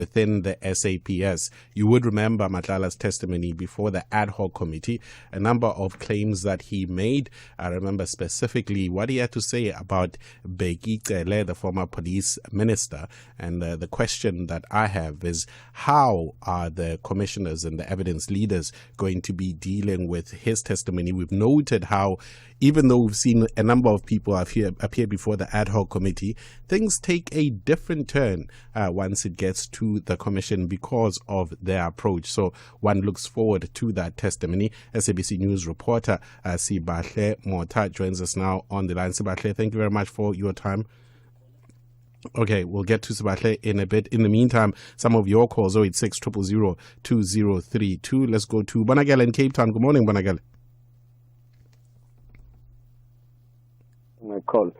within the SAPS. You would remember Matlala's testimony before the ad hoc committee, a number of claims that he made. I remember specifically what he had to say about Bheki Cele, the former police minister. And the question that I have is, how are the commissioners and the evidence leaders going to be dealing with his testimony? We've noted how, even though we've seen a number of people appear before the ad hoc committee, things take a different turn once it gets to the commission because of their approach. So one looks forward to that testimony. SABC News reporter SAfmRadio joins us now on the line. SAfmRadio, thank you very much for your time. Okay, we'll get to SAfmRadio in a bit. In the meantime, some of your calls, 086 000 2032. Let's go to Bonagel in Cape Town. Good morning, Bonagel. My call.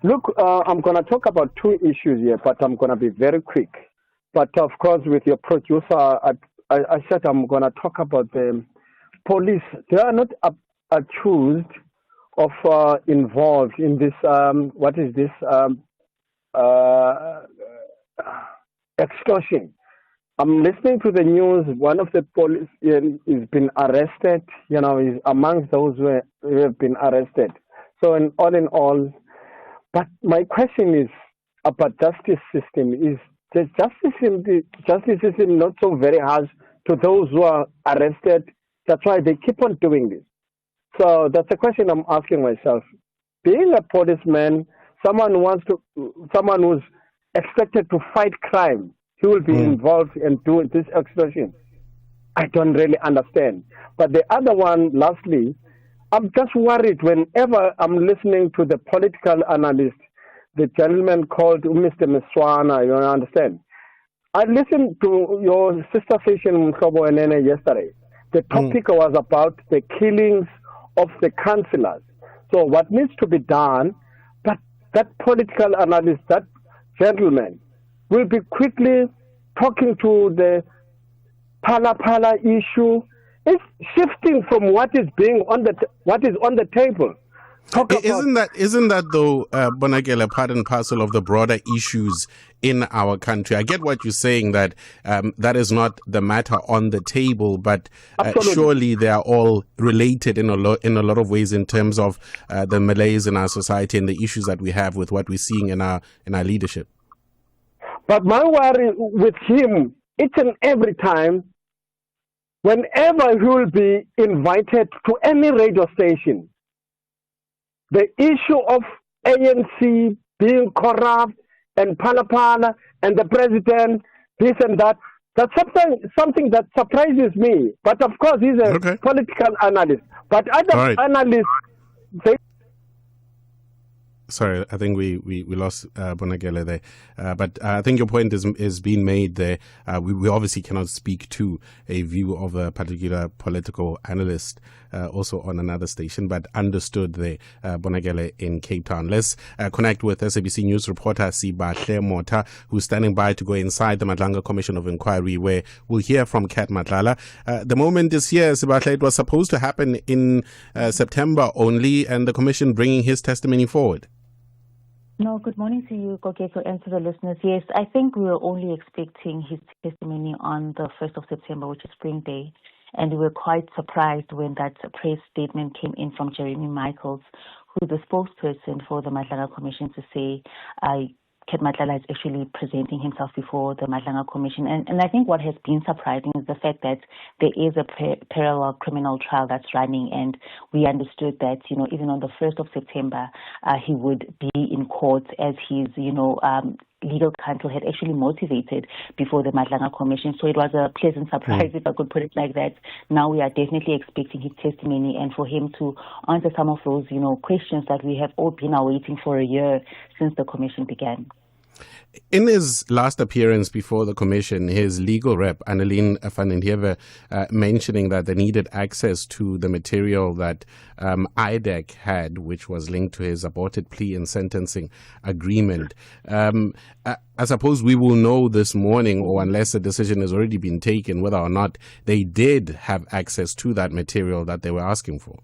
Look, I'm going to talk about two issues here, but I'm going to be very quick. But of course, with your producer, I said I'm going to talk about the police. They are not accused of involved in this. What is this? Extortion. I'm listening to the news. One of the police has been arrested. Is amongst those who have been arrested. So in all, but my question is about justice system. Is the justice system not so very harsh to those who are arrested? That's why they keep on doing this. So that's a question I'm asking myself. Being a policeman, someone who's expected to fight crime, he will be involved in doing this extortion. I don't really understand. But the other one, lastly, I'm just worried whenever I'm listening to the political analyst, the gentleman called Mr. Miswana, you understand? I listened to your sister station, Mhlobo Enene, yesterday. The topic was about the killings of the councillors. So what needs to be done, but that political analyst, that gentleman, will be quickly talking to the Pala issue. It's shifting from what is on the table. Isn't that though, Bonagele, part and parcel of the broader issues in our country? I get what you're saying, that that is not the matter on the table, but surely they are all related in a lot of ways in terms of the malaise in our society and the issues that we have with what we're seeing in our leadership. But my worry with him, each and every time, whenever he will be invited to any radio station, the issue of ANC being corrupt and Pala and the president, this and that, that's something that surprises me. But of course, he's a political analyst. But other analysts, Sorry, I think we lost Bonagele there. But I think your point is being made there. We obviously cannot speak to a view of a particular political analyst also on another station, but understood there, Bonagele in Cape Town. Let's connect with SABC News reporter SAfmRadio, who's standing by to go inside the Madlanga Commission of Inquiry, where we'll hear from Kat Matlala. The moment is here, SAfmRadio. It was supposed to happen in September only, and the commission bringing his testimony forward. No, good morning to you, Kokeso, and to the listeners. Yes, I think we were only expecting his testimony on the 1st of September, which is Spring Day. And we were quite surprised when that press statement came in from Jeremy Michaels, who is the spokesperson for the Madlanga Commission, to say Kat Matlala is actually presenting himself before the Madlanga Commission. And I think what has been surprising is the fact that there is a parallel criminal trial that's running, and we understood that, even on the 1st of September, he would be in court as his, legal counsel had actually motivated before the Madlanga Commission. So it was a pleasant surprise, if I could put it like that. Now we are definitely expecting his testimony and for him to answer some of those, questions that we have all been awaiting for a year since the commission began. In his last appearance before the commission, his legal rep, Annelien van den Heever, mentioning that they needed access to the material that IDEC had, which was linked to his aborted plea and sentencing agreement. I suppose we will know this morning, or unless a decision has already been taken, whether or not they did have access to that material that they were asking for.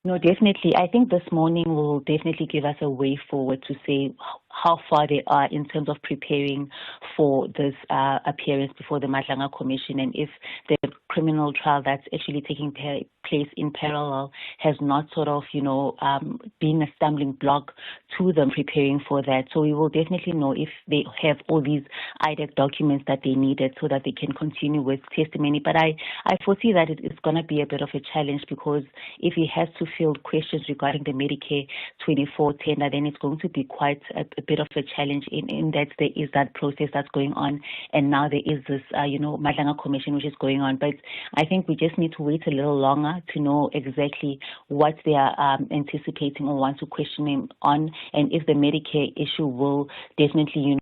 No, definitely. I think this morning will definitely give us a way forward to say how far they are in terms of preparing for this appearance before the Madlanga Commission, and if the criminal trial that's actually taking place in parallel has not sort of, been a stumbling block to them preparing for that. So we will definitely know if they have all these IDEC documents that they needed so that they can continue with testimony. But I foresee that it is going to be a bit of a challenge, because if he has to field questions regarding the Medicare 24 tender, then it's going to be quite a bit of a challenge in that there is that process that's going on, and now there is this, Madlanga Commission which is going on. But I think we just need to wait a little longer to know exactly what they are anticipating or want to question him on, and if the Medicare issue will definitely,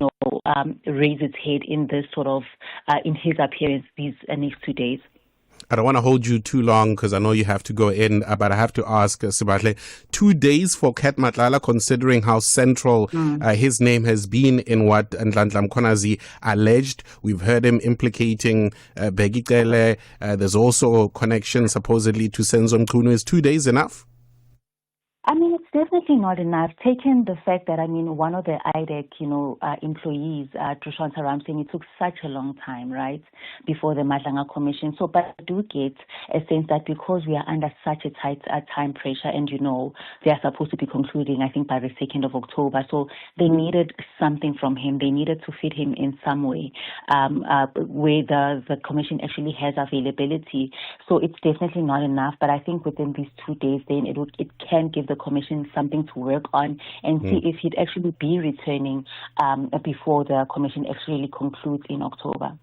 raise its head in this sort of, in his appearance these next 2 days. I don't want to hold you too long because I know you have to go in, but I have to ask, Sibahle, 2 days for Kat Matlala, considering how central his name has been in what Nhlanhla Mkhwanazi alleged. We've heard him implicating Bheki Cele. There's also a connection supposedly to Senzo Mchunu. Is 2 days enough? I mean, it's definitely not enough. Taking the fact that, one of the IDEC, employees, Trushanta Ramsing, it took such a long time, right, before the Madlanga Commission. So, but I do get a sense that because we are under such a tight time pressure, and, they are supposed to be concluding, I think, by the 2nd of October. So they needed something from him. They needed to fit him in some way, where the commission actually has availability. So it's definitely not enough. But I think within these 2 days, then it can give the commission something to work on and see if he'd actually be returning before the commission actually concludes in October.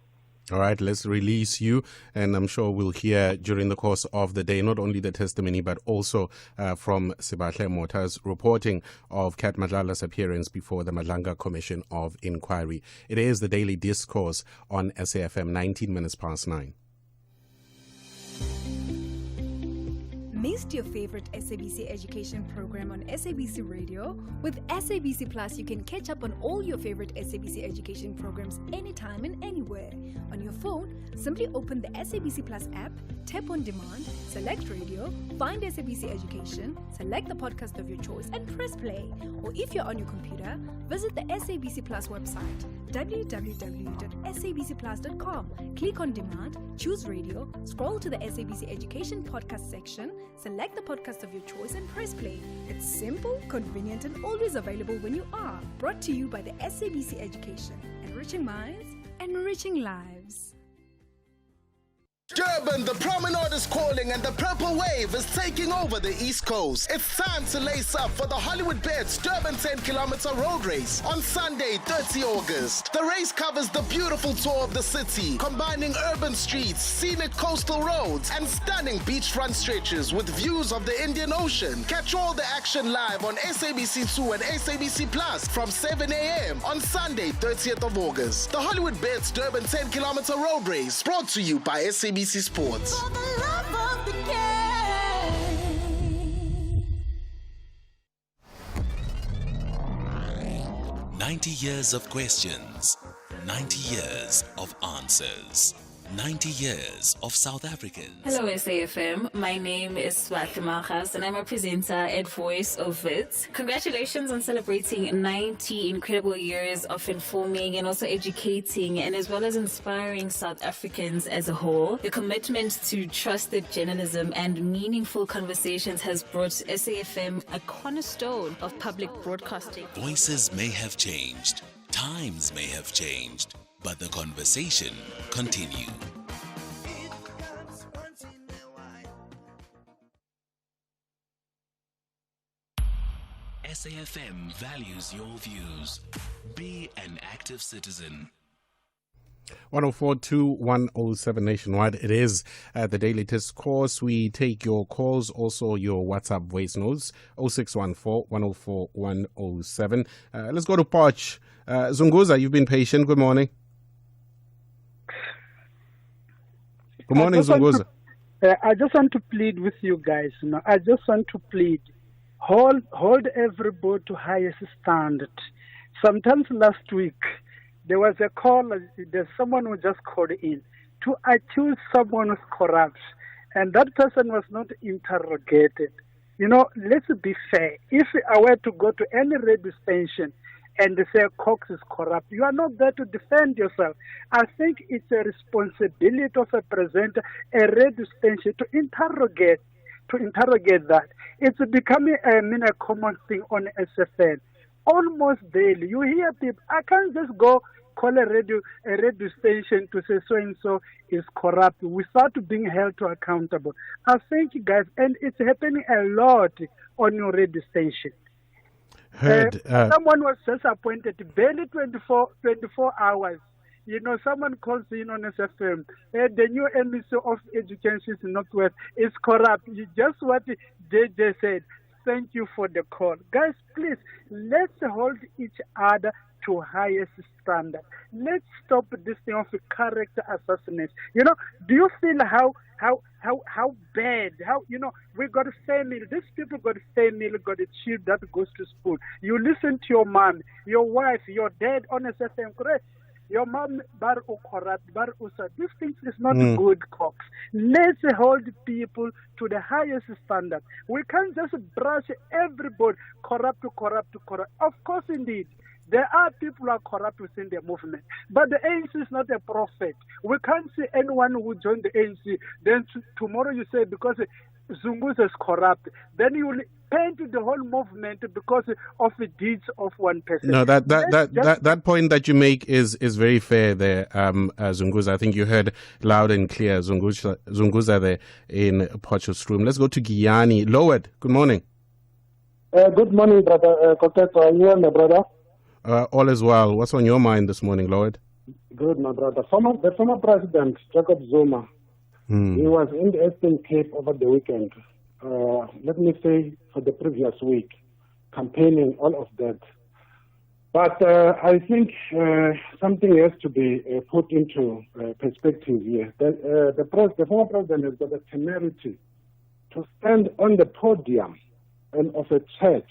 All right, let's release you, and I'm sure we'll hear during the course of the day not only the testimony but also from Sibahle Mota's reporting of Kat Matlala's appearance before the Madlanga Commission of Inquiry. It is the Daily Discourse on SAFM, 19 minutes past 9. Missed your favorite SABC education program on SABC Radio? With SABC Plus, you can catch up on all your favorite SABC education programs anytime and anywhere. On your phone, simply open the SABC Plus app, tap on demand, select radio, find SABC Education, select the podcast of your choice and press play. Or if you're on your computer, visit the SABC Plus website, www.sabcplus.com. Click on demand, choose radio, scroll to the SABC Education podcast section, select the podcast of your choice and press play. It's simple, convenient, and always available when you are. Brought to you by the SABC Education. Enriching minds, enriching lives. Durban, the promenade is calling and the purple wave is taking over the East Coast. It's time to lace up for the Hollywood Bets Durban 10-kilometer road race on Sunday, 30 August. The race covers the beautiful tour of the city, combining urban streets, scenic coastal roads, and stunning beachfront stretches with views of the Indian Ocean. Catch all the action live on SABC2 and SABC Plus from 7 a.m. on Sunday, 30th of August. The Hollywood Bets Durban 10-kilometer road race, brought to you by SABC Sports. For the love of the game. 90 years of questions, 90 years of answers, 90 years of South Africans. Hello SAFM, my name is SAfmRadio and I'm a presenter at Voice of It. Congratulations on celebrating 90 incredible years of informing and also educating and as well as inspiring South Africans as a whole. Your commitment to trusted journalism and meaningful conversations has brought SAFM a cornerstone of public broadcasting. Voices may have changed, times may have changed, but the conversation continues. SAFM values your views. Be an active citizen. 1042107 nationwide. It is the Daily Discourse. We take your calls, also your WhatsApp voice notes, 0614-104-107. Let's go to Poch. Zunguza, you've been patient. Good morning. Good morning, Zunguza. I just want to plead with you guys. I just want to plead. Hold everybody to highest standard. Sometimes last week, there was a call, there's someone who just called in to accuse someone who's corrupt, and that person was not interrogated. let's be fair. If I were to go to any radio station and they say Cox is corrupt, you are not there to defend yourself. I think it's a responsibility of a presenter, a radio station, to interrogate that. It's becoming a common thing on SFN. Almost daily, you hear people. I can't just go call a radio station to say so and so is corrupt without being held to accountable. I think, guys, and it's happening a lot on your radio station. Someone was just appointed barely 24 hours. Someone calls in on SFM. The new Minister of Education in Northwest is corrupt. Just what JJ said. Thank you for the call. Guys, please, let's hold each other to highest standard. Let's stop this thing of character assassination. Do you feel how bad, we got a family, these people got a family, got a child that goes to school. You listen to your mom, your wife, your dad on SFM, correct? Your mom, bar corrupt, bar usa. This thing is not good, Cox. Let's hold people to the highest standard. We can't just brush everybody corrupt. Of course, indeed, there are people who are corrupt within the movement. But the ANC is not a prophet. We can't see anyone who joined the ANC. Then tomorrow you say because Zunguza is corrupt. Then you will paint the whole movement because of the deeds of one person. No, that point that you make is very fair there, Zunguza. I think you heard loud and clear, Zunguza there in Potchefstroom. Let's go to Giyani. Loward, good morning. Good morning, brother. Koteto, are you and my brother? All is well. What's on your mind this morning, Lord? Good, my brother. The former president, Jacob Zuma, he was in the Eastern Cape over the weekend. Let me say for the previous week, campaigning, all of that. But I think something has to be put into perspective here. The former president has got the temerity to stand on the podium and of a church,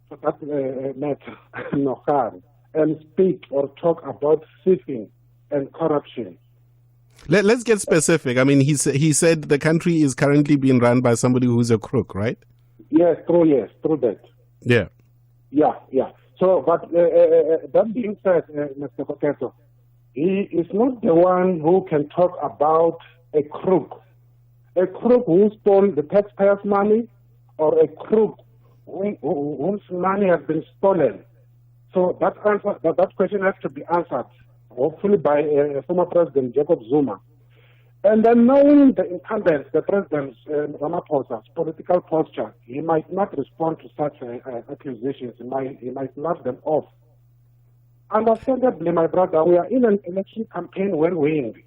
for that matter, no harm, and speak or talk about thieving and corruption. Let's get specific. I mean, he said the country is currently being run by somebody who's a crook, right? Yes, true that. Yeah. So, but that being said, Mr. Koketo, he is not the one who can talk about a crook who stole the taxpayers' money, or a crook whose money has been stolen. So that question has to be answered, hopefully by former President Jacob Zuma. And then knowing the incumbent, the President Ramaphosa's political posture, he might not respond to such accusations. He might laugh them off. Understandably, my brother, we are in an election campaign well-wind.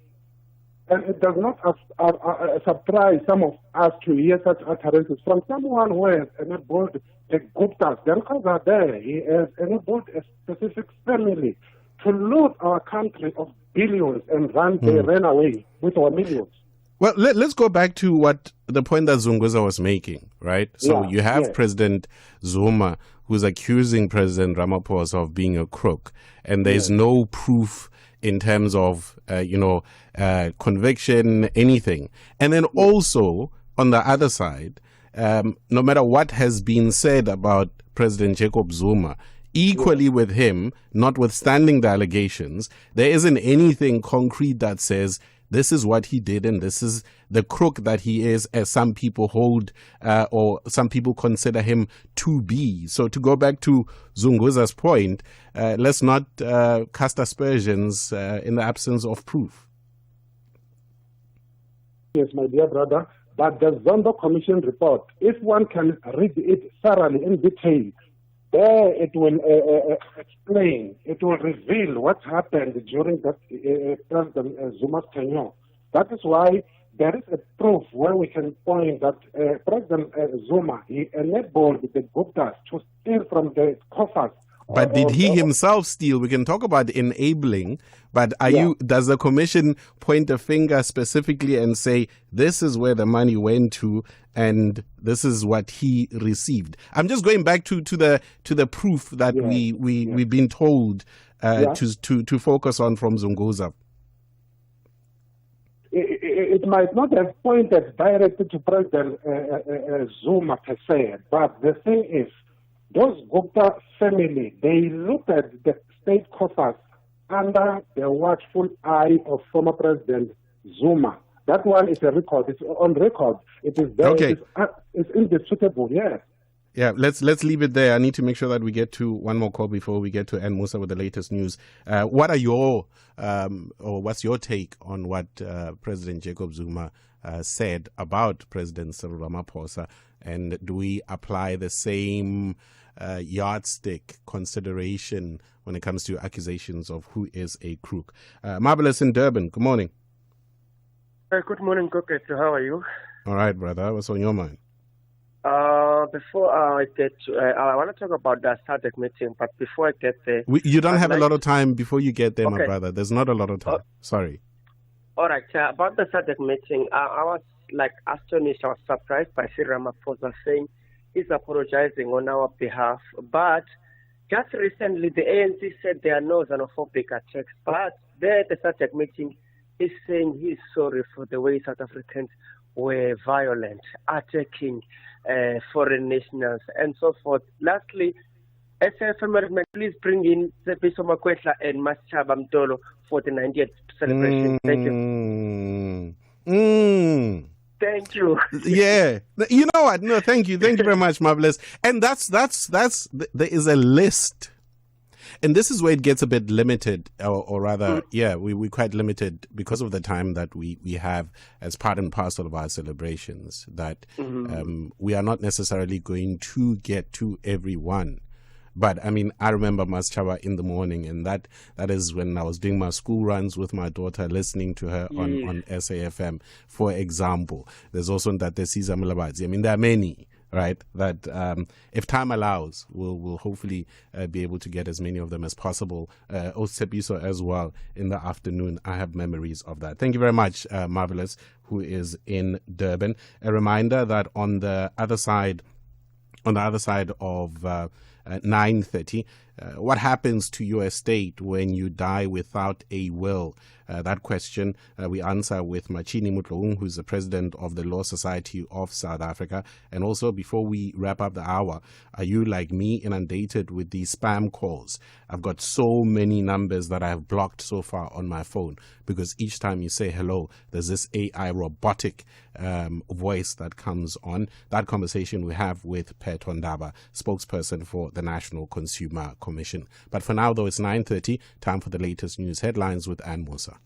And it does not surprise some of us to hear such utterances from someone who has enabled the Guptas. The uncles are there. He has enabled a specific family to loot our country of billions and they ran away with our millions. Well, let's go back to what the point that Zunguza was making, right? So you have President Zuma who's accusing President Ramaphosa of being a crook, and there's no proof in terms of, conviction, anything. And then also, on the other side, no matter what has been said about President Jacob Zuma, equally with him, notwithstanding the allegations, there isn't anything concrete that says this is what he did and this is the crook that he is, as some people hold or some people consider him to be. So to go back to Zunguza's point, let's not cast aspersions in the absence of proof. Yes, my dear brother, but the Zondo Commission report, if one can read it thoroughly in detail, there it will explain, it will reveal what happened during that President Zuma's tenure. That is why there is a proof where we can point that President Zuma, he enabled the Guptas to steal from the coffers. But did he himself steal? We can talk about enabling, but does the commission point a finger specifically and say, this is where the money went to and this is what he received? I'm just going back to the proof that we've been told to focus on from Zunguza. it might not have pointed directly to President Zuma per se, but the thing is, those Gupta family, they looked at the state coffers under the watchful eye of former President Zuma. That one is a record. It's on record. It is there. Okay. It's indisputable, yes. Yeah, let's leave it there. I need to make sure that we get to one more call before we get to Ann Musa with the latest news. What are your or what's your take on what President Jacob Zuma said about President Cyril Ramaphosa, and do we apply the same yardstick consideration when it comes to accusations of who is a crook? Marvelous in Durban, good morning. Good morning, Koketo. How are you? All right, brother. What's on your mind? Before I get to, I want to talk about the SADC meeting, but before I get there... You don't have a lot of time before you get there, okay. My brother. There's not a lot of time. Sorry. All right. About the SADC meeting, I was astonished. I was surprised by Cyril Ramaphosa saying he's apologizing on our behalf. But just recently, the ANC said there are no xenophobic attacks. But there at the SADC meeting, he's saying he's sorry for the way South Africans were violent, attacking foreign nationals, and so forth. Lastly, SAfmRadio, please bring in Tsepiso Makwetla and Maschaba Mtolo for the 90th celebration. Thank you. Thank you. Yeah. You know what? No, thank you. Thank you very much, Marvelous. And that's there is a list. And this is where it gets a bit limited, or rather, we're quite limited because of the time that we have as part and parcel of our celebrations, that we are not necessarily going to get to everyone. But I mean, I remember Maschaba in the morning, and that is when I was doing my school runs with my daughter, listening to her on SAFM, for example. There's also that the Caesar Mulabazi. I mean, there are many. Right, that if time allows, we'll hopefully be able to get as many of them as possible. Tsepiso as well in the afternoon. I have memories of that. Thank you very much, Marvelous, who is in Durban. A reminder that on the other side of 9:30, what happens to your estate when you die without a will? That question we answer with Machini Mutloung, who's the president of the Law Society of South Africa. And also, before we wrap up the hour, are you like me inundated with these spam calls? I've got so many numbers that I have blocked so far on my phone, because each time you say hello, there's this AI robotic voice that comes on. That conversation we have with Per Tondaba, spokesperson for the National Consumer Commission. But for now, though, it's 9:30, time for the latest news headlines with Ann Musa.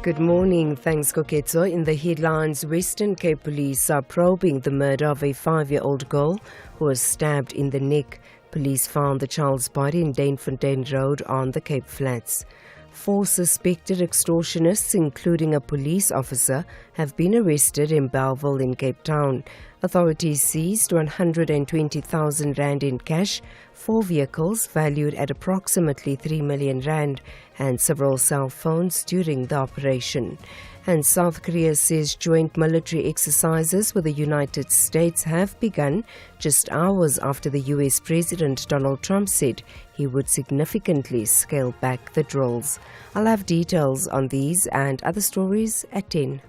Good morning. Thanks, Koketso. In the headlines, Western Cape Police are probing the murder of a 5-year-old girl who was stabbed in the neck. Police found the child's body in Danefontein Road on the Cape Flats. 4 suspected extortionists, including a police officer, have been arrested in Bellville in Cape Town. Authorities seized 120,000 rand in cash, 4 vehicles valued at approximately 3 million rand, and several cell phones during the operation. And South Korea says joint military exercises with the United States have begun just hours after the US President Donald Trump said he would significantly scale back the drills. I'll have details on these and other stories at 10.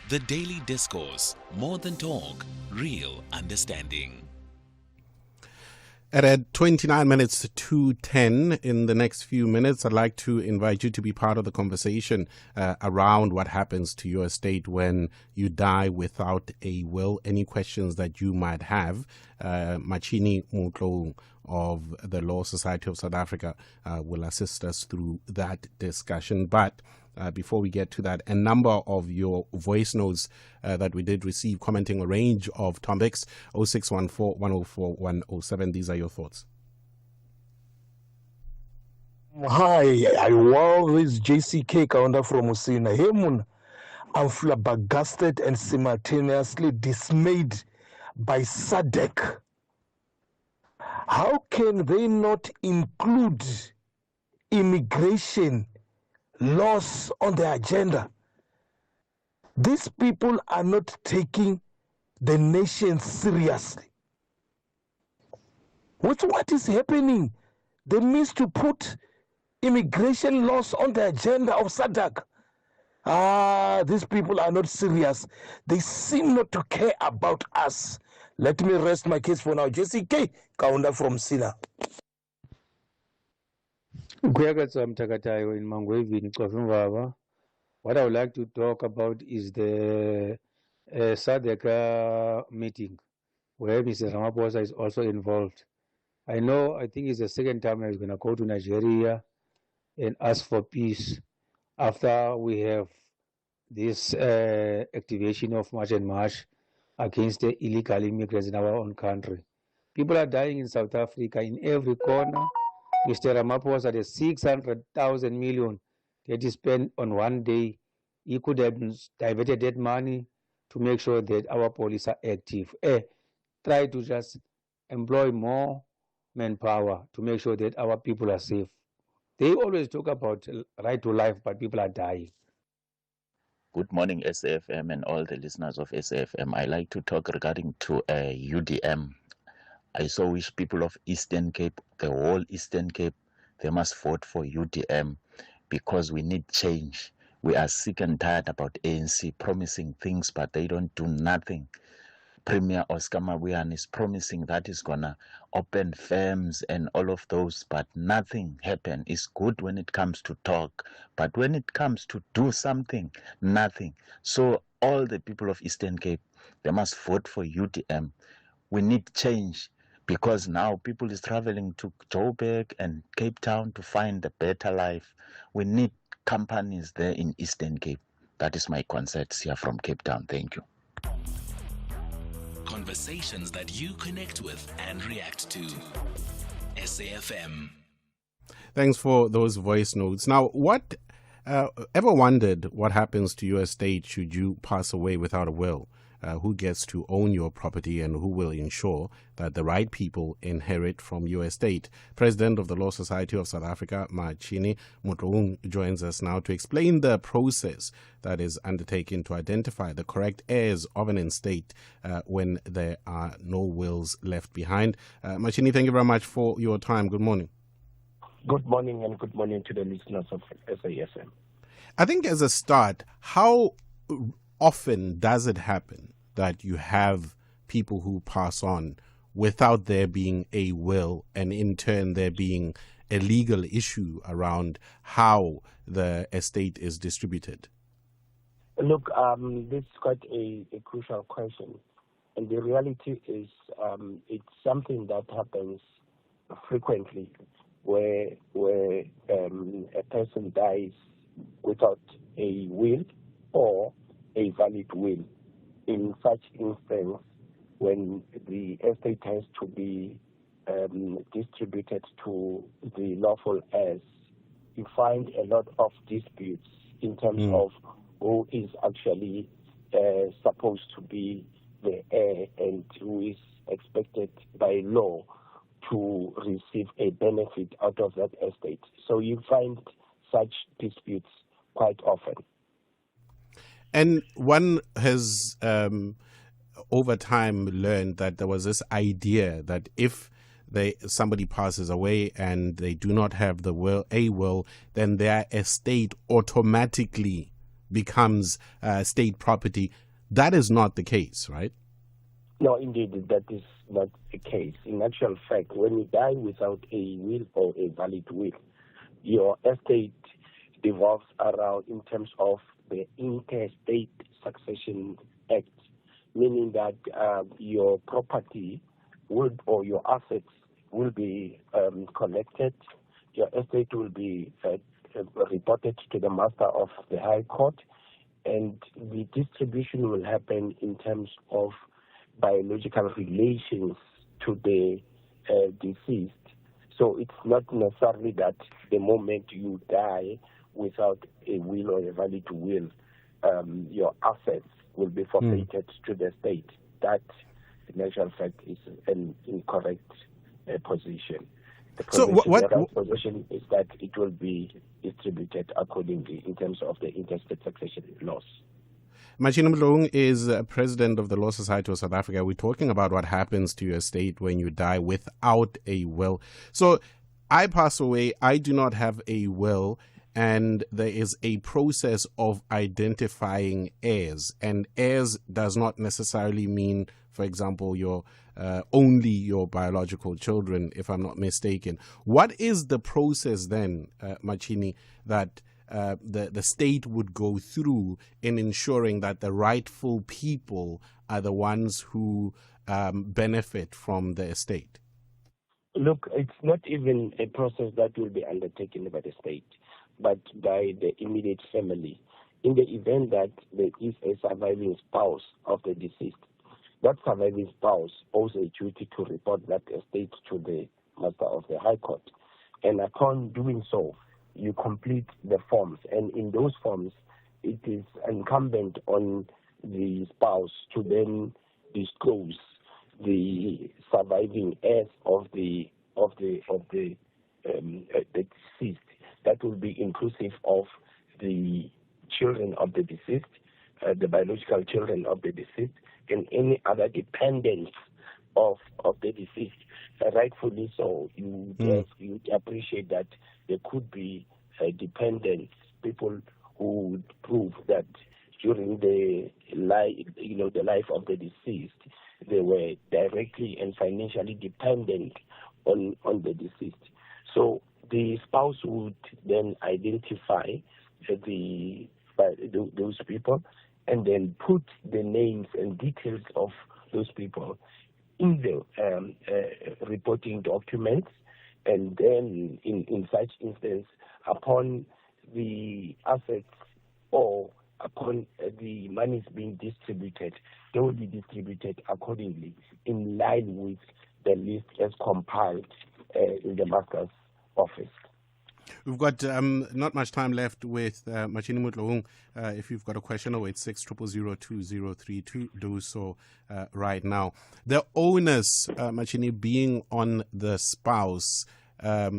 The Daily Discourse, more than talk, real understanding. At 29 minutes to 10, in the next few minutes, I'd like to invite you to be part of the conversation around what happens to your estate when you die without a will. Any questions that you might have, Machini Mutlo of the Law Society of South Africa will assist us through that discussion. But before we get to that, a number of your voice notes that we did receive commenting a range of topics, 0614-104-107. These are your thoughts. Hi, I love this JCK counter from Usina. Hey, Mun, I'm flabbergasted and simultaneously dismayed by SADC. How can they not include immigration laws on their agenda? These people are not taking the nation seriously. With what is happening, they miss to put immigration laws on the agenda of SADC. These people are not serious. They seem not to care about us. Let me rest my case for now. Jesse K. Kaunda from Sina. What I would like to talk about is the SADC meeting where Mr. Ramaphosa is also involved. I think it's the second time he's going to go to Nigeria and ask for peace after we have this activation of March and March against the illegal immigrants in our own country. People are dying in South Africa in every corner. Mr. Ramaphosa, the 600,000 million that he spent on one day, he could have diverted that money to make sure that our police are active. Try to just employ more manpower to make sure that our people are safe. They always talk about right to life, but people are dying. Good morning, SAFM and all the listeners of SAFM. I like to talk regarding to UDM. I so wish people of Eastern Cape, the whole Eastern Cape, they must vote for UDM because we need change. We are sick and tired about ANC promising things, but they don't do nothing. Premier Oscar Mabuyan is promising that he's going to open firms and all of those, but nothing happened. It's good when it comes to talk, but when it comes to do something, nothing. So all the people of Eastern Cape, they must vote for UDM. We need change because now people is traveling to Joburg and Cape Town to find a better life. We need companies there in Eastern Cape. That is my concept here from Cape Town. Thank you. Conversations that you connect with and react to. SAFM. Thanks for those voice notes. Now, what ever wondered what happens to your estate should you pass away without a will? Who gets to own your property and who will ensure that the right people inherit from your estate? President of the Law Society of South Africa, Machini Mutlung, joins us now to explain the process that is undertaken to identify the correct heirs of an estate when there are no wills left behind. Machini, thank you very much for your time. Good morning. Good morning, and good morning to the listeners of SAFM. I think as a start, how often does it happen that you have people who pass on without there being a will, and in turn there being a legal issue around how the estate is distributed? Look, this is quite a crucial question. And the reality is it's something that happens frequently where a person dies without a will or a valid will. In such instance, when the estate has to be distributed to the lawful heirs, you find a lot of disputes in terms of who is actually supposed to be the heir and who is expected by law to receive a benefit out of that estate. So you find such disputes quite often. And one has, over time, learned that there was this idea that if somebody passes away and they do not have the will, then their estate automatically becomes state property. That is not the case, right? No, indeed, that is not the case. In actual fact, when you die without a will or a valid will, your estate devolves around in terms of the Interstate Succession Act, meaning that your property would or your assets will be collected, your estate will be reported to the Master of the High Court, and the distribution will happen in terms of biological relations to the deceased. So it's not necessarily that the moment you die without a will or a valid will, your assets will be forfeited to the state. That, in actual fact, is an incorrect position. The right position is that it will be distributed accordingly in terms of the interstate succession laws. Machini Mutlung is president of the Law Society of South Africa. We're talking about what happens to your estate when you die without a will. So I pass away, I do not have a will, and there is a process of identifying heirs. And heirs does not necessarily mean, for example, your only your biological children, if I'm not mistaken. What is the process then, Machini, that the state would go through in ensuring that the rightful people are the ones who benefit from the estate? Look, it's not even a process that will be undertaken by the state, but by the immediate family. In the event that there is a surviving spouse of the deceased, that surviving spouse owes a duty to report that estate to the Master of the High Court. And upon doing so, you complete the forms. And in those forms, it is incumbent on the spouse to then disclose the surviving heirs of the deceased. That will be inclusive of the children of the deceased, the biological children of the deceased, and any other dependents of the deceased. Rightfully so, you appreciate that there could be dependents, people who would prove that during the life of the deceased, they were directly and financially dependent on the deceased. So the spouse would then identify those people and then put the names and details of those people in the reporting documents, and then in such instance, upon the assets or upon the monies being distributed, they will be distributed accordingly in line with the list as compiled in the master's office. We've got not much time left with Machini Mutlohung. If you've got a question, 086-000-2032, do so right now. The onus, Machini, being on the spouse, I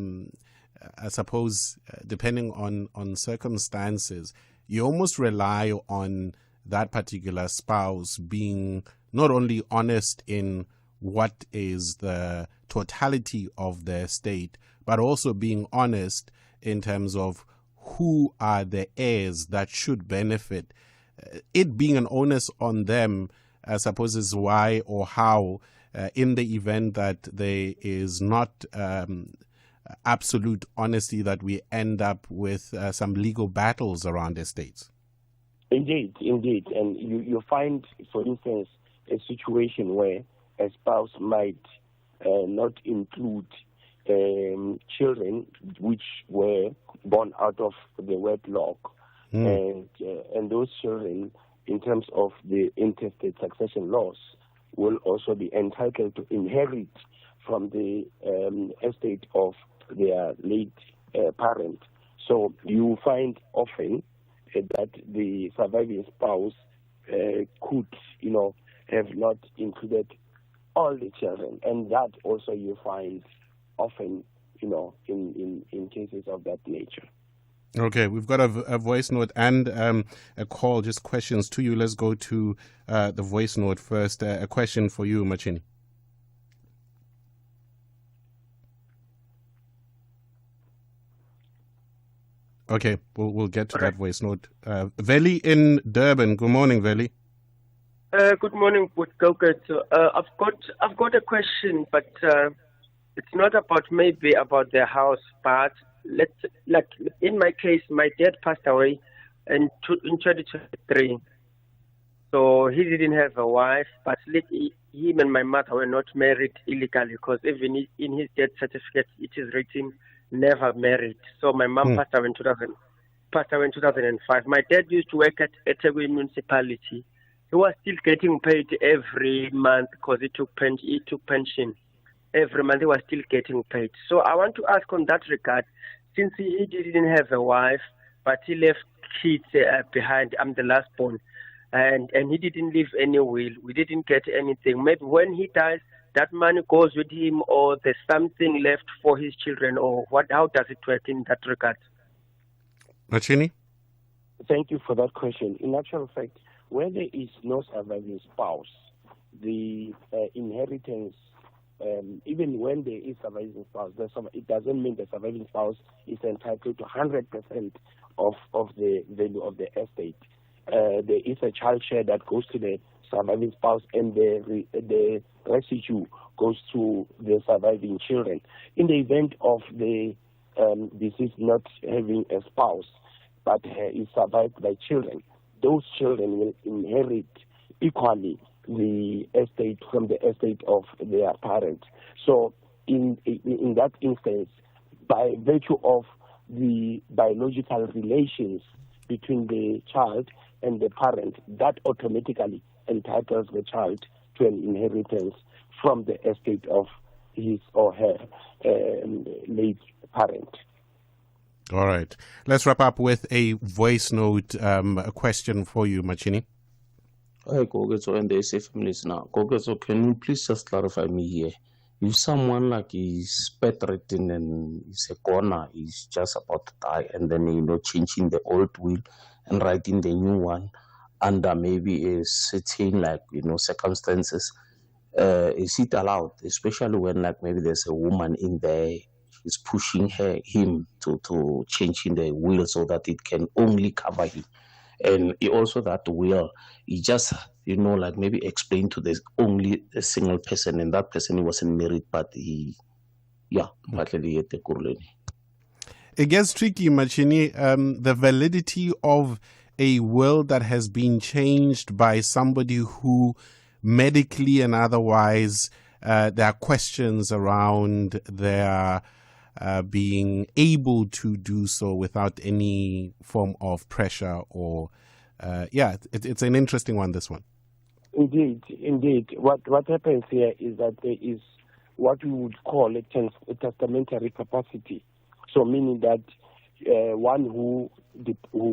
suppose, depending on circumstances, you almost rely on that particular spouse being not only honest in what is the totality of their estate, but also being honest in terms of who are the heirs that should benefit. It being an onus on them, I suppose, is why or how, in the event that there is not absolute honesty, that we end up with some legal battles around estates. Indeed. And you find, for instance, a situation where a spouse might not include children which were born out of the wedlock, and those children, in terms of the intestate succession laws, will also be entitled to inherit from the estate of their late parent. So you find often that the surviving spouse could, have not included all the children, and that also you find often, in cases of that nature. Okay, we've got a voice note and a call, just questions to you. Let's go to the voice note first. A question for you, Machini. Okay, we'll get to that voice note. Veli in Durban. Good morning, Veli. Good morning, Goketo. I've got a question, but it's not maybe about the house, but in my case, my dad passed away in 2023. So he didn't have a wife, but him and my mother were not married illegally, because even in his death certificate it is written never married. So my mom passed away in 2005. My dad used to work at Etegui municipality. He was still getting paid every month because he took pension. Every month he was still getting paid. So I want to ask on that regard, since he didn't have a wife, but he left kids behind. I'm the last born. And he didn't leave any will. We didn't get anything. Maybe when he dies, that money goes with him, or there's something left for his children, or what? How does it work in that regard? Machini? Thank you for that question. In actual fact, where there is no surviving spouse, the inheritance even when there is surviving spouse, it doesn't mean the surviving spouse is entitled to 100% of the value of the estate. There is a child share that goes to the surviving spouse, and the residue goes to the surviving children. In the event of the deceased not having a spouse, but is survived by children, those children will inherit equally the estate from the estate of their parents. So in that instance, by virtue of the biological relations between the child and the parent, that automatically entitles the child to an inheritance from the estate of his or her late parent. All right. Let's wrap up with a voice note a question for you, Machini. Hi, Kogetso and the SAfm listener. Kogetso, can you please just clarify me here? If someone like is bedridden and is a corner, is just about to die, and then, changing the old will and writing the new one under maybe a certain, circumstances, is it allowed? Especially when, maybe there's a woman in there, is pushing him to change in the will so that it can only cover him. And also that will, he just, maybe explain to this only a single person, and that person he wasn't married, but it gets tricky, Machini. The validity of a will that has been changed by somebody who medically and otherwise, there are questions around their being able to do so without any form of pressure or it's an interesting one, this one. Indeed. What happens here is that there is what we would call a testamentary capacity. So meaning that one who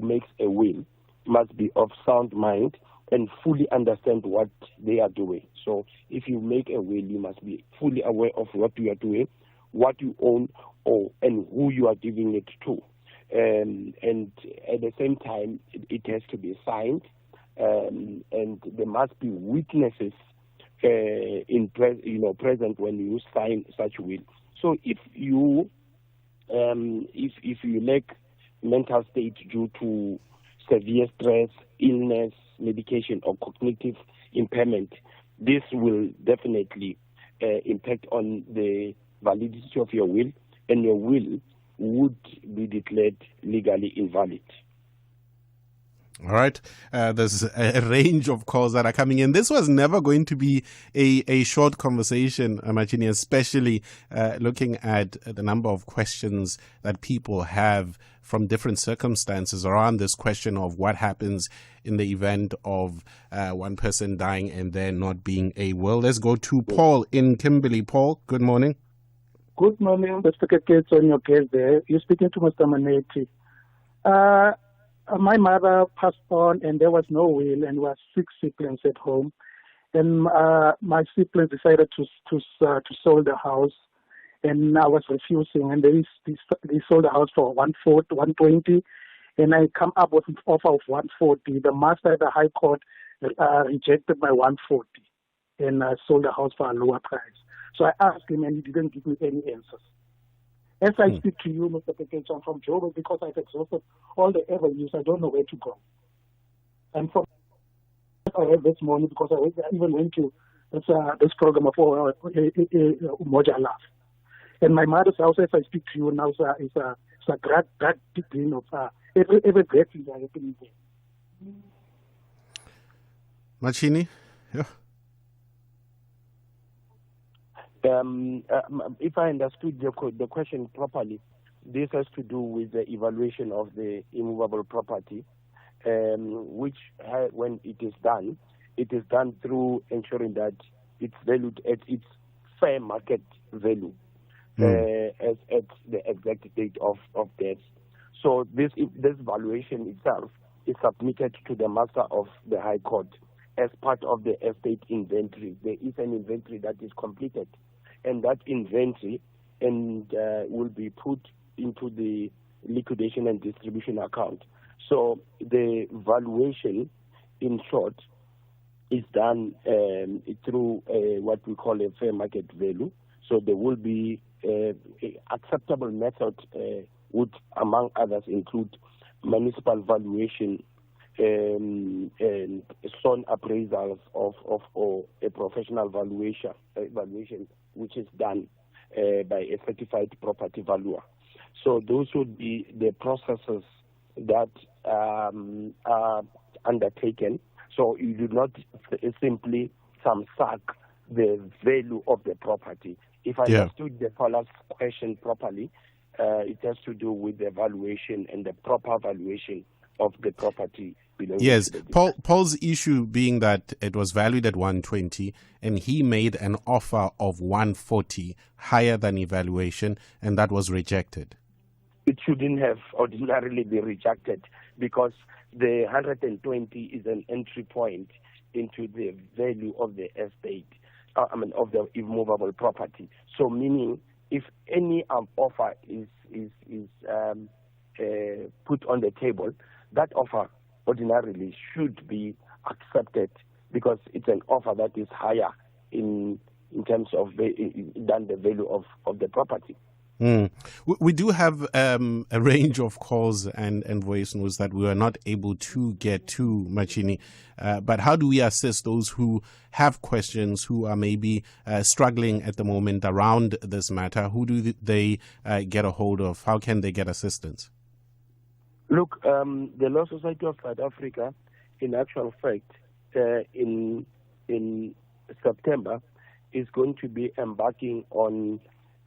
makes a will must be of sound mind and fully understand what they are doing. So if you make a will, you must be fully aware of what you are doing, what you own, and who you are giving it to. And at the same time, it has to be signed, and there must be witnesses present when you sign such a will. So if you lack mental state due to severe stress, illness, medication, or cognitive impairment, this will definitely impact on the validity of your will, and your will would be declared legally invalid. All right. There's a range of calls that are coming in. This was never going to be a short conversation, Machini, especially looking at the number of questions that people have from different circumstances around this question of what happens in the event of one person dying and there not being a will. Let's go to Paul in Kimberley. Paul, good morning. Good morning, Mr. Keketso, on your case there. You're speaking to Mr. Maneti. My mother passed on, and there was no will, and was 6 siblings at home. And my siblings decided to sell the house, and I was refusing. And they sold the house for 120, and I come up with an offer of 140. The master at the High Court rejected my 140, and sold the house for a lower price. So I asked him, and he didn't give me any answers. As I speak to you, Mr. Peketso, I'm from Joburg, because I've exhausted all the avenues. I don't know where to go. And from I read this morning, because I even went to this program of Umoja Love. And my mother's house, as I speak to you now, is a great deal of every great thing that happening there. Machini? Yeah. If I understood the question properly, this has to do with the evaluation of the immovable property, which, when it is done through ensuring that it's valued at its fair market value as at the exact date of death. So this valuation itself is submitted to the master of the High Court as part of the estate inventory. There is an inventory that is completed, and that inventory will be put into the liquidation and distribution account. So the valuation, in short, is done through what we call a fair market value. So there will be acceptable method would, among others, include municipal valuation and sound appraisals of or a professional valuation which is done by a certified property valuer. So those would be the processes that are undertaken. So you do not simply suck the value of the property. If I understood the caller's question properly, it has to do with the valuation and the proper valuation of the property. Yes, Paul's issue being that it was valued at 120 and he made an offer of 140 higher than evaluation, and that was rejected. It shouldn't have ordinarily be rejected because the 120 is an entry point into the value of the estate, of the immovable property. So meaning if any offer is put on the table, that offer ordinarily should be accepted because it's an offer that is higher in terms of than the value of the property. We do have a range of calls and voice notes that we are not able to get to, Machini. But how do we assist those who have questions, who are maybe struggling at the moment around this matter? Who do they get a hold of? How can they get assistance? Look, the Law Society of South Africa, in actual fact, in September, is going to be embarking on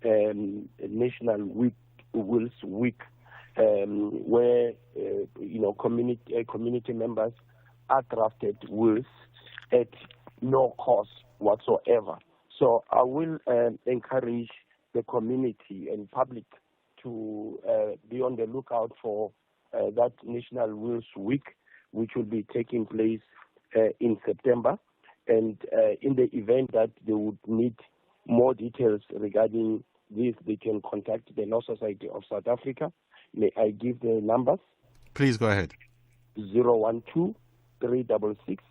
National Wills Week, where community members are drafted wills at no cost whatsoever. So I will encourage the community and public to be on the lookout for that National Wills Week, which will be taking place in September. And in the event that they would need more details regarding this, they can contact the Law Society of South Africa. May I give the numbers? Please go ahead. 012 366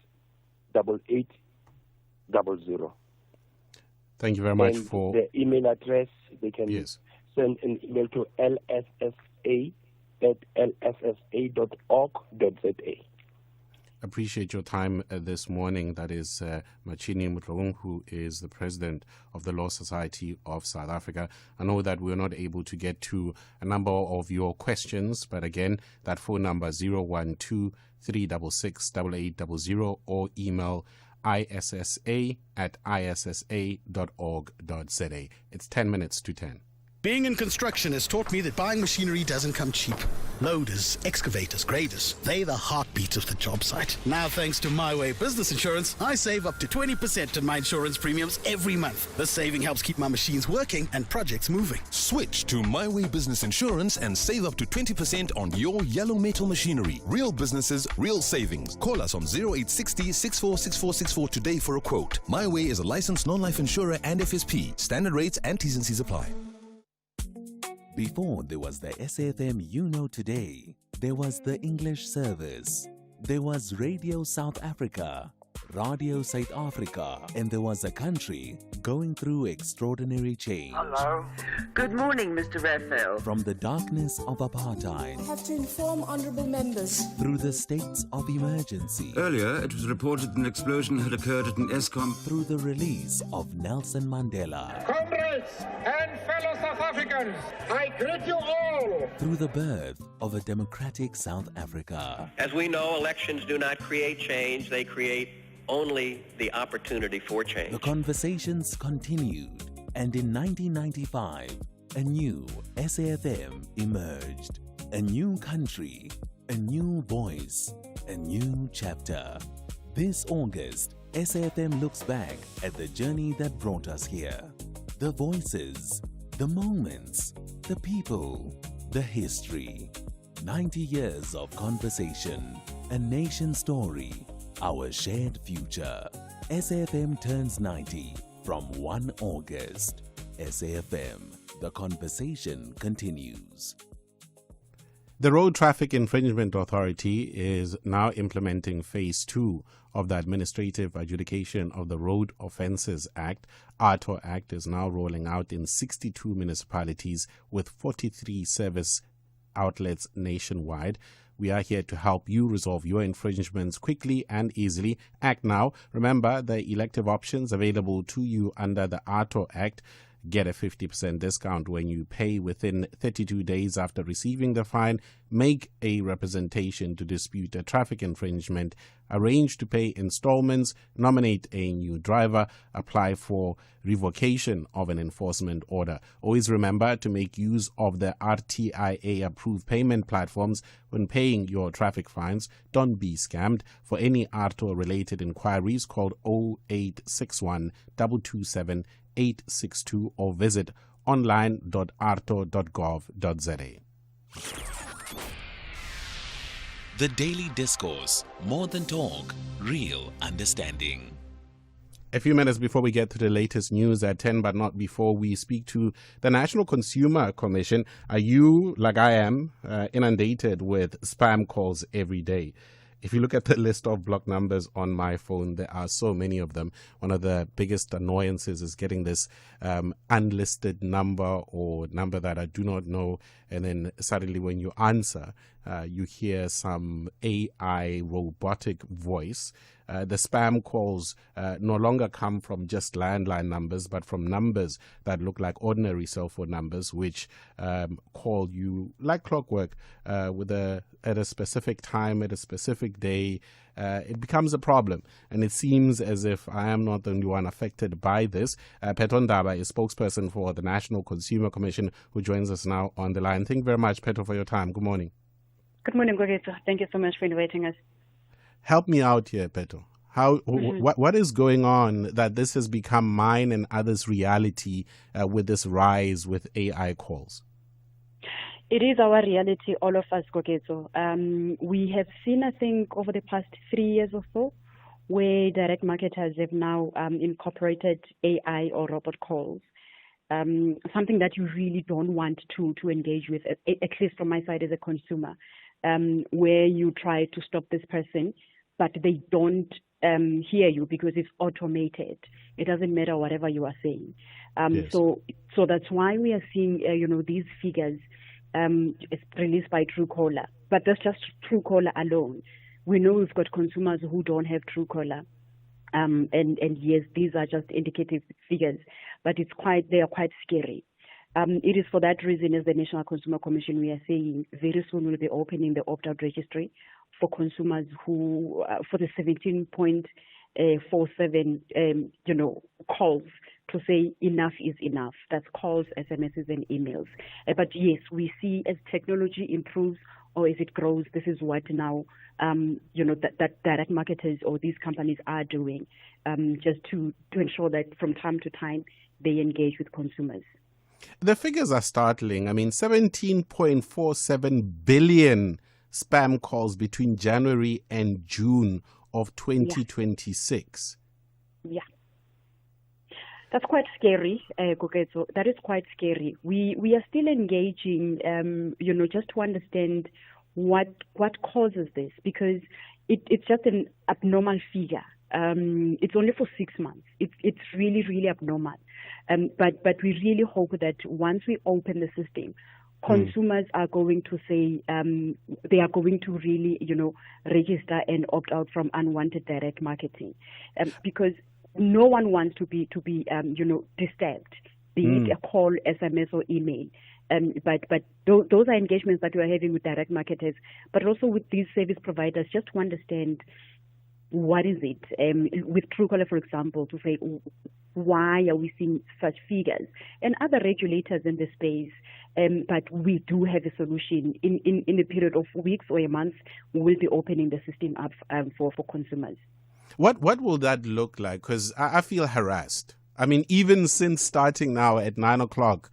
8800. Thank you very much and for the email address. They can send an email to lssa@lssa.org.za. Appreciate your time this morning. That is Machini Mutlaung, who is the president of the Law Society of South Africa. I know that we're not able to get to a number of your questions, but again, that phone number 012 366 8800 or email issa@issa.org.za. It's 10 minutes to 10. Being in construction has taught me that buying machinery doesn't come cheap. Loaders, excavators, graders, they're the heartbeat of the job site. Now, thanks to My Way Business Insurance, I save up to 20% on my insurance premiums every month. This saving helps keep my machines working and projects moving. Switch to My Way Business Insurance and save up to 20% on your yellow metal machinery. Real businesses, real savings. Call us on 0860 646464 today for a quote. My Way is a licensed non-life insurer and FSP. Standard rates and T's and C's apply. Before there was the SAfm you know today, there was the English service, there was Radio South Africa, Radio South Africa, and there was a country going through extraordinary change. Hello. Good morning, Mr. Raphael. From the darkness of apartheid, I have to inform honourable members. through the states of emergency, Earlier, it was reported an explosion had occurred at an ESCOM. through the release of Nelson Mandela, Comrades and fellow South Africans, I greet you all. through the birth of a democratic South Africa. As we know, elections do not create change, they create only the opportunity for change. The conversations continued, and in 1995, a new SAfm emerged. A new country, a new voice, a new chapter. This August, SAfm looks back at the journey that brought us here. The voices, the moments, the people, the history. 90 years of conversation, a nation story, our shared future. SAfm turns 90 from 1 August. SAfm, the conversation continues. The Road Traffic Infringement Authority is now implementing Phase 2 of the Administrative Adjudication of the Road Offences Act. ARTO Act is now rolling out in 62 municipalities with 43 service outlets nationwide. We are here to help you resolve your infringements quickly and easily. Act now. Remember the elective options available to you under the ARTO Act. Get a 50% discount when you pay within 32 days after receiving the fine. Make a representation to dispute a traffic infringement. Arrange to pay installments. Nominate a new driver. Apply for revocation of an enforcement order. Always remember to make use of the RTIA-approved payment platforms when paying your traffic fines. Don't be scammed. For any ARTO-related inquiries, call 0861 227 862 or visit online.arto.gov.za. The Daily Discourse. More than talk, real understanding. A few minutes before we get to the latest news at 10, but not before we speak to the National Consumer Commission. Are you, like I am, inundated with spam calls every day? If you look at the list of block numbers on my phone, there are so many of them. One of the biggest annoyances is getting this unlisted number or number that I do not know. And then suddenly when you answer, you hear some AI robotic voice. The spam calls no longer come from just landline numbers, but from numbers that look like ordinary cell phone numbers, which call you like clockwork at a specific time, at a specific day. It becomes a problem. And it seems as if I am not the only one affected by this. Peto Ndaba is spokesperson for the National Consumer Commission, who joins us now on the line. Thank you very much, Peto, for your time. Good morning. Good morning, Gogeto. Thank you so much for inviting us. Help me out here, Peto. What is going on that this has become mine and others' reality with this rise with AI calls? It is our reality, all of us, Gogeto. We have seen, I think, over the past 3 years or so, where direct marketers have now incorporated AI or robot calls. Something that you really don't want to engage with, at least from my side as a consumer, where you try to stop this person, but they don't hear you because it's automated. It doesn't matter whatever you are saying. Yes. So that's why we are seeing, these figures it's released by Truecaller. But that's just Truecaller alone. We know we've got consumers who don't have Truecaller. And yes, these are just indicative figures, but they are quite scary. It is for that reason, as the National Consumer Commission, we are saying very soon we'll be opening the opt-out registry for consumers who, for the 17.47, calls to say enough is enough. That's calls, SMSs, and emails. But yes, we see as technology improves or as it grows, this is what now, that direct marketers or these companies are doing, just to ensure that from time to time they engage with consumers. The figures are startling. I mean, 17.47 billion spam calls between January and June of 2026. Yeah. That's quite scary, Gogeto. That is quite scary. We are still engaging, just to understand what causes this, because it's just an abnormal figure. It's only for 6 months. It's really, really abnormal. But we really hope that once we open the system, consumers are going to say they are going to really, register and opt out from unwanted direct marketing, because no one wants to be disturbed, be it a call, SMS, or email. But those are engagements that we are having with direct marketers, but also with these service providers, just to understand what is it. With Truecaller, for example, to say why are we seeing such figures, and other regulators in the space. But we do have a solution. In a period of weeks or a month, we will be opening the system up for consumers. What will that look like? Because I feel harassed. I mean, even since starting now at 9 o'clock,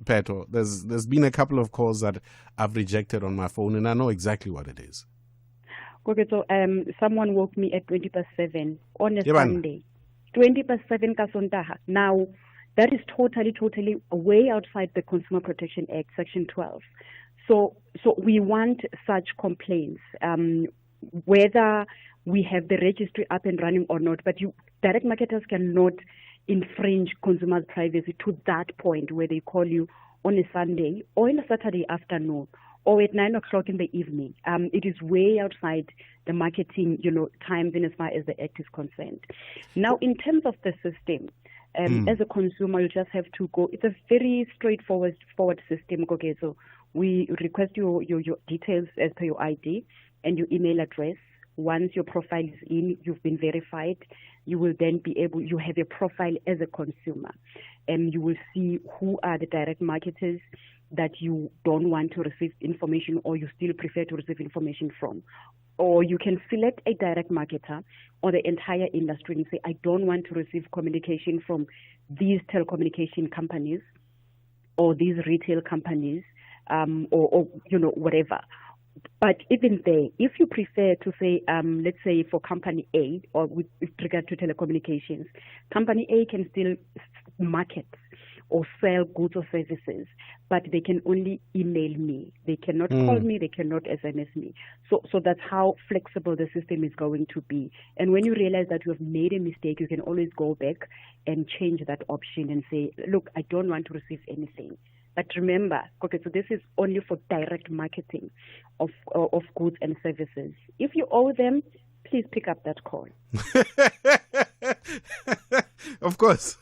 Peto, there's been a couple of calls that I've rejected on my phone, and I know exactly what it is. Okay, so someone woke me at 20:07 on a Sunday. 20:07 kasontaha. Now, that is totally way outside the Consumer Protection Act, Section 12. So we want such complaints, whether we have the registry up and running or not, but direct marketers cannot infringe consumers' privacy to that point where they call you on a Sunday or on a Saturday afternoon or at 9 o'clock in the evening. It is way outside the marketing, times in as far as the act is concerned. Now, in terms of the system, as a consumer, you just have to go. It's a very straightforward system. Okay, so we request your details as per your ID and your email address. Once your profile is in, you've been verified, you will then you have your profile as a consumer. And you will see who are the direct marketers that you don't want to receive information or you still prefer to receive information from. Or you can select a direct marketer or the entire industry and say, I don't want to receive communication from these telecommunication companies or these retail companies or whatever. But even there, if you prefer to say, let's say for company A, or with regard to telecommunications, company A can still market or sell goods or services, but they can only email me. They cannot call me, they cannot SMS me. So that's how flexible the system is going to be. And when you realize that you have made a mistake, you can always go back and change that option and say, look, I don't want to receive anything. But remember, okay, so this is only for direct marketing of goods and services. If you owe them, please pick up that call. Of course.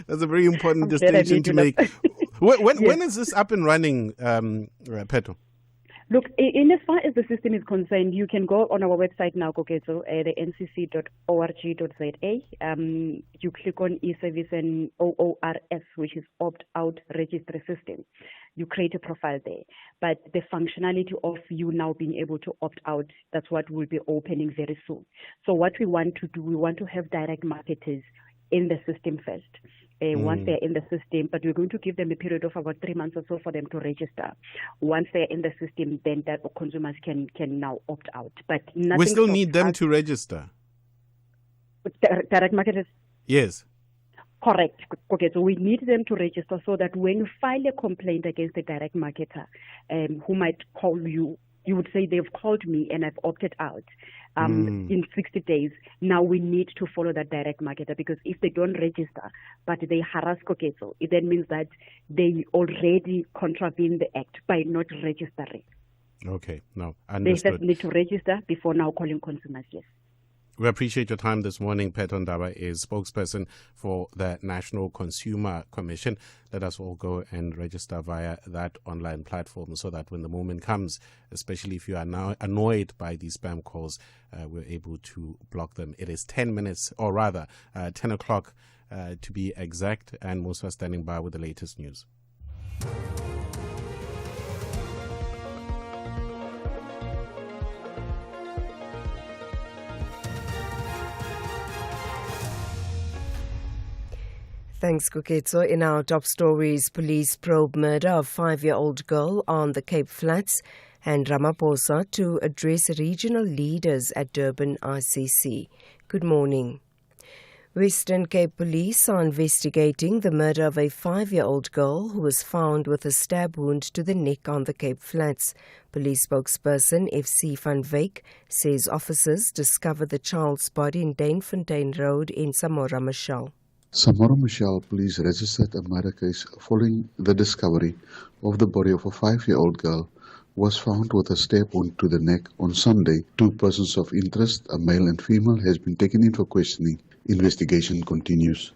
That's a very important distinction to make. When is this up and running, Petro? Look, in as far as the system is concerned, you can go on our website now, Kokezo, the ncc.org.za. You click on e-service and OORS, which is opt-out registry system. You create a profile there. But the functionality of you now being able to opt out, that's what will be opening very soon. So what we want to do, we want to have direct marketers in the system first. Once they're in the system, but we're going to give them a period of about 3 months or so for them to register. Once they're in the system, then that consumers can now opt out. But we still need them to register. Direct marketers? Yes. Correct. Okay, so we need them to register so that when you file a complaint against a direct marketer who might call you, you would say they've called me and I've opted out in 60 days. Now we need to follow that direct marketer, because if they don't register but they harass Kokezo, it then means that they already contravene the act by not registering. Okay, no, understood. They just need to register before now calling consumers, yes. We appreciate your time this morning. Petro Ndaba is spokesperson for the National Consumer Commission. Let us all go and register via that online platform so that when the moment comes, especially if you are now annoyed by these spam calls, we're able to block them. It is 10 minutes, or rather 10 o'clock to be exact, and Musa standing by with the latest news. Thanks, Kuketso. In our top stories, police probe murder of 5-year-old girl on the Cape Flats, and Ramaphosa to address regional leaders at Durban RCC. Good morning. Western Cape Police are investigating the murder of a 5-year-old girl who was found with a stab wound to the neck on the Cape Flats. Police spokesperson SAfmRadio says officers discovered the child's body in Dainfontein Road in Samora Machel. Samora Machel police registered a murder case following the discovery of the body of a 5-year-old girl who was found with a stab wound to the neck on Sunday. 2 persons of interest, a male and female, has been taken in for questioning. Investigation continues.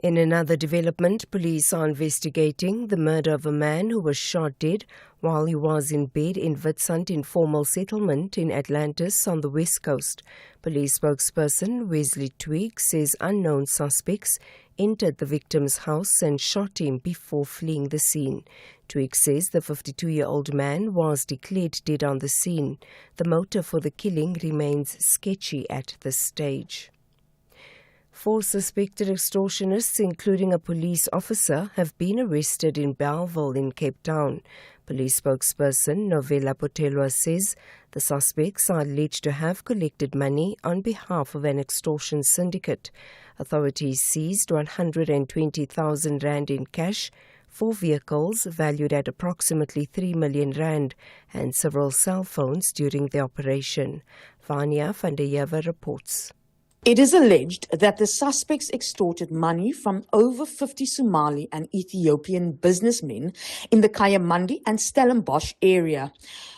In another development, police are investigating the murder of a man who was shot dead while he was in bed in Witsundt informal settlement in Atlantis on the west coast. Police spokesperson Wesley Twigg says unknown suspects entered the victim's house and shot him before fleeing the scene. Twigg says the 52-year-old man was declared dead on the scene. The motive for the killing remains sketchy at this stage. 4 suspected extortionists, including a police officer, have been arrested in Bellville in Cape Town. Police spokesperson Novella Potelwa says the suspects are alleged to have collected money on behalf of an extortion syndicate. Authorities seized 120,000 rand in cash, 4 vehicles valued at approximately 3 million rand and several cell phones during the operation. Vanya van der Heever reports. It is alleged that the suspects extorted money from over 50 Somali and Ethiopian businessmen in the Kayamandi and Stellenbosch area.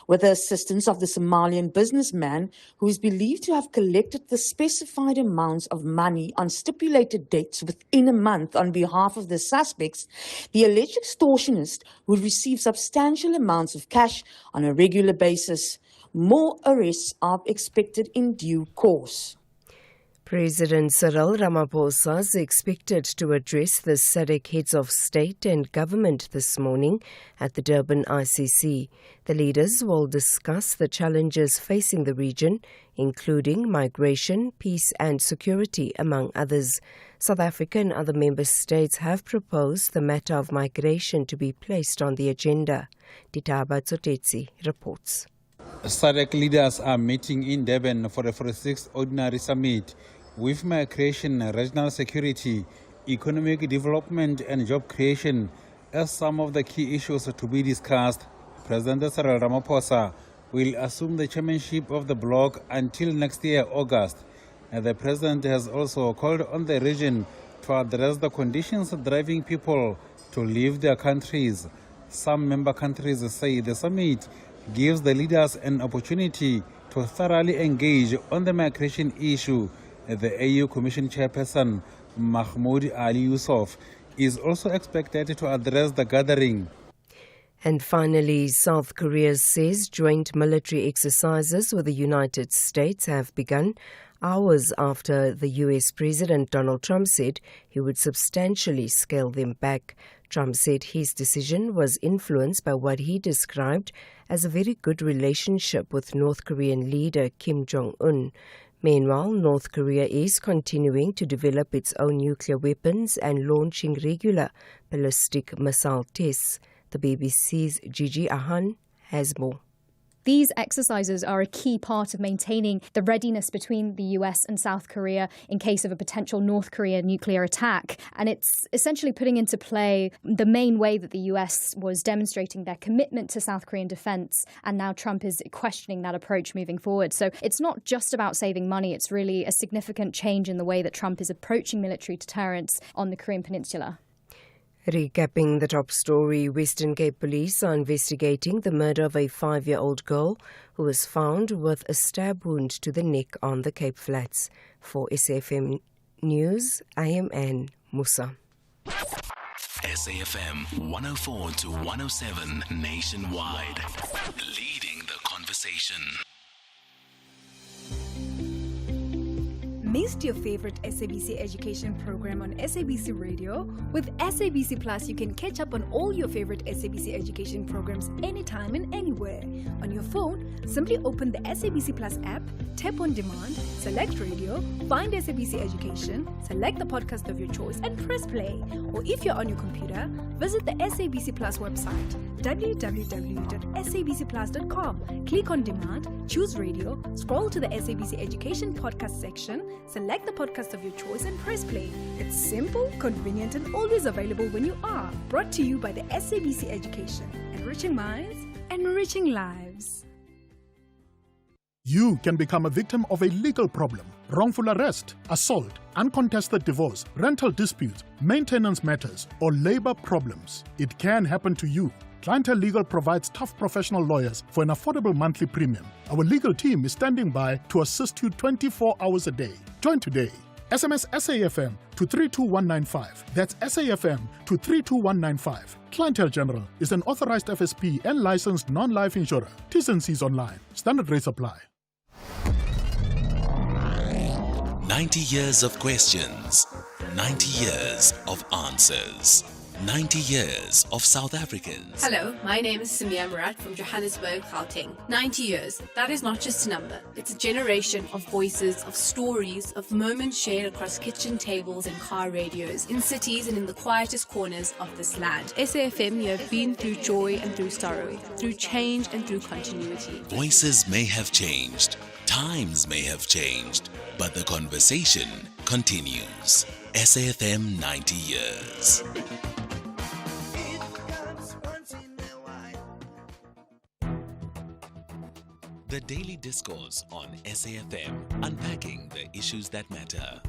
With the assistance of the Somalian businessman, who is believed to have collected the specified amounts of money on stipulated dates within a month on behalf of the suspects, the alleged extortionist would receive substantial amounts of cash on a regular basis. More arrests are expected in due course. President Cyril Ramaphosa is expected to address the SADC heads of state and government this morning at the Durban ICC. The leaders will discuss the challenges facing the region, including migration, peace and security, among others. South Africa and other member states have proposed the matter of migration to be placed on the agenda. Ditaba Tsotetsi reports. SADC leaders are meeting in Durban for the 46th Ordinary Summit with migration, regional security, economic development and job creation as some of the key issues to be discussed. President Cyril Ramaphosa will assume the chairmanship of the bloc until next year, August. And the president has also called on the region to address the conditions driving people to leave their countries. Some member countries say the summit gives the leaders an opportunity to thoroughly engage on the migration issue. The AU Commission Chairperson Mahmoud Ali Yusuf is also expected to address the gathering. And finally, South Korea says joint military exercises with the United States have begun hours after the US President Donald Trump said he would substantially scale them back. Trump said his decision was influenced by what he described as a very good relationship with North Korean leader Kim Jong-un. Meanwhile, North Korea is continuing to develop its own nuclear weapons and launching regular ballistic missile tests. The BBC's Gigi Ahan has more. These exercises are a key part of maintaining the readiness between the US and South Korea in case of a potential North Korea nuclear attack. And it's essentially putting into play the main way that the US was demonstrating their commitment to South Korean defense. And now Trump is questioning that approach moving forward. So it's not just about saving money. It's really a significant change in the way that Trump is approaching military deterrence on the Korean Peninsula. Recapping the top story, Western Cape Police are investigating the murder of a 5-year-old girl who was found with a stab wound to the neck on the Cape Flats. For SAFM News, I am Anne Musa. SAFM 104 to 107 nationwide, leading the conversation. Missed your favorite SABC education program on SABC Radio? With SABC Plus, you can catch up on all your favorite SABC education programs anytime and anywhere. On your phone, simply open the SABC Plus app, tap on demand, select radio, find SABC Education, select the podcast of your choice and press play. Or if you're on your computer, visit the SABC Plus website, www.sabcplus.com. Click on demand, choose radio, scroll to the SABC Education podcast section, select the podcast of your choice and press play. It's simple, convenient and always available when you are. Brought to you by the SABC Education. Enriching minds, enriching lives. You can become a victim of a legal problem, wrongful arrest, assault, uncontested divorce, rental disputes, maintenance matters, or labor problems. It can happen to you. Clientele Legal provides tough professional lawyers for an affordable monthly premium. Our legal team is standing by to assist you 24 hours a day. Join today. SMS SAFM to 32195. That's SAFM to 32195. Clientele General is an authorized FSP and licensed non-life insurer. T's and C's online. Standard rates apply. 90 years of questions, 90 years of answers. 90 years of South Africans. Hello, my name is Simia Murat from Johannesburg, Gauteng. 90 years, that is not just a number. It's a generation of voices, of stories, of moments shared across kitchen tables and car radios, in cities and in the quietest corners of this land. SAFM, you have been through joy and through sorrow, through change and through continuity. Voices may have changed, times may have changed, but the conversation continues. SAFM 90 years. The Daily Discourse on SAfm, unpacking the issues that matter.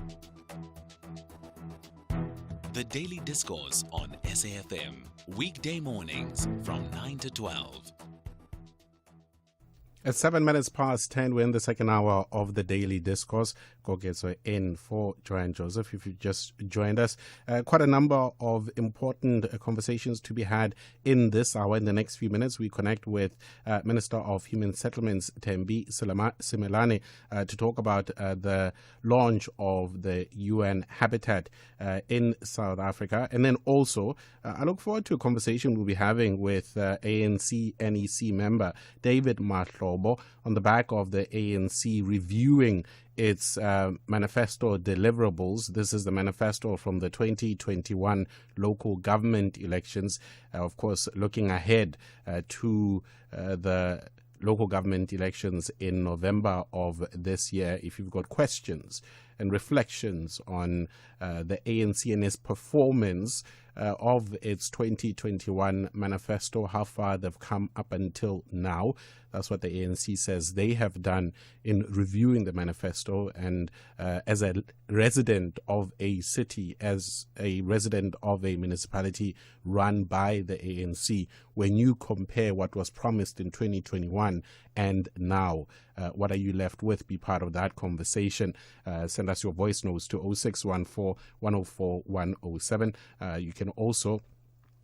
The Daily Discourse on SAfm, weekday mornings from 9 to 12. At 7 minutes past 10, we're in the second hour of the Daily Discourse. Koketso in for Joanne Joseph. If you just joined us, quite a number of important conversations to be had in this hour. In the next few minutes, we connect with Minister of Human Settlements, Thembi Simelane, to talk about the launch of the UN Habitat in South Africa. And then also, I look forward to a conversation we'll be having with ANC NEC member David Mahlobo on the back of the ANC reviewing its manifesto deliverables. This is the manifesto from the 2021 local government elections, of course, looking ahead to the local government elections in November of this year. If you've got questions and reflections on the ANC and its performance of its 2021 manifesto, how far they've come up until now. That's what the ANC says they have done in reviewing the manifesto. And as a resident of a city, as a resident of a municipality run by the ANC, when you compare what was promised in 2021 and now, what are you left with? Be part of that conversation. Send us your voice notes to 0614 104 107. You can also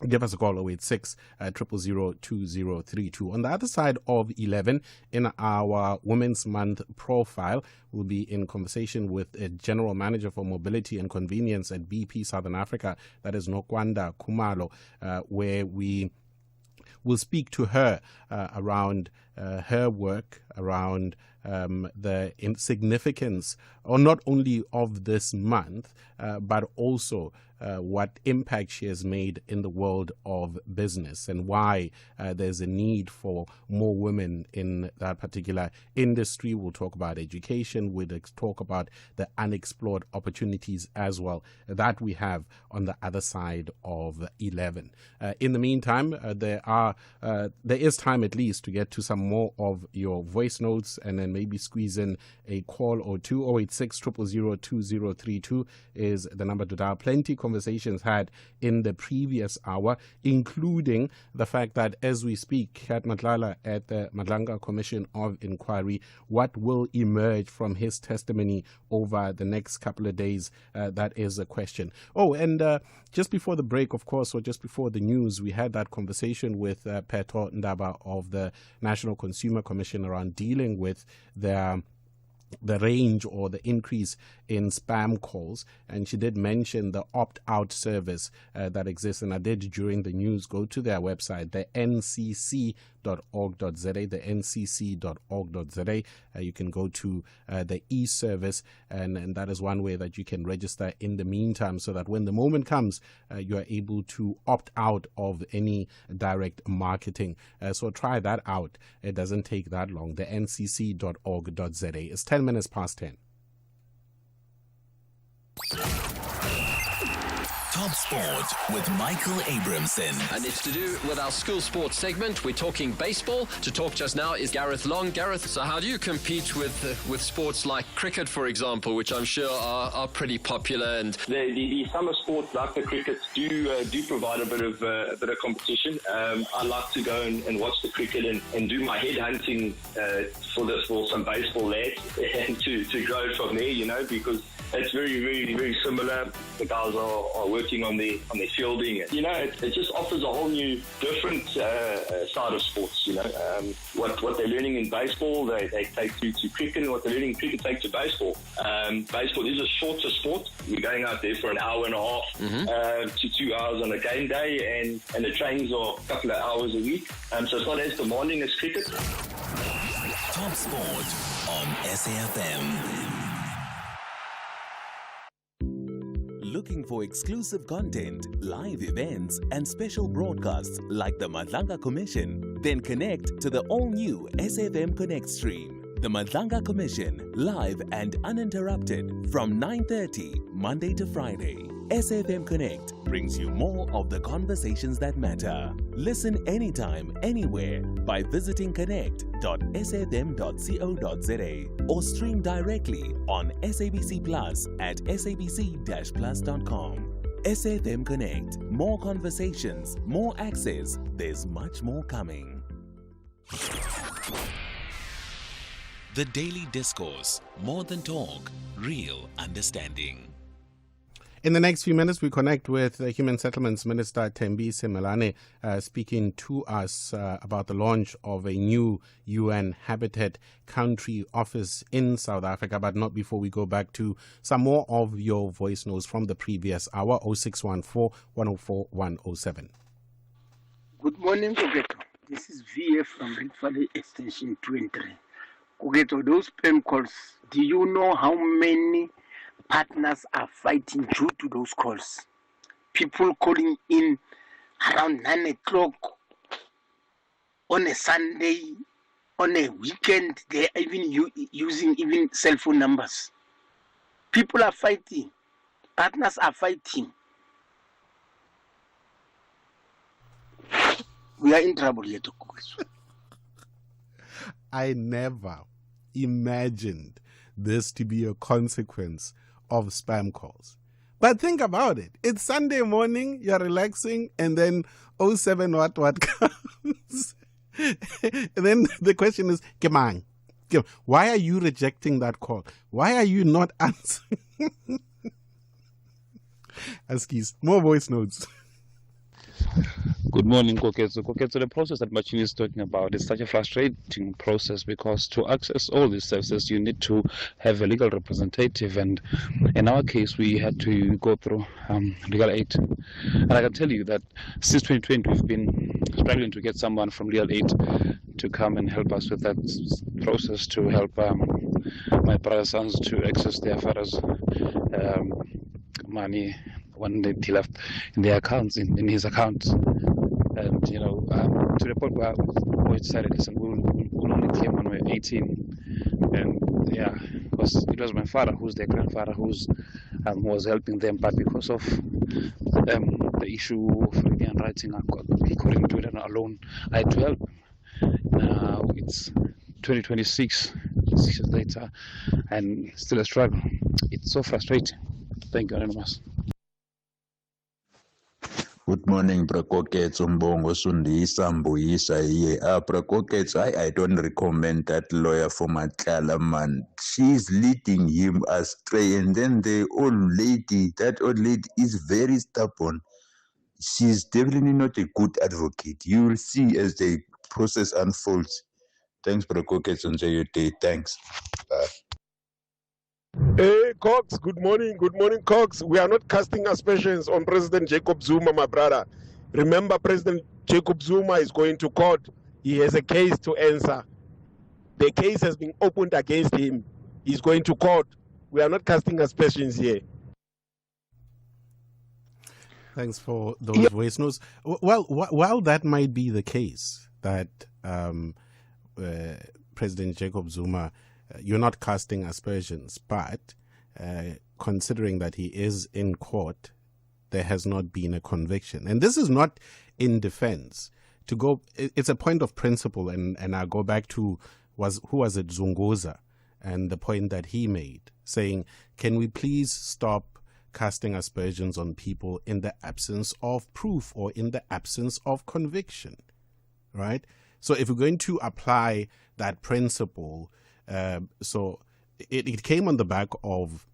give us a call, 086 000 2032. On the other side of 11, in our Women's Month profile, we'll be in conversation with a General Manager for Mobility and Convenience at BP Southern Africa, that is Nokwanda Khumalo, where we will speak to her around her work, around the significance, or not only of this month, but also what impact she has made in the world of business and why there's a need for more women in that particular industry. We'll talk about education. We'll talk about the unexplored opportunities as well that we have on the other side of 11. In the meantime, there is time at least to get to some more of your voice notes and then maybe squeeze in a call or two. 086 000 2032 is the number to dial. Plenty conversations had in the previous hour, including the fact that as we speak at Matlala at the Madlanga Commission of Inquiry, what will emerge from his testimony over the next couple of days? That is a question. Oh, and just before the break, of course, or just before the news, we had that conversation with Petro Ndaba of the National Consumer Commission around dealing with the range or the increase in spam calls, and she did mention the opt-out service that exists, and I did during the news go to their website, the ncc.org.za, the ncc.org.za. You can go to the e-service, and that is one way that you can register in the meantime, so that when the moment comes, you are able to opt out of any direct marketing. So try that out. It doesn't take that long. The ncc.org.za. It's 10 minutes past 10. Top Sport with Michael Abramson. And it's to do with our school sports segment. We're talking baseball. To talk just now is Gareth Long. Gareth, so how do you compete with sports like cricket, for example, which I'm sure are pretty popular? And the summer sports like the cricket do provide a bit of competition. I like to go and watch the cricket and do my head hunting for some baseball lads and to grow from there, because it's very, very, very similar. The guys are working on their fielding. It just offers a whole new, different side of sports. What they're learning in baseball, they take to cricket, and what they're learning in cricket, take to baseball. Baseball is a shorter sport. We're going out there for an hour and a half to 2 hours on a game day, and the trainings are a couple of hours a week. So it's not as demanding as cricket. Top Sport on SAfm. Looking for exclusive content, live events, and special broadcasts like the Madlanga Commission? Then connect to the all-new SAfm Connect stream. The Madlanga Commission, live and uninterrupted from 9:30 Monday to Friday. SAfm Connect brings you more of the conversations that matter. Listen anytime, anywhere by visiting connect.safm.co.za or stream directly on SABC Plus at sabc-plus.com. SAfm Connect. More conversations, more access. There's much more coming. The Daily Discourse. More than talk, real understanding. In the next few minutes, we connect with Human Settlements Minister Thembi Simelane, speaking to us about the launch of a new UN Habitat Country Office in South Africa, but not before we go back to some more of your voice notes from the previous hour, 0614-104-107. Good morning, Kogeto. This is VF from Rift Valley Extension 23. Kogeto, those PEM calls, do you know how many partners are fighting due to those calls? People calling in around 9 o'clock on a Sunday, on a weekend, they're even using even cell phone numbers. People are fighting. Partners are fighting. We are in trouble here. I never imagined this to be a consequence of spam calls. But think about it. It's Sunday morning, you're relaxing, and then 07 what comes. And then the question is, Kemang, why are you rejecting that call? Why are you not answering? Askies, more voice notes. Good morning, Koketso. Koketso, the process that Machine is talking about is such a frustrating process because to access all these services, you need to have a legal representative. And in our case, we had to go through legal aid. And I can tell you that since 2020, we've been struggling to get someone from legal aid to come and help us with that process to help my brother's sons to access their father's money when they left in their accounts, in his accounts. And, to the point where we decided, listen, we'll only claim when we're 18. And, because it was my father who's their grandfather who's was helping them. But because of the issue of writing, he couldn't do it alone. I had to help. Now it's 2026, 6 years later, and still a struggle. It's so frustrating. Thank you very much. Good morning, Prakokets Umbongo Sundisa Mbuyisa here. Prakokets, I don't recommend that lawyer for Matlala, man. She's leading him astray, and then that old lady is very stubborn. She's definitely not a good advocate. You will see as the process unfolds. Thanks, Prakokets, enjoy your day. Thanks. Bye. Hey, Cox, good morning, Cox. We are not casting aspersions on President Jacob Zuma, my brother. Remember, President Jacob Zuma is going to court. He has a case to answer. The case has been opened against him. He's going to court. We are not casting aspersions here. Thanks for those voice notes. Well, while that might be the case, that President Jacob Zuma, you're not casting aspersions, but considering that he is in court, there has not been a conviction. And this is not in defense. It's a point of principle, and I'll go back to, who was it, Zunguza, and the point that he made, saying, can we please stop casting aspersions on people in the absence of proof or in the absence of conviction, right? So if we're going to apply that principle, so it came on the back of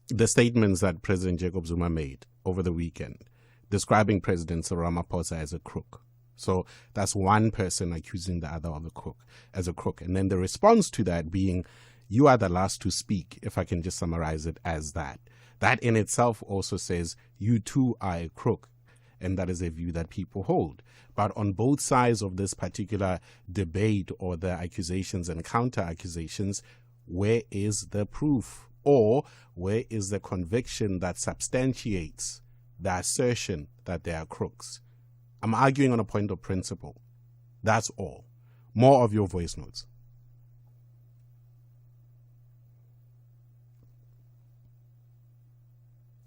the statements that President Jacob Zuma made over the weekend, describing President Cyril Ramaphosa as a crook. So that's one person accusing the other of as a crook. And then the response to that being, you are the last to speak, if I can just summarize it as that. That in itself also says, you too are a crook. And that is a view that people hold. But on both sides of this particular debate or the accusations and counter-accusations, where is the proof? Or where is the conviction that substantiates the assertion that they are crooks? I'm arguing on a point of principle. That's all. More of your voice notes.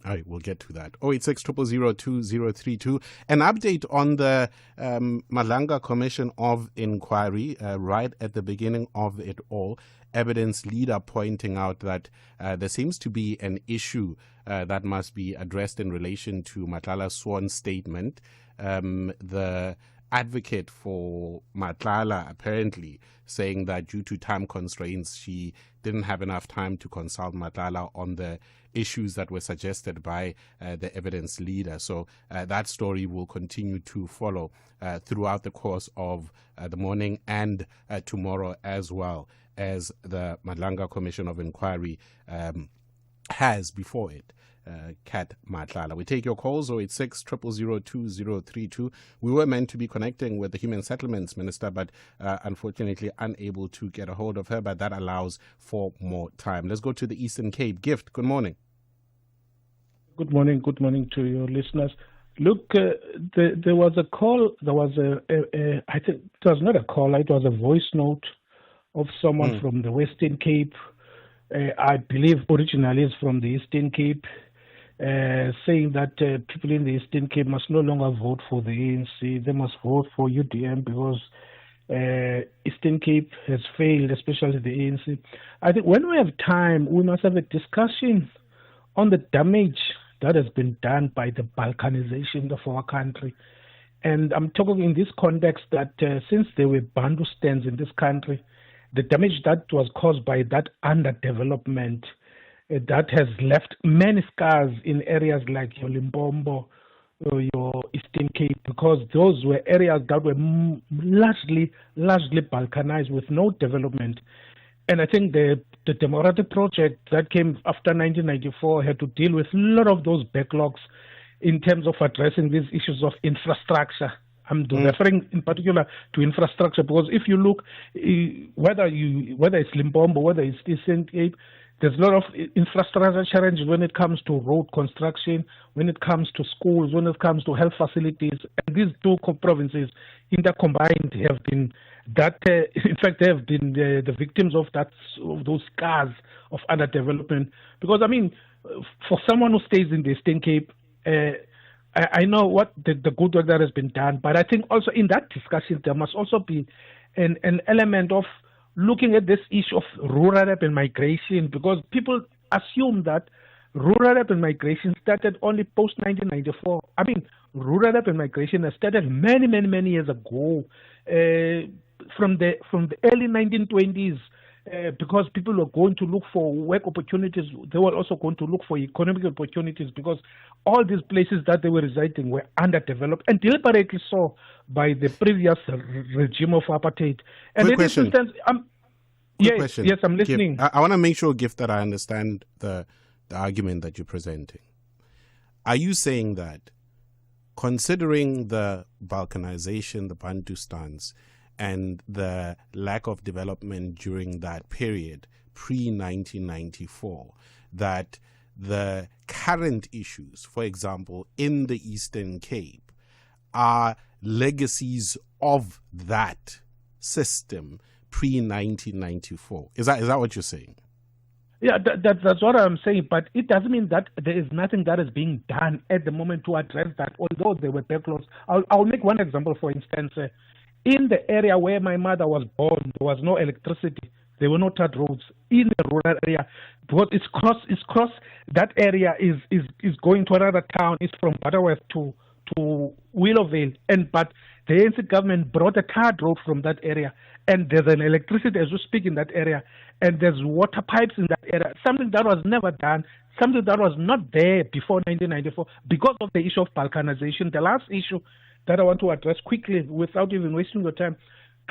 All right, we'll get to that. 086 000 2032. An update on the Malanga Commission of Inquiry right at the beginning of it all. Evidence leader pointing out that there seems to be an issue that must be addressed in relation to Matlala's sworn statement. The advocate for Matlala apparently saying that due to time constraints, she didn't have enough time to consult Matlala on the issues that were suggested by the evidence leader. So that story will continue to follow throughout the course of the morning and tomorrow, as well as the Malanga Commission of Inquiry has before it. Kat Matlala. We take your calls, 086 000 2032. We were meant to be connecting with the Human Settlements Minister, but unfortunately unable to get a hold of her, but that allows for more time. Let's go to the Eastern Cape. Gift, good morning. Good morning to your listeners. Look, there was a call, I think it was not a call, it was a voice note of someone from the Western Cape. I believe originally is from the Eastern Cape. Saying that people in the Eastern Cape must no longer vote for the ANC. They must vote for UDM because Eastern Cape has failed, especially the ANC. I think when we have time, we must have a discussion on the damage that has been done by the balkanization of our country. And I'm talking in this context that since there were Bantu stands in this country, the damage that was caused by that underdevelopment that has left many scars in areas like your Limpopo, your Eastern Cape, because those were areas that were largely balkanized with no development. And I think the democratic project that came after 1994 had to deal with a lot of those backlogs in terms of addressing these issues of infrastructure. I'm referring in particular to infrastructure because if you look, whether it's Limpopo, whether it's Eastern Cape, there's a lot of infrastructure challenges when it comes to road construction, when it comes to schools, when it comes to health facilities. And these two provinces, intercombined, have been in fact, they have been the victims of those scars of underdevelopment. Because, I mean, for someone who stays in the Eastern Cape, I know what the good work that has been done, but I think also in that discussion, there must also be an element of looking at this issue of rural urban migration, because people assume that rural urban migration started only post-1994. I mean, rural urban migration has started many years ago, from the early 1920s, because people were going to look for work opportunities. They were also going to look for economic opportunities because all these places that they were residing were underdeveloped and deliberately so by the previous regime of apartheid. And Quick in question. this instance, yes, I'm listening. Gift, I want to make sure, Gift, that I understand the argument that you're presenting. Are you saying that considering the balkanization, the Bantustans, and the lack of development during that period, pre-1994, that the current issues, for example, in the Eastern Cape, are legacies of that system pre-1994? Is that what you're saying? Yeah, that's what I'm saying, but it doesn't mean that there is nothing that is being done at the moment to address that, although there were backlogs. I'll make one example, for instance. In the area where my mother was born, there was no electricity. There were no tarred roads in the rural area. Because it's cross that area is going to another town. It's from Butterworth to Willowvale. But the ANC government brought a tarred road from that area. And there's an electricity as we speak in that area. And there's water pipes in that area. Something that was never done. Something that was not there before 1994 because of the issue of balkanization. The last issue that I want to address quickly without even wasting your time.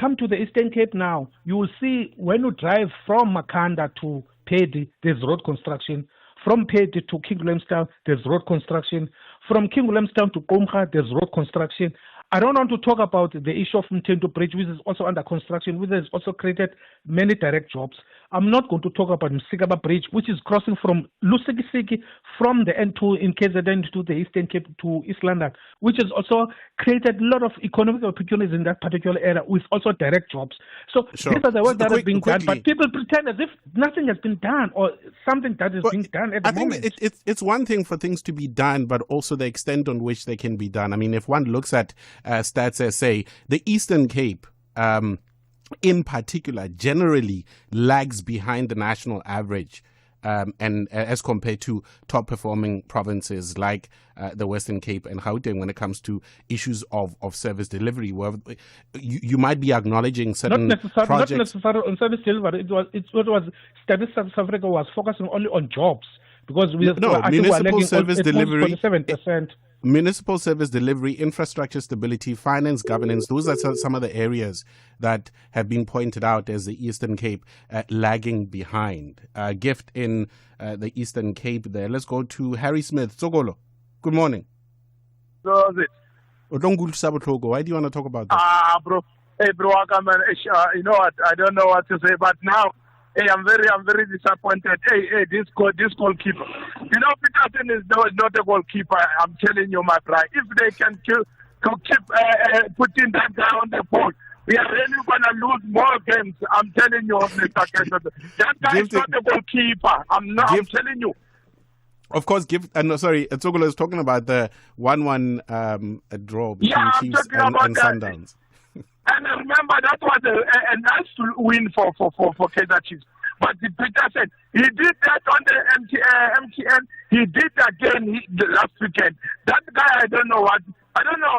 Come to the Eastern Cape now. You will see when you drive from Makanda to Pedi, there's road construction. From Pedi to King Williamstown, there's road construction. From King Williamstown to Komga, there's road construction. I don't want to talk about the issue of Mtendo Bridge, which is also under construction, which has also created many direct jobs. I'm not going to talk about Msikaba Bridge, which is crossing from Lusikisiki from the N2 in KZN to the Eastern Cape to East London, which has also created a lot of economic opportunities in that particular area with also direct jobs. So these are the work that is being done, but people pretend as if nothing has been done or something that is being done at the moment. I think it's one thing for things to be done, but also the extent on which they can be done. I mean, if one looks at Stats SA, the Eastern Cape, in particular, generally lags behind the national average, and as compared to top-performing provinces like the Western Cape and Gauteng when it comes to issues of service delivery. Where you might be acknowledging certain projects. Not necessarily on service delivery. It was Statistics South Africa was focusing only on jobs because municipal service delivery. 47%. Municipal service delivery, infrastructure stability, finance governance, those are some of the areas that have been pointed out as the Eastern Cape lagging behind. Gift in the Eastern Cape there. Let's go to Harry Smith. Tsogolo, good morning. Why do you want to talk about this? Bro. Hey, bro, you know what? I don't know what to say, but now, hey, I'm very disappointed. Hey, this goalkeeper. You know, Peterson is not a goalkeeper. I'm telling you, my brother. If they can keep putting that guy on the board, we are really going to lose more games. I'm telling you, Mr. Kesha. That guy is not a goalkeeper. I'm telling you. Of course, Tsogolo is talking about the 1-1 draw between Chiefs and Sundowns. And remember, that was a nice win for Kaizer Chiefs. But Peterson, he did that on the MTN. He did again last weekend. That guy, I don't know.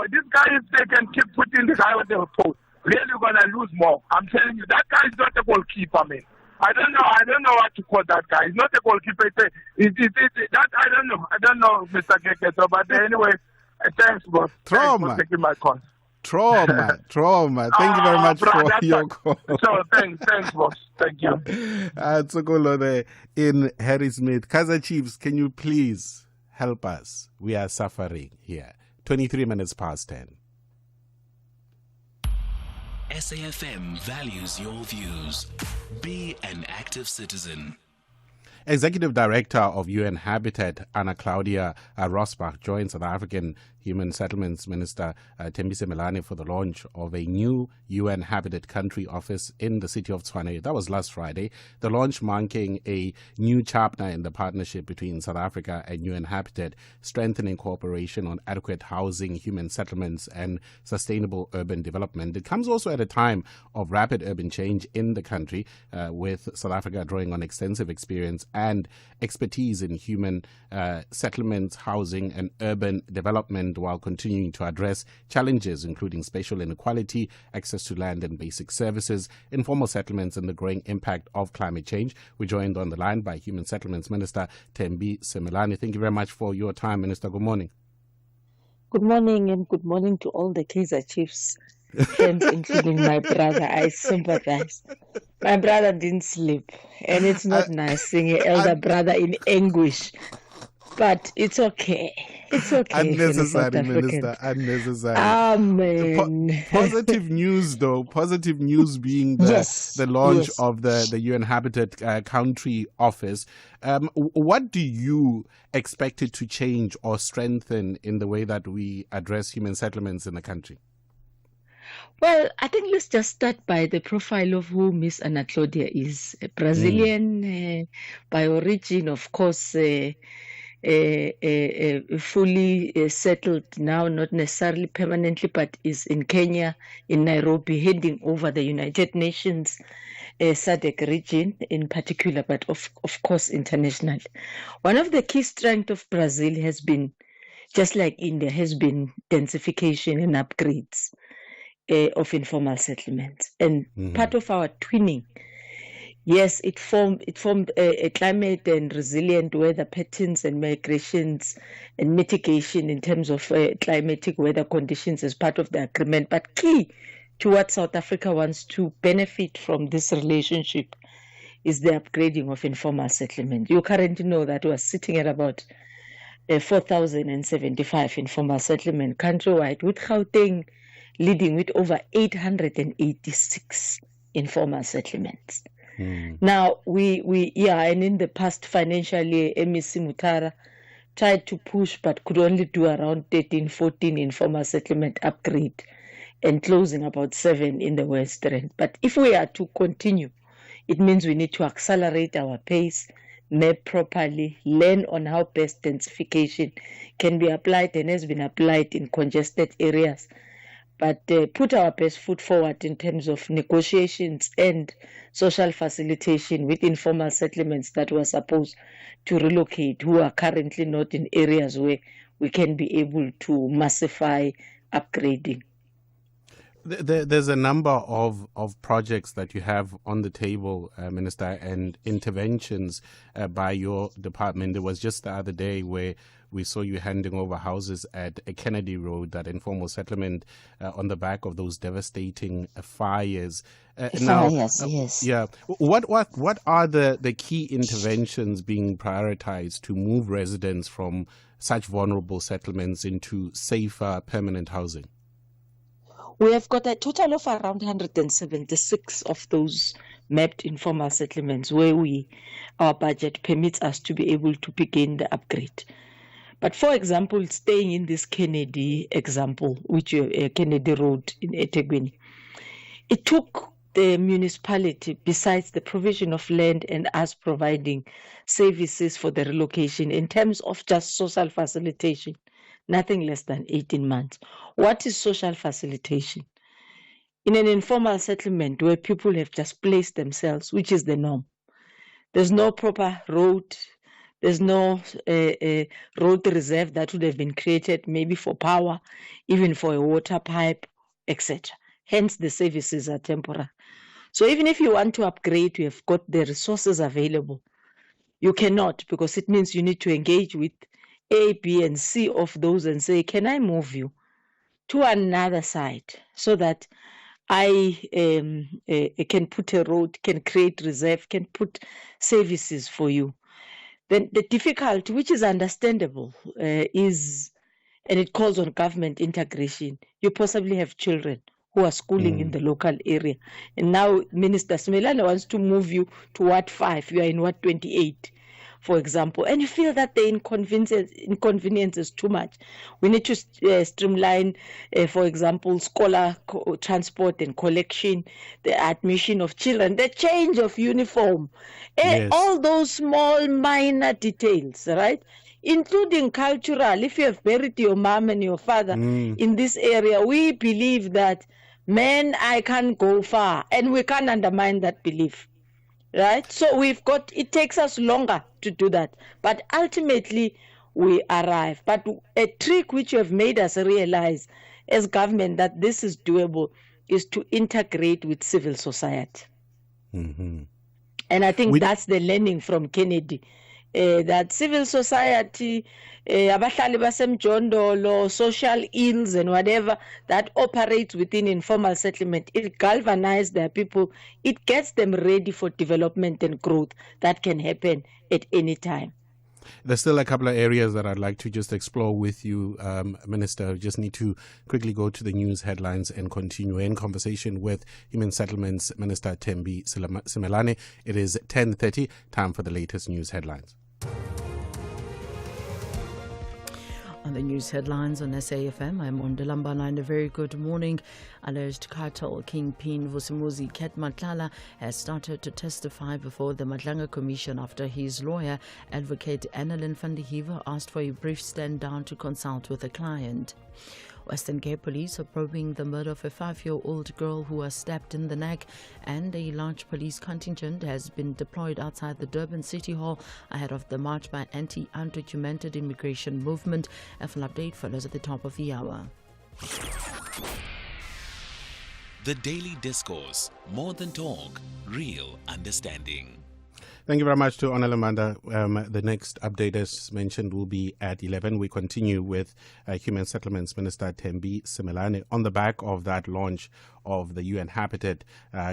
This guy, if they can keep putting the guy on the post, really going to lose more. I'm telling you, that guy is not a goalkeeper, man. I don't know what to call that guy. He's not a goalkeeper. I don't know, Mr. Keketo. But anyway, thanks, boss. Thanks for taking my call. Trauma. Thank you very much for your call. So thanks, boss. Thank you. Tsogolo there in Harry Smith. Kaizer Chiefs, can you please help us? We are suffering here. 23 minutes past 10. SAFM values your views. Be an active citizen. Executive Director of UN Habitat, Anna Claudia Rosbach, joined South African Human Settlements Minister Thembise Melane for the launch of a new UN Habitat country office in the city of Tshwane. That was last Friday. The launch marking a new chapter in the partnership between South Africa and UN Habitat, strengthening cooperation on adequate housing, human settlements, and sustainable urban development. It comes also at a time of rapid urban change in the country, with South Africa drawing on extensive experience and expertise in human settlements, housing, and urban development, while continuing to address challenges including spatial inequality, access to land and basic services, informal settlements, and the growing impact of climate change. We're joined on the line by Human Settlements Minister Thembise Melane. Thank you very much for your time, Minister. Good morning. Good morning, and good morning to all the Kaizer Chiefs fans, including my brother. I sympathize. My brother didn't sleep, and it's not nice seeing an elder brother in anguish. But it's okay. It's okay. Unnecessary, Minister. Unnecessary. Amen. Positive news, though. Positive news being the launch of the UN Habitat country office. What do you expect it to change or strengthen in the way that we address human settlements in the country? Well, I think let's just start by the profile of who Miss Anna Claudia is. A Brazilian by origin, of course, fully settled now, not necessarily permanently, but is in Kenya, in Nairobi, heading over the United Nations SADC region in particular, but of course internationally. One of the key strengths of Brazil has been, just like India, has been densification and upgrades of informal settlements. And part of our twinning, yes, it formed a climate and resilient weather patterns and migrations and mitigation in terms of climatic weather conditions as part of the agreement. But key to what South Africa wants to benefit from this relationship is the upgrading of informal settlement. You currently know that we are sitting at about 4,075 informal settlement countrywide, with Gauteng leading with over 886 informal settlements. Now, and in the past financial year, MEC Mutara tried to push but could only do around 13, 14 informal settlement upgrade and closing about 7 in the West Rand. But if we are to continue, it means we need to accelerate our pace, map properly, learn on how best densification can be applied and has been applied in congested areas, but put our best foot forward in terms of negotiations and social facilitation with informal settlements that were supposed to relocate, who are currently not in areas where we can be able to massify upgrading. There's a number of projects that you have on the table, Minister, and interventions by your department. There was just the other day where we saw you handing over houses at a Kennedy Road, that informal settlement, on the back of those devastating fires. Yes. Yeah. What are the key interventions being prioritized to move residents from such vulnerable settlements into safer permanent housing? We have got a total of around 176 of those mapped informal settlements where our budget permits us to be able to begin the upgrade. But for example, staying in this Kennedy example, which Kennedy Road in eThekwini, it took the municipality, besides the provision of land and us providing services for the relocation in terms of just social facilitation, nothing less than 18 months. What is social facilitation? In an informal settlement where people have just placed themselves, which is the norm, there's no proper road, there's no road reserve that would have been created maybe for power, even for a water pipe, etc. Hence, the services are temporary. So even if you want to upgrade, you have got the resources available. You cannot, because it means you need to engage with A, B, and C of those and say, can I move you to another site so that I can put a road, can create reserve, can put services for you? Then the difficulty, which is understandable, is, and it calls on government integration. You possibly have children who are schooling in the local area. And now Minister Simelane wants to move you to Ward 5. You are in Ward 28. For example, and you feel that the inconvenience is too much. We need to streamline, for example, scholar transport and collection, the admission of children, the change of uniform, all those small minor details, right? Including cultural. If you have buried your mom and your father in this area, we believe that, man, I can't go far, and we can't undermine that belief. Right? So it takes us longer to do that. But ultimately, we arrive. But a trick which you have made us realize as government that this is doable is to integrate with civil society. And I think that's the learning from Kennedy. That civil society, abahlali basemjondolo, social ills and whatever that operates within informal settlement, it galvanizes their people. It gets them ready for development and growth that can happen at any time. There's still a couple of areas that I'd like to just explore with you, Minister. We just need to quickly go to the news headlines and continue in conversation with Human Settlements Minister Thembi Simelane. It is 10:30, time for the latest news headlines. On the news headlines on SAFM, I'm Ondalambana, and a very good morning. Alleged cartel kingpin Vusimuzi Ket Matlala has started to testify before the Madlanga Commission after his lawyer, Advocate Annalyn van der Heever, asked for a brief stand down to consult with a client. Western Cape Police are probing the murder of a 5-year-old girl who was stabbed in the neck, and a large police contingent has been deployed outside the Durban City Hall ahead of the march by anti-undocumented immigration movement. A full update follows at the top of the hour. The Daily Discourse, more than talk, real understanding. Thank you very much to Onalamanda. The next update, as mentioned, will be at 11. We continue with Human Settlements Minister Thembi Simelane on the back of that launch of the UN Habitat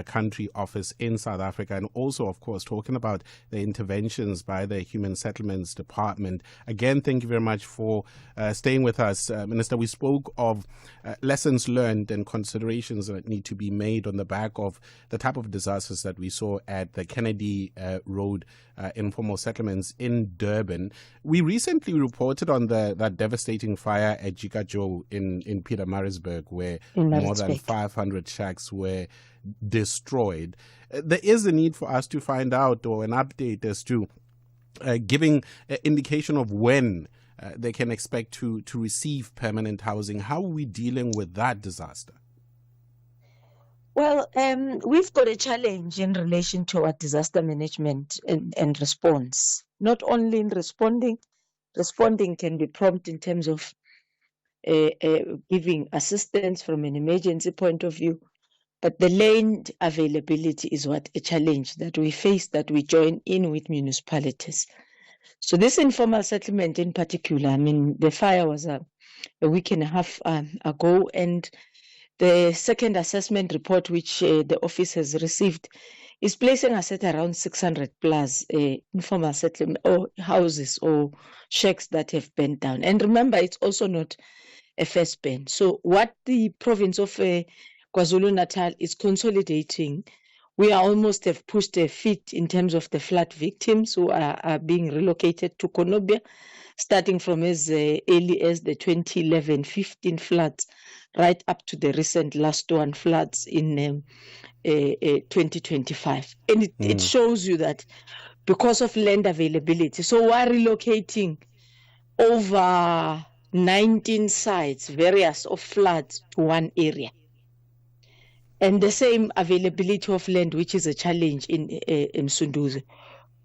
Country Office in South Africa, and also, of course, talking about the interventions by the Human Settlements Department. Again, thank you very much for staying with us. Minister, we spoke of lessons learned and considerations that need to be made on the back of the type of disasters that we saw at the Kennedy Road informal settlements in Durban. We recently reported on that devastating fire at Jikajo in Pietermaritzburg, where more than 500 shacks were destroyed. There is a need for us to find out, or an update as to giving an indication of when they can expect to receive permanent housing. How are we dealing with that disaster? Well, we've got a challenge in relation to our disaster management and response. Not only in responding can be prompt in terms of giving assistance from an emergency point of view, but the land availability is what a challenge that we face, that we join in with municipalities. So this informal settlement in particular, I mean, the fire was a week and a half ago, and the second assessment report, which the office has received, is placing us at around 600 plus informal settlement or houses or shacks that have burnt down. And remember, it's also not a first burn. So what the province of KwaZulu-Natal is consolidating, we almost have pushed a feat in terms of the flood victims who are being relocated to Konobia, starting from as early as the 2011-15 floods, right up to the recent last one floods in 2025. And it shows you that because of land availability, so we're relocating over 19 sites, various of floods, to one area. And the same availability of land, which is a challenge in Msunduzi.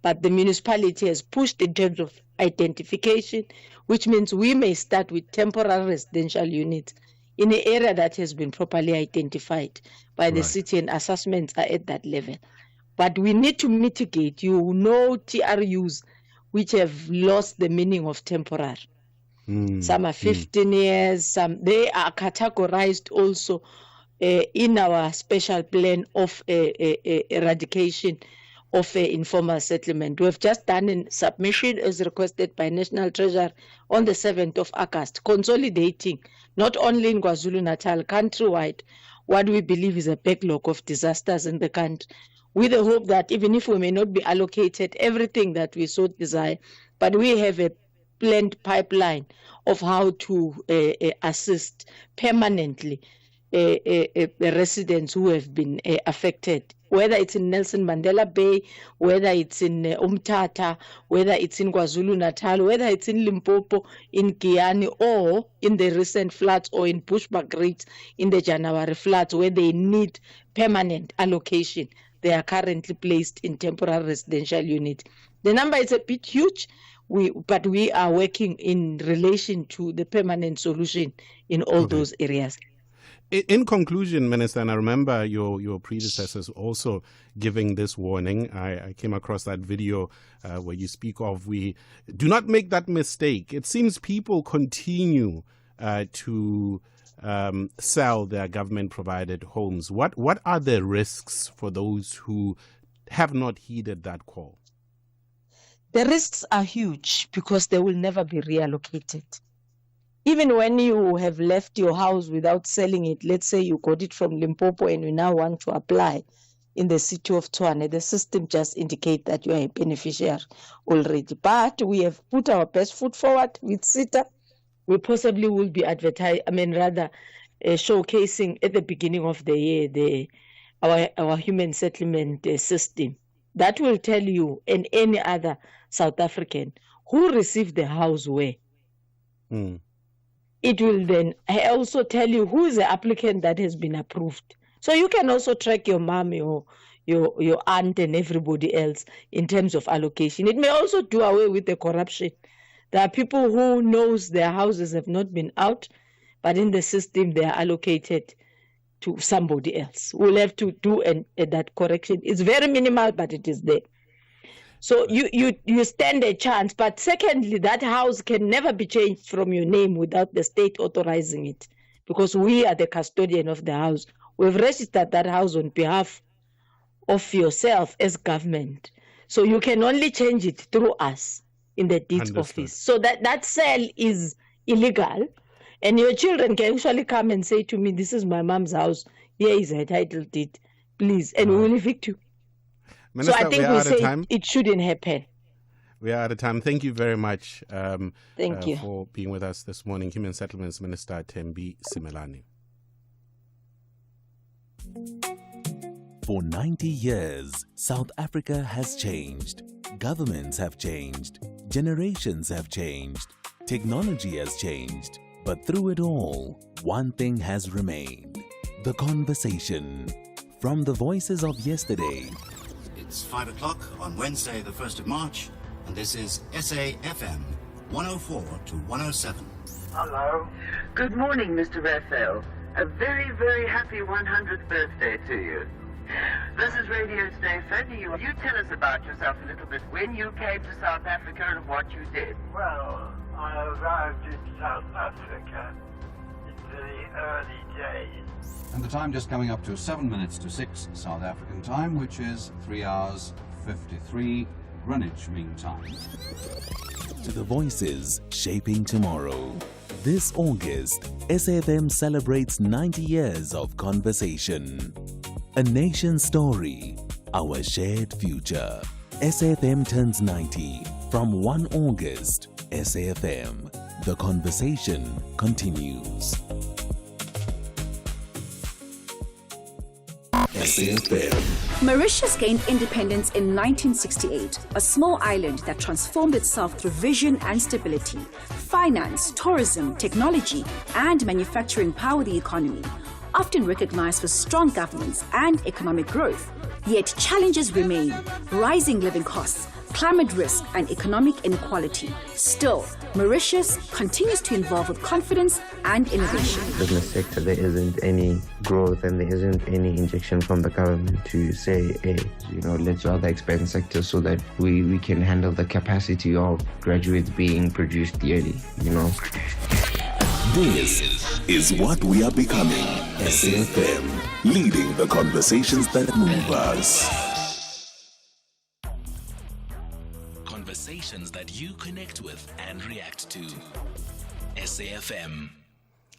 But the municipality has pushed in terms of identification, which means we may start with temporary residential units in an area that has been properly identified by the city, and assessments are at that level. But we need to mitigate, TRUs which have lost the meaning of temporary. Some are 15 years, some they are categorized also in our special plan of eradication of informal settlement. We have just done a submission as requested by National Treasury on the 7th of August, consolidating not only in KwaZulu-Natal, countrywide, what we believe is a backlog of disasters in the country, with the hope that even if we may not be allocated everything that we so desire, but we have a planned pipeline of how to assist permanently the residents who have been affected, whether it's in Nelson Mandela Bay, whether it's in Umtata, whether it's in KwaZulu-Natal, whether it's in Limpopo, in Giyani, or in the recent floods, or in Bushbuck in the January floods, where they need permanent allocation. They are currently placed in temporary residential units. The number is a bit huge, but we are working in relation to the permanent solution in all those areas. In conclusion, Minister, and I remember your predecessors also giving this warning. I came across that video where you speak of, we do not make that mistake. It seems people continue to sell their government-provided homes. What are the risks for those who have not heeded that call? The risks are huge because they will never be reallocated. Even when you have left your house without selling it, let's say you got it from Limpopo and you now want to apply in the city of Tshwane, the system just indicates that you are a beneficiary already. But we have put our best foot forward with SITA. We possibly will be showcasing at the beginning of the year our human settlement system. That will tell you and any other South African who received the house where. It will then also tell you who is the applicant that has been approved. So you can also track your mom, your aunt, and everybody else in terms of allocation. It may also do away with the corruption. There are people who knows their houses have not been out, but in the system they are allocated to somebody else. We'll have to do that correction. It's very minimal, but it is there. So you stand a chance. But secondly, that house can never be changed from your name without the state authorizing it, because we are the custodian of the house. We've registered that house on behalf of yourself as government. So you can only change it through us in the deeds office. So that sale is illegal. And your children can actually come and say to me, this is my mom's house. Here is her title deed, please. And we will evict you. Minister, so I think we are we out of say time. it shouldn't happen. We are out of time. Thank you very much Thank you for being with us this morning. Human Settlements Minister Thembi Simelane. For 90 years, South Africa has changed. Governments have changed. Generations have changed. Technology has changed. But through it all, one thing has remained. The conversation. From the voices of yesterday. It's 5 o'clock on Wednesday, the 1st of March, and this is SAfm 104 to 107. Hello. Good morning, Mr. Raphael. A very, very happy 100th birthday to you. This is Radio Station. You tell us about yourself a little bit. When you came to South Africa and what you did. Well, I arrived in South Africa in the early days. And the time just coming up to 7 minutes to 6 South African time, which is 3 hours 53 Greenwich Mean Time. To the voices shaping tomorrow. This August, SAfm celebrates 90 years of conversation. A nation's story, our shared future. SAfm turns 90 from 1 August. SAfm, the conversation continues. SAfm. Mauritius gained independence in 1968, a small island that transformed itself through vision and stability. Finance, tourism, technology, and manufacturing power the economy, often recognized for strong governance and economic growth. Yet challenges remain: rising living costs, climate risk, and economic inequality. Still, Mauritius continues to evolve with confidence and innovation. Business sector, there isn't any growth and there isn't any injection from the government to say, hey, let's rather expand sectors so that we can handle the capacity of graduates being produced yearly, This is what we are becoming. SAfm, leading the conversations that move us. Conversations that you connect with and react to. SAfm.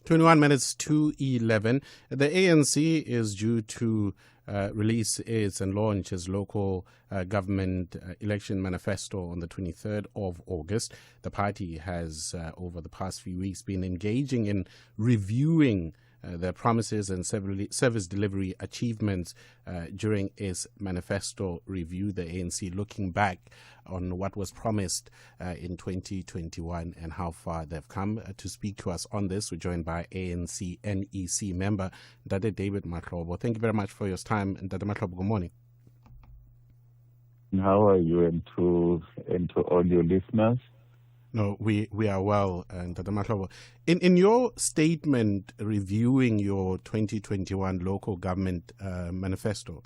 21 minutes to 11. The ANC is due to release its and launch its local government election manifesto on the 23rd of August. The party has, over the past few weeks, been engaging in reviewing their promises and service delivery achievements during its manifesto review. The ANC looking back on what was promised in 2021 and how far they've come. To speak to us on this, we're joined by ANC NEC member Ndade David Mahlobo. Thank you very much for your time. Ndade Mahlobo, good morning. How are you, and to all your listeners? No, we are well, and Ndade Mahlobo. In your statement reviewing your 2021 local government manifesto,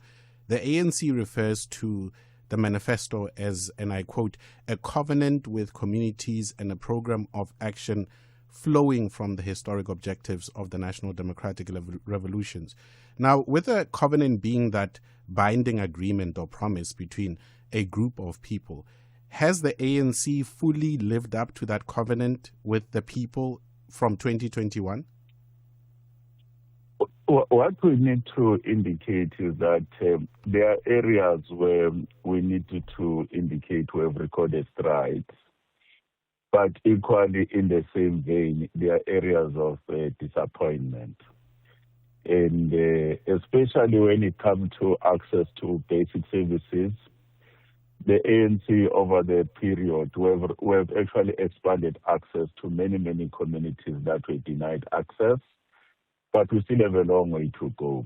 the ANC refers to the manifesto as, and I quote, a covenant with communities and a program of action flowing from the historic objectives of the National Democratic Revolutions. Now, with a covenant being that binding agreement or promise between a group of people, has the ANC fully lived up to that covenant with the people from 2021? What we need to indicate is that there are areas where we need to indicate we have recorded strides, but equally in the same vein, there are areas of disappointment. And especially when it comes to access to basic services, the ANC over the period, we have actually expanded access to many, many communities that were denied access, but we still have a long way to go.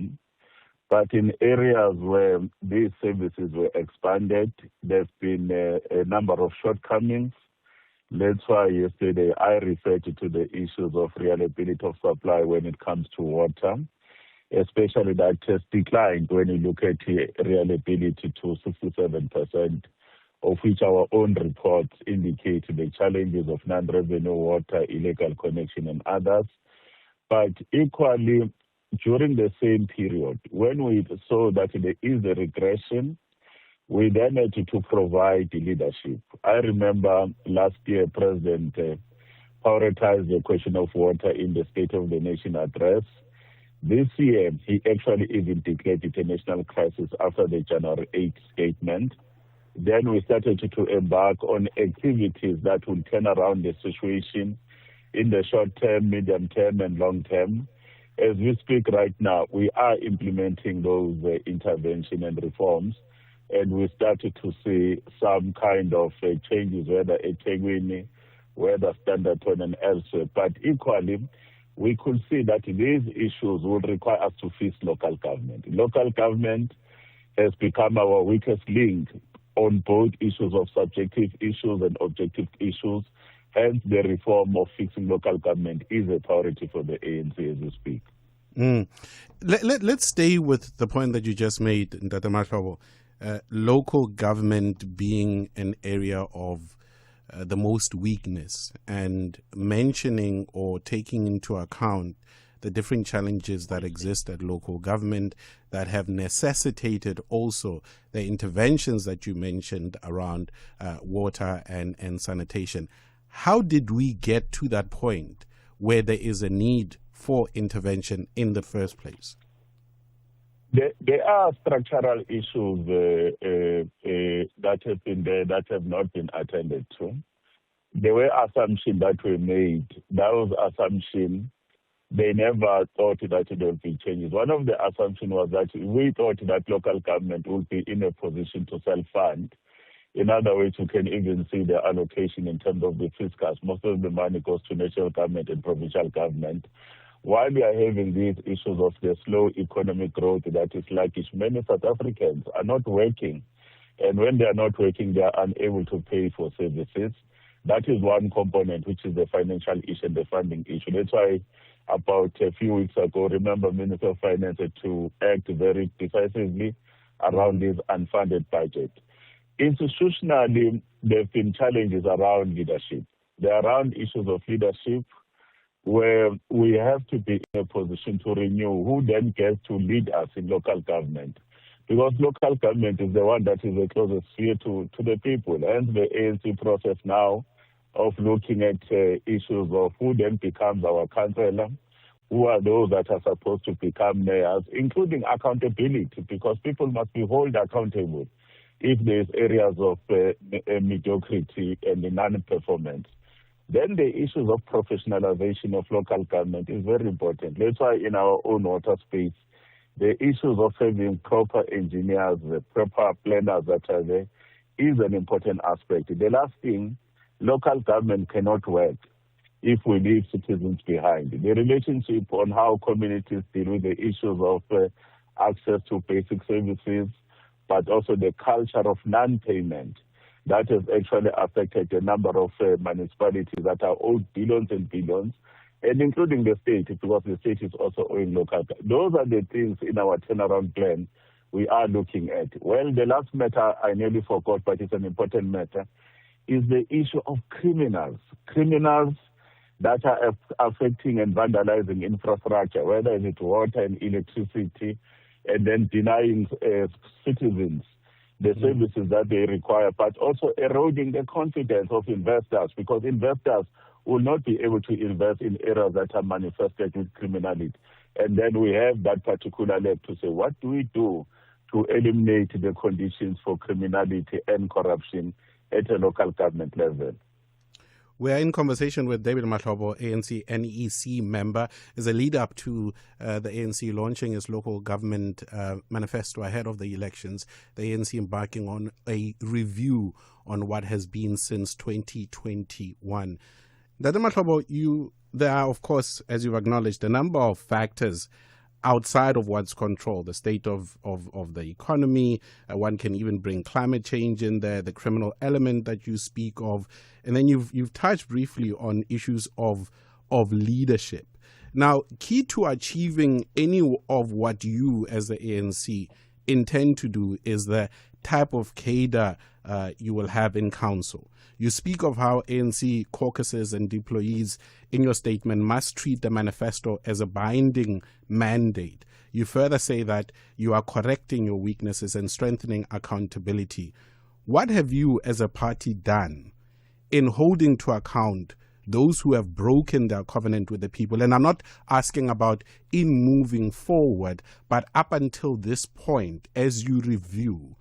But in areas where these services were expanded, there's been a number of shortcomings. That's why yesterday I referred to the issues of reliability of supply when it comes to water, especially that has declined when you look at reliability to 67%, of which our own reports indicate the challenges of non-revenue water, illegal connection, and others. But equally, during the same period, when we saw that there is a regression, we then had to provide leadership. I remember last year, President prioritized the question of water in the State of the Nation address. This year, he actually even declared it a national crisis after the January 8th statement. Then we started to embark on activities that will turn around the situation in the short term, medium term, and long term. As we speak right now, we are implementing those intervention and reforms, and we started to see some kind of changes, whether at eThekwini, whether Standerton and elsewhere. But equally, we could see that these issues will require us to face local government. Local government has become our weakest link on both issues of subjective issues and objective issues. Hence, the reform of fixing local government is a priority for the ANC as we speak. Let's stay with the point that you just made, Ndata Mahlobo. Local government being an area of the most weakness, and mentioning or taking into account the different challenges that exist at local government that have necessitated also the interventions that you mentioned around water and sanitation. How did we get to that point where there is a need for intervention in the first place? There are structural issues that have been there that have not been attended to. There were assumptions that were made. Those assumptions, they never thought that there would be changes. One of the assumptions was that we thought that local government would be in a position to self-fund. In other words, you can even see the allocation in terms of the fiscals. Most of the money goes to national government and provincial government. While we are having these issues of the slow economic growth that is sluggish, many South Africans are not working. And when they are not working, they are unable to pay for services. That is one component, which is the financial issue and the funding issue. That's why about a few weeks ago, remember, Minister of Finance had to act very decisively around this unfunded budget. Institutionally, there have been challenges around leadership. There are around issues of leadership where we have to be in a position to renew who then gets to lead us in local government. Because local government is the one that is the closest sphere to the people. And the ANC process now of looking at issues of who then becomes our councillor, who are those that are supposed to become mayors, including accountability, because people must be held accountable if there's areas of mediocrity and non-performance. Then the issues of professionalization of local government is very important. That's why in our own water space, the issues of having proper engineers, proper planners that are there is an important aspect. The last thing, local government cannot work if we leave citizens behind. The relationship on how communities deal with the issues of access to basic services, but also the culture of non-payment, that has actually affected a number of municipalities that are owed billions and billions, and including the state, because the state is also owing local. Those are the things in our turnaround plan we are looking at. Well, the last matter I nearly forgot, but it's an important matter, is the issue of criminals. Criminals that are affecting and vandalizing infrastructure, whether it's water and electricity, and then denying citizens the services that they require, but also eroding the confidence of investors, because investors will not be able to invest in areas that are manifested with criminality. And then we have that particular lab to say, what do we do to eliminate the conditions for criminality and corruption at a local government level? We are in conversation with David Mahlobo, ANC NEC member, as a lead up to the ANC launching its local government manifesto ahead of the elections. The ANC embarking on a review on what has been since 2021. David Mahlobo, there are, of course, as you've acknowledged, a number of factors outside of one's control, the state of the economy. One can even bring climate change in there, the criminal element that you speak of. And then you've touched briefly on issues of leadership. Now, key to achieving any of what you as the ANC intend to do is the type of cadre you will have in council. You speak of how ANC caucuses and deployees in your statement must treat the manifesto as a binding mandate. You further say that you are correcting your weaknesses and strengthening accountability. What have you as a party done in holding to account those who have broken their covenant with the people? And I'm not asking about in moving forward, but up until this point, as you review,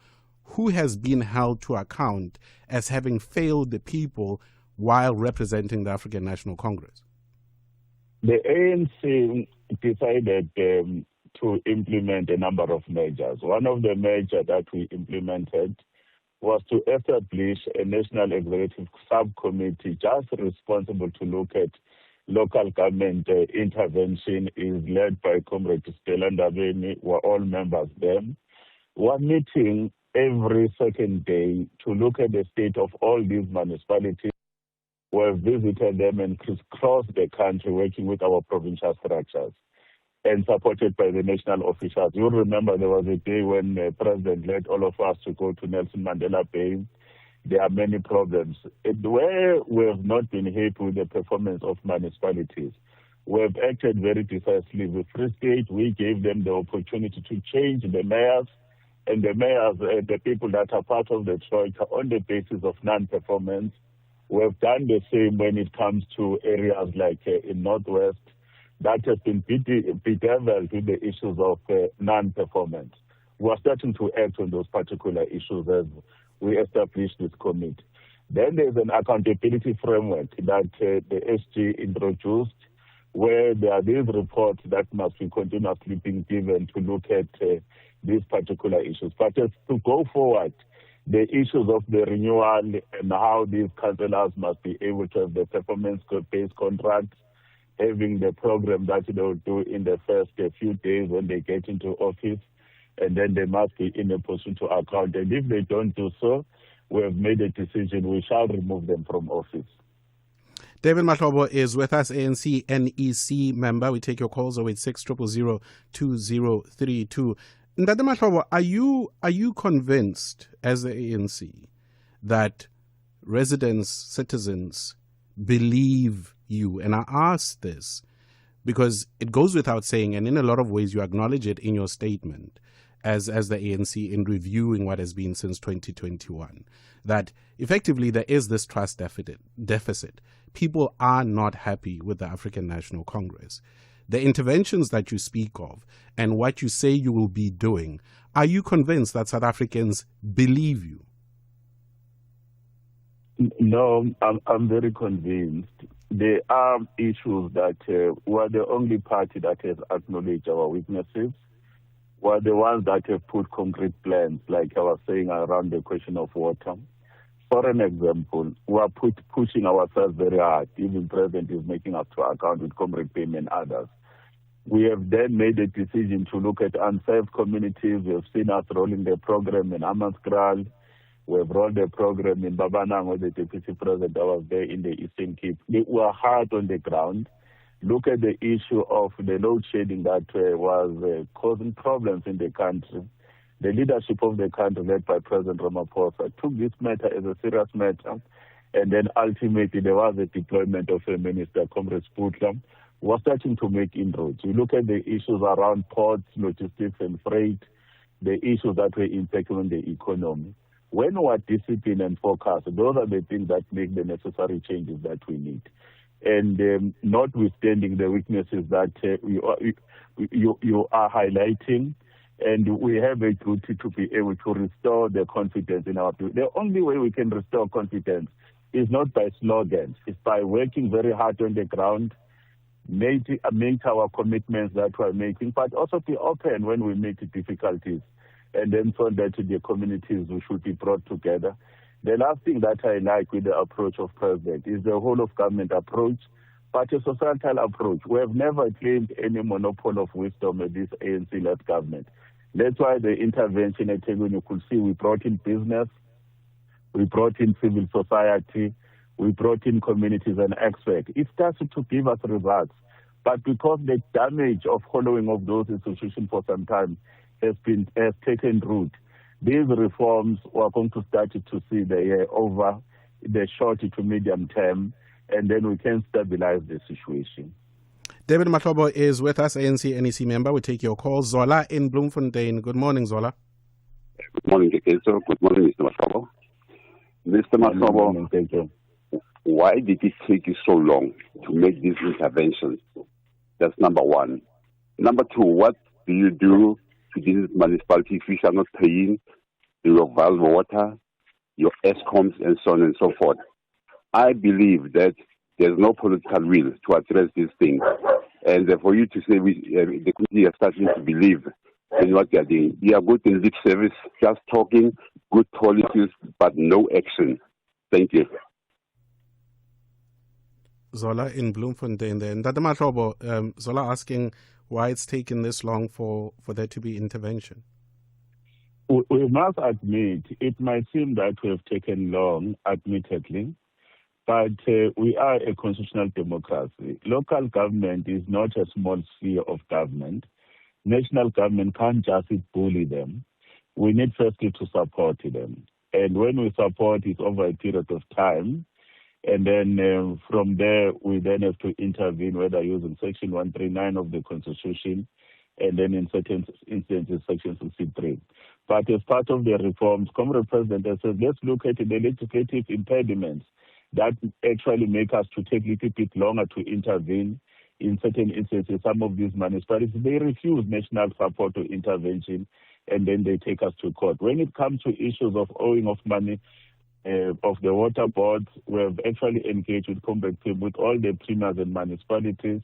who has been held to account as having failed the people while representing the African National Congress? The ANC decided to implement a number of measures. One of the measures that we implemented was to establish a national executive subcommittee just responsible to look at local government intervention, is led by Comrade Stella Ndabeni. We're all members there. We're meeting every second day to look at the state of all these municipalities. We've visited them and crisscrossed the country working with our provincial structures and supported by the national officials. You'll remember there was a day when the president led all of us to go to Nelson Mandela Bay. There are many problems. Where we have not been happy with the performance of municipalities, we have acted very decisively. With Free State, we gave them the opportunity to change the mayors, and the mayors, the people that are part of the Troika, on the basis of non-performance. We have done the same when it comes to areas like in Northwest, that has been bedeviled with the issues of non-performance. We are starting to act on those particular issues as we establish this committee. Then there's an accountability framework that the SG introduced, where there are these reports that must be continuously being given to look at these particular issues. But as to go forward, the issues of the renewal and how these councillors must be able to have the performance-based contracts, having the program that they will do in the first few days when they get into office, and then they must be in a position to account. And if they don't do so, we have made a decision, we shall remove them from office. David Mahlobo is with us, ANC NEC member. We take your calls 086-000-2032. Ndade Mahlobo, are you convinced as the ANC that residents, citizens believe you? And I ask this because it goes without saying, and in a lot of ways you acknowledge it in your statement as the ANC in reviewing what has been since 2021, that effectively there is this trust deficit. People are not happy with the African National Congress. The interventions that you speak of and what you say you will be doing, are you convinced that South Africans believe you? No, I'm very convinced. There are issues that we're the only party that has acknowledged our weaknesses. We're the ones that have put concrete plans, like I was saying, around the question of water. For an example, we are pushing ourselves very hard. Even President is making us to account with Comrade Payne and others. We have then made a decision to look at unserved communities. We have seen us rolling the program in Amaskral. We have rolled the program in Babanang, where the Deputy President was there in the Eastern Cape. We were hard on the ground. Look at the issue of the load shedding that was causing problems in the country. The leadership of the country, led by President Ramaphosa, took this matter as a serious matter. And then ultimately there was a deployment of a minister, Comrade Sputler, who was starting to make inroads. You look at the issues around ports, logistics and freight, the issues that were impacting on the economy. When we are disciplined and focused, those are the things that make the necessary changes that we need. And notwithstanding the weaknesses that you are highlighting, and we have a duty to be able to restore the confidence in our people. The only way we can restore confidence is not by slogans. It's by working very hard on the ground, make our commitments that we're making, but also be open when we meet difficulties, and then so that the communities should be brought together. The last thing that I like with the approach of President is the whole of government approach, but a societal approach. We have never claimed any monopoly of wisdom in this ANC-led government. That's why the intervention at Teguen, you could see we brought in business, we brought in civil society, we brought in communities and experts. It started to give us results. But because the damage of following of those institutions for some time has taken root. These reforms are going to start to see over the short to medium term, and then we can stabilize the situation. David Mahlobo is with us, ANC NEC member. We take your call. Zola in Bloemfontein. Good morning, Zola. Good morning, Kekeso. Good morning, Mr. Mahlobo. Mr. Mahlobo, why did it take you so long to make these interventions? That's number one. Number two, what do you do to these municipalities which are not paying your valve water, your ESCOMs, and so on and so forth? I believe that there's no political will to address these things. And for you to say the community are starting to believe in what they are doing. You are good in lip service, just talking, good policies, but no action. Thank you. Zola in Bloemfontein there. And Dada Mahlobo, Zola asking why it's taken this long for there to be intervention. We must admit, it might seem that we have taken long, admittedly, but we are a constitutional democracy. Local government is not a small sphere of government. National government can't just bully them. We need firstly to support them. And when we support it over a period of time, and then from there, we then have to intervene, whether using Section 139 of the Constitution, and then in certain instances, Section 63. But as part of the reforms, Comrade President has said, let's look at the legislative impediments that actually make us to take a little bit longer to intervene. In certain instances, some of these municipalities, they refuse national support or intervention, and then they take us to court. When it comes to issues of owing of money, of the water boards, we have actually engaged with Comrade Pim, with all the premiers and municipalities,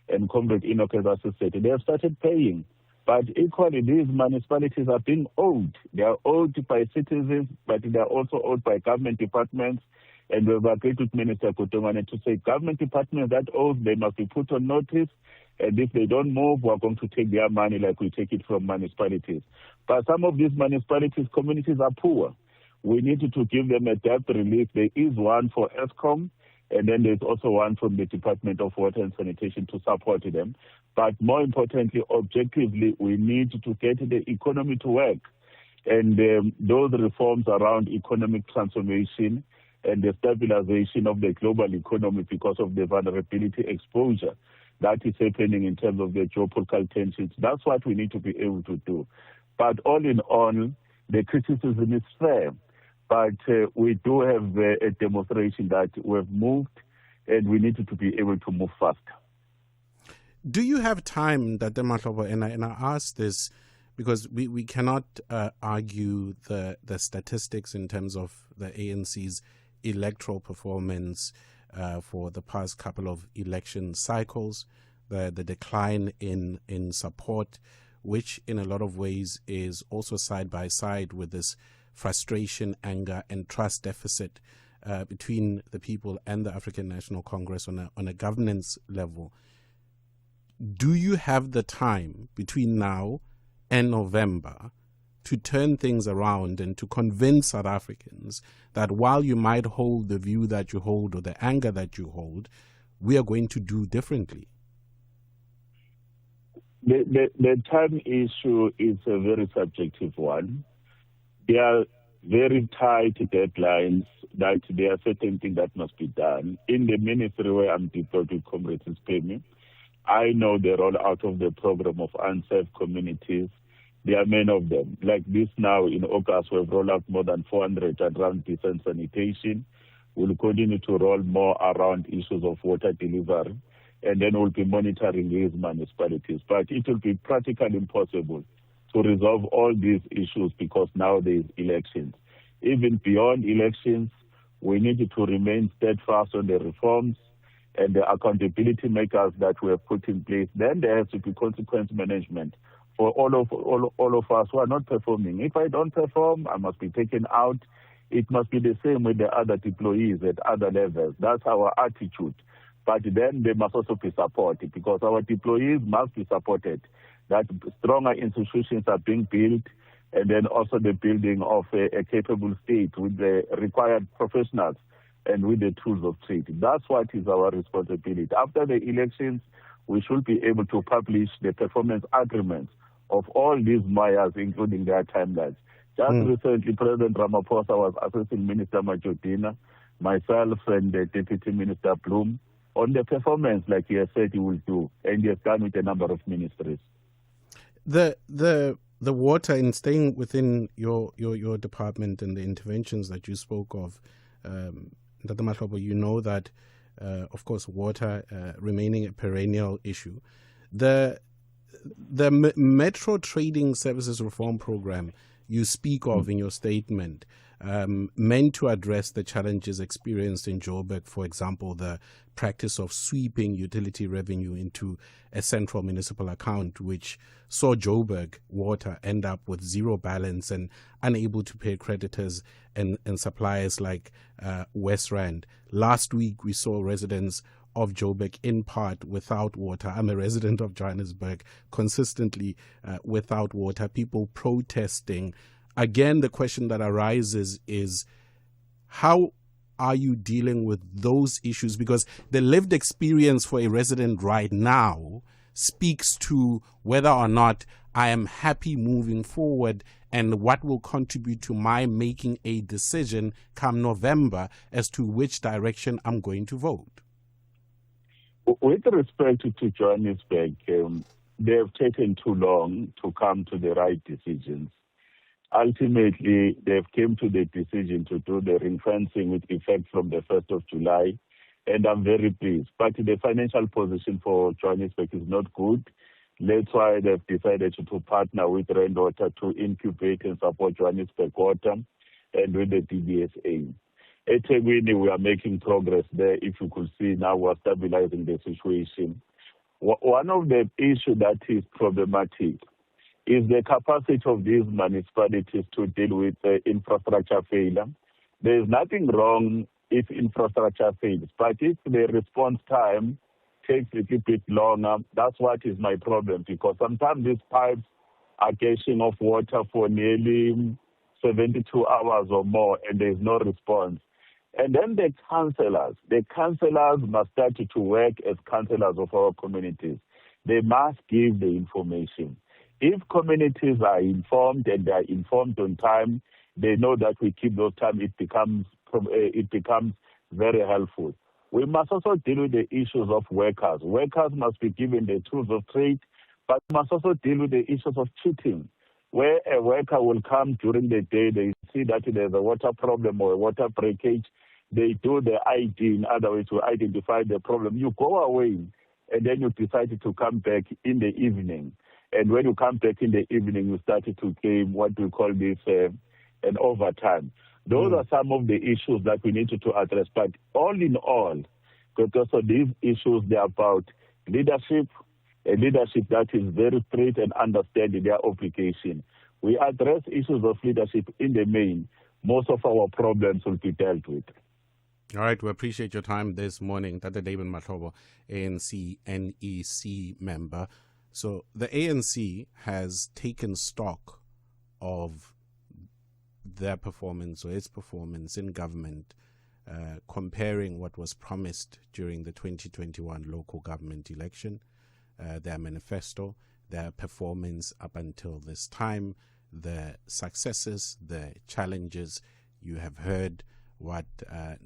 and Comrade Enoch has assisted. They have started paying. But equally, these municipalities are being owed. They are owed by citizens, but they are also owed by government departments. And we have agreed with Minister Kutumane to say government departments that owe, they must be put on notice. And if they don't move, we're going to take their money like we take it from municipalities. But some of these municipalities, communities are poor. We need to give them a debt relief. There is one for ESCOM, and then there's also one from the Department of Water and Sanitation to support them. But more importantly, objectively, we need to get the economy to work. And those reforms around economic transformation and the stabilization of the global economy because of the vulnerability exposure that is happening in terms of the geopolitical tensions, that's what we need to be able to do. But all in all, the criticism is fair. But we do have a demonstration that we've moved, and we need to be able to move faster. Do you have time, Dada Mahlobo, and I ask this because we cannot argue the statistics in terms of the ANC's electoral performance for the past couple of election cycles, the decline in support, which in a lot of ways is also side by side with this frustration, anger, and trust deficit between the people and the African National Congress on a governance level. Do you have the time between now and November to turn things around and to convince South Africans that while you might hold the view that you hold or the anger that you hold, we are going to do differently? The time issue is a very subjective one. There are very tight deadlines that there are certain things that must be done. In the ministry where I'm deployed with Comrades Pemi, I know the rollout of the program of unserved communities. There are many of them. Like this now in August, we've rolled out more than 400 around decent sanitation. We'll continue to roll more around issues of water delivery, and then we'll be monitoring these municipalities. But it will be practically impossible to resolve all these issues because now there is elections. Even beyond elections, we need to remain steadfast on the reforms and the accountability makers that we have put in place. Then there has to be consequence management for all of us who are not performing. If I don't perform, I must be taken out. It must be the same with the other deployees at other levels. That's our attitude. But then they must also be supported because our deployees must be supported. That stronger institutions are being built, and then also the building of a capable state with the required professionals and with the tools of trade. That's what is our responsibility. After the elections, we should be able to publish the performance agreements of all these mayors, including their timelines. Just recently, President Ramaphosa was assessing Minister Majotina, myself, and the Deputy Minister Bloom on the performance like he has said he will do, and he has done with a number of ministries. The water, in staying within your department and the interventions that you spoke of, Dr. Mahlobo, you know that, of course, water remaining a perennial issue. The Metro Trading Services Reform Program you speak of in your statement, meant to address the challenges experienced in Joburg, for example, the practice of sweeping utility revenue into a central municipal account, which saw Joburg Water end up with zero balance and unable to pay creditors and suppliers like West Rand. Last week, we saw residents of Joburg in part without water. I'm a resident of Johannesburg, consistently without water, people protesting. Again, the question that arises is, how are you dealing with those issues? Because the lived experience for a resident right now speaks to whether or not I am happy moving forward and what will contribute to my making a decision come November as to which direction I'm going to vote. With respect to Johannesburg, they have taken too long to come to the right decisions. Ultimately, they've came to the decision to do the ring fencing with effect from the 1st of July, and I'm very pleased. But the financial position for Johannesburg is not good. That's why they've decided to partner with Rand Water to incubate and support Johannesburg Water and with the DBSA. At eThekwini, we are making progress there. If you could see now, we're stabilizing the situation. One of the issues that is problematic is the capacity of these municipalities to deal with infrastructure failure. There is nothing wrong if infrastructure fails, but if the response time takes a little bit longer, that's what is my problem, because sometimes these pipes are catching off water for nearly 72 hours or more, and there is no response. And then the councillors must start to work as councillors of our communities. They must give the information. If communities are informed and they are informed on time, they know that we keep those time, it becomes very helpful. We must also deal with the issues of workers. Workers must be given the tools of trade, but must also deal with the issues of cheating, where a worker will come during the day, they see that there's a water problem or a water breakage, they do the ID, in other words, to identify the problem. You go away, and then you decide to come back in the evening. And when you come back in the evening, you start to claim what we call this an overtime. Those are some of the issues that we need to address. But all in all, because of these issues, they're about leadership, a leadership that is very straight and understanding their obligation. We address issues of leadership in the main. Most of our problems will be dealt with. All right, we appreciate your time this morning. Dr. David Mahlobo, ANC NEC member. So the ANC has taken stock of their performance or its performance in government, comparing what was promised during the 2021 local government election, their manifesto, their performance up until this time, the successes, the challenges. You have heard what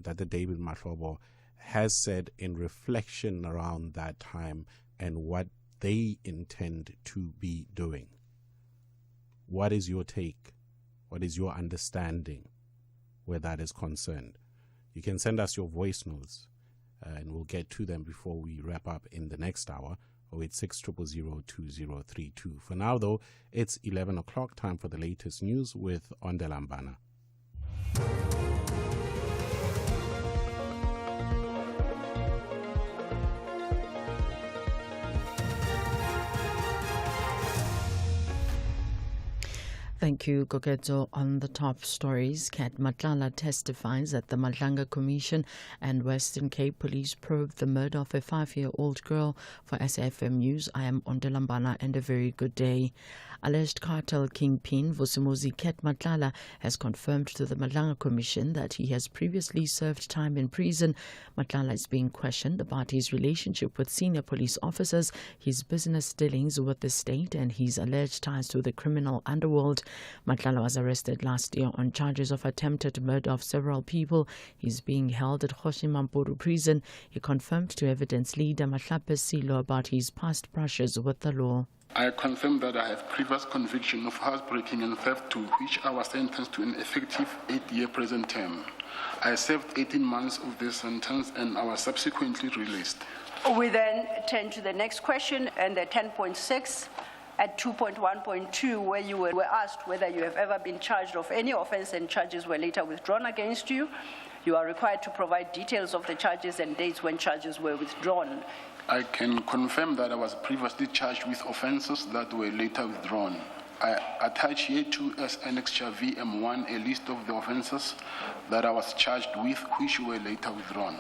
Dr. David Mahlobo has said in reflection around that time and what they intend to be doing. What is your take? What is your understanding where that is concerned? You can send us your voice notes and we'll get to them before we wrap up in the next hour. 0860002032. For now, though, it's 11 o'clock, time for the latest news with Ondelambana. Thank you, Gogeto. On the top stories, Kat Matlala testifies at the Madlanga Commission and Western Cape Police probe the murder of a 5-year-old girl. For SAfm News, I am Ondelambana, and a very good day. Alleged cartel kingpin Vusimuzi Matlala has confirmed to the Malanga Commission that he has previously served time in prison. Matlala is being questioned about his relationship with senior police officers, his business dealings with the state, and his alleged ties to the criminal underworld. Matlala was arrested last year on charges of attempted murder of several people. He's being held at Hoshimampuru prison. He confirmed to evidence leader Mahlape Silo about his past brushes with the law. I confirm that I have previous conviction of housebreaking and theft to which I was sentenced to an effective 8-year prison term. I served 18 months of this sentence and I was subsequently released. We then turn to the next question and the 10.6 at 2.1.2 where you were asked whether you have ever been charged of any offense and charges were later withdrawn against you. You are required to provide details of the charges and dates when charges were withdrawn. I can confirm that I was previously charged with offences that were later withdrawn. I attach here to as Annexure VM1 a list of the offences that I was charged with which were later withdrawn.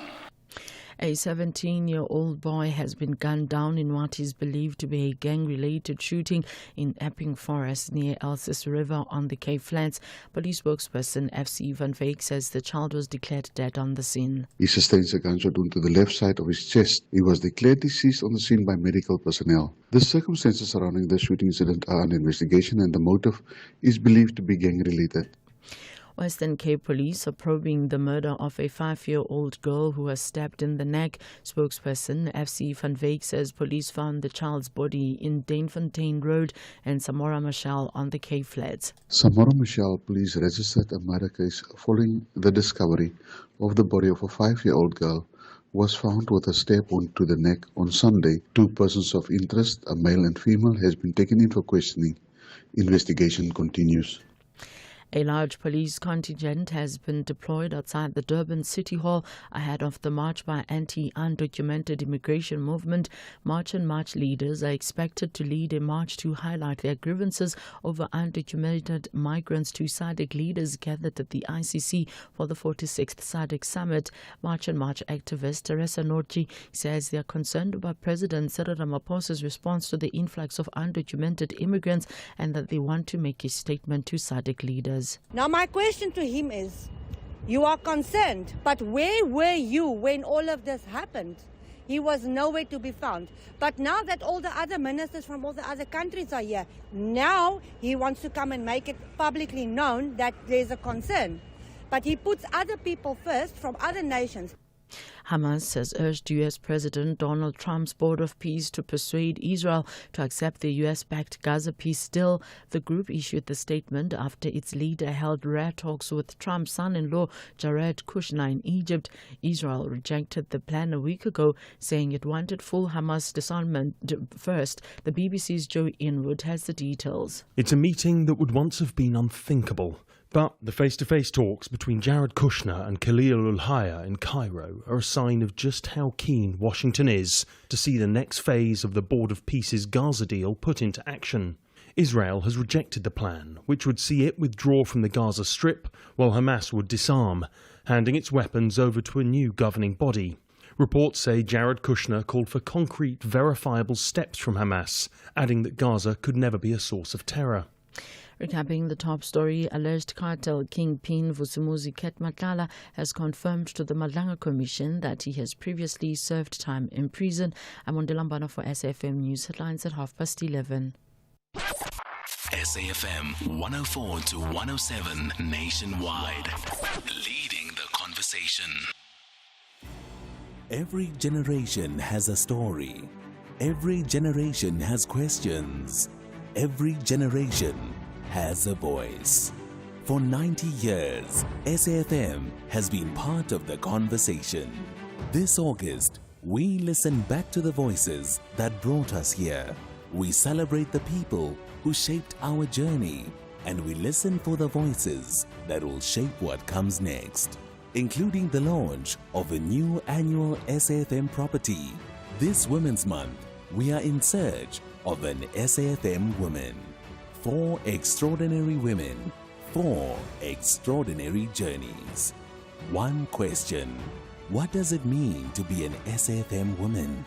A 17-year-old boy has been gunned down in what is believed to be a gang-related shooting in Epping Forest near Elsis River on the Cape Flats. Police spokesperson FC Van Veek says the child was declared dead on the scene. He sustains a gunshot wound to the left side of his chest. He was declared deceased on the scene by medical personnel. The circumstances surrounding the shooting incident are under investigation and the motive is believed to be gang-related. Western Cape Police are probing the murder of a 5-year-old girl who was stabbed in the neck. Spokesperson FC Van Veek says police found the child's body in Dainfontein Road and Samora Machel on the Cape Flats. Samora Machel police registered a murder case following the discovery of the body of a 5-year-old girl was found with a stab wound to the neck on Sunday. 2 persons of interest, a male and female, has been taken in for questioning. Investigation continues. A large police contingent has been deployed outside the Durban City Hall ahead of the march by anti-undocumented immigration movement. March and March leaders are expected to lead a march to highlight their grievances over undocumented migrants to SADC leaders gathered at the ICC for the 46th SADC Summit. March and March activist Teresa Norchi says they are concerned about President Cyril Ramaphosa's response to the influx of undocumented immigrants and that they want to make a statement to SADC leaders. Now my question to him is, you are concerned, but where were you when all of this happened? He was nowhere to be found. But now that all the other ministers from all the other countries are here, now he wants to come and make it publicly known that there's a concern. But he puts other people first from other nations. Hamas has urged U.S. President Donald Trump's Board of Peace to persuade Israel to accept the U.S.-backed Gaza peace deal. The group issued the statement after its leader held rare talks with Trump's son-in-law Jared Kushner in Egypt. Israel rejected the plan a week ago, saying it wanted full Hamas disarmament first. The BBC's Joe Inwood has the details. It's a meeting that would once have been unthinkable. But the face-to-face talks between Jared Kushner and Khalil al-Hayya in Cairo are a sign of just how keen Washington is to see the next phase of the Board of Peace's Gaza deal put into action. Israel has rejected the plan, which would see it withdraw from the Gaza Strip while Hamas would disarm, handing its weapons over to a new governing body. Reports say Jared Kushner called for concrete, verifiable steps from Hamas, adding that Gaza could never be a source of terror. Recapping the top story, alleged cartel kingpin Vusimuzi Matlala has confirmed to the Malanga Commission that he has previously served time in prison. I'm on Delambano for SAFM News Headlines at 11:30. SAFM 104 to 107 nationwide, leading the conversation. Every generation has a story. Every generation has questions. Every generation has a voice. For 90 years, SAFM has been part of the conversation. This August, we listen back to the voices that brought us here. We celebrate the people who shaped our journey, and we listen for the voices that will shape what comes next, including the launch of a new annual SAFM property. This Women's Month, we are in search of an SAFM woman. 4 extraordinary women, 4 extraordinary journeys. One question: what does it mean to be an SAFM woman?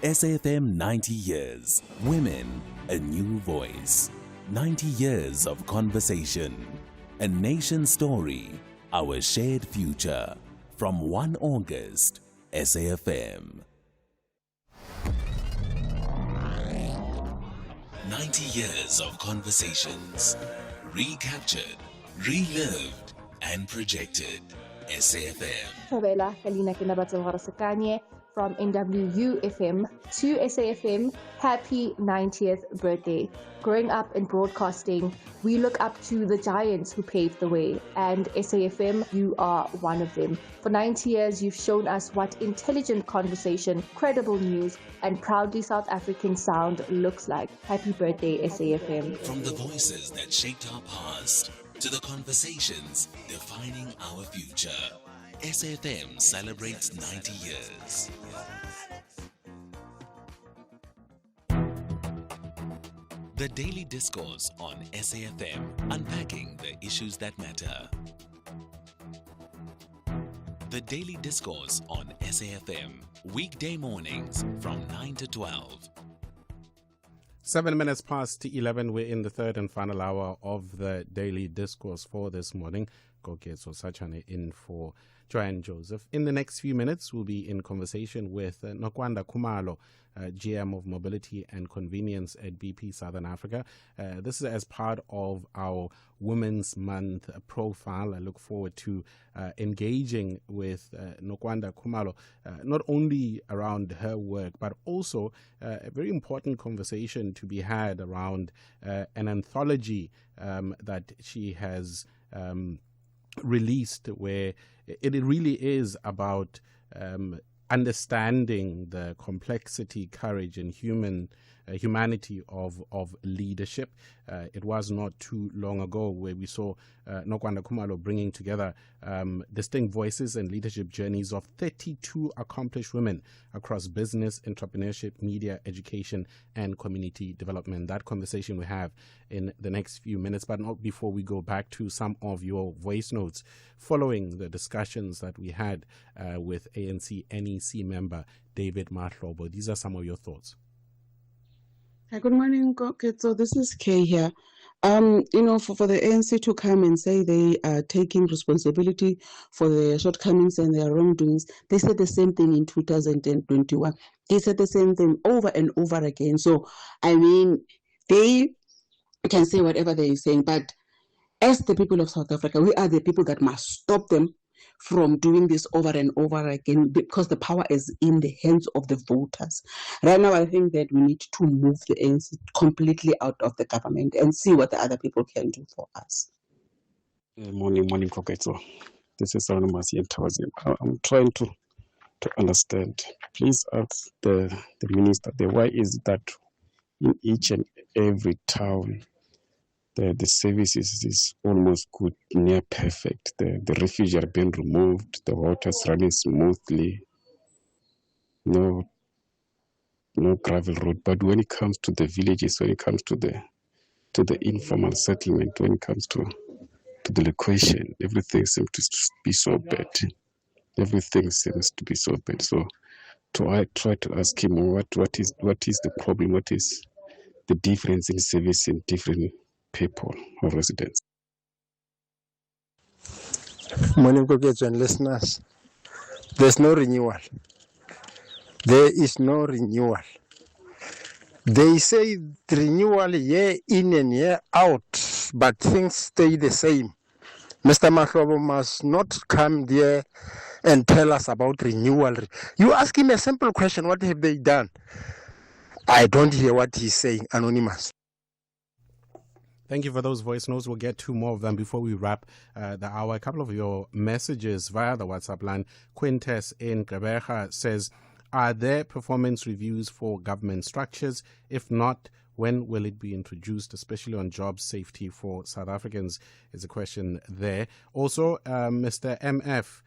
SAFM 90 years. Women, a new voice. 90 years of conversation. A nation story. Our shared future. From 1 August, SAfm. 90 years of conversations. Recaptured, relived, and projected. SAfm. Thabela Kalina Kinabatsa from NWU FM to SAfm. Happy 90th birthday. Growing up in broadcasting, we look up to the giants who paved the way, and SAfm, you are one of them. For 90 years, you've shown us what intelligent conversation, credible news, and proudly South African sound looks like. Happy birthday, SAfm. From the voices that shaped our past to the conversations defining our future, SAfm celebrates 90 years. The Daily Discourse on SAfm, unpacking the issues that matter. The Daily Discourse on SAfm, weekday mornings from 9 to 12. 7 minutes past 11, we're in the third and final hour of the Daily Discourse for this morning. Koketso Sachane in for Joanne Joseph. In the next few minutes, we'll be in conversation with Nokwanda Khumalo, GM of Mobility and Convenience at BP Southern Africa. This is as part of our Women's Month profile. I look forward to engaging with Nokwanda Khumalo, not only around her work, but also a very important conversation to be had around an anthology that she has released, where it really is about understanding the complexity, courage, and humanity of leadership. It was not too long ago where we saw Nokwanda Khumalo bringing together distinct voices and leadership journeys of 32 accomplished women across business, entrepreneurship, media, education, and community development. That conversation we have in the next few minutes, but not before we go back to some of your voice notes following the discussions that we had with ANC NEC member David Mahlobo. These are some of your thoughts. Good morning, so this is Kay here. For the ANC to come and say they are taking responsibility for their shortcomings and their wrongdoings, they said the same thing in 2021. They said the same thing over and over again. So, they can say whatever they're saying, but as the people of South Africa, we are the people that must stop them from doing this over and over again, because the power is in the hands of the voters. Right now, I think that we need to move the ANC completely out of the government and see what the other people can do for us. Morning, Koketso. This is Anonymous Yentawazim. I'm trying to understand. Please ask the minister, why is it that in each and every town, the services is almost good, near perfect. The refuge are being removed, the water's running smoothly, no gravel road. But when it comes to the villages, when it comes to the informal settlement, when it comes to the location, everything seems to be so bad. Everything seems to be so bad. So I try to ask him what is the problem, what is the difference in service in different people or residents. Morning, Koketso and listeners. There's no renewal. There is no renewal. They say the renewal year in and year out, but things stay the same. Mr. Mahlobo must not come there and tell us about renewal. You ask him a simple question, what have they done? I don't hear what he's saying, Anonymous. Thank you for those voice notes. We'll get two more of them before we wrap the hour. A couple of your messages via the WhatsApp line. Quintes in Gqeberha says, are there performance reviews for government structures? If not, when will it be introduced, especially on job safety for South Africans, is a question there. Also, Mr. MF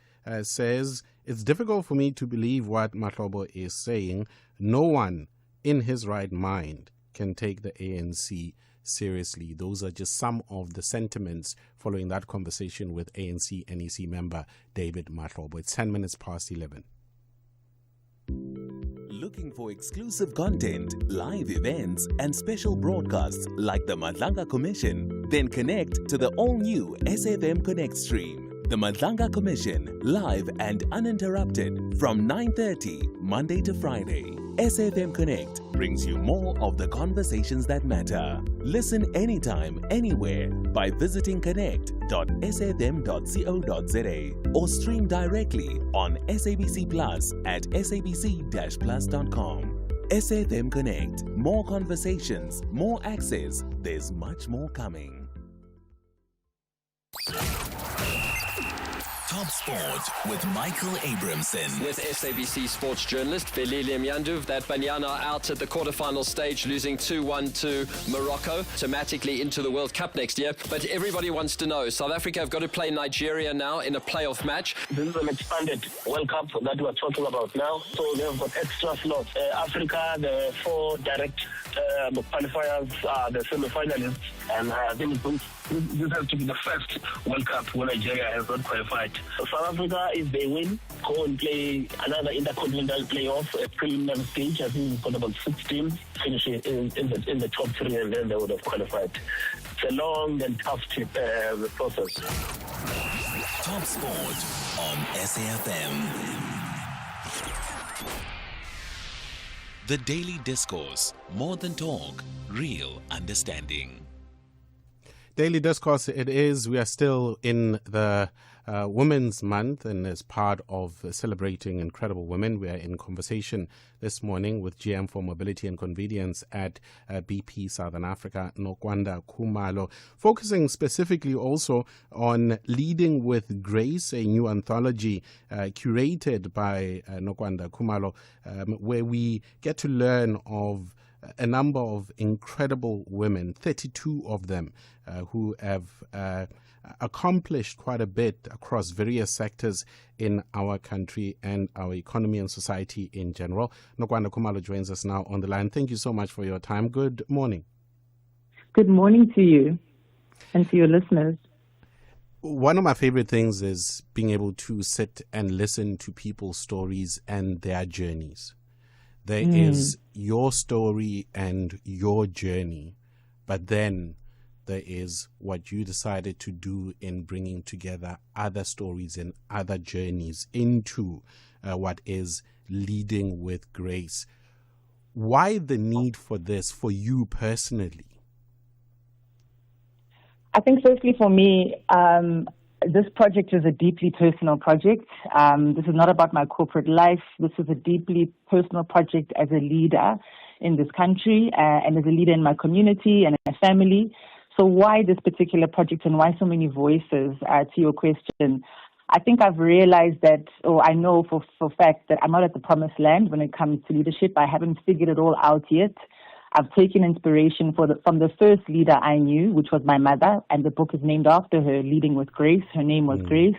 says, it's difficult for me to believe what Mahlobo is saying. No one in his right mind can take the ANC seriously. Those are just some of the sentiments following that conversation with ANC NEC member David Mahlobo. It's 10 minutes past 11. Looking for exclusive content, live events, and special broadcasts like the Madlanga Commission? Then connect to the all-new SAfm Connect stream. The Madlanga Commission, live and uninterrupted from 9:30 Monday to Friday. SAfm Connect brings you more of the conversations that matter. Listen anytime, anywhere by visiting connect.safm.co.za or stream directly on SABC Plus at sabc-plus.com. SAfm Connect. More conversations, more access. There's much more coming. Top Sport with Michael Abramson. With SABC sports journalist Velile Myanduv, that Banyana out at the quarterfinal stage, losing 2-1 to Morocco, automatically into the World Cup next year. But everybody wants to know, South Africa have got to play Nigeria now in a playoff match. This is an expanded World Cup that we're talking about now. So they've got extra slots. Africa, the 4 direct qualifiers are the semi-finalists. And I think this has to be the first World Cup where Nigeria has not qualified. So South Africa, if they win, go and play another intercontinental playoff, a preliminary stage. I think we've got about 6 teams finishing in the top 3, and then they would have qualified. It's a long and tough process. Top Sport on SAfm. The Daily Discourse, more than talk, real understanding. Daily Discourse it is. We are still in the Women's Month, and as part of celebrating incredible women, we are in conversation this morning with GM for Mobility and Convenience at BP Southern Africa, Nokwanda Khumalo, focusing specifically also on Leading with Grace, a new anthology curated by Nokwanda Khumalo, where we get to learn of a number of incredible women, 32 of them, who have accomplished quite a bit across various sectors in our country and our economy and society in general. Nokwanda Khumalo joins us now on the line. Thank you so much for your time. Good morning. Good morning to you and to your listeners. One of my favorite things is being able to sit and listen to people's stories and their journeys. There is your story and your journey, but then there is what you decided to do in bringing together other stories and other journeys into what is Leading with Grace. Why the need for this for you personally? I think firstly for me, this project is a deeply personal project. This is not about my corporate life. This is a deeply personal project as a leader in this country and as a leader in my community and in my family. So why this particular project and why so many voices, to your question? I think I've realized that, or I know for fact that I'm not at the promised land when it comes to leadership. I haven't figured it all out yet. I've taken inspiration from the first leader I knew, which was my mother, and the book is named after her, Leading with Grace. Her name was Grace.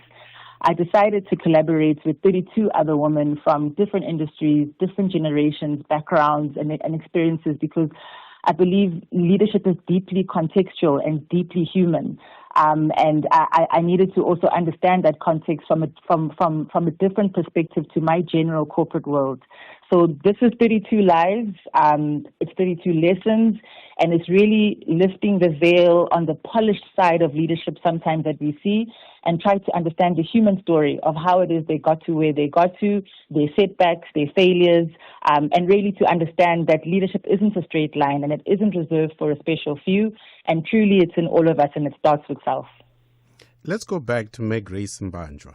I decided to collaborate with 32 other women from different industries, different generations, backgrounds, and experiences, because I believe leadership is deeply contextual and deeply human. And I needed to also understand that context from a different perspective to my general corporate world. So this is 32 lives, it's 32 lessons, and it's really lifting the veil on the polished side of leadership sometimes that we see, and try to understand the human story of how it is they got to where they got to, their setbacks, their failures, and really to understand that leadership isn't a straight line and it isn't reserved for a special few, and truly it's in all of us and it starts with self. Let's go back to Meg Grace Mbanjwa,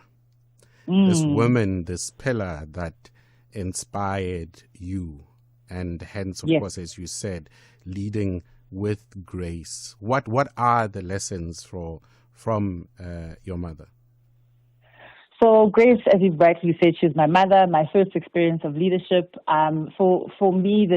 this woman, this pillar that inspired you, and hence, of course, as you said, leading with grace. What are the lessons from your mother? So Grace, as you've rightly said, she's my mother, my first experience of leadership. For me,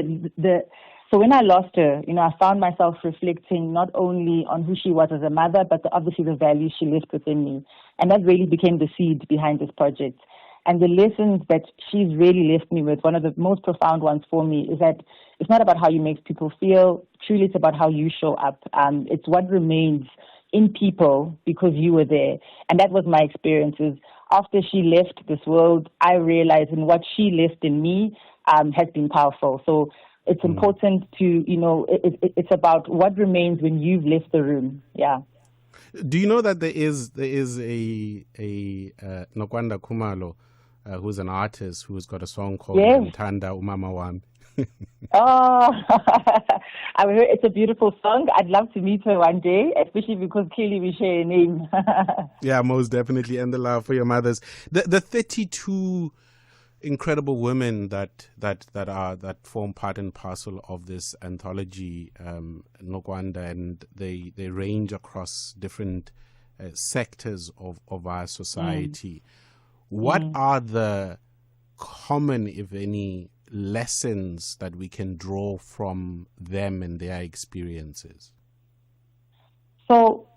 so when I lost her, I found myself reflecting not only on who she was as a mother, but obviously the values she left within me. And that really became the seed behind this project. And the lessons that she's really left me with, one of the most profound ones for me, is that it's not about how you make people feel. Truly, it's about how you show up. It's what remains in people because you were there. And that was my experiences. After she left this world, I realized in what she left in me, has been powerful. So it's important to, it's about what remains when you've left the room. Yeah. Do you know that there is a Nokwanda Khumalo, who's an artist who's got a song called Mthanda Umama Wami? Oh, I mean, it's a beautiful song. I'd love to meet her one day, especially because clearly we share a name. Yeah, most definitely, and the love for your mothers. The 32 incredible women that form part and parcel of this anthology, Nokwanda, and they range across different sectors of our society. What are the common, if any, lessons that we can draw from them and their experiences? So,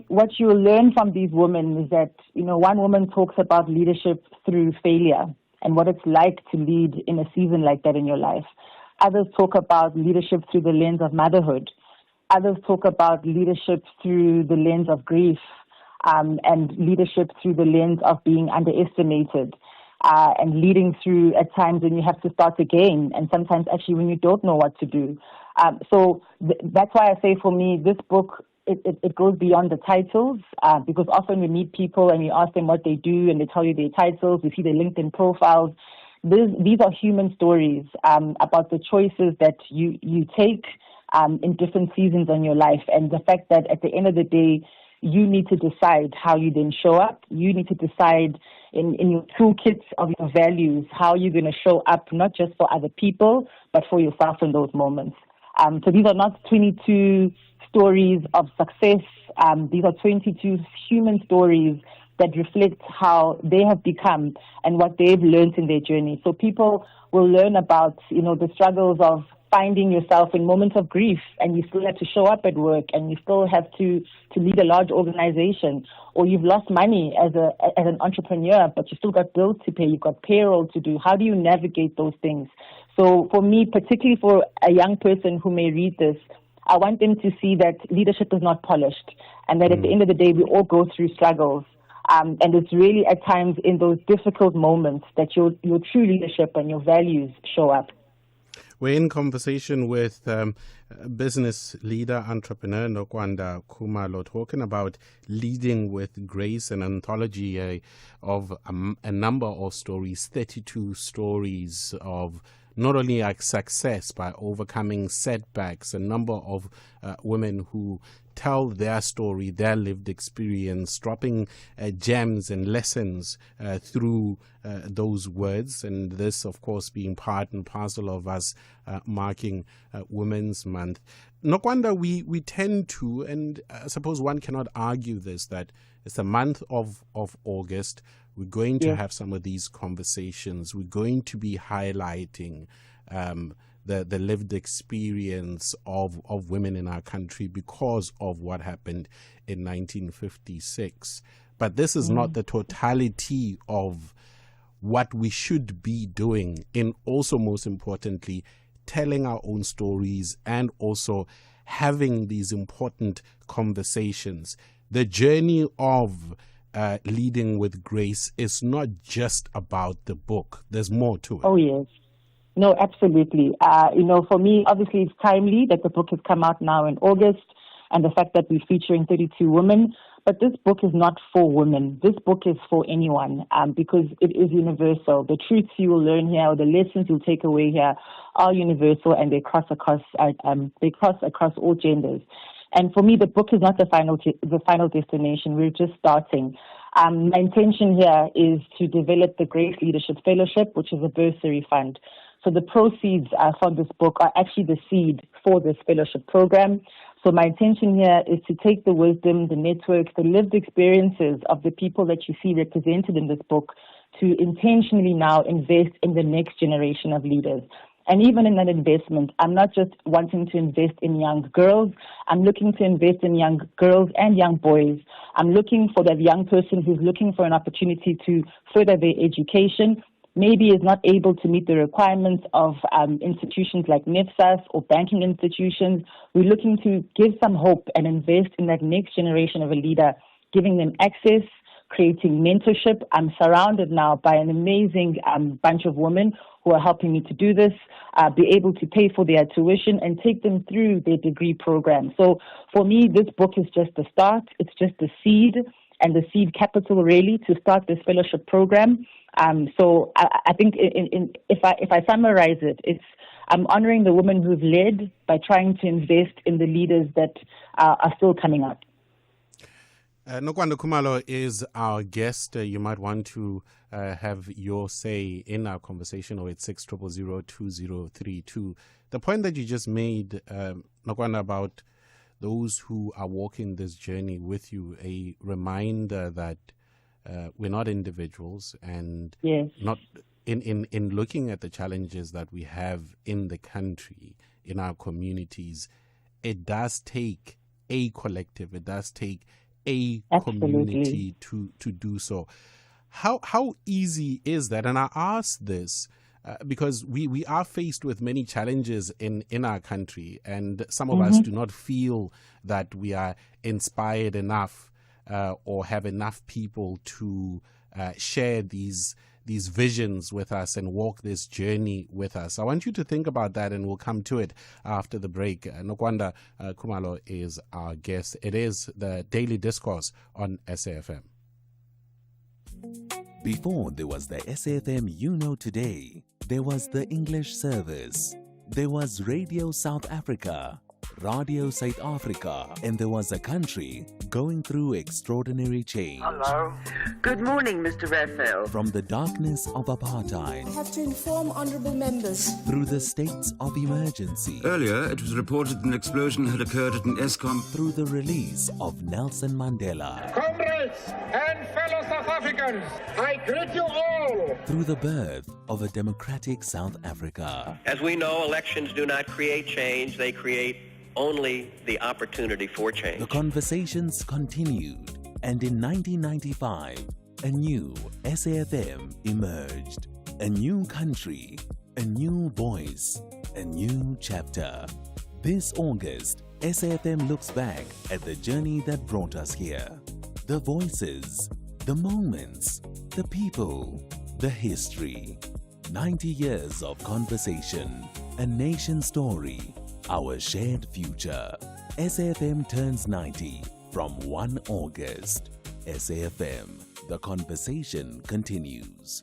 what you will learn from these women is that, one woman talks about leadership through failure and what it's like to lead in a season like that in your life. Others talk about leadership through the lens of motherhood. Others talk about leadership through the lens of grief, and leadership through the lens of being underestimated. And leading through at times when you have to start again, and sometimes actually when you don't know what to do. So that's why I say for me, this book, it goes beyond the titles, because often we meet people and we ask them what they do and they tell you their titles, we see their LinkedIn profiles. These are human stories about the choices that you take in different seasons in your life, and the fact that at the end of the day, you need to decide how you then show up. You need to decide in your toolkit of your values how you're going to show up, not just for other people, but for yourself in those moments. So these are not 22 stories of success. These are 22 human stories that reflect how they have become and what they've learned in their journey. So people will learn about, the struggles of finding yourself in moments of grief, and you still have to show up at work, and you still have to lead a large organization, or you've lost money as an entrepreneur, but you still got bills to pay, you've got payroll to do. How do you navigate those things? So for me, particularly for a young person who may read this, I want them to see that leadership is not polished, and that at the end of the day, we all go through struggles. And it's really at times in those difficult moments that your true leadership and your values show up. We're in conversation with business leader, entrepreneur Nokwanda Khumalo, talking about leading with grace, an anthology of a number of stories, 32 stories of not only success by overcoming setbacks, a number of women who tell their story, their lived experience, dropping gems and lessons through those words. And this, of course, being part and parcel of us marking Women's Month. Nokwanda, we tend to, and I suppose one cannot argue this, that it's the month of August. We're going to have some of these conversations. We're going to be highlighting the lived experience of women in our country because of what happened in 1956. But this is not the totality of what we should be doing in also, most importantly, telling our own stories and also having these important conversations. The journey of leading with grace is not just about the book. There's more to it. Oh, yes. No, absolutely. For me, obviously, it's timely that the book has come out now in August, and the fact that we're featuring 32 women. But this book is not for women. This book is for anyone, because it is universal. The truths you will learn here, or the lessons you'll take away here, are universal, and they cross across all genders. And for me, the book is not the final destination. We're just starting. My intention here is to develop the Grace Leadership Fellowship, which is a bursary fund. So the proceeds from this book are actually the seed for this fellowship program. So my intention here is to take the wisdom, the networks, the lived experiences of the people that you see represented in this book to intentionally now invest in the next generation of leaders. And even in that investment, I'm not just wanting to invest in young girls. I'm looking to invest in young girls and young boys. I'm looking for that young person who's looking for an opportunity to further their education, maybe is not able to meet the requirements of institutions like NEFSAS or banking institutions. We're looking to give some hope and invest in that next generation of a leader, giving them access creating mentorship. I'm surrounded now by an amazing bunch of women who are helping me to do this, be able to pay for their tuition and take them through their degree program. So for me, this book is just the start. It's just the seed and the seed capital really to start this fellowship program. So I think if I summarize it, I'm honoring the women who've led by trying to invest in the leaders that are still coming up. Nokwanda Khumalo is our guest. You might want to have your say in our conversation, or it's 600-2032. The point that you just made, Nokwanda, about those who are walking this journey with you, a reminder that we're not individuals, and not in looking at the challenges that we have in the country, in our communities, it does take a collective, it does take a community to do so. How easy is that? And I ask this because we are faced with many challenges in our country, and some of us do not feel that we are inspired enough or have enough people to share these visions with us and walk this journey with us. I want you to think about that, and we'll come to it after the break. Nokwanda Khumalo is our guest. It is the Daily Discourse on SAfm. Before there was the SAfm you know today, there was the English service. There was Radio South Africa, Radio South Africa, and there was a country going through extraordinary change. Hello. Good morning, Mr. Raphael. From the darkness of apartheid, I have to inform honourable members. through the states of emergency, Earlier, it was reported an explosion had occurred at an ESCOM. through the release of Nelson Mandela, Comrades and fellow South Africans, I greet you all. through the birth of a democratic South Africa. As we know, elections do not create change, they create only the opportunity for change. The conversations continued, and in 1995, a new SAfM emerged. A new country, a new voice, a new chapter. This August, SAfM looks back at the journey that brought us here. The voices, the moments, the people, the history. 90 years of conversation, a nation story, our shared future. SAfM turns 90 from 1 August. SAfM, the conversation continues.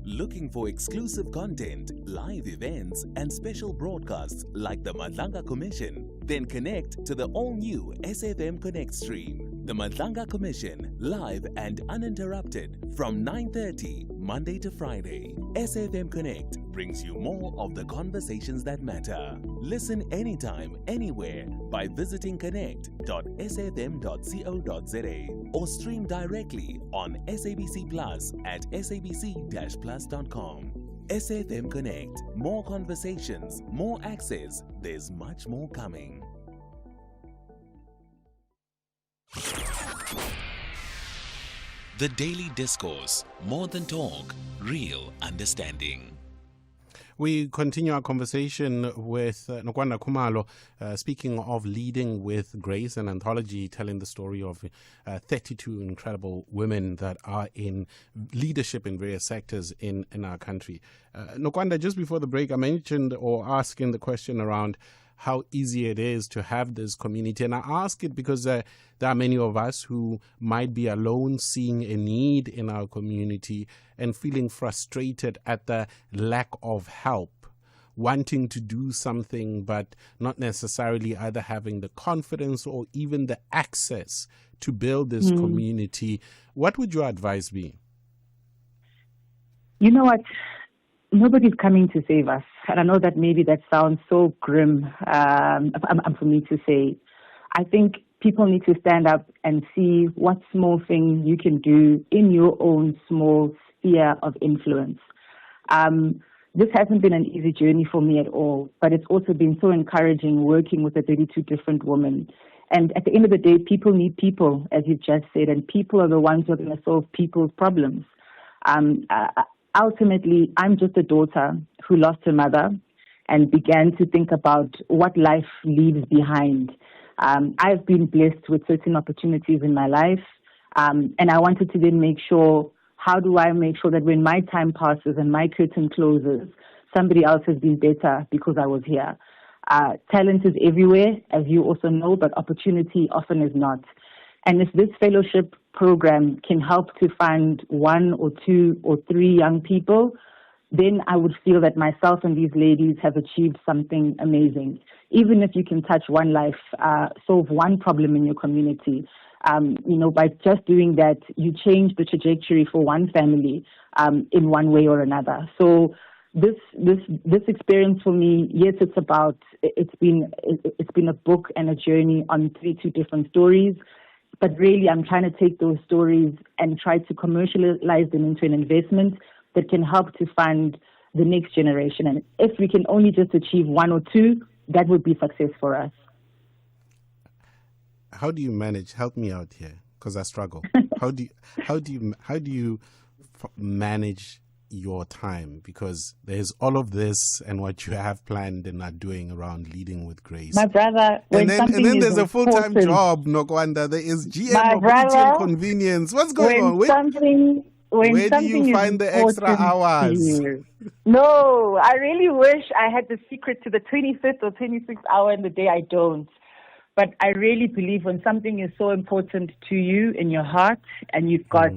Looking for exclusive content, live events, and special broadcasts like the Madlanga Commission? Then connect to the all-new SAfM Connect stream. The Madlanga Commission, live and uninterrupted from 9:30 Monday to Friday. SAfM Connect brings you more of the conversations that matter. Listen anytime, anywhere by visiting connect.safm.co.za or stream directly on SABC Plus at sabc-plus.com. SAfM Connect. More conversations, more access. There's much more coming. The Daily Discourse, more than talk, real understanding. We continue our conversation with Nokwanda Khumalo, speaking of leading with grace, an anthology telling the story of 32 incredible women that are in leadership in various sectors in our country. Nokwanda, just before the break, I mentioned or asking the question around how easy it is to have this community. And I ask it because there are many of us who might be alone, seeing a need in our community and feeling frustrated at the lack of help, wanting to do something, but not necessarily either having the confidence or even the access to build this community. What would your advice be? You know what? Nobody's coming to save us. And I know that maybe that sounds so grim for me to say. I think people need to stand up and see what small thing you can do in your own small sphere of influence. This hasn't been an easy journey for me at all, but it's also been so encouraging working with the 32 different women. And at the end of the day, people need people, as you've just said, and people are the ones who are going to solve people's problems. Ultimately, I'm just a daughter who lost her mother and began to think about what life leaves behind. I've been blessed with certain opportunities in my life, and I wanted to then make sure, how do I make sure that when my time passes and my curtain closes, somebody else has been better because I was here. Talent is everywhere, as you also know, but opportunity often is not. And if this fellowship program can help to find 1 or 2 or 3 young people, then I would feel that myself and these ladies have achieved something amazing. Even if you can touch one life, solve one problem in your community, by just doing that, you change the trajectory for one family in one way or another. So this experience for me, yes, it's been a book and a journey on 32 different stories. But really, I'm trying to take those stories and try to commercialize them into an investment that can help to fund the next generation. And if we can only just achieve 1 or 2, that would be success for us. How do you manage? Help me out here, because I struggle. How do you manage your time? Because there's all of this and what you have planned and are doing around Leading with Grace. My brother, and then there's a full-time job, Nokwanda. There is GM mobility and convenience. What's going on? Where do you find the extra hours? No, I really wish I had the secret to the 25th or 26th hour in the day. I don't. But I really believe when something is so important to you in your heart and you've got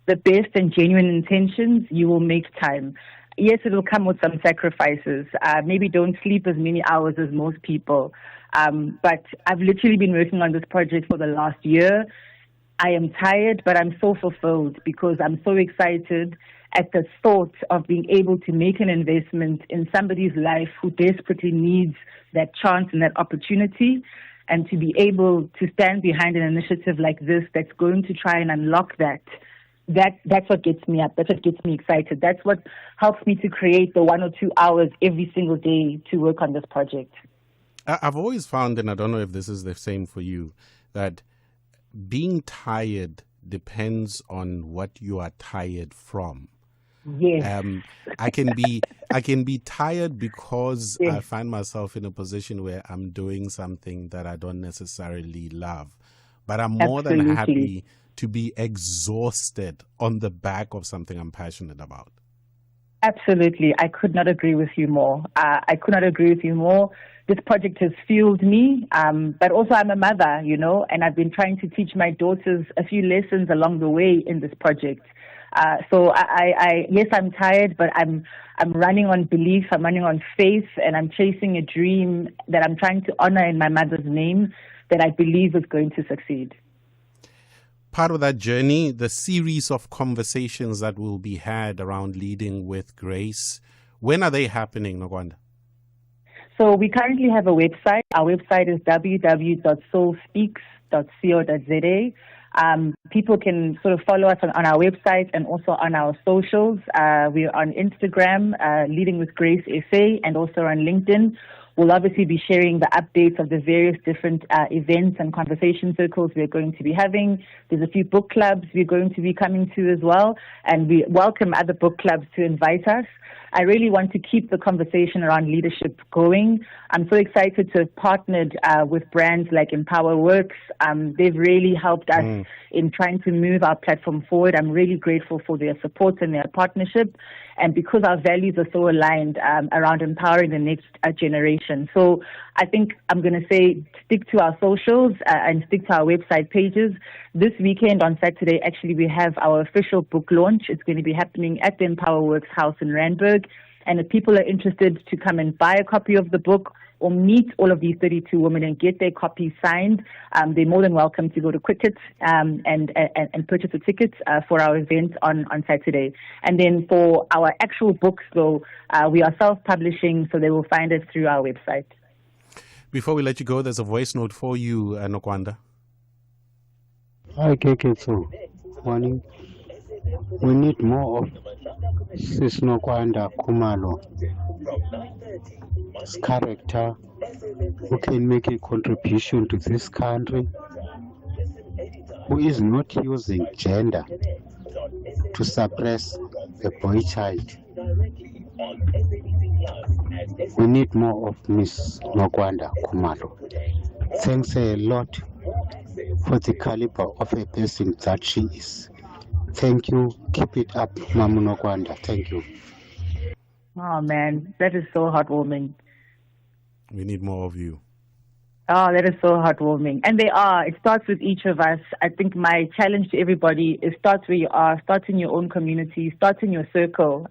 the best and genuine intentions, you will make time. Yes, it will come with some sacrifices. Maybe don't sleep as many hours as most people. But I've literally been working on this project for the last year. I am tired, but I'm so fulfilled because I'm so excited at the thought of being able to make an investment in somebody's life who desperately needs that chance and that opportunity, and to be able to stand behind an initiative like this that's going to try and unlock that. That's what gets me up. That's what gets me excited. That's what helps me to create the 1 or 2 hours every single day to work on this project. I've always found, and I don't know if this is the same for you, that being tired depends on what you are tired from. Yes. I can be tired because I find myself in a position where I'm doing something that I don't necessarily love, but I'm more than happy to be exhausted on the back of something I'm passionate about. Absolutely. I could not agree with you more. This project has fueled me, but also I'm a mother, and I've been trying to teach my daughters a few lessons along the way in this project. So yes, I'm tired, but I'm running on belief, I'm running on faith, and I'm chasing a dream that I'm trying to honor in my mother's name that I believe is going to succeed. Part of that journey, the series of conversations that will be had around Leading with Grace, when are they happening, Nokwanda? So we currently have a website. Our website is www.soulspeaks.co.za. People can sort of follow us on our website and also on our socials. We're on Instagram, Leading with Grace SA, and also on LinkedIn. We'll obviously be sharing the updates of the various different events and conversation circles we're going to be having. There's a few book clubs we're going to be coming to as well, and we welcome other book clubs to invite us. I really want to keep the conversation around leadership going. I'm so excited to have partnered with brands like Empower Works. They've really helped us in trying to move our platform forward. I'm really grateful for their support and their partnership. And because our values are so aligned around empowering the next generation. So I think I'm going to say stick to our socials and stick to our website pages. This weekend on Saturday, actually, we have our official book launch. It's going to be happening at the Empower Works house in Randburg. And if people are interested to come and buy a copy of the book or meet all of these 32 women and get their copies signed, they're more than welcome to go to Quicket and purchase a ticket for our event on Saturday. And then for our actual books, though, we are self-publishing, so they will find us through our website. Before we let you go, there's a voice note for you, Nokwanda. Hi, Keketso. Morning. We need more of Sis Nokwanda Kumalo. His character who can make a contribution to this country, who is not using gender to suppress the boy child. We need more of Miss Nokwanda Kumalo. Thanks a lot for the caliber of a person that she is. Thank you. Keep it up, Mama Nokwanda. Thank you. Oh, man, that is so heartwarming. We need more of you. Oh, that is so heartwarming. And they are. It starts with each of us. I think my challenge to everybody is start where you are, start in your own community, start in your circle.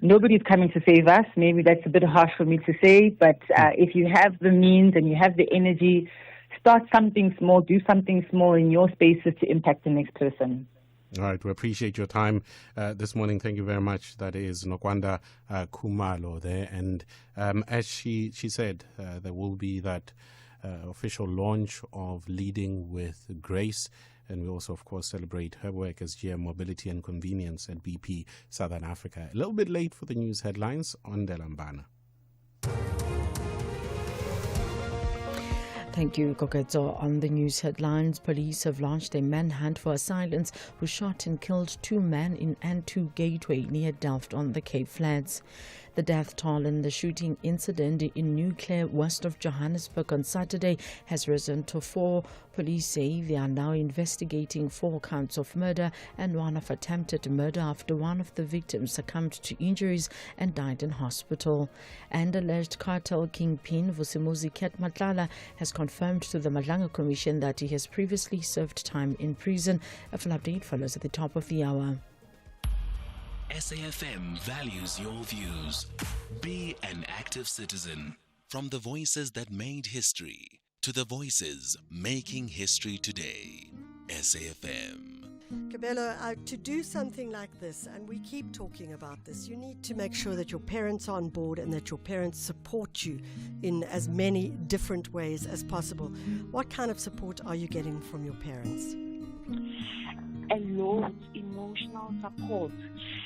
Nobody's coming to save us. Maybe that's a bit harsh for me to say, but if you have the means and you have the energy, start something small, do something small in your spaces to impact the next person. All right, we appreciate your time this morning. Thank you very much. That is Nokwanda Khumalo there. And as she said, there will be that official launch of Leading with Grace. And we also, of course, celebrate her work as GM Mobility and Convenience at BP Southern Africa. A little bit late for the news headlines on Delambana. Thank you, Koketo. On the news headlines, police have launched a manhunt for assailants who shot and killed 2 men in N2 Gateway near Delft on the Cape Flats. The death toll in the shooting incident in New Clare, west of Johannesburg on Saturday has risen to 4. Police say they are now investigating 4 counts of murder and 1 of attempted murder after one of the victims succumbed to injuries and died in hospital. And alleged cartel kingpin Vusimuzi Matlala has confirmed to the Madlanga Commission that he has previously served time in prison. A full update follows at the top of the hour. SAFM values your views. Be an active citizen. From the voices that made history to the voices making history today. SAFM. Kabelo, to do something like this, and we keep talking about this, you need to make sure that your parents are on board and that your parents support you in as many different ways as possible. What kind of support are you getting from your parents? A lot, emotional support.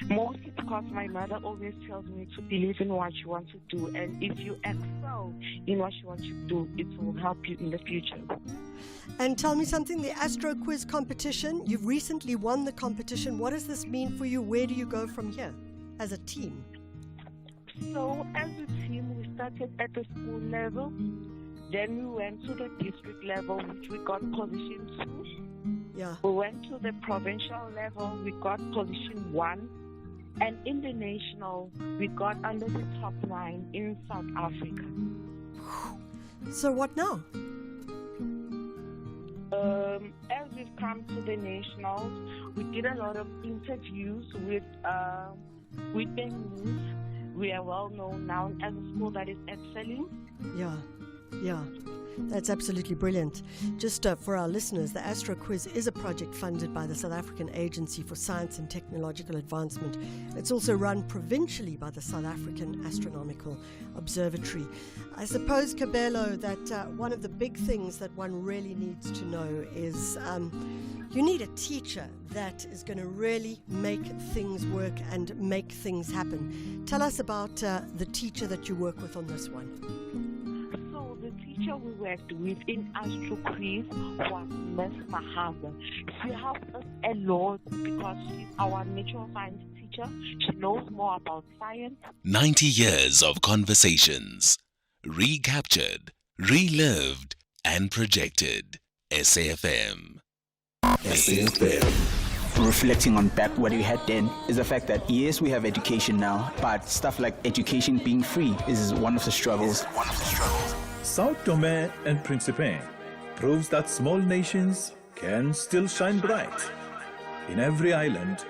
Mostly because my mother always tells me to believe in what you want to do, and if you excel in what you want to do, it will help you in the future. And tell me something, the Astro Quiz competition, you've recently won the competition. What does this mean for you? Where do you go from here as a team? So as a team, we started at the school level, then we went to the district level, which we got position 2. Yeah. We went to the provincial level, we got position 1, and in the national, we got under the top 9 in South Africa. So what now? As we've come to the nationals, we did a lot of interviews with the news. We are well known now as a school that is excelling. Yeah. That's absolutely brilliant. Just for our listeners, the Astro Quiz is a project funded by the South African Agency for Science and Technological Advancement. It's also run provincially by the South African Astronomical Observatory. I suppose, Kabelo, that one of the big things that one really needs to know is you need a teacher that is going to really make things work and make things happen. Tell us about the teacher that you work with on this one. Teacher we worked with in Astro Quiz was Miss Mahanga. She helped us a lot because she's our natural science teacher. She knows more about science. 90 years of conversations, recaptured, relived, and projected. SAFM. Reflecting on back what we had then is the fact that yes, we have education now, but stuff like education being free is one of the struggles. Sao Tome and Principe proves that small nations can still shine bright. In every island,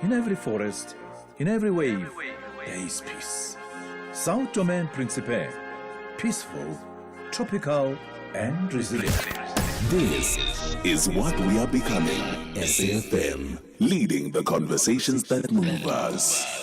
in every forest, in every wave, there is peace. Sao Tome and Principe, peaceful, tropical, and resilient. This is what we are becoming. SAFM, leading the conversations that move us.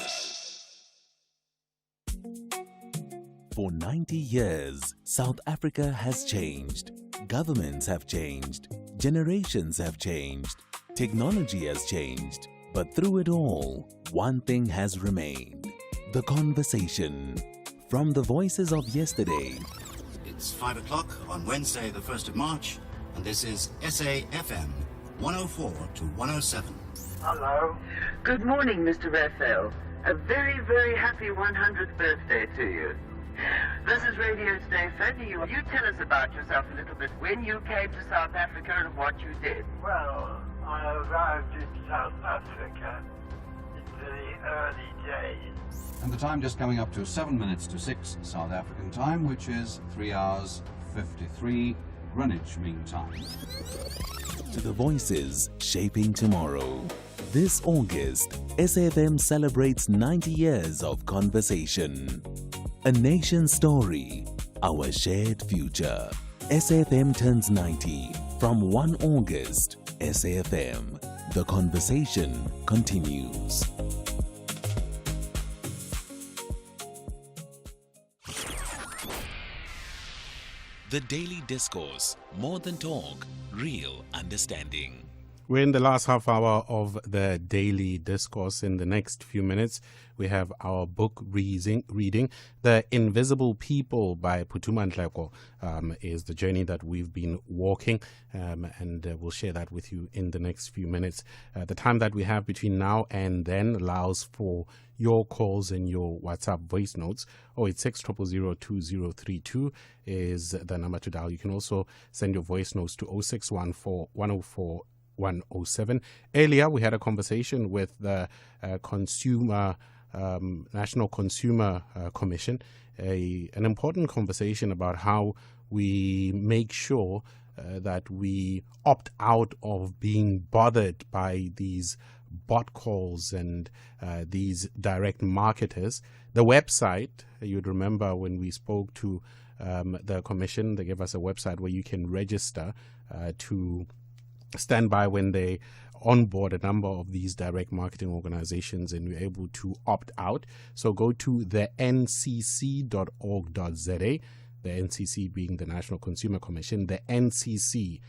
For 90 years, South Africa has changed. Governments have changed. Generations have changed. Technology has changed. But through it all, one thing has remained. The conversation. From the voices of yesterday. It's 5 o'clock on Wednesday, the 1st of March, and this is SAFM 104 to 107. Hello. Good morning, Mr. Raphael. A very, very happy 100th birthday to you. This is Radio Station. You tell us about yourself a little bit. When you came to South Africa and what you did. Well, I arrived in South Africa in the early days. And the time just coming up to 7 minutes to 6 South African time, which is 3 hours 53 Greenwich Mean Time. To the voices shaping tomorrow. This August, SAfm celebrates 90 years of conversation. A nation's story, our shared future. SAfm turns 90 from 1 August. SAfm, the conversation continues. The Daily Discourse, more than talk, real understanding. We're in the last half hour of the Daily Discourse. In the next few minutes, we have our book reading. The Invisible People by Phuthuma Nhleko is the journey that we've been walking, and we'll share that with you in the next few minutes. The time that we have between now and then allows for your calls and your WhatsApp voice notes. 086-000-2032 is the number to dial. You can also send your voice notes to 0614-104-107. Earlier, we had a conversation with the National Consumer Commission, an important conversation about how we make sure that we opt out of being bothered by these bot calls and these direct marketers. The website, you'd remember when we spoke to the commission, they gave us a website where you can register to stand by when they onboard a number of these direct marketing organizations, and you're able to opt out. So go to the ncc.org.za, the NCC being the National Consumer Commission, the ncc.org.za.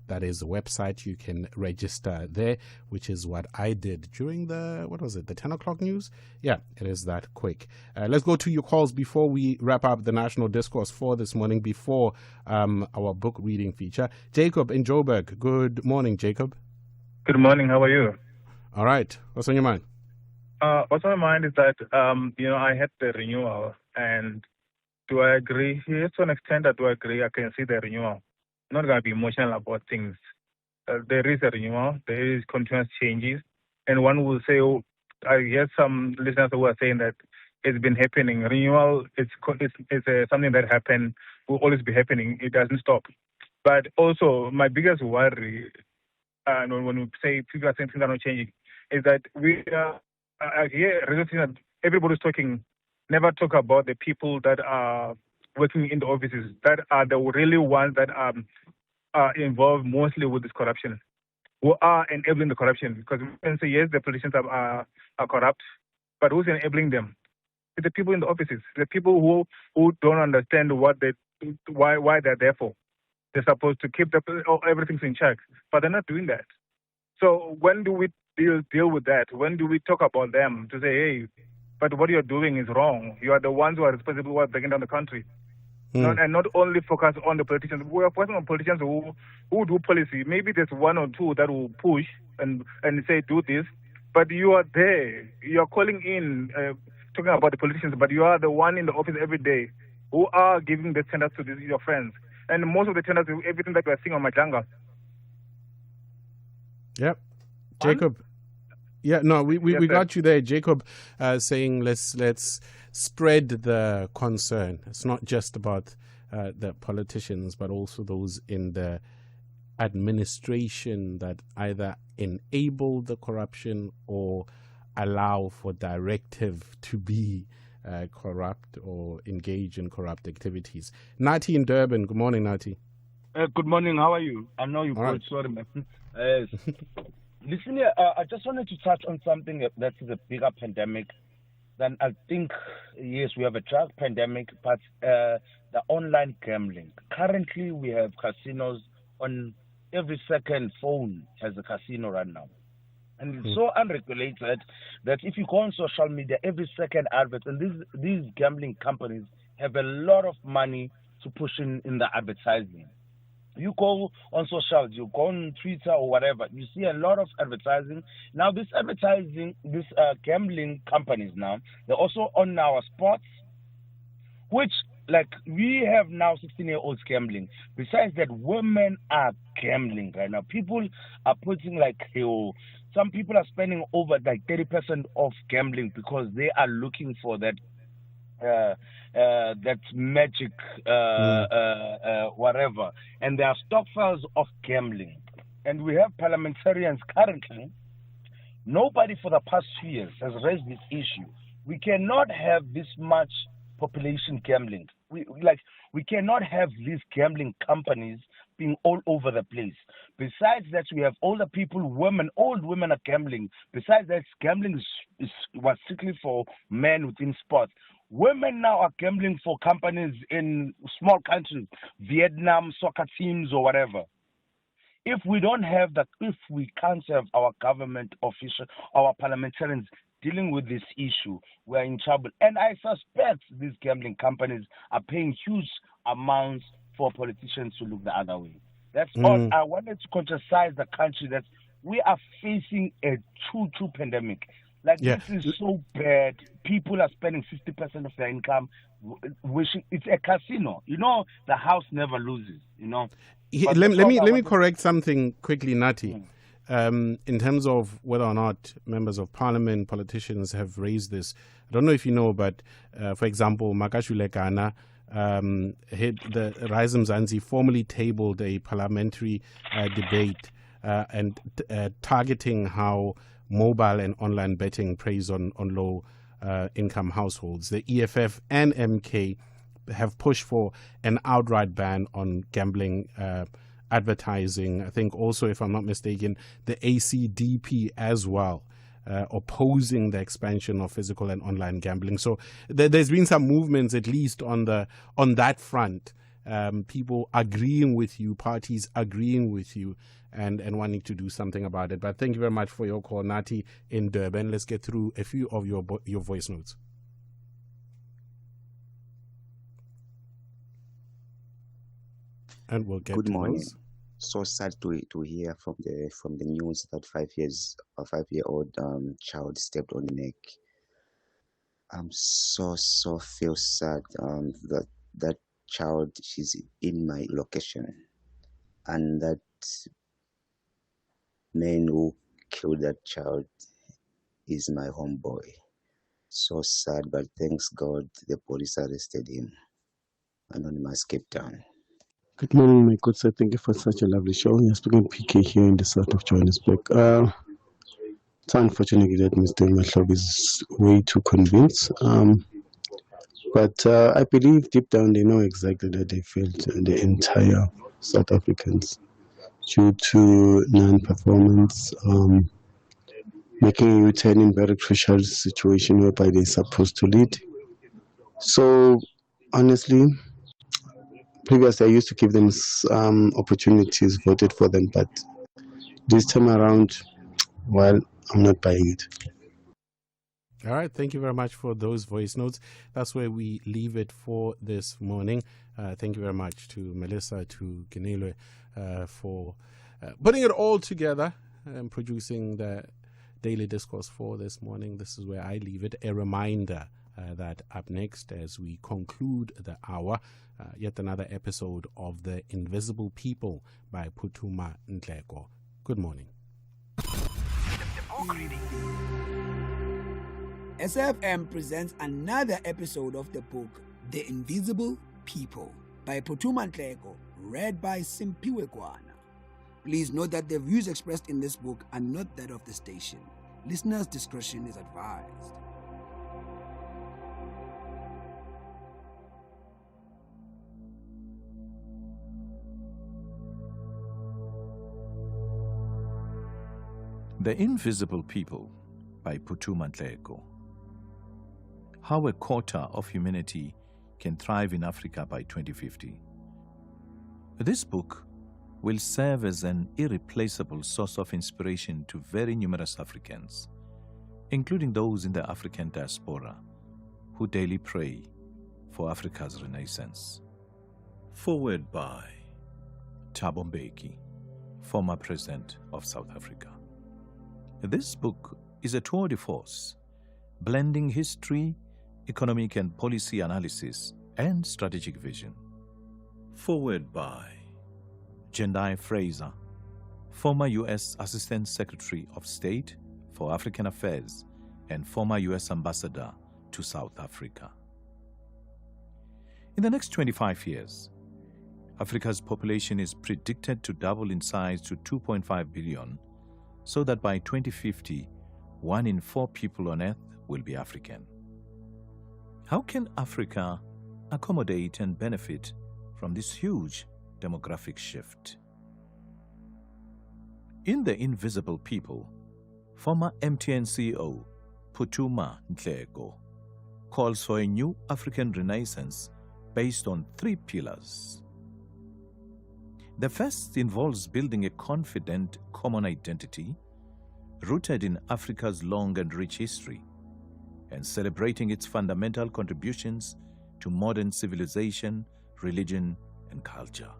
That is the website. You can register there, which is what I did during the 10 o'clock news? Yeah, it is that quick. Let's go to your calls before we wrap up the National Discourse for this morning, before our book reading feature. Jacob in Joburg. Good morning, Jacob. Good morning. How are you? All right. What's on your mind? What's on my mind is that, I had the renewal, and do I agree? Yes, to an extent, I do agree. I can see the renewal. I'm not going to be emotional about things. There is a renewal. There is continuous changes. And one will say, I hear some listeners who are saying that it's been happening. Renewal is something that happened, will always be happening. It doesn't stop. But also, my biggest worry, when we say people are saying things are not changing, is that I hear that everybody's talking, never talk about the people that are working in the offices, that are the really ones that are involved mostly with this corruption, who are enabling the corruption. Because we can say, yes, the politicians are corrupt, but who's enabling them? It's the people in the offices, the people who don't understand why they're there for. They're supposed to keep everything in check, but they're not doing that. So when do we deal with that? When do we talk about them to say, hey, but what you're doing is wrong. You are the ones who are responsible for breaking down the country. And not only focus on the politicians. We are focusing on politicians who do policy. Maybe there's one or two that will push and say, do this. But you are there. You are calling in, talking about the politicians, but you are the one in the office every day who are giving the tenders to your friends. And most of the tenders, everything that we are seeing on Majanga. Yep. Jacob. Yeah, no, we got you there, Jacob, saying let's spread the concern. It's not just about the politicians, but also those in the administration that either enable the corruption or allow for directive to be corrupt or engage in corrupt activities. Nati in Durban. Good morning, Nati. Good morning. How are you? I know you called. Sorry, man. Listen here, I just wanted to touch on something that is a bigger pandemic. Then I think, yes, we have a drug pandemic, but the online gambling. Currently, we have casinos on every second phone has a casino right now. And it's so unregulated that if you go on social media, every second advert, and these gambling companies have a lot of money to push in the advertising. You go on socials, you go on Twitter or whatever, you see a lot of advertising. Now, this advertising, this gambling companies now, they're also on our sports, which, like, we have now 16-year-olds gambling. Besides that, women are gambling right now. People are putting, like, some people are spending over, like, 30% of gambling because they are looking for that that magic whatever, and there are stockpiles of gambling, and we have parliamentarians currently. Nobody for the past 2 years has raised this issue. We cannot have this much population gambling. We cannot have these gambling companies being all over the place. Besides that, we have older people, old women are gambling. Besides that, gambling was strictly for men within sports. Women now are gambling for companies in small countries, Vietnam, soccer teams or whatever. If we can't have our government officials, our parliamentarians dealing with this issue, we're in trouble. And I suspect these gambling companies are paying huge amounts for politicians to look the other way. That's all. I wanted to conscientize the country that we are facing a true pandemic. This is so bad. People are spending 60% of their income wishing it's a casino. The house never loses. Let me correct something quickly, Nati. In terms of whether or not members of parliament, politicians have raised this, I don't know if you know, but for example, Makashule Ghana, the Rise Mzansi formally tabled a parliamentary debate and targeting how mobile and online betting preys on low income households. The EFF and MK have pushed for an outright ban on gambling advertising. I think also, if I'm not mistaken, the ACDP as well, opposing the expansion of physical and online gambling. So there's been some movements, at least on that front. People agreeing with you, parties agreeing with you, and wanting to do something about it. But thank you very much for your call, Nati in Durban. Let's get through a few of your voice notes. And we'll get Good morning. Those. So sad to hear from the news that a 5-year-old child stepped on the neck. I'm so feel sad that child, she's in my location, and that man who killed that child is my homeboy. So sad, but thanks God the police arrested him. Anonymous, Cape Town. Good morning, my good sir. Thank you for such a lovely show. You're speaking PK here in the south of Johannesburg. It's unfortunate that Mr. Mahlov is way too convinced. But I believe deep down they know exactly that they failed the entire South Africans due to non-performance, making a U-turn in very crucial situation whereby they're supposed to lead. So, honestly, previously I used to give them opportunities, voted for them, but this time around, well, I'm not buying it. All right, thank you very much for those voice notes. That's where we leave it for this morning. Thank you very much to Melissa, to Genelwe, for putting it all together and producing the Daily Discourse for this morning. This is where I leave it. A reminder that up next, as we conclude the hour, yet another episode of The Invisible People by Phuthuma Nhleko. Good morning. SAfm presents another episode of the book The Invisible People by Phuthuma Nhleko, read by Simpiwe Kwana. Please note that the views expressed in this book are not that of the station. Listeners' discretion is advised. The Invisible People by Phuthuma Nhleko. How a quarter of humanity can thrive in Africa by 2050. This book will serve as an irreplaceable source of inspiration to very numerous Africans, including those in the African diaspora, who daily pray for Africa's renaissance. Forward by Thabo Mbeki, former president of South Africa. This book is a tour de force, blending history, economic and policy analysis, and strategic vision. Forward by Jendai Fraser, former U.S. Assistant Secretary of State for African Affairs and former U.S. Ambassador to South Africa. In the next 25 years, Africa's population is predicted to double in size to 2.5 billion, so that by 2050, 1 in 4 people on Earth will be African. How can Africa accommodate and benefit from this huge demographic shift? In The Invisible People, former MTN CEO Phuthuma Nhleko calls for a new African renaissance based on 3 pillars. The first involves building a confident common identity rooted in Africa's long and rich history and celebrating its fundamental contributions to modern civilization, religion, and culture.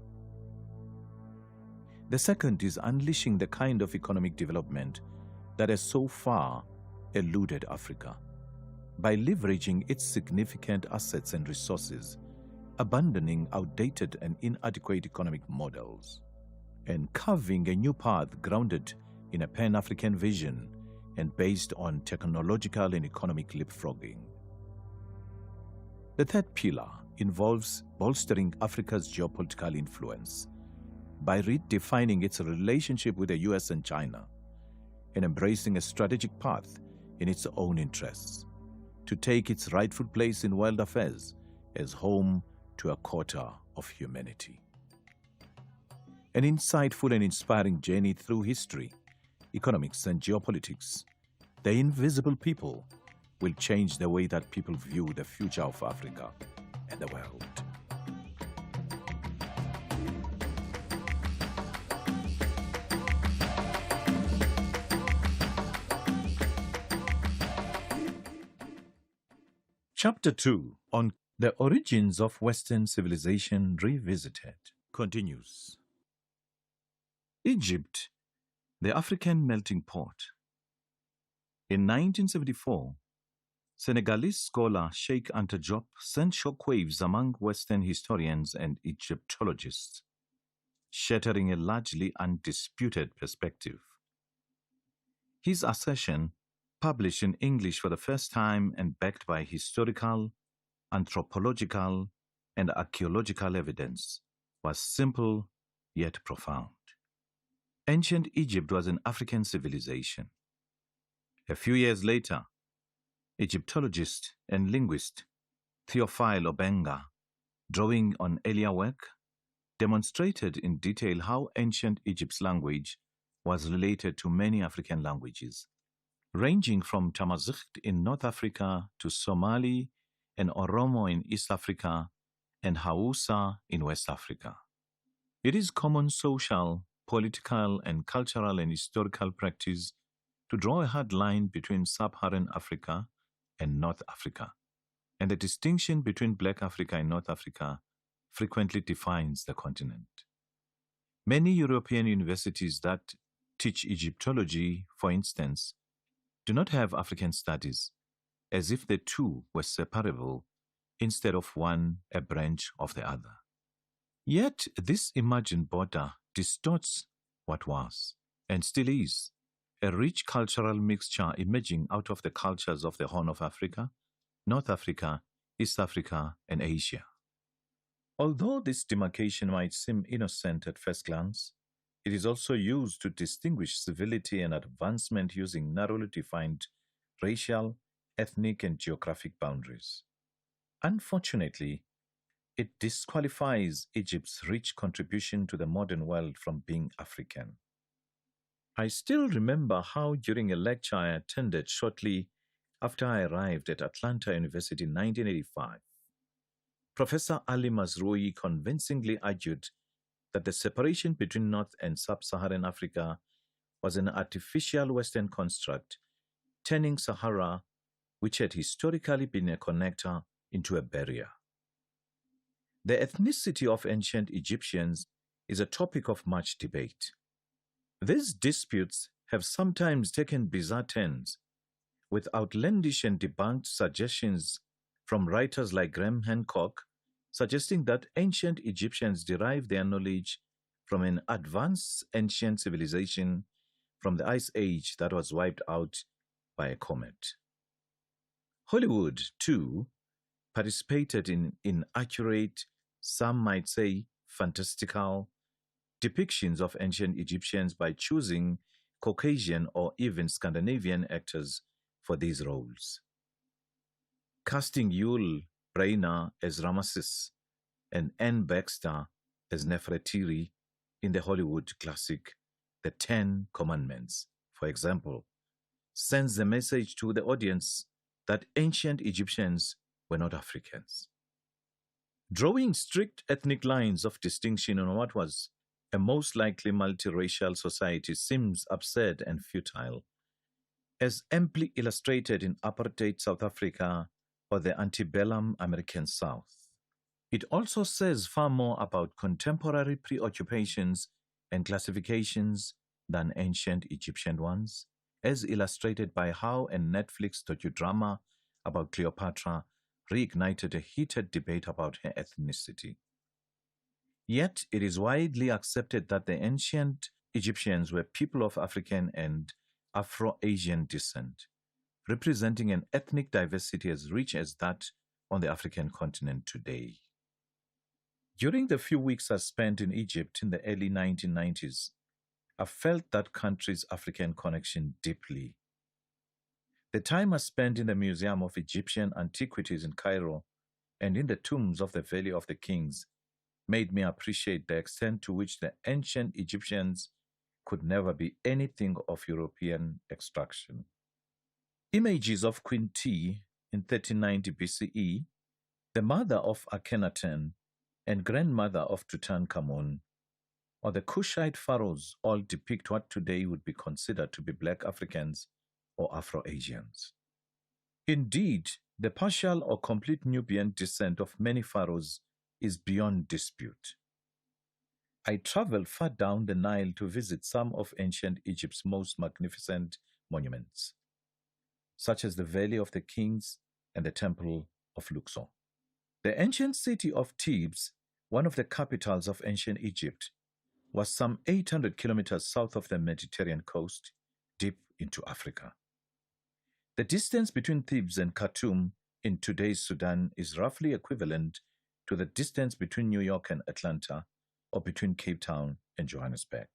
The second is unleashing the kind of economic development that has so far eluded Africa by leveraging its significant assets and resources, abandoning outdated and inadequate economic models, and carving a new path grounded in a Pan-African vision and based on technological and economic leapfrogging. The third pillar involves bolstering Africa's geopolitical influence by redefining its relationship with the US and China and embracing a strategic path in its own interests to take its rightful place in world affairs as home to a quarter of humanity. An insightful and inspiring journey through history, economics, and geopolitics, The Invisible People will change the way that people view the future of Africa and the world. Chapter 2 on the origins of Western civilization revisited continues. Egypt, the African melting pot. In 1974, Senegalese scholar Sheikh Anta Diop sent shockwaves among Western historians and Egyptologists, shattering a largely undisputed perspective. His assertion, published in English for the first time and backed by historical, anthropological, and archaeological evidence, was simple yet profound. Ancient Egypt was an African civilization. A few years later, Egyptologist and linguist Theophile Obenga, drawing on earlier work, demonstrated in detail how ancient Egypt's language was related to many African languages, ranging from Tamazight in North Africa to Somali and Oromo in East Africa and Hausa in West Africa. It is common social, political, and cultural and historical practice to draw a hard line between sub-Saharan Africa and North Africa, and the distinction between Black Africa and North Africa frequently defines the continent. Many European universities that teach Egyptology, for instance, do not have African studies, as if the two were separable instead of one a branch of the other. Yet this imagined border distorts what was, and still is, a rich cultural mixture emerging out of the cultures of the Horn of Africa, North Africa, East Africa, and Asia. Although this demarcation might seem innocent at first glance, it is also used to distinguish civility and advancement using narrowly defined racial, ethnic, and geographic boundaries. Unfortunately, it disqualifies Egypt's rich contribution to the modern world from being African. I still remember how during a lecture I attended shortly after I arrived at Atlanta University in 1985, Professor Ali Mazrui convincingly argued that the separation between North and Sub-Saharan Africa was an artificial Western construct, turning Sahara, which had historically been a connector, into a barrier. The ethnicity of ancient Egyptians is a topic of much debate. These disputes have sometimes taken bizarre turns, with outlandish and debunked suggestions from writers like Graham Hancock suggesting that ancient Egyptians derived their knowledge from an advanced ancient civilization from the Ice Age that was wiped out by a comet. Hollywood, too, participated in inaccurate, some might say fantastical, depictions of ancient Egyptians by choosing Caucasian or even Scandinavian actors for these roles. Casting Yul Brynner as Ramesses and Anne Baxter as Nefertiti in the Hollywood classic The Ten Commandments, for example, sends the message to the audience that ancient Egyptians were not Africans. Drawing strict ethnic lines of distinction on what was a most likely multiracial society seems absurd and futile, as amply illustrated in apartheid South Africa or the antebellum American South. It also says far more about contemporary preoccupations and classifications than ancient Egyptian ones, as illustrated by how a Netflix docudrama about Cleopatra reignited a heated debate about her ethnicity. Yet it is widely accepted that the ancient Egyptians were people of African and Afro-Asian descent, representing an ethnic diversity as rich as that on the African continent today. During the few weeks I spent in Egypt in the early 1990s, I felt that country's African connection deeply. The time I spent in the Museum of Egyptian Antiquities in Cairo and in the tombs of the Valley of the Kings made me appreciate the extent to which the ancient Egyptians could never be anything of European extraction. Images of Queen T in 1390 BCE, the mother of Akhenaten and grandmother of Tutankhamun, or the Kushite pharaohs all depict what today would be considered to be black Africans or Afro-Asians. Indeed, the partial or complete Nubian descent of many pharaohs is beyond dispute. I traveled far down the Nile to visit some of ancient Egypt's most magnificent monuments, such as the Valley of the Kings and the Temple of Luxor. The ancient city of Thebes, one of the capitals of ancient Egypt, was some 800 kilometers south of the Mediterranean coast, deep into Africa. The distance between Thebes and Khartoum in today's Sudan is roughly equivalent to the distance between New York and Atlanta, or between Cape Town and Johannesburg.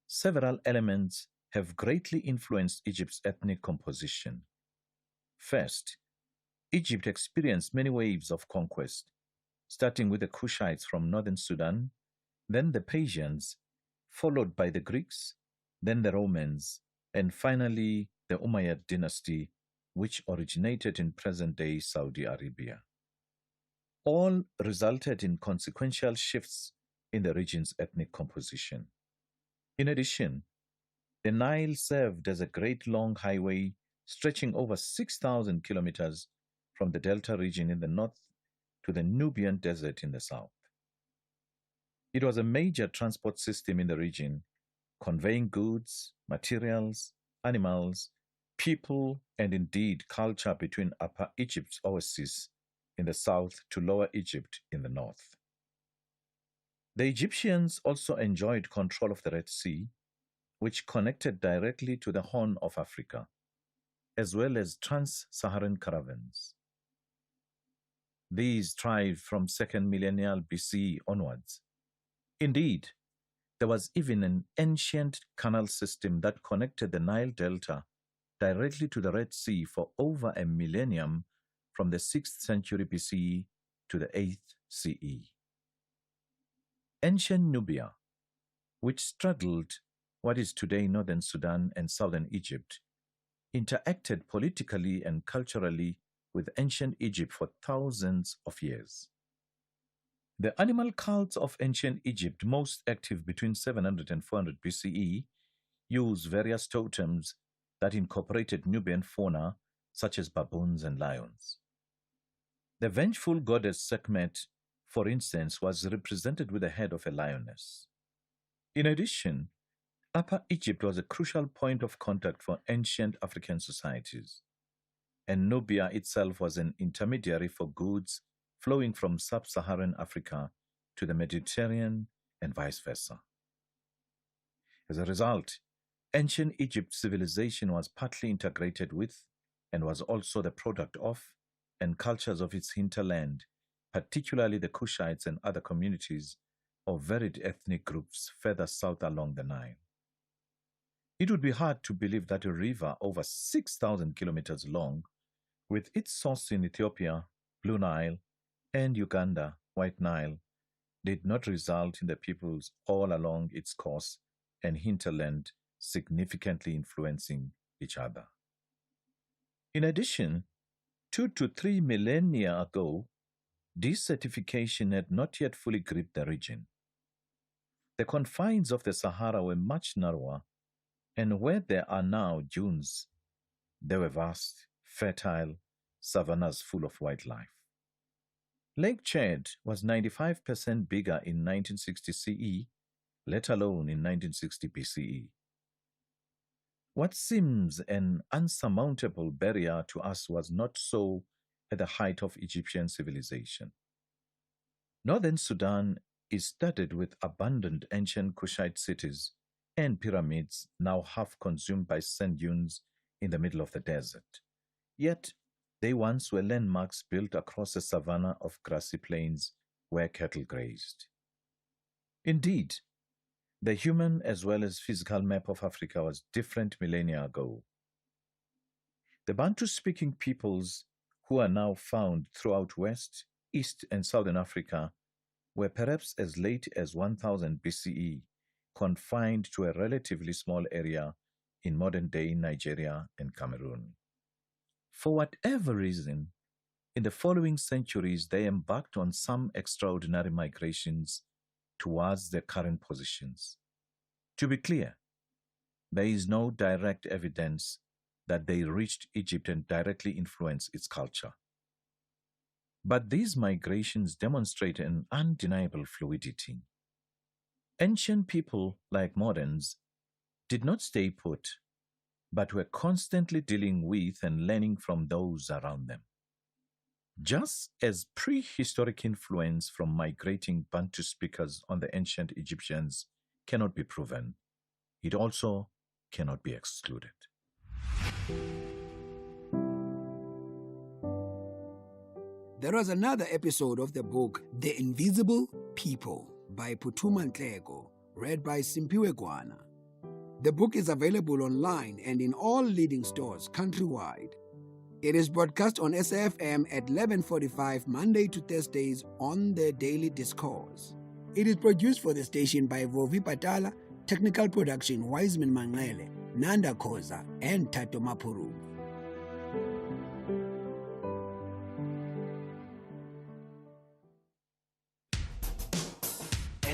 Several elements have greatly influenced Egypt's ethnic composition. First, Egypt experienced many waves of conquest, starting with the Kushites from northern Sudan, then the Persians, followed by the Greeks, then the Romans, and finally the Umayyad dynasty, which originated in present-day Saudi Arabia. All resulted in consequential shifts in the region's ethnic composition. In addition, the Nile served as a great long highway stretching over 6,000 kilometers from the Delta region in the north to the Nubian Desert in the south. It was a major transport system in the region, conveying goods, materials, animals, people, and indeed culture between Upper Egypt's oases in the south to Lower Egypt in the north. The Egyptians also enjoyed control of the Red Sea, which connected directly to the Horn of Africa, as well as trans-Saharan caravans. These thrived from 2nd millennial BCE onwards. Indeed, there was even an ancient canal system that connected the Nile Delta directly to the Red Sea for over a millennium from the 6th century BCE to the 8th CE. Ancient Nubia, which straddled what is today northern Sudan and southern Egypt, interacted politically and culturally with ancient Egypt for thousands of years. The animal cults of ancient Egypt, most active between 700 and 400 BCE, used various totems that incorporated Nubian fauna, such as baboons and lions. The vengeful goddess Sekhmet for instance, was represented with the head of a lioness. In addition, Upper Egypt was a crucial point of contact for ancient African societies, and Nubia itself was an intermediary for goods flowing from sub-Saharan Africa to the Mediterranean and vice versa. As a result, ancient Egypt civilization was partly integrated with and was also the product of and cultures of its hinterland, particularly the Kushites and other communities of varied ethnic groups further south along the Nile. It would be hard to believe that a river over 6,000 kilometers long, with its source in Ethiopia, Blue Nile, and Uganda, White Nile, did not result in the peoples all along its course and hinterland significantly influencing each other. In addition, 2 to 3 millennia ago, desertification had not yet fully gripped the region. The confines of the Sahara were much narrower, and where there are now dunes, there were vast, fertile savannas full of wildlife. Lake Chad was 95% bigger in 1960 CE, let alone in 1960 BCE. What seems an unsurmountable barrier to us was not so at the height of Egyptian civilization. Northern Sudan is studded with abundant ancient Kushite cities and pyramids now half consumed by sand dunes in the middle of the desert. Yet, they once were landmarks built across a savanna of grassy plains where cattle grazed. Indeed, the human as well as physical map of Africa was different millennia ago. The Bantu-speaking peoples who are now found throughout West, East, and Southern Africa were perhaps as late as 1000 BCE confined to a relatively small area in modern-day Nigeria and Cameroon. For whatever reason, in the following centuries they embarked on some extraordinary migrations towards their current positions. To be clear, there is no direct evidence that they reached Egypt and directly influenced its culture. But these migrations demonstrate an undeniable fluidity. Ancient people, like moderns, did not stay put, but were constantly dealing with and learning from those around them. Just as prehistoric influence from migrating Bantu speakers on the ancient Egyptians cannot be proven, it also cannot be excluded. There was another episode of the book The Invisible People by Putuma Ntleko, read by Simpiwe Gwana. The book is available online and in all leading stores countrywide. It is broadcast on SAfm at 11:45 Monday to Thursdays on the Daily Discourse. It is produced for the station by Vovi Patala, technical production Wiseman Mangele, Nanda Koza, and Tato Mapuru.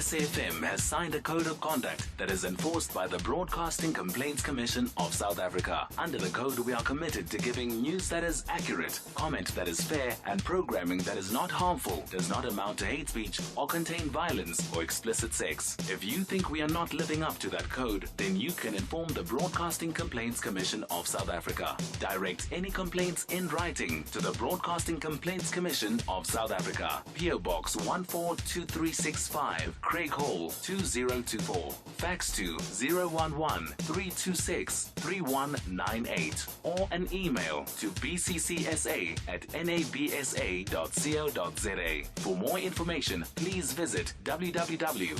SAfm has signed a code of conduct that is enforced by the Broadcasting Complaints Commission of South Africa. Under the code, we are committed to giving news that is accurate, comment that is fair, and programming that is not harmful, does not amount to hate speech, or contain violence or explicit sex. If you think we are not living up to that code, then you can inform the Broadcasting Complaints Commission of South Africa. Direct any complaints in writing to the Broadcasting Complaints Commission of South Africa. PO Box 142365. Craig Hall 2024. Fax to 011-326-3198 or an email to bccsa@nabsa.co.za. For more information, please visit www.bccsa.co.za.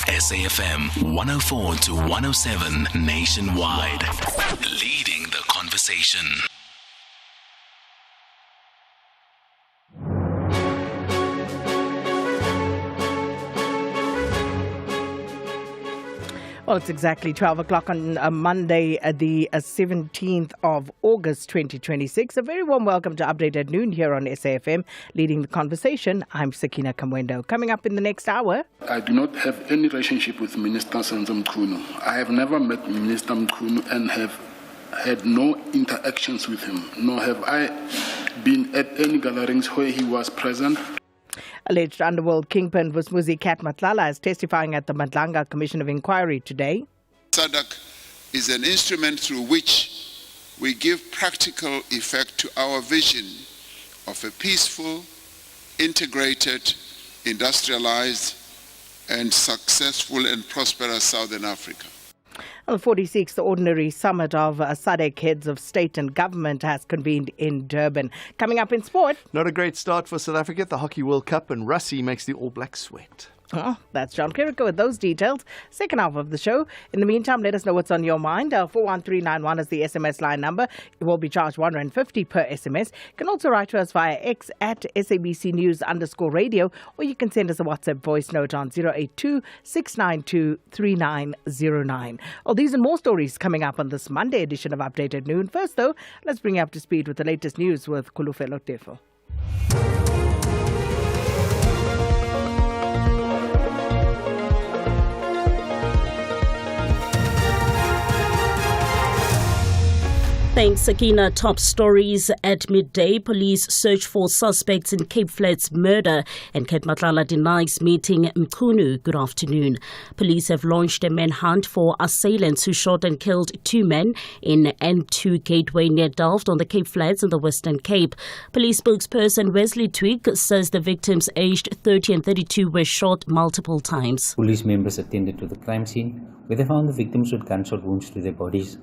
SAfm 104 to 107 nationwide. Leading the conversation. Well, it's exactly 12 o'clock on Monday, the 17th of August, 2026. A very warm welcome to Update at Noon here on SAfm. Leading the conversation, I'm Sakina Kamwendo. Coming up in the next hour. I do not have any relationship with Minister Senzo Mchunu. I have never met Minister Mchunu and have had no interactions with him, nor have I been at any gatherings where he was present. Alleged underworld kingpin Vusmuzi Kat Matlala is testifying at the Madlanga Commission of Inquiry today. SADC is an instrument through which we give practical effect to our vision of a peaceful, integrated, industrialized, and successful and prosperous Southern Africa. The 46th Ordinary Summit of SADC Heads of State and Government has convened in Durban. Coming up in sport. Not a great start for South Africa. The Hockey World Cup, and Rassie makes the All Blacks sweat. Oh, that's John Clerico with those details. Second half of the show. In the meantime, let us know what's on your mind. 41391 is the SMS line number. It will be charged R1.50 per SMS. You can also write to us via X at SABC News_radio, or you can send us a WhatsApp voice note on 082-692-3909. All these and more stories coming up on this Monday edition of Updated Noon. First, though, let's bring you up to speed with the latest news with Kulufelo Tefo. Thanks, Sakina. Top stories at midday. Police search for suspects in Cape Flats murder, and Kat Matlala denies meeting Mkhunu. Good afternoon. Police have launched a manhunt for assailants who shot and killed 2 men in N2 Gateway near Delft on the Cape Flats in the Western Cape. Police spokesperson Wesley Twig says the victims aged 30 and 32 were shot multiple times. Police members attended to the crime scene, where they found the victims with gunshot wounds to their bodies.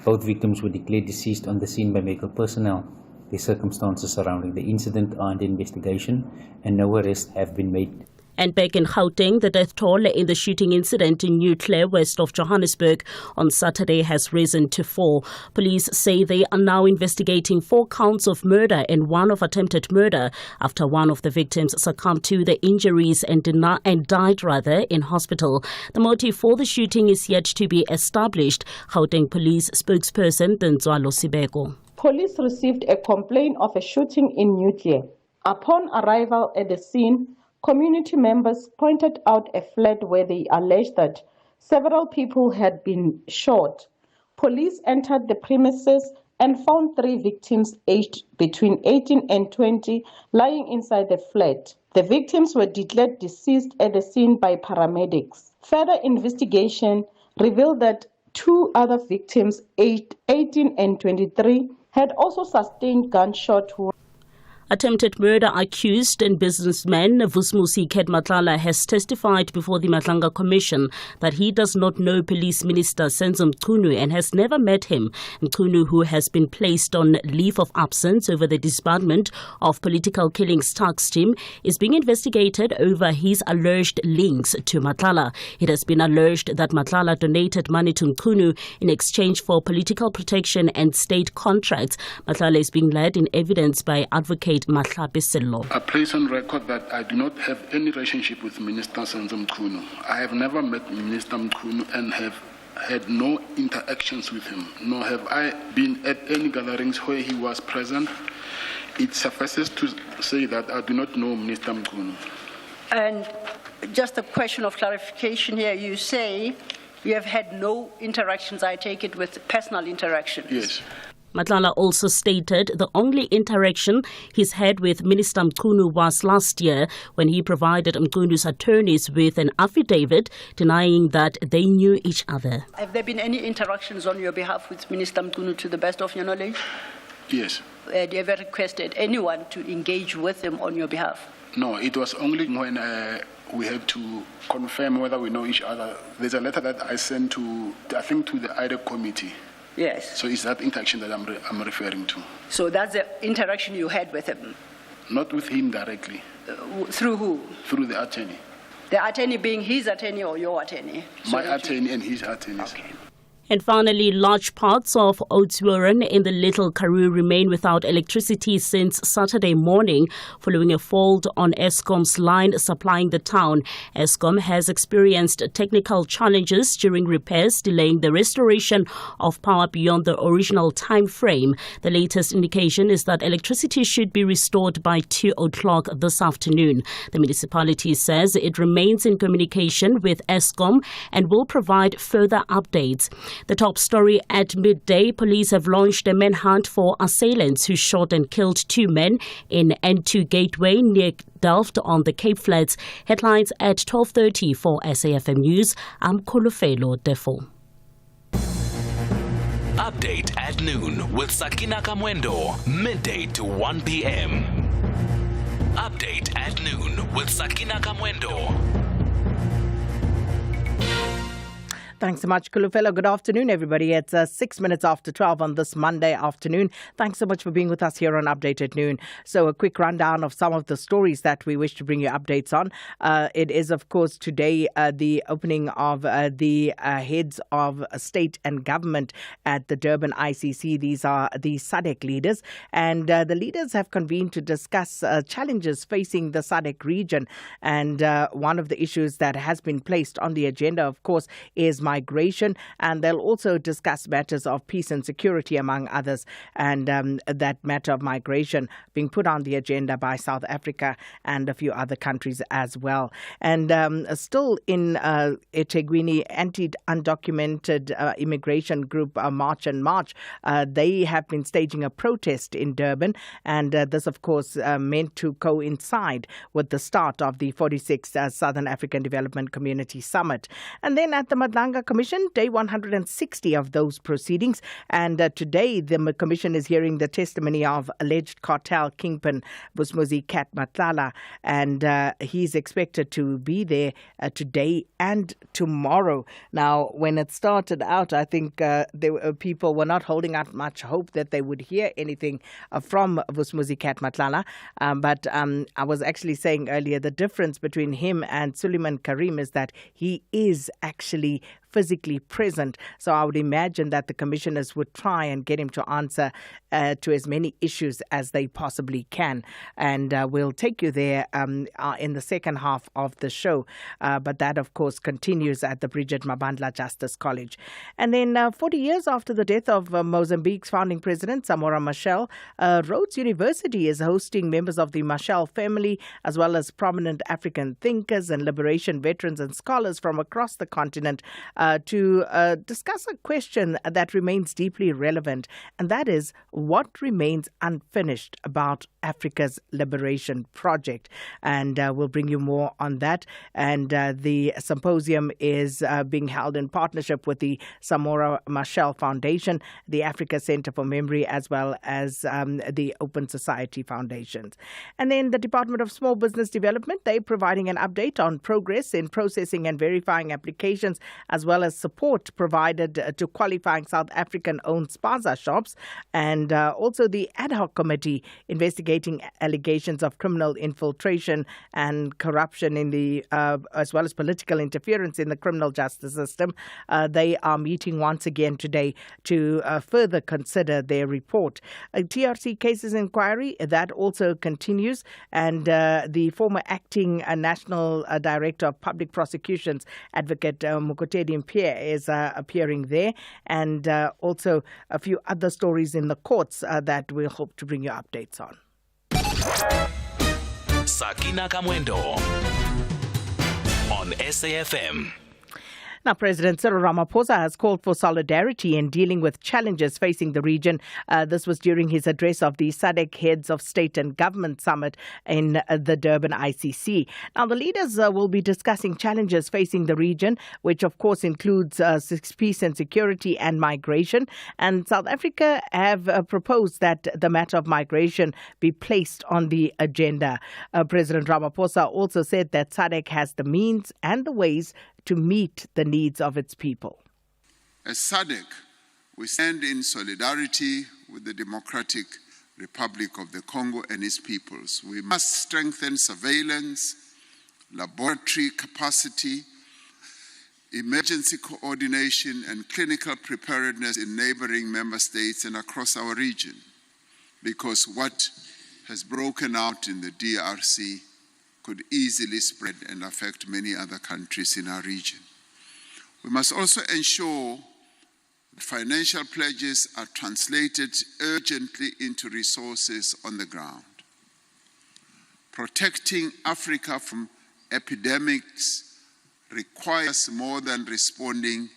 Both victims were declared deceased on the scene by medical personnel. The circumstances surrounding the incident are under investigation, and no arrests have been made. And back in Gauteng, the death toll in the shooting incident in New Clare, west of Johannesburg, on Saturday has risen to 4. Police say they are now investigating 4 counts of murder and 1 of attempted murder after one of the victims succumbed to the injuries and died in hospital. The motive for the shooting is yet to be established. Gauteng Police spokesperson Tenzwalo Sibeko. Police received a complaint of a shooting in New Clare. Upon arrival at the scene, community members pointed out a flat where they alleged that several people had been shot. Police entered the premises and found 3 victims aged between 18 and 20 lying inside the flat. The victims were declared deceased at the scene by paramedics. Further investigation revealed that 2 other victims aged 18 and 23 had also sustained gunshot wounds. Attempted murder accused and businessman Vusmuzi Kat Matlala has testified before the Madlanga Commission that he does not know Police Minister Senzo Mkhunu and has never met him. Mkhunu, who has been placed on leave of absence over the disbandment of political killings task team, is being investigated over his alleged links to Matlala. It has been alleged that Matlala donated money to Mkhunu in exchange for political protection and state contracts. Matlala is being led in evidence by advocate I place on record that I do not have any relationship with Minister Senzo Mkhunu. I have never met Minister Mkhunu and have had no interactions with him, nor have I been at any gatherings where he was present. It suffices to say that I do not know Minister Mkhunu. And just a question of clarification here, you say you have had no interactions, I take it, with personal interactions? Yes. Matlala also stated the only interaction he's had with Minister Mkhunu was last year when he provided Mkhunu's attorneys with an affidavit denying that they knew each other. Have there been any interactions on your behalf with Minister Mkhunu to the best of your knowledge? Yes. Have you ever requested anyone to engage with him on your behalf? No, it was only when we had to confirm whether we know each other. There's a letter that I sent to the IDEC committee. Yes. So it's that interaction that I'm referring to. So that's the interaction you had with him? Not with him directly. Through who? Through the attorney. The attorney being his attorney or your attorney? My attorney and his attorney. Okay. And finally, large parts of Oudtshoorn in the Little Karoo remain without electricity since Saturday morning following a fault on Eskom's line supplying the town. Eskom has experienced technical challenges during repairs, delaying the restoration of power beyond the original time frame. The latest indication is that electricity should be restored by 2 o'clock this afternoon. The municipality says it remains in communication with Eskom and will provide further updates. The top story at midday, police have launched a manhunt for assailants who shot and killed 2 men in N2 Gateway near Delft on the Cape Flats. Headlines at 12:30 for SAFM News. I'm Kolofelo Defo. Update at noon with Sakina Kamwendo, midday to 1 p.m. Update at noon with Sakina Kamwendo. Thanks so much, Kulufelo. Good afternoon, everybody. It's 6 minutes after 12 on this Monday afternoon. Thanks so much for being with us here on Update at Noon. So a quick rundown of some of the stories that we wish to bring you updates on. It is, of course, today the opening of the heads of state and government at the Durban ICC. These are the SADC leaders. And the leaders have convened to discuss challenges facing the SADC region. And one of the issues that has been placed on the agenda, of course, is migration, and they'll also discuss matters of peace and security, among others, and that matter of migration being put on the agenda by South Africa and a few other countries as well. And still in eThekwini, anti-undocumented immigration group March and March, they have been staging a protest in Durban, and this, of course, meant to coincide with the start of the 46th Southern African Development Community Summit. And then at the Madlanga Commission, day 160 of those proceedings. And today, the Commission is hearing the testimony of alleged cartel kingpin Busmuzi Kat Matlala. And he's expected to be there today and tomorrow. Now, when it started out, I think people were not holding out much hope that they would hear anything from Busmuzi Kat Matlala. But I was actually saying earlier, the difference between him and Suleiman Karim is that he is actually physically present. So I would imagine that the commissioners would try and get him to answer to as many issues as they possibly can. And we'll take you there in the second half of the show. But that, of course, continues at the Bridget Mabandla Justice College. And then 40 years after the death of Mozambique's founding president, Samora Machel, Rhodes University is hosting members of the Machel family, as well as prominent African thinkers and liberation veterans and scholars from across the continent to discuss a question that remains deeply relevant, and that is what remains unfinished about Africa's liberation project. And we'll bring you more on that. And the symposium is being held in partnership with the Samora Machel Foundation, the Africa Center for Memory, as well as the Open Society Foundations. And then the Department of Small Business Development, they're providing an update on progress in processing and verifying applications, as well as support provided to qualifying South African-owned spaza shops, and also the ad hoc committee investigating allegations of criminal infiltration and corruption in the, as well as political interference in the criminal justice system. They are meeting once again today to further consider their report. A TRC cases inquiry, that also continues, and the former acting National Director of Public Prosecutions, Advocate Mukotedi Mpie, is appearing there, and also a few other stories in the courts that we'll hope to bring you updates on. Sakina Kamwendo on SAFM. Now, President Cyril Ramaphosa has called for solidarity in dealing with challenges facing the region. This was during his address of the SADC Heads of State and Government Summit in the Durban ICC. Now, the leaders will be discussing challenges facing the region, which of course includes peace and security and migration. And South Africa have proposed that the matter of migration be placed on the agenda. President Ramaphosa also said that SADC has the means and the ways to meet the needs of its people. As SADC, we stand in solidarity with the Democratic Republic of the Congo and its peoples. We must strengthen surveillance, laboratory capacity, emergency coordination, and clinical preparedness in neighboring member states and across our region, because what has broken out in the DRC could easily spread and affect many other countries in our region. We must also ensure that financial pledges are translated urgently into resources on the ground. Protecting Africa from epidemics requires more than responding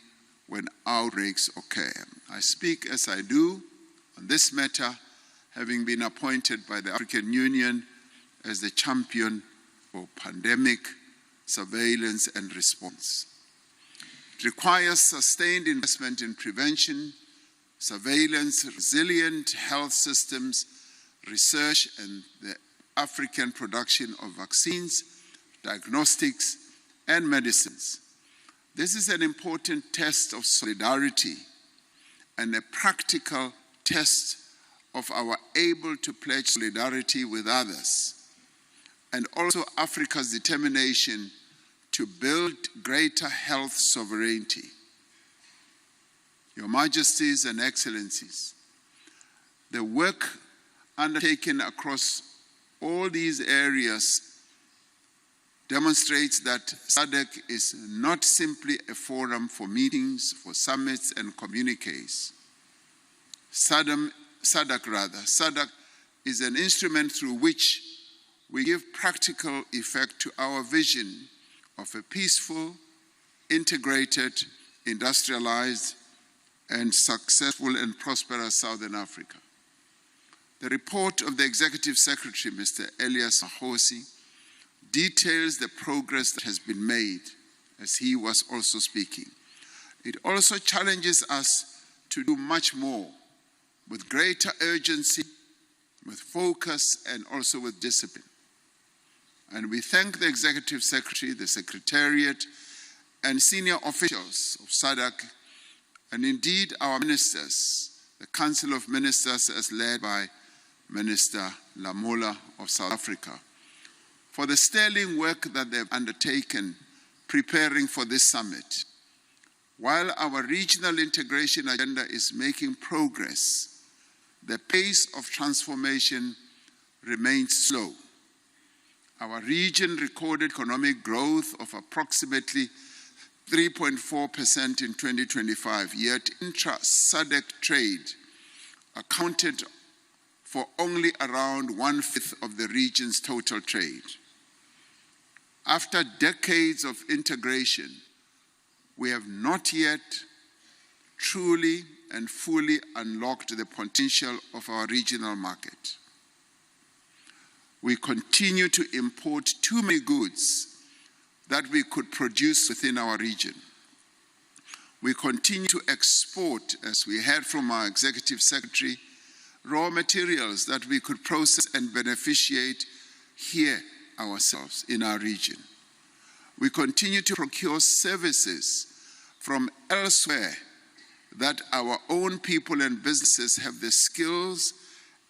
when outbreaks occur. I speak as I do on this matter, having been appointed by the African Union as the champion for pandemic surveillance and response. It requires sustained investment in prevention, surveillance, resilient health systems, research, and the African production of vaccines, diagnostics, and medicines. This is an important test of solidarity and a practical test of our able to pledge solidarity with others, and also Africa's determination to build greater health sovereignty. Your Majesties and Excellencies, the work undertaken across all these areas demonstrates that SADC is not simply a forum for meetings, for summits and communiques. SADC is an instrument through which we give practical effect to our vision of a peaceful, integrated, industrialized, and successful and prosperous Southern Africa. The report of the Executive Secretary, Mr. Elias Mahosi, details the progress that has been made, as he was also speaking. It also challenges us to do much more with greater urgency, with focus, and also with discipline. And we thank the Executive Secretary, the Secretariat, and senior officials of SADC, and indeed our ministers, the Council of Ministers as led by Minister Lamola of South Africa, for the sterling work that they've undertaken preparing for this summit. While our regional integration agenda is making progress, the pace of transformation remains slow. Our region recorded economic growth of approximately 3.4% in 2025, yet intra-SADC trade accounted for only around 1/5 of the region's total trade. After decades of integration, we have not yet truly and fully unlocked the potential of our regional market. We continue to import too many goods that we could produce within our region. We continue to export, as we heard from our Executive Secretary, raw materials that we could process and beneficiate here ourselves in our region. We continue to procure services from elsewhere that our own people and businesses have the skills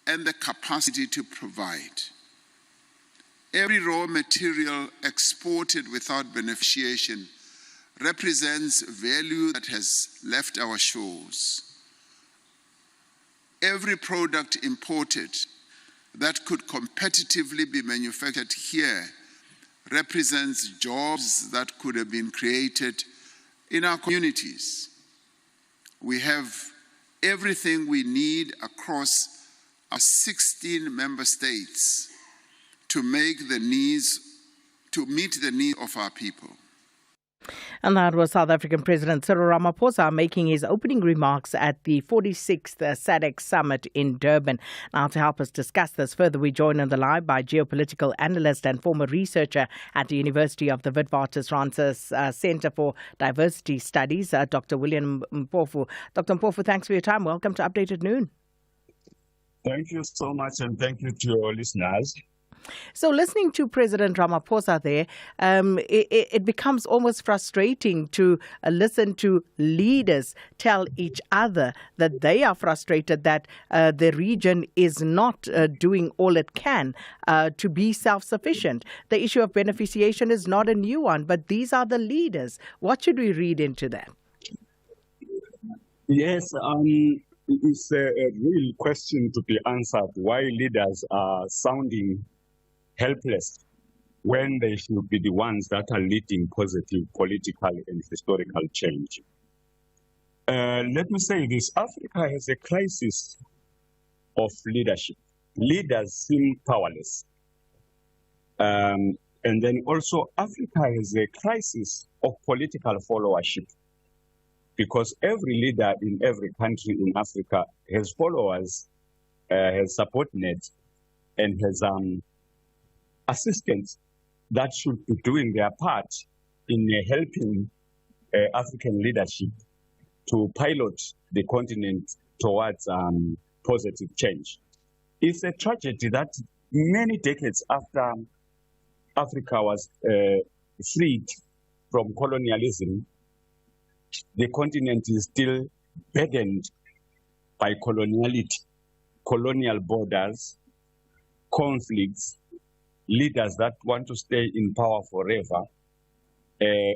and the capacity to provide. Every raw material exported without beneficiation represents value that has left our shores. Every product imported that could competitively be manufactured here represents jobs that could have been created in our communities. We have everything we need across our 16 member states to meet the needs of our people. And that was South African President Cyril Ramaphosa making his opening remarks at the 46th SADC Summit in Durban. Now, to help us discuss this further, we join on the line by geopolitical analyst and former researcher at the University of the Witwatersrand Center for Diversity Studies, Dr. William Mpofu. Dr. Mpofu, thanks for your time. Welcome to Updated Noon. Thank you so much, and thank you to your listeners. So listening to President Ramaphosa there, it becomes almost frustrating to listen to leaders tell each other that they are frustrated that the region is not doing all it can to be self-sufficient. The issue of beneficiation is not a new one, but these are the leaders. What should we read into that? Yes, it's a real question to be answered, why leaders are sounding helpless when they should be the ones that are leading positive political and historical change. Let me say this, Africa has a crisis of leadership. Leaders seem powerless. And then also Africa has a crisis of political followership. because every leader in every country in Africa has followers, has support nets, and has assistants that should be doing their part in helping African leadership to pilot the continent towards positive change. It's a tragedy that many decades after Africa was freed from colonialism, the continent is still burdened by coloniality, colonial borders, conflicts, leaders that want to stay in power forever,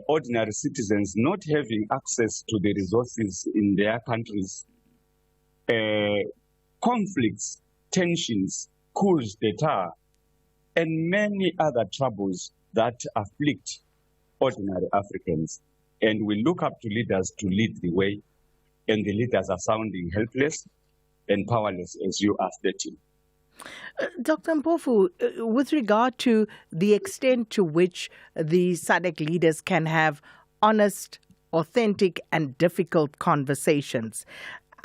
ordinary citizens not having access to the resources in their countries, conflicts, tensions, coups d'etat, and many other troubles that afflict ordinary Africans. And we look up to leaders to lead the way, and the leaders are sounding helpless and powerless, as you are stating. Dr. Mpofu, with regard to the extent to which the SADC leaders can have honest, authentic, and difficult conversations,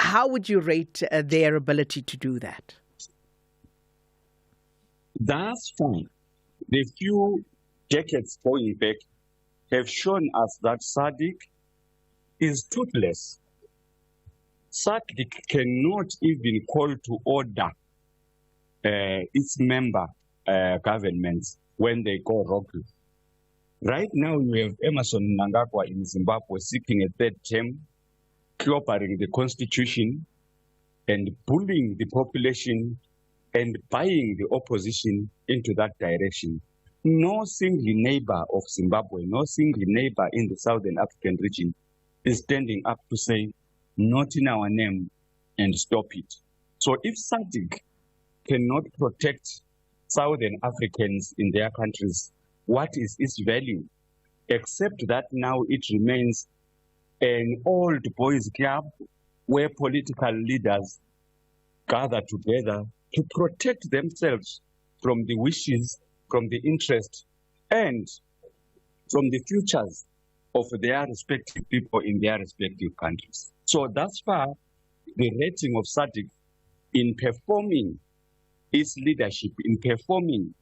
how would you rate their ability to do that? That's fine. The few decades going back have shown us that SADC is toothless. SADC cannot even call to order its member governments when they go rogue. Right now, we have Emerson Mnangagwa in Zimbabwe seeking a third term, clobbering the constitution and bullying the population and buying the opposition into that direction. No single neighbor of Zimbabwe, no single neighbor in the Southern African region is standing up to say, not in our name, and stop it. So if SADC cannot protect Southern Africans in their countries, what is its value? Except that now it remains an old boys club where political leaders gather together to protect themselves from the wishes, from the interest, and from the futures of their respective people in their respective countries. So thus far, the rating of SADC in performing its leadership, in performing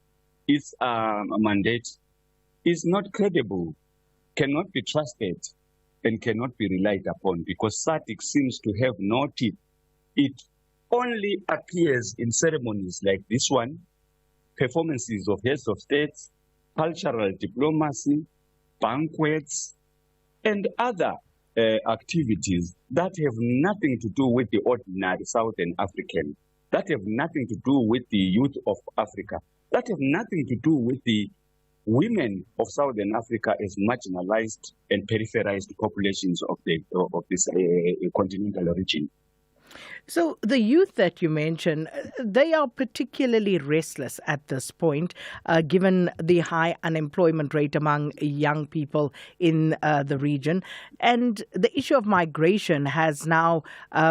its mandate, is not credible, cannot be trusted, and cannot be relied upon, because SADC seems to have no teeth. It only appears in ceremonies like this one, performances of heads of states, cultural diplomacy, banquets, and other activities that have nothing to do with the ordinary Southern African, that have nothing to do with the youth of Africa, that have nothing to do with the women of Southern Africa as marginalized and peripherized populations of this continental region. So the youth that you mentioned, they are particularly restless at this point, given the high unemployment rate among young people in the region. And the issue of migration has now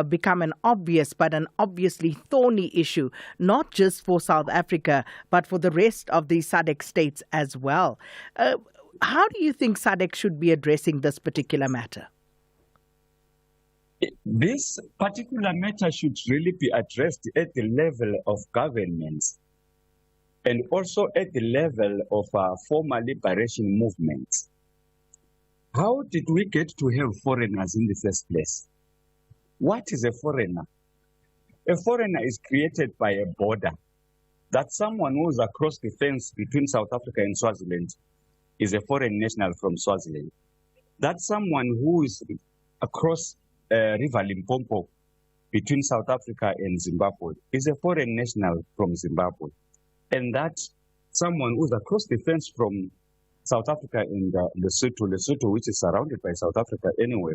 become an obvious but an obviously thorny issue, not just for South Africa, but for the rest of the SADC states as well. How do you think SADC should be addressing this particular matter? This particular matter should really be addressed at the level of governments and also at the level of former liberation movements. How did we get to have foreigners in the first place? What is a foreigner? A foreigner is created by a border. That someone who's across the fence between South Africa and Swaziland is a foreign national from Swaziland. That someone who is across River Limpopo between South Africa and Zimbabwe is a foreign national from Zimbabwe. And that someone who's across the fence from South Africa and Lesotho, which is surrounded by South Africa anyway,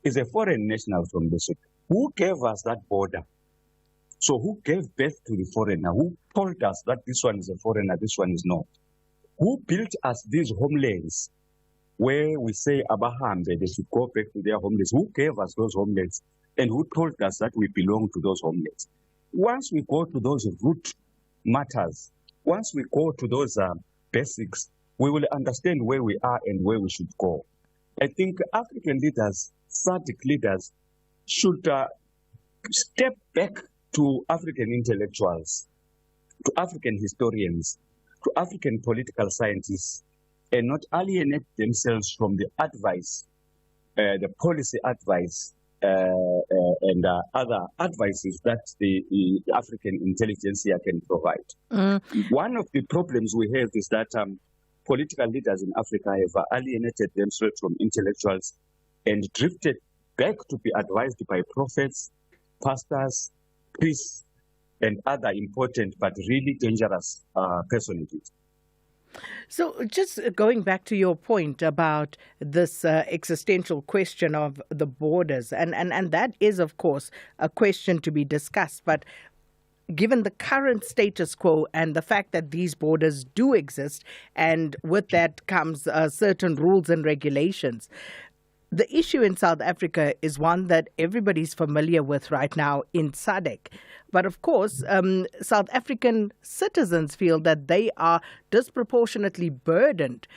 is a foreign national from Lesotho. Who gave us that border? So who gave birth to the foreigner? Who told us that this one is a foreigner, this one is not? Who built us these homelands where we say Abahambe, they should go back to their homelands? Who gave us those homelands and who told us that we belong to those homelands? Once we go to those root matters, once we go to those basics, we will understand where we are and where we should go. I think African leaders, SADC leaders, should step back to African intellectuals, to African historians, to African political scientists, and not alienate themselves from the advice, the policy advice, and other advices that the African intelligentsia can provide. One of the problems we have is that political leaders in Africa have alienated themselves from intellectuals and drifted back to be advised by prophets, pastors, priests, and other important but really dangerous personages. So just going back to your point about this existential question of the borders, and that is, of course, a question to be discussed, but given the current status quo and the fact that these borders do exist, and with that comes certain rules and regulations, the issue in South Africa is one that everybody's familiar with right now in SADC. But of course, South African citizens feel that they are disproportionately burdened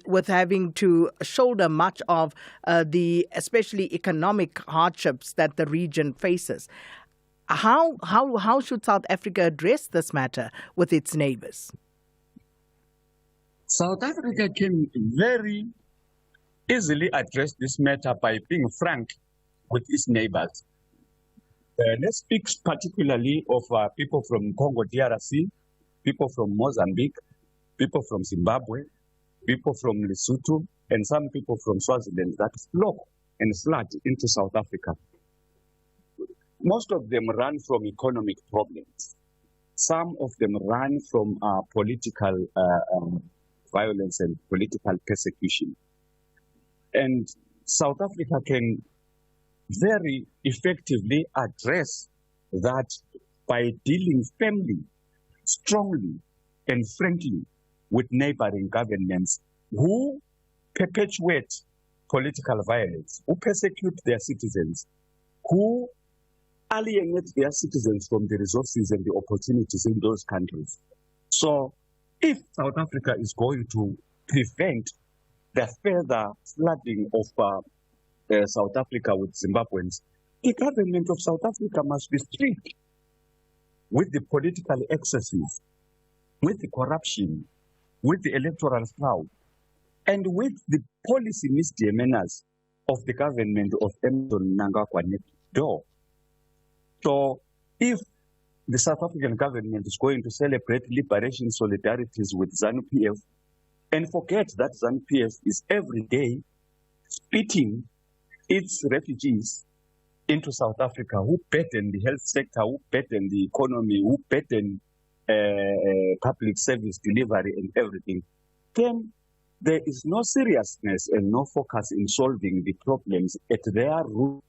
with having to shoulder much of the especially economic hardships that the region faces. How should South Africa address this matter with its neighbors? South Africa can very easily address this matter by being frank with its neighbors. Let's speak particularly of people from Congo DRC, people from Mozambique, people from Zimbabwe, people from Lesotho, and some people from Swaziland that flock and flood into South Africa. Most of them run from economic problems. Some of them run from political violence and political persecution. And South Africa can very effectively address that by dealing firmly, strongly, and frankly with neighboring governments who perpetuate political violence, who persecute their citizens, who alienate their citizens from the resources and the opportunities in those countries. So if South Africa is going to prevent the further flooding of South Africa with Zimbabweans, the government of South Africa must be strict with the political excesses, with the corruption, with the electoral fraud, and with the policy misdemeanors of the government of Emmerson Mnangagwa next door. So if the South African government is going to celebrate liberation solidarities with ZANU-PF, and forget that ZANU-PF is every day spitting its refugees into South Africa, who burden the health sector, who burden the economy, who burden public service delivery and everything, then there is no seriousness and no focus in solving the problems at their root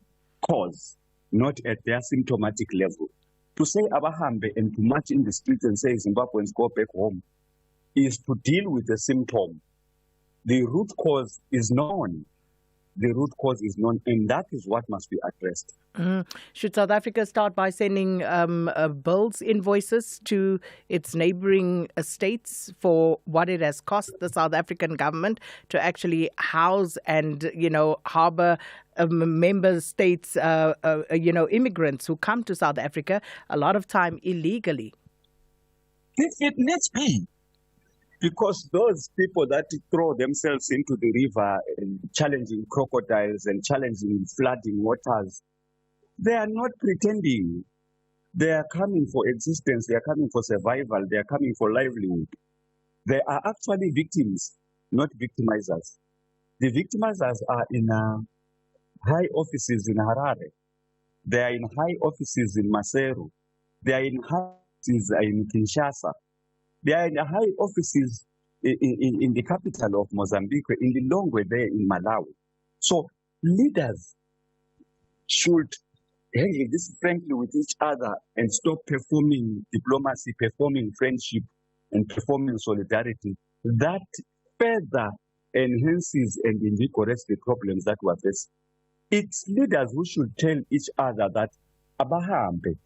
cause, not at their symptomatic level. To say Abahambe and to march in the streets and say Zimbabweans go back home is to deal with the symptom. The root cause is known. The root cause is known, and that is what must be addressed. Should South Africa start by sending bills, invoices to its neighboring states for what it has cost the South African government to actually house and, harbor member states, immigrants who come to South Africa, a lot of time illegally? If it needs be. Because those people that throw themselves into the river and challenging crocodiles and challenging flooding waters, they are not pretending. They are coming for existence. They are coming for survival. They are coming for livelihood. They are actually victims, not victimizers. The victimizers are in high offices in Harare. They are in high offices in Maseru. They are in high offices in Kinshasa. They are in the high offices in the capital of Mozambique, in the Lilongwe there in Malawi. So leaders should handle this frankly with each other and stop performing diplomacy, performing friendship, and performing solidarity. That further enhances and invigorates the problems that we face. It's leaders who should tell each other that Abahambe,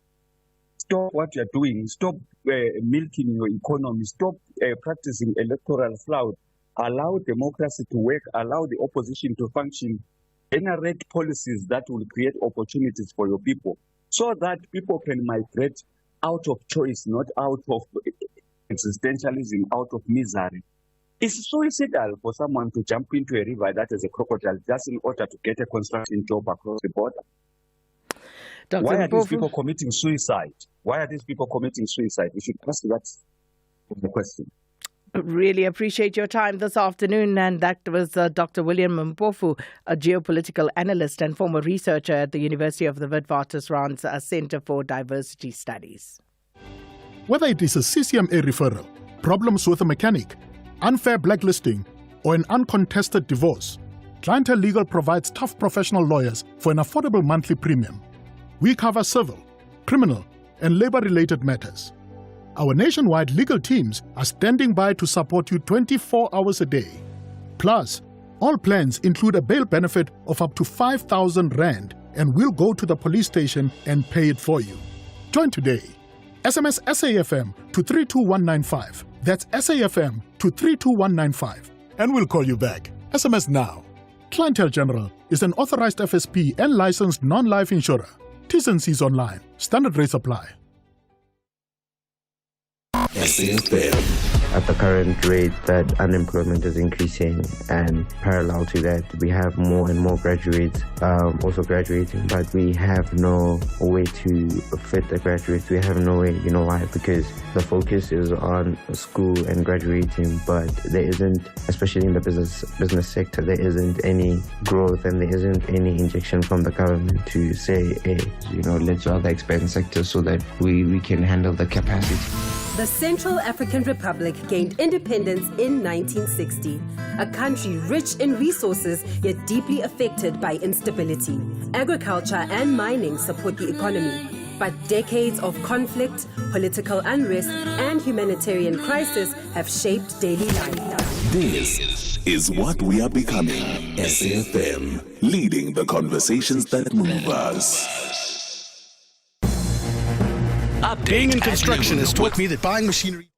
stop what you're doing, stop milking your economy, stop practicing electoral fraud, allow democracy to work, allow the opposition to function, generate policies that will create opportunities for your people so that people can migrate out of choice, not out of existentialism, out of misery. It's suicidal for someone to jump into a river that is a crocodile just in order to get a construction job across the border. Dr. Why are these Mpofu? people committing suicide? Why are these people committing suicide? We should ask that question. Really appreciate your time this afternoon. And that was Dr. William Mpofu, a geopolitical analyst and former researcher at the University of the Witwatersrand's Center for Diversity Studies. Whether it is a CCMA referral, problems with a mechanic, unfair blacklisting, or an uncontested divorce, Clientele Legal provides tough professional lawyers for an affordable monthly premium. We cover civil, criminal, and labor-related matters. Our nationwide legal teams are standing by to support you 24 hours a day. Plus, all plans include a bail benefit of up to 5,000 Rand, and we'll go to the police station and pay it for you. Join today. SMS SAFM to 32195. That's SAFM to 32195. And we'll call you back. SMS now. Clientele General is an authorized FSP and licensed non-life insurer. T's and C's online. Standard rates apply. At the current rate that unemployment is increasing, and parallel to that, we have more and more graduates also graduating, but we have no way to fit the graduates. We have no way, you know why? Because the focus is on school and graduating, but there isn't, especially in the business sector, there isn't any growth and there isn't any injection from the government to say, hey, you know, let's rather expand sectors so that we can handle the capacity. The Central African Republic gained independence in 1960, a country rich in resources yet deeply affected by instability. Agriculture and mining support the economy, but decades of conflict, political unrest, and humanitarian crisis have shaped daily life. This is what we are becoming. SAFM, leading the conversations that move us. Being in construction has taught me that buying machinery...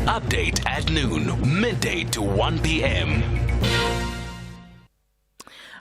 Update at noon, midday to 1 p.m.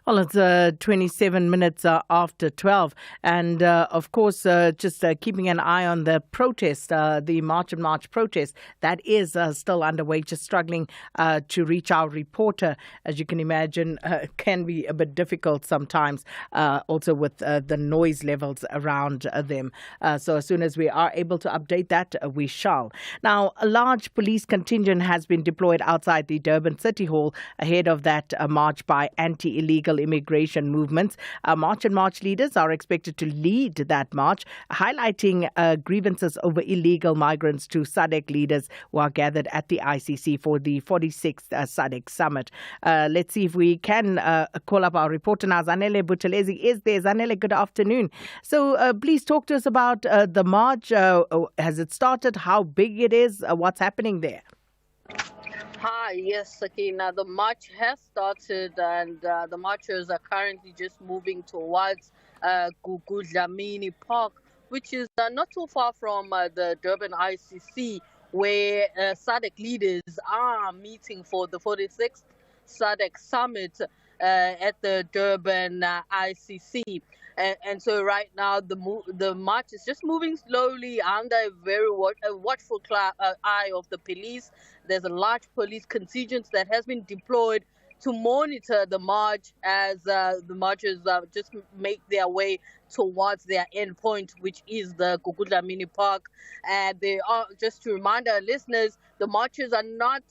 Well, it's 27 minutes after 12. And of course, just keeping an eye on the protest, the March and March protest that is still underway, just struggling to reach our reporter. As you can imagine, can be a bit difficult sometimes, also with the noise levels around them. So as soon as we are able to update that, we shall. Now, a large police contingent has been deployed outside the Durban City Hall ahead of that march by anti-illegal immigration movements. March and March leaders are expected to lead that march, highlighting grievances over illegal migrants to SADC leaders who are gathered at the ICC for the 46th SADC summit. Let's see if we can call up our reporter now. Zanele Buthelezi is there. Zanele, good afternoon. So please talk to us about the march. Has it started? How big it is? What's happening there? Hi, yes, Sakina. The march has started, and the marchers are currently just moving towards Gugu Dlamini Park, which is not too far from the Durban ICC, where SADC leaders are meeting for the 46th SADC summit at the Durban ICC. And so right now the march is just moving slowly under a very watchful eye of the police. There's a large police contingent that has been deployed to monitor the march as the marchers just make their way towards their end point, which is the Gugu Dlamini Park. And they are, just to remind our listeners, the marchers are not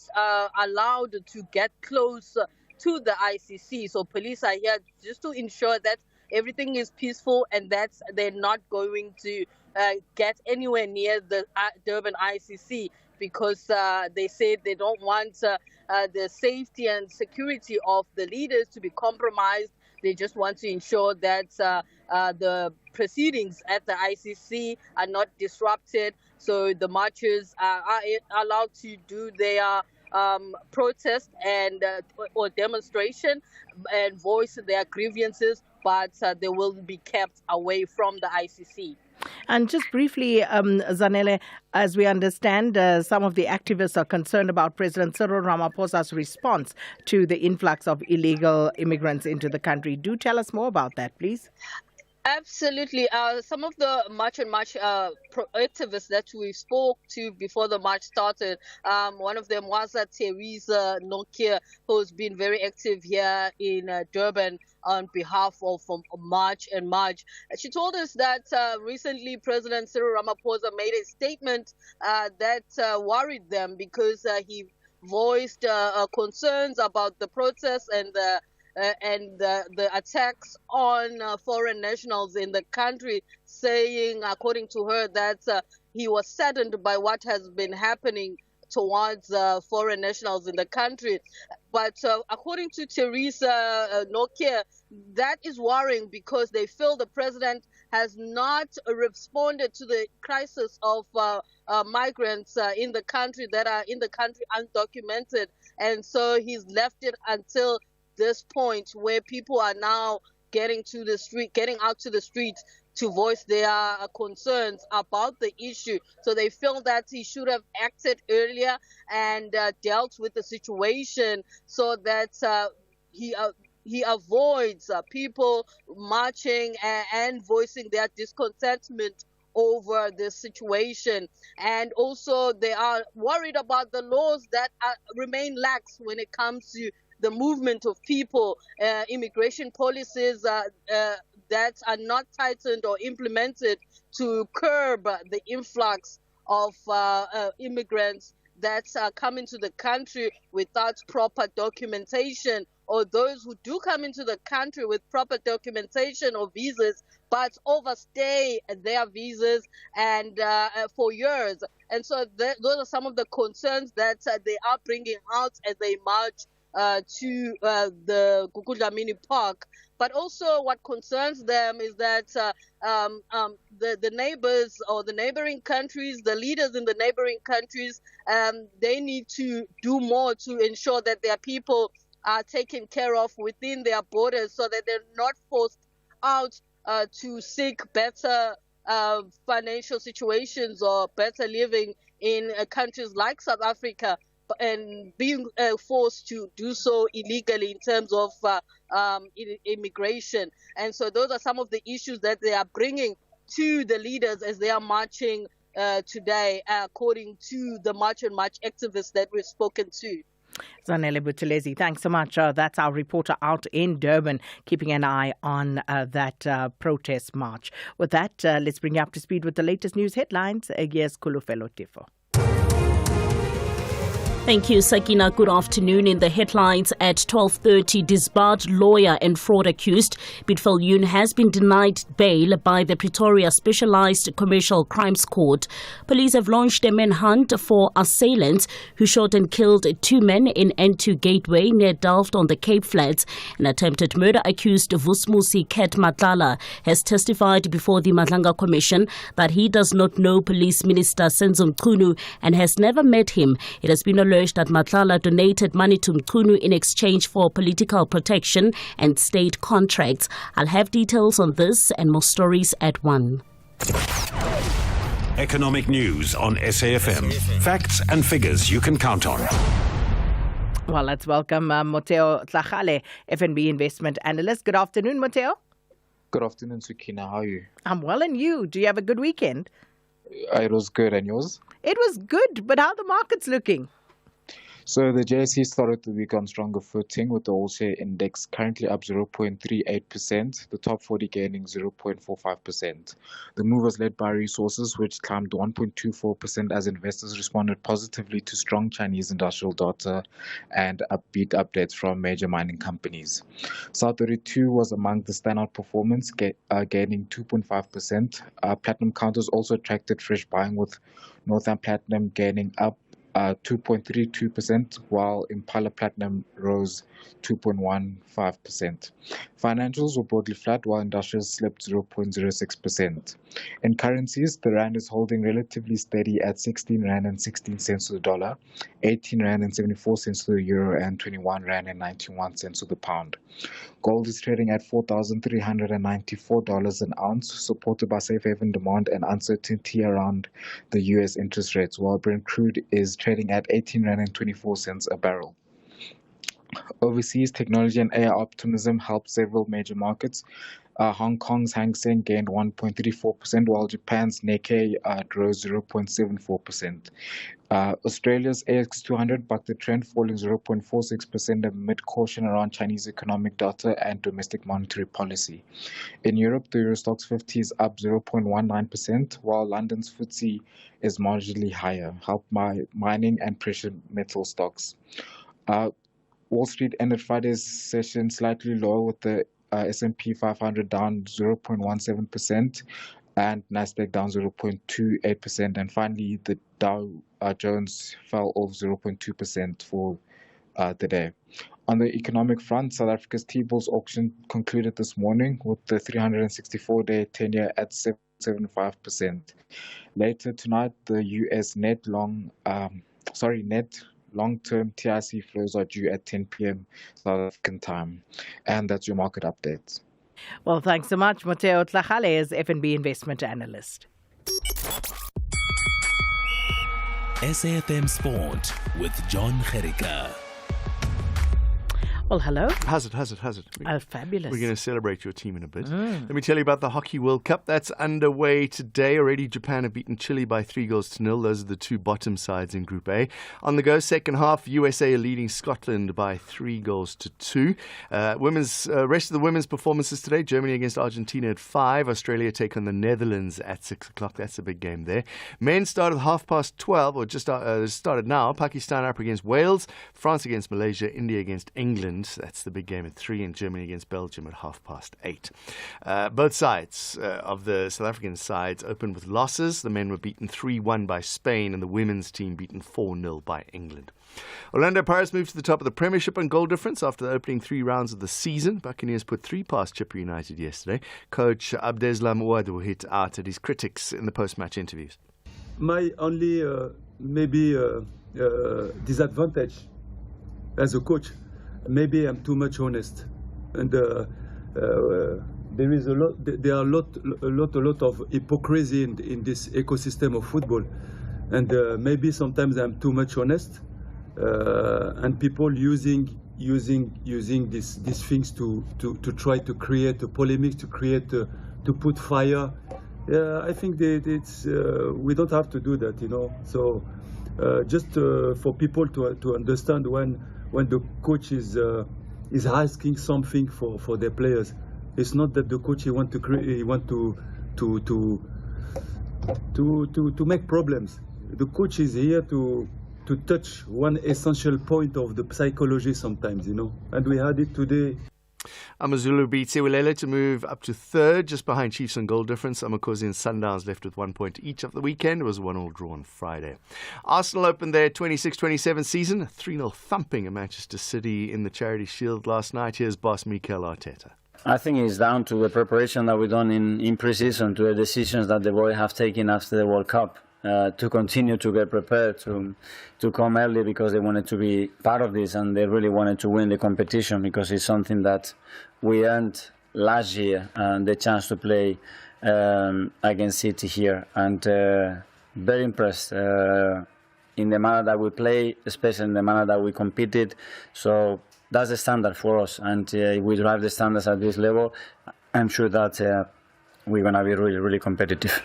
allowed to get close to the ICC. So police are here just to ensure that everything is peaceful and that they're not going to get anywhere near the Durban ICC, because they said they don't want the safety and security of the leaders to be compromised. They just want to ensure that the proceedings at the ICC are not disrupted. So the marchers are allowed to do their protest and or demonstration and voice their grievances, but they will be kept away from the ICC. And just briefly, Zanele, as we understand, some of the activists are concerned about President Cyril Ramaphosa's response to the influx of illegal immigrants into the country. Do tell us more about that, please. Absolutely. Some of the march activists that we spoke to before the march started, one of them was Teresa Nokia, who's been very active here in Durban on behalf of March and March. She told us that recently President Cyril Ramaphosa made a statement that worried them because he voiced concerns about the protests and the attacks on foreign nationals in the country, saying, according to her, that he was saddened by what has been happening towards foreign nationals in the country. But according to Teresa Nokia, that is worrying because they feel the president has not responded to the crisis of migrants in the country that are in the country undocumented. And so he's left it until this point where people are now getting out to the streets to voice their concerns about the issue. So they feel that he should have acted earlier and dealt with the situation so that he avoids people marching and voicing their discontentment over this situation. And also they are worried about the laws that remain lax when it comes to the movement of people, immigration policies that are not tightened or implemented to curb the influx of immigrants that come into the country without proper documentation, or those who do come into the country with proper documentation or visas but overstay their visas and for years. And so those are some of the concerns that they are bringing out as they march to the Gugu Dlamini Park. But also what concerns them is that the neighbors or the neighboring countries, the leaders in the neighboring countries, they need to do more to ensure that their people are taken care of within their borders so that they're not forced out to seek better financial situations or better living in countries like South Africa, and being forced to do so illegally in terms of immigration. And so those are some of the issues that they are bringing to the leaders as they are marching today, according to the March and March activists that we've spoken to. Zanele Buthelezi, thanks so much. That's our reporter out in Durban, keeping an eye on that protest march. With that, let's bring you up to speed with the latest news headlines. Here's Kulufelo Tifo. Thank you, Sakina. Good afternoon. In the headlines at 12:30, disbarred lawyer and fraud accused Bitful Yoon has been denied bail by the Pretoria Specialized Commercial Crimes Court. Police have launched a manhunt for assailants who shot and killed 2 men in N2 Gateway near Delft on the Cape Flats. An attempted murder accused Vusmusi Ket Matlala has testified before the Madlanga Commission that he does not know Police Minister Senzo Mchunu and has never met him. It has been alleged that Matlala donated money to Mchunu in exchange for political protection and state contracts. I'll have details on this and more stories at 1. Economic news on SAFM. Facts and figures you can count on. Well, let's welcome Moteo Tlachale, FNB investment analyst. Good afternoon, Moteo. Good afternoon, Sukina. How are you? I'm well, and you? Do you have a good weekend? It was good, and yours? It was good, but how are the markets looking? So the JSE started the week on stronger footing with the all-share index currently up 0.38%, the top 40 gaining 0.45%. The move was led by resources, which climbed 1.24% as investors responded positively to strong Chinese industrial data and upbeat updates from major mining companies. South 32 was among the standout performance, gaining 2.5%. Platinum counters also attracted fresh buying, with Northern Platinum gaining up 2.32%, while Impala Platinum rose 2.15%. Financials were broadly flat, while industrials slipped 0.06%. In currencies, the rand is holding relatively steady at 16 rand and 16 cents to the dollar, 18 rand and 74 cents to the euro, and 21 rand and 91 cents to the pound. Gold is trading at $4,394 an ounce, supported by safe haven demand and uncertainty around the U.S. interest rates, while Brent crude is trading at 18 rand and 24 cents a barrel. Overseas, technology and AI optimism helped several major markets. Hong Kong's Hang Seng gained 1.34%, while Japan's Nikkei rose 0.74%. Australia's AX200 bucked the trend, falling 0.46% amid caution around Chinese economic data and domestic monetary policy. In Europe, the Eurostoxx 50 is up 0.19%, while London's FTSE is marginally higher, helped by mining and precious metal stocks. Wall Street ended Friday's session slightly lower, with the S&P 500 down 0.17% and Nasdaq down 0.28%. And finally, the Dow Jones fell off 0.2% for the day. On the economic front, South Africa's T-bills auction concluded this morning with the 364-day 10-year at 7.75%. Later tonight, the U.S. net long-term TIC flows are due at 10 p.m. South African time. And that's your market update. Well, thanks so much. Mateo Tlachale is FNB investment analyst. SAfm Sport with John Gericka. Well, hello. How's it? Oh, fabulous. We're going to celebrate your team in a bit. Let me tell you about the Hockey World Cup. That's underway today. Already Japan have beaten Chile by 3-0. Those are the two bottom sides in Group A. On the go, second half, USA are leading Scotland by 3-2. Rest of the women's performances today. Germany against Argentina at 5. Australia take on the Netherlands at 6 o'clock. That's a big game there. Men started 12:30, or just started now. Pakistan up against Wales. France against Malaysia. India against England. That's the big game at 3, and Germany against Belgium at 8:30. Both sides of the South African sides opened with losses. The men were beaten 3-1 by Spain, and the women's team beaten 4-0 by England. Orlando Pirates moved to the top of the Premiership on goal difference after the opening 3 rounds of the season. Buccaneers put 3 past Chipper United yesterday. Coach Abdeslam Ouadou hit out at his critics in the post-match interviews. My only disadvantage as a coach, maybe I'm too much honest, and there is a lot of hypocrisy in this ecosystem of football, and maybe sometimes I'm too much honest, and people using these things to try to create a polemic, to put fire. I think that we don't have to do that, So just for people to understand when the coach is asking something for their players, it's not that the coach want to make problems. The coach is here to touch one essential point of the psychology sometimes, and we had it today. AmaZulu beat Sewelele to move up to 3rd, just behind Chiefs on goal difference. Amakosi and Sundowns left with 1 point each of the weekend. It was a 1-1 draw on Friday. Arsenal opened their 26-27 season, a 3-0 thumping at Manchester City in the Charity Shield last night. Here's boss Mikel Arteta. I think it's down to the preparation that we've done in pre-season, to the decisions that the boys have taken after the World Cup. To continue to get prepared to come early, because they wanted to be part of this, and they really wanted to win the competition, because it's something that we earned last year, and the chance to play against City here, and very impressed in the manner that we play, especially in the manner that we competed. So that's the standard for us, and if we drive the standards at this level, I'm sure that we're going to be really, really competitive.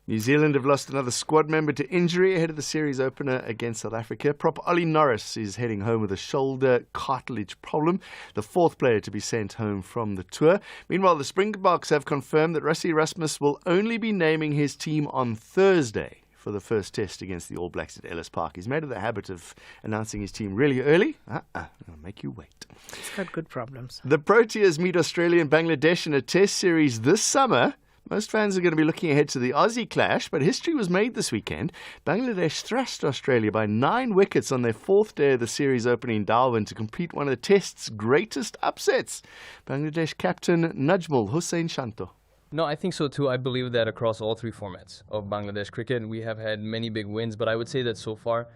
New Zealand have lost another squad member to injury ahead of the series opener against South Africa. Prop Ollie Norris is heading home with a shoulder cartilage problem, the 4th player to be sent home from the tour. Meanwhile, the Springboks have confirmed that Rassie Erasmus will only be naming his team on Thursday for the first test against the All Blacks at Ellis Park. He's made it the habit of announcing his team really early. I'll make you wait. He's got good problems. The Proteas meet Australia and Bangladesh in a test series this summer Most fans are going to be looking ahead to the Aussie clash, but history was made this weekend. Bangladesh thrashed Australia by 9 wickets on their 4th day of the series opening in Darwin to complete one of the Test's greatest upsets. Bangladesh captain Najmul Hussain Shanto. No, I think so too. I believe that across all 3 formats of Bangladesh cricket, we have had many big wins, but I would say that so far,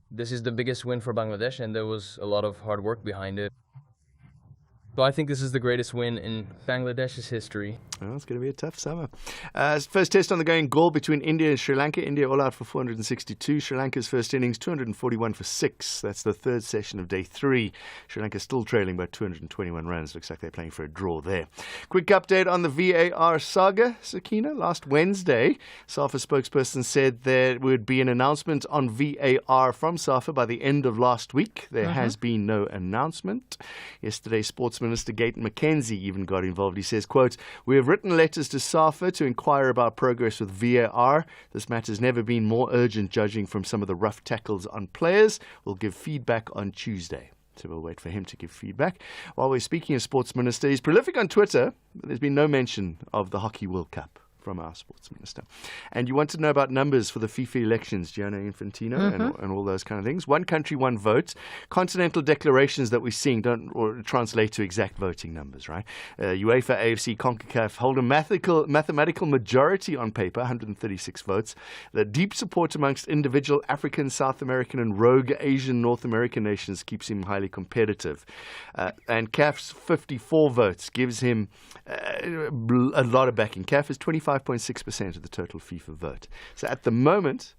this is the biggest win for Bangladesh, and there was a lot of hard work behind it. So I think this is the greatest win in Bangladesh's history. Well, it's going to be a tough summer. First test on the going, goal between India and Sri Lanka. India all out for 462. Sri Lanka's first innings, 241 for 6. That's the 3rd session of day 3. Sri Lanka still trailing by 221 runs. Looks like they're playing for a draw there. Quick update on the VAR saga, Sakina. Last Wednesday, SAFA spokesperson said there would be an announcement on VAR from SAFA by the end of last week. There has been no announcement. Yesterday, Sports Minister Gayton McKenzie even got involved. He says, quote, "We have written letters to SAFA to inquire about progress with VAR. This matter has never been more urgent, judging from some of the rough tackles on players. We'll give feedback on Tuesday." So we'll wait for him to give feedback. While we're speaking of Sports Minister, he's prolific on Twitter, but there's been no mention of the Hockey World Cup from our Sports Minister. And you want to know about numbers for the FIFA elections, Gianni Infantino, and all those kind of things. One country, one vote. Continental declarations that we're seeing don't translate to exact voting numbers, right? UEFA, AFC, CONCACAF hold a mathematical majority on paper, 136 votes. The deep support amongst individual African, South American, and rogue Asian North American nations keeps him highly competitive. And CAF's 54 votes gives him a lot of backing. CAF is 25.6% of the total FIFA vote. So at the moment,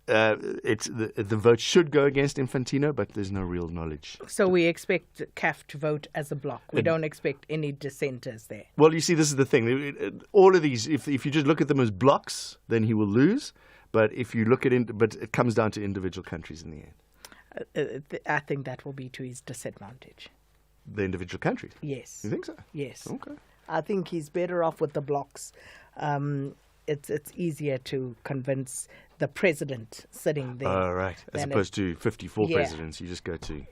the vote should go against Infantino, but there's no real knowledge. So we expect CAF to vote as a bloc. We don't expect any dissenters there. Well, you see, this is the thing. All of these, if you just look at them as blocks, then he will lose. But if you look at but it comes down to individual countries in the end. I think that will be to his disadvantage. The individual countries? Yes. You think so? Yes. Okay. I think he's better off with the blocks. It's easier to convince the president sitting there. Oh, right. As opposed to 54 presidents, you just go to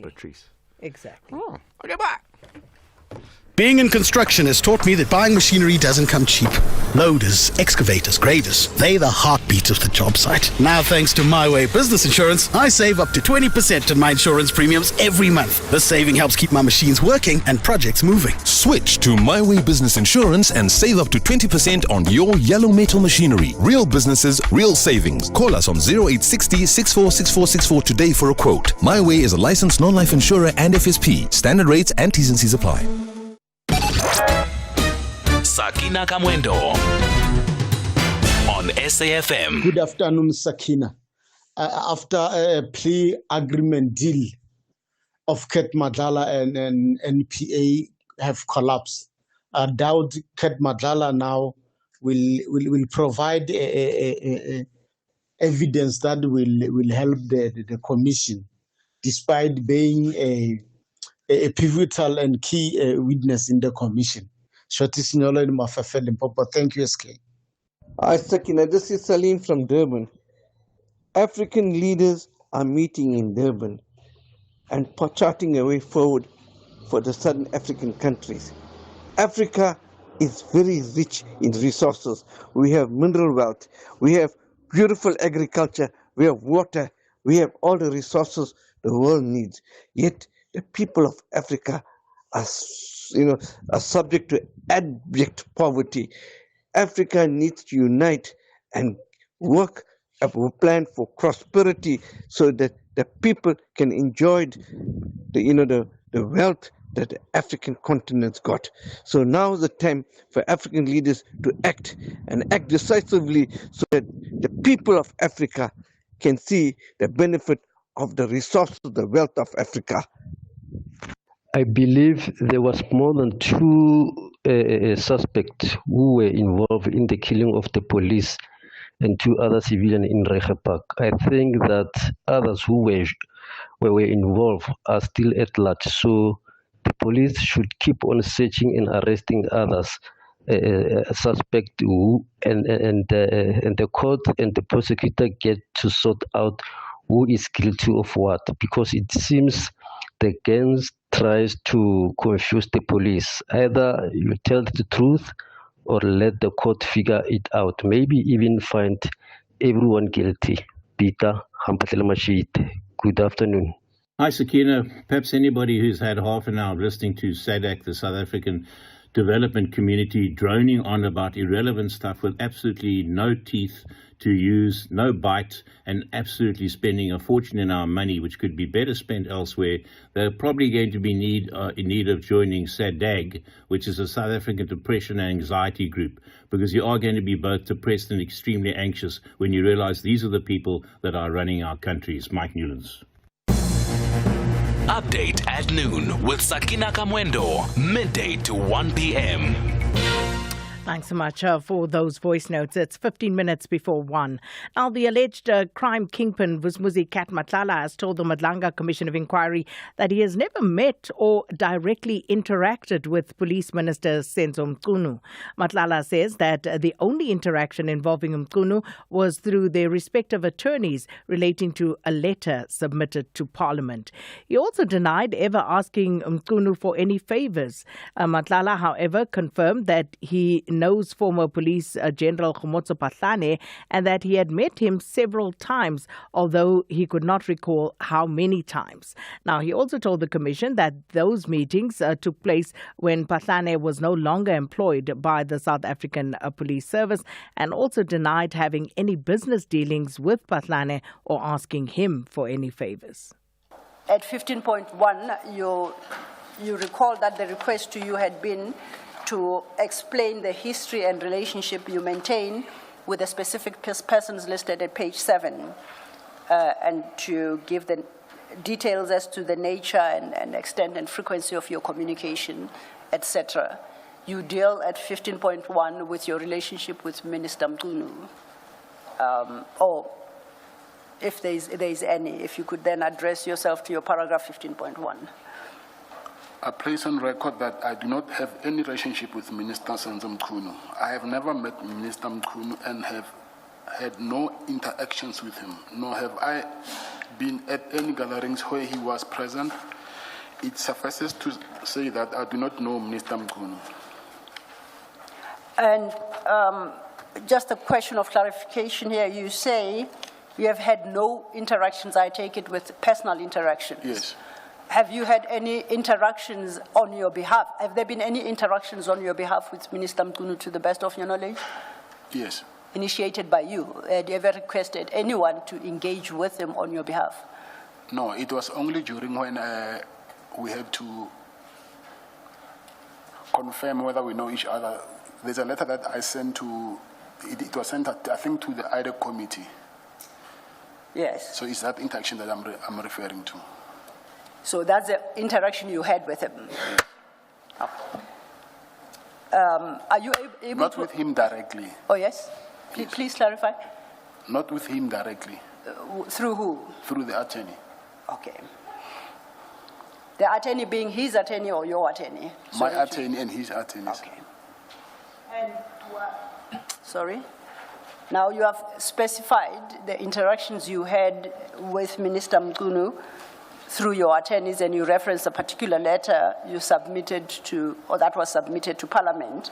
Patrice. Exactly. Oh, okay, bye. Being in construction has taught me that buying machinery doesn't come cheap. Loaders, excavators, graders, they're the heartbeat of the job site. Now, thanks to My Way Business Insurance, I save up to 20% on my insurance premiums every month. This saving helps keep my machines working and projects moving. Switch to My Way Business Insurance and save up to 20% on your yellow metal machinery. Real businesses, real savings. Call us on 0860 646464 today for a quote. My Way is a licensed non-life insurer and FSP. Standard rates and T's and C's apply. Sakina Kamwendo on SAFM. Good afternoon, Sakina. After a plea agreement deal of Ket Madlala and NPA have collapsed, I doubt Ket Madlala now will provide evidence that will help the commission, despite being a pivotal and key witness in the commission. Thank you, SK. Sakina, this is Salim from Durban. African leaders are meeting in Durban and charting a way forward for the southern African countries. Africa is very rich in resources. We have mineral wealth. We have beautiful agriculture. We have water. We have all the resources the world needs. Yet the people of Africa are subject to abject poverty. Africa needs to unite and work up a plan for prosperity so that the people can enjoy the wealth that the African continent's got. So now is the time for African leaders to act and act decisively so that the people of Africa can see the benefit of the resources, the wealth of Africa. I believe there was more than 2 suspects who were involved in the killing of the police and 2 other civilians in Reche Park. I think that others who were involved are still at large. So the police should keep on searching and arresting others suspects who and the court and the prosecutor get to sort out who is guilty of what, because it seems the gangs tries to confuse the police. Either you tell the truth or let the court figure it out. Maybe even find everyone guilty. Peter Hampatelamashit. Good afternoon. Hi, Sakina. Perhaps anybody who's had half an hour listening to SADC, the South African development community, droning on about irrelevant stuff with absolutely no teeth to use, no bite, and absolutely spending a fortune in our money, which could be better spent elsewhere. They're probably going to be in need of joining SADAG, which is a South African depression and anxiety group, because you are going to be both depressed and extremely anxious when you realize these are the people that are running our countries. Mike Newlands. Update at noon with Sakina Kamwendo, midday to 1 p.m. Thanks so much for those voice notes. It's 15 minutes before 1. Now, the alleged crime kingpin Vusmuzi Matlala has told the Madlanga Commission of Inquiry that he has never met or directly interacted with Police Minister Senzo Mchunu. Matlala says that the only interaction involving Mchunu was through their respective attorneys relating to a letter submitted to Parliament. He also denied ever asking Mchunu for any favours. Matlala, however, confirmed that he knows former Police General Khomotso Patlane and that he had met him several times, although he could not recall how many times. Now, he also told the Commission that those meetings took place when Patlane was no longer employed by the South African Police Service, and also denied having any business dealings with Patlane or asking him for any favours. At 15.1, you recall that the request to you had been to explain the history and relationship you maintain with the specific persons listed at page 7, and to give the details as to the nature and extent and frequency of your communication, etc. You deal at 15.1 with your relationship with Minister Mchunu, or if there is any, if you could then address yourself to your paragraph 15.1. I place on record that I do not have any relationship with Minister Senzo Mchunu. I have never met Minister Mchunu and have had no interactions with him, nor have I been at any gatherings where he was present. It suffices to say that I do not know Minister Mchunu. And just a question of clarification here. You say you have had no interactions, I take it, with personal interactions. Yes. Have you had any interactions on your behalf? Have there been any interactions on your behalf with Minister Mchunu to the best of your knowledge? Yes. Initiated by you? Have you ever requested anyone to engage with him on your behalf? No, it was only during when we had to confirm whether we know each other. There's a letter that I sent to, it was sent, I think, to the IDEC committee. Yes. So it's that interaction that I'm referring to. So that's the interaction you had with him. Are you able Not to... with him directly. Oh, yes? Please clarify. Not with him directly. Through who? Through the attorney. Okay. The attorney being his attorney or your attorney? My attorney and his attorney. Okay. And sorry? Now you have specified the interactions you had with Minister Mchunu through your attorneys, and you referenced a particular letter you submitted to, or that was submitted to Parliament,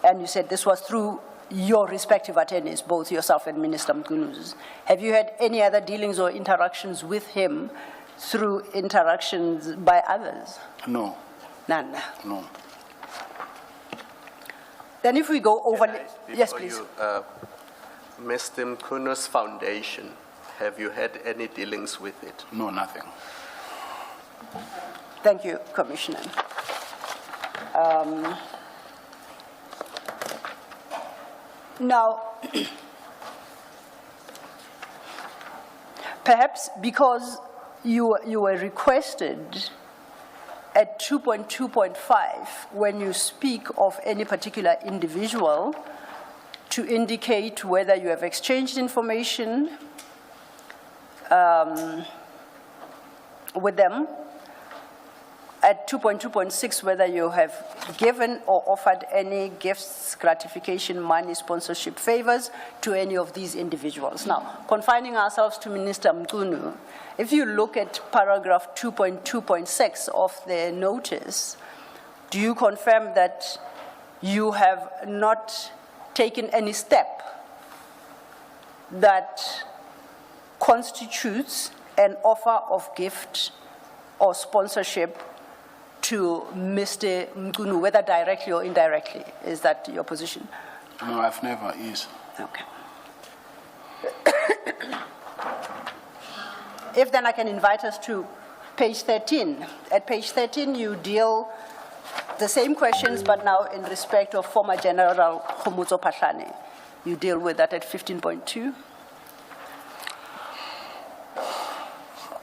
and you said this was through your respective attorneys, both yourself and Minister Mchunu's. Have you had any other dealings or interactions with him through interactions by others? No. None? No. Then if we go over... Yes, please. Mr. Mchunu's foundation, have you had any dealings with it? No, nothing. Thank you, Commissioner. Now, perhaps because you were requested at 2.2.5 when you speak of any particular individual to indicate whether you have exchanged information with them, at 2.2.6 whether you have given or offered any gifts, gratification, money, sponsorship, favors to any of these individuals. Now, confining ourselves to Minister Mchunu, if you look at paragraph 2.2.6 of the notice, do you confirm that you have not taken any step that constitutes an offer of gift or sponsorship to Mr. Mchunu, whether directly or indirectly. Is that your position? No, I've never is. Okay. If then I can invite us to page 13. At page 13, you deal the same questions, but now in respect of former General Khomotso Phahlane. You deal with that at 15.2.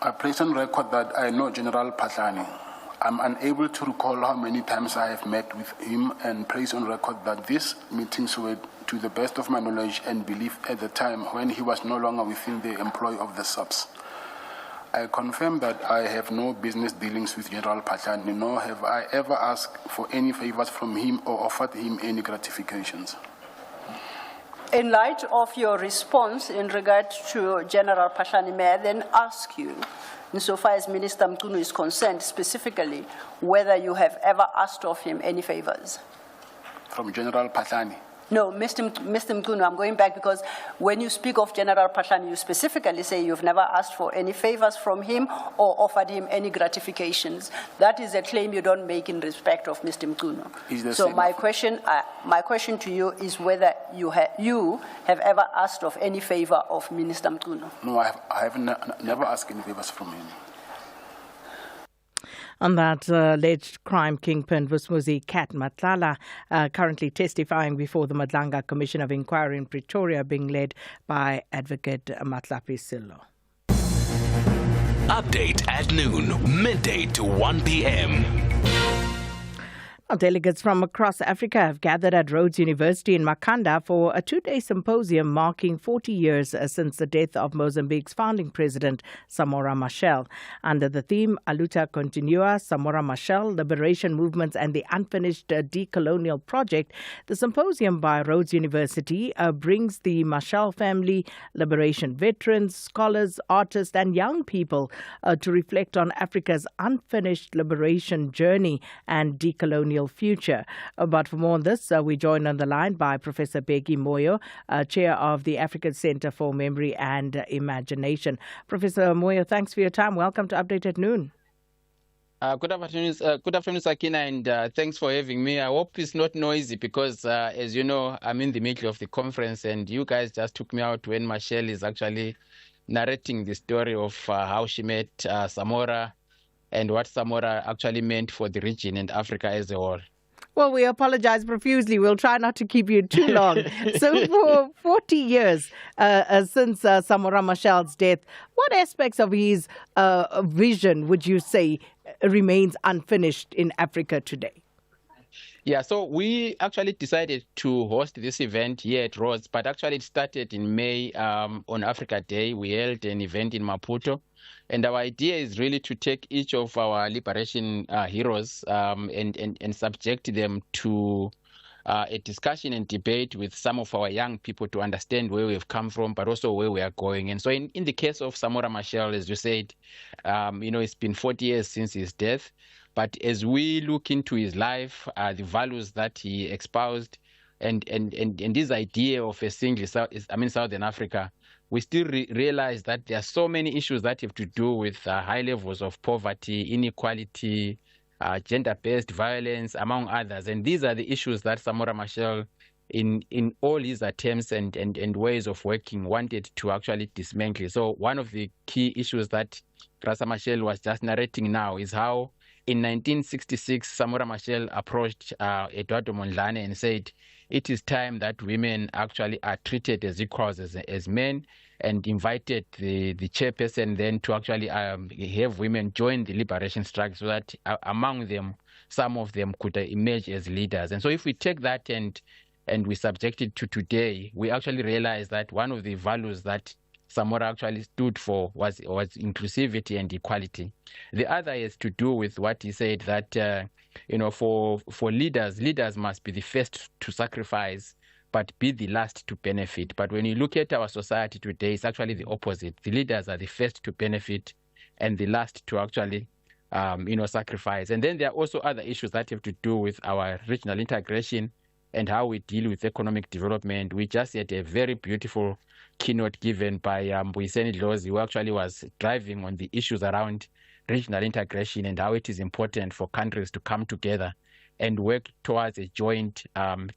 I place on record that I know General Phahlane. I'm unable to recall how many times I have met with him, and place on record that these meetings were, to the best of my knowledge and belief at the time, when he was no longer within the employ of the SAPS. I confirm that I have no business dealings with General Phahlane, nor have I ever asked for any favors from him or offered him any gratifications. In light of your response in regard to General Phahlane, may I then ask you, insofar as Minister Mchunu is concerned, specifically, whether you have ever asked of him any favors? From General Phahlane? No, Mr. Mchunu, I'm going back because when you speak of General Phahlane, you specifically say you've never asked for any favors from him or offered him any gratifications. That is a claim you don't make in respect of Mr. Mchunu. So my question to you is whether you have ever asked of any favor of Minister Mchunu. No, I have never asked any favors from him. On that alleged crime kingpin, Vusmuzi Kat Matlala, currently testifying before the Madlanga Commission of Inquiry in Pretoria, being led by Advocate Matlapi Sillo. Update at noon, midday to 1 p.m. Delegates from across Africa have gathered at Rhodes University in Makhanda for a two-day symposium marking 40 years since the death of Mozambique's founding president, Samora Machel. Under the theme, A Luta Continua, Samora Machel, Liberation Movements and the Unfinished Decolonial Project, the symposium by Rhodes University brings the Machel family, liberation veterans, scholars, artists and young people to reflect on Africa's unfinished liberation journey and decolonial future. But for more on this, we joined on the line by Professor Bheki Moyo, Chair of the African Centre for Memory and Imagination. Professor Moyo, thanks for your time. Welcome to Update at Noon. Good afternoon, Sakina, and thanks for having me. I hope it's not noisy because, as you know, I'm in the middle of the conference and you guys just took me out when Machel is actually narrating the story of how she met Samora and what Samora actually meant for the region and Africa as a whole. Well, we apologize profusely. We'll try not to keep you too long. So for 40 years since Samora Machel's death, what aspects of his vision would you say remains unfinished in Africa today? Yeah, so we actually decided to host this event here at Rhodes, but actually it started in May on Africa Day. We held an event in Maputo. And our idea is really to take each of our liberation heroes and subject them to a discussion and debate with some of our young people to understand where we've come from, but also where we are going. And so in the case of Samora Machel, as you said, it's been 40 years since his death. But as we look into his life, the values that he espoused, and this idea of a single Southern Africa, we still realize that there are so many issues that have to do with high levels of poverty, inequality, gender-based violence, among others. And these are the issues that Samora Machel, in all his attempts and ways of working, wanted to actually dismantle. So one of the key issues that Rasa Machel was just narrating now is how in 1966, Samora Machel approached Eduardo Mondlane and said, it is time that women actually are treated as equals as men, and invited the chairperson then to actually have women join the liberation struggle so that among them, some of them could emerge as leaders. And so if we take that and we subject it to today, we actually realize that one of the values that Samora actually stood for was inclusivity and equality. The other is to do with what he said, that for leaders must be the first to sacrifice, but be the last to benefit. But when you look at our society today, it's actually the opposite. The leaders are the first to benefit and the last to actually sacrifice. And then there are also other issues that have to do with our regional integration and how we deal with economic development. We just had a very beautiful keynote given by Mbuyiseni Dlozi, who actually was driving on the issues around regional integration and how it is important for countries to come together and work towards a joint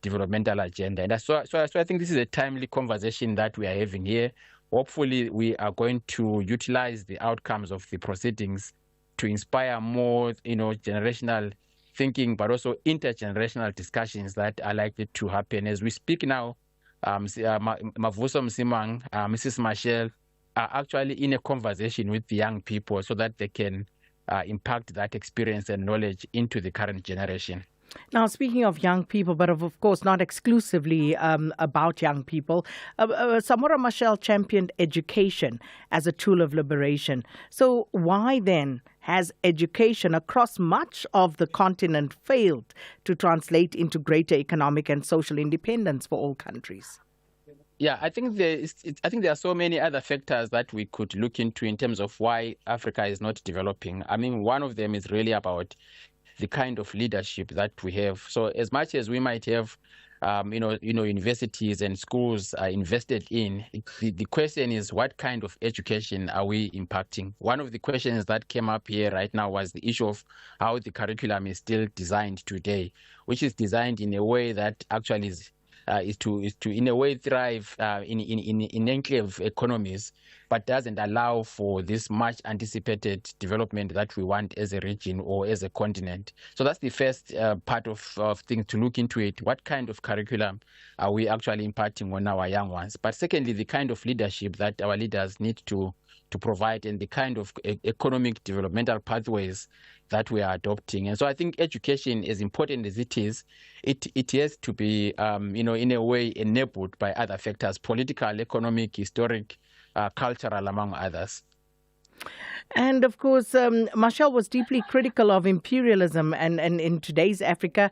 developmental agenda. And so I think this is a timely conversation that we are having here. Hopefully, we are going to utilize the outcomes of the proceedings to inspire more, generational thinking, but also intergenerational discussions that are likely to happen. As we speak now, Mavuso Msimang, Mrs. Machel, are actually in a conversation with the young people so that they can impact that experience and knowledge into the current generation. Now, speaking of young people, but of course not exclusively about young people, Samora Machel championed education as a tool of liberation. So why then has education across much of the continent failed to translate into greater economic and social independence for all countries? Yeah, I think there are so many other factors that we could look into in terms of why Africa is not developing. I mean, one of them is really about the kind of leadership that we have. So as much as we might have, universities and schools are invested in, the question is, what kind of education are we impacting? One of the questions that came up here right now was the issue of how the curriculum is still designed today, which is designed in a way that actually is to in a way thrive in enclave economies, but doesn't allow for this much anticipated development that we want as a region or as a continent. So that's the first part of things to look into it. What kind of curriculum are we actually imparting on our young ones? But secondly, the kind of leadership that our leaders need to provide and the kind of economic developmental pathways that we are adopting. And so I think education, as important as it is, it has to be, in a way enabled by other factors, political, economic, historic, cultural, among others. And of course, Machel was deeply critical of imperialism and in today's Africa.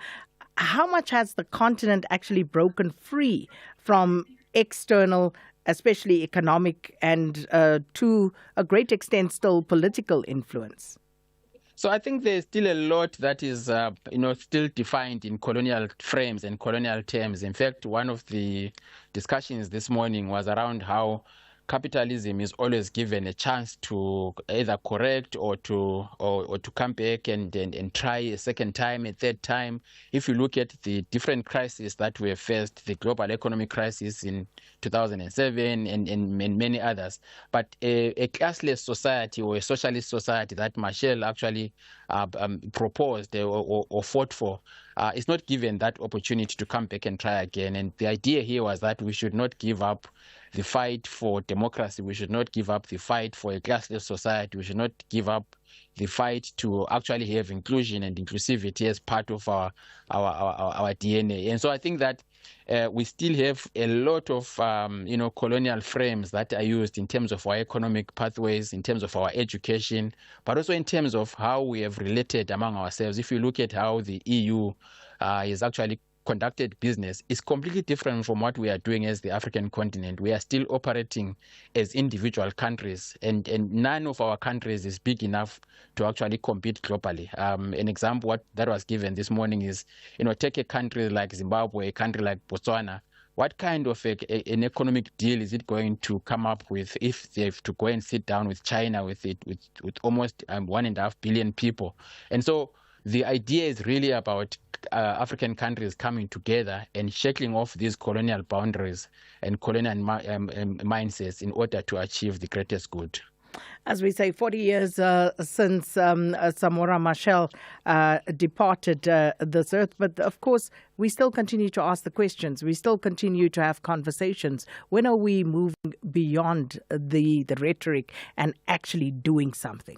How much has the continent actually broken free from external, especially economic, and to a great extent still political influence? So I think there's still a lot that is, still defined in colonial frames and colonial terms. In fact, one of the discussions this morning was around how capitalism is always given a chance to either correct or to come back and try a second time, a third time. If you look at the different crises that we have faced, the global economic crisis in 2007 and many others, but a classless society or a socialist society that Machel actually proposed or fought for is not given that opportunity to come back and try again. And the idea here was that we should not give up the fight for democracy. We should not give up the fight for a classless society. We should not give up the fight to actually have inclusion and inclusivity as part of our DNA. And so I think that we still have a lot of colonial frames that are used in terms of our economic pathways, in terms of our education, but also in terms of how we have related among ourselves. If you look at how the EU is actually conducted business, is completely different from what we are doing as the African continent. We are still operating as individual countries, and none of our countries is big enough to actually compete globally. An example that was given this morning is, take a country like Zimbabwe, a country like Botswana. What kind of an economic deal is it going to come up with if they have to go and sit down with China with almost 1.5 billion people? And so the idea is really about African countries coming together and shackling off these colonial boundaries and colonial mindsets in order to achieve the greatest good. As we say, 40 years since Samora Machel departed this earth. But of course, we still continue to ask the questions. We still continue to have conversations. When are we moving beyond the rhetoric and actually doing something?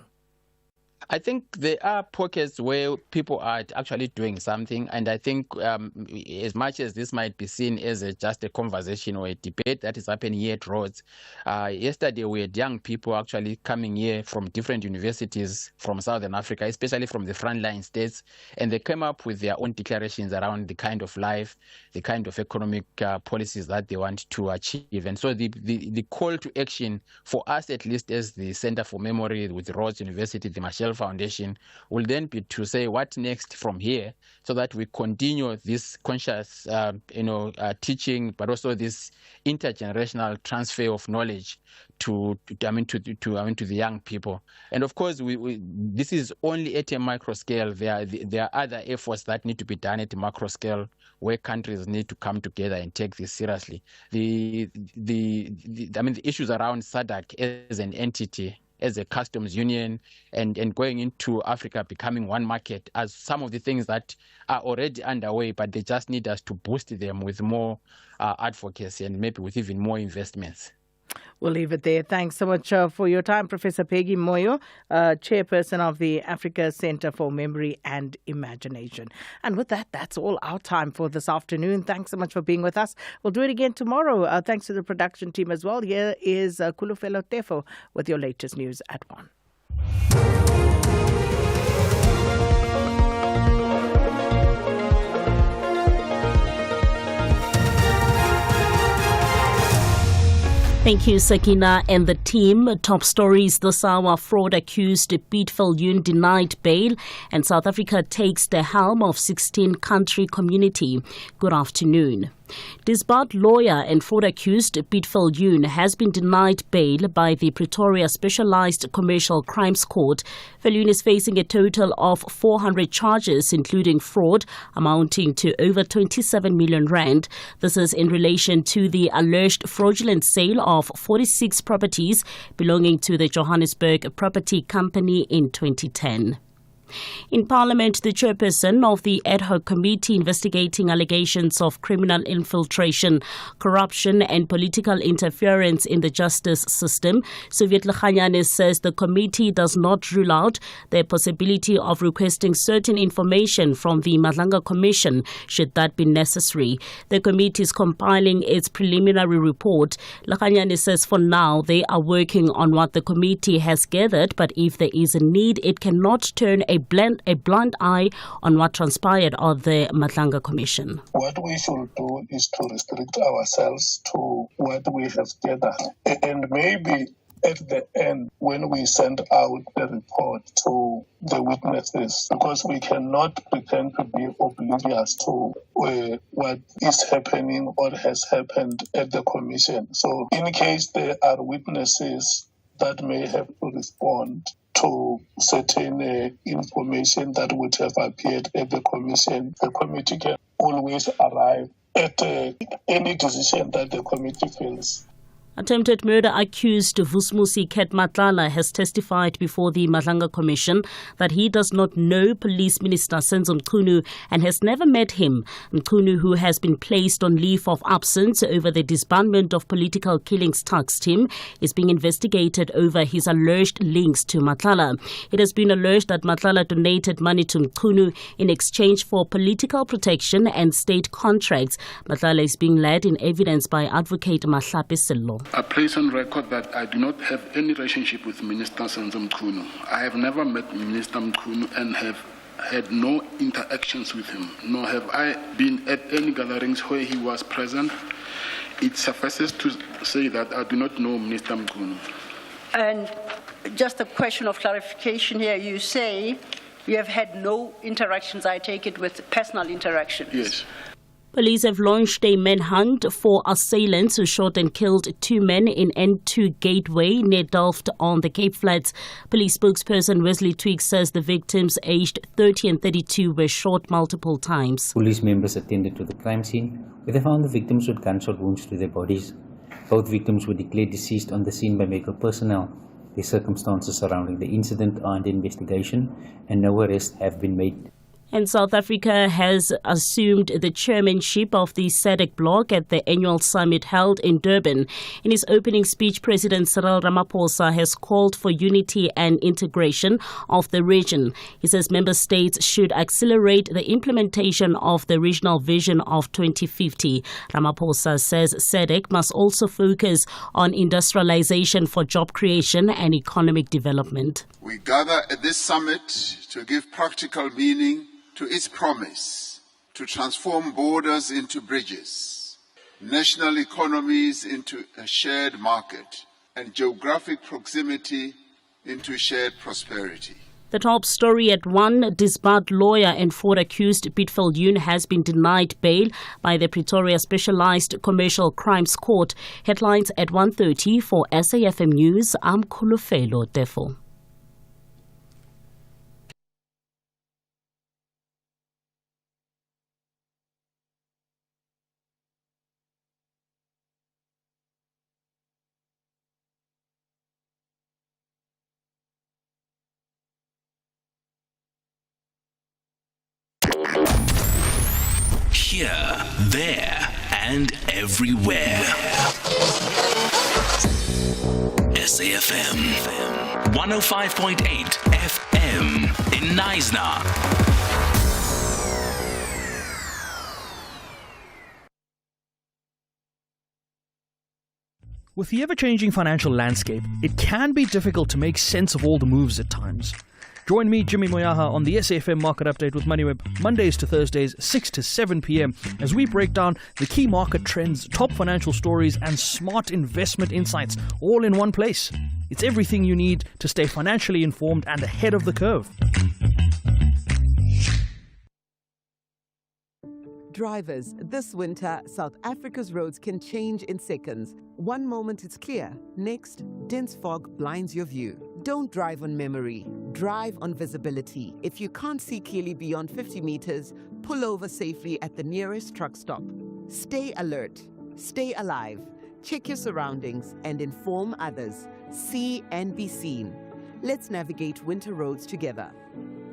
I think there are pockets where people are actually doing something, and I think as much as this might be seen as just a conversation or a debate that is happening here at Rhodes, yesterday we had young people actually coming here from different universities from Southern Africa, especially from the frontline states, and they came up with their own declarations around the kind of life, the kind of economic policies that they want to achieve. And so the call to action for us, at least as the Center for Memory with Rhodes University, the Machel Social Foundation will then be to say what next from here, so that we continue this conscious, teaching, but also this intergenerational transfer of knowledge to the young people. And of course, this is only at a micro scale. There are other efforts that need to be done at a macro scale, where countries need to come together and take this seriously. The issues around SADC as an entity, as a customs union, and going into Africa, becoming one market, as some of the things that are already underway, but they just need us to boost them with more advocacy and maybe with even more investments. We'll leave it there. Thanks so much for your time, Professor Peggy Moyo, Chairperson of the Africa Centre for Memory and Imagination. And with that, that's all our time for this afternoon. Thanks so much for being with us. We'll do it again tomorrow. Thanks to the production team as well. Here is Kulufelo Tefo with your latest news at 1. Thank you, Sakina and the team. Top stories this hour: fraud accused Piet Viljoen denied bail, and South Africa takes the helm of 16-country community. Good afternoon. Disbarred lawyer and fraud accused Piet Viljoen has been denied bail by the Pretoria Specialized Commercial Crimes Court. Viljoen is facing a total of 400 charges, including fraud, amounting to over 27 million rand. This is in relation to the alleged fraudulent sale of 46 properties belonging to the Johannesburg Property Company in 2010. In Parliament, the chairperson of the ad hoc committee investigating allegations of criminal infiltration, corruption and political interference in the justice system, Soviet Lechanyane, says the committee does not rule out the possibility of requesting certain information from the Madlanga Commission should that be necessary. The committee is compiling its preliminary report. Lechanyane says for now they are working on what the committee has gathered, but if there is a need, it cannot turn a blind eye on what transpired at the Madlanga Commission. What we should do is to restrict ourselves to what we have gathered. And maybe at the end, when we send out the report to the witnesses, because we cannot pretend to be oblivious to what is happening or has happened at the Commission. So in case there are witnesses that may have to respond to certain information that would have appeared at the Commission, the committee can always arrive at any decision that the committee feels. Attempted murder accused Vusmusi Matlala has testified before the Madlanga Commission that he does not know Police Minister Senzo Mchunu and has never met him. Mchunu, who has been placed on leave of absence over the disbandment of Political Killings Task Team, is being investigated over his alleged links to Matlala. It has been alleged that Matlala donated money to Mchunu in exchange for political protection and state contracts. Matlala is being led in evidence by advocate Mahlape Sello. I place on record that I do not have any relationship with Minister Senzo Mchunu. I have never met Minister Mchunu and have had no interactions with him, nor have I been at any gatherings where he was present. It suffices to say that I do not know Minister Mchunu. And just a question of clarification here, you say you have had no interactions, I take it, with personal interactions? Yes. Police have launched a manhunt for assailants who shot and killed 2 men in N2 Gateway near Delft on the Cape Flats. Police spokesperson Wesley Twigg says the victims, aged 30 and 32, were shot multiple times. Police members attended to the crime scene, where they found the victims with gunshot wounds to their bodies. Both victims were declared deceased on the scene by medical personnel. The circumstances surrounding the incident are under investigation, and no arrests have been made. And South Africa has assumed the chairmanship of the SADC bloc at the annual summit held in Durban. In his opening speech, President Cyril Ramaphosa has called for unity and integration of the region. He says member states should accelerate the implementation of the regional vision of 2050. Ramaphosa says SADC must also focus on industrialization for job creation and economic development. We gather at this summit to give practical meaning to its promise to transform borders into bridges, national economies into a shared market, and geographic proximity into shared prosperity. The top story at 1, disbarred lawyer and 4 accused Pitfeld Yoon has been denied bail by the Pretoria Specialized Commercial Crimes Court. Headlines at 1:30 for SAFM News. I'm Kulufelo Defo. Here, there, and everywhere. SAFM 105.8 FM in Knysna. With the ever-changing financial landscape, it can be difficult to make sense of all the moves at times. Join me, Jimmy Moyaha, on the SAFM Market Update with MoneyWeb, Mondays to Thursdays, 6 to 7 p.m, as we break down the key market trends, top financial stories, and smart investment insights, all in one place. It's everything you need to stay financially informed and ahead of the curve. Drivers, this winter, South Africa's roads can change in seconds. One moment it's clear, next, dense fog blinds your view. Don't drive on memory, drive on visibility. If you can't see clearly beyond 50 meters, pull over safely at the nearest truck stop. Stay alert, stay alive, check your surroundings and inform others. See and be seen. Let's navigate winter roads together.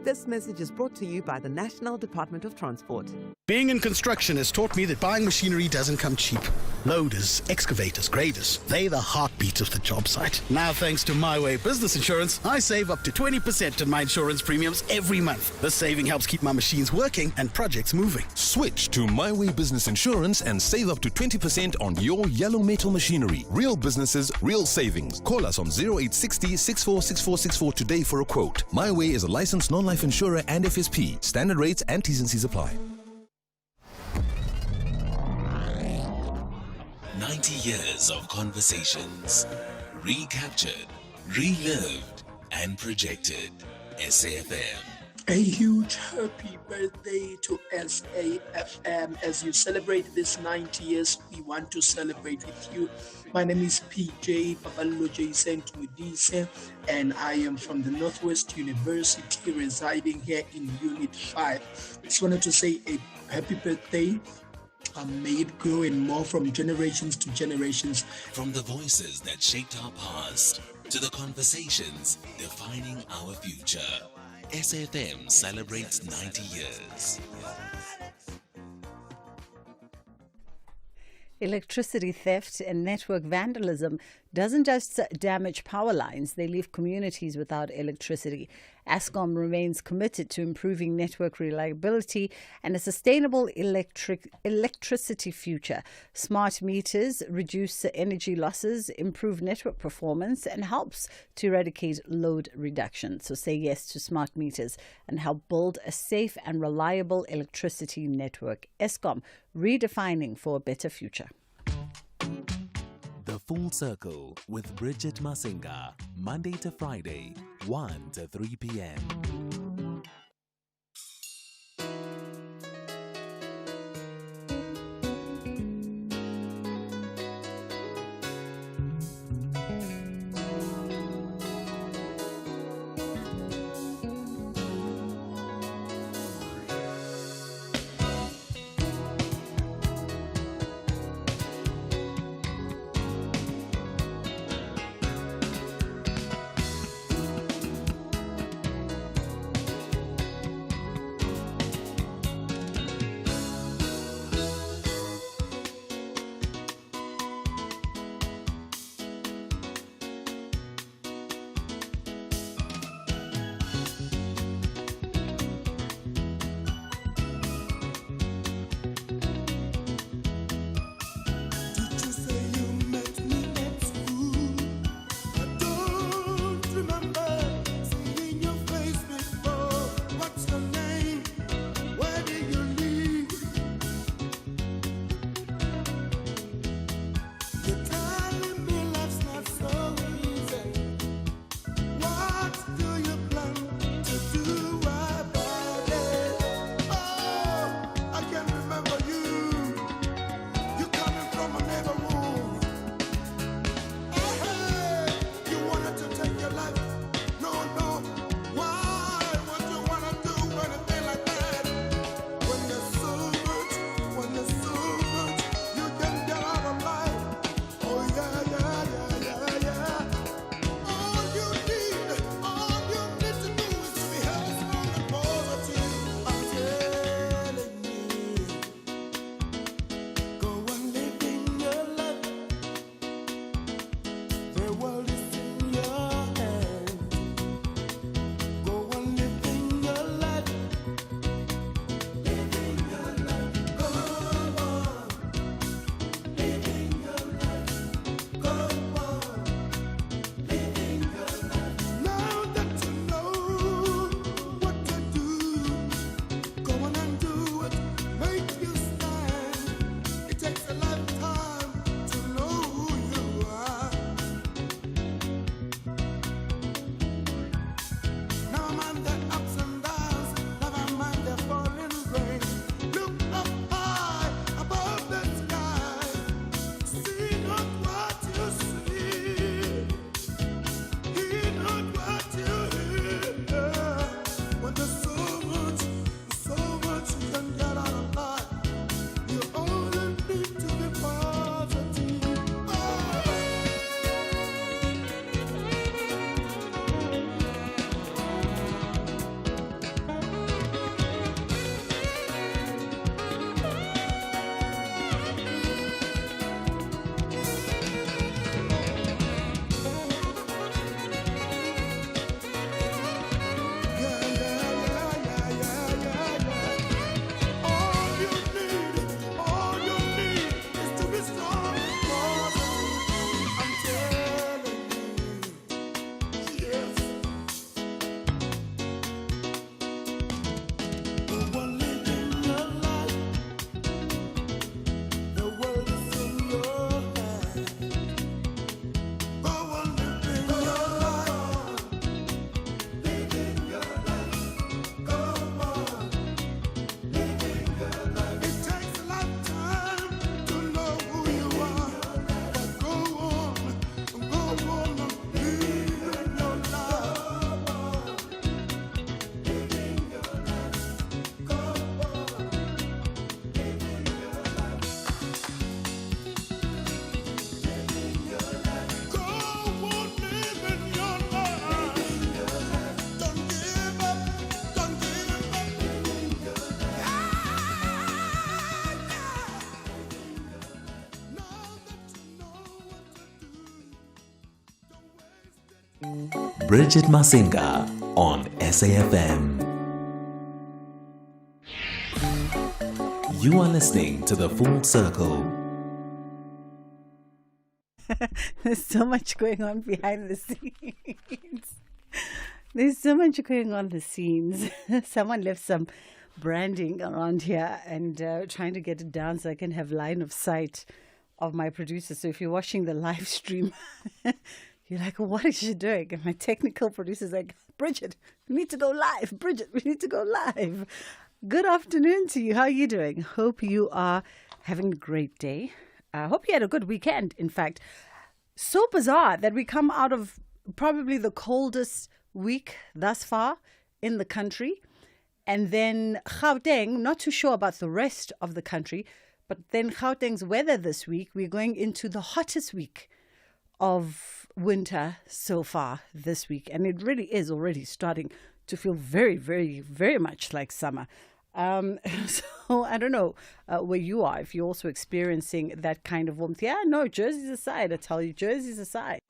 This message is brought to you by the National Department of Transport. Being in construction has taught me that buying machinery doesn't come cheap. Loaders, excavators, graders, they're the heartbeat of the job site. Now, thanks to My Way Business Insurance, I save up to 20% on my insurance premiums every month. This saving helps keep my machines working and projects moving. Switch to My Way Business Insurance and save up to 20% on your yellow metal machinery. Real businesses, real savings. Call us on 0860 646464 today for a quote. My Way is a licensed non-life insurer and FSP. Standard rates and T's and C's apply. 90 years of conversations, recaptured, relived, and projected. SAFM. A huge happy birthday to SAFM. As you celebrate this 90 years, we want to celebrate with you. My name is PJ Papalo Jason Twidise, and I am from the Northwest University, residing here in Unit 5. Just wanted to say a happy birthday. May it grow and more from generations to generations. From the voices that shaped our past to the conversations defining our future, SAFM celebrates 90 years. Electricity theft and network vandalism doesn't just damage power lines, they leave communities without electricity. Eskom remains committed to improving network reliability and a sustainable electricity future. Smart meters reduce energy losses, improve network performance, and helps to eradicate load reduction. So say yes to smart meters and help build a safe and reliable electricity network. Eskom, redefining for a better future. The Full Circle with Bridget Masinga, Monday to Friday, 1 to 3 p.m. Bridget Masinga on SAFM. You are listening to The Full Circle. There's so much going on behind the scenes. There's so much going on the scenes. Someone left some branding around here and trying to get it down so I can have line of sight of my producer. So if you're watching the live stream, you're like, what is she doing? And my technical producer's like, Bridget, we need to go live. Bridget, we need to go live. Good afternoon to you. How are you doing? Hope you are having a great day. I hope you had a good weekend, in fact. So bizarre that we come out of probably the coldest week thus far in the country. And then Gauteng, not too sure about the rest of the country, but then Gauteng's weather this week, we're going into the hottest week of winter so far this week. And it really is already starting to feel very, very, very much like summer. So I don't know where you are, if you're also experiencing that kind of warmth. Yeah, no, Jersey's aside, I tell you, Jersey's aside.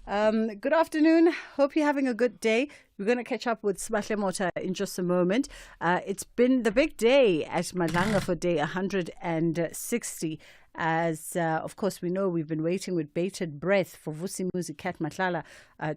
Good afternoon. Hope you're having a good day. We're going to catch up with SAfmRadio Mota in just a moment. It's been the big day at Madlanga for day 160. As, of course, we know we've been waiting with bated breath for Vusimuzi Kat Matlala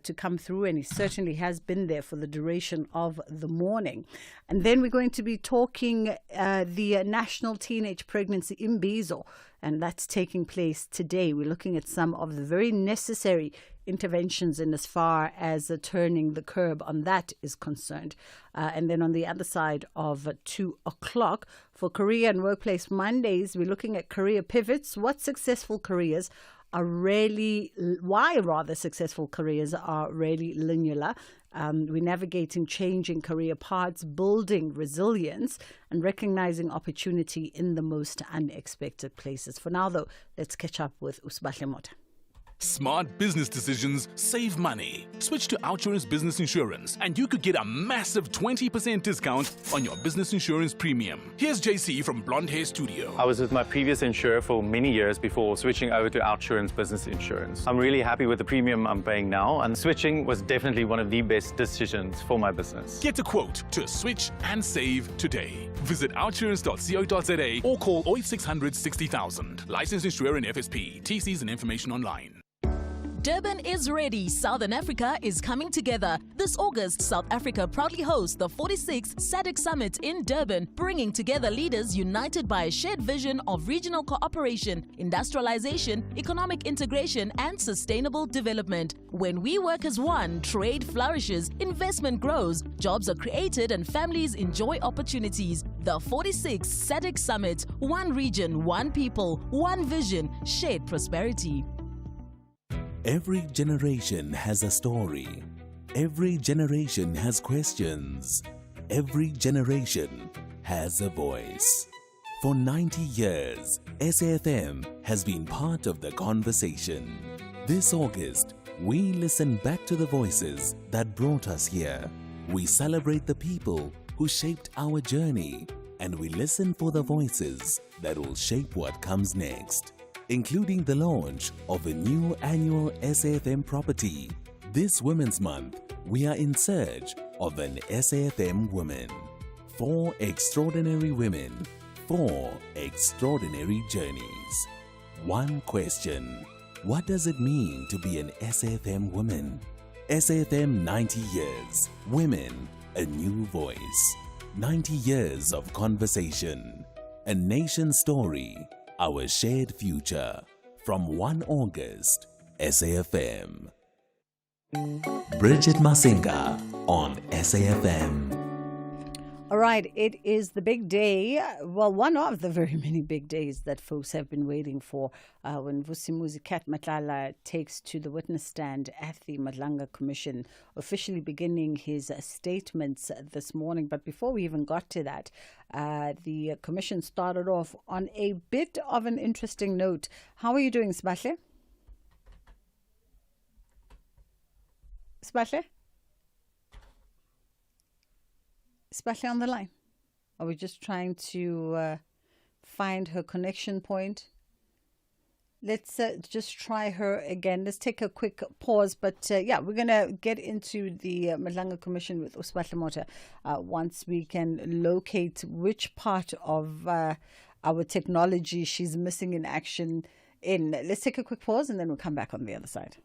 to come through, and he certainly has been there for the duration of the morning. And then we're going to be talking the National Teenage Pregnancy Imbizo, and that's taking place today. We're looking at some of the very necessary interventions in as far as turning the curb on that is concerned. And then on the other side of 2 o'clock, for Career and Workplace Mondays, we're looking at career pivots. What successful careers are really, why rather successful careers are really linear. We're navigating changing career paths, building resilience, and recognizing opportunity in the most unexpected places. For now, though, let's catch up with SAfmRadio Mota. Smart business decisions save money. Switch to Outsurance Business Insurance and you could get a massive 20% discount on your business insurance premium. Here's JC from Blonde Hair Studio. I was with my previous insurer for many years before switching over to Outsurance Business Insurance. I'm really happy with the premium I'm paying now, and switching was definitely one of the best decisions for my business. Get a quote to switch and save today. Visit outsurance.co.za or call 0800 60,000. Licensed insurer in FSP. TCs and information online. Durban is ready. Southern Africa is coming together. This August, South Africa proudly hosts the 46th SADC Summit in Durban, bringing together leaders united by a shared vision of regional cooperation, industrialization, economic integration, and sustainable development. When we work as one, trade flourishes, investment grows, jobs are created, and families enjoy opportunities. The 46th SADC Summit, one region, one people, one vision, shared prosperity. Every generation has a story. Every generation has questions. Every generation has a voice. For 90 years, SAFM has been part of the conversation. This August, we listen back to the voices that brought us here. We celebrate the people who shaped our journey, and we listen for the voices that will shape what comes next, including the launch of a new annual SAFM property. This Women's Month, we are in search of an SAFM woman. 4 extraordinary women, 4 extraordinary journeys. One question: what does it mean to be an SAFM woman? SAFM 90 years. Women, a new voice. 90 years of conversation. A nation story. Our shared future. From 1 August, SAFM. Bridget Masinga on SAFM. All right, it is the big day. Well, one of the very many big days that folks have been waiting for when Vusimuzi Kat Matlala takes to the witness stand at the Madlanga Commission, officially beginning his statements this morning. But before we even got to that, the commission started off on a bit of an interesting note. How are you doing, SAfmRadio? SAfmRadio? SAfmRadio on the line? Are we just trying to find her connection point? Let's just try her again. Let's take a quick pause. But we're going to get into the Madlanga Commission with Uspahle Mota once we can locate which part of our technology she's missing in action in. Let's take a quick pause and then we'll come back on the other side.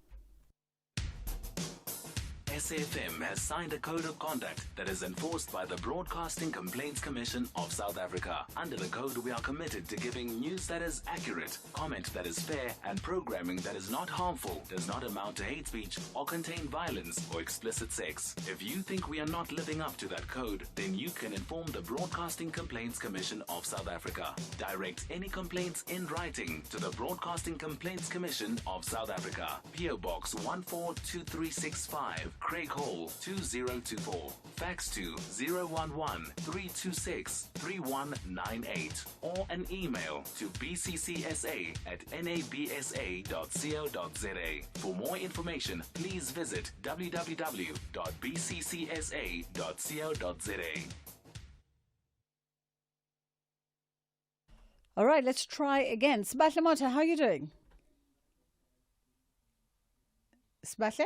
SAfm has signed a code of conduct that is enforced by the Broadcasting Complaints Commission of South Africa. Under the code, we are committed to giving news that is accurate, comment that is fair, and programming that is not harmful, does not amount to hate speech, or contain violence or explicit sex. If you think we are not living up to that code, then you can inform the Broadcasting Complaints Commission of South Africa. Direct any complaints in writing to the Broadcasting Complaints Commission of South Africa. PO Box 142365. Craig Hall 2024. Fax to 011-326-3198 or an email to bccsa@nabsa.co.za. For more information, please visit www.bccsa.co.za. All right, let's try again. SAfmRadio Mota, how are you doing? SAfmRadio?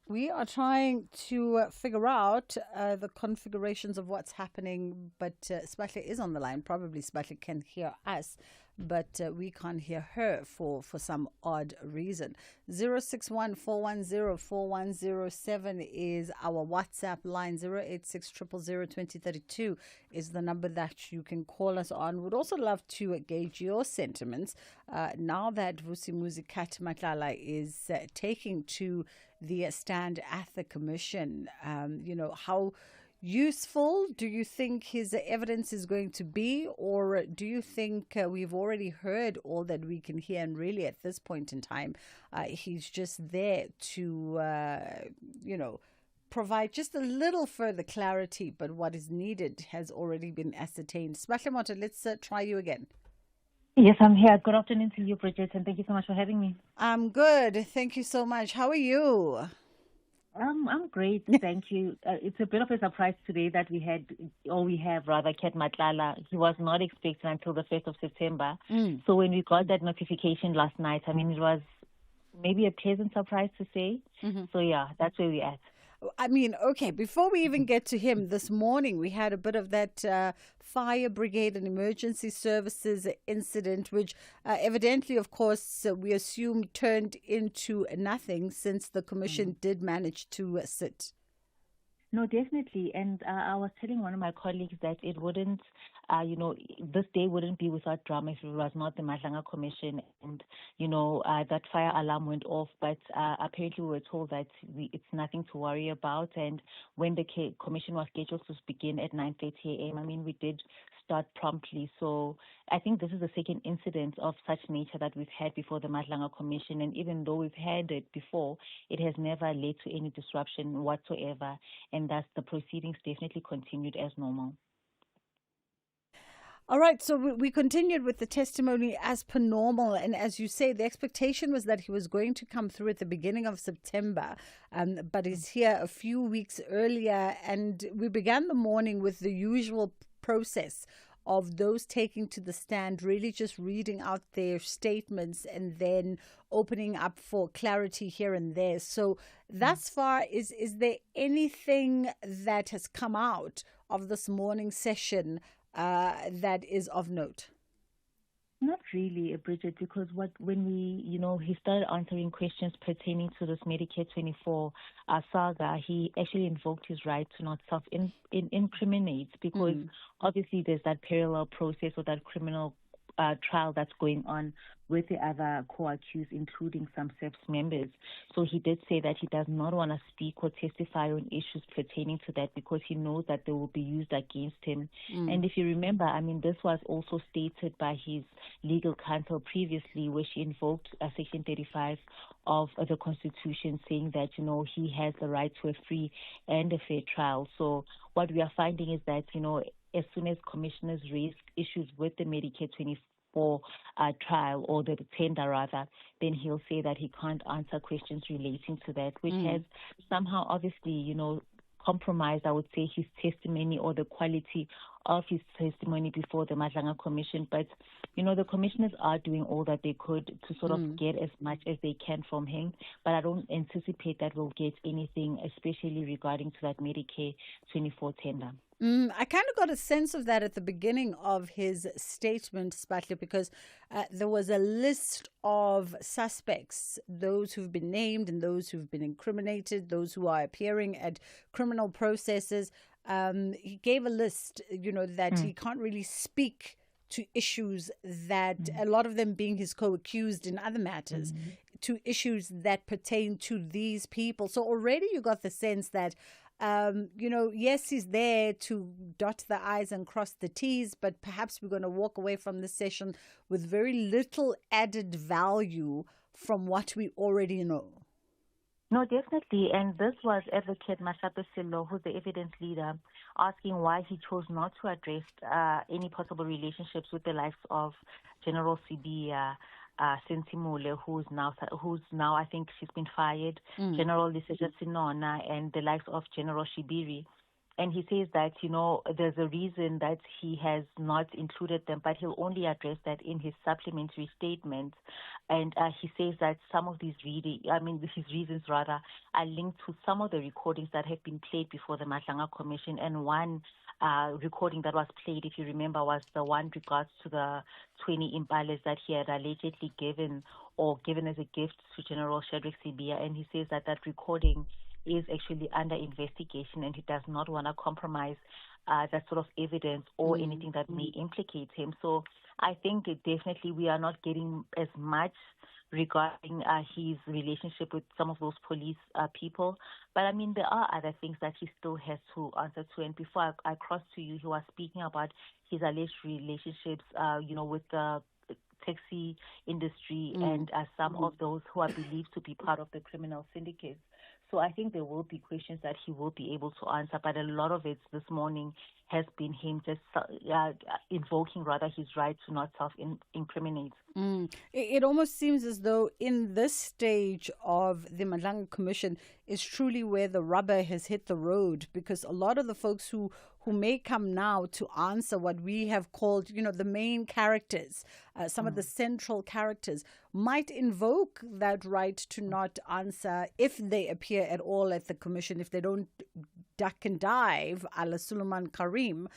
We are trying to figure out the configurations of what's happening, but SAfmRadio is on the line. Probably SAfmRadio can hear us, but we can't hear her for some odd reason. 061-410-4107 is our WhatsApp line. 086-000-2032 is the number that you can call us on. We'd also love to gauge your sentiments now that Vusimuzi Matlala is taking to the stand at the commission. How useful do you think his evidence is going to be, or do you think we've already heard all that we can hear, and really at this point in time he's just there to provide just a little further clarity, but what is needed has already been ascertained. SAfmRadio Mota, let's try you again. Yes, I'm here. Good afternoon to you, Bridget, and thank you so much for having me. I'm good. Thank you so much. How are you? I'm great. Thank you. It's a bit of a surprise today that we have Ket Matlala. He was not expected until the 1st of September. So when we got that notification last night, it was maybe a pleasant surprise to say. So yeah, that's where we're at. Okay, before we even get to him, this morning we had a bit of that fire brigade and emergency services incident, which evidently, of course, we assume turned into nothing since the commission did manage to sit. No, definitely. And I was telling one of my colleagues that it wouldn't, this day wouldn't be without drama if it was not the Madlanga Commission. And, that fire alarm went off. But apparently we were told that it's nothing to worry about. And when the commission was scheduled to begin at 9:30 a.m., we did start promptly. So I think this is the second incident of such nature that we've had before the Madlanga Commission. And even though we've had it before, it has never led to any disruption whatsoever. And thus the proceedings definitely continued as normal. All right, so we continued with the testimony as per normal. And as you say, the expectation was that he was going to come through at the beginning of September, but he's here a few weeks earlier. And we began the morning with the usual process of those taking to the stand, really just reading out their statements and then opening up for clarity here and there. So thus far, is there anything that has come out of this morning session that is of note? Not really, Bridget, because when he started answering questions pertaining to this Medicare 24 saga, he actually invoked his right to not self-incriminate because obviously there's that parallel process or that criminal trial that's going on with the other co-accused, including some SAF's members. So he did say that he does not want to speak or testify on issues pertaining to that because he knows that they will be used against him. And if you remember, this was also stated by his legal counsel previously, where she invoked Section 35 of the Constitution, saying that, he has the right to a free and a fair trial. So what we are finding is that, as soon as commissioners raise issues with the Medicare 24 trial or the tender rather, then he'll say that he can't answer questions relating to that, which has somehow obviously, compromised, I would say, his testimony or the quality of his testimony before the Madlanga Commission. But, the commissioners are doing all that they could to sort of get as much as they can from him. But I don't anticipate that we'll get anything, especially regarding to that Medicare 24 tender. I kind of got a sense of that at the beginning of his statement, Spatle, because there was a list of suspects, those who've been named and those who've been incriminated, those who are appearing at criminal processes. He gave a list, that he can't really speak to issues that, a lot of them being his co-accused in other matters, to issues that pertain to these people. So already you got the sense that yes, he's there to dot the I's and cross the T's, but perhaps we're going to walk away from this session with very little added value from what we already know. No, definitely. And this was Advocate Mashape Sello, who's the evidence leader, asking why he chose not to address any possible relationships with the likes of General Sibiya, Sentimule, who's now I think she's been fired, General Liseja Sinona, and the likes of General Shibiri. And he says that, there's a reason that he has not included them, but he'll only address that in his supplementary statement. And he says that some of these his reasons rather, are linked to some of the recordings that have been played before the Madlanga Commission. And one recording that was played, if you remember, was the one regards to the 20 impales that he had allegedly given as a gift to General Shadrack Sibiya. And he says that recording is actually under investigation, and he does not want to compromise that sort of evidence or anything that may implicate him. So I think definitely we are not getting as much regarding his relationship with some of those police people. But there are other things that he still has to answer to. And before I cross to you, he was speaking about his alleged relationships, with the taxi industry and some of those who are believed to be part of the criminal syndicates. So I think there will be questions that he will be able to answer, but a lot of it this morning has been him just invoking rather his right to not self-incriminate. It almost seems as though in this stage of the Madlanga Commission is truly where the rubber has hit the road, because a lot of the folks who may come now to answer what we have called, the main characters, some of the central characters, might invoke that right to not answer if they appear at all at the commission, if they don't duck and dive a la Suleiman Karim.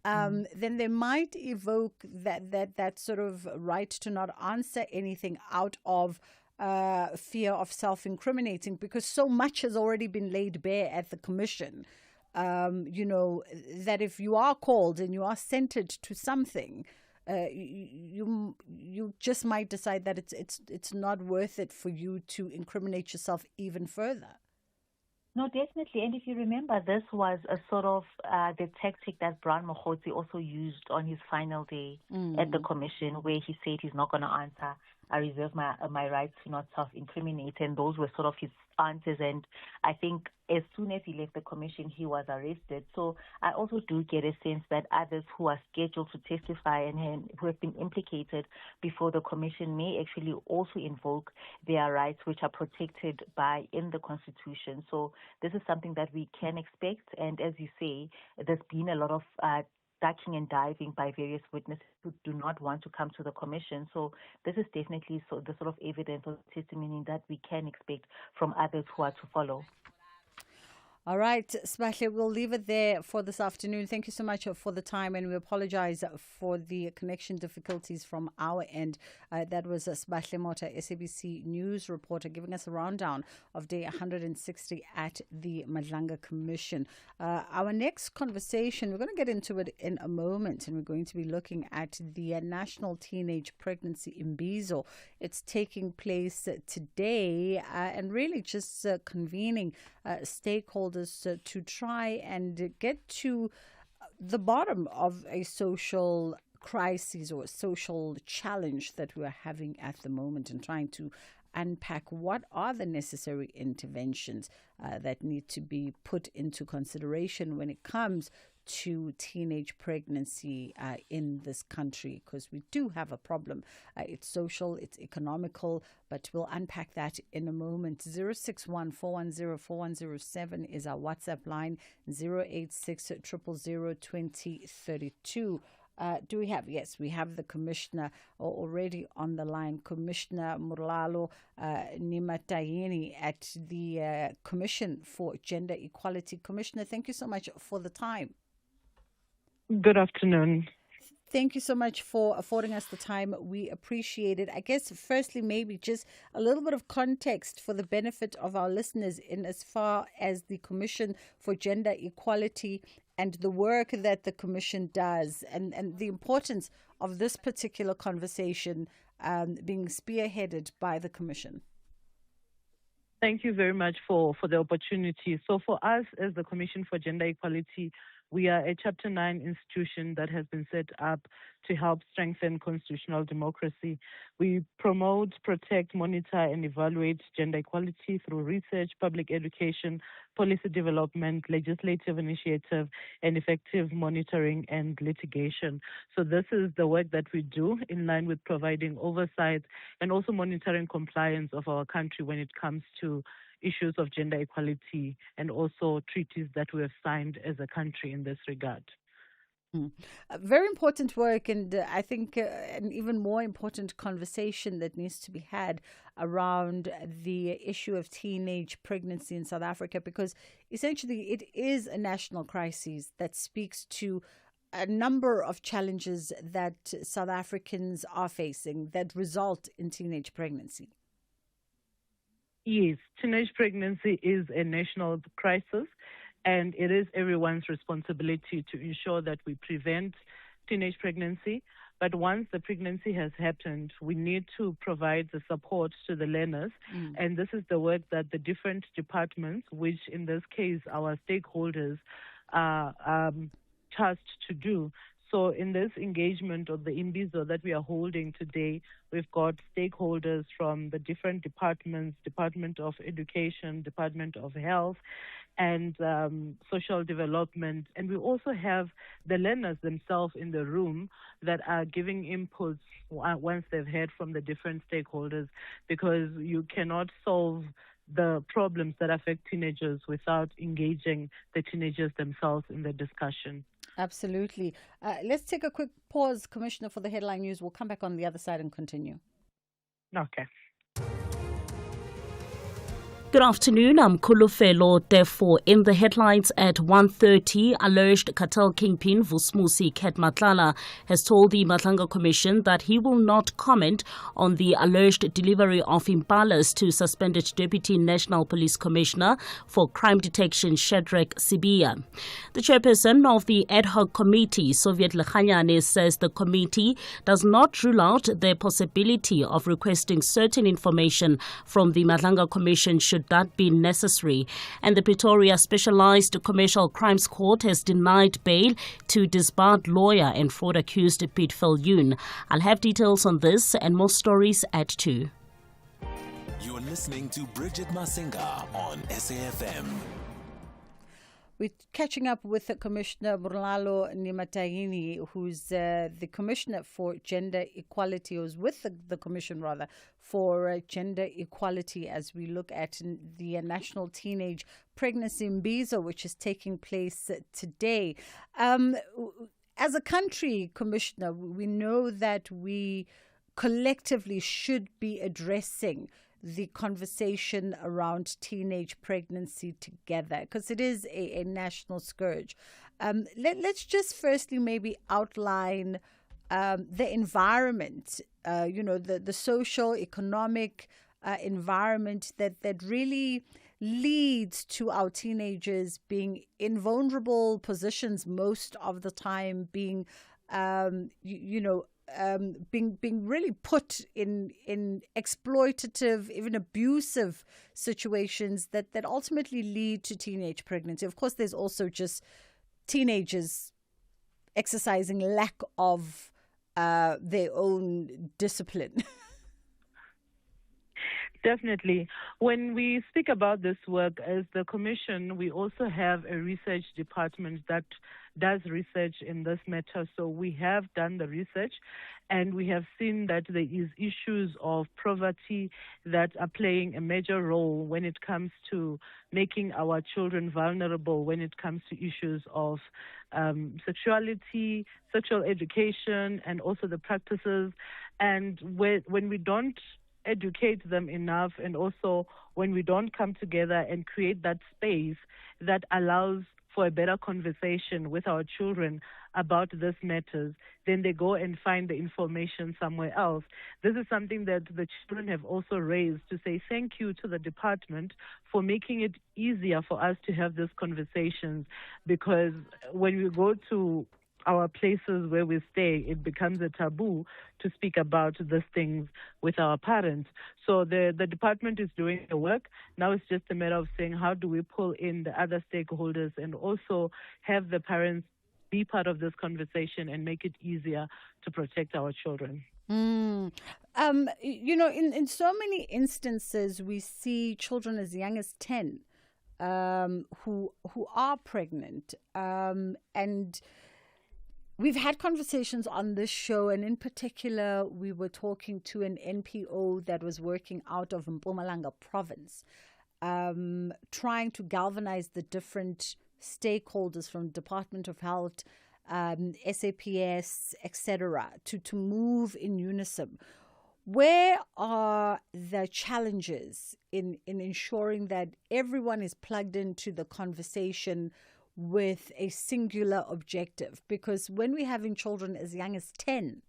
Then they might evoke that sort of right to not answer anything out of fear of self-incriminating, because so much has already been laid bare at the commission. That if you are called and you are centered to something, you just might decide that it's not worth it for you to incriminate yourself even further. No, definitely. And if you remember, this was a sort of the tactic that Brian Mokhotsi also used on his final day at the commission, where he said he's not going to answer. I reserve my right to not self-incriminate. And those were sort of his answers. And I think as soon as he left the commission, he was arrested. So I also do get a sense that others who are scheduled to testify and who have been implicated before the commission may actually also invoke their rights, which are protected in the Constitution. So this is something that we can expect. And as you say, there's been a lot of ducking and diving by various witnesses who do not want to come to the commission. So this is definitely the sort of evidence or testimony that we can expect from others who are to follow. All right, Spatle, we'll leave it there for this afternoon. Thank you so much for the time, and we apologize for the connection difficulties from our end. That was Spatle Mota, SABC News reporter, giving us a rundown of day 160 at the Madlanga Commission. Our next conversation, we're going to get into it in a moment, and we're going to be looking at the National Teenage Pregnancy Imbizo. It's taking place today, and really just convening stakeholders to try and get to the bottom of a social crisis or a social challenge that we're having at the moment, and trying to unpack what are the necessary interventions that need to be put into consideration when it comes to teenage pregnancy in this country, because we do have a problem. It's social, it's economical, but we'll unpack that in a moment. 061-410-4107 is our WhatsApp line, 086-000-2032. Do we have? Yes, we have the Commissioner already on the line, Commissioner Murlalo Nimatayeni at the Commission for Gender Equality. Commissioner, thank you so much for the time. Good afternoon. Thank you so much for affording us the time. We appreciate it. I guess, firstly, maybe just a little bit of context for the benefit of our listeners in as far as the Commission for Gender Equality and the work that the Commission does and the importance of this particular conversation being spearheaded by the Commission. Thank you very much for the opportunity. So for us as the Commission for Gender Equality, we are a Chapter 9 institution that has been set up to help strengthen constitutional democracy. We promote, protect, monitor, and evaluate gender equality through research, public education, policy development, legislative initiative, and effective monitoring and litigation. So this is the work that we do in line with providing oversight and also monitoring compliance of our country when it comes to issues of gender equality and also treaties that we have signed as a country in this regard. Very important work, and I think an even more important conversation that needs to be had around the issue of teenage pregnancy in South Africa, because essentially it is a national crisis that speaks to a number of challenges that South Africans are facing that result in teenage pregnancy. Yes, teenage pregnancy is a national crisis, and it is everyone's responsibility to ensure that we prevent teenage pregnancy. But once the pregnancy has happened, we need to provide the support to the learners. And this is the work that the different departments, which in this case our stakeholders, are tasked to do. So in this engagement of the Imbizo that we are holding today, we've got stakeholders from the different departments, Department of Education, Department of Health, and Social Development. And we also have the learners themselves in the room that are giving inputs once they've heard from the different stakeholders, because you cannot solve the problems that affect teenagers without engaging the teenagers themselves in the discussion. Absolutely. Let's take a quick pause, Commissioner, for the headline news. We'll come back on the other side and continue. Okay. Good afternoon, I'm Kulufelo. Therefore, in the headlines at 1:30, alleged cartel kingpin Vusmusi Ketmatlala has told the Matlanga Commission that he will not comment on the alleged delivery of impalas to suspended Deputy National Police Commissioner for Crime Detection Shadrack Sibia. The chairperson of the ad hoc committee, Soviet Lekhanyane, says the committee does not rule out the possibility of requesting certain information from the Matlanga Commission should that be necessary. And the Pretoria Specialized Commercial Crimes Court has denied bail to disbarred lawyer and fraud accused Pete Viljoen. I'll have details on this and more stories at 2. You're listening to Bridget Masinga on SAFM. We're catching up with Commissioner Murlalo Nimatayeni, who's the Commissioner for Gender Equality, who's with the Commission, rather, for Gender Equality, as we look at the National Teenage Pregnancy Mbizo, which is taking place today. As a country, Commissioner, we know that we collectively should be addressing the conversation around teenage pregnancy together, because it is a national scourge. Let's just firstly maybe outline the environment, the social, economic environment that really leads to our teenagers being in vulnerable positions most of the time, being being really put in exploitative, even abusive situations that ultimately lead to teenage pregnancy. Of course, there's also just teenagers exercising lack of their own discipline. Definitely. When we speak about this work as the Commission, we also have a research department that does research in this matter. So we have done the research, and we have seen that there is issues of poverty that are playing a major role when it comes to making our children vulnerable, when it comes to issues of sexuality, sexual education, and also the practices. And when we don't educate them enough, and also when we don't come together and create that space that allows for a better conversation with our children about these matters, then they go and find the information somewhere else. This is something that the children have also raised, to say thank you to the department for making it easier for us to have these conversations, because when we go to our places where we stay, it becomes a taboo to speak about these things with our parents. So the department is doing the work. Now it's just a matter of saying, how do we pull in the other stakeholders and also have the parents be part of this conversation and make it easier to protect our children. In so many instances, we see children as young as 10 who are pregnant, and we've had conversations on this show, and in particular, we were talking to an NPO that was working out of Mpumalanga province, trying to galvanize the different stakeholders from Department of Health, SAPS, etc., to move in unison. Where are the challenges in ensuring that everyone is plugged into the conversation with a singular objective? Because when we're having children as young as 10,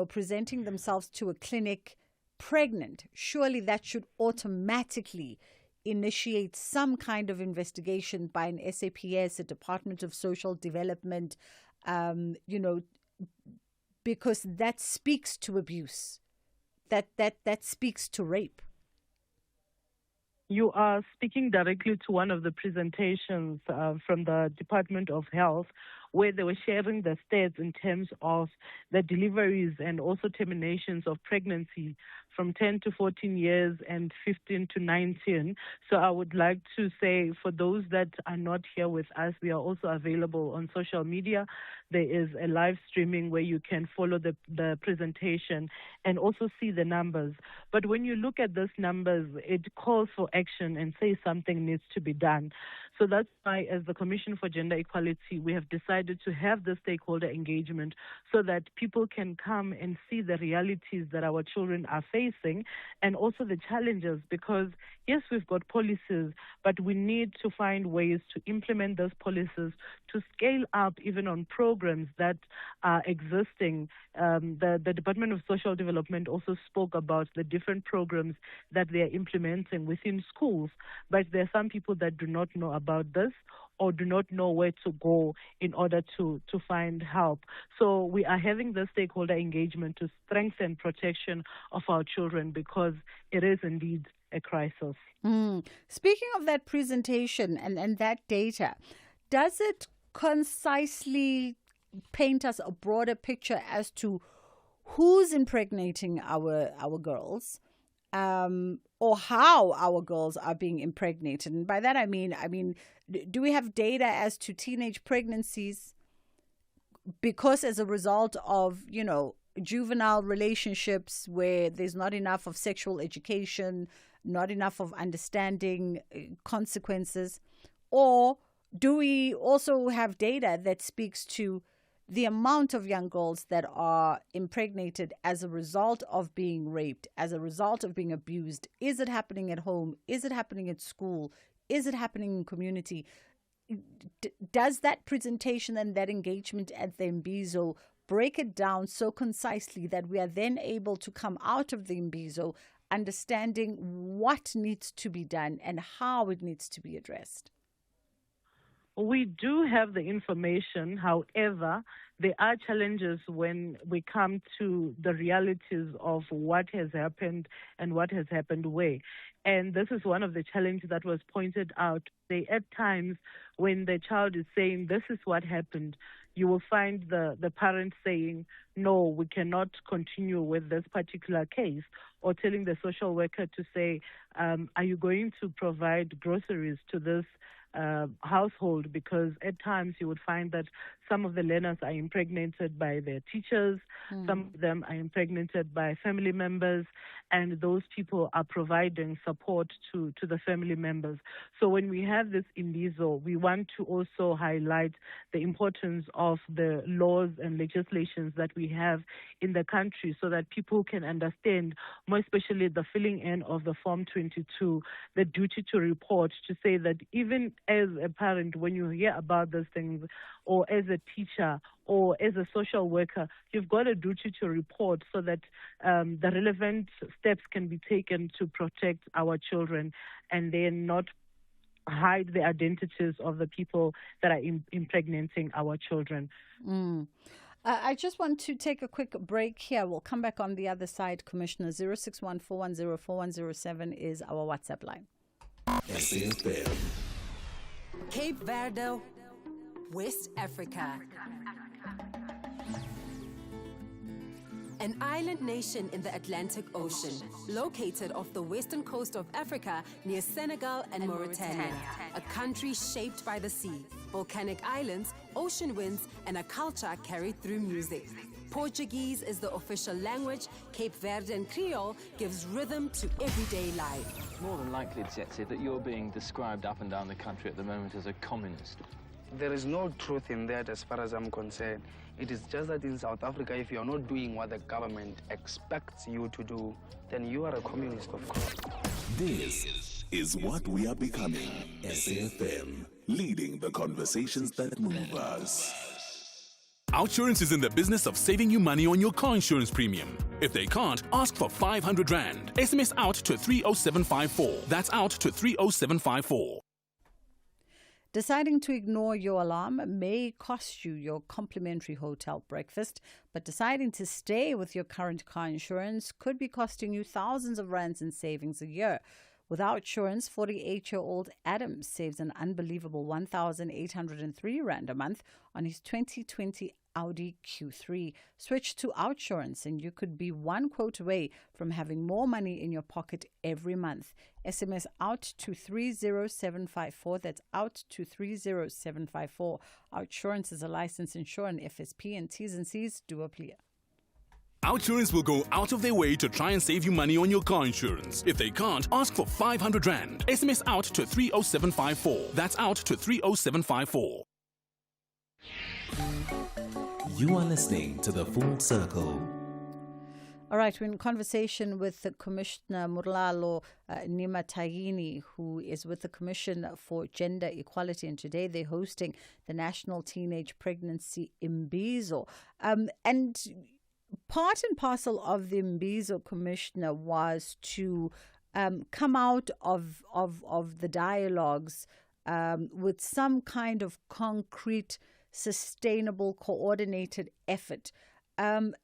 presenting themselves to a clinic pregnant, surely that should automatically initiate some kind of investigation by an SAPS, a Department of Social Development, because that speaks to abuse, that speaks to rape. You are speaking directly to one of the presentations from the Department of Health, where they were sharing the stats in terms of the deliveries and also terminations of pregnancy from 10 to 14 years and 15 to 19. So I would like to say, for those that are not here with us, we are also available on social media. There is a live streaming where you can follow the presentation and also see the numbers. But when you look at those numbers, it calls for action and says something needs to be done. So that's why, as the Commission for Gender Equality, we have decided to have the stakeholder engagement so that people can come and see the realities that our children are facing and also the challenges. Because, yes, we've got policies, but we need to find ways to implement those policies, to scale up even on programs that are existing. The Department of Social Development also spoke about the different programs that they are implementing within schools, but there are some people that do not know about this or do not know where to go in order to find help. So we are having the stakeholder engagement to strengthen protection of our children, because it is indeed a crisis. Speaking of that presentation and that data, does it concisely paint us a broader picture as to who's impregnating our girls, or how our girls are being impregnated? And by that I mean, do we have data as to teenage pregnancies because as a result of, juvenile relationships where there's not enough of sexual education, not enough of understanding consequences? Or do we also have data that speaks to the amount of young girls that are impregnated as a result of being raped, as a result of being abused? Is it happening at home? Is it happening at school? Is it happening in community? Does that presentation and that engagement at the Imbizo break it down so concisely that we are then able to come out of the Imbizo understanding what needs to be done and how it needs to be addressed? We do have the information. However, there are challenges when we come to the realities of what has happened and what has happened where. And this is one of the challenges that was pointed out. At times when the child is saying, this is what happened, you will find the parent saying, no, we cannot continue with this particular case. or telling the social worker to say, are you going to provide groceries to this household? Because at times you would find that some of the learners are impregnated by their teachers, some of them are impregnated by family members, and those people are providing support to the family members. So when we have this imbizo, we want to also highlight the importance of the laws and legislations that we have in the country so that people can understand, more especially the filling in of the Form 22, the duty to report, to say that even as a parent, when you hear about those things, or as a teacher or as a social worker, you've got a duty to report so that the relevant steps can be taken to protect our children and then not hide the identities of the people that are impregnating our children. I just want to take a quick break here. We'll come back on the other side, Commissioner. 061-410-4107 is our WhatsApp line. Cape Verde, West Africa. An island nation in the Atlantic Ocean, located off the western coast of Africa near Senegal and Mauritania. A country shaped by the sea, volcanic islands, ocean winds, and a culture carried through music. Portuguese is the official language. Cape Verdean Creole gives rhythm to everyday life. More than likely, Zetsi, that you're being described up and down the country at the moment as a communist. There is no truth in that as far as I'm concerned. It is just that in South Africa, if you're not doing what the government expects you to do, then you are a communist, of course. This is what we are becoming. SAfm, leading the conversations that move us. Outsurance is in the business of saving you money on your car insurance premium. If they can't, ask for 500 Rand. SMS out to 30754. That's out to 30754. Deciding to ignore your alarm may cost you your complimentary hotel breakfast, but deciding to stay with your current car insurance could be costing you thousands of rands in savings a year. With Outsurance, 48-year-old Adam saves an unbelievable 1,803 Rand a month on his 2020 Audi Q3. Switch to Outsurance and you could be one quote away from having more money in your pocket every month. SMS out to 30754. That's out to 30754. Outsurance is a licensed insurer and FSP, and T's and C's do apply. Outsurance will go out of their way to try and save you money on your car insurance. If they can't, ask for 500 Rand. SMS out to 30754. That's out to 30754. You are listening to The Full Circle. All right, we're in conversation with Commissioner Murlalo Nimatayini, who is with the Commission for Gender Equality, and today they're hosting the National Teenage Pregnancy Imbizo. And part and parcel of the Imbizo, Commissioner, was to come out of the dialogues with some kind of concrete, sustainable, coordinated effort.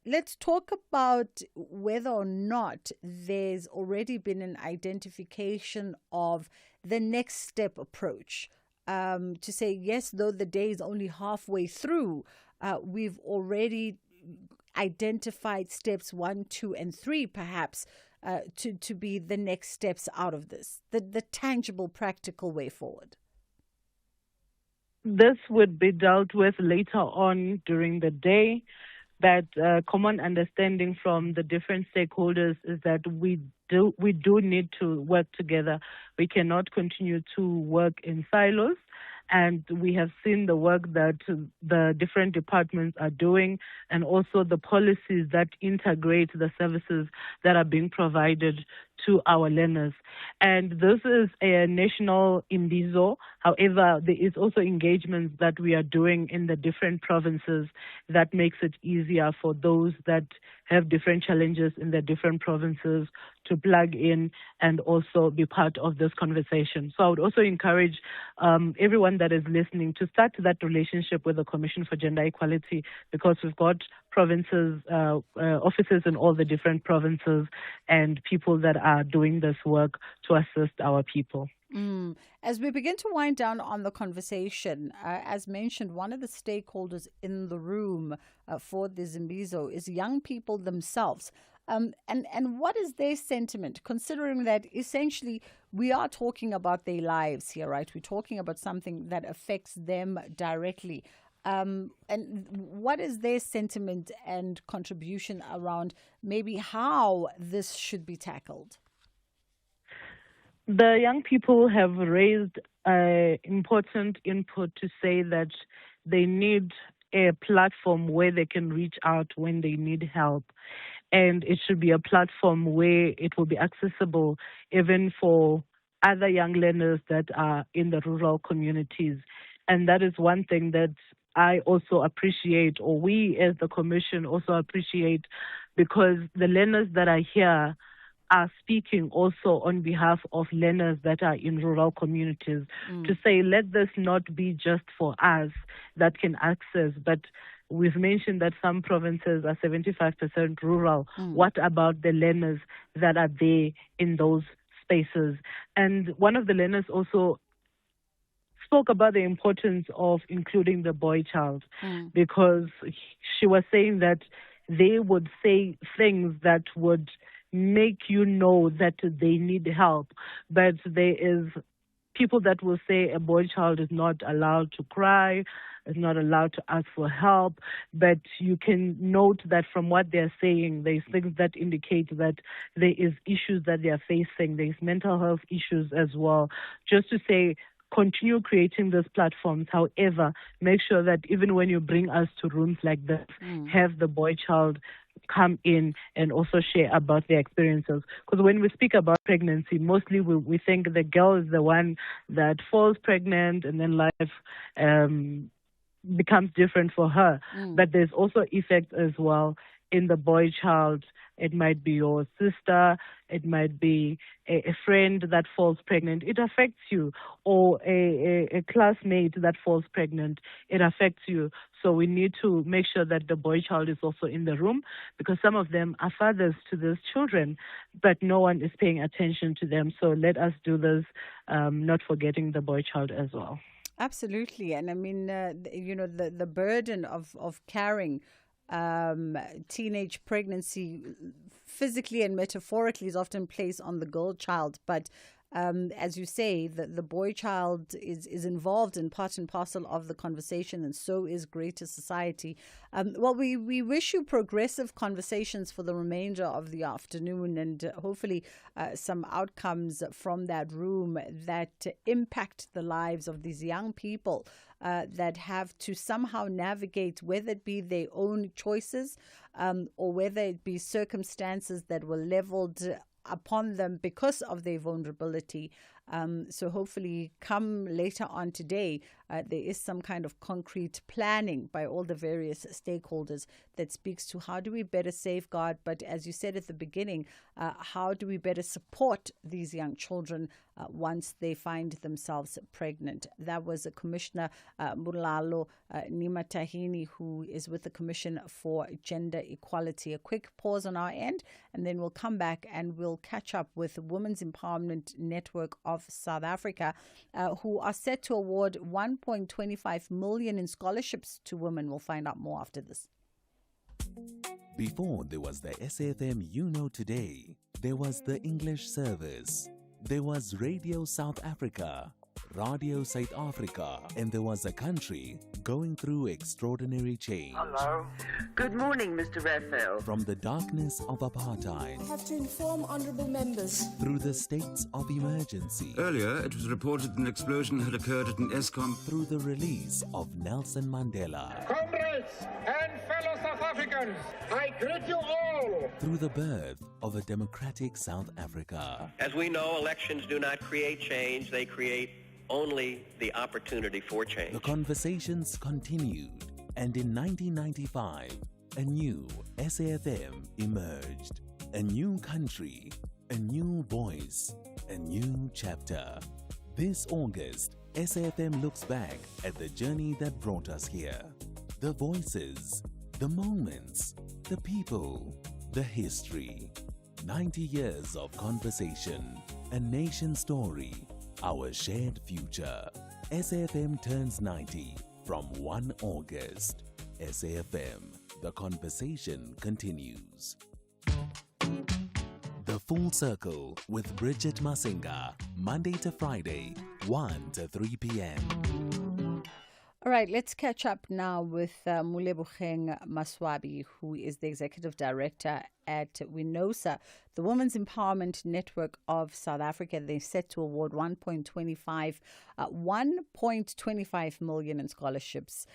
Let's talk about whether or not there's already been an identification of the next step approach. To say, yes, though the day is only halfway through, we've already identified steps 1, 2, and 3, perhaps, to be the next steps out of this, the tangible, practical way forward. This would be dealt with later on during the day. That common understanding from the different stakeholders is that we do need to work together. We cannot continue to work in silos. And we have seen the work that the different departments are doing, and also the policies that integrate the services that are being provided to our learners. And this is a national imbizo. However, there is also engagements that we are doing in the different provinces that makes it easier for those that have different challenges in the different provinces to plug in and also be part of this conversation. So I would also encourage everyone that is listening to start that relationship with the Commission for Gender Equality, because we've got provinces, offices in all the different provinces, and people that are doing this work to assist our people. As we begin to wind down on the conversation, as mentioned, one of the stakeholders in the room for the Zimbizo is young people themselves. And what is their sentiment, considering that essentially we are talking about their lives here, right? We're talking about something that affects them directly. And what is their sentiment and contribution around maybe how this should be tackled? The young people have raised important input to say that they need a platform where they can reach out when they need help. And it should be a platform where it will be accessible even for other young learners that are in the rural communities. And that is one thing that I also appreciate, or we as the Commission also appreciate, because the learners that are here are speaking also on behalf of learners that are in rural communities to say, let this not be just for us that can access, but we've mentioned that some provinces are 75% rural. What about the learners that are there in those spaces? And one of the learners also spoke about the importance of including the boy child, because she was saying that they would say things that would make you know that they need help, but there is people that will say a boy child is not allowed to cry, is not allowed to ask for help, but you can note that from what they're saying, there's things that indicate that there is issues that they are facing. There's mental health issues as well. Just to say, continue creating these platforms. However, make sure that even when you bring us to rooms like this, have the boy child come in and also share about their experiences. Because when we speak about pregnancy, mostly we think the girl is the one that falls pregnant and then life becomes different for her. But there's also effects as well in the boy child. It might be your sister, it might be a friend that falls pregnant. It affects you. Or a classmate that falls pregnant. It affects you. So we need to make sure that the boy child is also in the room, because some of them are fathers to those children, but no one is paying attention to them. So let us do this, not forgetting the boy child as well. Absolutely. And I mean, the burden of carrying teenage pregnancy physically and metaphorically is often placed on the girl child, but as you say, the boy child is involved in part and parcel of the conversation, and so is greater society. Well, we wish you progressive conversations for the remainder of the afternoon, and hopefully some outcomes from that room that impact the lives of these young people that have to somehow navigate, whether it be their own choices or whether it be circumstances that were leveled upon them because of their vulnerability. So hopefully come later on today, there is some kind of concrete planning by all the various stakeholders that speaks to how do we better safeguard, but as you said at the beginning, how do we better support these young children once they find themselves pregnant. That was Commissioner Mulalo Nimatahini, who is with the Commission for Gender Equality. A quick pause on our end, and then we'll come back and we'll catch up with the Women's Empowerment Network of South Africa, who are set to award 1.25 million in scholarships to women. We'll find out more after this. Before there was the SAfm You Know Today, there was the English service, there was Radio South Africa, Radio South Africa, and there was a country going through extraordinary change. Hello. Good morning, Mr. Raphael. From the darkness of apartheid, I have to inform honourable members. through the states of emergency, Earlier, it was reported an explosion had occurred at an ESCOM. through the release of Nelson Mandela, Comrades and fellow South Africans, I greet you all. through the birth of a democratic South Africa. As we know, elections do not create change, they create only the opportunity for change. The conversations continued, and in 1995, a new SAfm emerged. A new country, a new voice, a new chapter. This August, SAfm looks back at the journey that brought us here. The voices, the moments, the people, the history. 90 years of conversation, a nation story, our shared future. SAfm turns 90 from 1 August. SAfm, the conversation continues. Full Circle with Bridget Masinga, Monday to Friday, 1 to 3 p.m. All right, let's catch up now with Moleboheng Maswabi, who is the Executive Director at WINOSA, the Women's Empowerment Network of South Africa. They're set to award 1.25 million in scholarships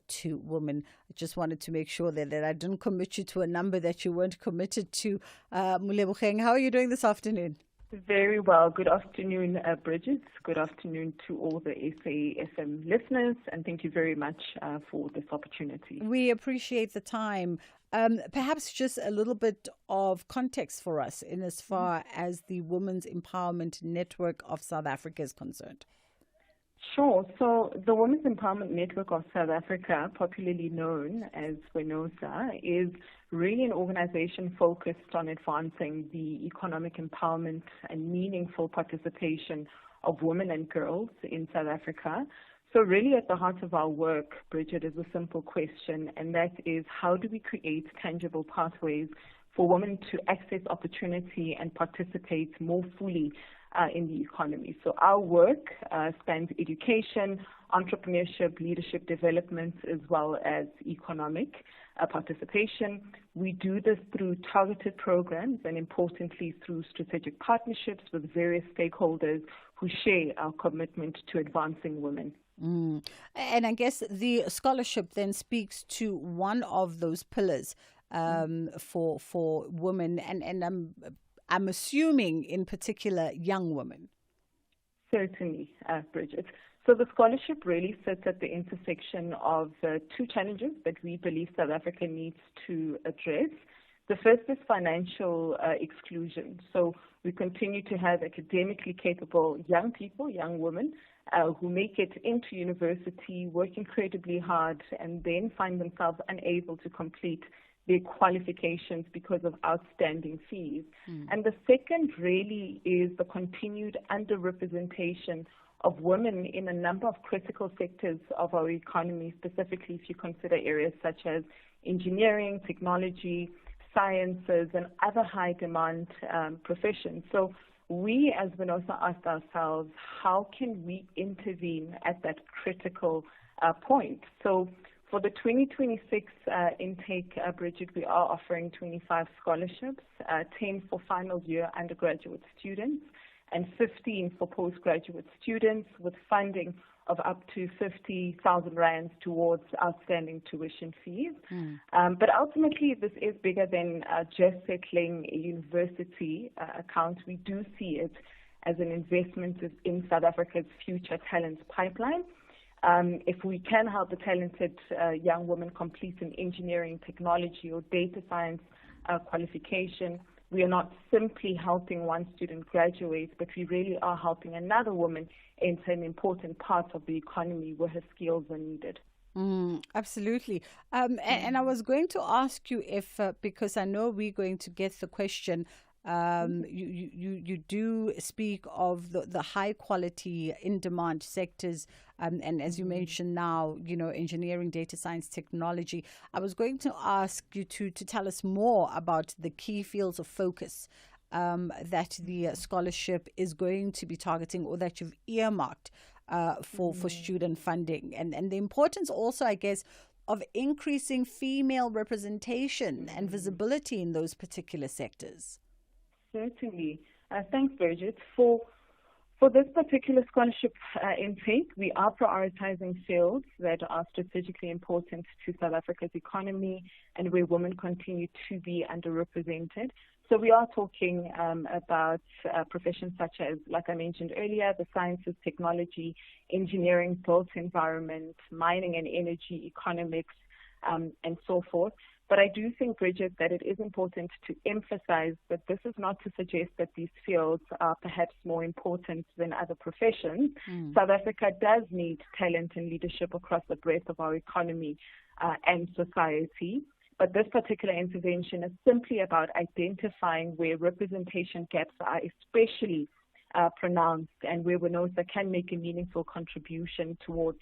to women. I just wanted to make sure that I didn't commit you to a number that you weren't committed to. Moleboheng, how are you doing this afternoon? Very well. Good afternoon, Bridget. Good afternoon to all the SAFM listeners, and thank you very much for this opportunity. We appreciate the time. Perhaps just a little bit of context for us in as far as the Women's Empowerment Network of South Africa is concerned. Sure. So the Women's Empowerment Network of South Africa, popularly known as WINOSA, is really an organization focused on advancing the economic empowerment and meaningful participation of women and girls in South Africa. So really at the heart of our work, Bridget, is a simple question, and that is, how do we create tangible pathways for women to access opportunity and participate more fully in the economy? So our work spans education, entrepreneurship, leadership development, as well as economic participation. We do this through targeted programs and, importantly, through strategic partnerships with various stakeholders who share our commitment to advancing women. And I guess the scholarship then speaks to one of those pillars for women, and I'm assuming in particular young women. Certainly, Bridget. So the scholarship really sits at the intersection of two challenges that we believe South Africa needs to address. The first is financial exclusion. So we continue to have academically capable young people, young women, who make it into university, work incredibly hard, and then find themselves unable to complete their qualifications because of outstanding fees. And the second really is the continued underrepresentation of women in a number of critical sectors of our economy, specifically if you consider areas such as engineering, technology, sciences, and other high-demand professions. So we as WINOSA asked ourselves, how can we intervene at that critical point? So for the 2026 intake, Bridget, we are offering 25 scholarships, 10 for final year undergraduate students and 15 for postgraduate students, with funding of up to 50,000 rands towards outstanding tuition fees. But ultimately, this is bigger than just settling a university account. We do see it as an investment in South Africa's future talent pipeline. If we can help the talented young woman complete an engineering, technology, or data science qualification, we are not simply helping one student graduate, but we really are helping another woman enter an important part of the economy where her skills are needed. Absolutely. And I was going to ask you if, because I know we're going to get the question, you do speak of the high quality in demand sectors, and as you mentioned now, engineering, data science, technology. I was going to ask you to tell us more about the key fields of focus that the scholarship is going to be targeting, or that you've earmarked for student funding, and the importance also, I guess, of increasing female representation and visibility in those particular sectors. Certainly. Thanks, Bridget. For this particular scholarship intake, we are prioritizing fields that are strategically important to South Africa's economy and where women continue to be underrepresented. So we are talking about professions such as, like I mentioned earlier, the sciences, technology, engineering, built environment, mining and energy, economics, and so forth. But I do think, Bridget, that it is important to emphasize that this is not to suggest that these fields are perhaps more important than other professions. South Africa does need talent and leadership across the breadth of our economy and society. But this particular intervention is simply about identifying where representation gaps are especially pronounced and where WINOSA can make a meaningful contribution towards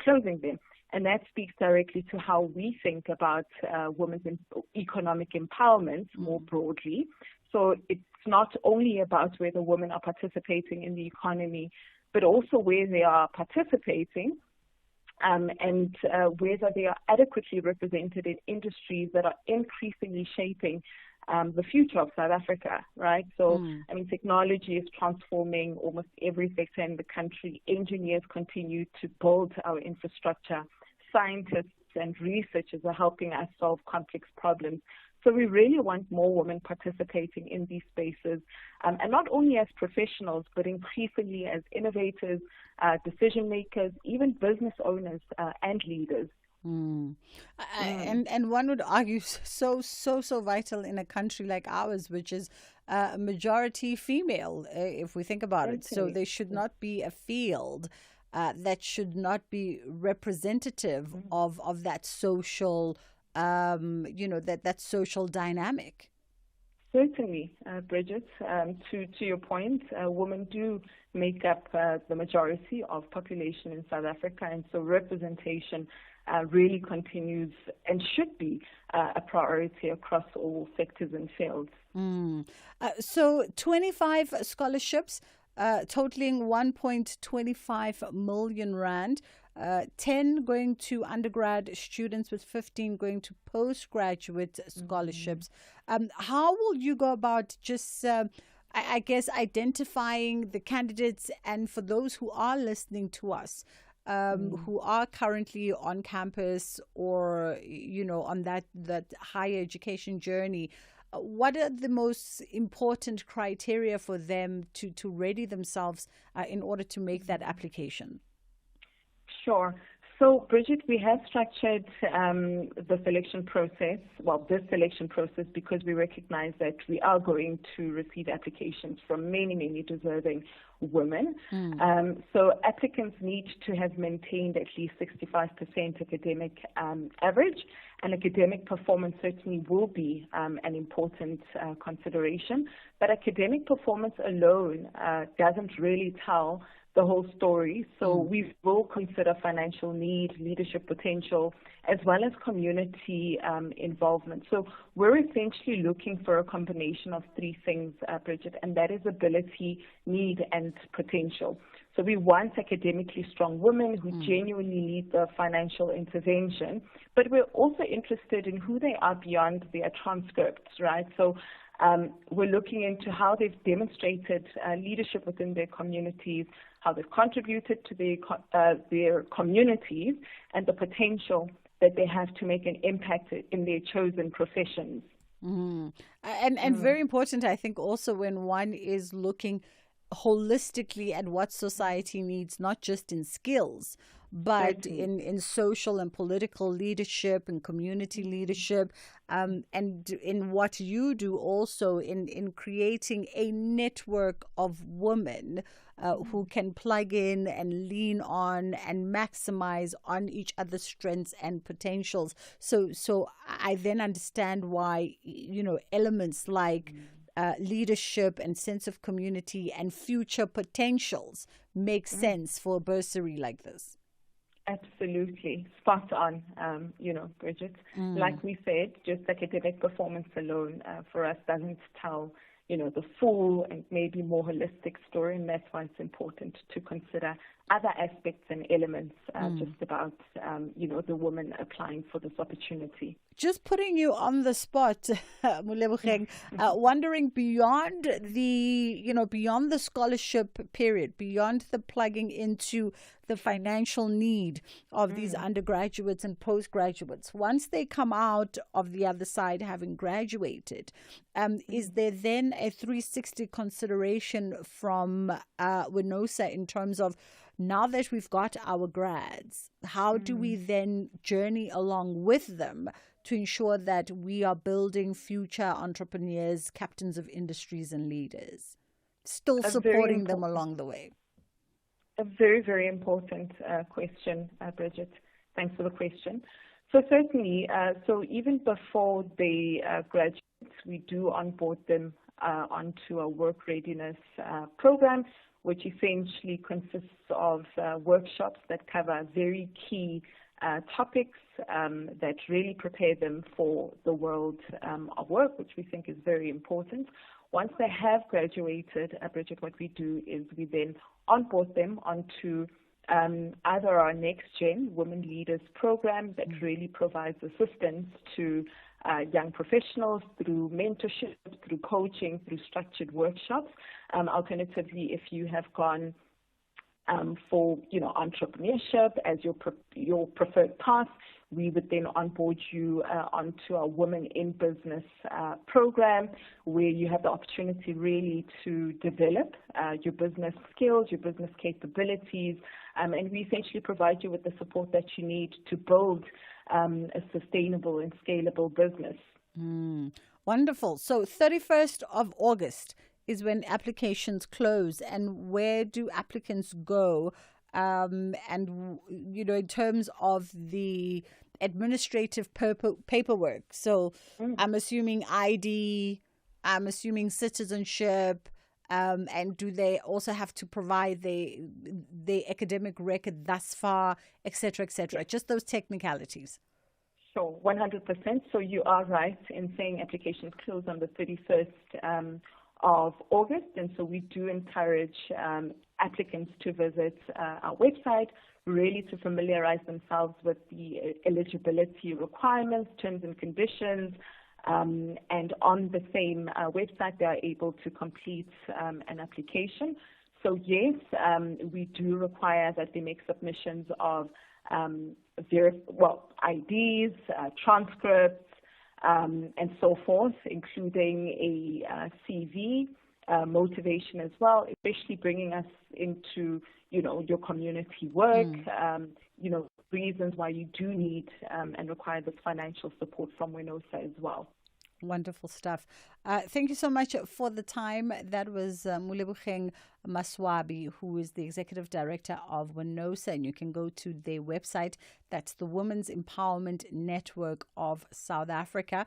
closing them. And that speaks directly to how we think about women's economic empowerment more broadly. So it not only about whether women are participating in the economy, but also where they are participating and whether they are adequately represented in industries that are increasingly shaping the future of South Africa, right? So, I mean, technology is transforming almost every sector in the country. Engineers continue to build our infrastructure. Scientists and researchers are helping us solve complex problems. So we really want more women participating in these spaces, and not only as professionals, but increasingly as innovators, decision makers, even business owners and leaders. And one would argue so vital in a country like ours, which is majority female, if we think about it. So there should not be a field that should not be representative of that social, that social dynamic. Certainly, Bridget. To your point, women do make up the majority of population in South Africa, and so representation really continues and should be a priority across all sectors and fields. So 25 scholarships totaling 1.25 million rand, 10 going to undergrad students with 15 going to postgraduate scholarships. How will you go about just, I guess, identifying the candidates, and for those who are listening to us, who are currently on campus or, on that higher education journey, what are the most important criteria for them to ready themselves in order to make that application? Sure. So, Bridget, we have structured the selection process, this selection process, because we recognize that we are going to receive applications from many, many deserving women. So applicants need to have maintained at least 65% academic average, and academic performance certainly will be an important consideration. But academic performance alone doesn't really tell the whole story. So we will consider financial need, leadership potential, as well as community involvement. So we're essentially looking for a combination of three things, Bridget, and that is ability, need, and potential. So we want academically strong women who genuinely need the financial intervention, but we're also interested in who they are beyond their transcripts, right? So we're looking into how they've demonstrated leadership within their communities, how they've contributed to their communities, and the potential that they have to make an impact in their chosen professions. And very important, I think, also when one is looking holistically at what society needs, not just in skills, but in social and political leadership and community leadership, and in what you do also in creating a network of women who can plug in and lean on and maximize on each other's strengths and potentials. So I then understand why, elements like leadership and sense of community and future potentials make sense for a bursary like this. Absolutely. Spot on, Bridget. Like we said, just academic performance alone for us doesn't tell, the full and maybe more holistic story, and that's why it's important to consider other aspects and elements just about, the woman applying for this opportunity. Just putting you on the spot, Molebogeng, wondering beyond the scholarship period, beyond the plugging into the financial need of these undergraduates and postgraduates, once they come out of the other side having graduated, is there then a 360 consideration from WINOSA in terms of, now that we've got our grads, how do we then journey along with them to ensure that we are building future entrepreneurs, captains of industries and leaders, still supporting them along the way? A very, very important question, Bridget. Thanks for the question. So certainly, so even before they graduate, we do onboard them onto a work readiness program, which essentially consists of workshops that cover very key topics that really prepare them for the world of work, which we think is very important. Once they have graduated, Bridget, what we do is we then onboard them onto either our Next Gen Women Leaders program that really provides assistance to young professionals through mentorship, through coaching, through structured workshops. Alternatively, if you have gone for entrepreneurship as your preferred path, we would then onboard you onto our Women in Business program, where you have the opportunity really to develop your business skills, your business capabilities, and we essentially provide you with the support that you need to build a sustainable and scalable business. Wonderful. So 31st of August is when applications close, and where do applicants go? And, in terms of the administrative paperwork. So I'm assuming ID, I'm assuming citizenship, and do they also have to provide the academic record thus far, et cetera, just those technicalities? Sure, 100%. So you are right in saying applications close on the 31st of August, and so we do encourage applicants to visit our website, really to familiarize themselves with the eligibility requirements, terms and conditions, and on the same website they are able to complete an application. So yes, we do require that they make submissions of IDs, transcripts, and so forth, including a CV, motivation as well, especially bringing us into, your community work, reasons why you do need and require this financial support from WINOSA as well. Wonderful stuff. Thank you so much for the time. That was Molebucheng Maswabi, who is the Executive Director of WINOSA, and you can go to their website. That's the Women's Empowerment Network of South Africa.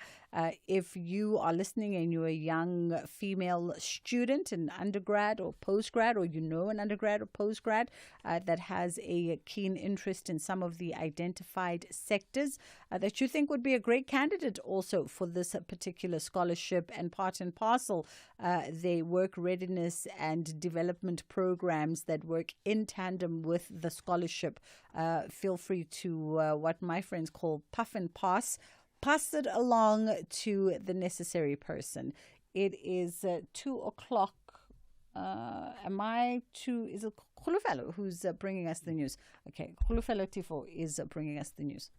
If you are listening and you're a young female student, an undergrad or postgrad, or an undergrad or postgrad that has a keen interest in some of the identified sectors that you think would be a great candidate also for this particular scholarship, and part and parcel, their work readiness and development programs that work in tandem with the scholarship. Feel free to what my friends call puff and pass it along to the necessary person. It is 2 o'clock. Is it Khulufelo who's bringing us the news? Okay, Khulufelo Tifo is bringing us the news.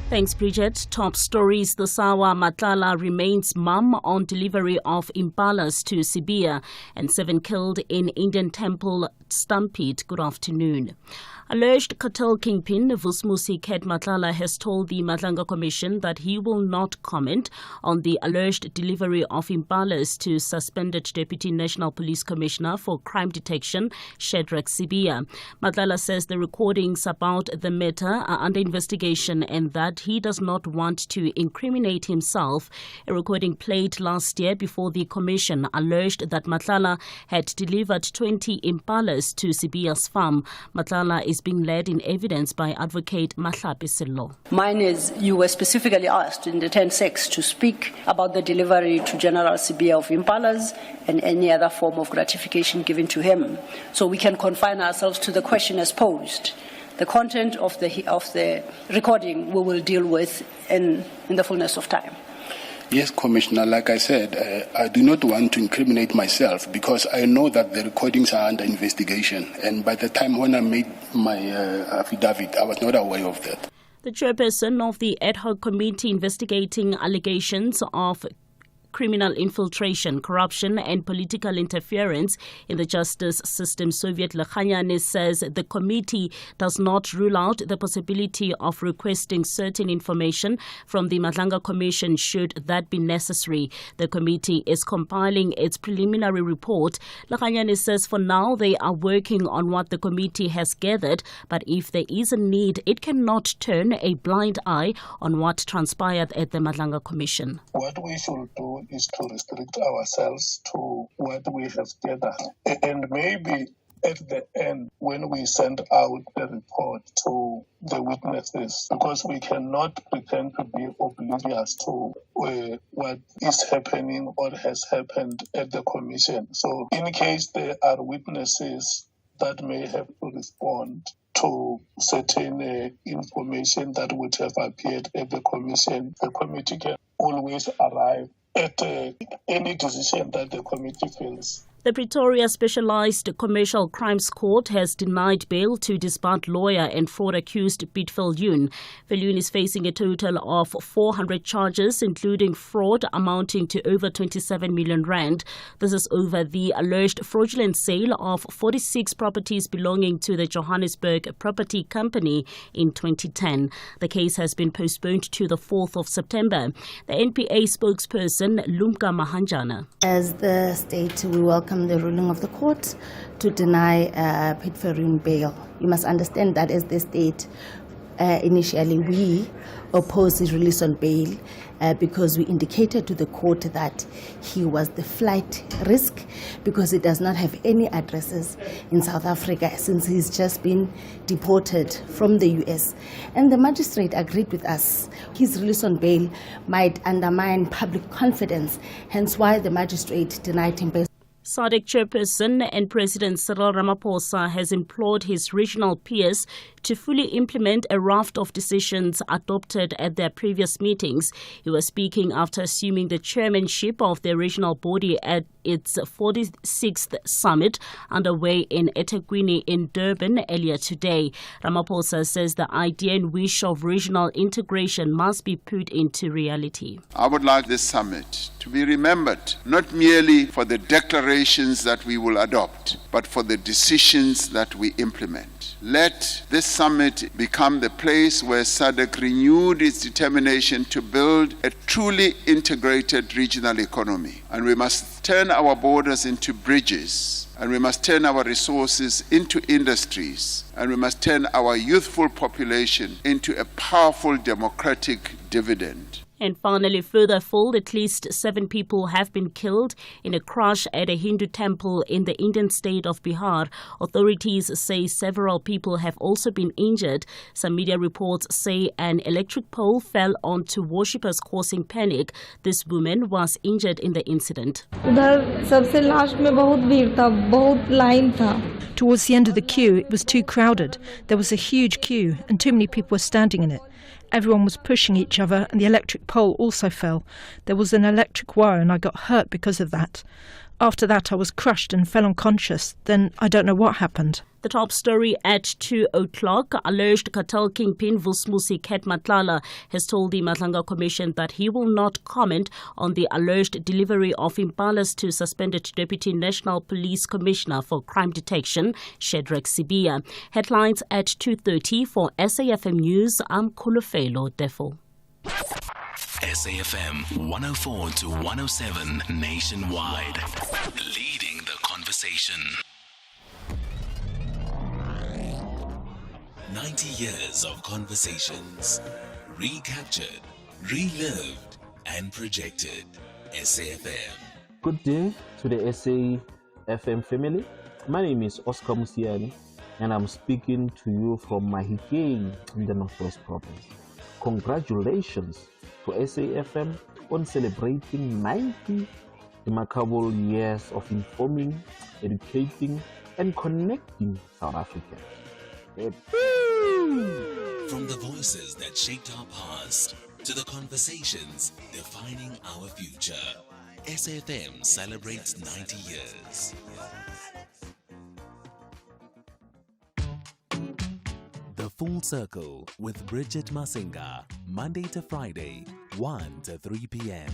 Thanks, Bridget. Top stories. The Sawa Matlala remains mum on delivery of impalas to Sibiya, and 7 killed in Indian temple stampede. Good afternoon. Alleged cartel kingpin Vusmusi Ket Matlala has told the Matlanga Commission that he will not comment on the alleged delivery of impalas to suspended Deputy National Police Commissioner for Crime Detection, Shadrack Sibiya. Matlala says the recordings about the matter are under investigation and that he does not want to incriminate himself. A recording played last year before the Commission alleged that Matlala had delivered 20 impalas to Sibiya's farm. Matlala is being led in evidence by advocate Mahlapi Sello. Mine is, you were specifically asked in the 10-6 to speak about the delivery to General Sibiya of impalas and any other form of gratification given to him. So we can confine ourselves to the question as posed. The content of the recording we will deal with in the fullness of time. Yes, Commissioner, like I said, I do not want to incriminate myself because I know that the recordings are under investigation. And by the time when I made my affidavit, I was not aware of that. The chairperson of the ad hoc committee investigating allegations of criminal infiltration, corruption and political interference in the justice system, Soviet Lekhanyane, says the committee does not rule out the possibility of requesting certain information from the Matlanga Commission should that be necessary. The committee is compiling its preliminary report. Lekhanyane says for now they are working on what the committee has gathered, but if there is a need, it cannot turn a blind eye on what transpired at the Matlanga Commission. What we should do is to restrict ourselves to what we have gathered. And maybe at the end when we send out the report to the witnesses, because we cannot pretend to be oblivious to what is happening or has happened at the commission. So in case there are witnesses that may have to respond to certain information that would have appeared at the commission, the committee can always arrive at any decision that the committee feels. The Pretoria Specialized Commercial Crimes Court has denied bail to disbarred lawyer and fraud accused Piet Viljoen. Viljoen is facing a total of 400 charges, including fraud amounting to over 27 million rand. This is over the alleged fraudulent sale of 46 properties belonging to the Johannesburg Property Company in 2010. The case has been postponed to the 4th of September. The NPA spokesperson, Lumka Mahanjana. As the state, we welcome the ruling of the court to deny Piet Viljoen bail. You must understand that as the state, initially we opposed his release on bail because we indicated to the court that he was the flight risk because he does not have any addresses in South Africa since he's just been deported from the US. And the magistrate agreed with us. His release on bail might undermine public confidence, hence why the magistrate denied him bail. SADC chairperson and President Cyril Ramaphosa has implored his regional peers to fully implement a raft of decisions adopted at their previous meetings. He was speaking after assuming the chairmanship of the regional body at its 46th summit underway in eThekwini in Durban earlier today. Ramaphosa says the idea and wish of regional integration must be put into reality. I would like this summit to be remembered not merely for the declarations that we will adopt, but for the decisions that we implement. Let this summit become the place where SADC renewed its determination to build a truly integrated regional economy. And we must turn our borders into bridges, and we must turn our resources into industries, and we must turn our youthful population into a powerful democratic dividend. And finally, further fall, at least 7 people have been killed in a crash at a Hindu temple in the Indian state of Bihar. Authorities say several people have also been injured. Some media reports say an electric pole fell onto worshippers, causing panic. This woman was injured in the incident. Towards the end of the queue, it was too crowded. There was a huge queue and too many people were standing in it. Everyone was pushing each other and the electric pole also fell. There was an electric wire and I got hurt because of that. After that I was crushed and fell unconscious. Then I don't know what happened. The top story at 2 o'clock, alleged cartel kingpin Vusmusi Matlala has told the Matlanga Commission that he will not comment on the alleged delivery of impalas to suspended Deputy National Police Commissioner for Crime Detection, Shadrack Sibia. Headlines at 2:30 for SAFM News. I'm Kulufelo Defo. SAFM 104 to 107 nationwide, leading the conversation. 90 years of conversations, recaptured, relived, and projected. SAFM. Good day to the SAFM family. My name is Oscar Musiani, and I'm speaking to you from Mahikeng in the Northwest Province. Congratulations to SAFM on celebrating 90 remarkable years of informing, educating, and connecting South Africans. From the voices that shaped our past to the conversations defining our future, SAFM celebrates 90 years. The Full Circle with Bridget Masinga, Monday to Friday, 1 to 3 p.m.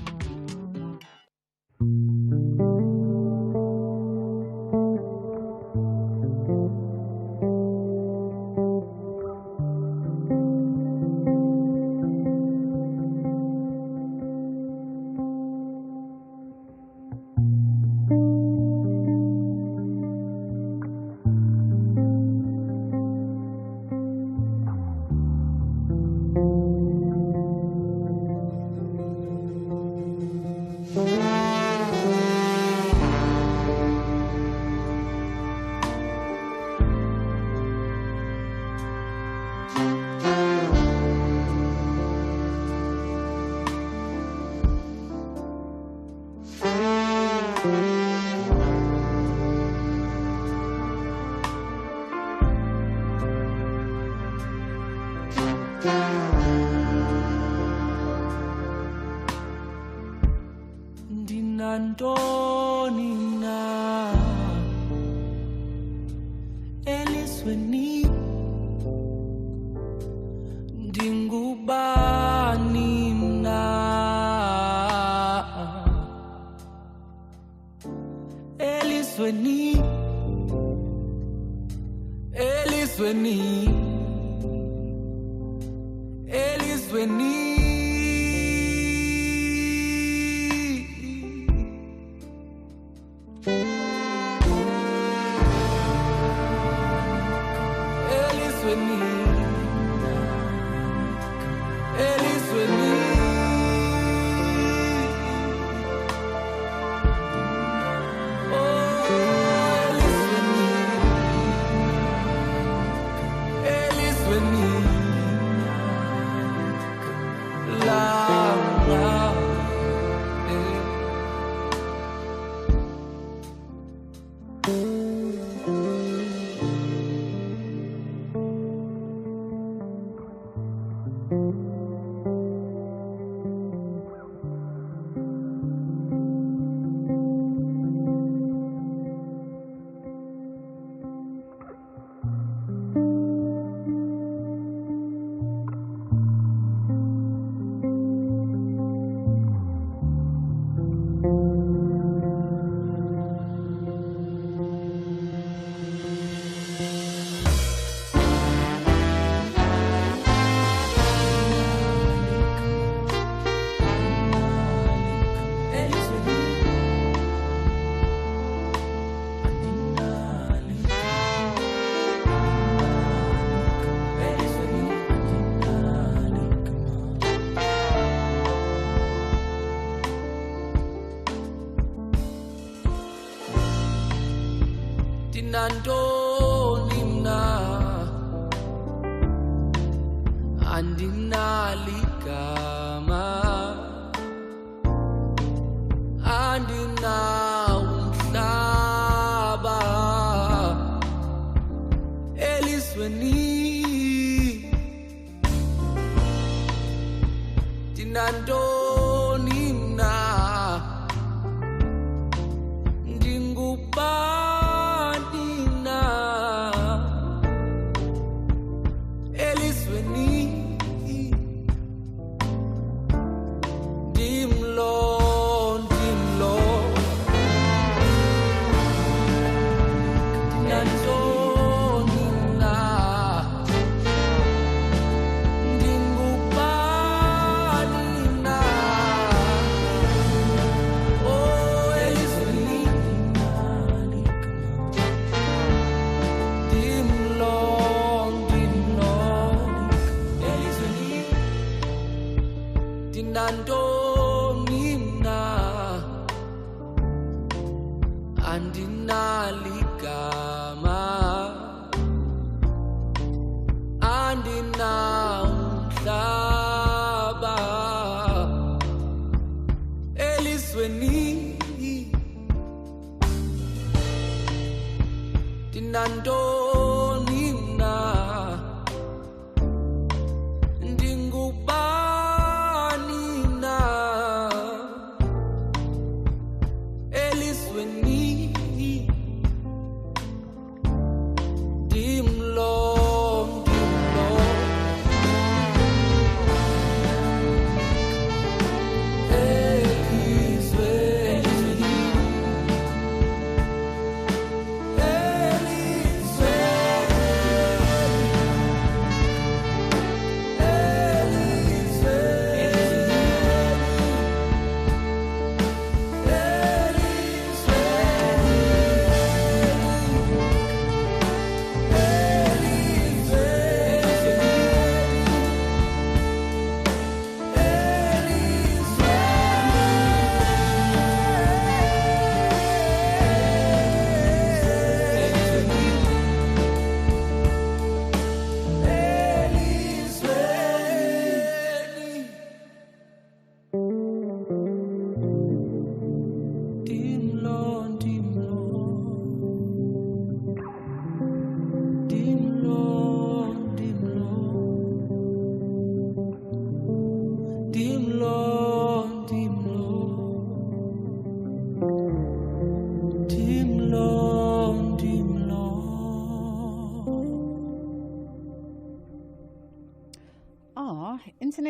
Ndinantoni na elizweni, ndingubani mna elizweni, elizweni, elizweni. Ndinantoni mna andinaligama, andinawumhlaba elizweni, ndinantoni mna ndingubani Ndinantoni mna andinaligama, andinawumhlaba elizweni, ndinantoni mna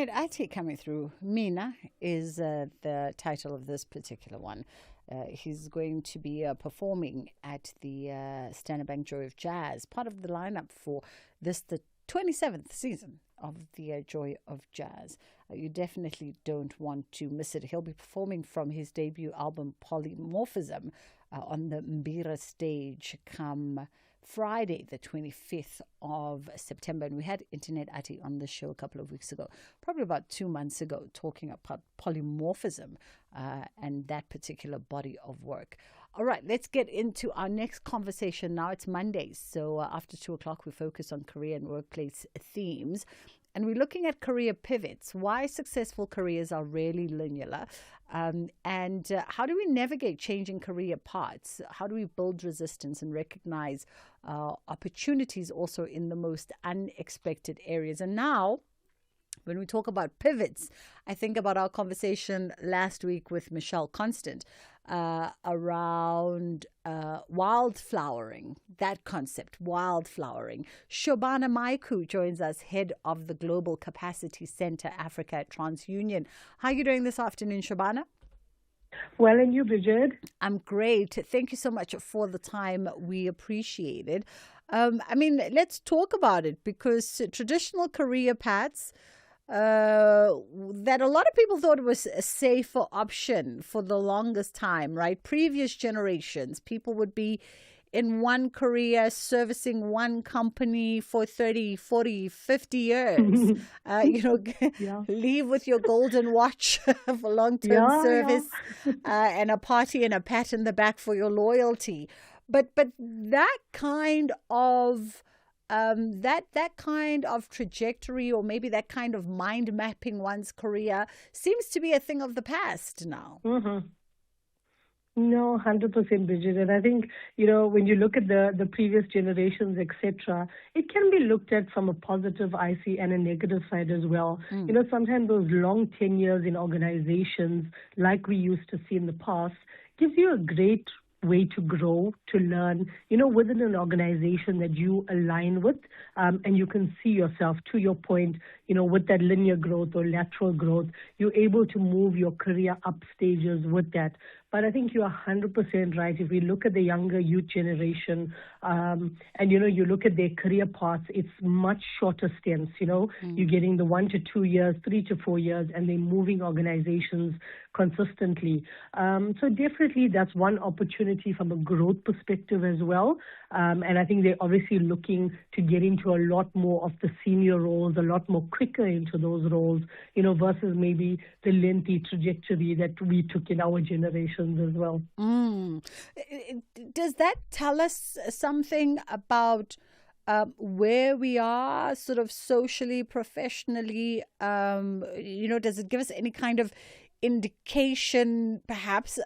Internet Ati coming through. Mina is the title of this particular one. He's going to be performing at the Standard Bank Joy of Jazz, part of the lineup for the 27th season of the Joy of Jazz. You definitely don't want to miss it. He'll be performing from his debut album Polymorphism on the Mbira stage come Friday, the 25th of September. And we had Internet Ati on the show a couple of weeks ago, probably about 2 months ago, talking about polymorphism and that particular body of work. All right, let's get into our next conversation now. It's Monday, so after 2 o'clock, we focus on career and workplace themes. And we're looking at career pivots, why successful careers are rarely linear, and how do we navigate changing career paths? How do we build resistance and recognize opportunities also in the most unexpected areas? And now, when we talk about pivots, I think about our conversation last week with Michelle Constant around wildflowering, that concept, wildflowering. Shobana Maiku joins us, head of the Global Capacity Center Africa at TransUnion. How are you doing this afternoon, Shobana? Well, and you, Bridget? I'm great. Thank you so much for the time. We appreciate it. Let's talk about it, because traditional career paths that a lot of people thought was a safer option for the longest time, right? Previous generations, people would be in one career, servicing one company for 30, 40, 50 years. Leave with your golden watch for long-term service and a party and a pat in the back for your loyalty. But that kind of that kind of trajectory, or maybe that kind of mind mapping one's career, seems to be a thing of the past now. Mm-hmm. No, 100%, Bridget. And I think, when you look at the previous generations, etc., it can be looked at from a positive, I see, and a negative side as well. Sometimes those long tenures in organizations, like we used to see in the past, gives you a great way to grow, to learn, within an organization that you align with, and you can see yourself, to your point, with that linear growth or lateral growth, you're able to move your career up stages with that. But I think you're 100% right. If we look at the younger youth generation, and, you look at their career paths, it's much shorter stints, You're getting the 1 to 2 years, 3 to 4 years, and they're moving organizations consistently. So definitely that's one opportunity from a growth perspective as well. And I think they're obviously looking to get into a lot more of the senior roles, a lot more quicker into those roles, versus maybe the lengthy trajectory that we took in our generations as well. Does that tell us something about where we are sort of socially, professionally? Does it give us any kind of indication, perhaps,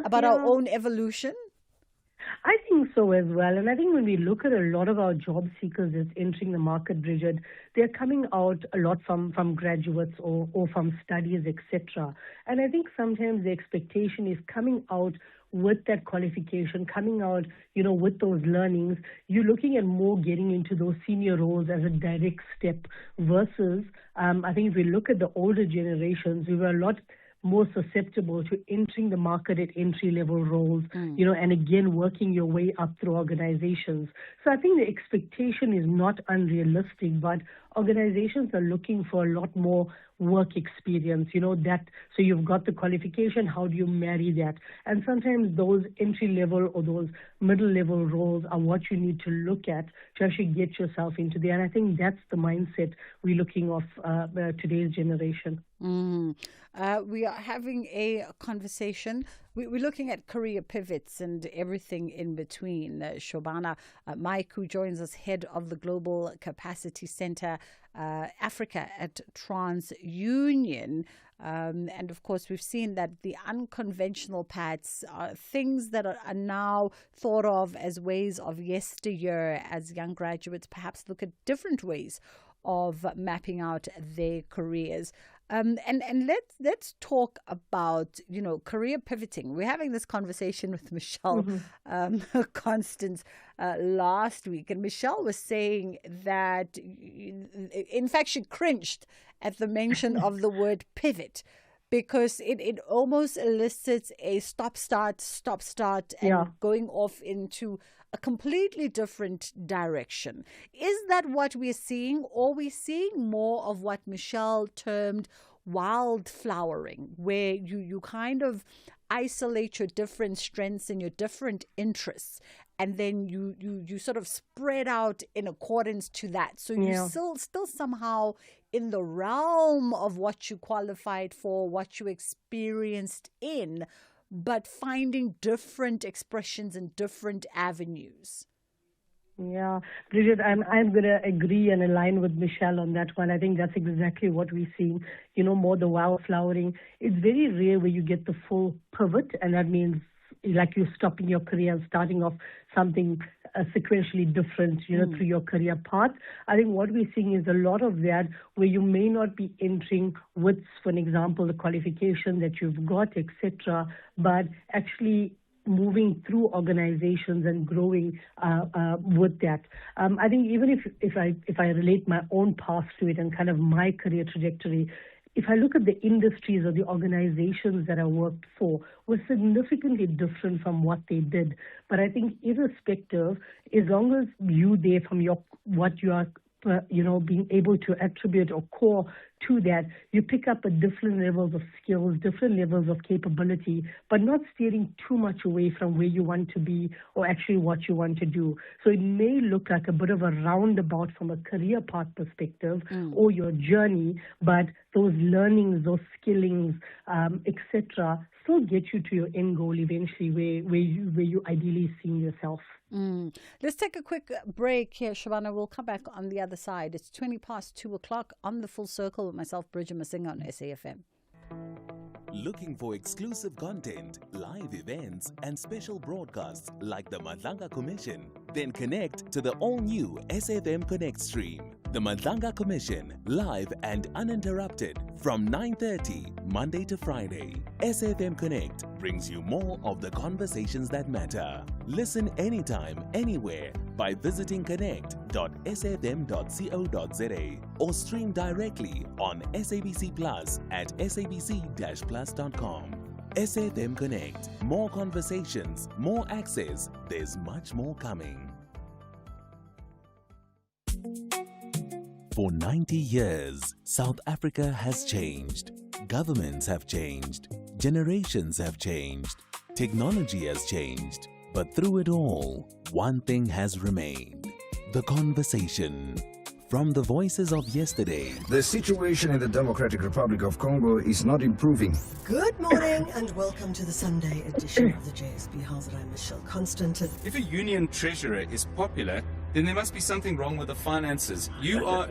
about our own evolution? I think so as well. And I think when we look at a lot of our job seekers that's entering the market, Bridget, they're coming out a lot from graduates or from studies, etc. And I think sometimes the expectation is coming out with that qualification, coming out, with those learnings, you're looking at more getting into those senior roles as a direct step versus, I think if we look at the older generations, we were a lot more susceptible to entering the market at entry-level roles, and again, working your way up through organizations. So I think the expectation is not unrealistic, but organizations are looking for a lot more work experience, so you've got the qualification, how do you marry that? And sometimes those entry-level or those middle-level roles are what you need to look at to actually get yourself into there. And I think that's the mindset we're looking of today's generation. We are having a conversation. We're looking at career pivots and everything in between. Shobana Maiku joins us, head of the Global Capacity Center Africa at TransUnion. And of course, we've seen that the unconventional paths are things that are now thought of as ways of yesteryear, as young graduates perhaps look at different ways of mapping out their careers. And let's talk about, career pivoting. We're having this conversation with Michelle Constance last week, and Michelle was saying that, in fact, she cringed at the mention of the word pivot, because it almost elicits a stop-start, and going off into a completely different direction. Is that what we're seeing, or we're seeing more of what Michelle termed wildflowering, where you kind of isolate your different strengths and your different interests, and then you sort of spread out in accordance to that. So you're still somehow in the realm of what you qualified for, what you experienced in, but finding different expressions and different avenues. Yeah, Bridget, I'm going to agree and align with Michelle on that one. I think that's exactly what we're seeing, more the wildflowering. It's very rare where you get the full pivot, and that means like you're stopping your career and starting off something sequentially different, through your career path. I think what we're seeing is a lot of that where you may not be entering with, for example, the qualification that you've got, etc., but actually moving through organizations and growing with that. I think even if I relate my own path to it and kind of my career trajectory, if I look at the industries or the organizations that I worked for, were significantly different from what they did. But I think irrespective, as long as you there from what you are, being able to attribute or core to that, you pick up a different levels of skills, different levels of capability, but not steering too much away from where you want to be or actually what you want to do. So it may look like a bit of a roundabout from a career path perspective or your journey, but those learnings, those skillings, etc., still get you to your end goal eventually, where you ideally see yourself. Let's take a quick break here, Shabana. We'll come back on the other side. It's 2:20 on the Full Circle with myself, Bridget Masinga, on SAfm. Looking for exclusive content, live events, and special broadcasts like the Madlanga Commission? Then connect to the all-new SAfm Connect stream. The Madlanga Commission, live and uninterrupted from 9:30 Monday to Friday. SAfm Connect brings you more of the conversations that matter. Listen anytime, anywhere by visiting connect.safm.co.za or stream directly on SABC Plus at sabc-plus.com. SAfm Connect. More conversations, more access. There's much more coming. For 90 years, South Africa has changed. Governments have changed. Generations have changed. Technology has changed. But through it all, one thing has remained: the conversation. From the voices of yesterday, the situation in the Democratic Republic of Congo is not improving. Good morning and welcome to the Sunday edition of the JSB House. I'm Michelle Constance. If a union treasurer is popular, then there must be something wrong with the finances. You are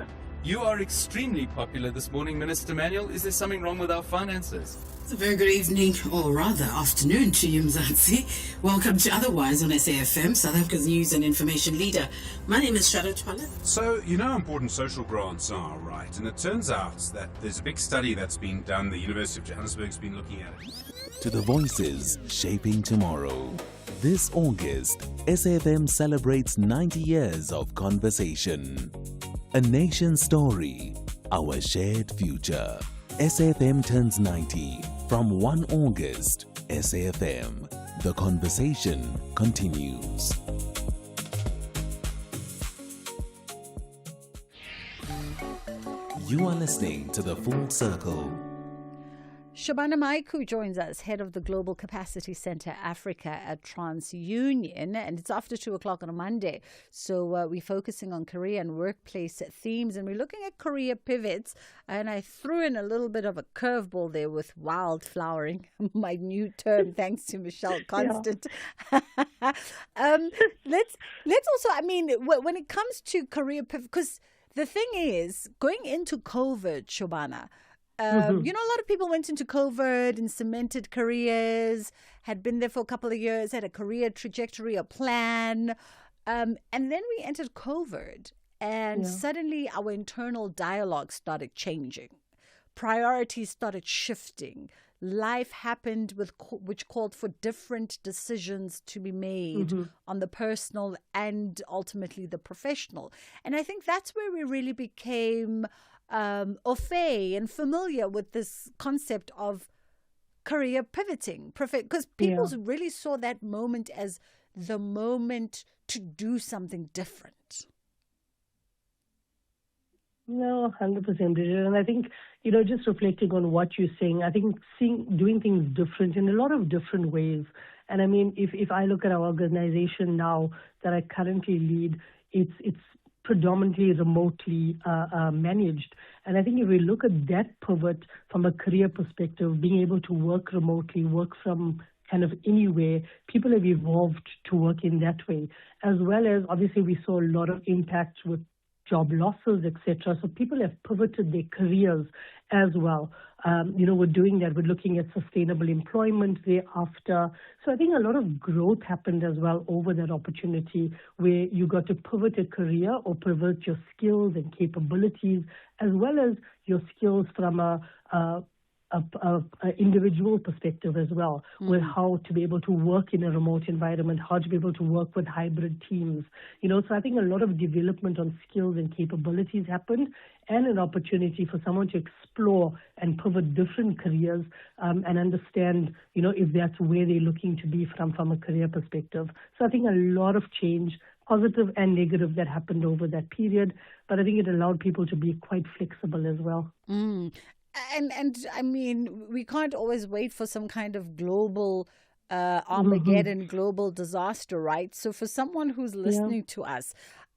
extremely popular this morning, Minister Manuel. Is there something wrong with our finances? It's a very good evening, or rather afternoon, to you, Mzansi. Welcome to Otherwise on SAfm, South Africa's news and information leader. My name is Charlotte Pala. So, you know how important social grants are, right? And it turns out that there's a big study that's being done. The University of Johannesburg's been looking at it. To the voices shaping tomorrow. This August, SAfm celebrates 90 years of conversation. A nation story, our shared future. SAfm turns 90 from 1 August. SAfm, the conversation continues. You are listening to The Full Circle. Shabana Maiku joins us, head of the Global Capacity Center Africa at TransUnion, and it's after 2:00 on a Monday. So we're focusing on career and workplace themes, and we're looking at career pivots. And I threw in a little bit of a curveball there with wildflowering, my new term, thanks to Michelle Constant. Let's also, when it comes to career pivot, because the thing is, going into COVID, Shabana, a lot of people went into COVID and cemented careers, had been there for a couple of years, had a career trajectory, a plan. And then we entered COVID and suddenly our internal dialogue started changing. priorities started shifting. Life happened which called for different decisions to be made on the personal and ultimately the professional. And I think that's where we really became au fait and familiar with this concept of career pivoting, because people really saw that moment as the moment to do something different. No, 100%, Bridget. And I think, just reflecting on what you're saying, I think doing things different in a lot of different ways. And I mean, if I look at our organization now that I currently lead, it's predominantly remotely managed. And I think if we look at that pivot from a career perspective, being able to work remotely, work from kind of anywhere, people have evolved to work in that way. As well as, obviously, we saw a lot of impact with job losses, etc. So people have pivoted their careers as well. We're doing that. We're looking at sustainable employment thereafter. So I think a lot of growth happened as well over that opportunity where you got to pivot a career or pivot your skills and capabilities as well as your skills from a individual perspective as well, with how to be able to work in a remote environment, how to be able to work with hybrid teams. So I think a lot of development on skills and capabilities happened, and an opportunity for someone to explore and pivot different careers and understand, if that's where they're looking to be from a career perspective. So I think a lot of change, positive and negative, that happened over that period, but I think it allowed people to be quite flexible as well. And I mean, we can't always wait for some kind of global Armageddon, global disaster, right? So for someone who's listening to us,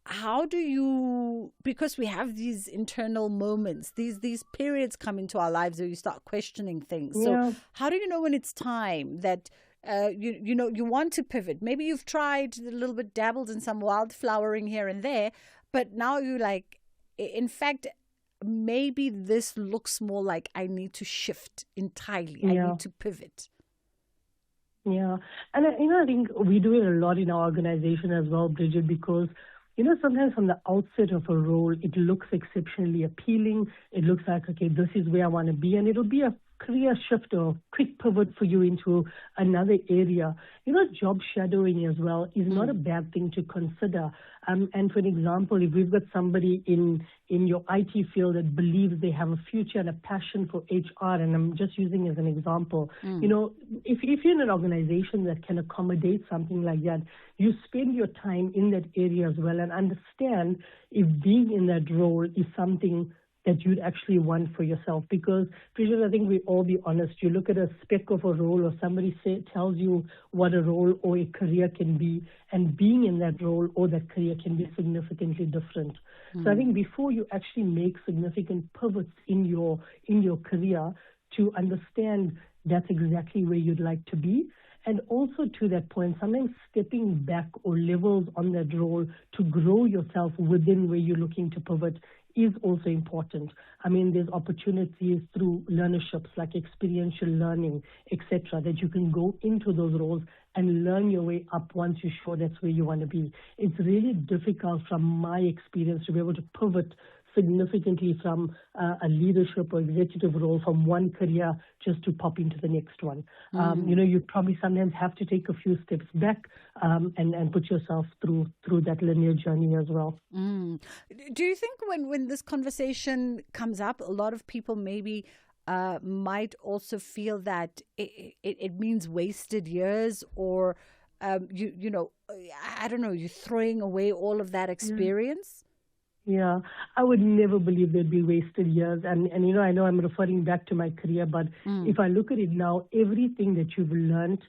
how do you, because we have these internal moments, these periods come into our lives where you start questioning things. So how do you know when it's time that you want to pivot? Maybe you've tried a little bit, dabbled in some wildflowering here and there, but now you're like, in fact, maybe this looks more like I need to shift entirely. I need to pivot. Yeah. And, I think we do it a lot in our organization as well, Bridget, because, sometimes from the outset of a role, it looks exceptionally appealing. It looks like, okay, this is where I want to be. And it'll be a career shift or quick pivot for you into another area. Job shadowing as well is not a bad thing to consider. And for an example, if we've got somebody in your IT field that believes they have a future and a passion for HR, and I'm just using as an example, if you're in an organization that can accommodate something like that, you spend your time in that area as well and understand if being in that role is something that you'd actually want for yourself. Because, Bridget, I think we all be honest, you look at a spec of a role or somebody tells you what a role or a career can be, and being in that role or that career can be significantly different. So I think before you actually make significant pivots in your career, to understand that's exactly where you'd like to be. And also to that point, sometimes stepping back or levels on that role to grow yourself within where you're looking to pivot is also important. I mean, there's opportunities through learnerships like experiential learning, etc., that you can go into those roles and learn your way up once you're sure that's where you want to be. It's really difficult from my experience to be able to pivot significantly from a leadership or executive role from one career just to pop into the next one. You probably sometimes have to take a few steps back and put yourself through that linear journey as well. Do you think when this conversation comes up, a lot of people maybe might also feel that it means wasted years, or I don't know, you're throwing away all of that experience? Yeah, I would never believe there'd be wasted years. And I know I'm referring back to my career, but if I look at it now, everything that you've learned,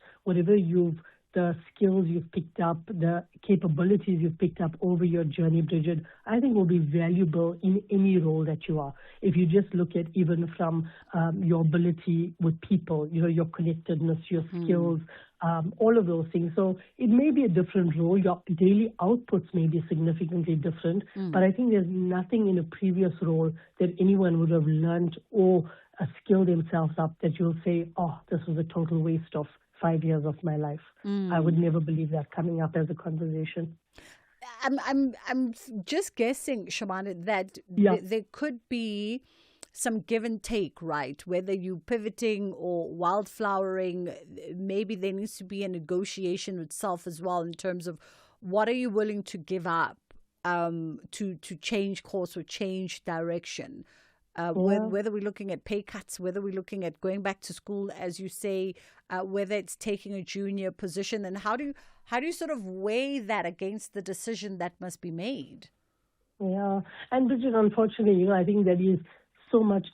the skills you've picked up, the capabilities you've picked up over your journey, Bridget, I think will be valuable in any role that you are. If you just look at even from your ability with people, your connectedness, your skills, all of those things. So it may be a different role. Your daily outputs may be significantly different, but I think there's nothing in a previous role that anyone would have learned or skilled themselves up that you'll say, oh, this was a total waste of 5 years of my life. I would never believe that coming up as a conversation. I'm just guessing, Shamana, that there could be some give and take, right? Whether you pivoting or wildflowering, maybe there needs to be a negotiation with self as well in terms of what are you willing to give up to change course or change direction. Whether we're looking at pay cuts, whether we're looking at going back to school, as you say, whether it's taking a junior position, and how do you sort of weigh that against the decision that must be made? Yeah, and Bridget, unfortunately, I think that is so much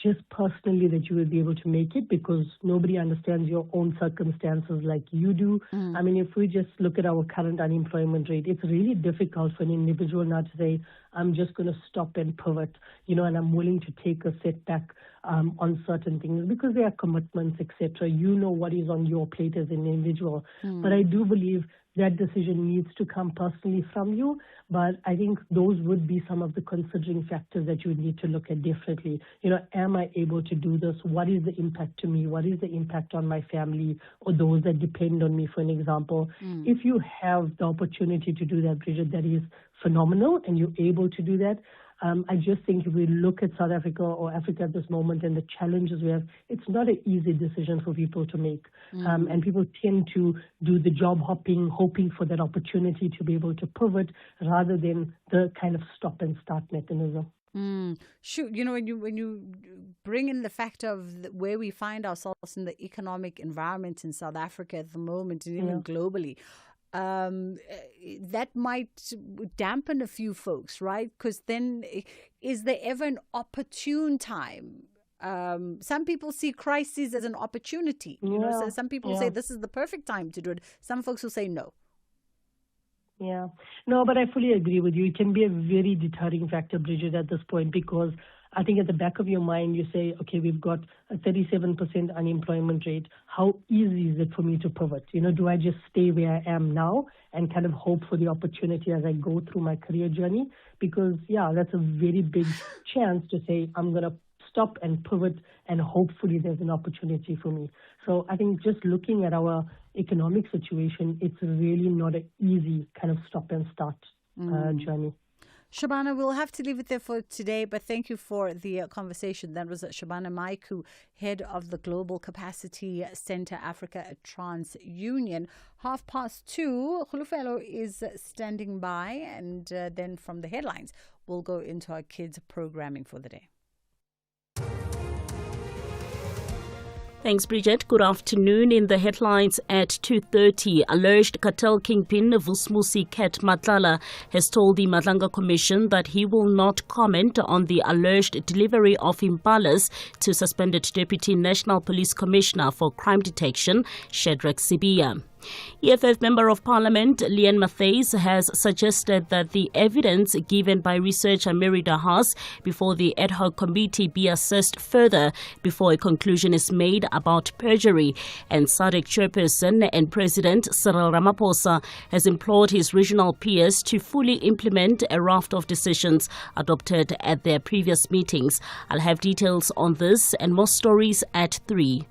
just personally that you will be able to make it because nobody understands your own circumstances like you do. I mean, if we just look at our current unemployment rate, it's really difficult for an individual now to say, I'm just going to stop and pivot, and I'm willing to take a setback on certain things because there are commitments, etc. You know what is on your plate as an individual. But I do believe that decision needs to come personally from you. But I think those would be some of the considering factors that you would need to look at differently. Am I able to do this? What is the impact to me? What is the impact on my family or those that depend on me, for an example? If you have the opportunity to do that, Bridget, that is phenomenal and you're able to do that. I just think if we look at South Africa or Africa at this moment and the challenges we have, it's not an easy decision for people to make. And people tend to do the job hopping, hoping for that opportunity to be able to pivot rather than the kind of stop and start mechanism. Sure. When you bring in the fact of where we find ourselves in the economic environment in South Africa at the moment and even globally, that might dampen a few folks, right? Because then is there ever an opportune time? Some people see crises as an opportunity. So some people say this is the perfect time to do it. Some folks will say no. Yeah. No, but I fully agree with you. It can be a very deterring factor, Bridget, at this point, because I think at the back of your mind, you say, okay, we've got a 37% unemployment rate. How easy is it for me to pivot? Do I just stay where I am now and kind of hope for the opportunity as I go through my career journey? Because, that's a very big chance to say, I'm going to stop and pivot and hopefully there's an opportunity for me. So I think just looking at our economic situation, it's really not an easy kind of stop and start journey. Shabana, we'll have to leave it there for today, but thank you for the conversation. That was Shabana Maiku, head of the Global Capacity Center Africa at TransUnion. 2:30, Khulufelo is standing by, and then from the headlines, we'll go into our kids' programming for the day. Thanks, Bridget. Good afternoon. In the headlines at 2:30, alleged cartel kingpin Vusmusi Ket Matlala has told the Madlanga Commission that he will not comment on the alleged delivery of impalas to suspended Deputy National Police Commissioner for Crime Detection, Shadrack Sibiya. EFF Member of Parliament Leanne Mattheys has suggested that the evidence given by researcher Merida Haas before the ad hoc committee be assessed further before a conclusion is made about perjury. And SADC chairperson and President Cyril Ramaphosa has implored his regional peers to fully implement a raft of decisions adopted at their previous meetings. I'll have details on this and more stories at 3.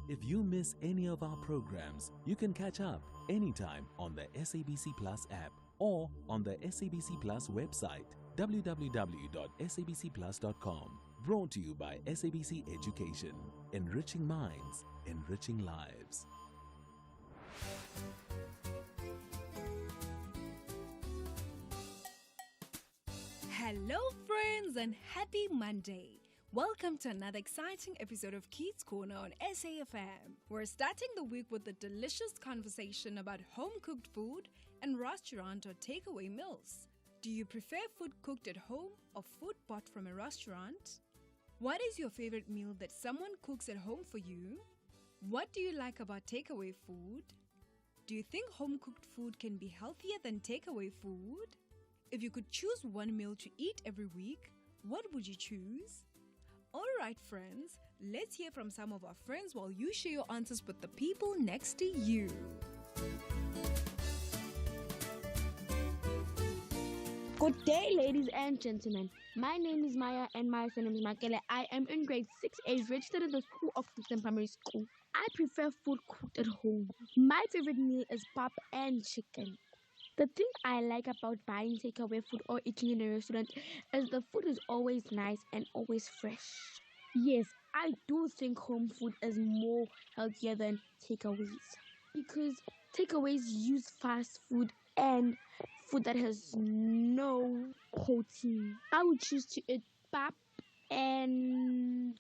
If you miss any of our programs, you can catch up anytime on the SABC Plus app or on the SABC Plus website, www.sabcplus.com. Brought to you by SABC Education, enriching minds, enriching lives. Hello friends and happy Monday. Welcome to another exciting episode of Kids Corner on SAfm. We're starting the week with a delicious conversation about home-cooked food and restaurant or takeaway meals. Do you prefer food cooked at home or food bought from a restaurant? What is your favorite meal that someone cooks at home for you? What do you like about takeaway food? Do you think home-cooked food can be healthier than takeaway food? If you could choose one meal to eat every week, what would you choose? Alright friends, let's hear from some of our friends while you share your answers with the people next to you. Good day ladies and gentlemen. My name is Maya and my surname is Makele. I am in grade 6A, registered at the School of Christian Primary School. I prefer food cooked at home. My favorite meal is pap and chicken. The thing I like about buying takeaway food or eating in a restaurant is the food is always nice and always fresh. Yes, I do think home food is more healthier than takeaways because takeaways use fast food and food that has no protein. I would choose to eat pap and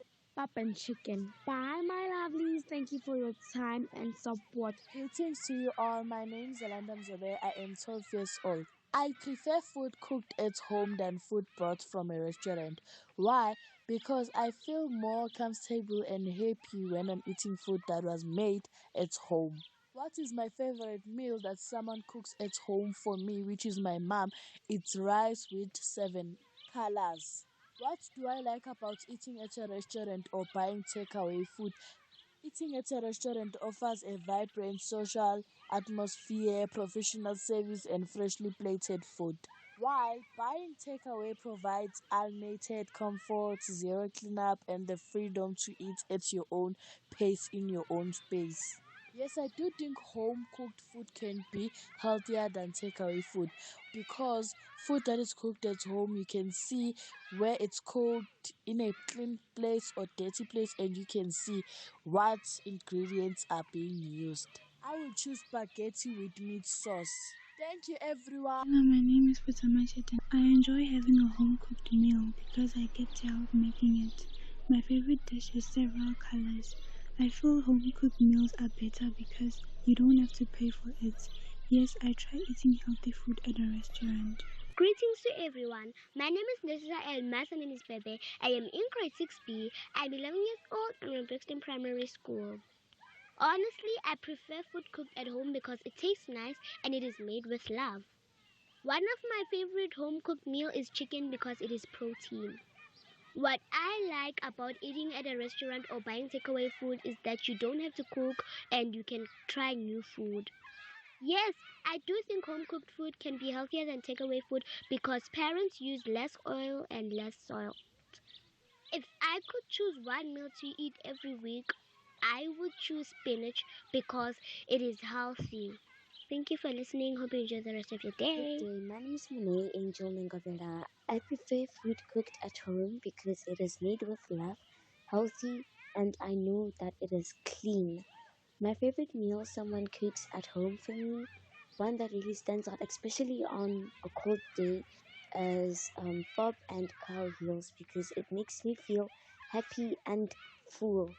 chicken. Bye, my lovelies. Thank you for your time and support. Greetings to you all. My name is Yolanda Mzobe. I am 12 years old. I prefer food cooked at home than food brought from a restaurant. Why? Because I feel more comfortable and happy when I'm eating food that was made at home. What is my favorite meal that someone cooks at home for me, which is my mom? It's rice with 7 colors. What do I like about eating at a restaurant or buying takeaway food? Eating at a restaurant offers a vibrant social atmosphere, professional service, and freshly plated food. While buying takeaway provides unlimited comfort, zero cleanup, and the freedom to eat at your own pace in your own space. Yes, I do think home-cooked food can be healthier than takeaway food because food that is cooked at home, you can see where it's cooked in a clean place or dirty place, and you can see what ingredients are being used. I will choose spaghetti with meat sauce. Thank you, everyone. Hello, my name is Putama Chetan. I enjoy having a home-cooked meal because I get to help making it. My favorite dish is several colors. I feel home-cooked meals are better because you don't have to pay for it. Yes, I try eating healthy food at a restaurant. Greetings to everyone. My name is Nessa and my name is Bebe. I am in grade 6B. I'm 11 years old and I'm in Brixton Primary School. Honestly, I prefer food cooked at home because it tastes nice and it is made with love. One of my favorite home-cooked meal is chicken because it is protein. What I like about eating at a restaurant or buying takeaway food is that you don't have to cook and you can try new food. Yes, I do think home-cooked food can be healthier than takeaway food because parents use less oil and less salt. If I could choose one meal to eat every week, I would choose spinach because it is healthy. Thank you for listening. Hope you enjoy the rest of your day. Good day. My name is Monet Angel Ngovera. I prefer food cooked at home because it is made with love, healthy, and I know that it is clean. My favorite meal someone cooks at home for me, one that really stands out, especially on a cold day, is Bob and cow heels because it makes me feel happy and full.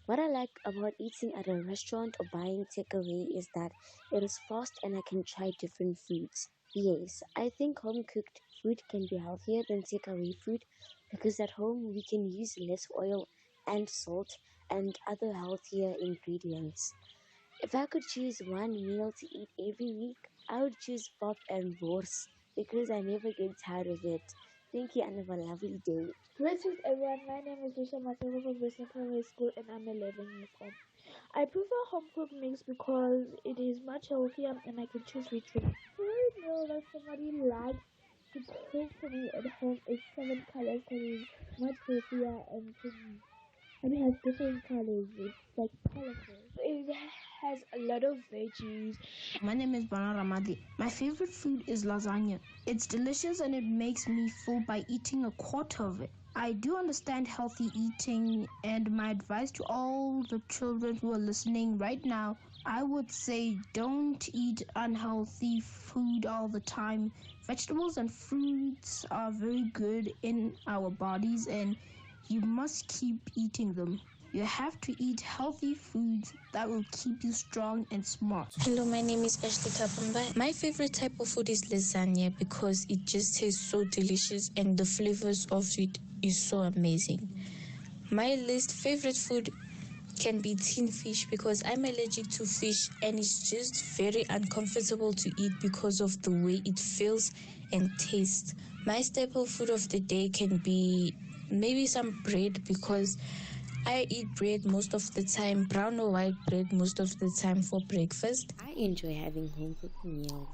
What I like about eating at a restaurant or buying takeaway is that it is fast and I can try different foods. Yes, I think home cooked food can be healthier than takeaway food because at home we can use less oil and salt and other healthier ingredients. If I could choose one meal to eat every week, I would choose pop and wors because I never get tired of it. Thank you and have a lovely day. Greetings everyone, my name is Risha Mateva from Western Primary School and I'm 11 years old. I prefer home cooked meals because it is much healthier and I can choose which one. The favorite meal that somebody likes to cook for me at home is 7 colors because it is much healthier and clean. And it has different colors, it's like colorful. It has a lot of veggies. My name is Bana Ramadi. My favorite food is lasagna. It's delicious and it makes me full by eating a quarter of it. I do understand healthy eating, and my advice to all the children who are listening right now, I would say don't eat unhealthy food all the time. Vegetables and fruits are very good in our bodies and you must keep eating them. You have to eat healthy foods that will keep you strong and smart. Hello, my name is Ashley Kapamba. My favorite type of food is lasagna because it just tastes so delicious and the flavors of it is so amazing. My least favorite food can be tin fish because I'm allergic to fish and it's just very uncomfortable to eat because of the way it feels and tastes. My staple food of the day can be maybe some bread because I eat bread most of the time, brown or white bread most of the time for breakfast. I enjoy having home-cooked meals.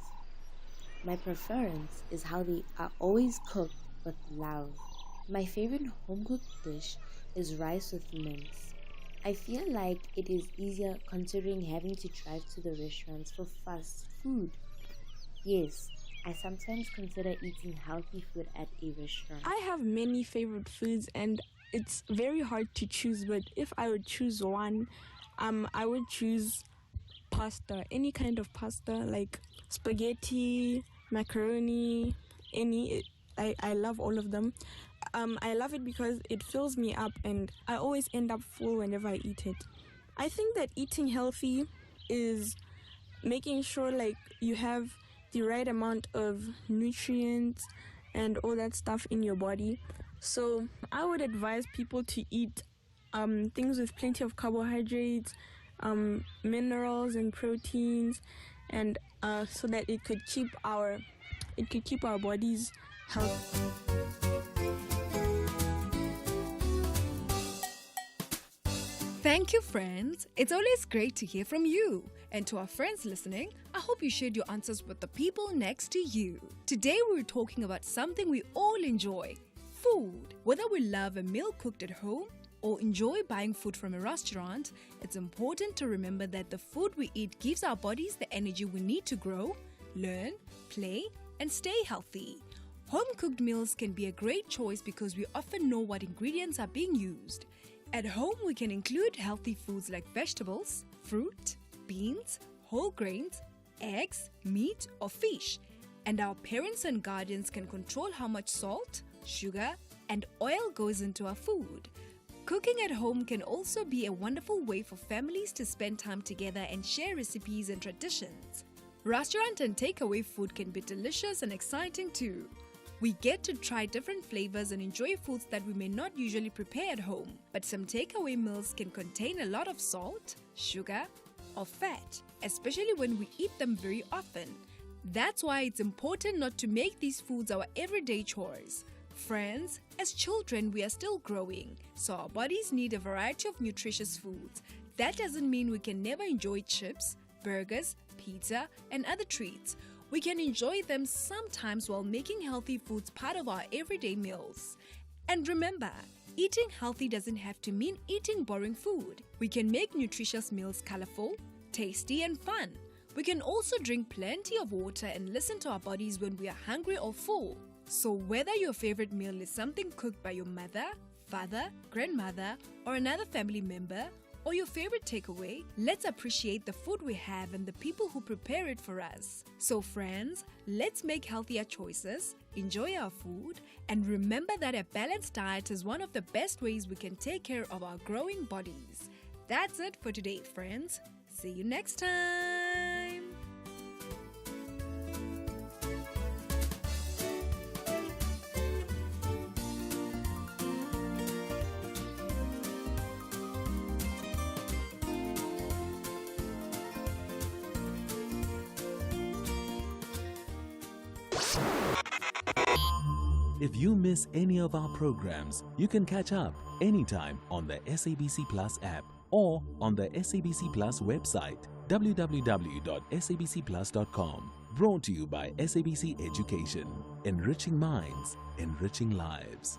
My preference is how they are always cooked with love. My favorite home-cooked dish is rice with mince. I feel like it is easier considering having to drive to the restaurants for fast food. Yes, I sometimes consider eating healthy food at a restaurant. I have many favorite foods and it's very hard to choose, but if I would choose one, I would choose pasta, any kind of pasta, like spaghetti, macaroni, I love all of them. I love it because it fills me up and I always end up full whenever I eat it. I think that eating healthy is making sure like you have the right amount of nutrients and all that stuff in your body. So I would advise people to eat things with plenty of carbohydrates, minerals and proteins, and so that it could keep our bodies healthy. Thank you, friends. It's always great to hear from you. And to our friends listening, I hope you shared your answers with the people next to you. Today, we're talking about something we all enjoy: food. Whether we love a meal cooked at home or enjoy buying food from a restaurant, it's important to remember that the food we eat gives our bodies the energy we need to grow, learn, play, and stay healthy. Home-cooked meals can be a great choice because we often know what ingredients are being used. At home, we can include healthy foods like vegetables, fruit, beans, whole grains, eggs, meat, or fish. And our parents and guardians can control how much salt, sugar, and oil goes into our food. Cooking at home can also be a wonderful way for families to spend time together and share recipes and traditions. Restaurant and takeaway food can be delicious and exciting too. We get to try different flavors and enjoy foods that we may not usually prepare at home. But some takeaway meals can contain a lot of salt, sugar, or fat, especially when we eat them very often. That's why it's important not to make these foods our everyday chores. Friends, as children, we are still growing, so our bodies need a variety of nutritious foods. That doesn't mean we can never enjoy chips, burgers, pizza, and other treats. We can enjoy them sometimes while making healthy foods part of our everyday meals. And remember, eating healthy doesn't have to mean eating boring food. We can make nutritious meals colorful, tasty, and fun. We can also drink plenty of water and listen to our bodies when we are hungry or full. So whether your favorite meal is something cooked by your mother, father, grandmother, or another family member, or your favorite takeaway, let's appreciate the food we have and the people who prepare it for us. So friends, let's make healthier choices, enjoy our food, and remember that a balanced diet is one of the best ways we can take care of our growing bodies. That's it for today, friends. See you next time. If you miss any of our programs, you can catch up anytime on the SABC Plus app or on the SABC Plus website, www.sabcplus.com. Brought to you by SABC Education, enriching minds, enriching lives.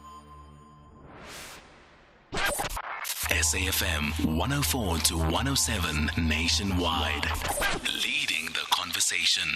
SAFM 104 to 107 nationwide, leading the conversation.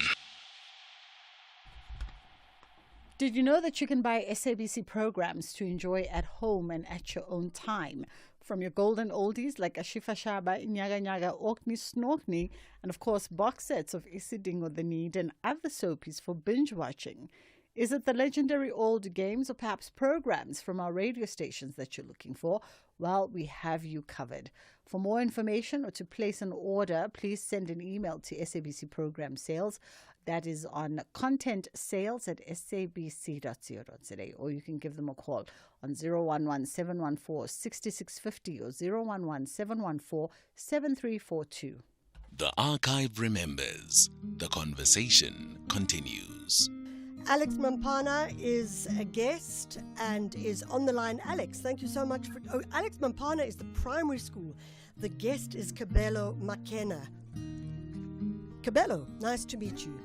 Did you know that you can buy SABC programs to enjoy at home and at your own time? From your golden oldies like Ashifa Shaba, Nyaga Nyaga, Orkney Snorkney, and of course box sets of Isidingo the Need and other soapies for binge watching. Is it the legendary old games or perhaps programs from our radio stations that you're looking for? Well, we have you covered. For more information or to place an order, please send an email to SABC Program Sales. That is on contentsales@sabc.co.za, or you can give them a call on 011-714-6650 or 011-714-7342. The archive remembers. The conversation continues. Alex Mampana is a guest and is on the line. Alex, thank you so much for... Oh, Alex Mampana is the primary school. The guest is Kabelo Makena. Kabelo, nice to meet you.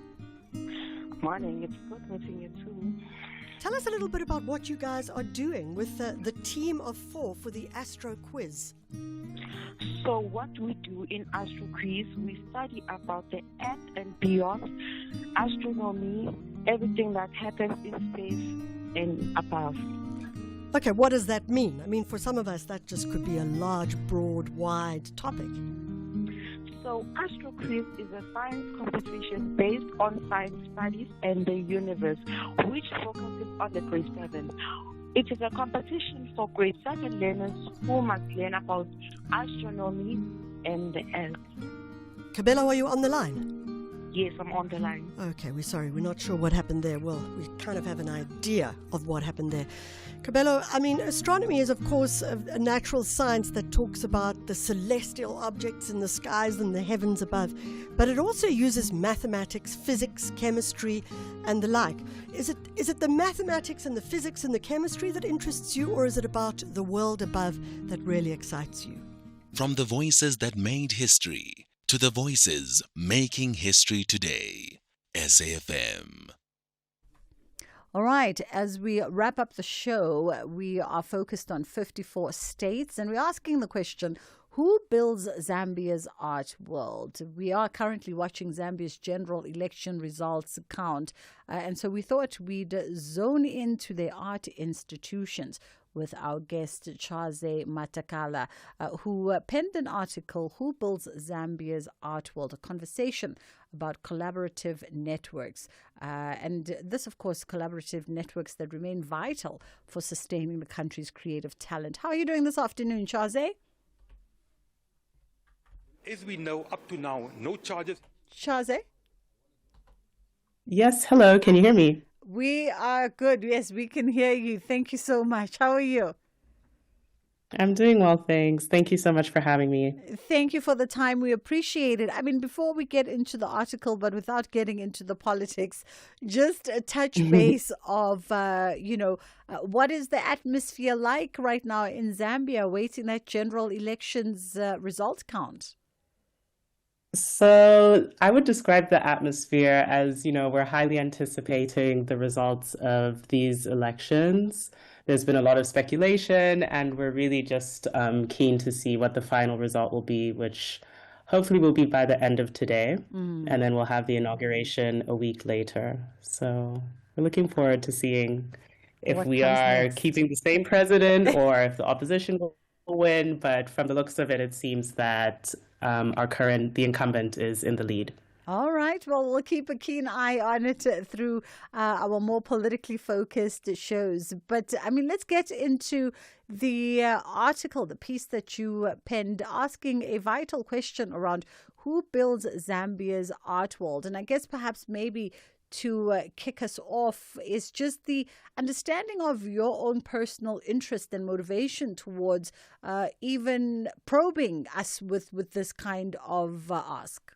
Morning, it's good meeting you too. Tell us a little bit about what you guys are doing with the team of 4 for the Astro Quiz. So what we do in Astro Quiz, we study about the Earth and beyond, astronomy, everything that happens in space and above. Okay, what does that mean? I mean, for some of us, that just could be a large, broad, wide topic. So Astro Quiz is a science competition based on science studies and the universe, which focuses on the grade 7. It is a competition for grade 7 learners who must learn about astronomy and the Earth. Kabelo, are you on the line? Yes, I'm on the line. Okay, we're sorry. We're not sure what happened there. Well, we kind of have an idea of what happened there. Kabelo, I mean, astronomy is, of course, a natural science that talks about the celestial objects in the skies and the heavens above. But it also uses mathematics, physics, chemistry, and the like. Is it the mathematics and the physics and the chemistry that interests you, or is it about the world above that really excites you? From the voices that made history to the voices making history today. SAfm. All right, as we wrap up the show, we are focused on 54 states, and we're asking the question, who builds Zambia's art world? We are currently watching Zambia's general election results count, and so we thought we'd zone into their art institutions with our guest, Chaze Matakala, who penned an article, Who Builds Zambia's Art World? A conversation about collaborative networks. And this, of course, collaborative networks that remain vital for sustaining the country's creative talent. How are you doing this afternoon, Chaze? As we know, up to now, no charges. Chaze? Yes, hello. Can you hear me? We are good. Yes, we can hear you. Thank you so much. How are you? I'm doing well, thanks. Thank you so much for having me. Thank you for the time. We appreciate it. I mean, before we get into the article, but without getting into the politics, just a touch base of, what is the atmosphere like right now in Zambia, waiting that general elections result count? So I would describe the atmosphere as, we're highly anticipating the results of these elections. There's been a lot of speculation, and we're really just keen to see what the final result will be, which hopefully will be by the end of today. And then we'll have the inauguration a week later. So we're looking forward to seeing if we are keeping the same president or if the opposition will win. But from the looks of it, it seems that the incumbent is in the lead. All right. Well, we'll keep a keen eye on it through our more politically focused shows. But, I mean, let's get into the article, the piece that you penned, asking a vital question around who builds Zambia's art world. And I guess perhaps maybe to kick us off is just the understanding of your own personal interest and motivation towards even probing us with this kind of ask.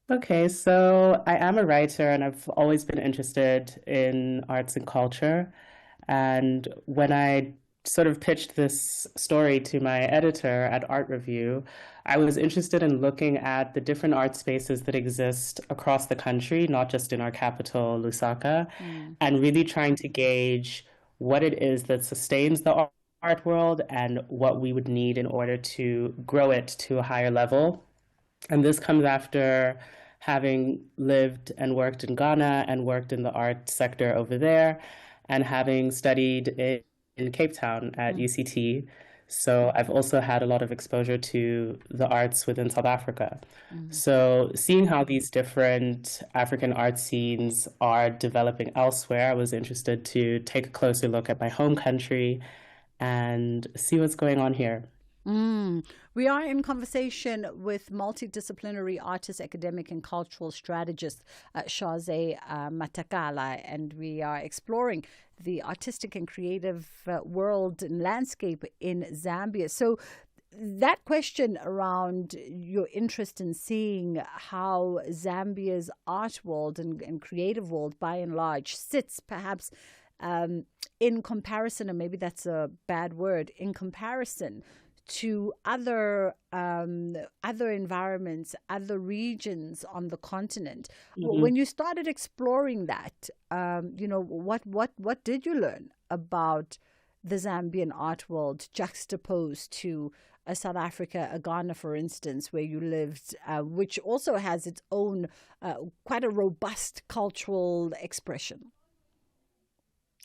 Okay, so I am a writer and I've always been interested in arts and culture. And when I sort of pitched this story to my editor at Art Review, I was interested in looking at the different art spaces that exist across the country, not just in our capital, Lusaka, and really trying to gauge what it is that sustains the art world and what we would need in order to grow it to a higher level. And this comes after having lived and worked in Ghana and worked in the art sector over there, and having studied in Cape Town at UCT. So I've also had a lot of exposure to the arts within South Africa. So seeing how these different African art scenes are developing elsewhere, I was interested to take a closer look at my home country and see what's going on here. We are in conversation with multidisciplinary artist, academic and cultural strategist Chaze Matakala, and we are exploring the artistic and creative world and landscape in Zambia. So that question around your interest in seeing how Zambia's art world and creative world by and large sits perhaps in comparison, and maybe that's a bad word, in comparison to other environments, other regions on the continent. When you started exploring that, what did you learn about the Zambian art world juxtaposed to a South Africa, a Ghana, for instance, where you lived, which also has its own quite a robust cultural expression?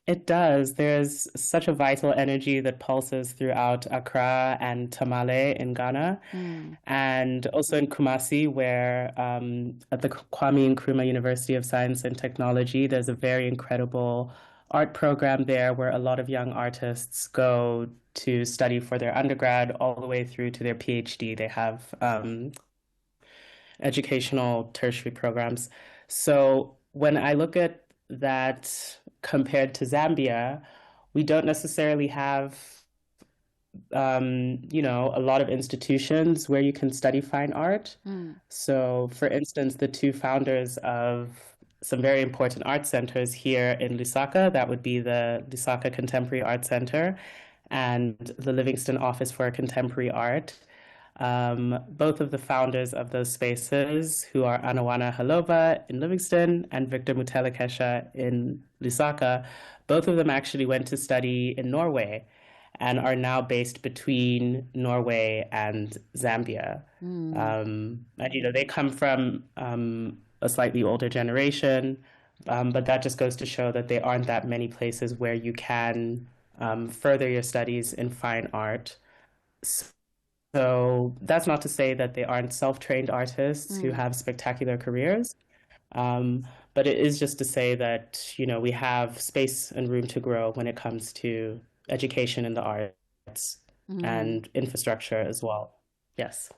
It does. There's such a vital energy that pulses throughout Accra and Tamale in Ghana, and also in Kumasi, where at the Kwame Nkrumah University of Science and Technology, there's a very incredible art program there where a lot of young artists go to study for their undergrad all the way through to their PhD. They have educational tertiary programs. So when I look at that compared to Zambia, we don't necessarily have, a lot of institutions where you can study fine art. So, for instance, the two founders of some very important art centers here in Lusaka, that would be the Lusaka Contemporary Art Center and the Livingston Office for Contemporary Art. Both of the founders of those spaces, who are Anawana Halova in Livingston and Victor Mutelekesha in Lusaka, both of them actually went to study in Norway and are now based between Norway and Zambia. And, they come from a slightly older generation, but that just goes to show that there aren't that many places where you can further your studies in fine art. So that's not to say that they aren't self-trained artists who have spectacular careers, but it is just to say that, we have space and room to grow when it comes to education in the arts and infrastructure as well. Yes.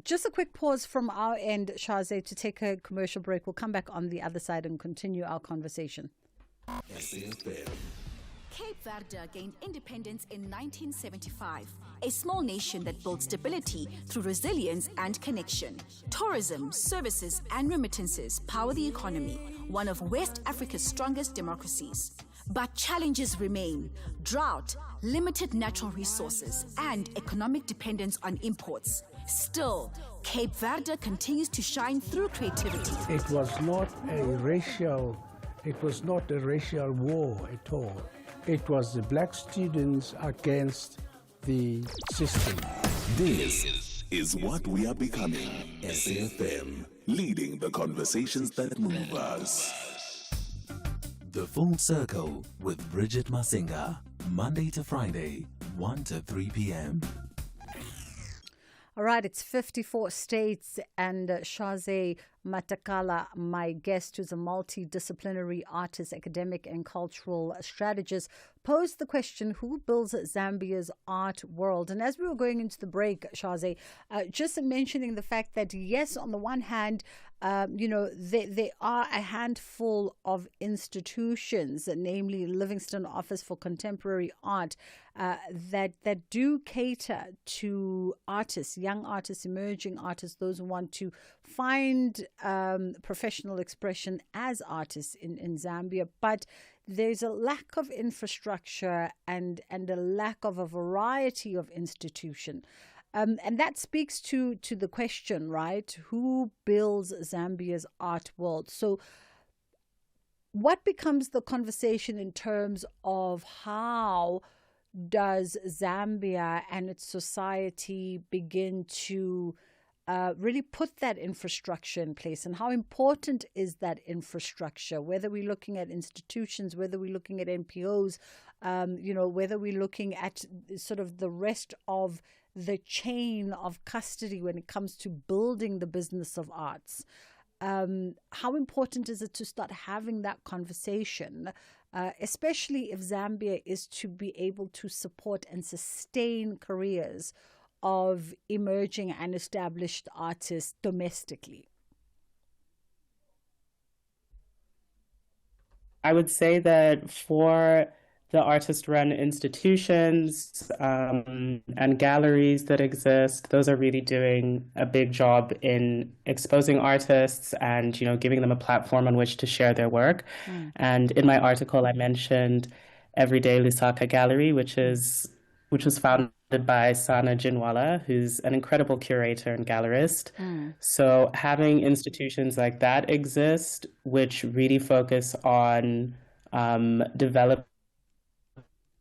Just a quick pause from our end, Shazé, to take a commercial break. We'll come back on the other side and continue our conversation. Cape Verde gained independence in 1975, a small nation that built stability through resilience and connection. Tourism, services, and remittances power the economy, one of West Africa's strongest democracies. But challenges remain: drought, limited natural resources, and economic dependence on imports. Still, Cape Verde continues to shine through creativity. It was not a racial war at all. It was the black students against the system. This is what we are becoming. SAfm, leading the conversations that move us. The Full Circle with Bridget Masinga, Monday to Friday, 1 to 3 p.m. All right, it's 54 states, and Shazé Matakala, my guest, who's a multidisciplinary artist, academic and cultural strategist, posed the question, who builds Zambia's art world? And as we were going into the break, Shazé, just mentioning the fact that, yes, on the one hand, there are a handful of institutions, namely Livingston Office for Contemporary Art, that do cater to artists, young artists, emerging artists, those who want to find professional expression as artists in Zambia. But there's a lack of infrastructure and a lack of a variety of institution. And that speaks to the question, right? Who builds Zambia's art world? So what becomes the conversation in terms of how does Zambia and its society begin to really put that infrastructure in place, and how important is that infrastructure, whether we're looking at institutions, whether we're looking at NPOs, whether we're looking at sort of the rest of the chain of custody when it comes to building the business of arts. How important is it to start having that conversation, especially if Zambia is to be able to support and sustain careers of emerging and established artists domestically? I would say that for the artist-run institutions and galleries that exist, those are really doing a big job in exposing artists and, giving them a platform on which to share their work. And in my article, I mentioned Everyday Lusaka Gallery, which was founded by Sana Jinwala, who's an incredible curator and gallerist. Mm. So having institutions like that exist, which really focus on developing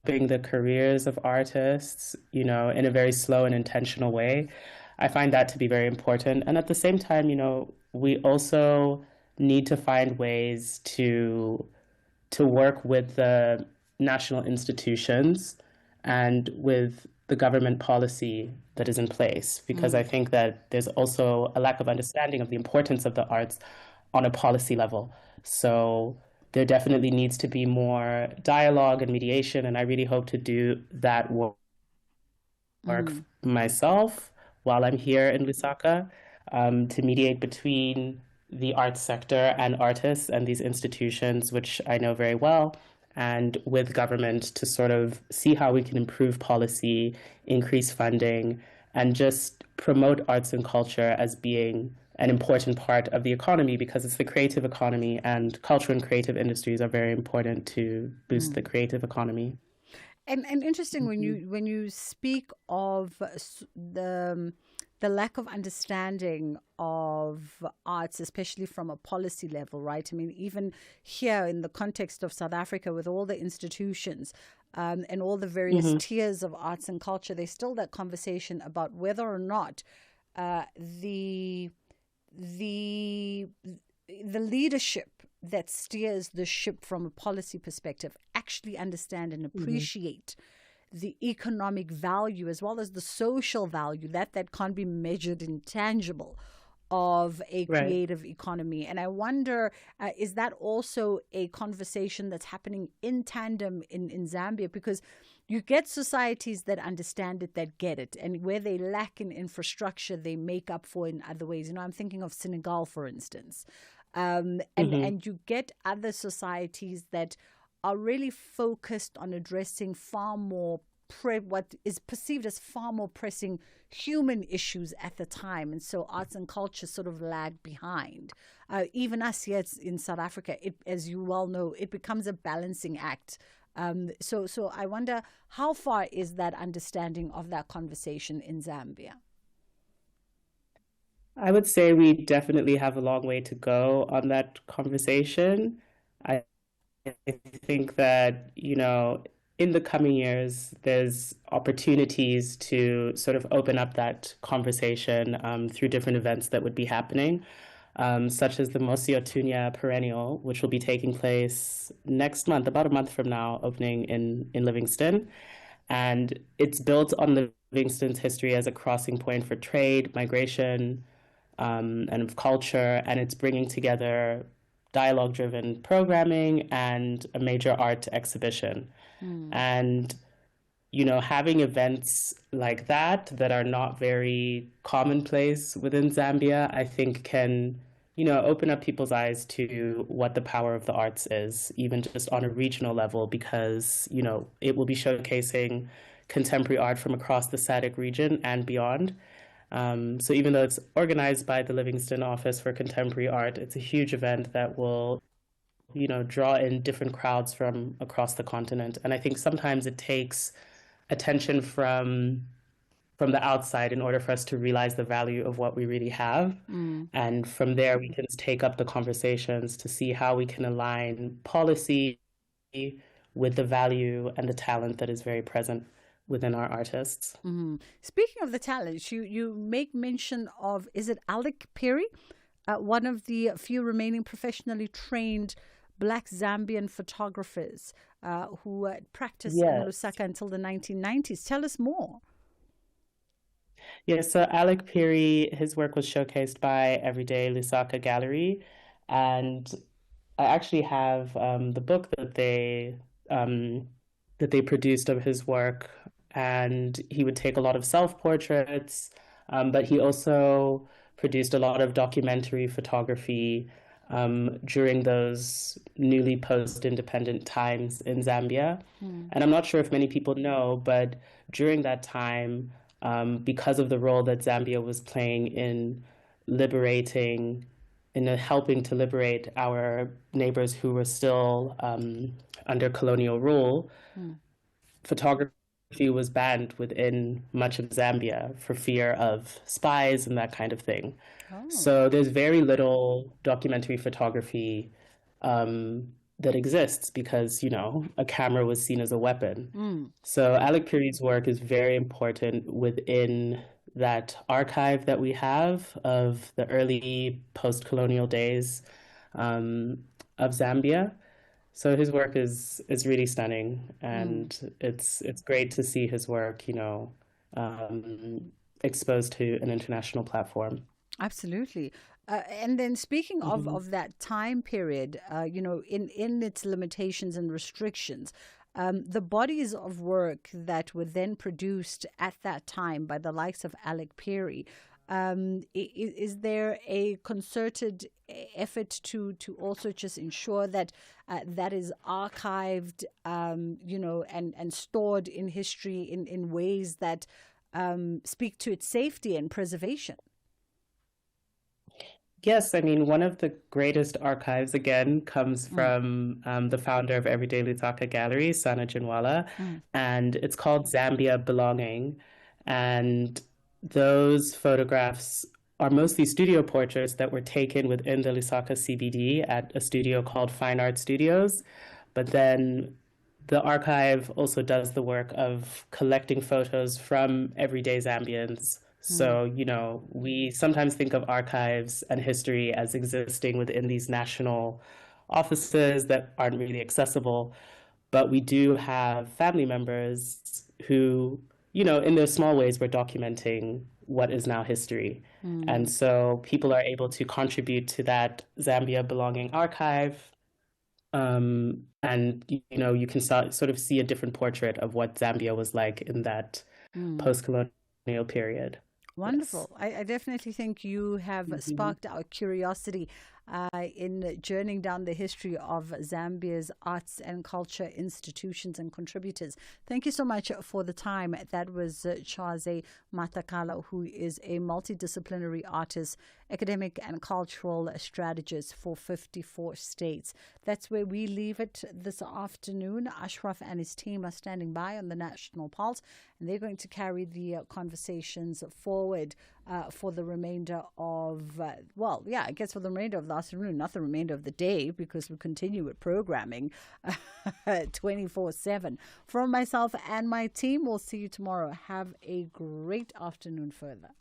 the careers of artists, you know, in a very slow and intentional way, I find that to be very important. And at the same time, you know, we also need to find ways to work with the national institutions and with the government policy that is in place, because I think that there's also a lack of understanding of the importance of the arts on a policy level. So there definitely needs to be more dialogue and mediation, and I really hope to do that work myself while I'm here in Lusaka, to mediate between the arts sector and artists and these institutions, which I know very well, and with government to sort of see how we can improve policy, increase funding, and just promote arts and culture as being an important part of the economy, because it's the creative economy, and culture and creative industries are very important to boost the creative economy. And interesting when you speak of the lack of understanding of arts, especially from a policy level, right? I mean, even here in the context of South Africa, with all the institutions and all the various tiers of arts and culture, there's still that conversation about whether or not the leadership that steers the ship from a policy perspective actually understand and appreciate the economic value as well as the social value that can't be measured in tangible of a creative economy. And I wonder, is that also a conversation that's happening in tandem in Zambia? Because you get societies that understand it, that get it, and where they lack in infrastructure, they make up for in other ways. You know, I'm thinking of Senegal, for instance. And you get other societies that are really focused on addressing far more what is perceived as far more pressing human issues at the time, and so arts and culture sort of lag behind. Even us here in South Africa, as you well know, it becomes a balancing act. So I wonder, how far is that understanding of that conversation in Zambia? I would say we definitely have a long way to go on that conversation. I think that, you know, in the coming years, there's opportunities to sort of open up that conversation through different events that would be happening, such as the Mosi Otunya Perennial, which will be taking place next month, about a month from now, opening in Livingston. And it's built on Livingston's history as a crossing point for trade, migration, and of culture, and it's bringing together dialogue-driven programming and a major art exhibition. And, you know, having events like that are not very commonplace within Zambia, I think can, you know, open up people's eyes to what the power of the arts is, even just on a regional level, because, you know, it will be showcasing contemporary art from across the SADC region and beyond. So even though it's organized by the Livingston Office for Contemporary Art, it's a huge event that will, you know, draw in different crowds from across the continent. And I think sometimes it takes attention from the outside in order for us to realize the value of what we really have. And from there, we can take up the conversations to see how we can align policy with the value and the talent that is very present within our artists. Speaking of the talent, you make mention of, is it Alec Perry, one of the few remaining professionally trained Black Zambian photographers who practiced in Lusaka until the 1990s. Tell us more. Yeah, so Alec Perry, his work was showcased by Everyday Lusaka Gallery, and I actually have the book that they produced of his work, and he would take a lot of self-portraits, but he also produced a lot of documentary photography during those newly post-independent times in Zambia. And I'm not sure if many people know, but during that time, because of the role that Zambia was playing in helping to liberate our neighbors who were still under colonial rule, photography photography was banned within much of Zambia for fear of spies and that kind of thing. So there's very little documentary photography that exists because, a camera was seen as a weapon. So Alec Perry's work is very important within that archive that we have of the early post-colonial days of Zambia. So his work is really stunning, and it's great to see his work, exposed to an international platform. Absolutely. And then speaking of that time period, in its limitations and restrictions, the bodies of work that were then produced at that time by the likes of Alec Perry, is there a concerted effort to also just ensure that that is archived, and stored in history in ways that speak to its safety and preservation? Yes, I mean, one of the greatest archives, again, comes from the founder of Everyday Lusaka Gallery, Sana Janwala, and it's called Zambia Belonging. And those photographs are mostly studio portraits that were taken within the Lusaka CBD at a studio called Fine Art Studios. But then the archive also does the work of collecting photos from everyday Zambians. So, we sometimes think of archives and history as existing within these national offices that aren't really accessible. But we do have family members who, in their small ways, were documenting what is now history. And so people are able to contribute to that Zambia Belonging archive. And, you can sort of see a different portrait of what Zambia was like in that post-colonial period. Wonderful. Yes. I definitely think you have sparked our curiosity in journeying down the history of Zambia's arts and culture institutions and contributors. Thank you so much for the time. That was Chaze Matakala, who is a multidisciplinary artist, academic and cultural strategist for 54 states. That's where we leave it this afternoon. Ashraf and his team are standing by on the National Pulse, and they're going to carry the conversations forward for the remainder of, for the remainder of the afternoon, not the remainder of the day, because we continue with programming 24/7. From myself and my team, we'll see you tomorrow. Have a great afternoon further.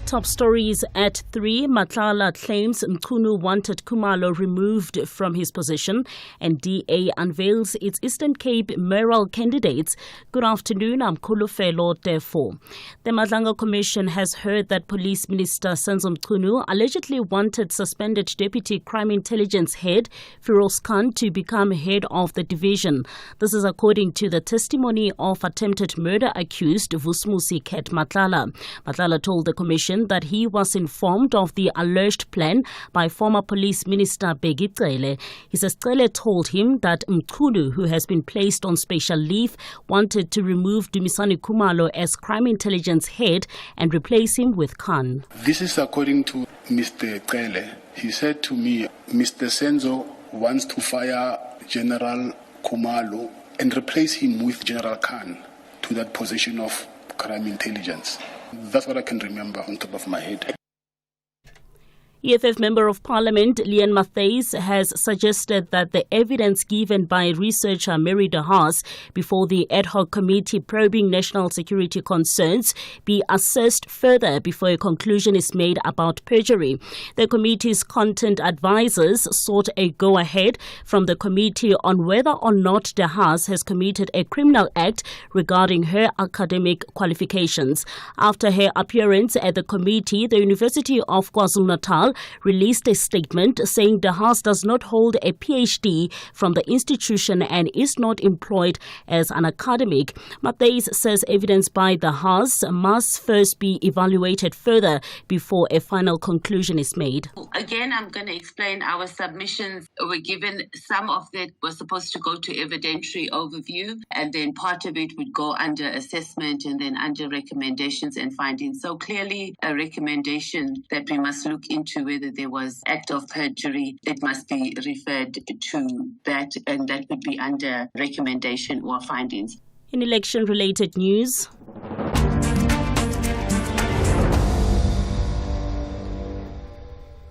Top stories at 3. Matlala claims Mchunu wanted Khumalo removed from his position, and DA unveils its Eastern Cape mayoral candidates. Good afternoon, I'm Khulufelo Tefo. The Madlanga Commission has heard that Police Minister Senzo Mchunu allegedly wanted suspended Deputy Crime Intelligence Head Firoz Khan to become head of the division. This is according to the testimony of attempted murder accused Vusmusi Ket Matlala. Matlala told the Commission that he was informed of the alleged plan by former Police Minister Bheki Cele. He says Cele told him that Mchunu, who has been placed on special leave, wanted to remove Dumisani Khumalo as crime intelligence head and replace him with Khan. This is according to Mr. Cele. He said to me, Mr. Senzo wants to fire General Khumalo and replace him with General Khan to that position of crime intelligence. That's what I can remember on top of my head. EFF Member of Parliament Leon Matthys has suggested that the evidence given by researcher Mary de Haas before the ad hoc committee probing national security concerns be assessed further before a conclusion is made about perjury. The committee's content advisors sought a go-ahead from the committee on whether or not de Haas has committed a criminal act regarding her academic qualifications. After her appearance at the committee, the University of KwaZulu-Natal General released a statement saying De Haas does not hold a PhD from the institution and is not employed as an academic. Matthys says evidence by De Haas must first be evaluated further before a final conclusion is made. Again, I'm going to explain our submissions were given. Some of it was supposed to go to evidentiary overview, and then part of it would go under assessment and then under recommendations and findings. So clearly a recommendation that we must look into whether there was act of perjury. It must be referred to that, and that would be under recommendation or findings. In election-related news,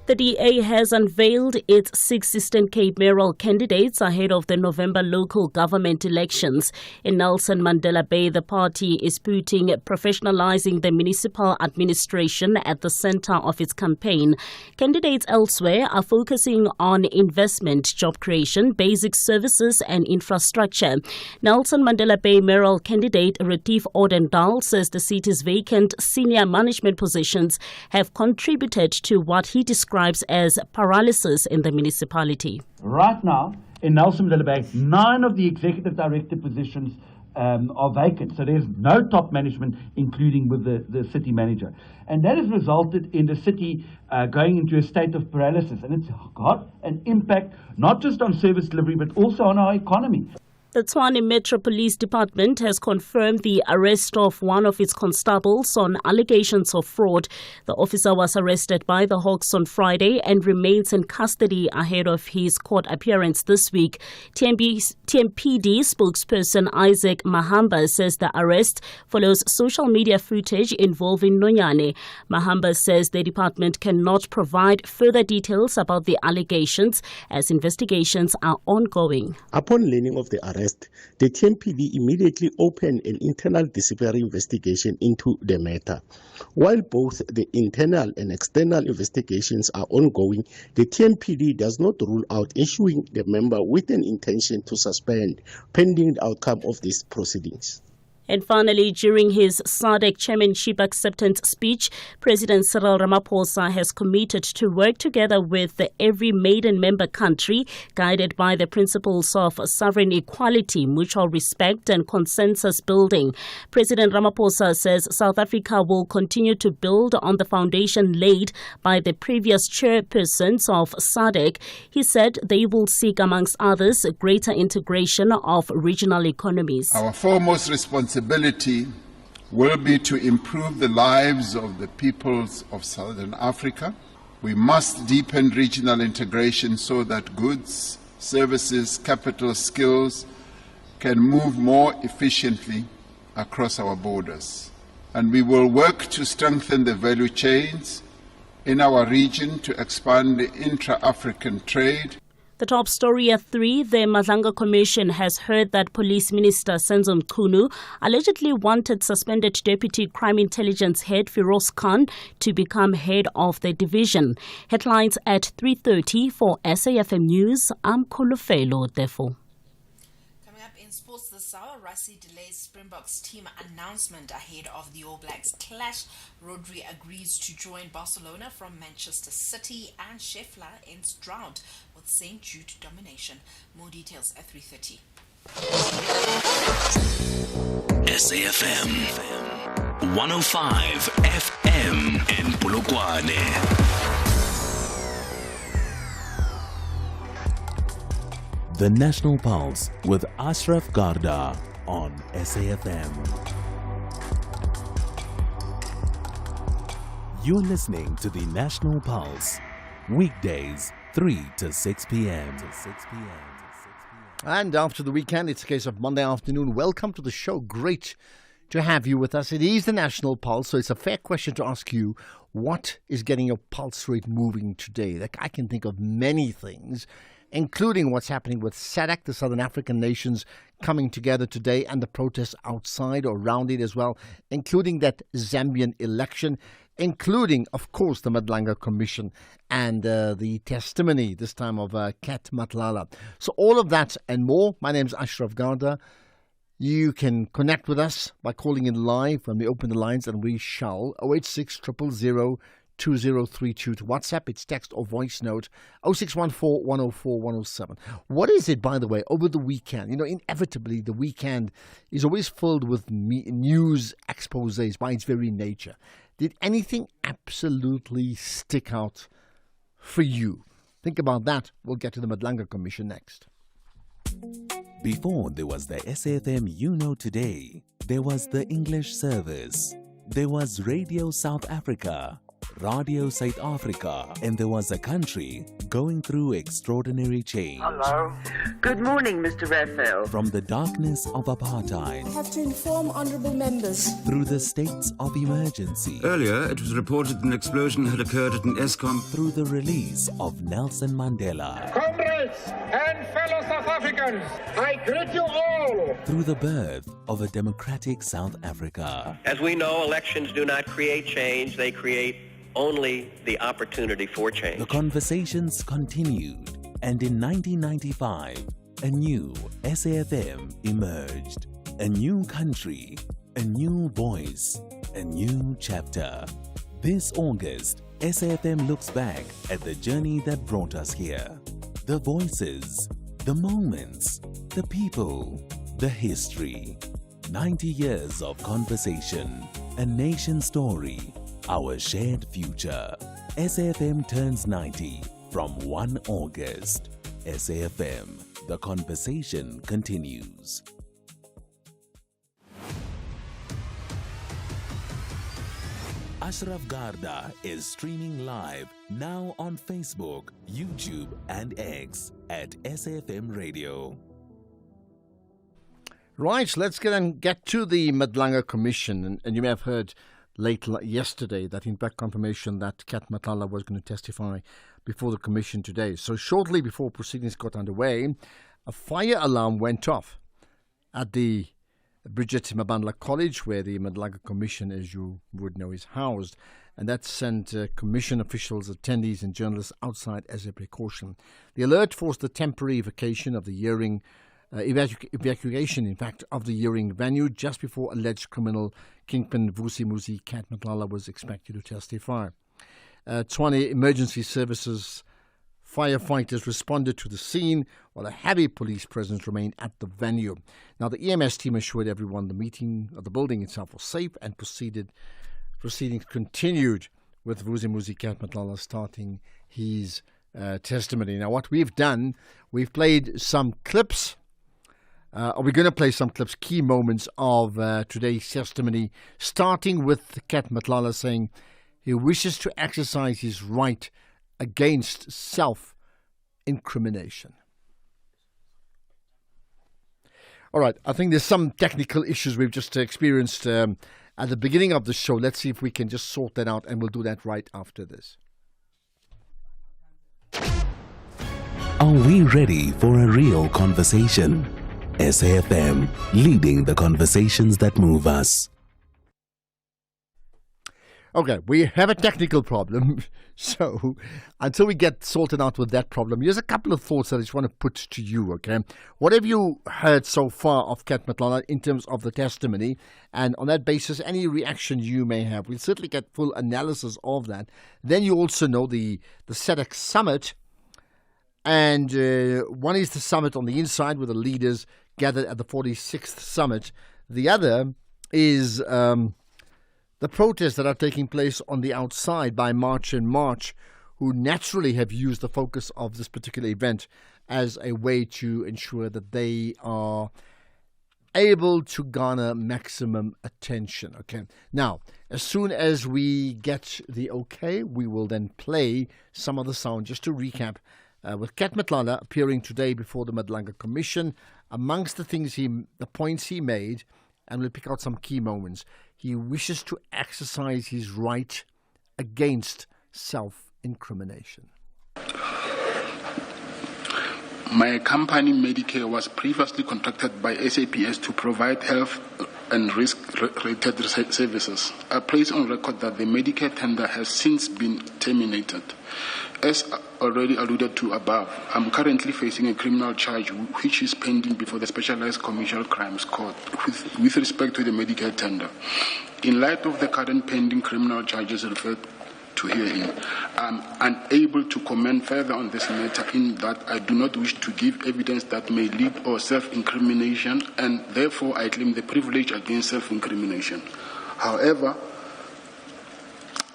the DA has unveiled its 6 Eastern Cape mayoral candidates ahead of the November local government elections. In Nelson Mandela Bay, the party is putting professionalizing the municipal administration at the center of its campaign. Candidates elsewhere are focusing on investment, job creation, basic services and infrastructure. Nelson Mandela Bay mayoral candidate Retief Odendaal says the city's vacant senior management positions have contributed to what he describes as paralysis in the municipality. Right now, in Nelson Mandela Bay, 9 of the executive director positions are vacant. So there's no top management, including with the city manager. And that has resulted in the city going into a state of paralysis. And it's got an impact not just on service delivery, but also on our economy. The Tshwane Metro Police Department has confirmed the arrest of one of its constables on allegations of fraud. The officer was arrested by the Hawks on Friday and remains in custody ahead of his court appearance this week. TMPD spokesperson Isaac Mahamba says the arrest follows social media footage involving Nonyane. Mahamba says the department cannot provide further details about the allegations as investigations are ongoing. Upon learning of the arrest, the TMPD immediately opened an internal disciplinary investigation into the matter. While both the internal and external investigations are ongoing, the TMPD does not rule out issuing the member with an intention to suspend pending the outcome of these proceedings. And finally, during his SADC chairmanship acceptance speech, President Cyril Ramaphosa has committed to work together with every maiden member country, guided by the principles of sovereign equality, mutual respect and consensus building. President Ramaphosa says South Africa will continue to build on the foundation laid by the previous chairpersons of SADC. He said they will seek, amongst others, greater integration of regional economies. Our foremost responsibility will be to improve the lives of the peoples of Southern Africa. We must deepen regional integration so that goods, services, capital, skills can move more efficiently across our borders. And we will work to strengthen the value chains in our region to expand the intra-African trade. The top story at 3, the Madlanga Commission has heard that Police Minister Senzo Mchunu allegedly wanted suspended Deputy Crime Intelligence Head Firoz Khan to become head of the division. Headlines at 3:30 for SAFM News. I'm Kolofelo, therefore. Sports this hour, Rassie delays Springboks team announcement ahead of the All Blacks clash. Rodri agrees to join Barcelona from Manchester City, and Scheffler ends drought with St. Jude domination. More details at 3:30. SAFM 105 FM in Polokwane. The National Pulse with Ashraf Garda on SAFM. You're listening to the National Pulse, weekdays 3 to 6 p.m. And after the weekend, it's a case of Monday afternoon. Welcome to the show. Great to have you with us. It is the National Pulse, so it's a fair question to ask you, what is getting your pulse rate moving today? Like, I can think of many things, including what's happening with SADC, the Southern African nations coming together today, and the protests outside or around it as well, including that Zambian election, including, of course, the Madlanga Commission and the testimony, this time of Kat Matlala. So all of that and more. My name is Ashraf Garda. You can connect with us by calling in live when we open the lines, and we shall. 086 000 2032. To WhatsApp, it's text or voice note 0614 104 107. What is it, by the way, over the weekend? Inevitably, the weekend is always filled with news exposés by its very nature. Did anything absolutely stick out for you? Think about that. We'll get to the Madlanga Commission next. Before there was the SAfm You Know Today, there was the English service, there was Radio South Africa, Radio South Africa, and there was a country going through extraordinary change. Hello. Good morning, Mr. Raphael. From the darkness of apartheid, I have to inform honourable members. through the states of emergency, Earlier, it was reported an explosion had occurred at an ESCOM. through the release of Nelson Mandela, Comrades and fellow South Africans, I greet you all. through the birth of a democratic South Africa. As we know, elections do not create change, they create only the opportunity for change. The conversations continued, and in 1995, a new SAfm emerged. A new country, a new voice, a new chapter. This August, SAfm looks back at the journey that brought us here. The voices, the moments, the people, the history. 90 years of conversation, a nation story, our shared future. SAfm turns 90 from 1 August. SAfm, the conversation continues. Ashraf Garda is streaming live now on Facebook, YouTube, and X at SAfmRadio. Right, let's get to the Madlanga Commission. And you may have heard yesterday that in back confirmation that Kat Matlala was going to testify before the Commission today. So shortly before proceedings got underway, a fire alarm went off at the Bridget Mabandla College, where the Madlanga Commission, as you would know, is housed. And that sent Commission officials, attendees and journalists outside as a precaution. The alert forced the temporary evacuation, in fact, of the hearing venue just before alleged criminal kingpin Vusi Musi Kat Matlala was expected to testify. Tshwane Emergency Services firefighters responded to the scene while a heavy police presence remained at the venue. Now, the EMS team assured everyone the building itself was safe, and proceedings continued with Vusi Musi Kat Matlala starting his testimony. Now, what we've done, we've played some clips. We're going to play some clips, key moments of today's testimony, starting with Kat Matlala saying he wishes to exercise his right against self-incrimination. All right, I think there's some technical issues we've just experienced at the beginning of the show. Let's see if we can just sort that out, and we'll do that right after this. Are we ready for a real conversation? SAfm, leading the conversations that move us. Okay, we have a technical problem. So until we get sorted out with that problem, here's a couple of thoughts that I just want to put to you, okay? What have you heard so far of Kat Matlala in terms of the testimony? And on that basis, any reaction you may have, we'll certainly get full analysis of that. Then you also know the SADC summit. And one is the summit on the inside with the leaders gathered at the 46th summit. The other is the protests that are taking place on the outside by March and March, who naturally have used the focus of this particular event as a way to ensure that they are able to garner maximum attention. Okay. Now, as soon as we get the okay, we will then play some of the sound just to recap. With Kat Matlala appearing today before the Madlanga Commission, amongst the points he made, and we'll pick out some key moments, he wishes to exercise his right against self-incrimination. My company Medicare was previously contracted by SAPS to provide health and risk-related services. I place on record that the Medicare tender has since been terminated. As already alluded to above, I'm currently facing a criminal charge which is pending before the Specialized Commercial Crimes Court with respect to the Medicare tender. In light of the current pending criminal charges to hear him. I'm unable to comment further on this matter in that I do not wish to give evidence that may lead or self-incrimination, and therefore I claim the privilege against self-incrimination. However,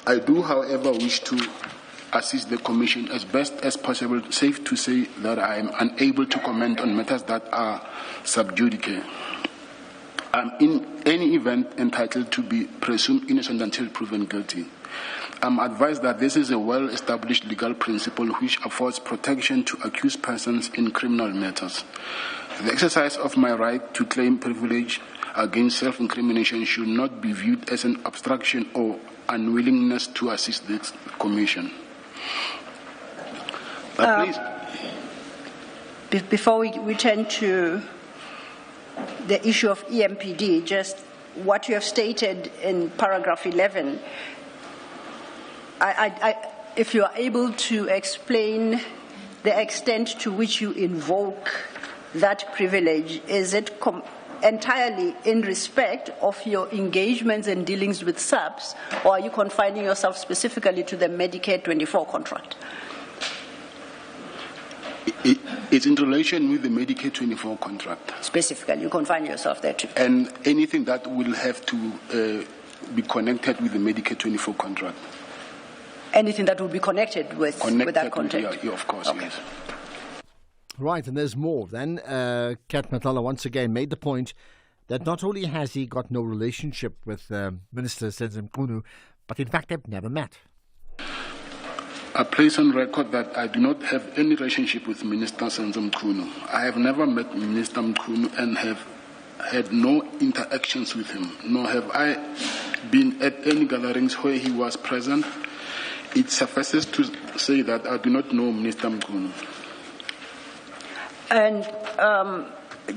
I do, wish to assist the Commission as best as possible. Safe to say that I am unable to comment on matters that are sub judice. I'm in any event entitled to be presumed innocent until proven guilty. I'm advised that this is a well-established legal principle which affords protection to accused persons in criminal matters. The exercise of my right to claim privilege against self-incrimination should not be viewed as an obstruction or unwillingness to assist the Commission. Please. Before we turn to the issue of EMPD, just what you have stated in paragraph 11, if you are able to explain the extent to which you invoke that privilege, is it entirely in respect of your engagements and dealings with subs, or are you confining yourself specifically to the Medicare 24 contract? It's in relation with the Medicare 24 contract. Specifically, you confine yourself there too. And anything that will have to be connected with the Medicare 24 contract. Anything that will be connected with that contract? Yeah, of course, okay. Yes. Right, and there's more. Then Kat Matlala once again made the point that not only has he got no relationship with Minister Senzo Mchunu, but in fact they've never met. I place on record that I do not have any relationship with Minister Senzo Mchunu. I have never met Minister Mchunu and have had no interactions with him, nor have I been at any gatherings where he was present. It suffices to say that I do not know Minister Mchunu. And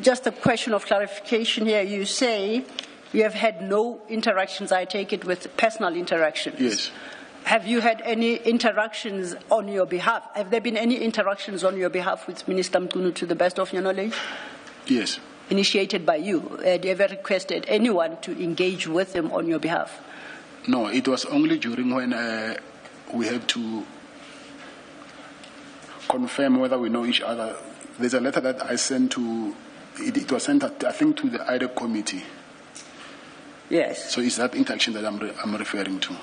just a question of clarification here. You say you have had no interactions, I take it, with personal interactions. Yes. Have you had any interactions on your behalf? Have there been any interactions on your behalf with Minister Mchunu to the best of your knowledge? Yes. Initiated by you? Have you ever requested anyone to engage with him on your behalf? No, it was only during when we had to confirm whether we know each other. There's a letter that I sent to, it was sent, I think, to the IDEC committee. Yes. So it's that interaction that I'm referring to.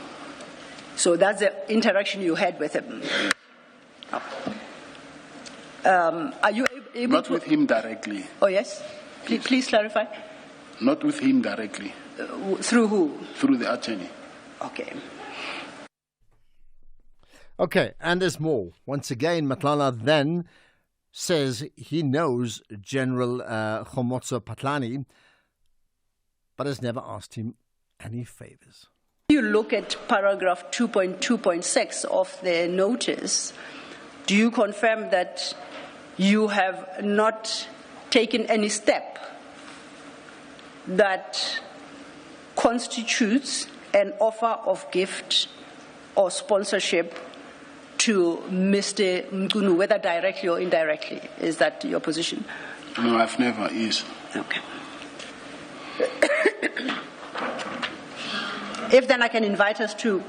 So that's the interaction you had with him? Are you able Not with him directly. Oh, yes? Please clarify. Not with him directly. Through who? Through the attorney. Okay. Okay, and there's more. Once again, Matlala then says he knows General Khomotso Patlani, but has never asked him any favors. You look at paragraph 2.2.6 of the notice. Do you confirm that you have not taken any step that constitutes an offer of gift or sponsorship to Mr. Mchunu, whether directly or indirectly? Is that your position? No, I've never. Yes. Okay. If then I can invite us to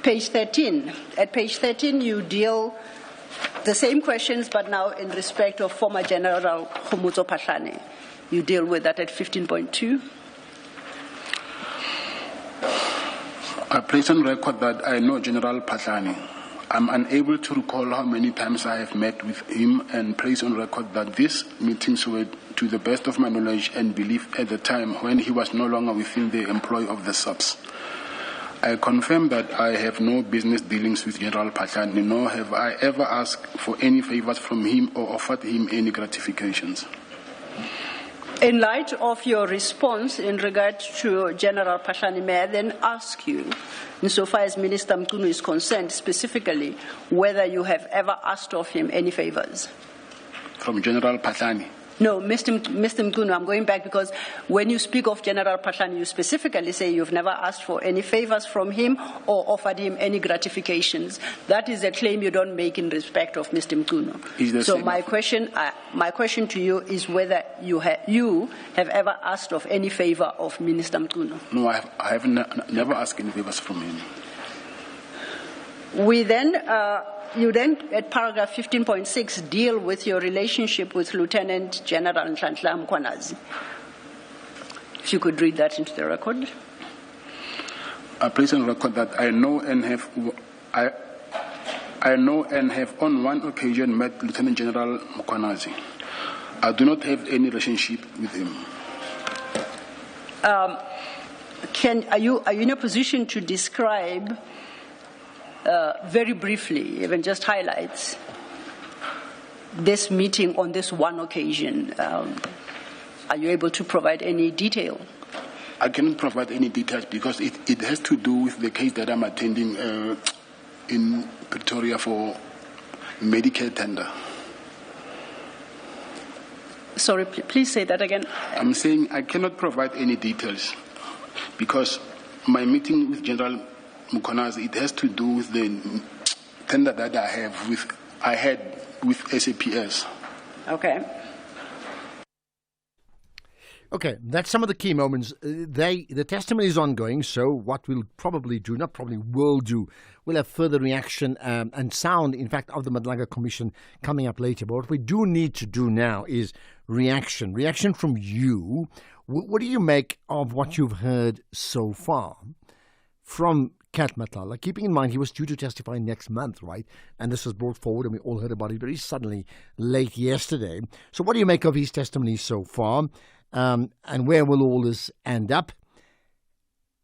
page 13. At page 13, you deal the same questions, but now in respect of former General Khomotso Patlani. You deal with that at 15.2. I place on record that I know General Patlani. I'm unable to recall how many times I have met with him, and place on record that these meetings were, to the best of my knowledge and belief at the time, when he was no longer within the employ of the subs. I confirm that I have no business dealings with General Patlani, nor have I ever asked for any favors from him or offered him any gratifications. In light of your response in regard to General Patlani, may I then ask you, insofar as Minister Mchunu is concerned, specifically, whether you have ever asked of him any favors? From General Patlani? No, Mr. Mchunu, I'm going back because when you speak of General Patlani, you specifically say you've never asked for any favors from him or offered him any gratifications. That is a claim you don't make in respect of Mr. Mchunu. So my question to you is whether you have ever asked of any favor of Minister Mchunu. No, I have never asked any favors from him. We then, you then, at paragraph 15.6, deal with your relationship with Lieutenant General Nhlanhla Mkhwanazi. If you could read that into the record. I place on record that I know and have on one occasion met Lieutenant General Mkhwanazi. I do not have any relationship with him. Are you in a position to describe very briefly, even just highlights, this meeting on this one occasion? Are you able to provide any detail? I cannot provide any details because it has to do with the case that I'm attending in Pretoria for Medicare tender. Sorry, please say that again. I'm saying I cannot provide any details because my meeting with General Mkhwanazi, it has to do with the tender that I had with SAPS. Okay. Okay, that's some of the key moments. The testimony is ongoing, so what we'll probably do, not probably will do, we'll have further reaction and sound, in fact, of the Madlaga Commission coming up later. But what we do need to do now is reaction from you. What do you make of what you've heard so far from Kat Matlala? Keeping in mind he was due to testify next month, right? And this was brought forward and we all heard about it very suddenly late yesterday. So what do you make of his testimony so far? And where will all this end up?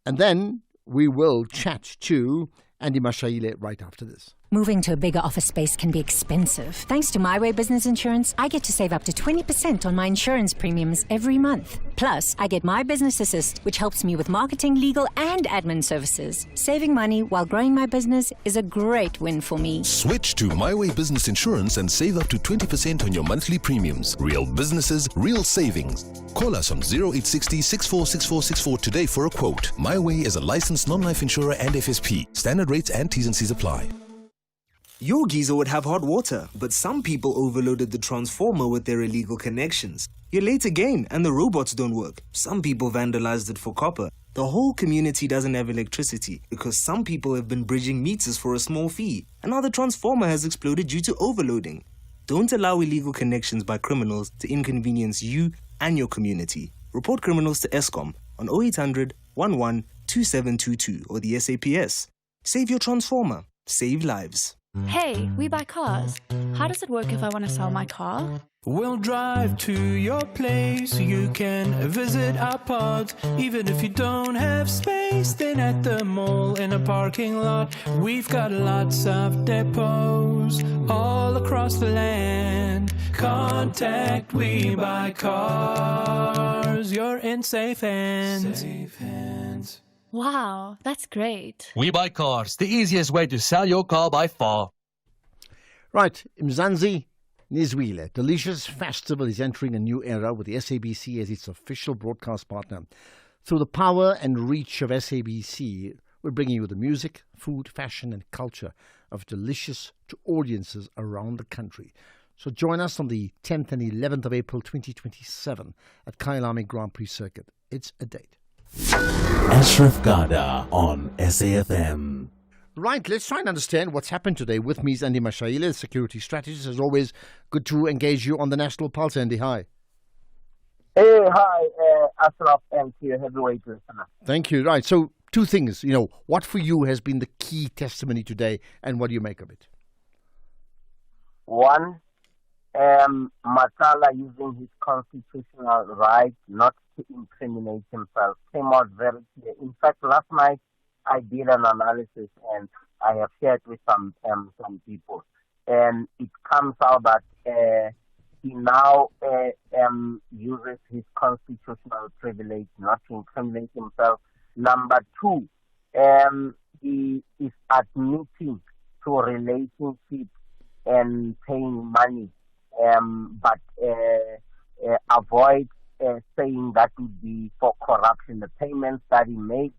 And then we will chat to Andy Mashaile right after this. Moving to a bigger office space can be expensive. Thanks to My Way Business Insurance, I get to save up to 20% on my insurance premiums every month. Plus, I get My Business Assist, which helps me with marketing, legal, and admin services. Saving money while growing my business is a great win for me. Switch to My Way Business Insurance and save up to 20% on your monthly premiums. Real businesses, real savings. Call us on 0860 646464 today for a quote. My Way is a licensed non-life insurer and FSP. Standard rates and T's and C's apply. Your geyser would have hot water, but some people overloaded the transformer with their illegal connections. You're late again, and the robots don't work. Some people vandalized it for copper. The whole community doesn't have electricity because some people have been bridging meters for a small fee, and now the transformer has exploded due to overloading. Don't allow illegal connections by criminals to inconvenience you and your community. Report criminals to Eskom on 0800 11 2722 or the SAPS. Save your transformer. Save lives. Hey, we buy cars. How does it work if I want to sell my car? We'll drive to your place. You can visit our pods. Even if you don't have space, then at the mall in a parking lot, we've got lots of depots all across the land. Contact We Buy Cars. You're in safe hands. Safe hands. Wow, that's great. We Buy Cars, the easiest way to sell your car by far. Right, Mzansi Nizwile, Delicious Festival is entering a new era with the SABC as its official broadcast partner. Through the power and reach of SABC, we're bringing you the music, food, fashion and culture of Delicious to audiences around the country. So join us on the 10th and 11th of April 2027 at Kyalami Grand Prix Circuit. It's a date. Ashraf Gada on SAFM. Right, let's try and understand what's happened today. With me is Andy Mashaile, security strategist. As always, good to engage you on the National Pulse. Andy, hi. Hey, hi, Ashraf, and to your heavyweight listener. Thank you. Right, so two things. What for you has been the key testimony today, and what do you make of it? One, Matlala using his constitutional right not to incriminate himself came out very clear. In fact, last night I did an analysis and I have shared with some people, and it comes out that he now uses his constitutional privilege not to incriminate himself. Number two, he is admitting to relationships and paying money, but avoid saying that would be for corruption. The payments that he made,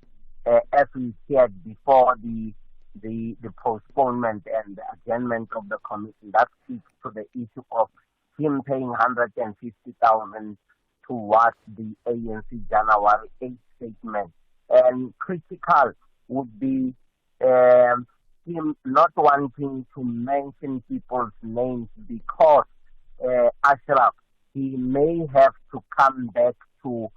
as we said before, the postponement and the adjournment of the commission, that speaks to the issue of him paying 150,000 towards the ANC January 8th statement. And critical would be him not wanting to mention people's names because Ashraf, he may have to come back to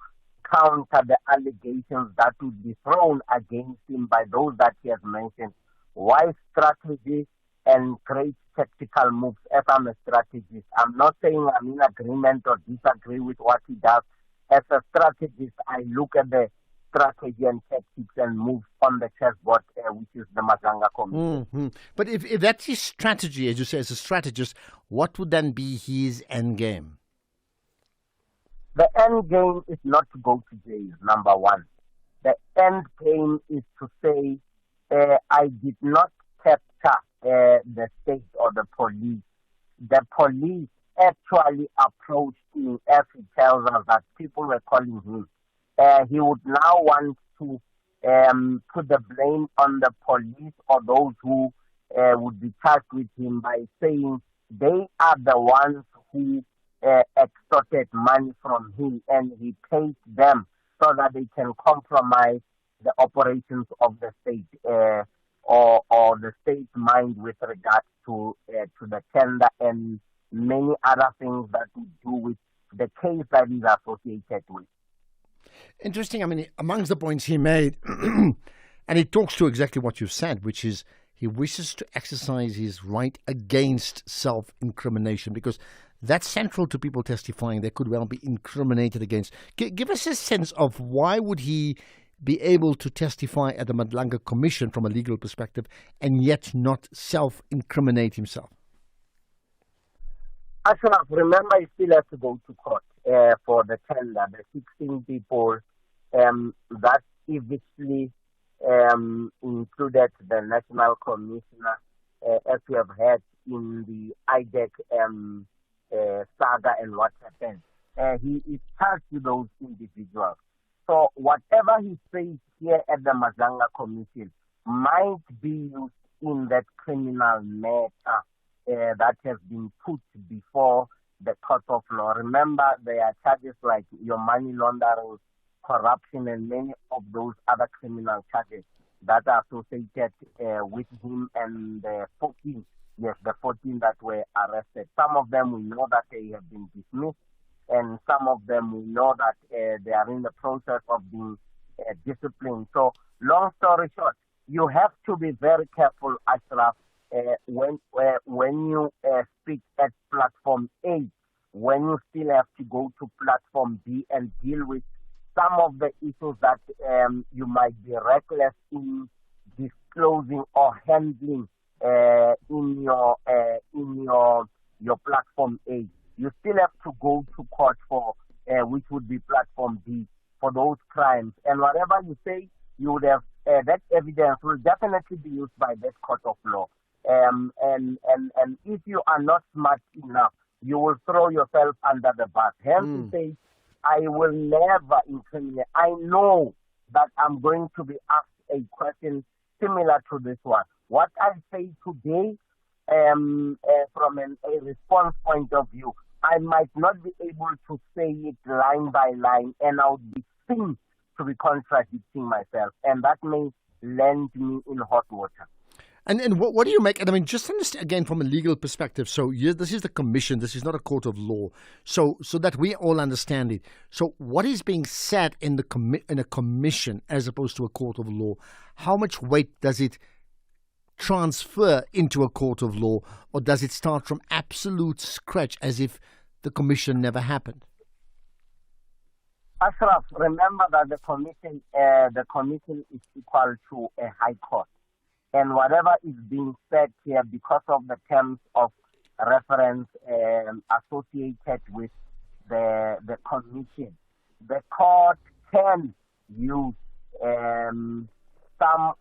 counter the allegations that would be thrown against him by those that he has mentioned. Why strategy and great tactical moves? As I'm a strategist, I'm not saying I'm in agreement or disagree with what he does. As a strategist, I look at the strategy and tactics and moves on the chessboard, which is the Mazanga Commission. Mm-hmm. But if that's his strategy, as you say, as a strategist, what would then be his end game? The end game is not to go to jail, number one. The end game is to say, I did not capture the state or the police. The police actually approached me, as he tells us that people were calling him. He would now want to put the blame on the police or those who would be charged with him by saying they are the ones who extorted money from him and he paid them so that they can compromise the operations of the state or the state mind with regards to the tender and many other things that we do with the case that is associated with. Interesting. I mean, amongst the points he made, and it talks to exactly what you've said, which is he wishes to exercise his right against self-incrimination, because that's central to people testifying. They could well be incriminated against. Give us a sense of why would he be able to testify at the Madlanga Commission from a legal perspective and yet not self-incriminate himself? Ashraf, remember, he still has to go to court for the tender, the 16 people that eventually included the National Commissioner, as we have heard in the IDEC saga and what happened. He is charged with those individuals. So whatever he says here at the Mazanga Commission might be used in that criminal matter that has been put before the court of law. Remember, there are charges like your money laundering, corruption, and many of those other criminal charges that are associated with him and the 14 that were arrested. Some of them we know that they have been dismissed, and some of them we know that they are in the process of being disciplined. So, long story short, you have to be very careful, Ashraf, when you speak at platform A, when you still have to go to platform B and deal with some of the issues that you might be reckless in disclosing or handling in your platform A. You still have to go to court for which would be platform B for those crimes. And whatever you say, you would have that evidence will definitely be used by that court of law. And if you are not smart enough, you will throw yourself under the bus. Hence, he says, I will never incriminate. I know that I'm going to be asked a question similar to this one. What I say today, from a response point of view, I might not be able to say it line by line, and I would be seen to be contradicting myself, and that may land me in hot water. And what do you make? And I mean, just understand again from a legal perspective. So this is the commission. This is not a court of law. So that we all understand it. So what is being said in a commission as opposed to a court of law? How much weight does it transfer into a court of law, or does it start from absolute scratch as if the commission never happened? Ashraf, remember that the commission is equal to a high court. And whatever is being said here, because of the terms of reference associated with the commission, the court can use some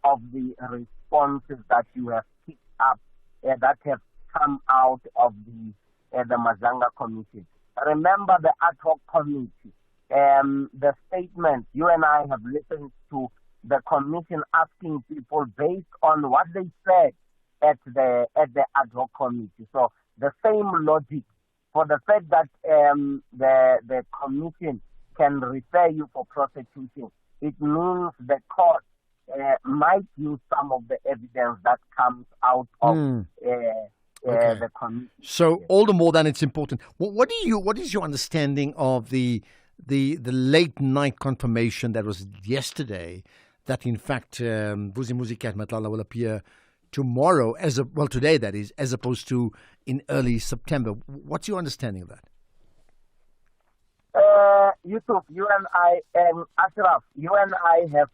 of the responses that you have picked up that have come out of the Mazanga Commission. Remember the ad hoc committee, the statement you and I have listened to. The commission asking people based on what they said at the ad hoc committee. So the same logic for the fact that the commission can refer you for prosecution. It means the court might use some of the evidence that comes out of the commission. So all the more than it's important. What is your understanding of the late night confirmation that was yesterday that in fact Vusimuzi Cat Matlala will appear tomorrow today that is, as opposed to in early September? What's your understanding of that? Yusuf, you and I, Ashraf, you and I have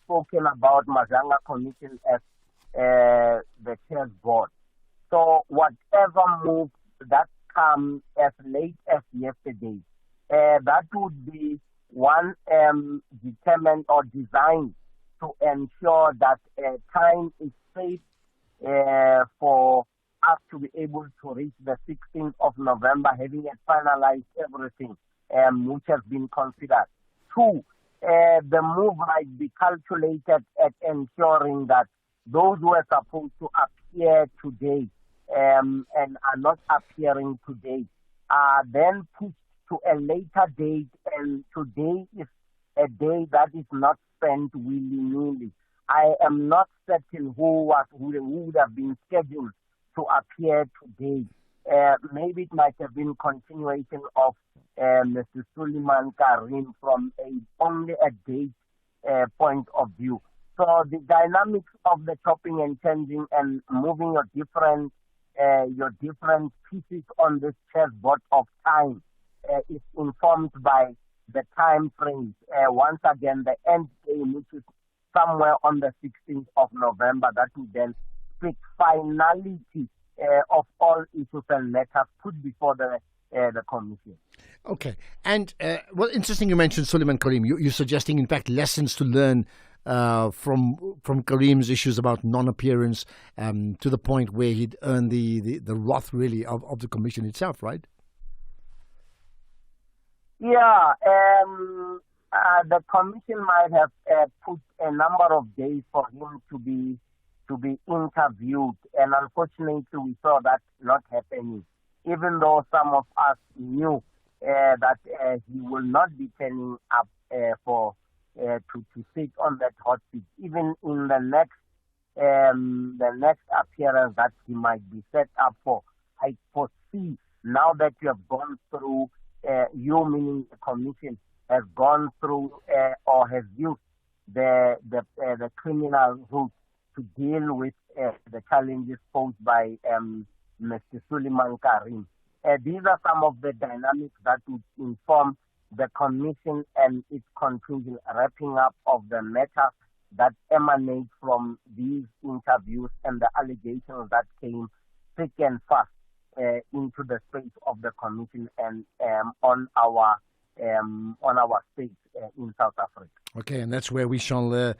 spoken about Mazanga Commission as the chess board. So whatever move that comes as late as yesterday, that would be one determined or designed to ensure that time is safe for us to be able to reach the 16th of November, having finalized everything which has been considered. Two, the move might be calculated at ensuring that those who are supposed to appear today and are not appearing today are then pushed to a later date, and today is a day that is not spent willy-nilly. I am not certain who would have been scheduled to appear today. Maybe it might have been continuation of Mr. Suleiman Karim from only a date point of view. So the dynamics of the chopping and changing and moving your different pieces on this chessboard of time is informed by the time frames. Once again, the end game, which is somewhere on the 16th of November, that will then speak finality of all issues and matters put before the commission. Okay. And, interesting you mentioned Suleiman Karim. You're suggesting, in fact, lessons to learn from Karim's issues about non-appearance to the point where he'd earned the wrath, really, of the commission itself, right? Yeah. The commission might have put a number of days for him to be interviewed, and unfortunately we saw that not happening, even though some of us knew that he will not be turning up to sit on that hot seat, even in the next appearance that he might be set up for. I foresee, now that you have gone through, you meaning the commission has gone through or has used the criminal route to deal with the challenges posed by Mr. Suleiman Karim. These are some of the dynamics that would inform the commission and its conclusion, wrapping up of the matter that emanate from these interviews and the allegations that came thick and fast into the space of the commission and on our space in South Africa. Okay, and that's where we shall leave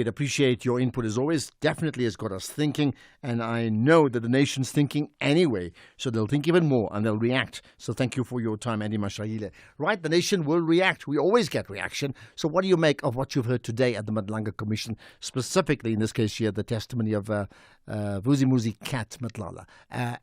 it. Appreciate your input as always. Definitely has got us thinking, and I know that the nation's thinking anyway, so they'll think even more and they'll react. So thank you for your time, Andy Mashahile. Right, the nation will react. We always get reaction. So what do you make of what you've heard today at the Madlanga Commission, specifically in this case here, the testimony of Vusimuzi Cat Matlala?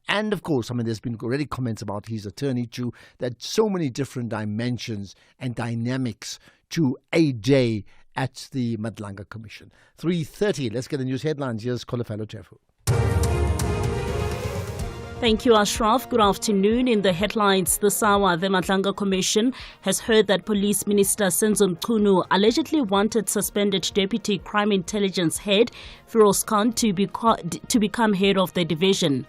And of course, I mean, there's been already comments about his attorney too, that so many different dimensions and dynamics to a day at the Madlanga Commission. 3:30. Let's get the news headlines. Here's Kolefelo Tefu. Thank you, Ashraf. Good afternoon. In the headlines this hour, the Madlanga Commission has heard that Police Minister Senzo Mchunu allegedly wanted suspended Deputy Crime Intelligence Head Firoz Khan to become head of the division.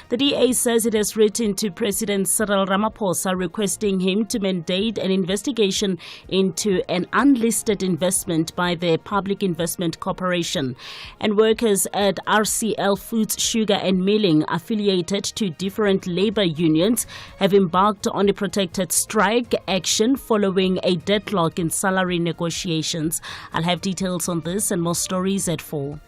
The DA says it has written to President Cyril Ramaphosa requesting him to mandate an investigation into an unlisted investment by the Public Investment Corporation. And workers at RCL Foods, Sugar and Milling, affiliated to different labor unions, have embarked on a protected strike action following a deadlock in salary negotiations. I'll have details on this and more stories at 4.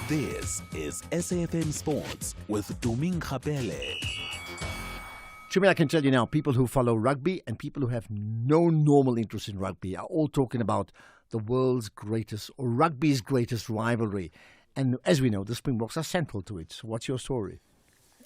This is SAfm Sports with Domin Khapele. Chumi, I can tell you now, people who follow rugby and people who have no normal interest in rugby are all talking about the world's greatest, or rugby's greatest rivalry. And as we know, the Springboks are central to it. So what's your story?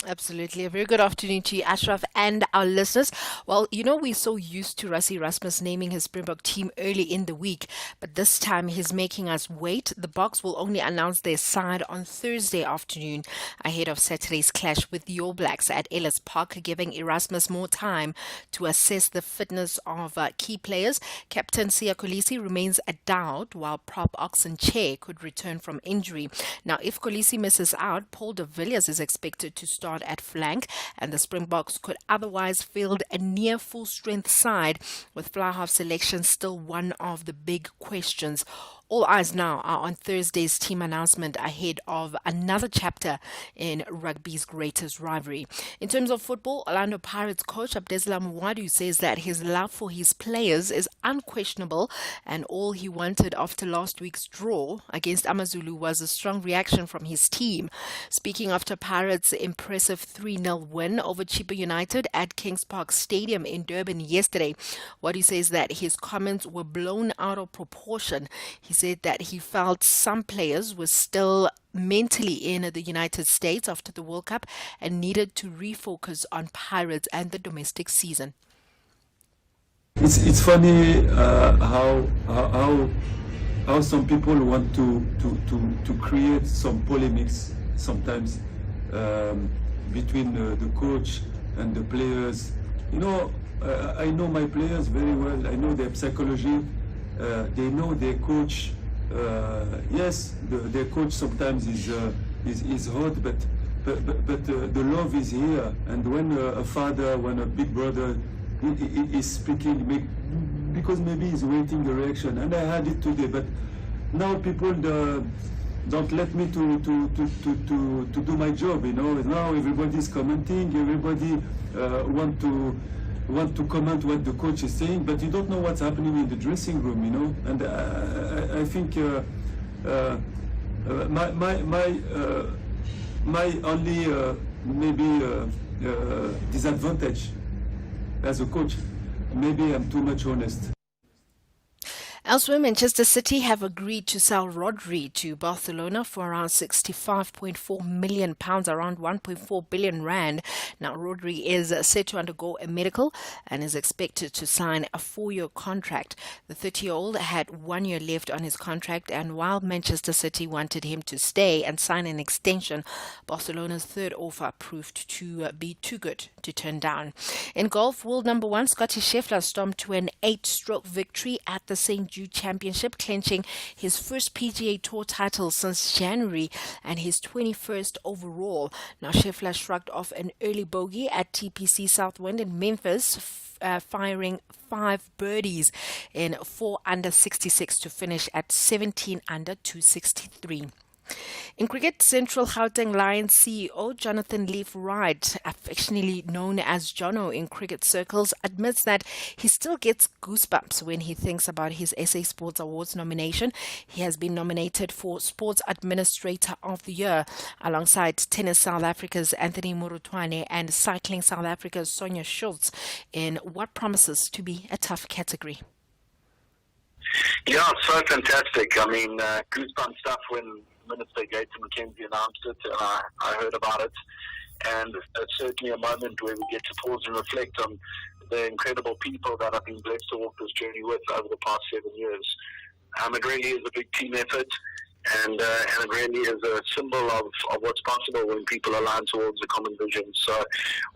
Absolutely. A very good afternoon to you, Ashraf, and our listeners. Well, we're so used to Rassie Erasmus naming his Springbok team early in the week, but this time he's making us wait. The Boks will only announce their side on Thursday afternoon ahead of Saturday's clash with the All Blacks at Ellis Park, giving Erasmus more time to assess the fitness of key players. Captain Siya Kolisi remains a doubt, while prop Oxen Chair could return from injury. Now, if Kolisi misses out, Paul de Villiers is expected to start at flank, and the Springboks could otherwise field a near full-strength side, with fly-half selection still one of the big questions. All eyes now are on Thursday's team announcement ahead of another chapter in rugby's greatest rivalry. In terms of football, Orlando Pirates coach Abdeslam Mwadu says that his love for his players is unquestionable, and all he wanted after last week's draw against Amazulu was a strong reaction from his team. Speaking after Pirates' impressive 3-0 win over Chippa United at Kings Park Stadium in Durban yesterday, Mwadu says that his comments were blown out of proportion. He said that he felt some players were still mentally in the United States after the World Cup and needed to refocus on Pirates and the domestic season. It's funny how some people want to create some polemics sometimes between the coach and the players. I know my players very well. I know their psychology. They know their coach. Yes, their coach sometimes is hot, but the love is here. And when a father, when a big brother is speaking, because maybe he's waiting the reaction. And I had it today, but now people don't let me to do my job. Now everybody's commenting. Everybody want to comment what the coach is saying, but you don't know what's happening in the dressing room, And I think my only maybe disadvantage as a coach, maybe I'm too much honest. Elsewhere, Manchester City have agreed to sell Rodri to Barcelona for around £65.4 million, around 1.4 billion rand. Now, Rodri is set to undergo a medical and is expected to sign a 4-year contract. The 30-year-old had 1 year left on his contract, and while Manchester City wanted him to stay and sign an extension, Barcelona's third offer proved to be too good to turn down. In golf, world number 1 Scottie Scheffler stomped to an 8-stroke victory at the St. Jude Championship, clinching his first PGA Tour title since January and his 21st overall. Now, Scheffler shrugged off an early bogey at TPC Southwind in Memphis, firing 5 birdies in 4 under 66 to finish at 17 under 263. In cricket, Central Gauteng Lions CEO Jonathan Leaf-Wright, affectionately known as Jono in cricket circles, admits that he still gets goosebumps when he thinks about his SA Sports Awards nomination. He has been nominated for Sports Administrator of the Year alongside Tennis South Africa's Anthony Murutwane and Cycling South Africa's Sonia Schultz in what promises to be a tough category. Yeah, it's so fantastic. I mean, goosebump stuff when Minister Gates McKenzie announced it, and I heard about it, and it's certainly a moment where we get to pause and reflect on the incredible people that I've been blessed to walk this journey with over the past 7 years. It really is a big team effort, and it really is a symbol of what's possible when people align towards a common vision. So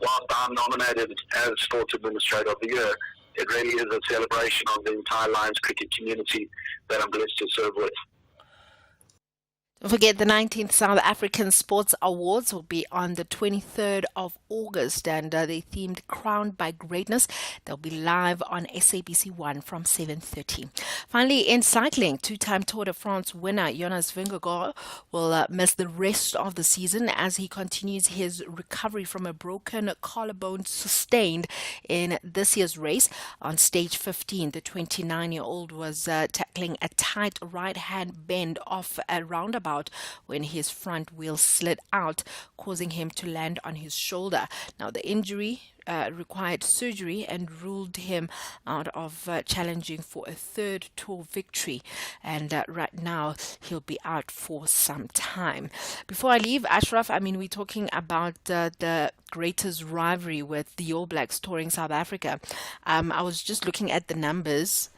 whilst I'm nominated as Sports Administrator of the Year, it really is a celebration of the entire Lions cricket community that I'm blessed to serve with. Don't forget, the 19th South African Sports Awards will be on the 23rd of August, and they themed Crowned by Greatness. They'll be live on SABC 1 from 7:30. Finally, in cycling, 2-time Tour de France winner Jonas Vingegaard will miss the rest of the season as he continues his recovery from a broken collarbone sustained in this year's race. On stage 15, the 29-year-old was tackling a tight right-hand bend off a roundabout about when his front wheel slid out, causing him to land on his shoulder. Now, the injury required surgery and ruled him out of challenging for a third tour victory. And right now, he'll be out for some time. Before I leave, Ashraf, we're talking about the greatest rivalry with the All Blacks touring South Africa. I was just looking at the numbers.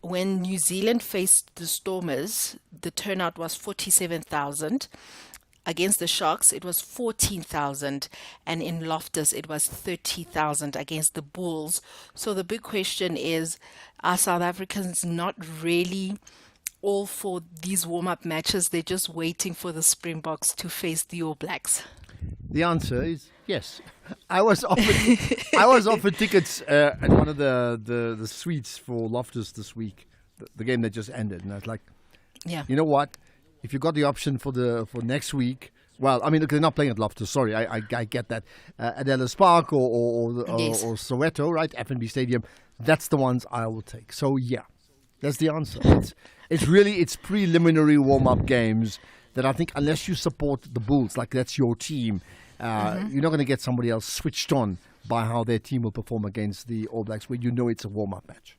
When New Zealand faced the Stormers, the turnout was 47,000. Against the Sharks, it was 14,000, and in Loftus, it was 30,000 against the Bulls. So the big question is, are South Africans not really all for these warm-up matches? They're just waiting for the Springboks to face the All Blacks. The answer is yes. I was offered tickets at one of the suites for Loftus this week, the game that just ended, and I was like, yeah, you know what? If you got the option for next week, well, look, they're not playing at Loftus. Sorry, I get that. At Ellis Park or Soweto, right? FNB Stadium. That's the ones I will take. So yeah, that's the answer. It's preliminary warm-up games that I think, unless you support the Bulls, like that's your team, you're not going to get somebody else switched on by how their team will perform against the All Blacks, where you know it's a warm-up match.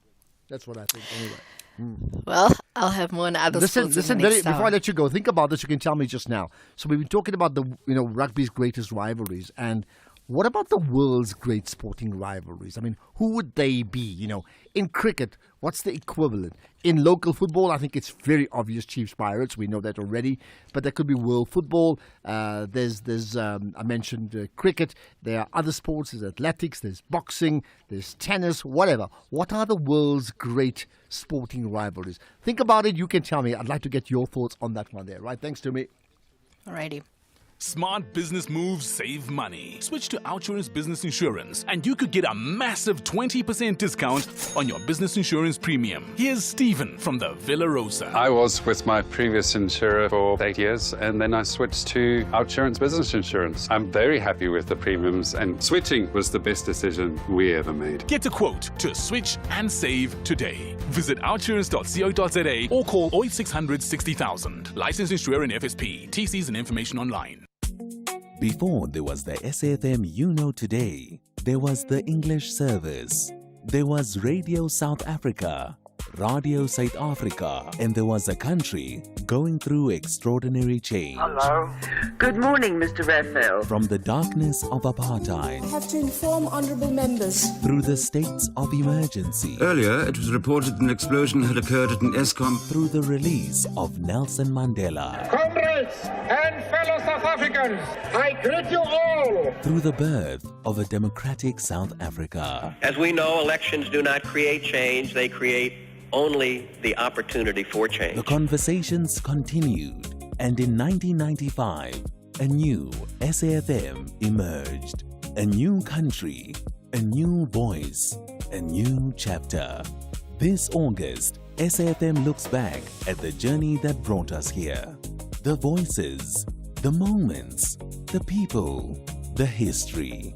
That's what I think, anyway. Well, I'll have more on other sports in the next hour. Before I let you go, think about this. You can tell me just now. So we've been talking about the rugby's greatest rivalries, and what about the world's great sporting rivalries? Who would they be? In cricket, what's the equivalent? In local football, I think it's very obvious, Chiefs Pirates. We know that already. But there could be world football. There's I mentioned cricket. There are other sports. There's athletics. There's boxing. There's tennis. Whatever. What are the world's great sporting rivalries? Think about it. You can tell me. I'd like to get your thoughts on that one there. Right? Thanks to me. Alrighty. Smart business moves save money. Switch to Outsurance Business Insurance and you could get a massive 20% discount on your business insurance premium. Here's Stephen from the Villa Rosa. I was with my previous insurer for 8 years and then I switched to Outsurance Business Insurance. I'm very happy with the premiums and switching was the best decision we ever made. Get a quote to switch and save today. Visit outsurance.co.za or call 0800 60,000. Licensed insurer and FSP. TCs and information online. Before there was the SAfm you know today, there was the English service, there was Radio South Africa, Radio South Africa, and there was a country going through extraordinary change. Hello. Good morning, Mr. Raphael. From the darkness of apartheid, I have to inform honourable members, through the states of emergency. Earlier, it was reported an explosion had occurred at an Eskom. Through the release of Nelson Mandela. Comrades and fellow South Africans, I greet you all. Through the birth of a democratic South Africa. As we know, elections do not create change, they create only the opportunity for change. The conversations continued, and in 1995, a new SAfm emerged. A new country, a new voice, a new chapter. This August, SAfm looks back at the journey that brought us here. The voices, the moments, the people, the history.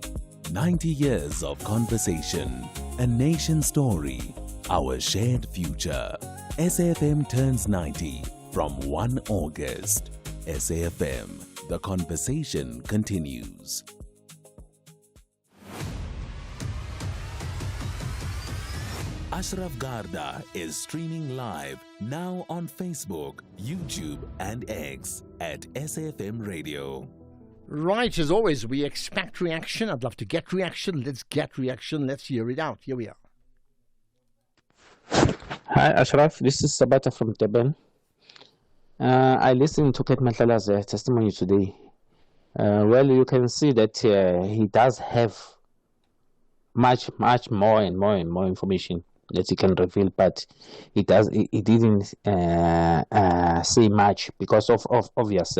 90 years of conversation, a nation story, our shared future. SAfm turns 90 from 1 August. SAfm, the conversation continues. Ashraf Garda is streaming live now on Facebook, YouTube, and X at SAfm Radio. Right, as always, we expect reaction. I'd love to get reaction. Let's get reaction. Let's hear it out. Here we are. Hi, Ashraf. This is Sabata from Durban. I listened to Kate Matlala's testimony today. Well, you can see that he does have much more information that he can reveal, but he didn't say much because of obvious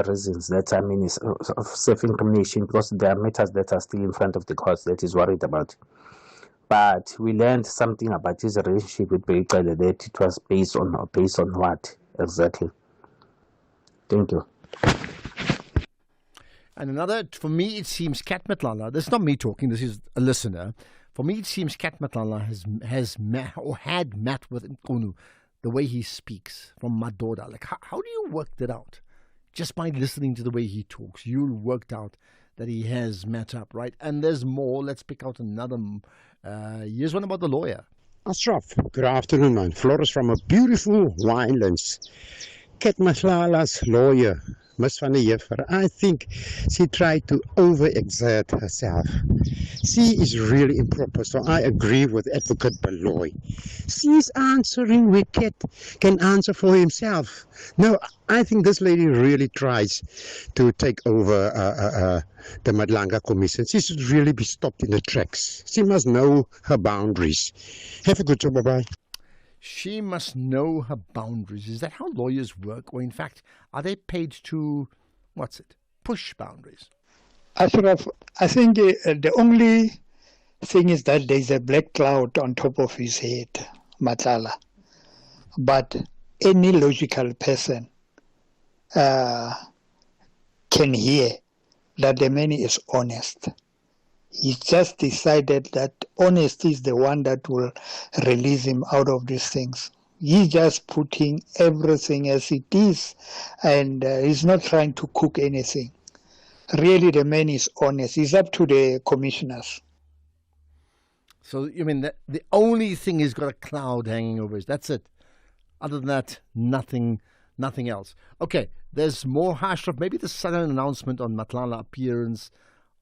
reasons. That is of self-incrimination, because there are matters that are still in front of the courts that he's worried about. But we learned something about his relationship with Beqele, that it was based on what exactly. Thank you. And another, for me, it seems Kat Matlala, this is not me talking, this is a listener. For me, it seems Kat Matlala had met with Nkunu the way he speaks from Madoda? Like, how do you work that out? Just by listening to the way he talks, you worked out that he has met up, right? And there's more. Let's pick out another. Here's one about the lawyer. Ashraf, good afternoon, man. Flores from a beautiful winelands. Kat Mahlala's lawyer, Miss Van der Heever, I think she tried to overexert herself. She is really improper, so I agree with Advocate Baloy. She's answering where Kat can answer for himself. No, I think this lady really tries to take over the Madlanga Commission. She should really be stopped in the tracks. She must know her boundaries. Have a good job, bye-bye. She must know her boundaries. Is that how lawyers work? Or in fact, are they paid to, push boundaries? Ashraf, I think the only thing is that there's a black cloud on top of his head, Matlala. But any logical person can hear that the man is honest. He just decided that honesty is the one that will release him out of these things. He's just putting everything as it is, and he's not trying to cook anything. Really, the man is honest. It's up to the commissioners. So you mean that the only thing he's got a cloud hanging over his, that's it. Other than that, nothing else. Okay, there's more. Ashraf, maybe the sudden announcement on Matlala appearance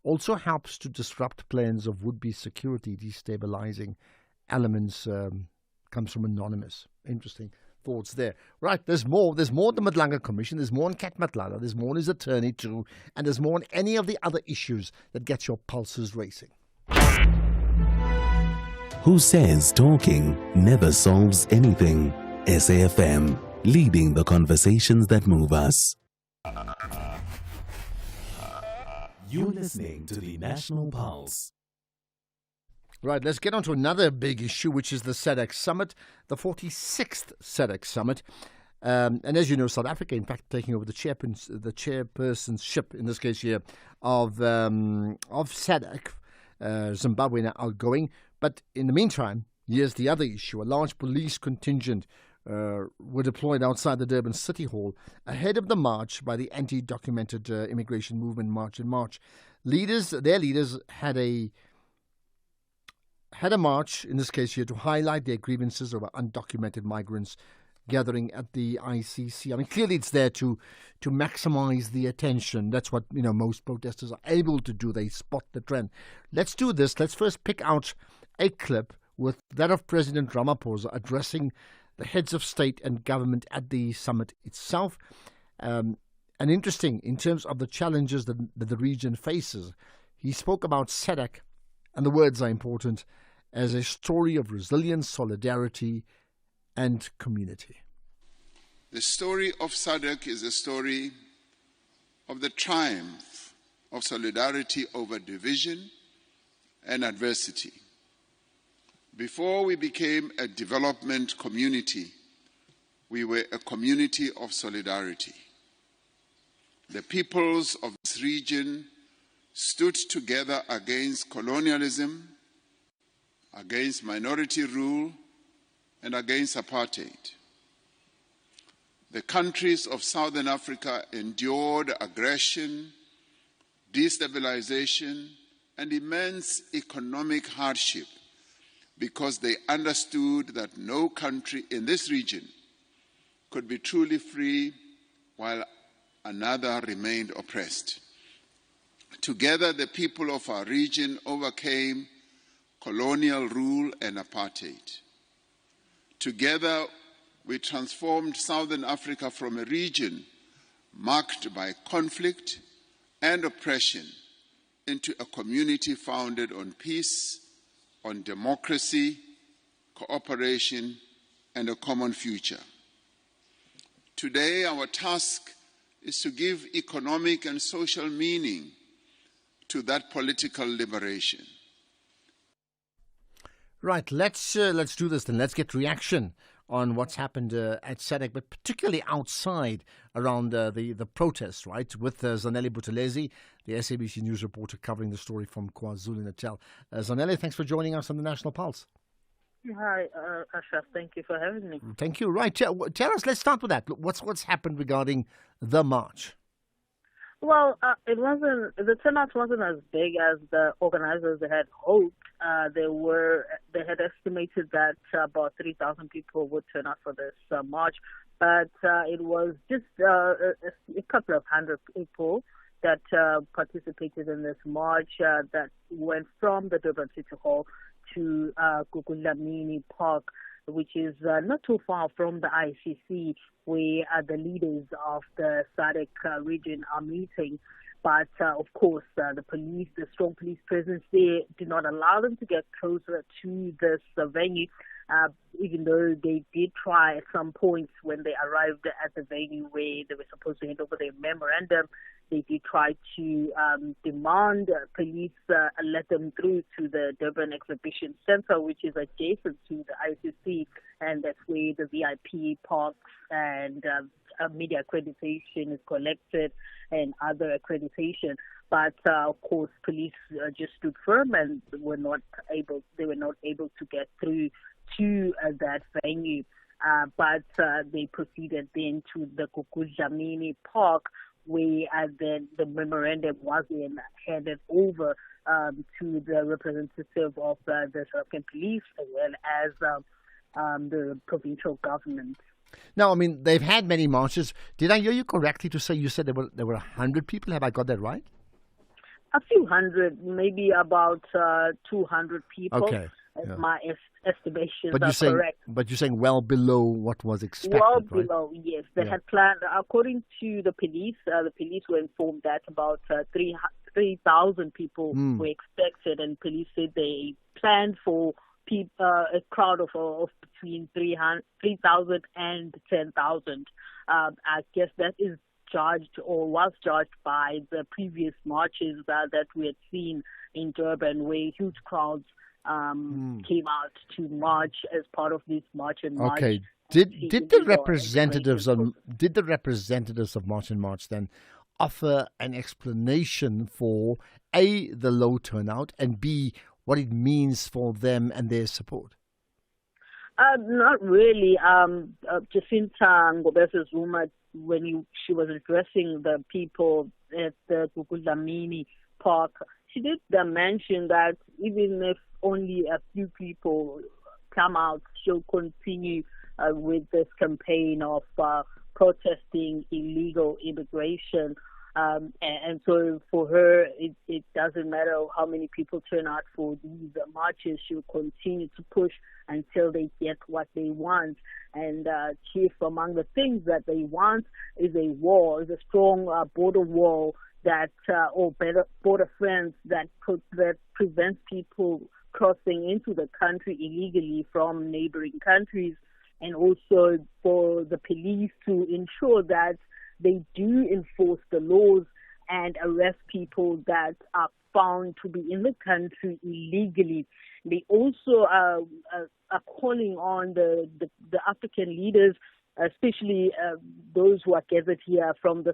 also helps to disrupt plans of would-be security destabilizing elements. Comes from Anonymous. Interesting thoughts there. Right, there's more. There's more on the Madlanga Commission. There's more on Kat Matlala. There's more on his attorney too. And there's more on any of the other issues that get your pulses racing. Who says talking never solves anything? SAfm, leading the conversations that move us. You're listening to the National Pulse. Right, let's get on to another big issue, which is the SADC Summit, the 46th SADC Summit. And as you know, South Africa, in fact, taking over the chairpersonship, in this case here, of SADC, Zimbabwe now outgoing. But in the meantime, here's the other issue. A large police contingent were deployed outside the Durban City Hall ahead of the march by the anti-documented immigration movement March in March. Their leaders had a march, in this case here, to highlight their grievances over undocumented migrants gathering at the ICC. I mean, clearly it's there to maximize the attention. That's what, most protesters are able to do. They spot the trend. Let's do this. Let's first pick out a clip with that of President Ramaphosa addressing the heads of state and government at the summit itself. And interesting, in terms of the challenges that the region faces, he spoke about SADC, and the words are important, as a story of resilience, solidarity, and community. The story of SADC is a story of the triumph of solidarity over division and adversity. Before we became a development community, we were a community of solidarity. The peoples of this region stood together against colonialism, against minority rule, and against apartheid. The countries of Southern Africa endured aggression, destabilization, and immense economic hardship because they understood that no country in this region could be truly free while another remained oppressed. Together, the people of our region overcame colonial rule and apartheid. Together, we transformed Southern Africa from a region marked by conflict and oppression into a community founded on peace, on democracy, cooperation, and a common future. Today, our task is to give economic and social meaning to that political liberation. Right, let's do this then. Let's get reaction on what's happened at SADC, but particularly outside around the protests, right, with Zanele Buthelezi, the SABC News reporter covering the story from KwaZulu-Natal. Zanele, thanks for joining us on the National Pulse. Hi, Ashraf. Thank you for having me. Thank you. Right. Tell us, let's start with that. What's happened regarding the march? Well, the turnout wasn't as big as the organizers had hoped. They had estimated that about 3,000 people would turn out for this march, but it was just a couple of hundred people that participated in this march that went from the Durban City Hall to Gugulamini Park, which is not too far from the ICC, where the leaders of the SADC region are meeting. But of course, the strong police presence there did not allow them to get closer to this venue, even though they did try at some points when they arrived at the venue where they were supposed to hand over their memorandum. They did try to demand police let them through to the Durban Exhibition Center, which is adjacent to the ICC, and that's where the VIP parks and media accreditation is collected and other accreditation. But of course, police just stood firm and were not able to get through to that venue. But they proceeded then to the Gugulamini Park, where then the memorandum was then handed over to the representative of the South African police as well as the provincial government. Now, I mean, they've had many marches. Did I hear you correctly to say you said there were 100 people? Have I got that right? A few hundred, maybe about 200 people. Okay. Yeah. My estimations but are correct. But you're saying well below what was expected, Well right? below, yes. They had planned, according to the police were informed that about 3,000 people were expected, and police said they planned for a crowd of between 3,000 and 10,000. I guess that is judged or was judged by the previous marches that we had seen in Durban, where huge crowds came out to march as part of this march and march. Okay. Did the representatives of March and March then offer an explanation for A, the low turnout, and B, what it means for them and their support? Not really. Jacinta Ngobese Zuma, when she was addressing the people at the Gugulamini Park, she did mention that even if only a few people come out, she'll continue with this campaign of protesting illegal immigration. And so for her, it doesn't matter how many people turn out for these marches. She'll continue to push until they get what they want. And chief among the things that they want is a wall, is a strong border wall that, or better border fence that prevents people crossing into the country illegally from neighboring countries, and also for the police to ensure that they do enforce the laws and arrest people that are found to be in the country illegally. They also are calling on the African leaders, especially those who are gathered here from the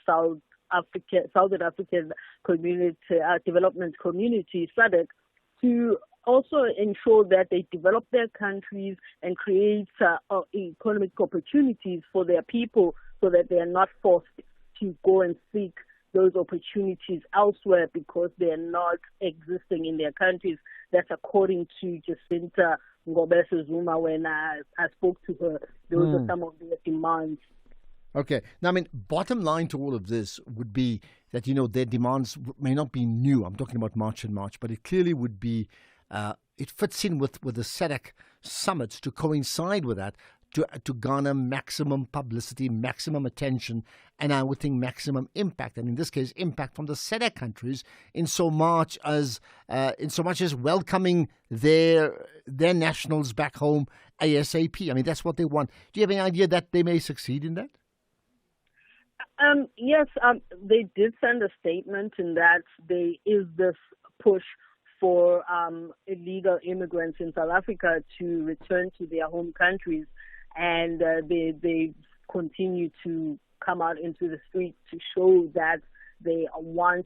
Southern African community, development community, SADC, to also ensure that they develop their countries and create economic opportunities for their people, so that they are not forced to go and seek those opportunities elsewhere because they are not existing in their countries. That's according to Jacinta Ngobese Zuma when I spoke to her. Those are some of their demands. Okay. Now, I mean, bottom line to all of this would be that, their demands may not be new. I'm talking about March and March, but it clearly would be, it fits in with the SADC summits to coincide with that, to garner maximum publicity, maximum attention, and I would think maximum impact. And in this case, impact from the SADC countries in so much as welcoming their nationals back home ASAP. I mean, that's what they want. Do you have any idea that they may succeed in that? Yes, they did send a statement in that there is this push for illegal immigrants in South Africa to return to their home countries, and they continue to come out into the streets to show that they want,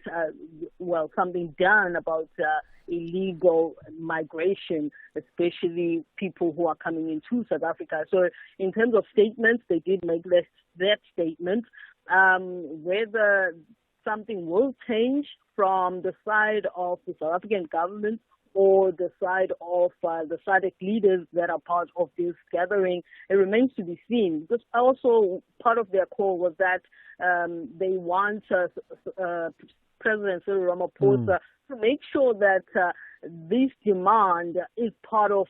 something done about illegal migration, especially people who are coming into South Africa. So in terms of statements, they did make that statement. Whether something will change from the side of the South African government or the side of the SADC leaders that are part of this gathering, it remains to be seen. Because also part of their call was that they want President Cyril Ramaphosa to make sure that this demand is part of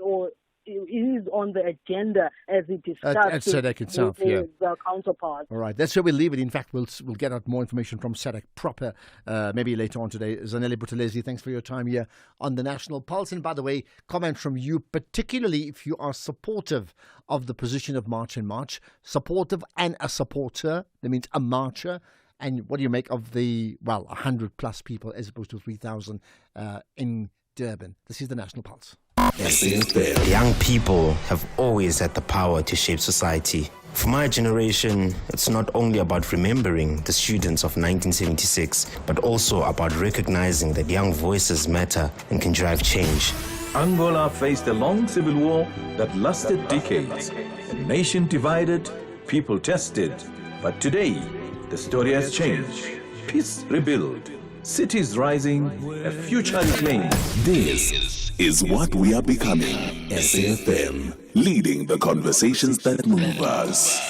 or is on the agenda as it discussed at SADC itself, with his counterparts. All right, that's where we'll leave it. In fact, we'll get out more information from SADC proper maybe later on today. Zanele Buthelezi, thanks for your time here on the National Pulse. And by the way, comment from you, particularly if you are supportive of the position of March and March, supportive and a supporter, that means a marcher. And what do you make of the, 100 plus people as opposed to 3,000 in Durban? This is the National Pulse. Young people have always had the power to shape society. For my generation, it's not only about remembering the students of 1976, but also about recognizing that young voices matter and can drive change. Angola faced a long civil war that lasted decades. A nation divided, people tested. But today, the story has changed. Peace rebuilt, cities rising, a future reclaimed. This is what we are becoming. SAfm, leading the conversations that move us.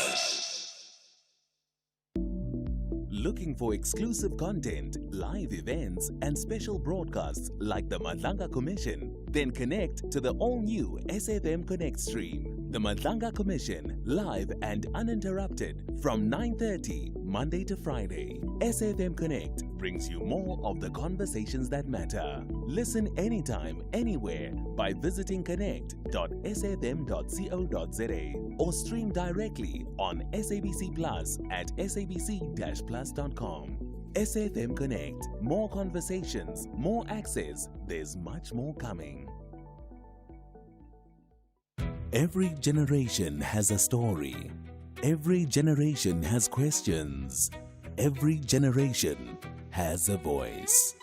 Looking for exclusive content, live events, and special broadcasts like the Madlanga Commission? Then connect to the all-new SAfm Connect stream. The Madlanga Commission, live and uninterrupted from 9:30 Monday to Friday. SAfm Connect brings you more of the conversations that matter. Listen anytime, anywhere by visiting connect.safm.co.za or stream directly on SABC Plus at sabc-plus.com. SAfm Connect. More conversations, more access. There's much more coming. Every generation has a story. Every generation has questions. Every generation has a voice.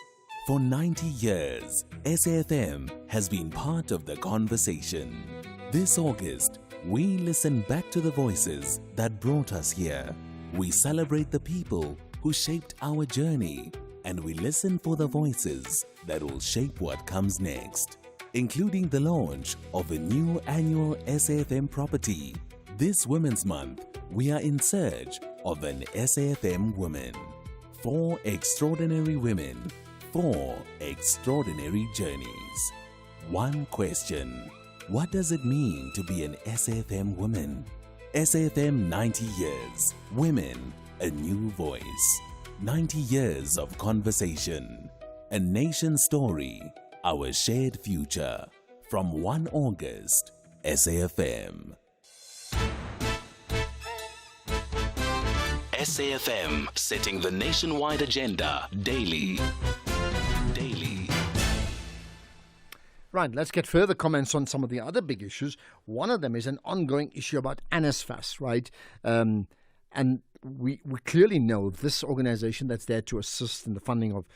For 90 years, SAfm has been part of the conversation. This August, we listen back to the voices that brought us here. We celebrate the people who shaped our journey, and we listen for the voices that will shape what comes next, including the launch of a new annual SAfm property. This Women's Month, we are in search of an SAfm woman. 4 extraordinary women, 4 extraordinary journeys. One question: what does it mean to be an SAfm woman? SAfm 90 years. Women, a new voice. 90 years of conversation. A nation story. Our shared future. From 1 August, SAfm. SAfm, setting the nationwide agenda daily. Right, let's get further comments on some of the other big issues. One of them is an ongoing issue about NSFAS, right? And we clearly know this organization that's there to assist in the funding of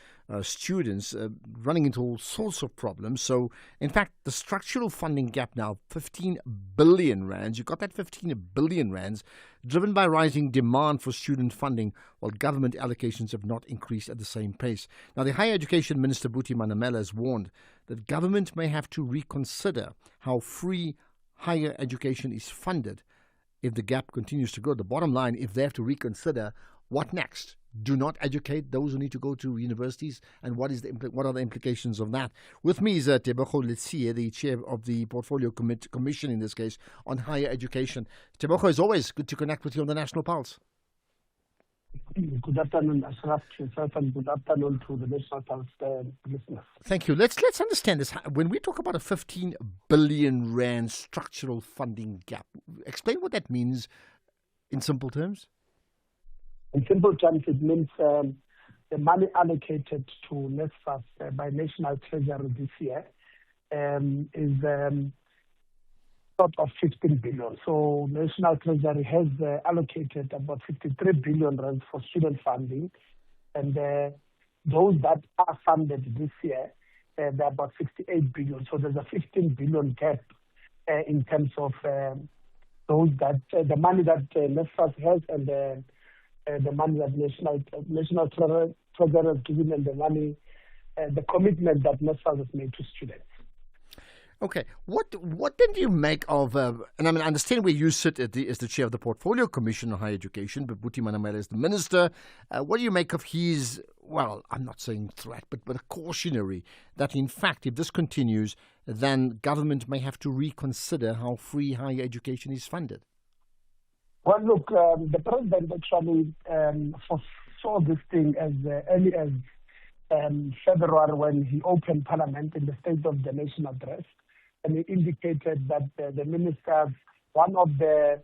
students running into all sorts of problems. So, in fact, the structural funding gap now, 15 billion rands. You've got that 15 billion rands driven by rising demand for student funding, while government allocations have not increased at the same pace. Now, the Higher Education Minister, Buti Manamela, has warned that government may have to reconsider how free higher education is funded if the gap continues to grow. The bottom line, if they have to reconsider, what next? Do not educate those who need to go to universities, and what are the implications of that? With me is Tebogo Letsie, the chair of the Portfolio Commission, in this case, on higher education. Tebogo, as always, good to connect with you on the National Pulse. Good afternoon, Ashraf, to yourself, and good afternoon to the National Pulse listeners. Thank you. Let's understand this. When we talk about a 15 billion rand structural funding gap, explain what that means in simple terms. In simple terms, it means the money allocated to NSFAS by National Treasury this year is sort of 15 billion. So National Treasury has allocated about 53 billion rand for student funding, And those that are funded this year, they're about 68 billion. So there's a 15 billion gap in terms of those that the money that NSFAS has and the money that National Treasury has given, and the money, the commitment that NSFAS has made to students. Okay, what then do you make of, and I mean, I understand where you sit as the chair of the Portfolio Commission on Higher Education, but Buti Manamela is the minister. What do you make of his, well, I'm not saying threat, but a cautionary that in fact, if this continues, then government may have to reconsider how free higher education is funded? Well, look, the president actually foresaw this thing as early as February when he opened Parliament in the State of the Nation address. And he indicated that the ministers, one of the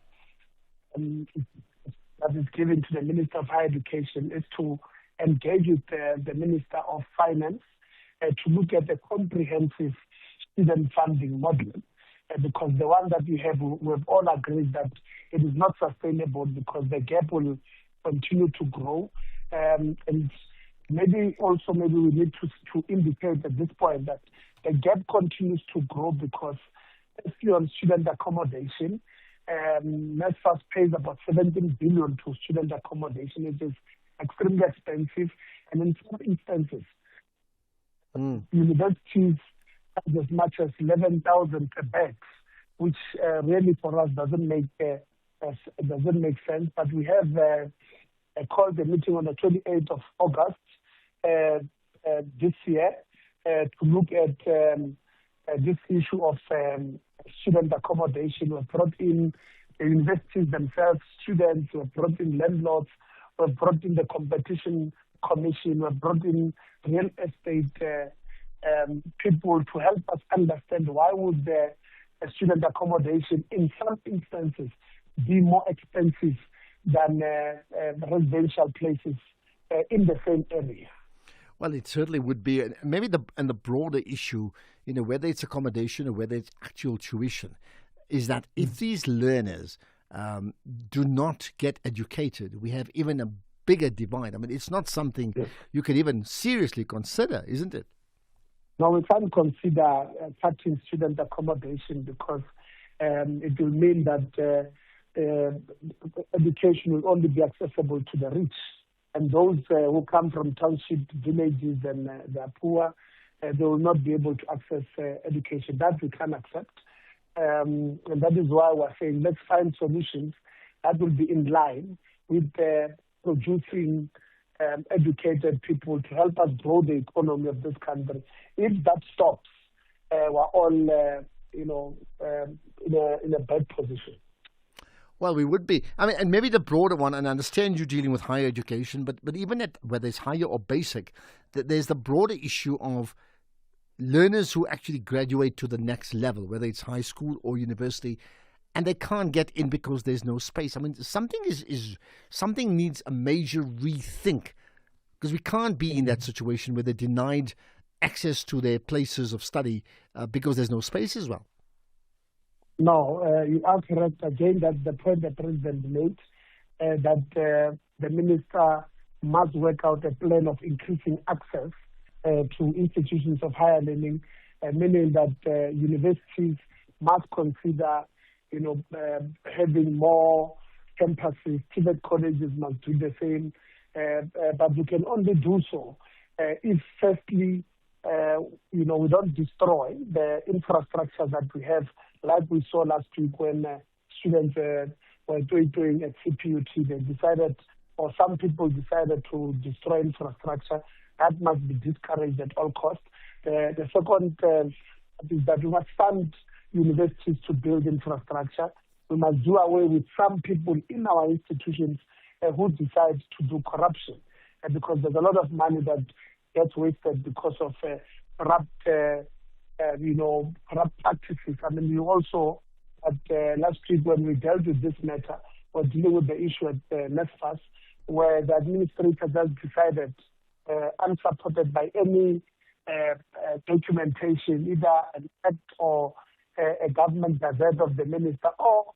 that is given to the Minister of Higher Education is to engage with the Minister of Finance to look at a comprehensive student funding model. Because the one that we have, we've all agreed that it is not sustainable because the gap will continue to grow. And maybe we need to indicate at this point that the gap continues to grow because, especially on student accommodation, NSFAS pays about 17 billion to student accommodation. It is extremely expensive, and in some instances, universities have as much as 11,000 per bed, which really for us doesn't make sense. But we have called the meeting on the 28th of August this year to look at this issue of student accommodation. We've brought in the universities themselves, students, we've brought in landlords, we've brought in the Competition Commission, we've brought in real estate people to help us understand why would the student accommodation in some instances be more expensive than residential places in the same area. Well, it certainly would be. Maybe the broader issue, whether it's accommodation or whether it's actual tuition, is that if these learners do not get educated, we have even a bigger divide. I mean, it's not something you can even seriously consider, isn't it? No, we can't consider cutting student accommodation because it will mean that education will only be accessible to the rich. And those who come from township villages and they are poor, they will not be able to access education. That we can't accept. And that is why we're saying let's find solutions that will be in line with producing educated people to help us grow the economy of this country. If that stops, we're all in a bad position. Well, we would be. I mean, and maybe the broader one, and I understand you're dealing with higher education, but even at whether it's higher or basic, there's the broader issue of learners who actually graduate to the next level, whether it's high school or university, and they can't get in because there's no space. I mean, something needs a major rethink, because we can't be in that situation where they're denied access to their places of study because there's no space as well. No, you are correct. Again, that's the point the President made, that the Minister must work out a plan of increasing access to institutions of higher learning, meaning that universities must consider, having more campuses. TVET colleges must do the same, but we can only do so if, firstly, we don't destroy the infrastructure that we have, like we saw last week when students were doing at CPUT. They decided, or some people decided, to destroy infrastructure. That must be discouraged at all costs. The second is that we must fund universities to build infrastructure. We must do away with some people in our institutions who decide to do corruption, because there's a lot of money that gets wasted because of corrupt practices. I mean, you also, last week when we dealt with this matter, we're dealing with the issue at NSFAS, where the administrator has decided, unsupported by any documentation, either an act or a government gazette of the minister or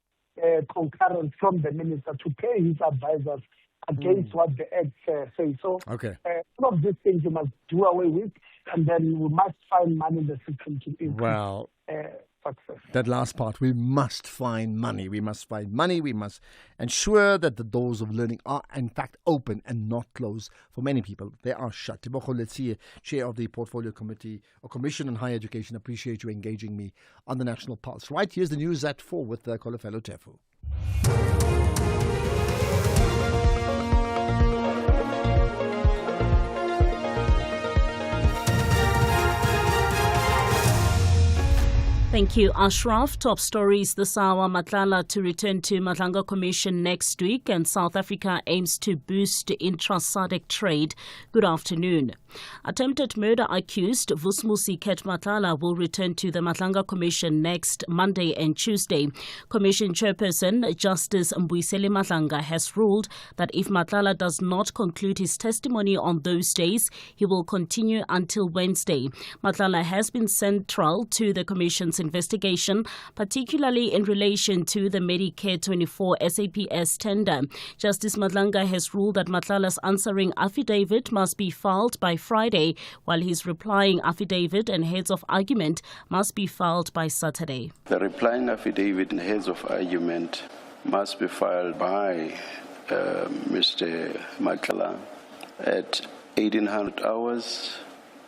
concurrence from the minister, to pay his advisors against what the Act says. So Okay. some of these things you must do away with, and then we must find money in the system to increase success. That last part, we must find money. We must find money. We must ensure that the doors of learning are in fact open and not closed. For many people, they are shut. Tebogo Letsie, Chair of the Portfolio Committee or Commission on Higher Education, appreciate you engaging me on the National Pulse. Right, here's the news at 4 with Kolofelo Tefu. Thank you, Ashraf. Top stories this hour. Matlala to return to Madlanga Commission next week, and South Africa aims to boost intra-SADC trade. Good afternoon. Attempted murder accused Vusmusi Ket Matlala will return to the Madlanga Commission next Monday and Tuesday. Commission Chairperson Justice Mbuyiseli Madlanga has ruled that if Matlala does not conclude his testimony on those days, he will continue until Wednesday. Matlala has been central to the Commission's investigation, particularly in relation to the Medicare 24 SAPS tender. Justice Madlanga has ruled that Matlala's answering affidavit must be filed by Friday, while his replying affidavit and heads of argument must be filed by Saturday. The replying affidavit and heads of argument must be filed by Mr. Matlala at 1800 hours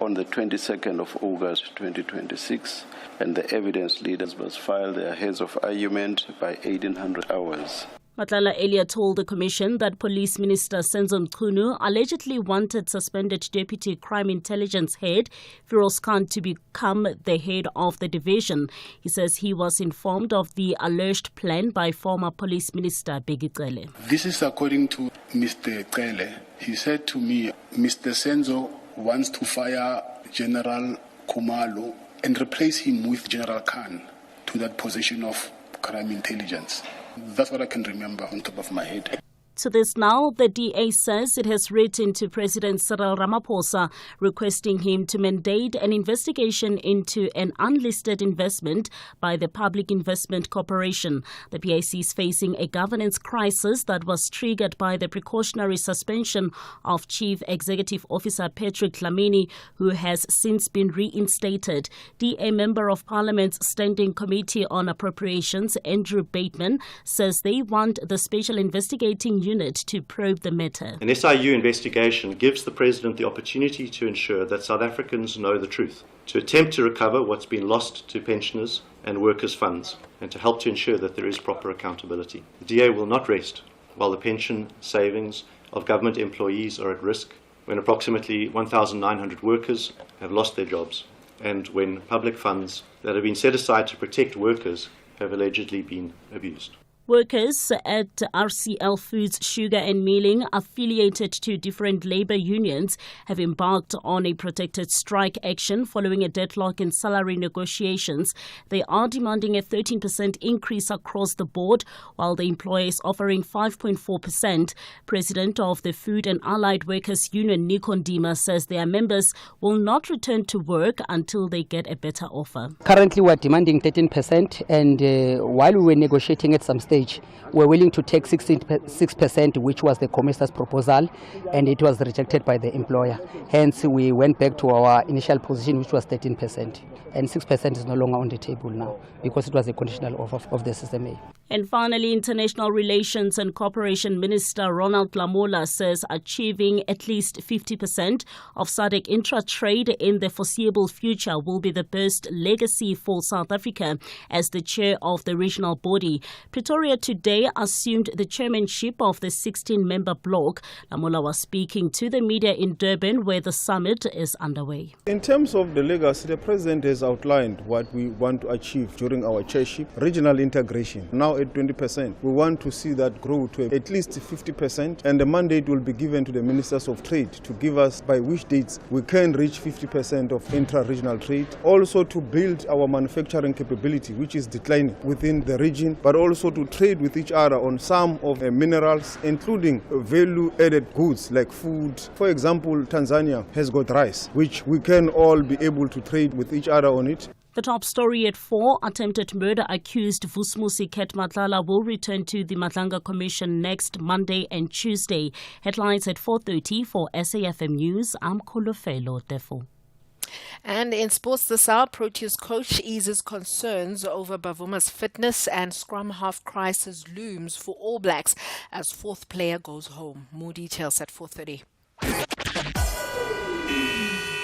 on the 22nd of August 2026, and the evidence leaders must file their heads of argument by 1800 hours. Matlala earlier told the Commission that Police Minister Senzo Mchunu allegedly wanted suspended Deputy Crime Intelligence Head Firoz Khan to become the head of the division. He says he was informed of the alleged plan by former Police Minister Bheki Cele. This is according to Mr. Cele. He said to me, Mr. Senzo wants to fire General Khumalo and replace him with General Khan to that position of crime intelligence. That's what I can remember on top of my head. To this now, the DA says it has written to President Cyril Ramaphosa requesting him to mandate an investigation into an unlisted investment by the Public Investment Corporation. The PIC is facing a governance crisis that was triggered by the precautionary suspension of Chief Executive Officer Patrick Dlamini, who has since been reinstated. DA Member of Parliament's Standing Committee on Appropriations, Andrew Bateman, says they want the Special Investigating Unit to probe the matter. An SIU investigation gives the President the opportunity to ensure that South Africans know the truth, to attempt to recover what's been lost to pensioners and workers' funds, and to help to ensure that there is proper accountability. The DA will not rest while the pension savings of government employees are at risk, when approximately 1,900 workers have lost their jobs, and when public funds that have been set aside to protect workers have allegedly been abused. Workers at RCL Foods Sugar and Milling, affiliated to different labour unions, have embarked on a protected strike action following a deadlock in salary negotiations. They are demanding a 13% increase across the board, while the employer is offering 5.4%. President of the Food and Allied Workers Union, Nico Ndima, says their members will not return to work until they get a better offer. Currently, we're demanding 13%, and while we were negotiating at some stage, we're willing to take 6%, which was the commissioner's proposal, and it was rejected by the employer. Hence, we went back to our initial position, which was 13%, and 6% is no longer on the table now because it was a conditional offer of the CCMA. And finally, International Relations and Cooperation Minister Ronald Lamola says achieving at least 50% of SADC intra-trade in the foreseeable future will be the best legacy for South Africa as the chair of the regional body. Pretoria today assumed the chairmanship of the 16-member bloc. Lamola was speaking to the media in Durban, where the summit is underway. In terms of the legacy, the President has outlined what we want to achieve during our chairship: regional integration. Now at 20%. We want to see that grow to at least 50%, and the mandate will be given to the Ministers of Trade to give us by which dates we can reach 50% of intra-regional trade. Also to build our manufacturing capability, which is declining within the region, but also to trade with each other on some of the minerals, including value-added goods like food. For example, Tanzania has got rice, which we can all be able to trade with each other on it. The top story at 4, attempted murder accused Vusmusi Ket Matlala will return to the Matlanga Commission next Monday and Tuesday. Headlines at 4:30 for SAFM News. I'm Kolofelo Tefo. And in sports this hour, Proteas coach eases concerns over Bavuma's fitness, and scrum half crisis looms for All Blacks as fourth player goes home. More details at 4:30.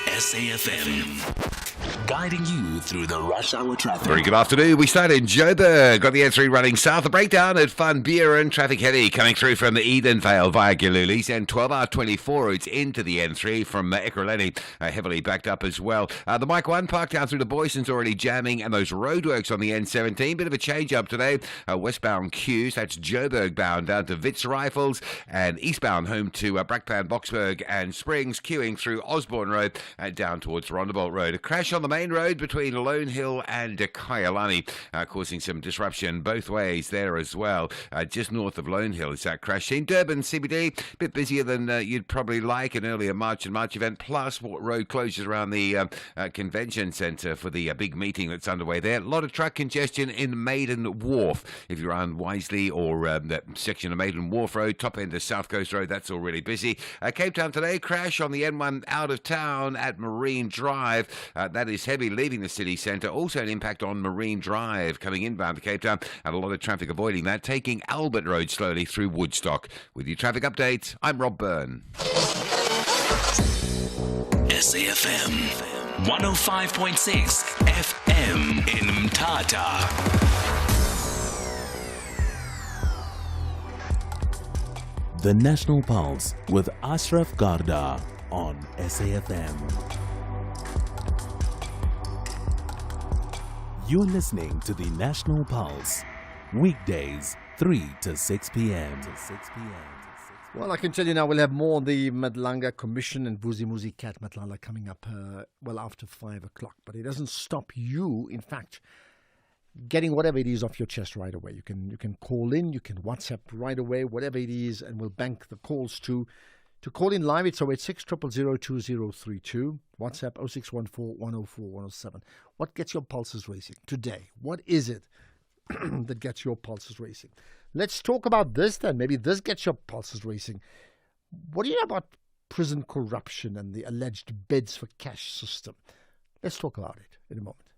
SAFM. Guiding you through the rush hour traffic. Very good afternoon. We start in Joburg. Got the N3 running south. A breakdown at Van Buren. Traffic heavy coming through from the Edenvale via Gilulis. And 12R24 routes into the N3 from Ekurhuleni. Heavily backed up as well. The Mike 1 park down through the Boyson's already jamming. And those roadworks on the N17. Bit of a change up today. Westbound queues. That's Joburg bound down to Wits Rifles. And eastbound home to Brakpan, Boksburg and Springs. Queuing through Osborne Road and down towards Rondebolt Road. A crash on the main road between Lone Hill and Kyalani, causing some disruption both ways there as well. Just north of Lone Hill is that crash scene. Durban CBD, a bit busier than you'd probably like. An earlier March and March event, plus road closures around the convention centre for the big meeting that's underway there. A lot of truck congestion in Maiden Wharf. If you're on Wisley or that section of Maiden Wharf Road, top end of South Coast Road, that's all really busy. Cape Town today, crash on the N1 out of town at Marine Drive. That is heavy leaving the city centre. Also an impact on Marine Drive coming inbound to Cape Town, and a lot of traffic avoiding that, taking Albert Road slowly through Woodstock. With your traffic update, I'm Rob Byrne. SAFM 105.6 FM in Mthatha. The National Pulse with Ashraf Garda on SAFM. You're listening to the National Pulse, weekdays 3 to 6 p.m. Well, I can tell you now we'll have more on the Matlanga Commission and Vusimuzi Ket Matlala coming up after 5 o'clock. But it doesn't stop you, in fact, getting whatever it is off your chest right away. You can call in, you can WhatsApp right away, whatever it is, and we'll bank the calls to call in live. It's 086 000 2032. WhatsApp 0614 104 107. What gets your pulses racing today? What is it that gets your pulses racing? Let's talk about this then. Maybe this gets your pulses racing. What do you know about prison corruption and the alleged bids for cash system? Let's talk about it in a moment.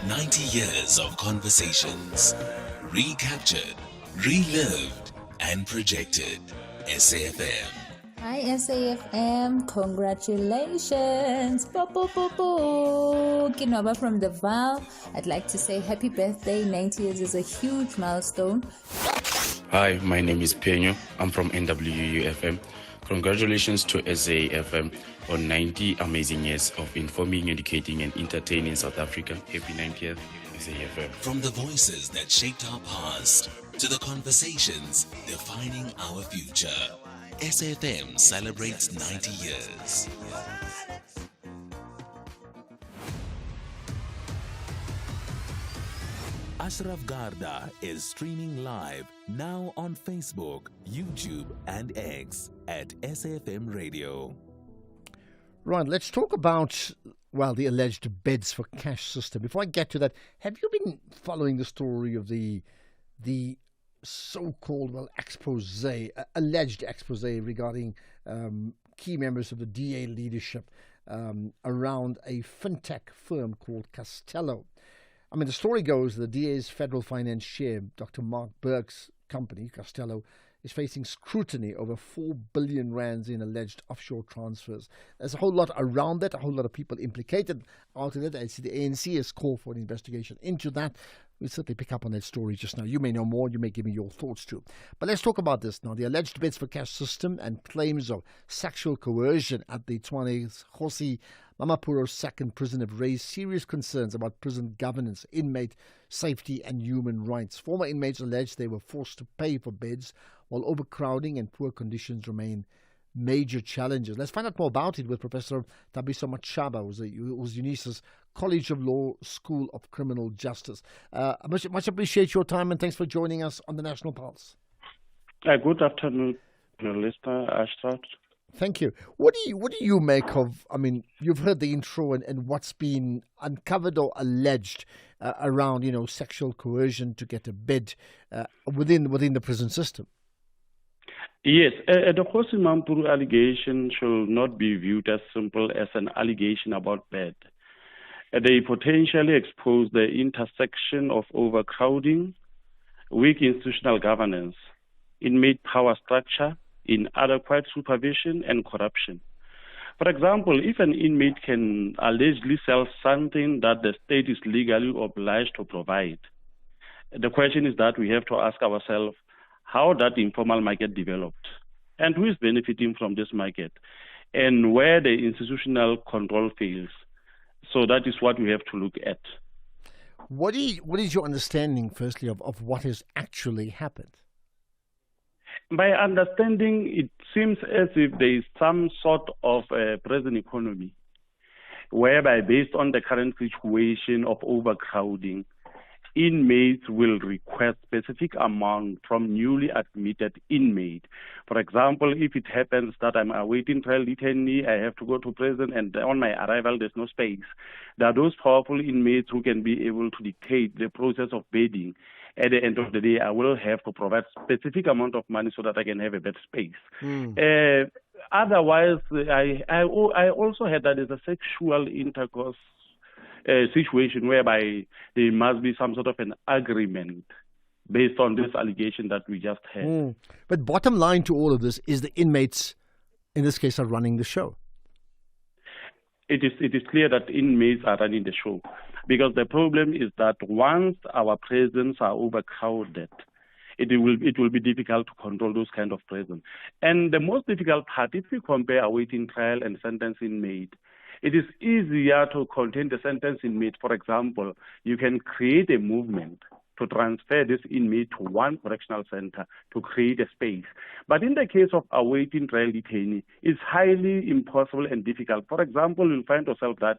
90 years of conversations, recaptured, relived, and projected. SAFM. Hi SAFM, congratulations. Bo, bo, bo, bo. Kinwaba from the Val. I'd like to say happy birthday. 90 years is a huge milestone. Hi, my name is Penyo. I'm from NWUFM. Congratulations to SAFM on 90 amazing years of informing, educating, and entertaining South Africa. Happy 90th, SAFM. From the voices that shaped our past to the conversations defining our future, SAFM celebrates 90 years. Ashraf Garda is streaming live now on Facebook, YouTube, and X at SAFM Radio. Right, let's talk about, the alleged bids for cash system. Before I get to that, have you been following the story of the so-called, alleged expose regarding key members of the DA leadership around a fintech firm called Castello? I mean, the story goes the DA's federal finance chair, Dr. Mark Burke's company, Castello, is facing scrutiny over 4 billion rands in alleged offshore transfers. There's a whole lot around that, a whole lot of people implicated out of it. I see the ANC has called for an investigation into that. We'll certainly pick up on that story just now. You may know more. You may give me your thoughts too. But let's talk about this now. The alleged bids for cash system and claims of sexual coercion at the Tshwane Kgosi Mamapuro second prison have raised serious concerns about prison governance, inmate safety and human rights. Former inmates allege they were forced to pay for beds, while overcrowding and poor conditions remain major challenges. Let's find out more about it with Professor Tabiso Machaba, who's UNISA's College of Law School of Criminal Justice. I much appreciate your time and thanks for joining us on the National Pulse. Good afternoon, listener Ashraf. Thank you. What do you make of? I mean, you've heard the intro and what's been uncovered or alleged around, sexual coercion to get a bed within the prison system. Yes, the Kgosi Mampuru allegation should not be viewed as simple as an allegation about bed. They potentially expose the intersection of overcrowding, weak institutional governance, inmate power structure, inadequate supervision, and corruption. For example, if an inmate can allegedly sell something that the state is legally obliged to provide, the question is that we have to ask ourselves how that informal market developed and who is benefiting from this market and where the institutional control fails. So that is what we have to look at. What is your understanding, firstly, of what has actually happened? By understanding, it seems as if there is some sort of a prison economy, whereby based on the current situation of overcrowding, inmates will request specific amount from newly admitted inmate. For example, if it happens that I'm awaiting trial detainee, I have to go to prison, and on my arrival, there's no space. There are those powerful inmates who can be able to dictate the process of bedding. At the end of the day, I will have to provide specific amount of money so that I can have a better space. Otherwise, I also heard that there's a sexual intercourse situation whereby there must be some sort of an agreement based on this allegation that we just had. But bottom line to all of this is the inmates, in this case, are running the show. It is clear that inmates are running the show, because the problem is that once our prisons are overcrowded, it will be difficult to control those kind of prisons. And the most difficult part, if you compare awaiting trial and sentence inmate, it is easier to contain the sentence inmate. For example, you can create a movement to transfer this inmate to one correctional center to create a space. But in the case of awaiting trial detainee, it's highly impossible and difficult. For example, you'll find yourself that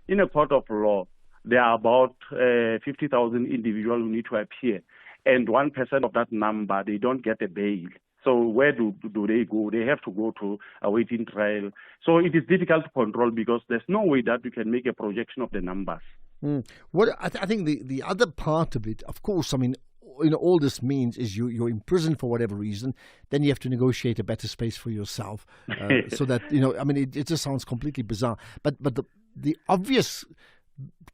in a court of law, there are about 50,000 individuals who need to appear, and 1% of that number, they don't get a bail. So where do they go? They have to go to awaiting trial. So it is difficult to control because there's no way that you can make a projection of the numbers. What I think the other part of it, of course, I mean, all this means is you're in prison for whatever reason, then you have to negotiate a better space for yourself, so that I mean, it just sounds completely bizarre. But the obvious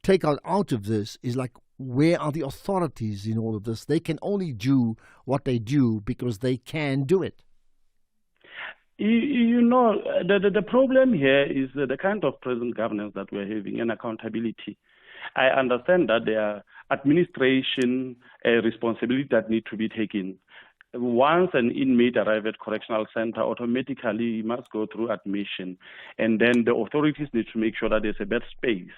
takeout out of this is like, where are the authorities in all of this? They can only do what they do because they can do it. The problem here is the kind of prison governance that we're having and accountability. I understand that there are administration responsibilities that need to be taken. Once an inmate arrives at correctional center, automatically he must go through admission, and then the authorities need to make sure that there's a bed space.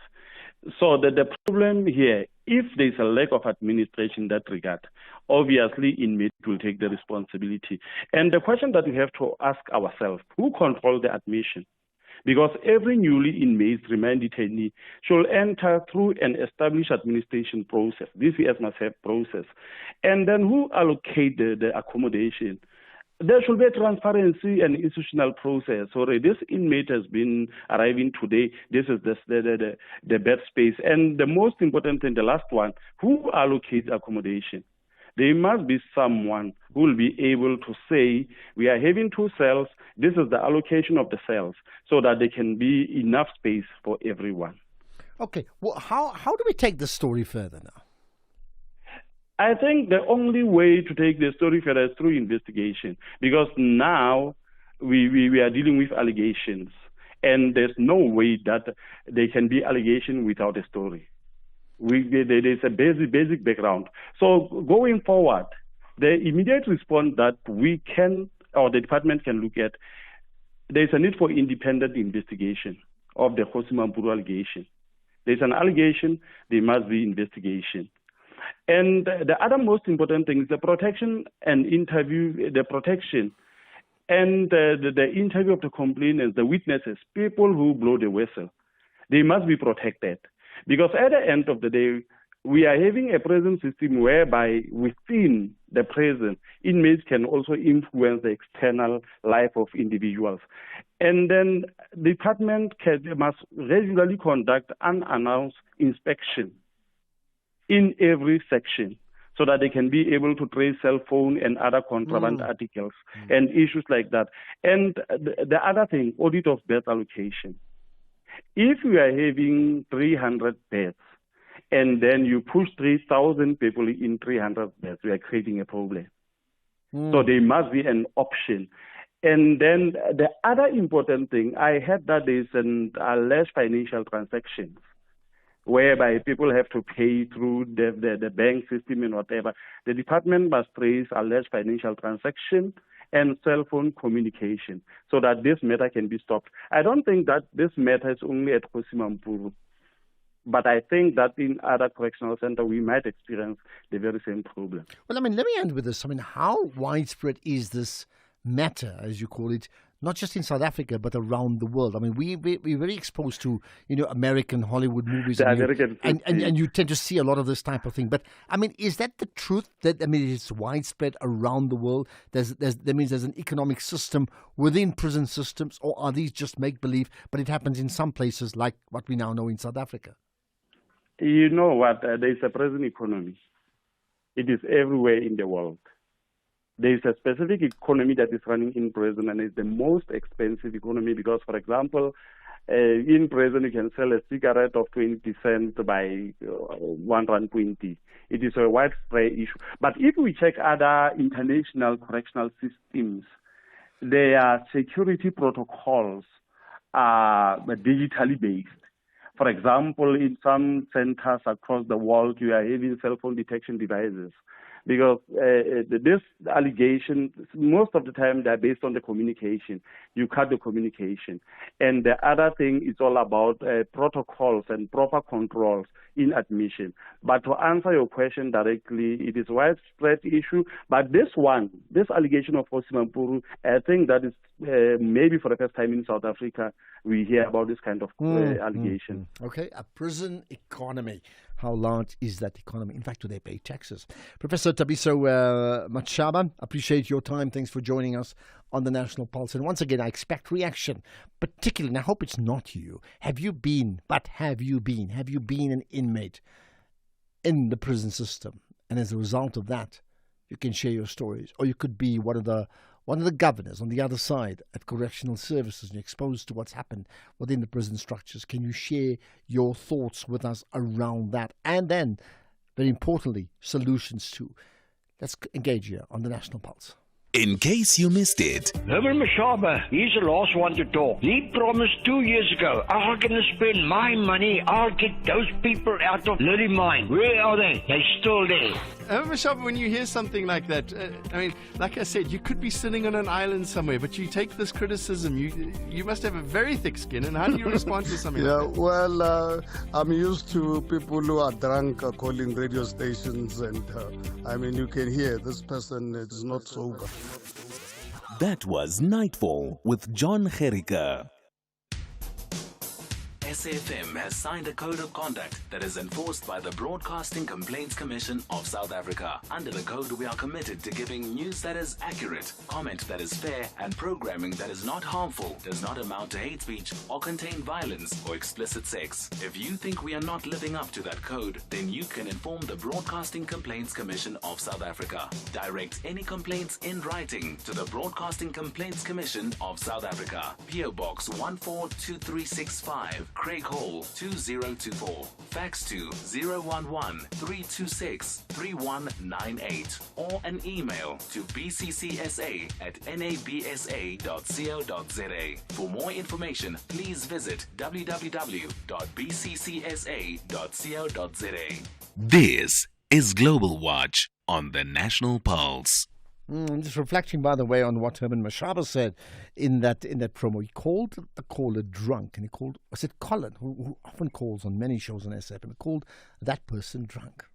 So the problem here, if there's a lack of administration in that regard, obviously inmates will take the responsibility. And the question that we have to ask ourselves, who controls the admission? Because every newly inmate remand detainee should enter through an established administration process. DCS must have process. And then who allocate the accommodation? There should be a transparency and institutional process. So this inmate has been arriving today. This is the bed space. And the most important thing, the last one, who allocates accommodation? There must be someone who will be able to say, we are having 2 cells, this is the allocation of the cells, so that there can be enough space for everyone. Okay, well, how do we take this story further now? I think the only way to take the story further is through investigation, because now we are dealing with allegations, and there's no way that there can be allegation without a story. There's a basic background. So going forward, the immediate response that we can, or the department can look at, there's a need for independent investigation of the Kgosi Mampuru allegation. There's an allegation, there must be investigation. And the other most important thing is the protection and interview, the protection and the interview of the complainants, the witnesses, people who blow the whistle. They must be protected. Because at the end of the day, We are having a prison system whereby within the prison, inmates can also influence the external life of individuals. And then the department must regularly conduct unannounced inspection in every section so that they can be able to trace cell phone and other contraband articles and issues like that. And the other thing, audit of bed allocation. If we are having 300 beds, and then you push 3,000 people in 300 beds, we are creating a problem. So there must be an option. And then the other important thing, I heard that there is alleged financial transactions whereby people have to pay through the bank system and whatever. The department must trace alleged financial transaction and cell phone communication so that this matter can be stopped. I don't think that this matter is only at Kosimampuru. But I think that in other correctional centers, we might experience the very same problem. Well, I mean, let me end with this. I mean, how widespread is this matter, as you call it, not just in South Africa, but around the world? I mean, we're very exposed to, American Hollywood movies. And you tend to see a lot of this type of thing. But, I mean, is that the truth? That, I mean, it's widespread around the world? That means there's an economic system within prison systems, or are these just make-believe, but it happens in some places like what we now know in South Africa? You know what? There is a prison economy. It is everywhere in the world. There is a specific economy that is running in prison, and it's the most expensive economy because, for example, in prison you can sell a cigarette of 20 cents by 1 rand 20. It is a widespread issue. But if we check other international correctional systems, their security protocols are digitally based. For example, in some centers across the world, you are having cell phone detection devices. Because this allegation, most of the time, they're based on the communication. You cut the communication. And the other thing is all about protocols and proper controls in admission. But to answer your question directly, it is a widespread issue. But this allegation of Kosimampuru, I think that is maybe for the first time in South Africa, we hear about this kind of allegation. Okay, a prison economy. How large is that economy? In fact, do they pay taxes? Professor Thabiso Matshaba, appreciate your time. Thanks for joining us on the National Pulse. And once again, I expect reaction, particularly, and I hope it's not you. Have you been an inmate in the prison system? And as a result of that, you can share your stories. Or you could be one of the governors on the other side at correctional services and you're exposed to what's happened within the prison structures. Can you share your thoughts with us around that? And then, very importantly, solutions too. Let's engage here on the National Pulse. In case you missed it. Herman Mashaba, he's the last one to talk. He promised 2 years ago, I'm going to spend my money, I'll get those people out of Lily Mine. Where are they? They're still there. Herman Mashaba, when you hear something like that, I mean, like I said, you could be sitting on an island somewhere, but you take this criticism, you must have a very thick skin, and how do you respond to something like that? Well, I'm used to people who are drunk calling radio stations, and I mean, you can hear this person is not sober. That was Nightfall with John Gericke. SAFM has signed a code of conduct that is enforced by the Broadcasting Complaints Commission of South Africa. Under the code, we are committed to giving news that is accurate, comment that is fair, and programming that is not harmful, does not amount to hate speech, or contain violence or explicit sex. If you think we are not living up to that code, then you can inform the Broadcasting Complaints Commission of South Africa. Direct any complaints in writing to the Broadcasting Complaints Commission of South Africa. PO Box 142365. Craig Hall 2024. Fax to 011-326-3198 or an email to bccsa@nabsa.co.za. For more information, please visit www.bccsa.co.za. This is Global Watch on the National Pulse. I'm just reflecting, by the way, on what Herman Mashaba said in that promo. He called the caller drunk, and was it Colin, who often calls on many shows on SAfm, called that person drunk.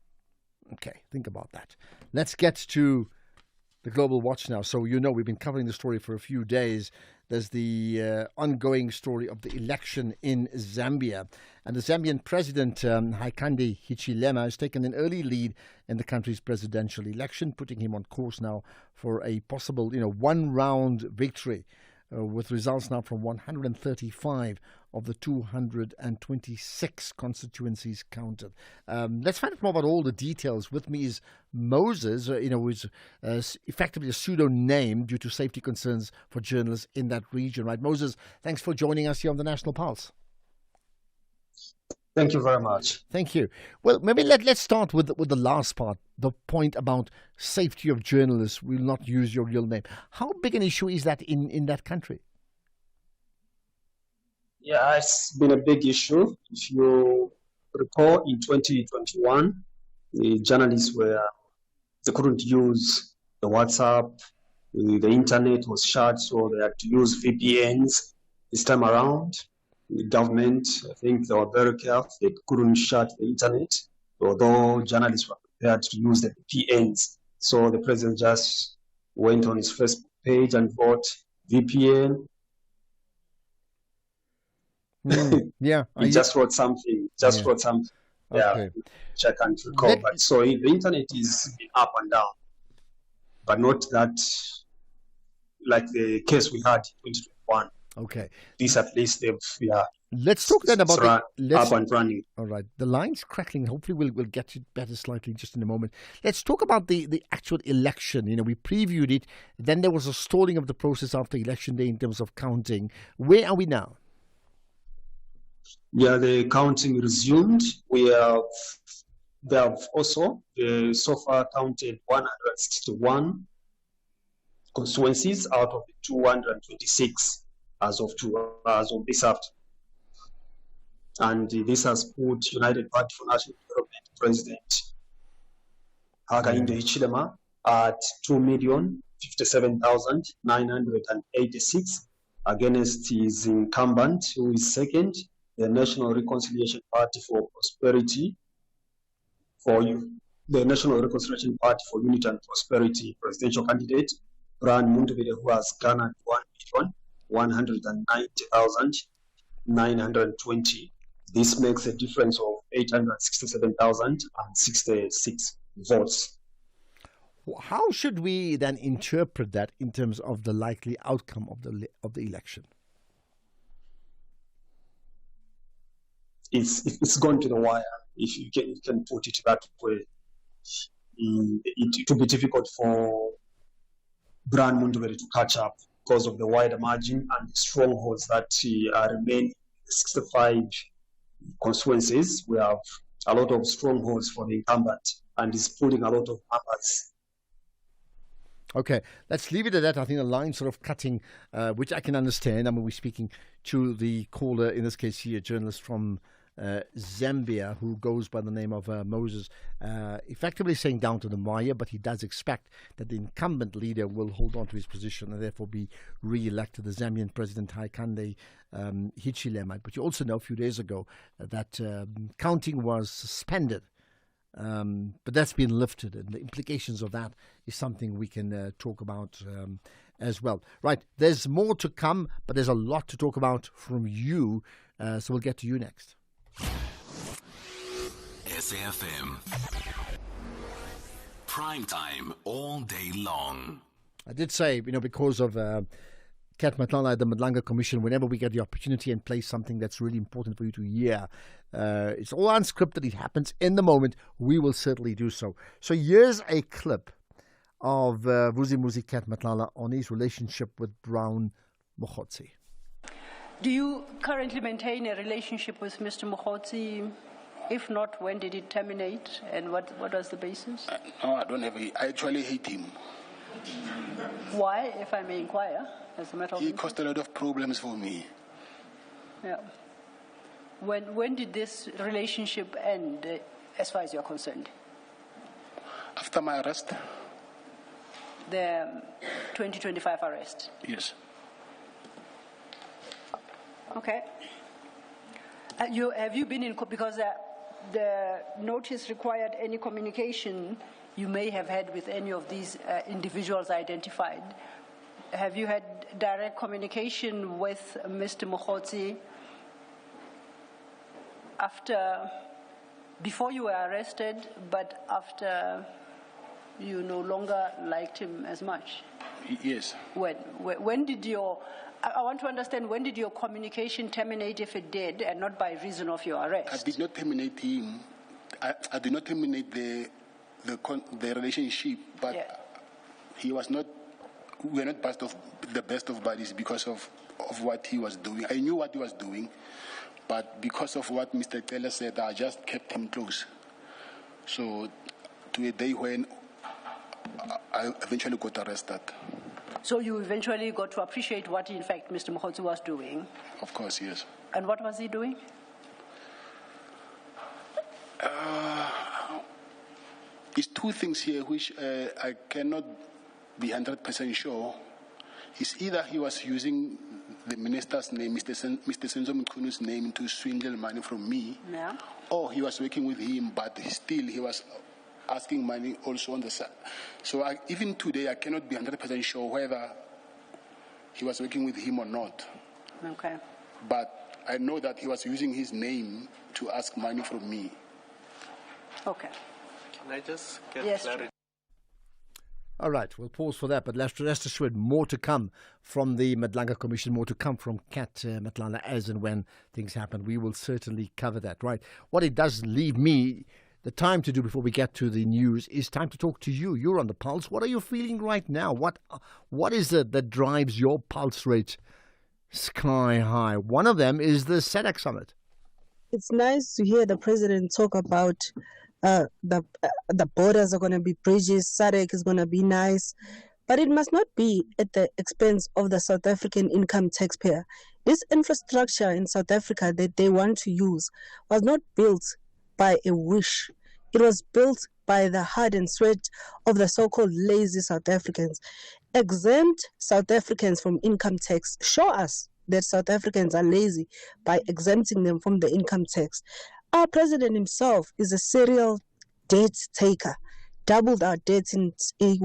Okay, think about that. Let's get to the Global Watch now. So, we've been covering the story for a few days. There's the ongoing story of the election in Zambia. And the Zambian president, Hakainde Hichilema, has taken an early lead in the country's presidential election, putting him on course now for a possible, one-round victory, with results now from 135 of the 226 constituencies counted. Let's find out more about all the details. With me is Moses, who is effectively a pseudo name due to safety concerns for journalists in that region. Right, Moses, thanks for joining us here on the National Pulse. Thank you very much. Thank you. Well, maybe let's start with the last part, the point about safety of journalists. We'll not use your real name. How big an issue is that in that country? Yeah, it's been a big issue. If you recall, in 2021, the journalists they couldn't use the WhatsApp, the internet was shut, so they had to use VPNs this time around. The government, I think they were very careful. They couldn't shut the internet, although journalists were prepared to use the VPNs. So the president just went on his Facebook page and bought VPN. Yeah. He just wrote something. Okay. Which I can't recall. But so the internet is up and down, but not that like the case we had in 2021. Okay. This at least Let's talk then about up and running. All right. The line's crackling. Hopefully we'll get you better slightly just in a moment. Let's talk about the actual election. We previewed it. Then there was a stalling of the process after election day in terms of counting. Where are we now? Yeah, the counting resumed. They have also so far counted 161 constituencies out of the 226 as of this afternoon. And this has put United Party for National Development President Hakainde Hichilema at 2,057,986 against his incumbent, who is second, the National Reconciliation Party for Prosperity, the National Reconciliation Party for Unity and Prosperity presidential candidate, Brian Mundubile, who has garnered 1,190,920. This makes a difference of 867,066 votes. How should we then interpret that in terms of the likely outcome of the election? It's gone to the wire, if you can put it that way. It will be difficult for Brian Mundubile to catch up because of the wider margin and the strongholds that remain in 65 constituencies. We have a lot of strongholds for the incumbent, and is pulling a lot of numbers. Okay, let's leave it at that. I think the line's sort of cutting, which I can understand. I mean, we're speaking to the caller, in this case here, a journalist from Zambia, who goes by the name of Moses, effectively saying down to the wire, but he does expect that the incumbent leader will hold on to his position and therefore be re-elected, the Zambian president Hakainde Hichilema. But you also know a few days ago that counting was suspended. But that's been lifted, and the implications of that is something we can talk about as well. Right, there's more to come, but there's a lot to talk about from you, so we'll get to you next. SAFM. Prime time all day long. I did say, because of Kat Matlala, the Madlanga Commission, whenever we get the opportunity and play something that's really important for you to hear, it's all unscripted, it happens in the moment, we will certainly do so. So here's a clip of Vuzi Kat Matlala on his relationship with Brown Mokhotsi. Do you currently maintain a relationship with Mr. Mokhotsi? If not, when did it terminate, and what was the basis? No, I don't have. I actually hate him. Why, if I may inquire, as a matter of He interest? caused a lot of problems for me. Yeah. When did this relationship end, as far as you're concerned? After my arrest? The 2025 arrest? Yes. Okay. Have you been in, because the notice required any communication you may have had with any of these individuals identified. Have you had direct communication with Mr. Mokhotsi before you were arrested, but after you no longer liked him as much? Yes. When did I want to understand, when did your communication terminate, if it did, and not by reason of your arrest? I did not terminate him. I did not terminate the relationship, but he was not. We were not the best of buddies because of what he was doing. I knew what he was doing, but because of what Mr. Taylor said, I just kept him close. So, to a day when I eventually got arrested. So you eventually got to appreciate what, in fact, Mr. Mokhotsi was doing? Of course, yes. And what was he doing? It's two things here which I cannot be 100% sure. It's either he was using the minister's name, Mr. Senzo Mkunu's name, to swindle money from me, or he was working with him, but still he was asking money also on the side. So even today, I cannot be 100% sure whether he was working with him or not. Okay. But I know that he was using his name to ask money from me. Okay. Can I just get clarity? All right, we'll pause for that, but rest assured, more to come from the Madlanga Commission, more to come from Kat Matlala as and when things happen. We will certainly cover that, right? What it does leave me the time to do before we get to the news is time to talk to you. You're on the pulse. What are you feeling right now? What is it that drives your pulse rate sky high? One of them is the SADC summit. It's nice to hear the president talk about the borders are going to be bridges, SADC is going to be nice, but it must not be at the expense of the South African income taxpayer. This infrastructure in South Africa that they want to use was not built by a wish. It was built by the hard and sweat of the so-called lazy South Africans. Exempt South Africans from income tax. Show us that South Africans are lazy by exempting them from the income tax. Our president himself is a serial debt taker, doubled our debt since he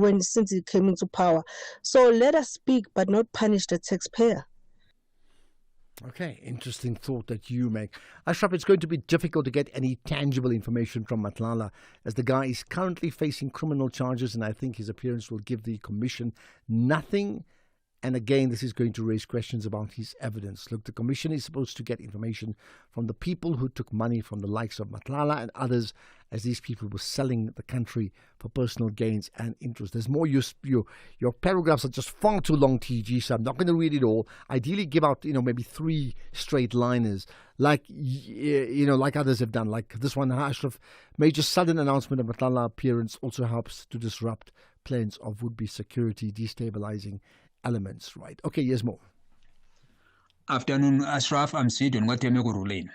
came into power. So let us speak but not punish the taxpayer. Okay, interesting thought that you make. Ashraf, it's going to be difficult to get any tangible information from Matlala as the guy is currently facing criminal charges, and I think his appearance will give the commission nothing. And again, this is going to raise questions about his evidence. Look, the commission is supposed to get information from the people who took money from the likes of Matlala and others as these people were selling the country for personal gains and interest. There's more. Your paragraphs are just far too long, TG, so I'm not going to read it all. Ideally, give out, maybe 3 straight liners, like others have done. Like this one, Ashraf, major sudden announcement of Matlala appearance also helps to disrupt plans of would-be security destabilizing elements, right? Okay, here's more. Afternoon, Ashraf. I'm Sidon Watemeko Rulane.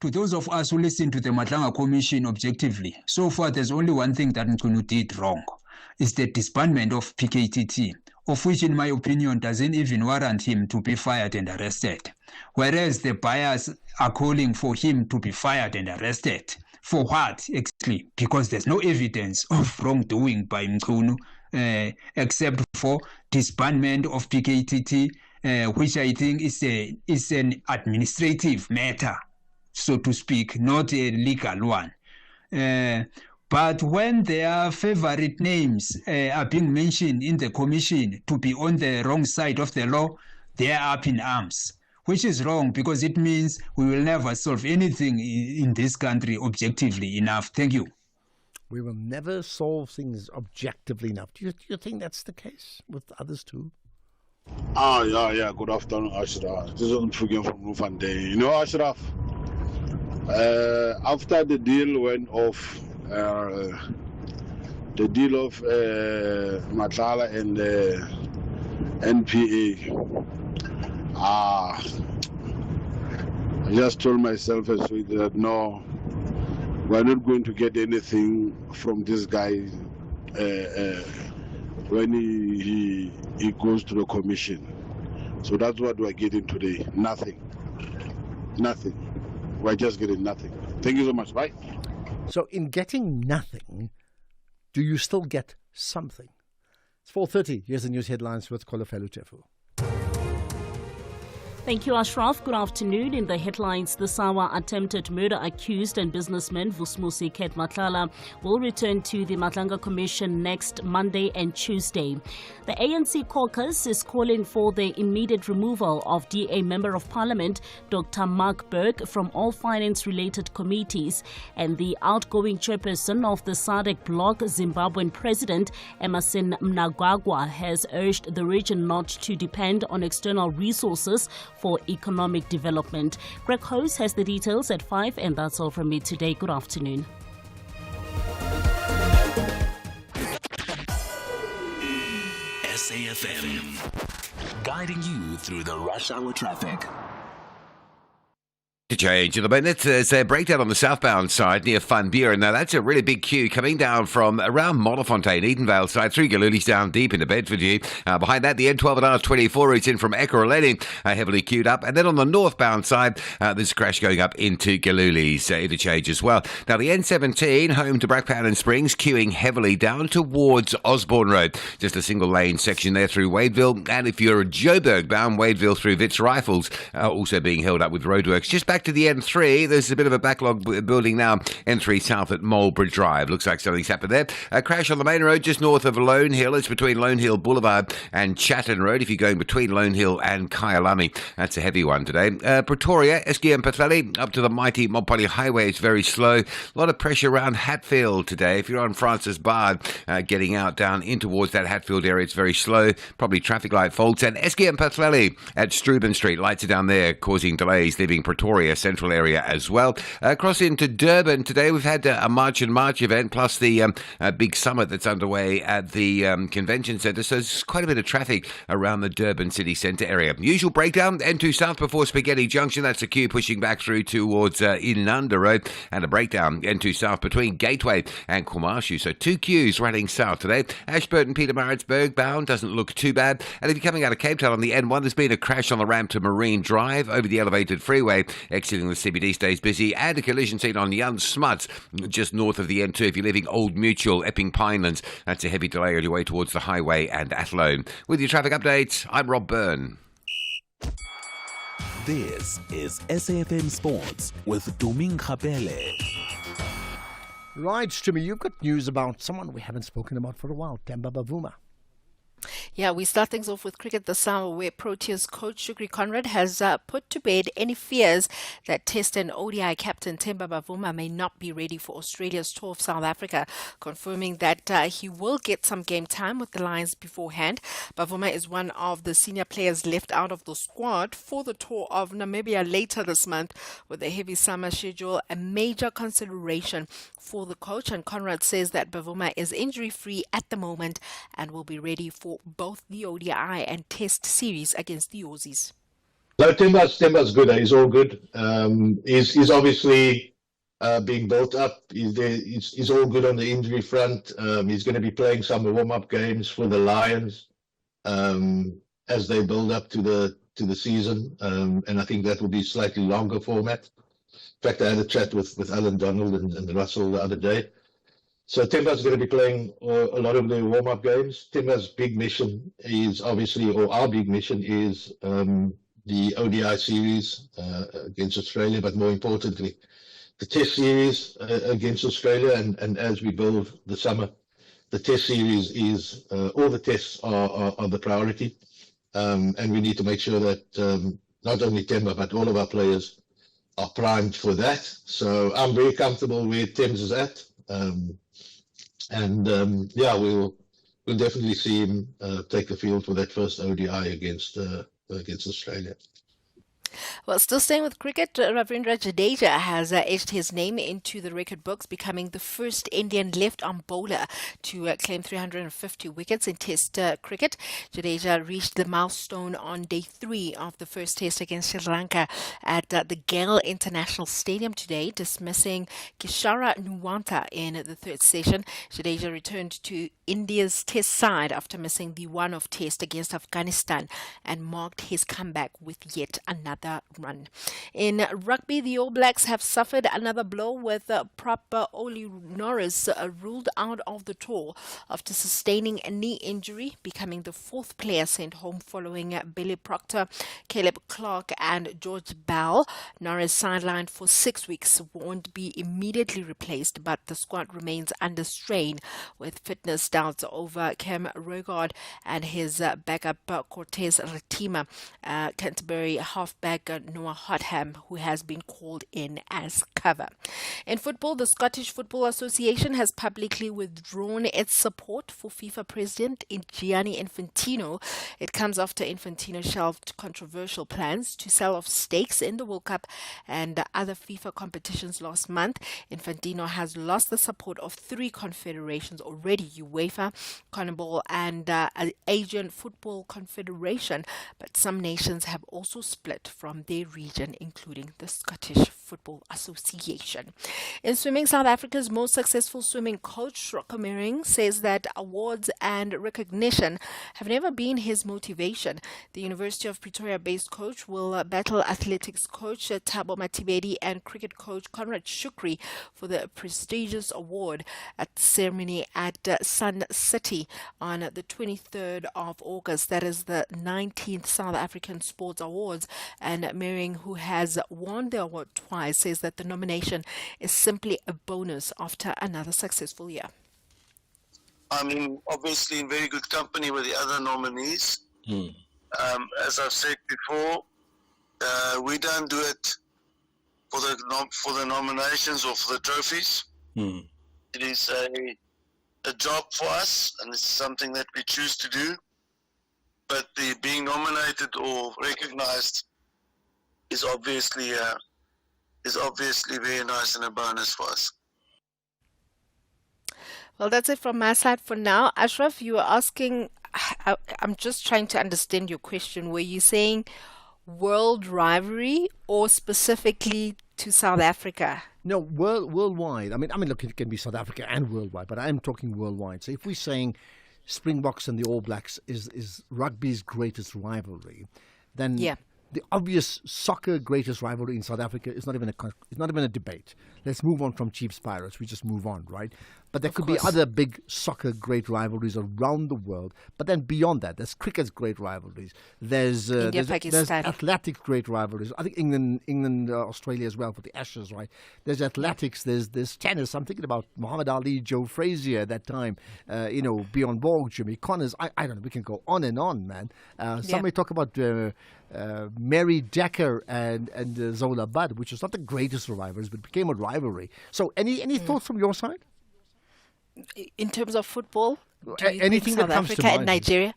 To those of us who listen to the Matlanga Commission objectively, so far there's only one thing that Nkunu did wrong. It's the disbandment of PKTT, of which in my opinion doesn't even warrant him to be fired and arrested. Whereas the buyers are calling for him to be fired and arrested. For what, exactly? Because there's no evidence of wrongdoing by Nkunu, except for disbandment of PKTT, which I think is an administrative matter, so to speak, not a legal one. But when their favorite names are being mentioned in the commission to be on the wrong side of the law, they are up in arms, which is wrong because it means we will never solve anything in this country objectively enough. Thank you. We will never solve things objectively enough. Do you think that's the case with others too? Yeah. Good afternoon, Ashraf. This is Unfugen from Rufande. Ashraf, after the deal went off, the deal of Matlala and NPA, I just told myself as well that no, we're not going to get anything from this guy when he goes to the commission. So that's what we're getting today. Nothing. We're just getting nothing. Thank you so much. Bye. So in getting nothing, do you still get something? It's 4:30. Here's the news headlines with Kolofelo Tefu. Thank you, Ashraf. Good afternoon. In the headlines, the Sawa attempted murder accused and businessman Vusmusi Ket Matlala will return to the Matlanga Commission next Monday and Tuesday. The ANC caucus is calling for the immediate removal of DA Member of Parliament Dr. Mark Burke from all finance-related committees, and the outgoing chairperson of the SADC bloc, Zimbabwean President Emerson Mnangagwa, has urged the region not to depend on external resources for economic development. Greg Hose has the details at 5, and that's all from me today. Good afternoon. SAfm, guiding you through the rush hour traffic. To change in a minute, there's a breakdown on the southbound side near Van Buren. Now, that's a really big queue coming down from around Modderfontein, Edenvale side, through Galuli's down deep into Bedfordview. Behind that, the N12 and R24 routes in from Ekurhuleni, heavily queued up. And then on the northbound side, there's a crash going up into Galuli's interchange as well. Now, the N17, home to Brakpan and Springs, queuing heavily down towards Osborne Road. Just a single lane section there through Wadeville. And if you're a Joburg bound, Wadeville through Wits Rifles, also being held up with roadworks. Just back to the N3, there's a bit of a backlog building now. N3 south at Marlborough Drive. Looks like something's happened there. A crash on the main road just north of Lone Hill. It's between Lone Hill Boulevard and Chatton Road. If you're going between Lone Hill and Kyalami, that's a heavy one today. Pretoria, SGM Pathvalley, up to the mighty Mopali Highway. It's very slow. A lot of pressure around Hatfield today. If you're on Francis Bard, getting out down in towards that Hatfield area, it's very slow. Probably traffic light faults. And SGM Pathvalley at Struben Street. Lights are down there causing delays, leaving Pretoria central area as well. Across into Durban today, we've had a March and March event, plus the big summit that's underway at the convention centre. So there's quite a bit of traffic around the Durban city centre area. Usual breakdown, N2 south before Spaghetti Junction. That's a queue pushing back through towards Inanda Road. And a breakdown, N2 south between Gateway and Kwamashu. So 2 queues running south today. Ashburton, Pietermaritzburg bound doesn't look too bad. And if you're coming out of Cape Town on the N1, there's been a crash on the ramp to Marine Drive over the elevated freeway. Exiting the CBD stays busy, and a collision scene on Jan Smuts just north of the N2 if you're leaving Old Mutual, Epping Pinelands. That's a heavy delay on your way towards the highway and Athlone. With your traffic updates, I'm Rob Byrne. This is SAfm Sports with Duming Khapele. Right, Jimmy, you've got news about someone we haven't spoken about for a while, Temba Bavuma. Yeah, we start things off with cricket this summer, where Proteas coach Shukri Conrad has put to bed any fears that Test and ODI captain Temba Bavuma may not be ready for Australia's tour of South Africa, confirming that he will get some game time with the Lions beforehand. Bavuma is one of the senior players left out of the squad for the tour of Namibia later this month, with a heavy summer schedule a major consideration for the coach. And Conrad says that Bavuma is injury-free at the moment and will be ready for both the ODI and Test series against the Aussies. No, Timba's good. He's all good. He's obviously being built up. He's all good on the injury front. He's going to be playing some warm-up games for the Lions as they build up to the season, and I think that will be slightly longer format. In fact, I had a chat with Alan Donald and Russell the other day. So Timba's going to be playing a lot of the warm-up games. Timba's big mission is obviously, or our big mission is the ODI series against Australia, but more importantly, the Test series against Australia. And as we build the summer, the Test series is, all the tests are the priority. And we need to make sure that not only Timba, but all of our players are primed for that. So I'm very comfortable where Thames is at. We'll definitely see him take the field for that first ODI against Australia. Well, still staying with cricket, Ravindra Jadeja has etched his name into the record books, becoming the first Indian left-arm bowler to claim 350 wickets in Test cricket. Jadeja reached the milestone on day 3 of the first Test against Sri Lanka at the Gale International Stadium today, dismissing Kishara Nuwanta in the third session. Jadeja returned to India's Test side after missing the one-off Test against Afghanistan and marked his comeback with yet another the run. In rugby, the All Blacks have suffered another blow with prop Oli Norris ruled out of the tour after sustaining a knee injury, becoming the fourth player sent home following Billy Proctor, Caleb Clark and George Bell. Norris sidelined for 6 weeks, won't be immediately replaced, but the squad remains under strain with fitness doubts over Cam Rogard and his backup Cortez Retima, Canterbury halfback Noah Hotham, who has been called in as cover. In football, the Scottish Football Association has publicly withdrawn its support for FIFA President Gianni Infantino. It comes after Infantino shelved controversial plans to sell off stakes in the World Cup and other FIFA competitions last month. Infantino has lost the support of 3 confederations already: UEFA, CONMEBOL and Asian Football Confederation, but some nations have also split from their region, including the Scottish Football Association. In swimming, South Africa's most successful swimming coach, Rocco Mering, says that awards and recognition have never been his motivation. The University of Pretoria-based coach will battle athletics coach Thabo Matibedi and cricket coach Conrad Shukri for the prestigious award at the ceremony at Sun City on the 23rd of August. That is the 19th South African Sports Awards, and Mering, who has won the award twice, says that the nomination is simply a bonus after another successful year. I'm obviously in very good company with the other nominees. As I've said before, we don't do it for the nominations or for the trophies. It is a job for us, and it's something that we choose to do. But the being nominated or recognized is obviously very nice and a bonus for us. Well, that's it from my side for now. Ashraf, you were asking, I'm just trying to understand your question. Were you saying world rivalry or specifically to South Africa? No, worldwide. I mean, look, it can be South Africa and worldwide, but I'm talking worldwide. So if we're saying Springboks and the All Blacks is rugby's greatest rivalry, then the obvious soccer greatest rivalry in South Africa is not even a debate. Let's move on from Chiefs Pirates. We just move on, right? But there could be other big soccer great rivalries around the world. But then beyond that, there's cricket's great rivalries. There's athletics great rivalries. I think England, Australia as well for the Ashes, right? There's athletics. There's tennis. I'm thinking about Muhammad Ali, Joe Frazier at that time. Bjorn Borg, Jimmy Connors. I don't know. We can go on and on, man. Somebody talk about Mary Decker and Zola Budd, which was not the greatest of rivals, but became a rivalry. So any thoughts from your side? In terms of football, anything that comes to mind. And Nigeria?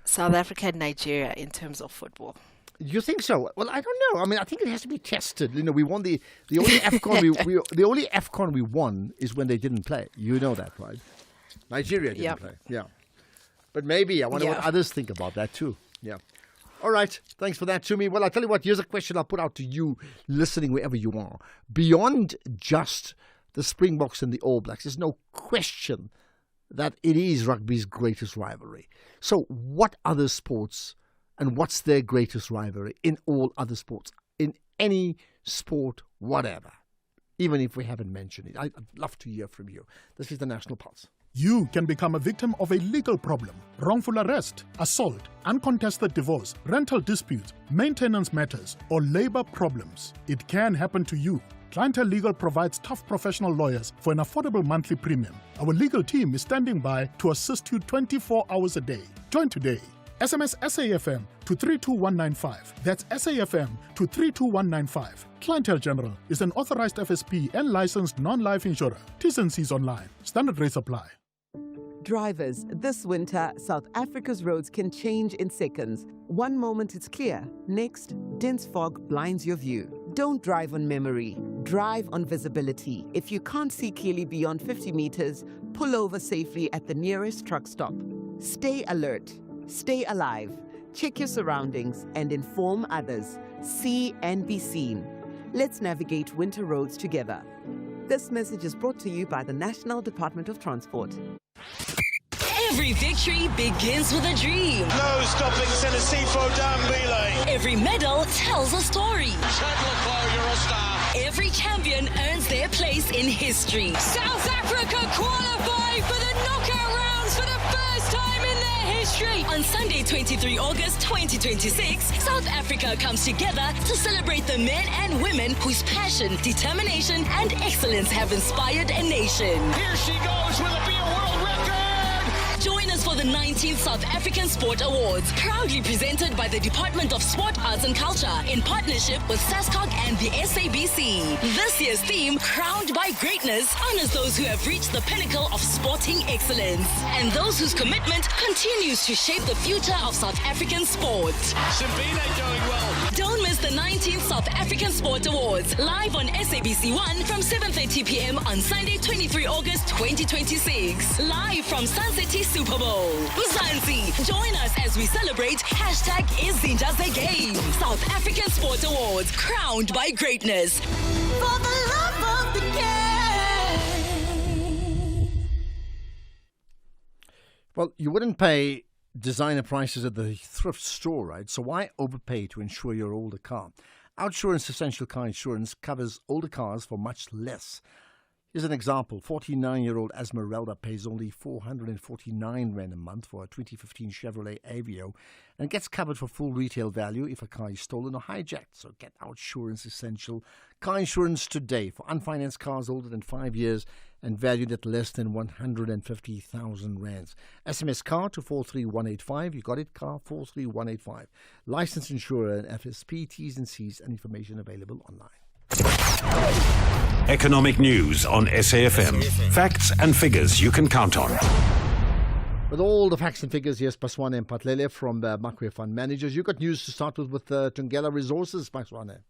South Africa and Nigeria in terms of football. You think so? Well, I don't know. I mean, I think it has to be tested. We won the only AFCON the only AFCON we won is when they didn't play. You know that, right? Nigeria didn't play. Yeah. But maybe I wonder what others think about that too. Yeah. All right. Thanks for that, Tumi. Well, I'll tell you what. Here's a question I'll put out to you listening wherever you are. Beyond just the Springboks and the All Blacks, there's no question that it is rugby's greatest rivalry. So what other sports and what's their greatest rivalry in all other sports? In any sport, whatever. Even if we haven't mentioned it. I'd love to hear from you. This is the National Pulse. You can become a victim of a legal problem: wrongful arrest, assault, uncontested divorce, rental disputes, maintenance matters, or labor problems. It can happen to you. Clientele Legal provides tough professional lawyers for an affordable monthly premium. Our legal team is standing by to assist you 24 hours a day. Join today. SMS SAFM to 32195. That's SAFM to 32195. Clientele General is an authorized FSP and licensed non-life insurer. T&Cs online. Standard rates apply. Drivers, this winter, South Africa's roads can change in seconds. One moment it's clear, next, dense fog blinds your view. Don't drive on memory, drive on visibility. If you can't see clearly beyond 50 meters, pull over safely at the nearest truck stop. Stay alert, stay alive, check your surroundings and inform others. See and be seen. Let's navigate winter roads together. This message is brought to you by the National Department of Transport. Every victory begins with a dream. No stopping Tennessee for Dambele. Every medal tells a story. You're a star. Every champion earns their place in history. South Africa qualify for the knockout rounds for the first time in their history. On Sunday, 23 August 2026, South Africa comes together to celebrate the men and women whose passion, determination, and excellence have inspired a nation. Here she goes. Will it be a world record? Join us for the 19th South African Sport Awards, proudly presented by the Department of Sport, Arts and Culture in partnership with SASCOG and the SABC. This year's theme, Crowned by Greatness, honors those who have reached the pinnacle of sporting excellence and those whose commitment continues to shape the future of South African sport. Simbine doing well. Don't miss the 19th South African Sport Awards, live on SABC 1 from 7:30 p.m. on Sunday, 23 August 2026. Live from Sun City Super Bowl. Mzansi, join us as we celebrate #Izinja Game. South African Sport Awards, crowned by greatness. For the love of the game. Well, you wouldn't pay designer prices at the thrift store, right? So why overpay to insure your older car? Outsurance Essential Car Insurance covers older cars for much less. Here's an example. 49-year-old Esmeralda pays only 449 Rand a month for a 2015 Chevrolet Aveo and gets covered for full retail value if a car is stolen or hijacked. So get Outsurance Essential Car Insurance today for unfinanced cars older than 5 years and valued at less than 150,000 rands. SMS car to 43185. You got it, car 43185. Licensed insurer and FSP, T's and C's, and information available online. Economic news on SAFM. Facts and figures you can count on. With all the facts and figures, yes, Paswane and Patlele from Macquarie Fund Managers. You got news to start with Tungela Resources, Paswane.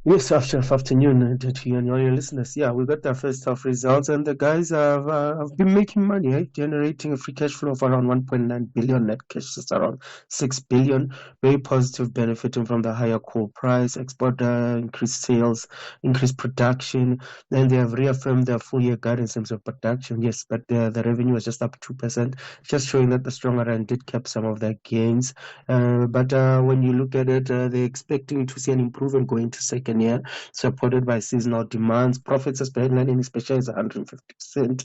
Yes, afternoon to you and all your listeners. Yeah, we got the first half results, and the guys have been making money, generating a free cash flow of around 1.9 billion, net cash just around 6 billion. Very positive, benefiting from the higher coal price, export, increased sales, increased production. Then they have reaffirmed their full year guidance in terms of production. Yes, but the revenue was just up 2%, just showing that the stronger rand did cap some of their gains. But when you look at it, they're expecting to see an improvement going to second year, supported by seasonal demands. Profits as per headline in special is 150%.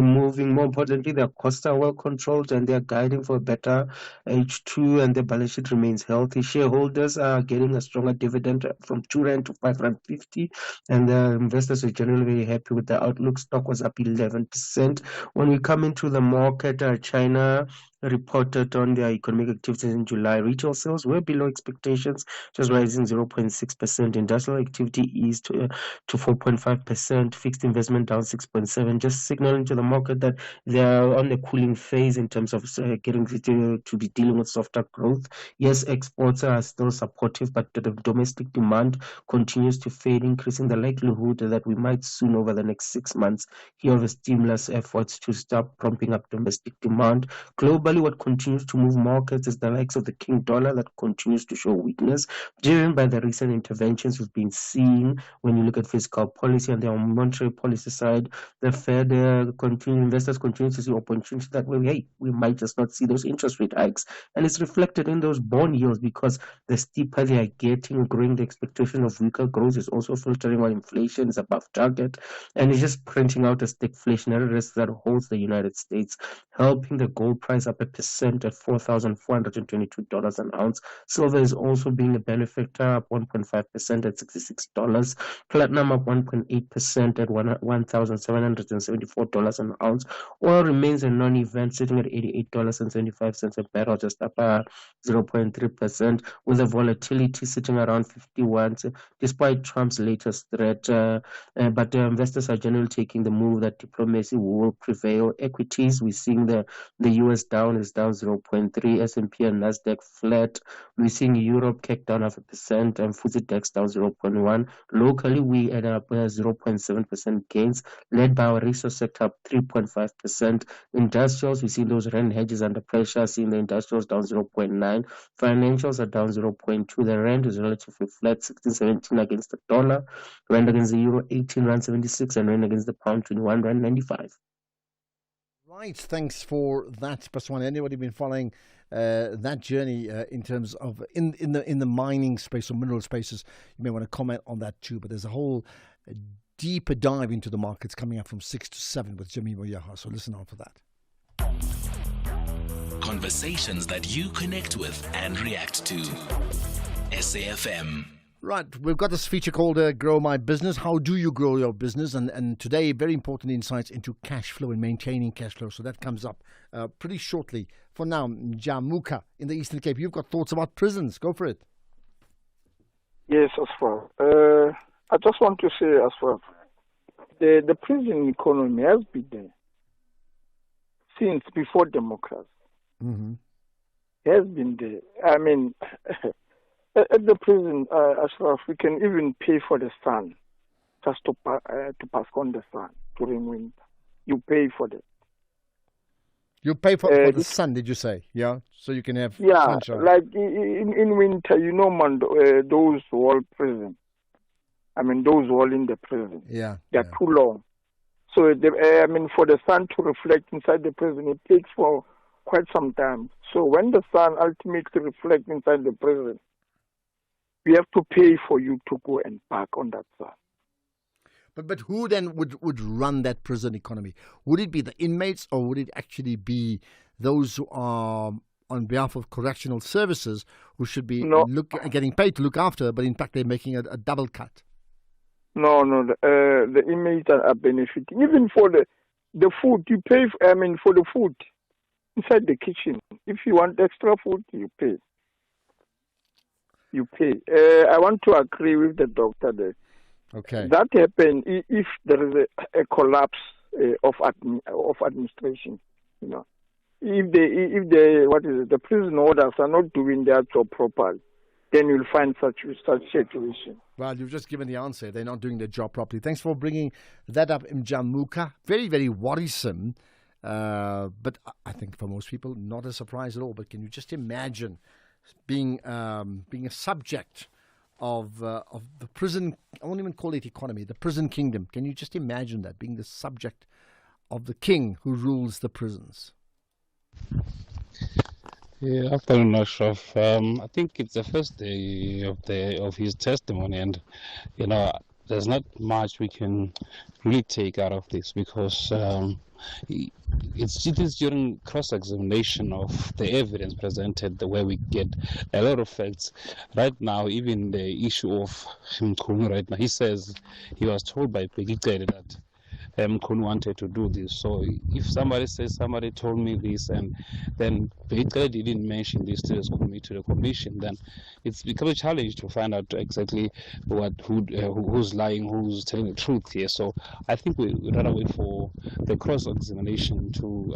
Moving more importantly, their costs are well controlled and they're guiding for a better H2, and the balance sheet remains healthy. Shareholders are getting a stronger dividend from 2 Rand to 5 Rand 50, and the investors are generally very happy with the outlook. Stock was up 11%. When we come into the market, China reported on their economic activities in July. Retail sales were below expectations, just rising 0.6%. Industrial activity eased to 4.5%. Fixed investment down 6.7%, just signaling to the market that they are on the cooling phase in terms of getting to be dealing with softer growth. Yes, exports are still supportive, but the domestic demand continues to fade, increasing the likelihood that we might soon, over the next 6 months, hear of stimulus efforts to start propping up domestic demand. Globally, what continues to move markets is the likes of the King dollar that continues to show weakness, driven by the recent interventions we've been seeing. When you look at fiscal policy and the monetary policy side, the Fed investors continue to see opportunities that we might just not see those interest rate hikes, and it's reflected in those bond yields because the steeper they are getting, growing the expectation of weaker growth is also filtering on inflation is above target, and it's just printing out a stagflationary risk that holds the United States, helping the gold price up 1% at $4,422 an ounce. Silver is also being a benefactor, up 1.5% at $66. Platinum up 1.8% at $1,774 an ounce. Oil remains a non-event, sitting at $88.75 a barrel, just up 0.3%, with the volatility sitting around 51, despite Trump's latest threat. But investors are generally taking the move that diplomacy will prevail. Equities, we're seeing the US down is down 0.3%, S&P and Nasdaq flat. We're seeing Europe CAC down 0.5%, and FTSE DAX down 0.1%. Locally, we ended up 0.7% gains, led by our resource sector up 3.5%. Industrials, we see those rand hedges under pressure, seeing the industrials down 0.9%. Financials are down 0.2%. The rand is relatively flat, 16.17 against the dollar. Rand against the euro, 18 Rand 76, and rand against the pound, 21 Rand 95. Right, thanks for that, Paswan. Anybody been following that journey in terms of in the mining space or mineral spaces? You may want to comment on that too. But there's a whole deeper dive into the markets coming up from 6 to 7 with Jimmy Moyaha. So listen out for that. Conversations that you connect with and react to. SAfM. Right, we've got this feature called Grow My Business. How do you grow your business? And today, very important insights into cash flow and maintaining cash flow. So that comes up pretty shortly. For now, Jamuka in the Eastern Cape, you've got thoughts about prisons. Go for it. Yes, Asfar. I just want to say, Asfar, the prison economy has been there since before democracy. Mm-hmm. Has been there. I mean, at the prison, Ashraf, we can even pay for the sun, just to pass on the sun during winter. You pay for that. You pay for the sun, did you say? Yeah, so you can have sunshine. Like in winter, you know, man, those who are prison. I mean, those who are in the prison. Yeah, they're too long. So, for the sun to reflect inside the prison, it takes for quite some time. So when the sun ultimately reflects inside the prison, we have to pay for you to go and park on that sun. But who then would run that prison economy? Would it be the inmates, or would it actually be those who are on behalf of correctional services who should be getting paid to look after, but in fact they're making a double cut? No, the inmates are benefiting. Even for the food, you pay, for the food inside the kitchen. If you want extra food, you pay. I want to agree with the doctor there. Okay. That happens if there is a collapse of administration. You know, if the prison orders are not doing their job properly, then you'll find such situation. Well, you've just given the answer. They're not doing their job properly. Thanks for bringing that up, Mjamuka. Very, very worrisome. But I think for most people, not a surprise at all. But can you just imagine being a subject of the prison? I won't even call it economy. The prison kingdom. Can you just imagine that, being the subject of the king who rules the prisons? Yeah, afternoon, Ashraf. I think it's the first day of his testimony, and there's not much we can really take out of this, because it is during cross-examination of the evidence presented where we get a lot of facts. Right now, even the issue of Mkhunu right now, he says he was told by Peggy that Mkhunu wanted to do this. So if somebody says somebody told me this, and then Peggy didn't mention this to the commission, then it's become a challenge to find out exactly who's lying, who's telling the truth here. So I think we'd rather wait for the cross-examination to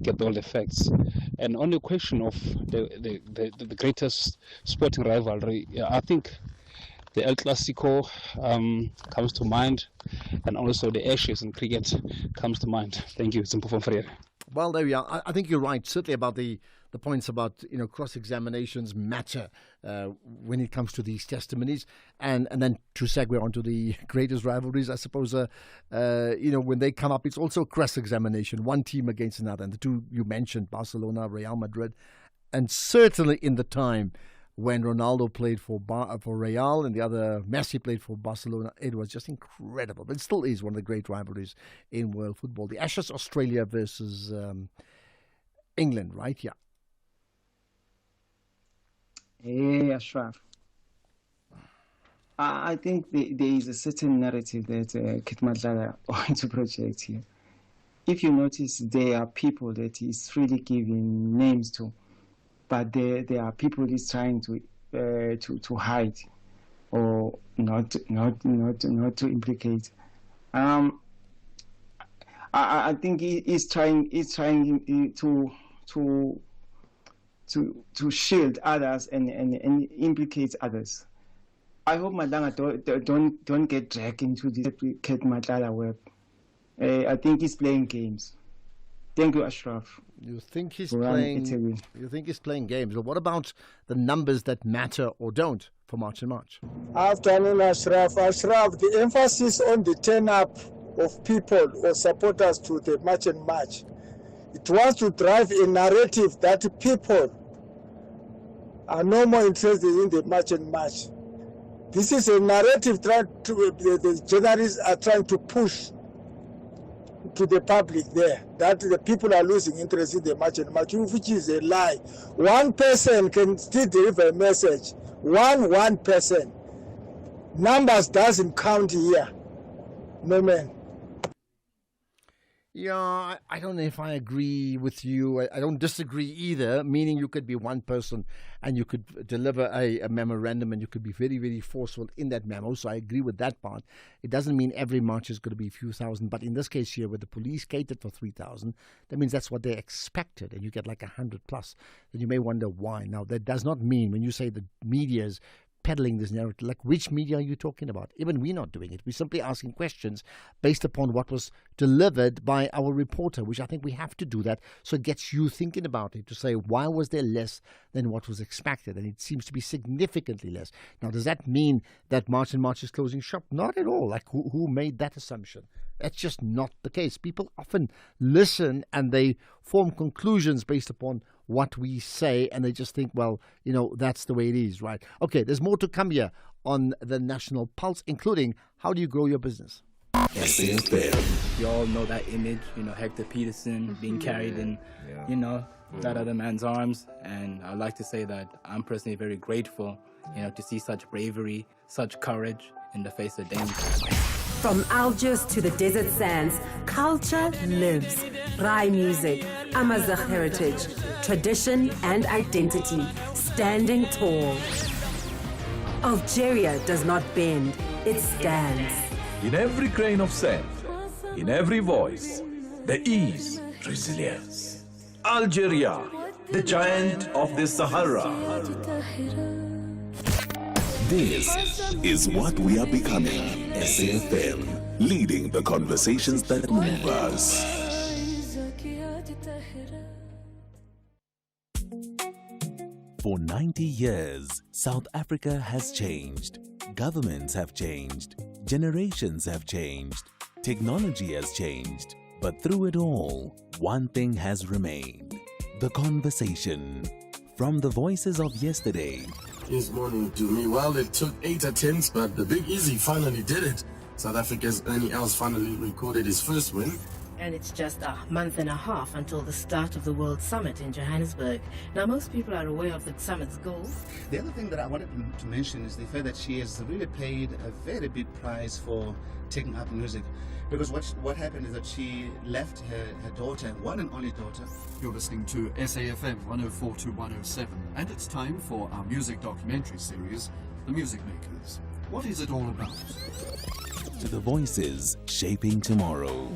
get all the facts. And on the question of the greatest sporting rivalry, I think the El Clasico comes to mind, and also the Ashes in cricket comes to mind. Thank you. Simple from Freire. Well, there we are. I think you're right, certainly about the points about cross-examinations matter when it comes to these testimonies, and then to segue onto the greatest rivalries, I suppose, when they come up, it's also cross-examination, one team against another, and the two you mentioned, Barcelona, Real Madrid, and certainly in the time when Ronaldo played for Real and the other Messi played for Barcelona, it was just incredible. But it still is one of the great rivalries in world football. The Ashes, Australia versus England, right? Yeah. Hey, Ashraf. I think there is a certain narrative that Kit Madlala wants to project here. If you notice, there are people that he's really giving names to, but there are people he's trying to hide or not to implicate. I think he's trying to shield others and implicate others. I hope Madlanga don't get dragged into this Kate Madlala web. I think he's playing games. Thank you, Ashraf. You think he's playing games? Well, what about the numbers that matter or don't for March and March? Afternoon, Ashraf. Ashraf, the emphasis on the turn up of people or supporters to the March and March. It wants to drive a narrative that people are no more interested in the March and March. This is a narrative the journalists are trying to push to the public there, that the people are losing interest in the March and March, which is a lie. One person can still deliver a message. One person. Numbers doesn't count here. No, man. Yeah, I don't know if I agree with you. I don't disagree either, meaning you could be one person and you could deliver a memorandum and you could be very, very forceful in that memo. So I agree with that part. It doesn't mean every march is going to be a few thousand, but in this case here, where the police catered for 3,000, that means that's what they expected, and you get like 100 plus. Then you may wonder why. Now, that does not mean when you say the media is peddling this narrative, like which media are you talking about? Even we're not doing it. We're simply asking questions based upon what was delivered by our reporter, which I think we have to do that so it gets you thinking about it, to say why was there less than what was expected, and it seems to be significantly less. Now, does that mean that March and March is closing shop? Not at all. Like, who made that assumption? That's just not the case. People often listen and they form conclusions based upon what we say, and they just think, well, you know, that's the way it is, right? Okay, there's more to come here on the National Pulse, including how do you grow your business? SAfm. You all know that image, you know, Hector Peterson being carried in, you know, that other man's arms. And I'd like to say that I'm personally very grateful, you know, to see such bravery, such courage in the face of danger. From Algiers to the desert sands, culture lives. Rai music, Amazigh heritage, tradition and identity, standing tall. Algeria does not bend, it stands. In every grain of sand, in every voice, there is resilience. Algeria, the giant of the Sahara. This is what we are becoming. SAfm, leading the conversations that move us. For 90 years, South Africa has changed. Governments have changed. Generations have changed. Technology has changed. But through it all, one thing has remained. The conversation. From the voices of yesterday. This morning to me, well, it took 8 attempts, but the Big Easy finally did it. South Africa's Ernie Els finally recorded his first win. And it's just a month and a half until the start of the World Summit in Johannesburg. Now, most people are aware of the summit's goals. The other thing that I wanted to mention is the fact that she has really paid a very big price for taking up music. Because what happened is that she left her daughter, one and only daughter. You're listening to SAfm 104 to 107, and it's time for our music documentary series, The Music Makers. What is it all about? To the voices shaping tomorrow.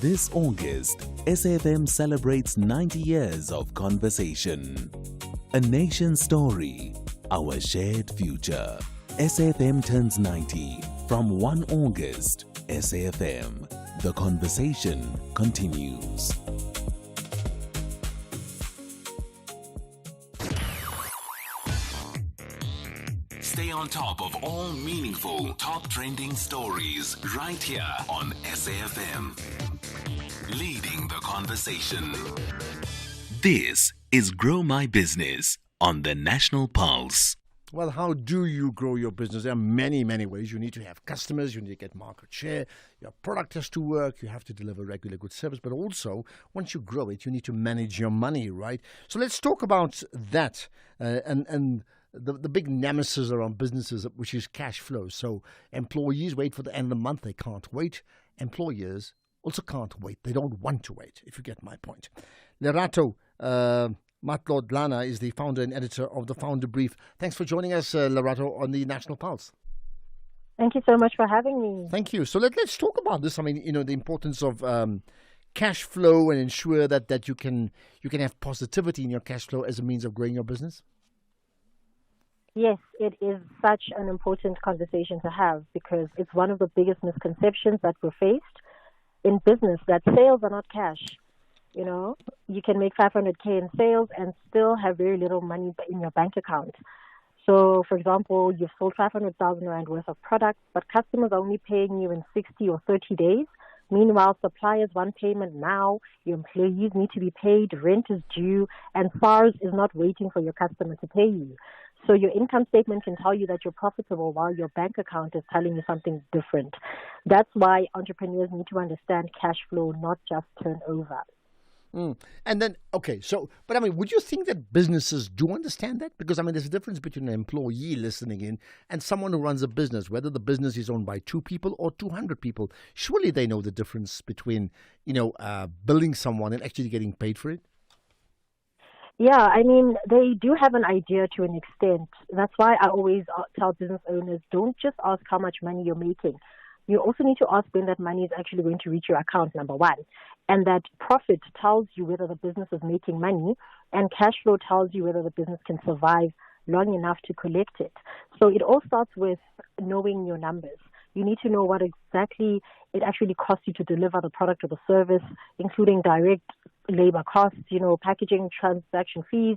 This August, SAfm celebrates 90 years of conversation. A nation's story, our shared future. SAfm turns 90 from 1 August. SAfm, the conversation continues. Stay on top of all meaningful, top trending stories right here on SAfm. Leading the conversation. This is Grow My Business on the National Pulse. Well, how do you grow your business? There are many, many ways. You need to have customers. You need to get market share. Your product has to work. You have to deliver regular good service. But also, once you grow it, you need to manage your money, right? So let's talk about that and the big nemesis around businesses, which is cash flow. So employees wait for the end of the month. They can't wait. Employers also can't wait. They don't want to wait, if you get my point. Lerato Matlodlana is the founder and editor of the Founder Brief. Thanks for joining us, Lerato, on the National Pulse. Thank you so much for having me. Thank you. So let's talk about this. I mean, you know, the importance of cash flow and ensure that you can have positivity in your cash flow as a means of growing your business. Yes, it is such an important conversation to have because it's one of the biggest misconceptions that we're faced in business, that sales are not cash. You know, you can make 500K in sales and still have very little money in your bank account. So, for example, you've sold 500,000 Rand worth of product, but customers are only paying you in 60 or 30 days. Meanwhile, suppliers want payment now, your employees need to be paid, rent is due, and SARS is not waiting for your customer to pay you. So your income statement can tell you that you're profitable while your bank account is telling you something different. That's why entrepreneurs need to understand cash flow, not just turnover. And then, okay, so, but I mean, would you think that businesses do understand that? Because, I mean, there's a difference between an employee listening in and someone who runs a business, whether the business is owned by 2 people or 200 people. Surely they know the difference between, billing someone and actually getting paid for it? Yeah, I mean, they do have an idea to an extent. That's why I always tell business owners, don't just ask how much money you're making. You also need to ask when that money is actually going to reach your account, number one. And that profit tells you whether the business is making money, and cash flow tells you whether the business can survive long enough to collect it. So it all starts with knowing your numbers. You need to know what exactly it actually costs you to deliver the product or the service, including direct labor costs, packaging, transaction fees,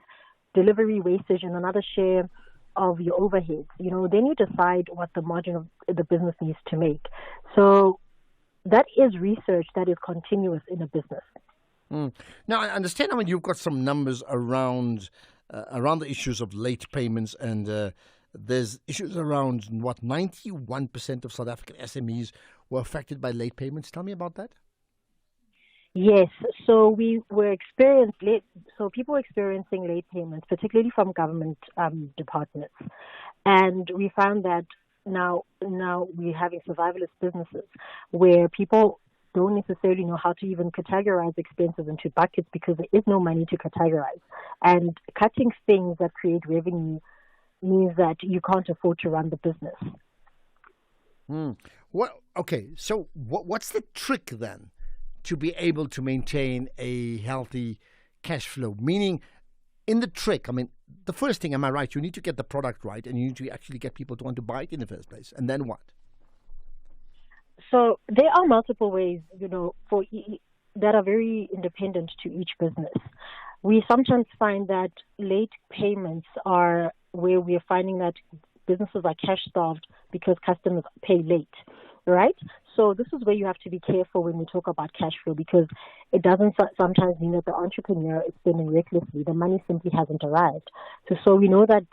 delivery wastage, and another share of your overheads. Then you decide what the margin of the business needs to make. So that is research that is continuous in a business. Now, I understand, you've got some numbers around the issues of late payments, and there's issues around 91% of South African SMEs were affected by late payments. Tell me about that. Yes, so people were experiencing late payments, particularly from government departments, and we found that now we're having survivalist businesses where people don't necessarily know how to even categorize expenses into buckets because there is no money to categorize, and cutting things that create revenue means that you can't afford to run the business. So what's the trick then to be able to maintain a healthy cash flow? Meaning, in the trick, the first thing, am I right? You need to get the product right, and you need to actually get people to want to buy it in the first place. And then what? So there are multiple ways, that are very independent to each business. We sometimes find that late payments are where we are finding that businesses are cash starved because customers pay late, right? So this is where you have to be careful when we talk about cash flow, because it doesn't sometimes mean that the entrepreneur is spending recklessly. The money simply hasn't arrived. So we know that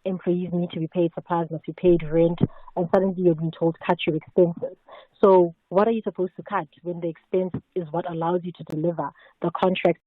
employees need to be paid, suppliers must be paid, rent, and suddenly you're being told cut your expenses. So what are you supposed to cut when the expense is what allows you to deliver the contract?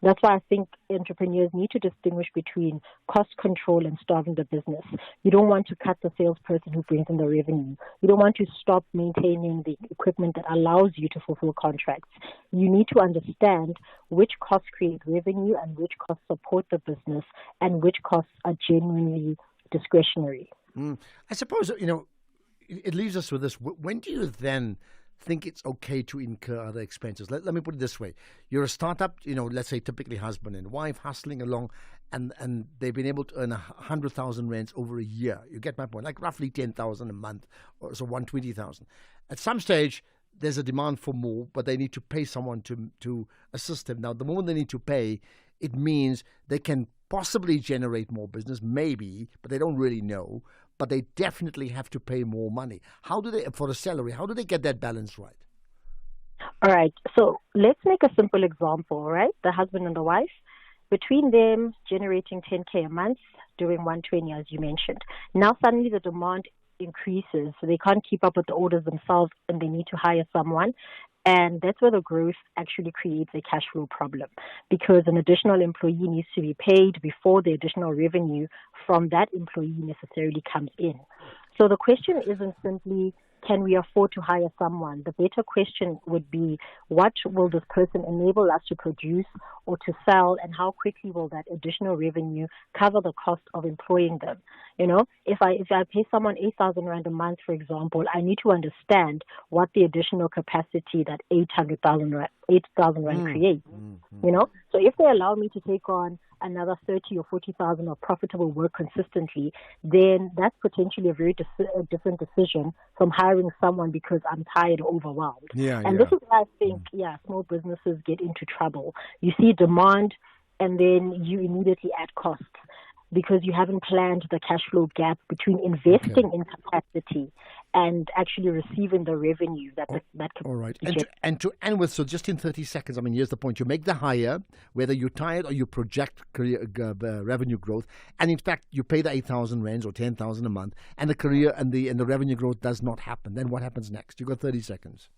That's why I think entrepreneurs need to distinguish between cost control and starving the business. You don't want to cut the salesperson who brings in the revenue. You don't want to stop maintaining the equipment that allows you to fulfill contracts. You need to understand which costs create revenue and which costs support the business and which costs are genuinely discretionary. I suppose, it leaves us with this. When do you then think it's okay to incur other expenses? Let me put it this way. You're a startup, let's say typically husband and wife hustling along, and they've been able to earn 100,000 rands over a year. You get my point, like roughly 10,000 a month, or so 120,000. At some stage, there's a demand for more, but they need to pay someone to assist them. Now, the moment they need to pay, it means they can possibly generate more business, maybe, but they don't really know. But they definitely have to pay more money. How do they, for a salary, how do they get that balance right? All right. So let's make a simple example, right? The husband and the wife, between them generating 10K a month, doing 120, as you mentioned. Now suddenly the demand increases, so they can't keep up with the orders themselves and they need to hire someone. And that's where the growth actually creates a cash flow problem, because an additional employee needs to be paid before the additional revenue from that employee necessarily comes in. So the question isn't simply, can we afford to hire someone? The better question would be, what will this person enable us to produce or to sell, and how quickly will that additional revenue cover the cost of employing them? If I pay someone 8,000 Rand a month, for example, I need to understand what the additional capacity that 8,000 Rand creates. So if they allow me to take on another 30 or 40,000 of profitable work consistently, then that's potentially a very different decision from hiring someone because I'm tired or overwhelmed. This is why I think, small businesses get into trouble. You see demand, and then you immediately add costs. because you haven't planned the cash flow gap between investing in capacity and actually receiving the revenue that all right. And to end with, so just in 30 seconds, I mean, here's the point. You make the hire, whether you're tired or you project revenue growth, and in fact, you pay the 8,000 rands or 10,000 a month, and the career and the revenue growth does not happen. Then what happens next? You've got 30 seconds.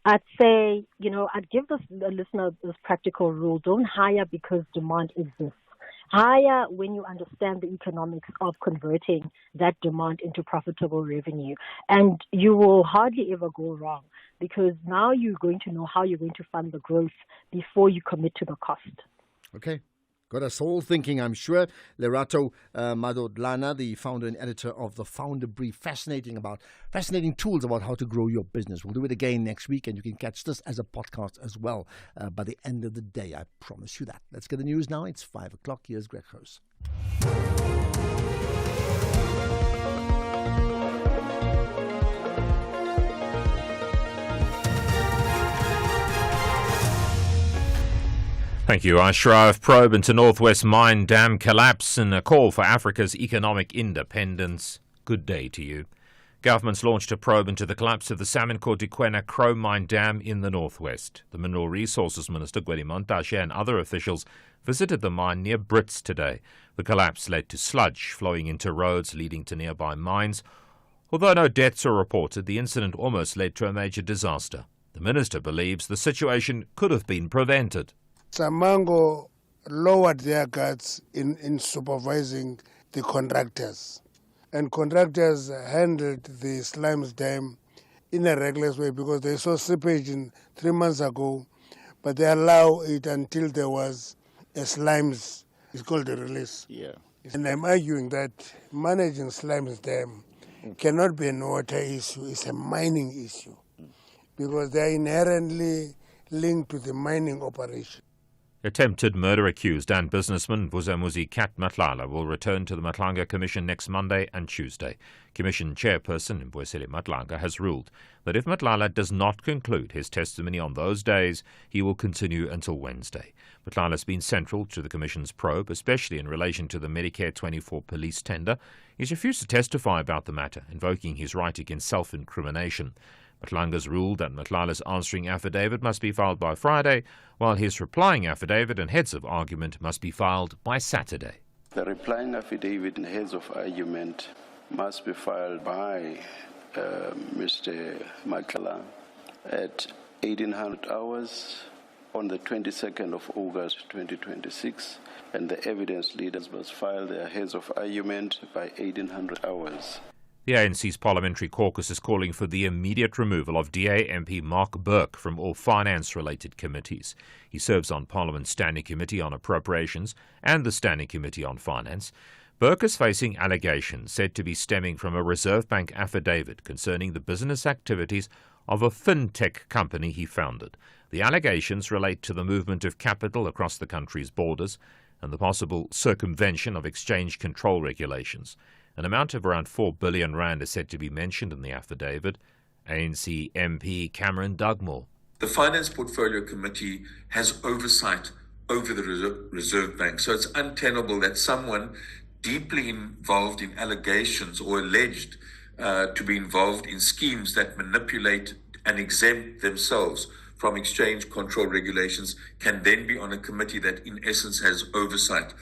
I'd say, I'd give the listener this practical rule. Don't hire because demand exists. Hire when you understand the economics of converting that demand into profitable revenue. And you will hardly ever go wrong, because now you're going to know how you're going to fund the growth before you commit to the cost. Okay. Got us all thinking, I'm sure. Lerato Madodlana, the founder and editor of The Founder Brief. Fascinating tools about how to grow your business. We'll do it again next week, and you can catch this as a podcast as well by the end of the day. I promise you that. Let's get the news now. It's 5 o'clock. Here's Greg Hurst. Thank you. Ashraf. Probe into Northwest Mine Dam collapse and a call for Africa's economic independence. Good day to you. Government's launched a probe into the collapse of the Salmon-Kotikwena Chrome Mine Dam in the northwest. The Mineral Resources Minister, Gwedi Montashe, and other officials visited the mine near Brits today. The collapse led to sludge flowing into roads leading to nearby mines. Although no deaths are reported, the incident almost led to a major disaster. The minister believes the situation could have been prevented. Samango lowered their guards in supervising the contractors. And contractors handled the slimes dam in a reckless way because they saw seepage 3 months ago, but they allow it until there was a slimes, it's called a release. Yeah. And I'm arguing that managing slimes dam cannot be a water issue, it's a mining issue because they are inherently linked to the mining operation. Attempted murder-accused and businessman Vuzamuzi Kat Matlala will return to the Matlanga Commission next Monday and Tuesday. Commission chairperson Mbuyisile Matlanga has ruled that if Matlala does not conclude his testimony on those days, he will continue until Wednesday. Matlala has been central to the Commission's probe, especially in relation to the Medicare 24 police tender. He's refused to testify about the matter, invoking his right against self-incrimination. Matlanga's ruled that Matlala's answering affidavit must be filed by Friday, while his replying affidavit and heads of argument must be filed by Saturday. The replying affidavit and heads of argument must be filed by Mr. Matlala at 1800 hours on the 22nd of August 2026, and the evidence leaders must file their heads of argument by 1800 hours. The ANC's parliamentary caucus is calling for the immediate removal of DA MP Mark Burke from all finance-related committees. He serves on Parliament's Standing Committee on Appropriations and the Standing Committee on Finance. Burke is facing allegations said to be stemming from a Reserve Bank affidavit concerning the business activities of a fintech company he founded. The allegations relate to the movement of capital across the country's borders and the possible circumvention of exchange control regulations. An amount of around 4 billion rand is said to be mentioned in the affidavit. ANC MP Cameron Dugmore. The Finance Portfolio Committee has oversight over the Reserve Bank, so it's untenable that someone deeply involved in allegations or alleged to be involved in schemes that manipulate and exempt themselves from exchange control regulations can then be on a committee that in essence has oversight.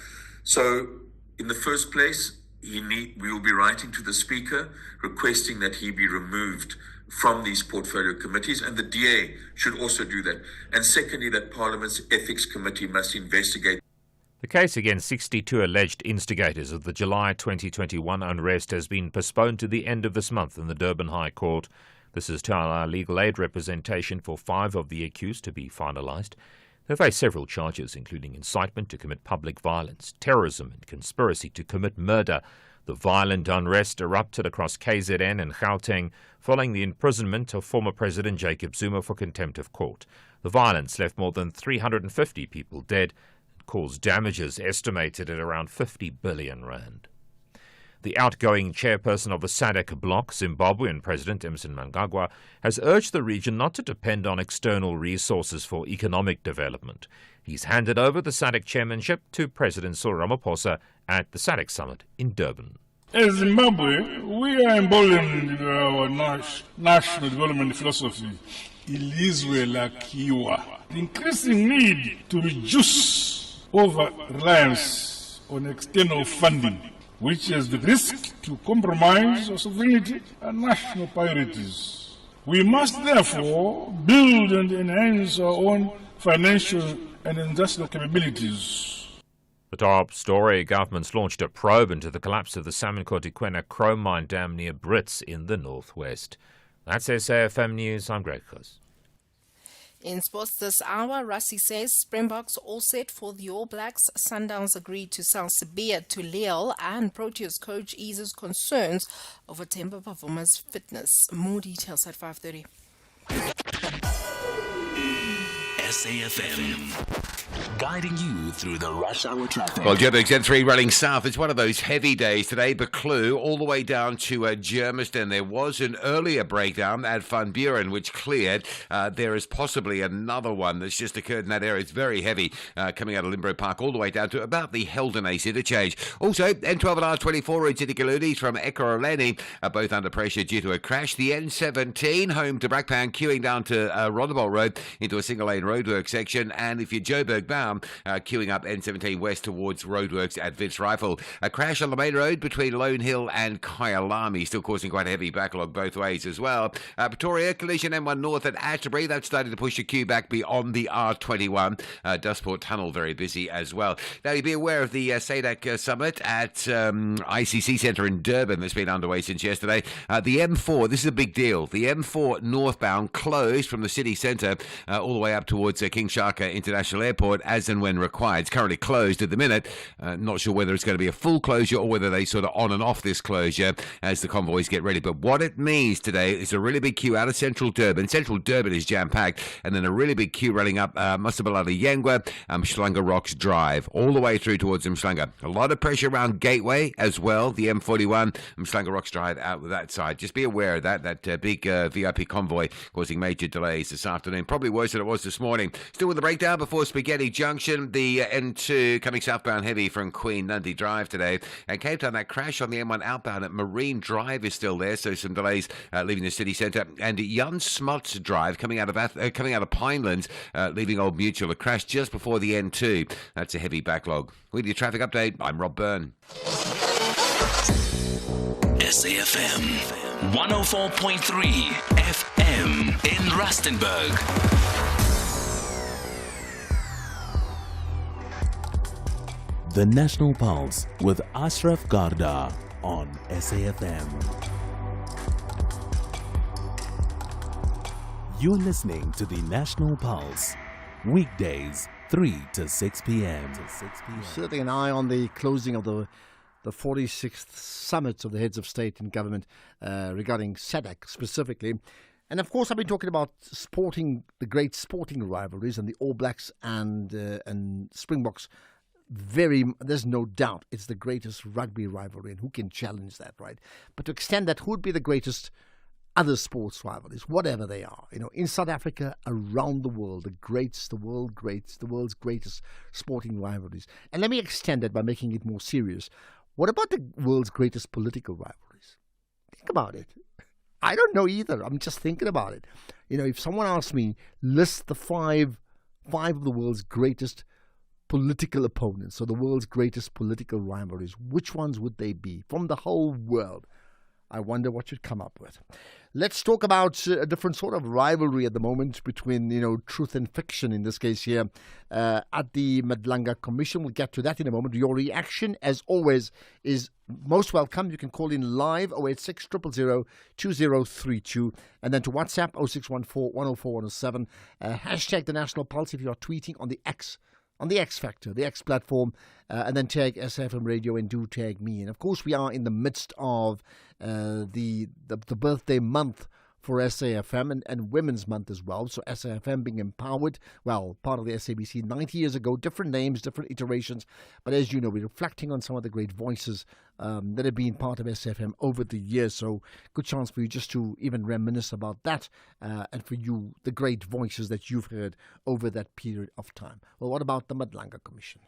So in the first place, we will be writing to the Speaker requesting that he be removed from these portfolio committees, and the DA should also do that. And secondly, that Parliament's Ethics Committee must investigate. The case against 62 alleged instigators of the July 2021 unrest has been postponed to the end of this month in the Durban High Court. This is to allow legal aid representation for 5 of the accused to be finalised. They face several charges, including incitement to commit public violence, terrorism and conspiracy to commit murder. The violent unrest erupted across KZN and Gauteng following the imprisonment of former President Jacob Zuma for contempt of court. The violence left more than 350 people dead and caused damages estimated at around 50 billion rand. The outgoing chairperson of the SADC bloc, Zimbabwean President Emmerson Mnangagwa, has urged the region not to depend on external resources for economic development. He's handed over the SADC chairmanship to President Cyril Ramaphosa at the SADC summit in Durban. As Zimbabwe, we are emboldened in our national development philosophy. Ilizwe lakhiwa. The increasing need to reduce over-reliance on external funding, which has the risk to compromise our sovereignty and national priorities. We must therefore build and enhance our own financial and industrial capabilities. The top story, government's launched a probe into the collapse of the Salmon-Kotikwena chrome mine dam near Brits in the northwest. That's SAFM News. I'm Greg Close. In sports this hour, Rassie says Springboks all set for the All Blacks. Sundowns agreed to sell Sabia to Lille, and Proteas coach eases concerns over Temba Pavuma's fitness. More details at 5:30. SAFM, guiding you through the rush hour traffic. Well, Joburg Z3 running south. It's one of those heavy days today. Buccleuch all the way down to Germiston. There was an earlier breakdown at Van Buren, which cleared. There is possibly another one that's just occurred in that area. It's very heavy coming out of Limbro Park all the way down to about the Heldenace interchange. Also, N12 and R24 routes into Kaludi from Ekurhuleni are both under pressure due to a crash. The N17 home to Brakpan queuing down to Rondebolt Road into a single lane roadwork section, and if you're Joburg bound, queuing up N17 west towards roadworks at Vince Rifle. A crash on the main road between Lone Hill and Kyalami, still causing quite a heavy backlog both ways as well. Pretoria, collision M1 north at Atterbury, that's starting to push the queue back beyond the R21. Dustport Tunnel very busy as well. Now, you be aware of the SADC summit at ICC Centre in Durban that's been underway since yesterday. The M4, this is a big deal. The M4 northbound closed from the city centre all the way up towards King Shaka International Airport as and when required. It's currently closed at the minute. Not sure whether it's going to be a full closure or whether they sort of on and off this closure as the convoys get ready. But what it means today is a really big queue out of Central Durban. Central Durban is jam-packed, and then a really big queue running up Masabalala Yengwa, Mhlanga Rocks Drive, all the way through towards Mhlanga. A lot of pressure around Gateway as well, the M41, Mhlanga Rocks Drive out with that side. Just be aware of that big VIP convoy causing major delays this afternoon. Probably worse than it was this morning. Still with the breakdown before Spaghetti Junction, the N2 coming southbound heavy from Queen Nundy Drive today. And Cape Town, that crash on the M1 outbound at Marine Drive is still there, so some delays leaving the city centre. And Jan Smuts Drive coming out of Pinelands, leaving Old Mutual, a crash just before the N2. That's a heavy backlog. With your traffic update, I'm Rob Byrne. SAFM 104.3 FM in Rustenburg. The National Pulse with Ashraf Garda on SAFM. You're listening to the National Pulse, weekdays 3 to 6 p.m. Certainly an eye on the closing of the 46th summit of the heads of state and government regarding SADC specifically. And of course, I've been talking about the great sporting rivalries, and the All Blacks and Springboks. There's no doubt it's the greatest rugby rivalry, and who can challenge that, right? But to extend that, who would be the greatest other sports rivalries, whatever they are, in South Africa, around the world, the world's greatest sporting rivalries. And let me extend that by making it more serious. What about the world's greatest political rivalries? Think about it. I don't know either. I'm just thinking about it. If someone asked me, list the five of the world's greatest political opponents, or the world's greatest political rivalries, which ones would they be from the whole world? I wonder what you'd come up with. Let's talk about a different sort of rivalry at the moment between, truth and fiction, in this case here, at the Madlanga Commission. We'll get to that in a moment. Your reaction, as always, is most welcome. You can call in live 086 000 2032, and then to WhatsApp 0614 104 107. Hashtag the National Pulse if you are tweeting on the X Factor, the X platform, and then tag SAfmRadio and do tag me. And of course, we are in the midst of the birthday month for SAFM and Women's Month as well. So SAFM being empowered, well, part of the SABC 90 years ago, different names, different iterations. But as you know, we're reflecting on some of the great voices that have been part of SAFM over the years. So good chance for you just to even reminisce about that and for you, the great voices that you've heard over that period of time. Well, what about the Madlanga Commission?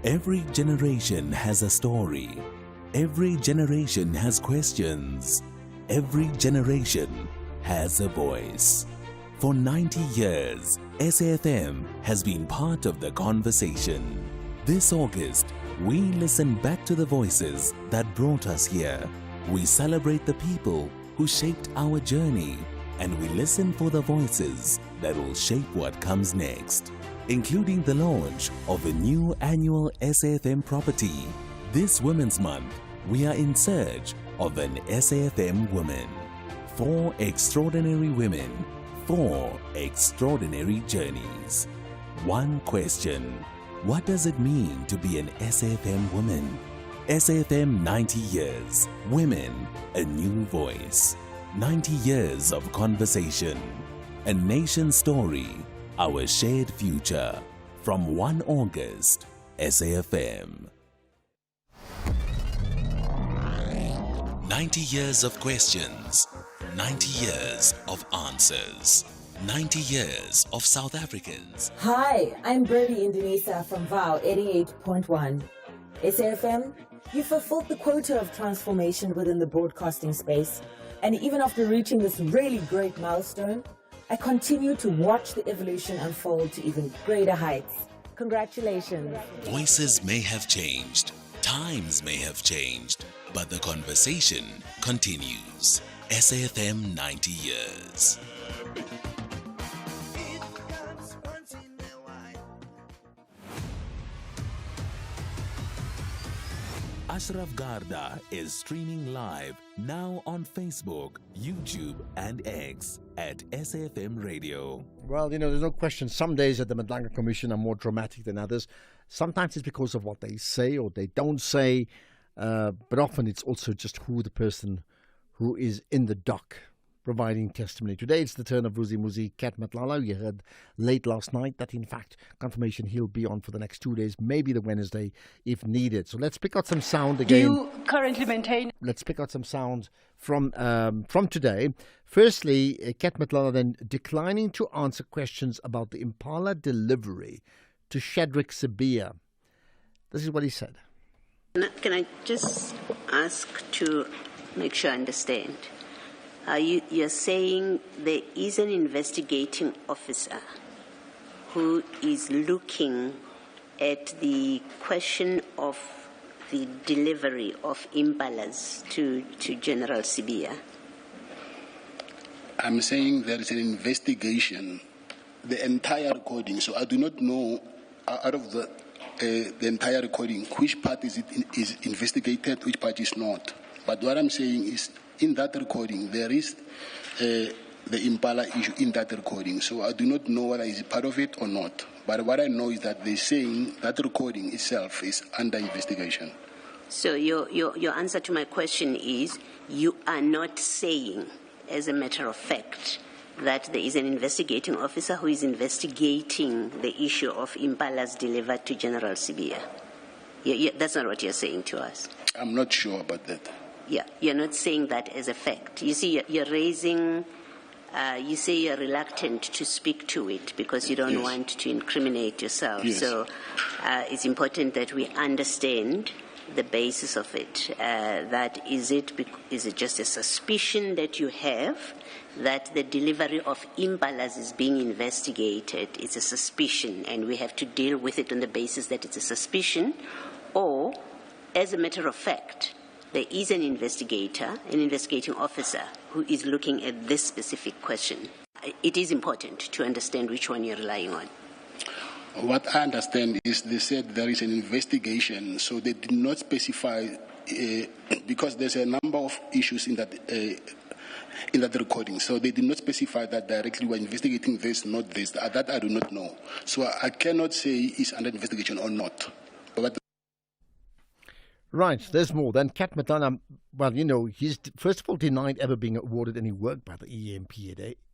Every generation has a story. Every generation has questions. Every generation has a voice. For 90 years, SAFM has been part of the conversation. This August, we listen back to the voices that brought us here. We celebrate the people who shaped our journey, and we listen for the voices that will shape what comes next, including the launch of a new annual SAFM property. This Women's Month, we are in search of an SAFM woman. 4 extraordinary women, 4 extraordinary journeys. One question: what does it mean to be an SAFM woman? SAFM 90 years, women, a new voice. 90 years of conversation, a nation story, our shared future. From 1 August, SAFM. 90 years of questions, 90 years of answers, 90 years of South Africans. Hi, I'm Birdie Indonesia from VOW 88.1. SAFM, you fulfilled the quota of transformation within the broadcasting space, and even after reaching this really great milestone, I continue to watch the evolution unfold to even greater heights. Congratulations. Voices may have changed, times may have changed, but the conversation continues. SAFM 90 years. Ashraf Garda is streaming live now on Facebook, YouTube, and X at SAFM Radio. Well, there's no question. Some days at the Madlanga Commission are more dramatic than others. Sometimes it's because of what they say or they don't say, but often it's also just who the person who is in the dock providing testimony. Today it's the turn of Muzi Kat Matlala. You heard late last night that in fact confirmation he'll be on for the next 2 days, maybe the Wednesday if needed. So let's pick out some sound again. Do you currently maintain? Let's pick out some sound from today. Firstly, Kat Matlala then declining to answer questions about the Impala delivery to Shadrack Sibia. This is what he said. Can I just ask to make sure I understand? You're saying there is an investigating officer who is looking at the question of the delivery of impalas to General Sibia? I'm saying there is an investigation, the entire recording. So I do not know out of the entire recording which part is investigated, which part is not. But what I'm saying is, in that recording, there is the Impala issue in that recording. So I do not know whether it's part of it or not. But what I know is that they're saying that recording itself is under investigation. So your answer to my question is, you are not saying, as a matter of fact, that there is an investigating officer who is investigating the issue of impalas delivered to General Sibia. That's not what you're saying to us. I'm not sure about that. Yeah, you're not saying that as a fact. You see, you're raising, you say you're reluctant to speak to it because you don't want to incriminate yourself. Yes. So it's important that we understand the basis of it. That is it just a suspicion that you have that the delivery of impalas is being investigated? It's a suspicion, and we have to deal with it on the basis that it's a suspicion, or, as a matter of fact, there is an investigator, an investigating officer, who is looking at this specific question. It is important to understand which one you're relying on. What I understand is they said there is an investigation, so they did not specify, because there's a number of issues in that recording, so they did not specify that directly we're investigating this, not this. That I do not know. So I cannot say it's under investigation or not. But Right, there's more. Then Kat Matana, well, he's first of all denied ever being awarded any work by the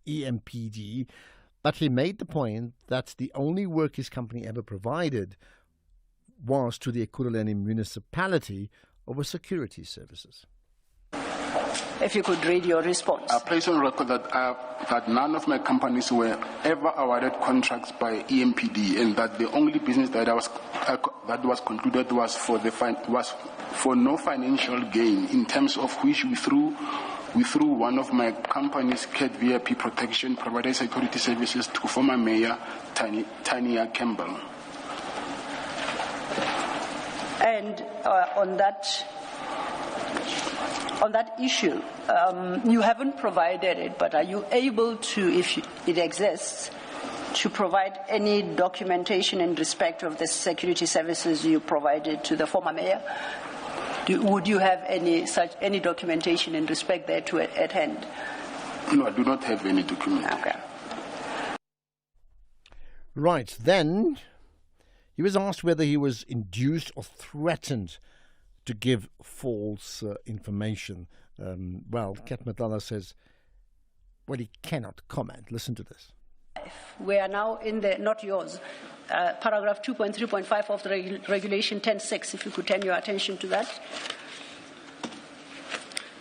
EMPD, but he made the point that the only work his company ever provided was to the Ekurhuleni municipality over security services. If you could read your response. I place on record that none of my companies were ever awarded contracts by EMPD, and that the only business that was concluded was for no financial gain, in terms of which we through one of my companies, CAT VIP Protection, provided security services to former Mayor Tanya Campbell. And on that issue, you haven't provided it, but are you able to, if it exists, to provide any documentation in respect of the security services you provided to the former mayor? Would you have any documentation in respect there at hand? No, I do not have any documentation. Okay. Right, then he was asked whether he was induced or threatened to give false information. Kat Matala says, he cannot comment. Listen to this. We are now in not yours, paragraph 2.3.5 of the regulation 10.6, if you could turn your attention to that.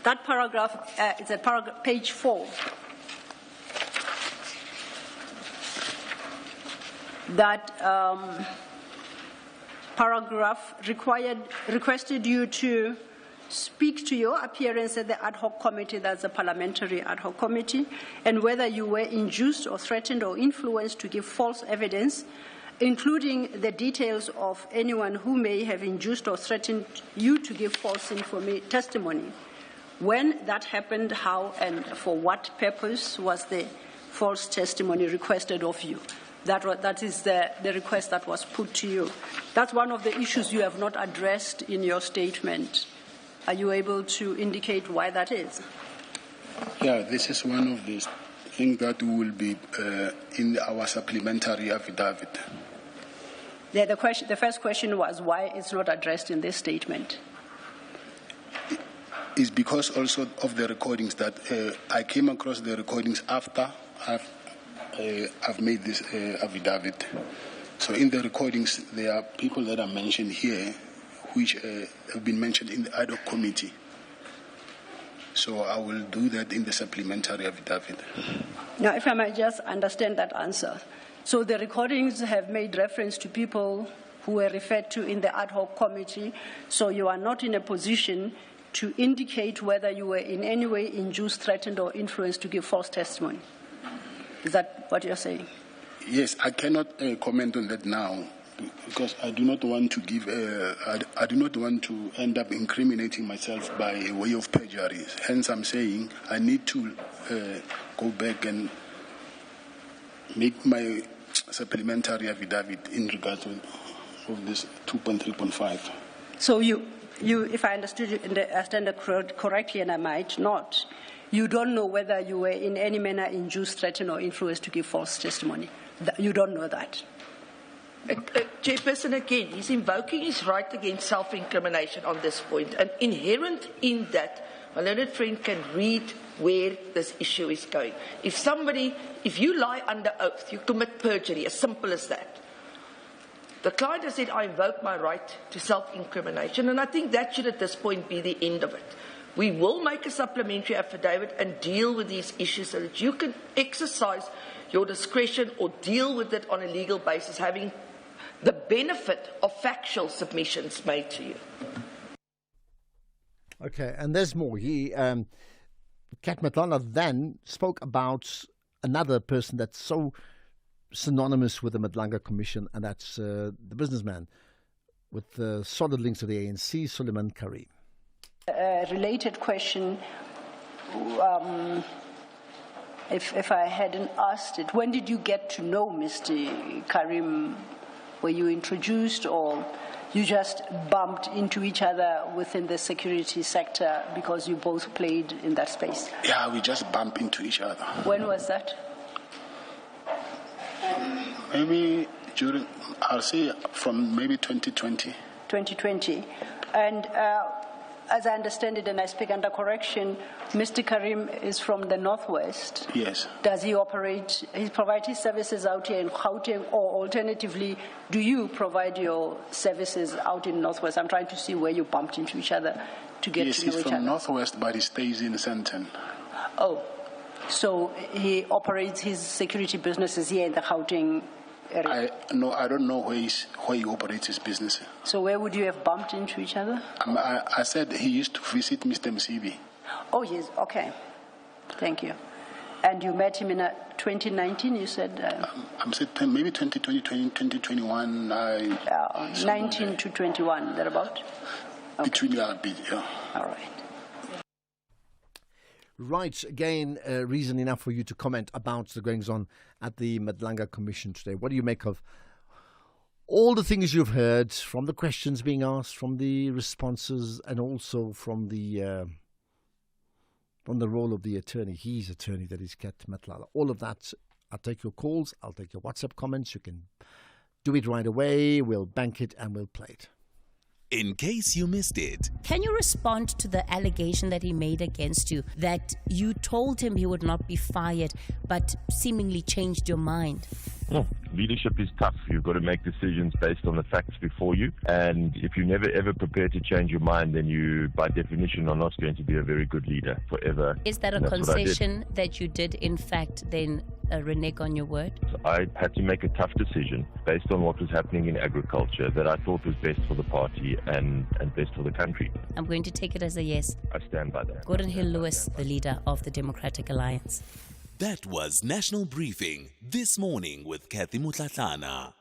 That paragraph is at page 4. That paragraph requested you to speak to your appearance at the ad hoc committee, that's a parliamentary ad hoc committee, and whether you were induced or threatened or influenced to give false evidence, including the details of anyone who may have induced or threatened you to give false testimony. When that happened, how and for what purpose was the false testimony requested of you? That is the request that was put to you. That's one of the issues you have not addressed in your statement. Are you able to indicate why that is? Yeah, this is one of the things that will be in our supplementary affidavit. Yeah, the first question was why it's not addressed in this statement. It's because also of the recordings that I came across the recordings after I've made this affidavit. So in the recordings, there are people that are mentioned here which have been mentioned in the ad hoc committee. So I will do that in the supplementary affidavit. Now, if I might just understand that answer. So the recordings have made reference to people who were referred to in the ad hoc committee, so you are not in a position to indicate whether you were in any way induced, threatened, or influenced to give false testimony. Is that what you're saying? Yes, I cannot comment on that now because I do not want to give. I do not want to end up incriminating myself by way of perjury. Hence, I'm saying I need to go back and make my supplementary affidavit in regard to of this 2.3.5. So you, if I understand it correctly, and I might not, you don't know whether you were in any manner induced, threatened, or influenced to give false testimony. You don't know that. Chairperson, again, he's invoking his right against self-incrimination on this point, and inherent in that, my learned friend can read where this issue is going. If you lie under oath, you commit perjury, as simple as that. The client has said, I invoke my right to self-incrimination, and I think that should at this point be the end of it. We will make a supplementary affidavit and deal with these issues so that you can exercise your discretion or deal with it on a legal basis, having the benefit of factual submissions made to you. Okay, and there's more. Kat Matala then spoke about another person that's so synonymous with the Madlanga Commission, and that's the businessman with solid links to the ANC, Suleiman Karim. A related question, if I hadn't asked it, when did you get to know Mr. Karim? Were you introduced or you just bumped into each other within the security sector because you both played in that space? Yeah, we just bumped into each other. When was that? Maybe I'll say from maybe 2020. 2020. And as I understand it, and I speak under correction, Mr. Karim is from the Northwest. Yes. Does he provide his services out here in Gauteng, or alternatively, do you provide your services out in Northwest? I'm trying to see where you bumped into each other to get yes, to know each other. Yes, he's from Northwest, but he stays in Sandton. Oh, so he operates his security businesses here in the Gauteng area? I don't know where he operates his business. So where would you have bumped into each other? I said he used to visit Mr. Msibi. Oh, yes, okay. Thank you. And you met him in 2019, you said? I said maybe 2020, 2021. 19 to 21, thereabout? Okay. Between a bit, yeah. All right. Right, again, reason enough for you to comment about the goings on at the Madlanga Commission today. What do you make of all the things you've heard, from the questions being asked, from the responses, and also from the role of the attorney, his attorney, that is Kat Matlala? All of that. I'll take your calls, I'll take your WhatsApp comments. You can do it right away. We'll bank it and we'll play it. In case you missed it. Can you respond to the allegation that he made against you, that you told him he would not be fired, but seemingly changed your mind? Well, leadership is tough. You've got to make decisions based on the facts before you. And if you never ever prepare to change your mind, then you, by definition, are not going to be a very good leader forever. Is that a concession that you did, in fact, then renege on your word? So I had to make a tough decision based on what was happening in agriculture that I thought was best for the party and best for the country. I'm going to take it as a yes. I stand by that. Gordon Hill-Lewis, the leader of the Democratic Alliance. That was National Briefing This Morning with Kathy Mutlatlana.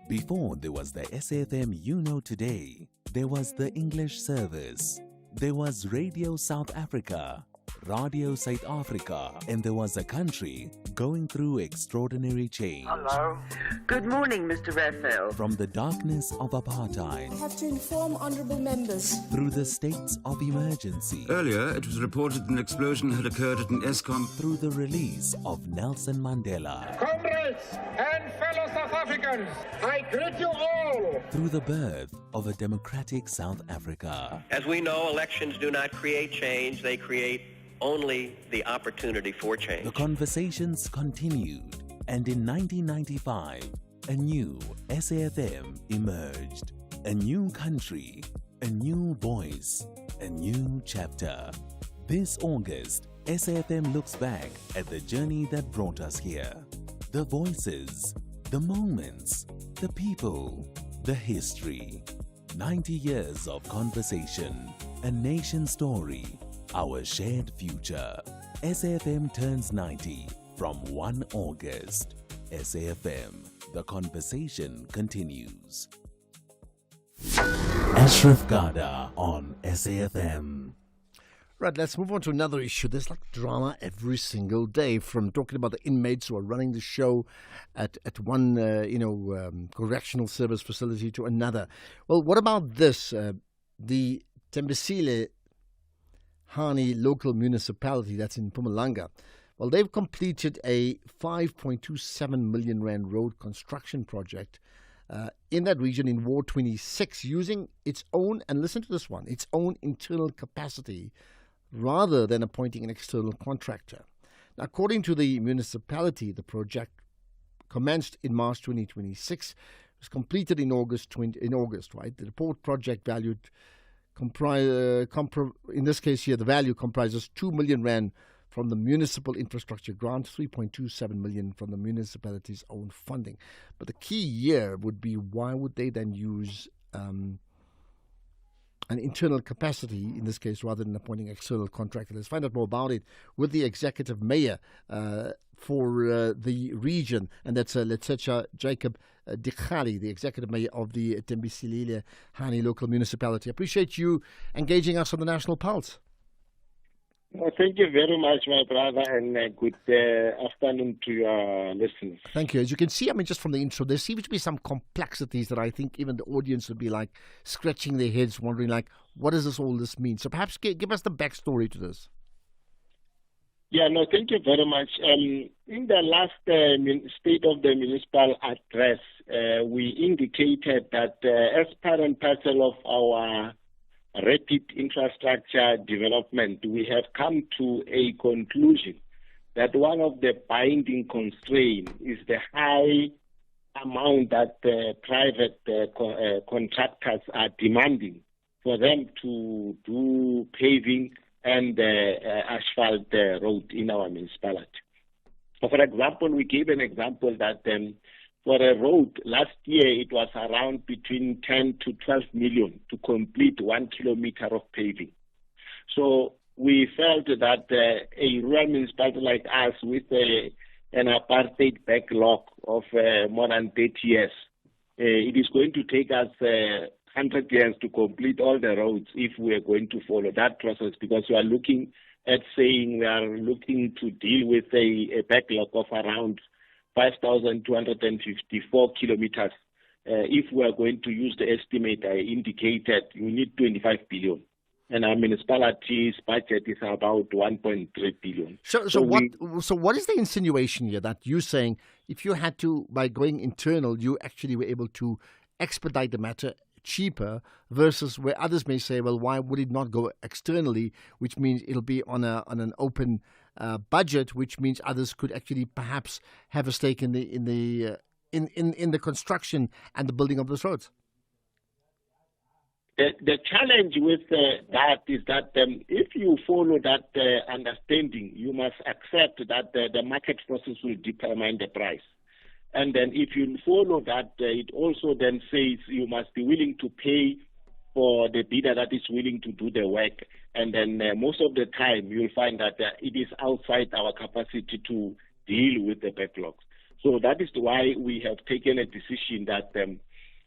Before there was the SAfm You Know Today, there was the English service, there was Radio South Africa, Radio South Africa, and there was a country going through extraordinary change. Hello. Good morning, Mr. Raphael. From the darkness of apartheid. I have to inform honourable members. Through the states of emergency. Earlier, it was reported an explosion had occurred at an Eskom. Through the release of Nelson Mandela. Comrades and fellow South Africans, I greet you all. Through the birth of a democratic South Africa. As we know, elections do not create change, they create only the opportunity for change. The conversations continued, and in 1995, a new SAfm emerged. A new country, a new voice, a new chapter. This August, SAfm looks back at the journey that brought us here. The voices, the moments, the people, the history. 90 years of conversation, a nation story, our shared future. SAfm turns 90 from 1 August. SAfm, the conversation continues. Ashraf Garda on SAfm. Right, let's move on to another issue. There's like drama every single day, from talking about the inmates who are running the show at one, correctional service facility to another. Well, what about this? The Tembisile Hani local municipality that's in Mpumalanga. Well, they've completed a 5.27 million rand road construction project in that region in Ward 26 using its own, and listen to this one, its own internal capacity rather than appointing an external contractor. Now, according to the municipality, the project commenced in March 2026, was completed in August, right? The report project valued in this case here, the value comprises 2 million rand from the municipal infrastructure grant, 3.27 million from the municipality's own funding. But the key here would be, why would they then use an internal capacity in this case rather than appointing external contractor? Let's find out more about it with the executive mayor for the region, and that's Letsetsa Jacob Dikhali, the executive mayor of the Tembisile Hani local municipality. I appreciate you engaging us on the National Pulse. Well, thank you very much, my brother, and good afternoon to your listeners. Thank you. As you can see, just from the intro, there seems to be some complexities that I think even the audience would be like scratching their heads, wondering like, what does all this mean? So perhaps give us the backstory to this. Yeah, no, thank you very much. In the last State of the Municipal Address, we indicated that as part and parcel of our rapid infrastructure development, we have come to a conclusion that one of the binding constraints is the high amount that private contractors are demanding for them to do paving and asphalt road in our municipality. So for example, we gave an example that for a road, last year it was around between 10 to 12 million to complete 1 kilometer of paving. So we felt that a rural municipality like us with an apartheid backlog of more than 30 years, it is going to take us 100 years to complete all the roads if we are going to follow that process, because we are looking at saying we are looking to deal with a backlog of around 5,254 kilometers. If we are going to use the estimate I indicated, we need 25 billion. And our municipality's budget is about 1.3 billion. So what is the insinuation here that you're saying if you had to, by going internal, you actually were able to expedite the matter cheaper versus where others may say, well, why would it not go externally, which means it'll be on an open budget, which means others could actually perhaps have a stake in the construction and the building of those roads? The challenge with that is that if you follow that understanding, you must accept that the market forces will determine the price. And then if you follow that, it also then says you must be willing to pay for the bidder that is willing to do the work. And then most of the time, you'll find that it is outside our capacity to deal with the backlogs. So that is why we have taken a decision that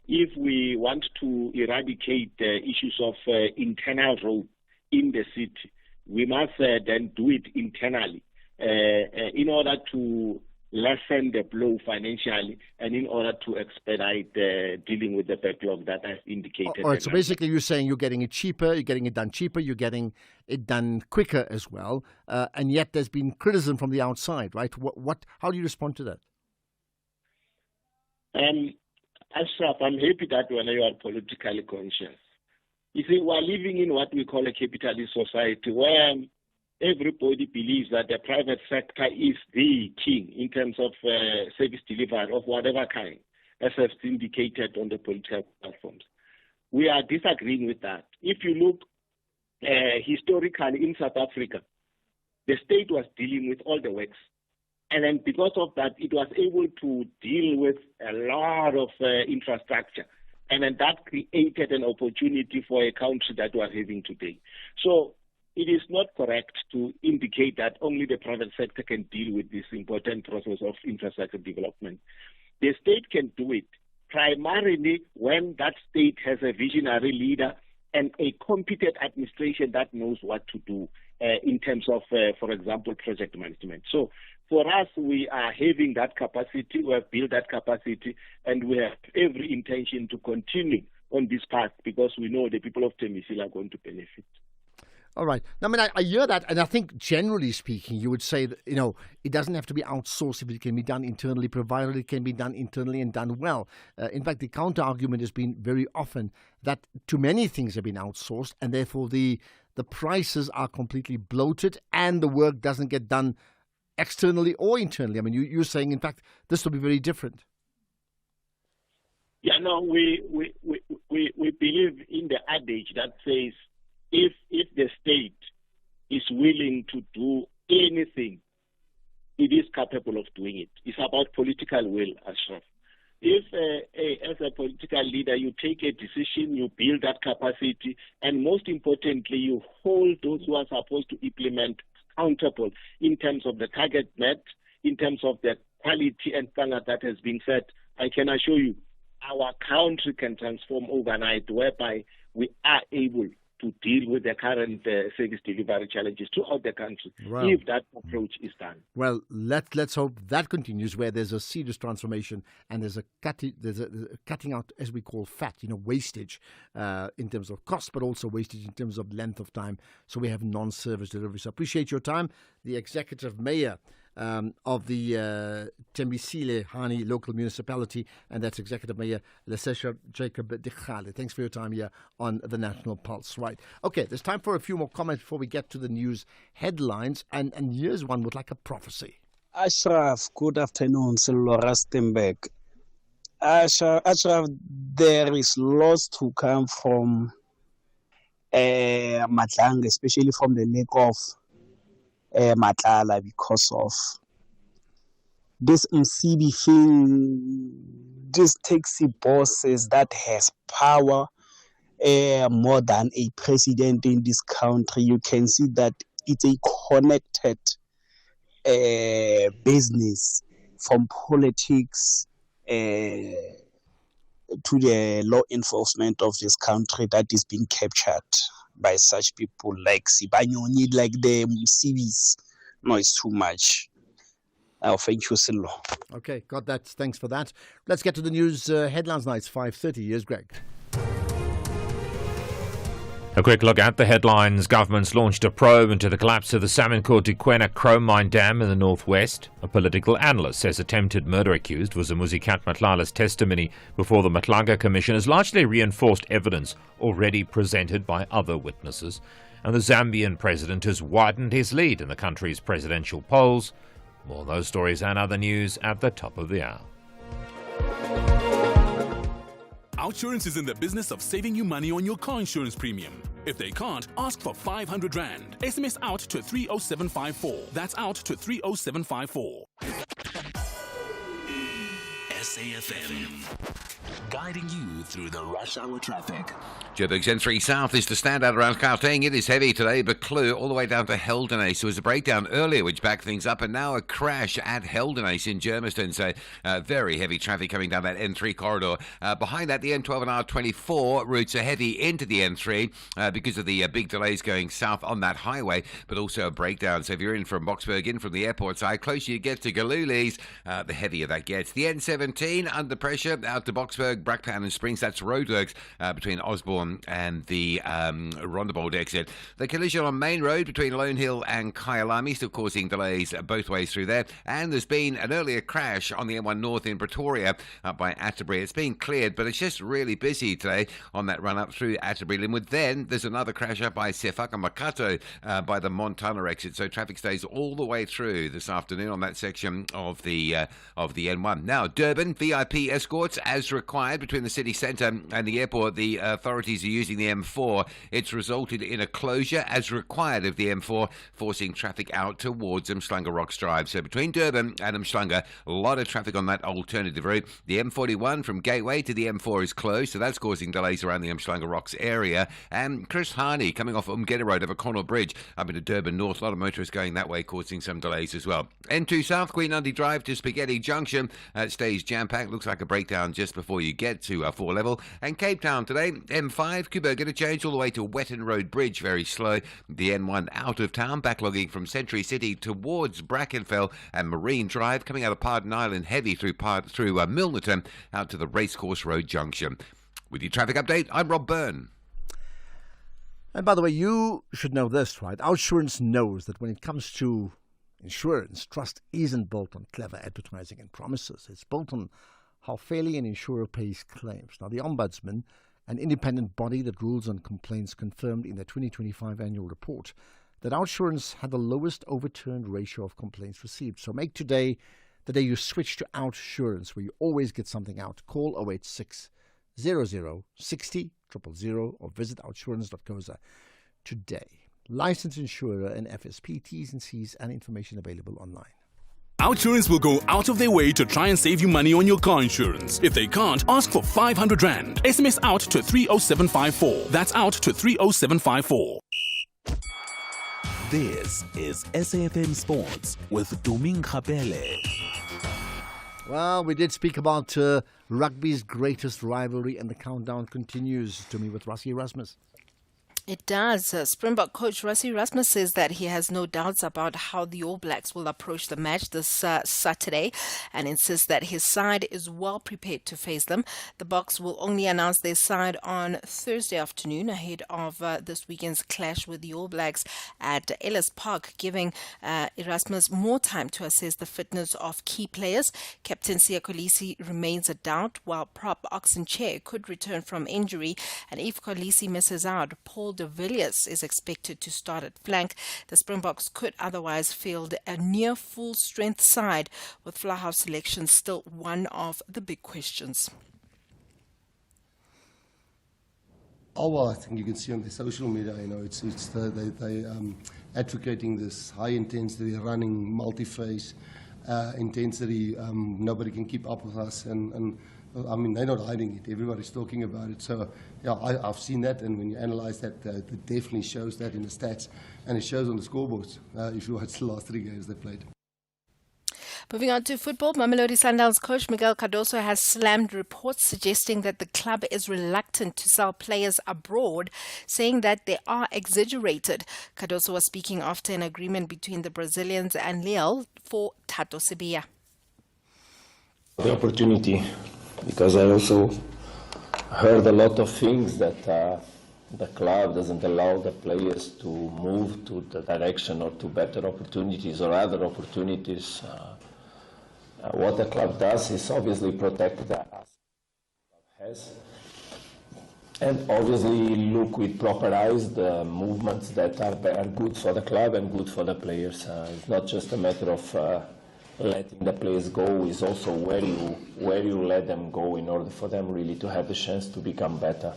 if we want to eradicate the issues of internal road in the city, we must then do it internally in order to lessen the blow financially and in order to expedite dealing with the backlog that I've indicated. All right, so basically you're saying you're getting it cheaper, you're getting it done cheaper, you're getting it done quicker as well, and yet there's been criticism from the outside, right? How do you respond to that? Ashraf, I'm happy that when you are politically conscious. You see, we're living in what we call a capitalist society where everybody believes that the private sector is the king in terms of service delivery of whatever kind, as I've indicated on the political platforms. We are disagreeing with that. If you look historically in South Africa, the state was dealing with all the works. And then because of that, it was able to deal with a lot of infrastructure. And then that created an opportunity for a country that we are having today. So it is not correct to indicate that only the private sector can deal with this important process of infrastructure development. The state can do it primarily when that state has a visionary leader and a competent administration that knows what to do in terms of, for example, project management. So for us, we are having that capacity, we have built that capacity, and we have every intention to continue on this path because we know the people of Temisila are going to benefit. All right. Now, I mean, I hear that, and I think generally speaking, you would say that, it doesn't have to be outsourced if it can be done internally, provided it can be done internally and done well. In fact, the counter-argument has been very often that too many things have been outsourced, and therefore the prices are completely bloated and the work doesn't get done externally or internally. I mean, you're saying, in fact, this will be very different. Yeah, no, we believe in the adage that says, if the state is willing to do anything, it is capable of doing it. It's about political will, Ashraf. If, as a political leader, you take a decision, you build that capacity, and most importantly, you hold those who are supposed to implement accountable in terms of the target met, in terms of the quality and standard that has been set, I can assure you, our country can transform overnight, whereby we are able to deal with the current service delivery challenges throughout the country, if that approach is done. Well, let's hope that continues, where there's a serious transformation and there's a cutting out, as we call fat, wastage in terms of cost, but also wastage in terms of length of time. So we have non-service delivery. So I appreciate your time. The Executive Mayor of the Tembisile Hani local municipality, and that's Executive Mayor Lesesha Jacob Dikhale. Thanks for your time here on the National Pulse. Right. Okay, there's time for a few more comments before we get to the news headlines, and here's one with like a prophecy. Ashraf, good afternoon, Silva Rustenberg. Ashraf, there is loss to come from Matlang, especially from the lake of Matlala, because of this MCB thing, this taxi bosses that has power more than a president in this country. You can see that it's a connected business from politics to the law enforcement of this country that is being captured by such people like Sibanyoni, like the CVs. No, it's too much. Thank you, Silo. Okay, got that. Thanks for that. Let's get to the news headlines now. It's 5:30. Here's Greg. A quick look at the headlines. Government's launched a probe into the collapse of the Salmon-Court-Dikwena Chrome Mine Dam in the northwest. A political analyst says attempted murder accused Vuzamuzi Kat Matlala's testimony before the Matlanga Commission has largely reinforced evidence already presented by other witnesses. And the Zambian president has widened his lead in the country's presidential polls. More on those stories and other news at the top of the hour. Outsurance is in the business of saving you money on your car insurance premium. If they can't, ask for 500 Rand. SMS out to 30754. That's out to 30754. SAfm, guiding you through the rush hour traffic. Joburg's N3 South is the standout around Gauteng. It is heavy today, but Clue all the way down to Heldenace. There was a breakdown earlier which backed things up, and now a crash at Heldenace in Germiston. So very heavy traffic coming down that N3 corridor. Behind that, the M12 and R24 routes are heavy into the N3 because of the big delays going south on that highway, but also a breakdown. So if you're in from Boksburg, in from the airport side, closer you get to Galuli's, the heavier that gets. The N17 under pressure out to Boksburg, Brakpan and Springs. That's roadworks between Osborne and the Rondebold exit. The collision on Main Road between Lone Hill and Kyalami still causing delays both ways through there. And there's been an earlier crash on the M1 North in Pretoria up by Atterbury. It's been cleared, but it's just really busy today on that run up through Atterbury Linwood. Then there's another crash up by Sefaka Makato by the Montana exit. So traffic stays all the way through this afternoon on that section of the N1. Now, Durban, VIP escorts as required between the city centre and the airport. The authorities are using the M4. It's resulted in a closure as required of the M4, forcing traffic out towards Umhlanga Rocks Drive. So between Durban and Umhlanga, a lot of traffic on that alternative route. The M41 from Gateway to the M4 is closed, so that's causing delays around the Umhlanga Rocks area. And Chris Harney coming off Umgeda Road over Cornwall Bridge up into Durban North. A lot of motorists going that way, causing some delays as well. N2 South, Queen Andy Drive to Spaghetti Junction. Stays jam-packed. Looks like a breakdown just before you get to 4 level. And Cape Town today, M5, Kuberg going to change all the way to Wetton Road Bridge, very slow. The N1 out of town, backlogging from Century City towards Brackenfell and Marine Drive, coming out of Pardon Island, heavy through Milnerton, out to the Racecourse Road Junction. With your traffic update, I'm Rob Byrne. And by the way, you should know this, right? Outsurance knows that when it comes to insurance, trust isn't built on clever advertising and promises. It's built on how fairly an insurer pays claims. Now, the Ombudsman, an independent body that rules on complaints, confirmed in their 2025 annual report that Outsurance had the lowest overturned ratio of complaints received. So make today the day you switch to Outsurance, where you always get something out. Call 086 00 60 000 or visit outsurance.co.za today. Licensed insurer and FSP, T's and C's and information available online. Outsurance will go out of their way to try and save you money on your car insurance. If they can't, ask for 500 Rand. SMS out to 30754. That's out to 30754. This is SAfm Sports with Duming Kapele. Well, we did speak about rugby's greatest rivalry, and the countdown continues to me with Rassie Erasmus. It does. Springbok coach Rassie Erasmus says that he has no doubts about how the All Blacks will approach the match this Saturday and insists that his side is well prepared to face them. The Boks will only announce their side on Thursday afternoon ahead of this weekend's clash with the All Blacks at Ellis Park, giving Erasmus more time to assess the fitness of key players. Captain Siya Kolisi remains a doubt, while prop Oxen Chair could return from injury, and if Kolisi misses out, Paul de Villiers is expected to start at flank. The Springboks could otherwise field a near full strength side, with Flahouse selection still one of the big questions. Oh, well, I think you can see on the social media, they advocating this high intensity running, multi-phase intensity. Nobody can keep up with us, and I mean, they're not hiding it. Everybody's talking about it. So, yeah, I've seen that, and when you analyze that, it definitely shows that in the stats, and it shows on the scoreboards if you watch the last 3 games they played. Moving on to football, Mamelodi Sundowns coach Miguel Cardoso has slammed reports suggesting that the club is reluctant to sell players abroad, saying that they are exaggerated. Cardoso was speaking after an agreement between the Brazilians and Lille for Tato Sibiya. The opportunity, because I also heard a lot of things that the club doesn't allow the players to move to the direction or to better opportunities or other opportunities. What the club does is obviously protect the assets the club has, and obviously look with proper eyes the movements that are good for the club and good for the players. It's not just a matter of letting the players go, is also where you let them go in order for them really to have the chance to become better.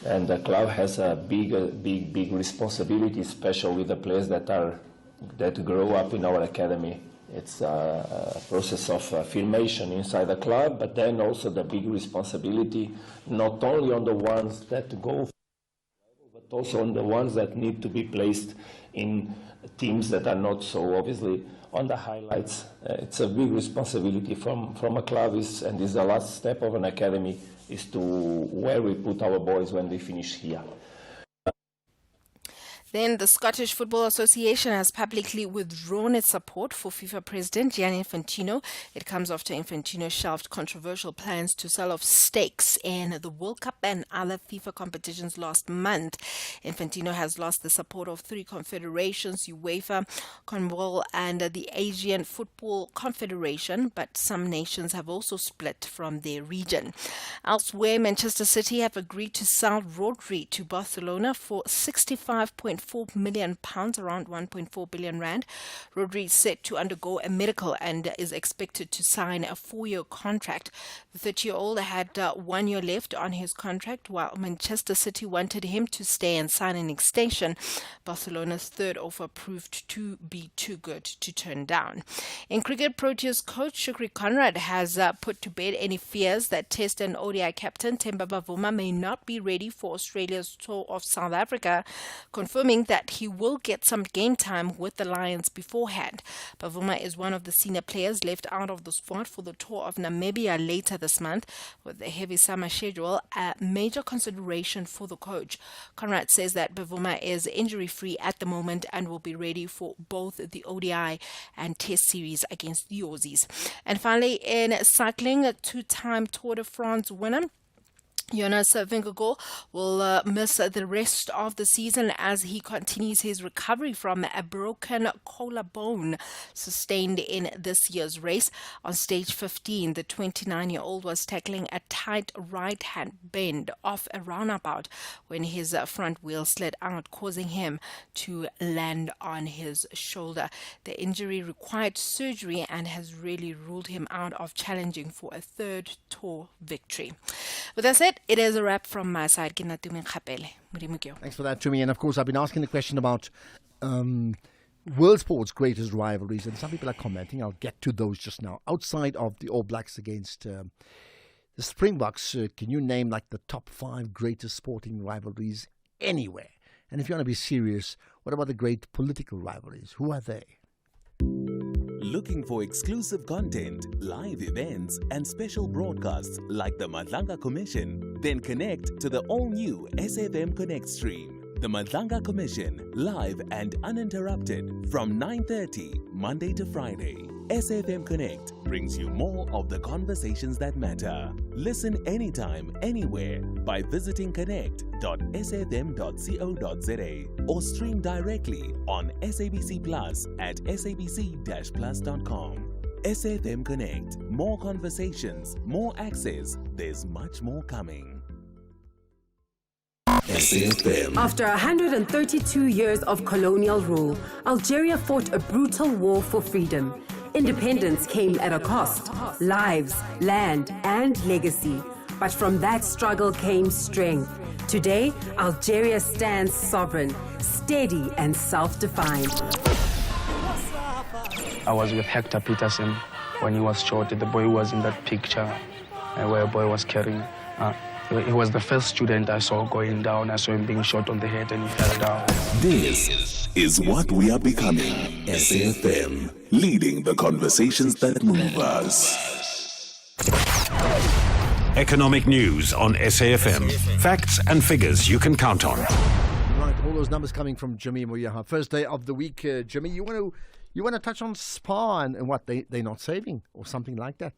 And the club has a big responsibility, especially with the players that grow up in our academy. It's a process of affirmation inside the club, but then also the big responsibility, not only on the ones that go, but also on the ones that need to be placed in teams that are not so obviously on the highlights. It's a big responsibility from a club, and is the last step of an academy, is to where we put our boys when they finish here. Then the Scottish Football Association has publicly withdrawn its support for FIFA President Gianni Infantino. It comes after Infantino shelved controversial plans to sell off stakes in the World Cup and other FIFA competitions last month. Infantino has lost the support of 3 confederations, UEFA, CONMEBOL, and the Asian Football Confederation, but some nations have also split from their region. Elsewhere, Manchester City have agreed to sell Rodri to Barcelona for £65.4 million, around 1.4 billion rand. Rodri is set to undergo a medical and is expected to sign a 4-year contract. The 30-year-old had 1 year left on his contract, while Manchester City wanted him to stay and sign an extension. Barcelona's third offer proved to be too good to turn down. In cricket, Proteas coach Shukri Conrad has put to bed any fears that Test and ODI captain Themba Bavuma may not be ready for Australia's tour of South Africa, confirming that he will get some game time with the Lions beforehand. Bavuma is one of the senior players left out of the squad for the tour of Namibia later this month, with the heavy summer schedule a major consideration for the coach. Conrad says that Bavuma is injury-free at the moment and will be ready for both the ODI and Test series against the Aussies. And finally, in cycling, a 2-time Tour de France winner Jonas Vingegaard will miss the rest of the season as he continues his recovery from a broken collarbone sustained in this year's race. On stage 15, the 29-year-old was tackling a tight right-hand bend off a roundabout when his front wheel slid out, causing him to land on his shoulder. The injury required surgery and has really ruled him out of challenging for a third Tour victory. With that said, it is a wrap from my side. Thanks for that, Tumi. And of course, I've been asking the question about world sport's greatest rivalries, and some people are commenting. I'll get to those just now. Outside of the All Blacks against the Springboks, can you name like the top 5 greatest sporting rivalries anywhere? And if you want to be serious, what about the great political rivalries? Who are they? Looking for exclusive content, live events, and special broadcasts like the Madlanga Commission? Then connect to the all-new SAfm Connect stream. The Madlanga Commission, live and uninterrupted from 9:30 Monday to Friday. SAfm Connect brings you more of the conversations that matter. Listen anytime, anywhere by visiting connect.safm.co.za or stream directly on SABC Plus at sabc-plus.com. SAfm Connect. More conversations, more access. There's much more coming. SAfm. After 132 years of colonial rule, Algeria fought a brutal war for freedom. Independence came at a cost: lives, land, and legacy. But from that struggle came strength. Today, Algeria stands sovereign, steady, and self-defined. I was with Hector Peterson when he was shot. The boy who was in that picture where a boy was carrying. He was the first student I saw going down. I saw him being shot on the head and he fell down. This is what we are becoming. SAfm, leading the conversations that move us. Economic news on SAfm. Facts and figures you can count on. Right, all those numbers coming from Jimmy Moyaha. First day of the week, Jimmy. You want to touch on SPAR and what they're not saving or something like that?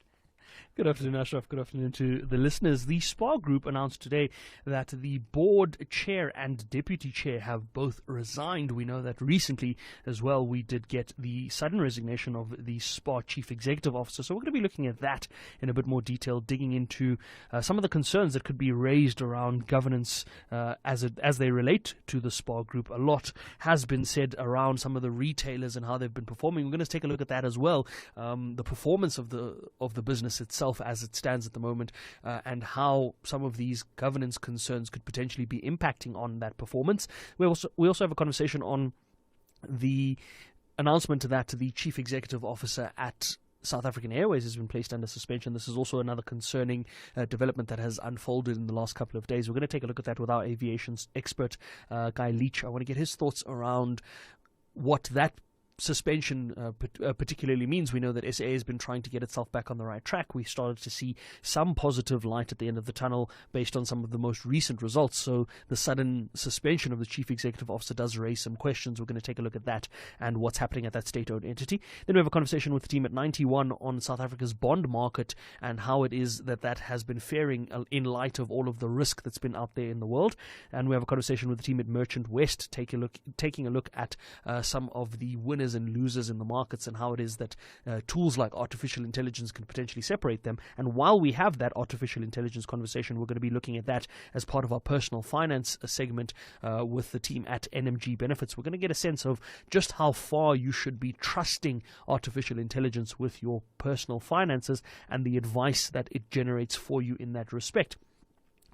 Good afternoon, Ashraf. Good afternoon to the listeners. The SPAR Group announced today that the board chair and deputy chair have both resigned. We know that recently as well we did get the sudden resignation of the SPAR chief executive officer. So we're going to be looking at that in a bit more detail, digging into some of the concerns that could be raised around governance as they relate to the SPAR Group. A lot has been said around some of the retailers and how they've been performing. We're going to take a look at that as well, the performance of the business itself as it stands at the moment, and how some of these governance concerns could potentially be impacting on that performance. We also have a conversation on the announcement that the chief executive officer at South African Airways has been placed under suspension. This is also another concerning development that has unfolded in the last couple of days. We're going to take a look at that with our aviation expert, Guy Leach. I want to get his thoughts around what that suspension particularly means. We know that SA has been trying to get itself back on the right track. We started to see some positive light at the end of the tunnel based on some of the most recent results. So the sudden suspension of the chief executive officer does raise some questions. We're going to take a look at that and what's happening at that state-owned entity. Then we have a conversation with the team at 91 on South Africa's bond market and how it is that has been faring in light of all of the risk that's been out there in the world. And we have a conversation with the team at Merchant West, taking a look at some of the winners and losers in the markets and how it is that tools like artificial intelligence can potentially separate them. And while we have that artificial intelligence conversation, we're going to be looking at that as part of our personal finance segment with the team at NMG Benefits. We're going to get a sense of just how far you should be trusting artificial intelligence with your personal finances and the advice that it generates for you in that respect.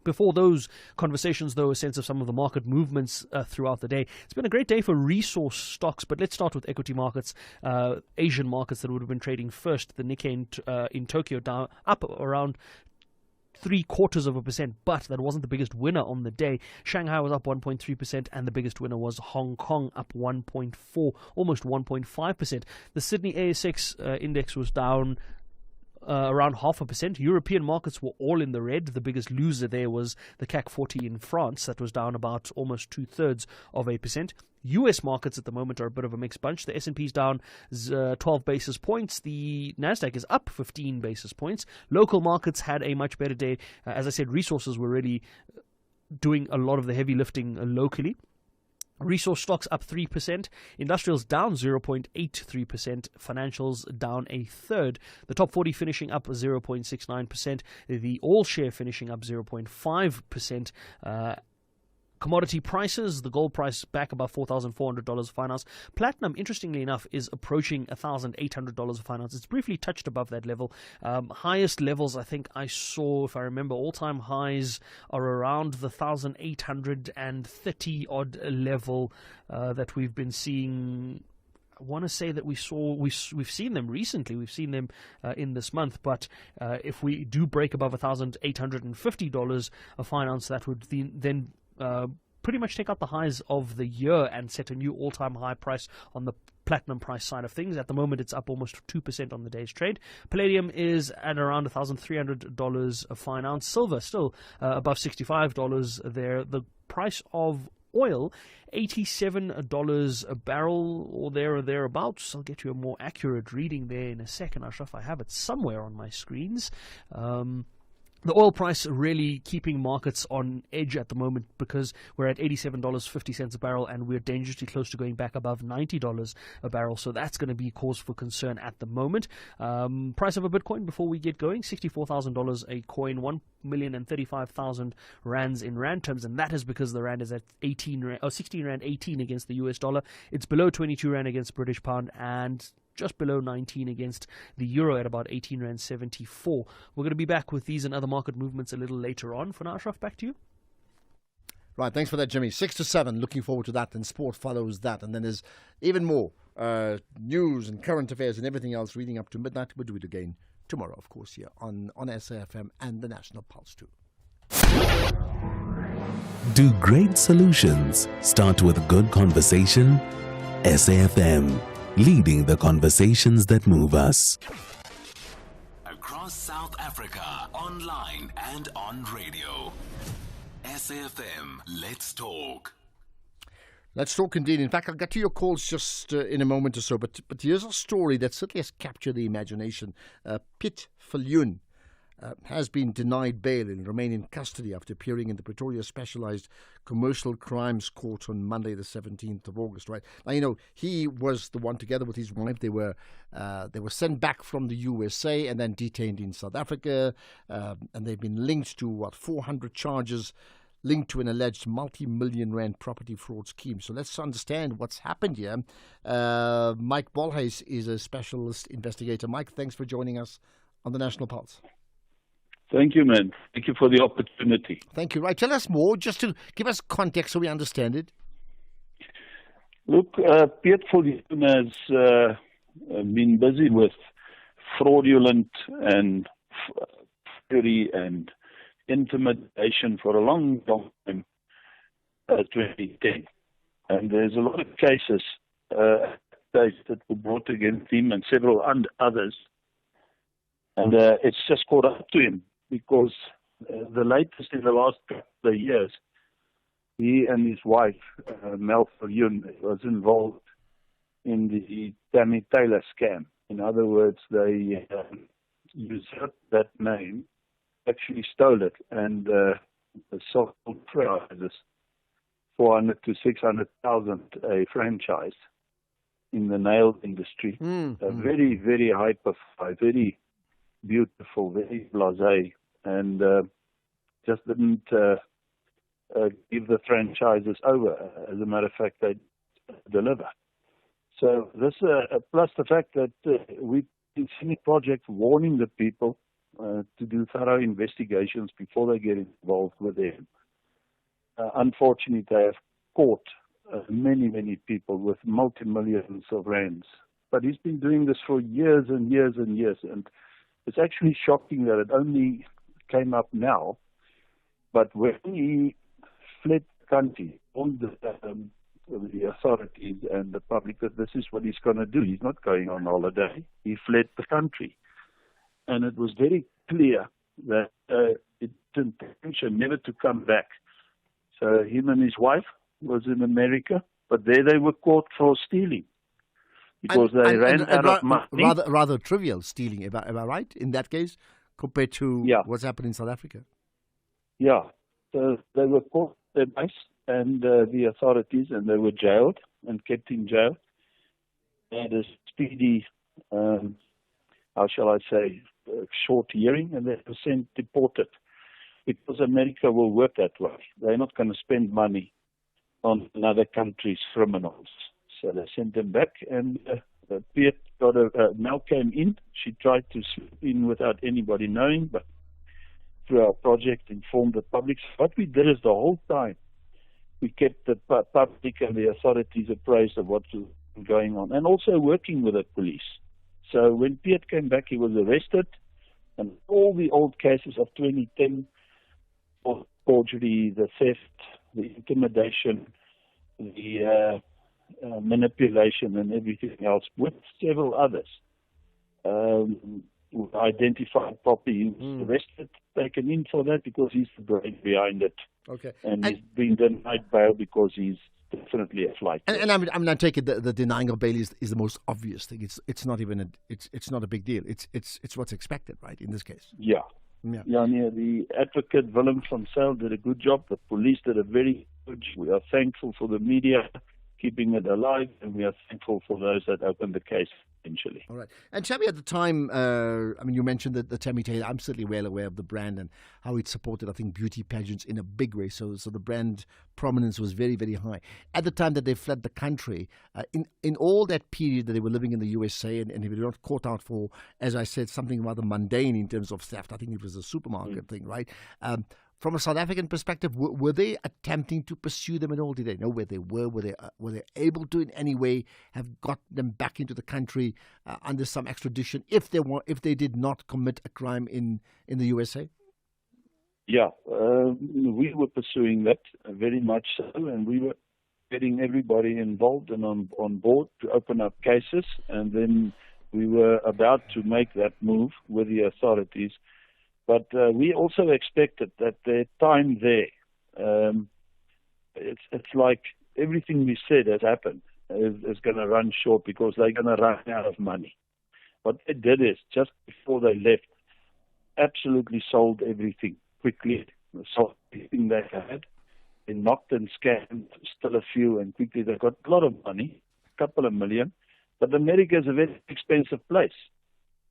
Before those conversations, though, a sense of some of the market movements throughout the day. It's been a great day for resource stocks, but let's start with equity markets. Asian markets that would have been trading first. The Nikkei in Tokyo down up around 0.75%, but that wasn't the biggest winner on the day. Shanghai was up 1.3%, and the biggest winner was Hong Kong, up 1.4%, almost 1.5%. The Sydney ASX index was down around 0.5%. European markets were all in the red. The biggest loser there was the CAC 40 in France. That was down about almost 0.2%. US markets at the moment are a bit of a mixed bunch. The S&P is down 12 basis points. The Nasdaq is up 15 basis points. Local markets had a much better day. As I said, resources were really doing a lot of the heavy lifting locally. Resource stocks up 3%, industrials down 0.83%, financials down 1/3. The top 40 finishing up 0.69%, the all share finishing up 0.5%. Commodity prices, the gold price back above $4,400 a fine ounce. Platinum, interestingly enough, is approaching $1,800 a fine ounce. It's briefly touched above that level. Highest levels I think I saw, if I remember, all-time highs are around the 1,830 odd level that we've been seeing. I want to say that we've seen them recently. We've seen them in this month. But if we do break above $1,850 a fine ounce, that would then pretty much take out the highs of the year and set a new all-time high price on the platinum price side of things. At the moment, it's up almost 2% on the day's trade. Palladium is at around $1,300 a fine ounce. Silver still above $65 there. The price of oil, $87 a barrel or thereabouts. I'll get you a more accurate reading there in a second, Ashraf. I have it somewhere on my screens. The oil price really keeping markets on edge at the moment because we're at $87.50 a barrel and we're dangerously close to going back above $90 a barrel. So that's going to be cause for concern at the moment. Price of a Bitcoin before we get going, $64,000 a coin, 1,035,000 rands in rand terms, and that is because the rand is at 16 rand 18 against the US dollar. It's below 22 rand against British pound and just below 19 against the euro at about 18 rand 74. We're going to be back with these and other market movements a little later on. For now, Ashraf, back to you. Right, thanks for that, Jimmy. 6 to 7, looking forward to that, and sport follows that. And then there's even more news and current affairs and everything else reading up to midnight. We'll do it again tomorrow, of course, here on SAFM and the National Pulse too. Do great solutions start with good conversation? SAFM, leading the conversations that move us. Across South Africa, online and on radio. SAFM, let's talk. Let's talk indeed. In fact, I'll get to your calls just in a moment or so. But here's a story that certainly has captured the imagination. Piet Viljoen has been denied bail and remain in custody after appearing in the Pretoria Specialised Commercial Crimes Court on Monday, the 17th of August. Right now, you know, he was the one, together with his wife. They were sent back from the USA and then detained in South Africa, and they've been linked to 400 charges linked to an alleged multi-million rand property fraud scheme. So let's understand what's happened here. Mike Bolhuis is a specialist investigator. Mike, thanks for joining us on the National Pulse. Thank you, man. Thank you for the opportunity. Thank you. Right, tell us more, just to give us context so we understand it. Look, Piet Viljoen has been busy with fraudulent and fury and intimidation for a long, long time, 2010. And there's a lot of cases that were brought against him and several others. And it's just caught up to him because the latest in the last couple of years, he and his wife, Mel Viljoen, was involved in the Tammy Taylor scam. In other words, they usurped that name, actually stole it, and sold franchises, 400 to 600,000 a franchise in the nail industry. Very, very high profile, very beautiful, very blasé, and just didn't give the franchises over. As a matter of fact, they deliver. So this, plus the fact that we've been seeing projects warning the people to do thorough investigations before they get involved with them. Unfortunately, they have caught many, many people with multi-millions of rands. But he's been doing this for years and years and years, and it's actually shocking that it only came up now. But when he fled the country, on the authorities and the public, that this is what he's going to do. He's not going on holiday. He fled the country. And it was very clear that it's intention never to come back. So him and his wife was in America, but there they were caught for stealing. Because they ran out of money. Rather trivial stealing, am I right, in that case, compared to what's happened in South Africa? Yeah. So they were caught their base and the authorities, and they were jailed and kept in jail. They had a speedy, how shall I say, short hearing, and they were deported. Because America will work that way. They're not going to spend money on another country's criminals. So they sent them back, and Piet Mel came in. She tried to slip in without anybody knowing, but through our project informed the public. So what we did is the whole time we kept the public and the authorities appraised of what was going on, and also working with the police. So when Piet came back, he was arrested, and all the old cases of 2010, forgery, the theft, the intimidation, the manipulation and everything else, with several others, identified properly. He was arrested, taken in for that because he's the brain behind it. Okay. And he's been denied bail because he's definitely a flight. And I take it the denying of bail is the most obvious thing. It's not even it's not a big deal. It's what's expected, right? In this case. Yeah. The advocate Willem van Zyl did a good job. The police did a very good job. We are thankful for the media keeping it alive, and we are thankful for those that opened the case eventually. All right. And Tammy, at the time, you mentioned the Tammy Taylor. I'm certainly well aware of the brand and how it supported, I think, beauty pageants in a big way. So the brand prominence was very, very high. At the time that they fled the country, in all that period that they were living in the USA, and they were not caught out for, as I said, something rather mundane in terms of theft. I think it was a supermarket thing, right? From a South African perspective, were they attempting to pursue them at all? Did they know where they were? Were they able to in any way have got them back into the country under some extradition if they did not commit a crime in the USA? Yeah, we were pursuing that very much so, and we were getting everybody involved and on board to open up cases, and then we were about to make that move with the authorities. But we also expected that their time there, it's like everything we said has happened is going to run short because they're going to run out of money. What they did is, just before they left, absolutely sold everything quickly, sold everything they had. They knocked and scammed still a few, and quickly they got a lot of money, a couple of million. But America is a very expensive place.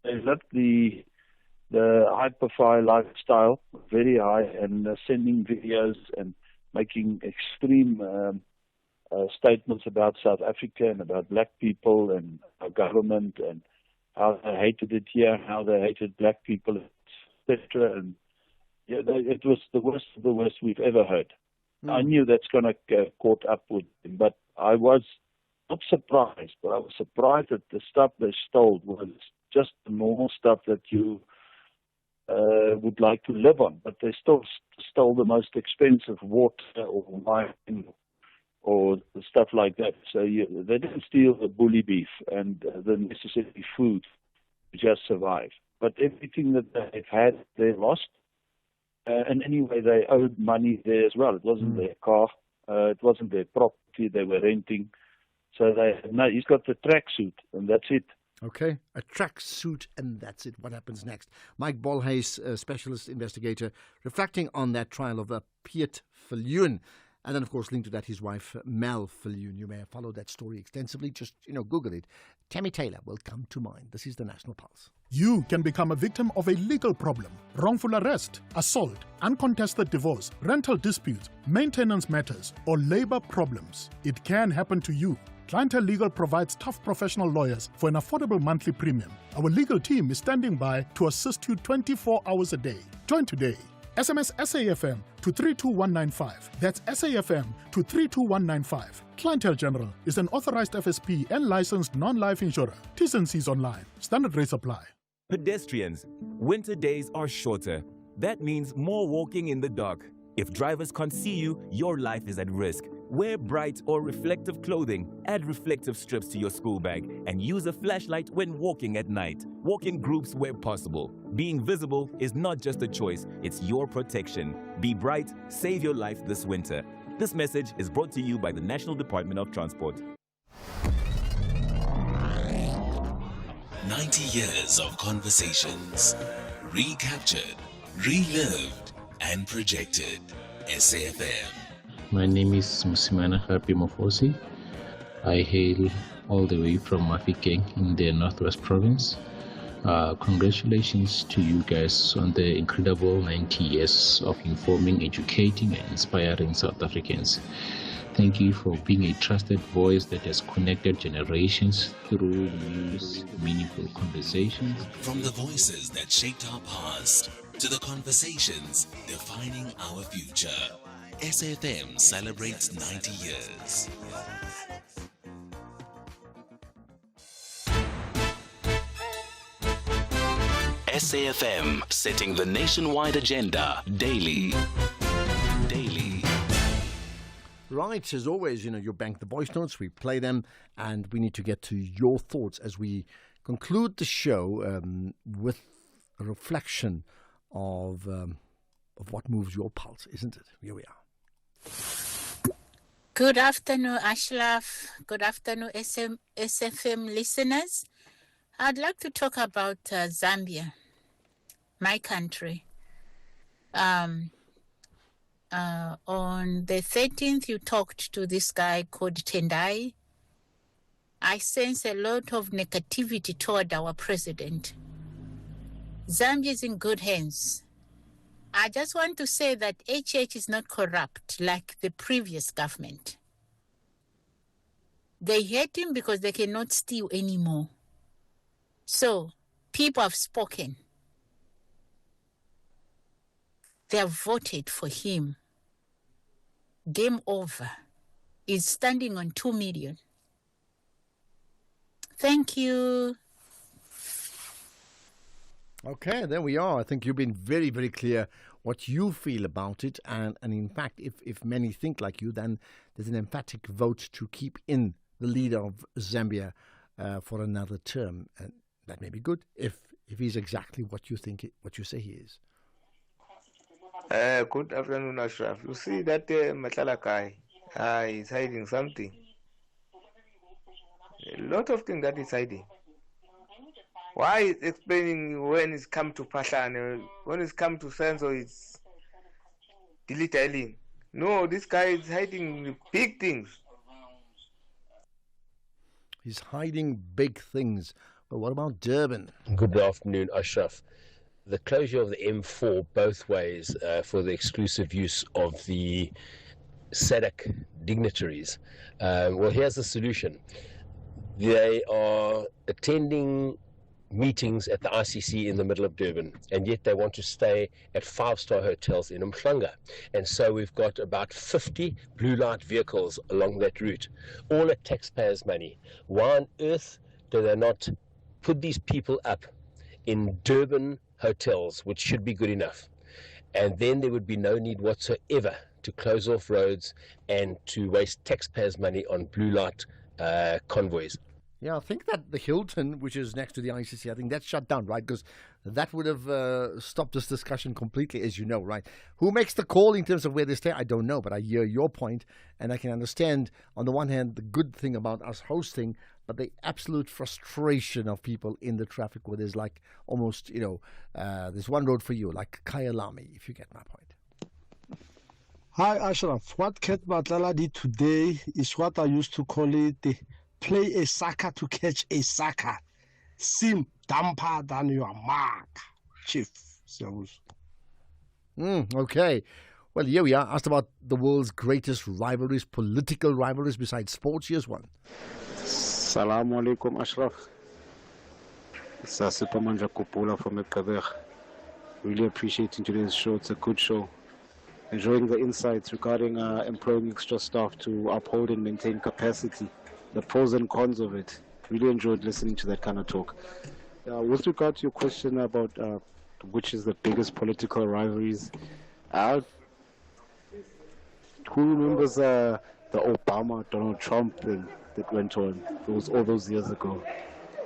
They lived the hyper-fi lifestyle, very high, and sending videos and making extreme statements about South Africa and about black people and our government and how they hated it here, how they hated black people, etc. And it was the worst of the worst we've ever heard. I knew that's going to get caught up with him, but I was not surprised, but I was surprised that the stuff they stole was just the normal stuff that you would like to live on, but they still stole the most expensive water or wine or stuff like that. So they didn't steal the bully beef and the necessary food to just survive. But everything that they've had, they lost. And anyway, they owed money there as well. It wasn't their car. It wasn't their property they were renting. So he's got the tracksuit, and that's it. Okay, a tracksuit, and that's it. What happens next? Mike Bolhuis, specialist investigator, reflecting on that trial of Piet Viljoen. And then, of course, linked to that, his wife, Mel Viljoen. You may have followed that story extensively. Just, Google it. Tammy Taylor will come to mind. This is the National Pulse. You can become a victim of a legal problem: wrongful arrest, assault, uncontested divorce, rental disputes, maintenance matters, or labor problems. It can happen to you. Clientele Legal provides tough professional lawyers for an affordable monthly premium. Our legal team is standing by to assist you 24 hours a day. Join today. SMS SAFM to 32195. That's SAFM to 32195. Clientele General is an authorized FSP and licensed non-life insurer. T's and C's online. Standard rates apply. Pedestrians, winter days are shorter. That means more walking in the dark. If drivers can't see you, your life is at risk. Wear bright or reflective clothing, add reflective strips to your school bag, and use a flashlight when walking at night. Walk in groups where possible. Being visible is not just a choice, it's your protection. Be bright, save your life this winter. This message is brought to you by the National Department of Transport. 90 years of conversations, recaptured, relived, and projected. SAFM. My name is Musimana Happy Mofosi. I hail all the way from Mafikeng in the Northwest Province. Congratulations to you guys on the incredible 90 years of informing, educating, and inspiring South Africans. Thank you for being a trusted voice that has connected generations through news, meaningful conversations. From the voices that shaped our past to the conversations defining our future, SAFM celebrates 90 years. SAFM, setting the nationwide agenda daily. Right, as always, you bank the voice notes, we play them, and we need to get to your thoughts as we conclude the show with a reflection of what moves your pulse, isn't it? Here we are. Good afternoon, Ashraf. Good afternoon, SFM listeners. I'd like to talk about Zambia, my country. On the 13th, you talked to this guy called Tendai. I sense a lot of negativity toward our president. Zambia is in good hands. I just want to say that HH is not corrupt like the previous government. They hate him because they cannot steal anymore. So, people have spoken. They have voted for him. Game over. He's standing on 2 million. Thank you. Okay, there we are. I think you've been very, very clear what you feel about it. And in fact, if many think like you, then there's an emphatic vote to keep in the leader of Zambia for another term. And that may be good if he's exactly what you think, what you say he is. Good afternoon, Ashraf. You see that Matala guy, he's hiding something. A lot of things that he's hiding. Why is explaining when it's come to Pashan, when it's come to Senso, it's dilly-dallying. No, this guy is hiding big things. He's hiding big things. But what about Durban? Good afternoon, Ashraf. The closure of the M4 both ways for the exclusive use of the SADC dignitaries. Well, here's the solution. They are attending meetings at the ICC in the middle of Durban, and yet they want to stay at 5-star hotels in Umhlanga. And so we've got about 50 blue light vehicles along that route, all at taxpayers' money. Why on earth do they not put these people up in Durban hotels, which should be good enough? And then there would be no need whatsoever to close off roads and to waste taxpayers' money on blue light convoys. Yeah, I think that the Hilton, which is next to the ICC, I think that's shut down, right? Because that would have stopped this discussion completely, as you know, right? Who makes the call in terms of where they stay? I don't know, but I hear your point, and I can understand, on the one hand, the good thing about us hosting, but the absolute frustration of people in the traffic where there's like almost, there's one road for you, like Kyalami, if you get my point. Hi, Ashraf. What Ket Matlala did today is what I used to call it play a sucker to catch a sucker. Seem dumper than your mark, Chief. Okay. Well, here we are. Asked about the world's greatest rivalries, political rivalries besides sports. Here's one. Assalamu alaikum, Ashraf. It's Supermanja Kupula from Ekabeh. Really appreciating today's show. It's a good show. Enjoying the insights regarding employing extra staff to uphold and maintain capacity. The pros and cons of it. Really enjoyed listening to that kind of talk. With regard to your question about which is the biggest political rivalries, who remembers the Obama-Donald Trump thing that went on? It was all those years ago.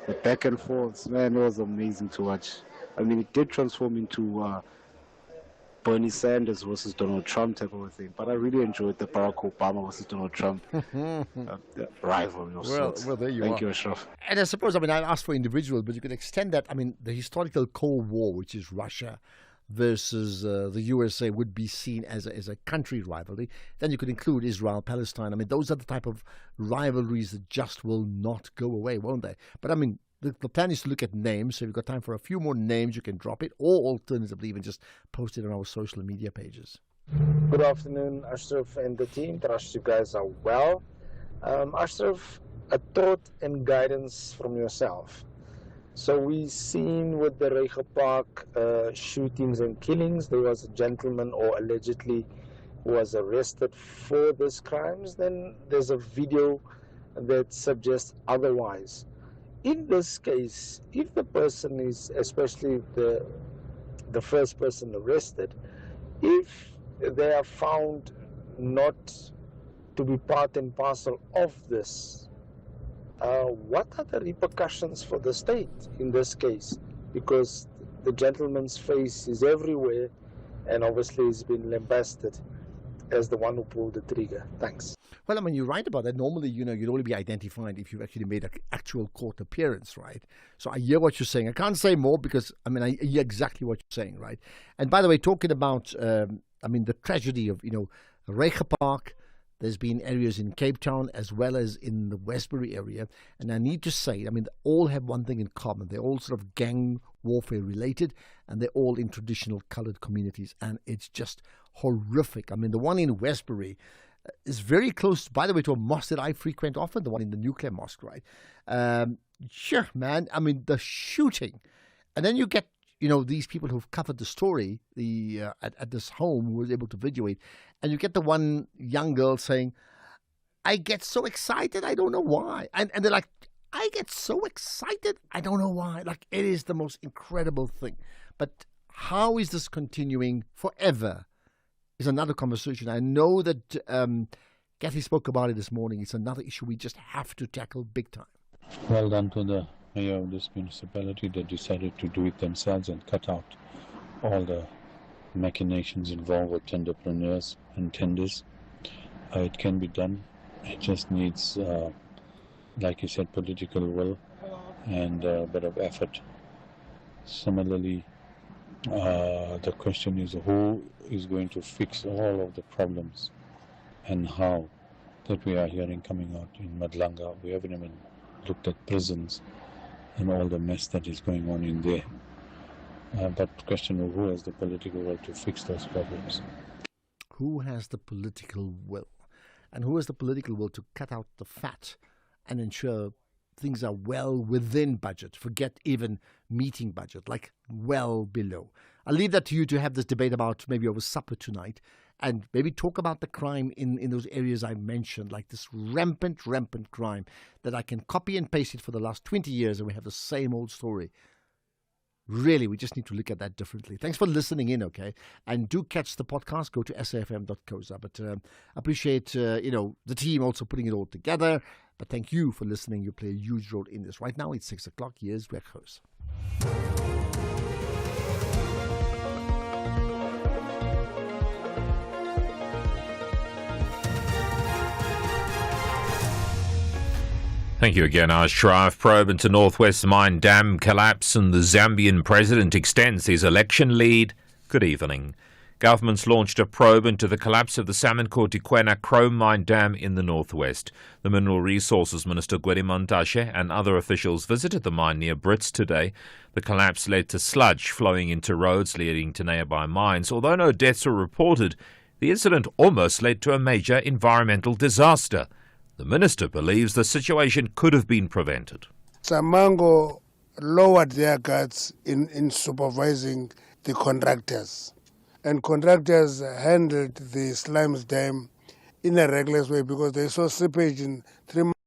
The back and forth, man, it was amazing to watch. I mean, it did transform into Bernie Sanders versus Donald Trump type of a thing. But I really enjoyed the Barack Obama versus Donald Trump rivalry of sorts. Well, there you Thank are. you, Ashraf. And I suppose, I asked for individual, but you could extend that. The historical Cold War, which is Russia versus the USA, would be seen as a country rivalry. Then you could include Israel, Palestine. Those are the type of rivalries that just will not go away, won't they? But the plan is to look at names, so if you've got time for a few more names, you can drop it, or alternatively, even just post it on our social media pages. Good afternoon, Ashraf and the team. Trust you guys are well. Ashraf, a thought and guidance from yourself. So we've seen with the Reiche Park shootings and killings, there was a gentleman or allegedly was arrested for these crimes. Then there's a video that suggests otherwise. In this case, if the person is, especially the first person arrested, if they are found not to be part and parcel of this, what are the repercussions for the state in this case? Because the gentleman's face is everywhere and obviously he's been lambasted. as the one who pulled the trigger. Thanks. Well, I mean, you're right about that. Normally, you'd only be identified if you've actually made an actual court appearance, right? So I hear what you're saying. I can't say more because, I mean, I hear exactly what you're saying, right? And by the way, talking about, the tragedy of, Reiger Park, there's been areas in Cape Town as well as in the Westbury area. And I need to say, they all have one thing in common. They're all sort of gang warfare related, and they're all in traditional colored communities. And it's just horrific. I mean, the one in Westbury is very close, by the way, to a mosque that I frequent often, the one in the Nuclear Mosque, right? Sure, man. I mean, the shooting. And then you get, these people who've covered the story at this home who was able to videoate. And you get the one young girl saying, I get so excited, I don't know why. And they're like, I get so excited, I don't know why. Like, it is the most incredible thing. But how is this continuing forever is another conversation. I know that Kathy spoke about it this morning. It's another issue we just have to tackle big time. Well done to the mayor of this municipality that decided to do it themselves and cut out all the machinations involved with tenderpreneurs and tenders. It can be done. It just needs, like you said, political will and a bit of effort. Similarly, the question is who is going to fix all of the problems and how, that we are hearing coming out in Madlanga. We haven't even looked at prisons and all the mess that is going on in there. But the question of who has the political will to fix those problems. Who has the political will? And who has the political will to cut out the fat and ensure things are well within budget? Forget even meeting budget, like well below. I'll leave that to you to have this debate about maybe over supper tonight, and maybe talk about the crime in those areas I mentioned, like this rampant crime that I can copy and paste it for the last 20 years and we have the same old story. Really, we just need to look at that differently. Thanks for listening in, okay? And do catch the podcast. Go to SAfm.co.za. But appreciate, the team also putting it all together. But thank you for listening. You play a huge role in this. Right now, it's 6 o'clock. Here's Weghouse. Thank you again, Ashraf. Probe into Northwest Mine Dam collapse and the Zambian president extends his election lead. Good evening. Government's launched a probe into the collapse of the Salmon-Kotikwena chrome mine dam in the northwest. The Mineral Resources Minister Gwedi Mantashe and other officials visited the mine near Brits today. The collapse led to sludge flowing into roads leading to nearby mines. Although no deaths were reported, the incident almost led to a major environmental disaster. The minister believes the situation could have been prevented. Samango lowered their guards in supervising the contractors. And contractors handled the slimes dam in a reckless way because they saw seepage in 3 months.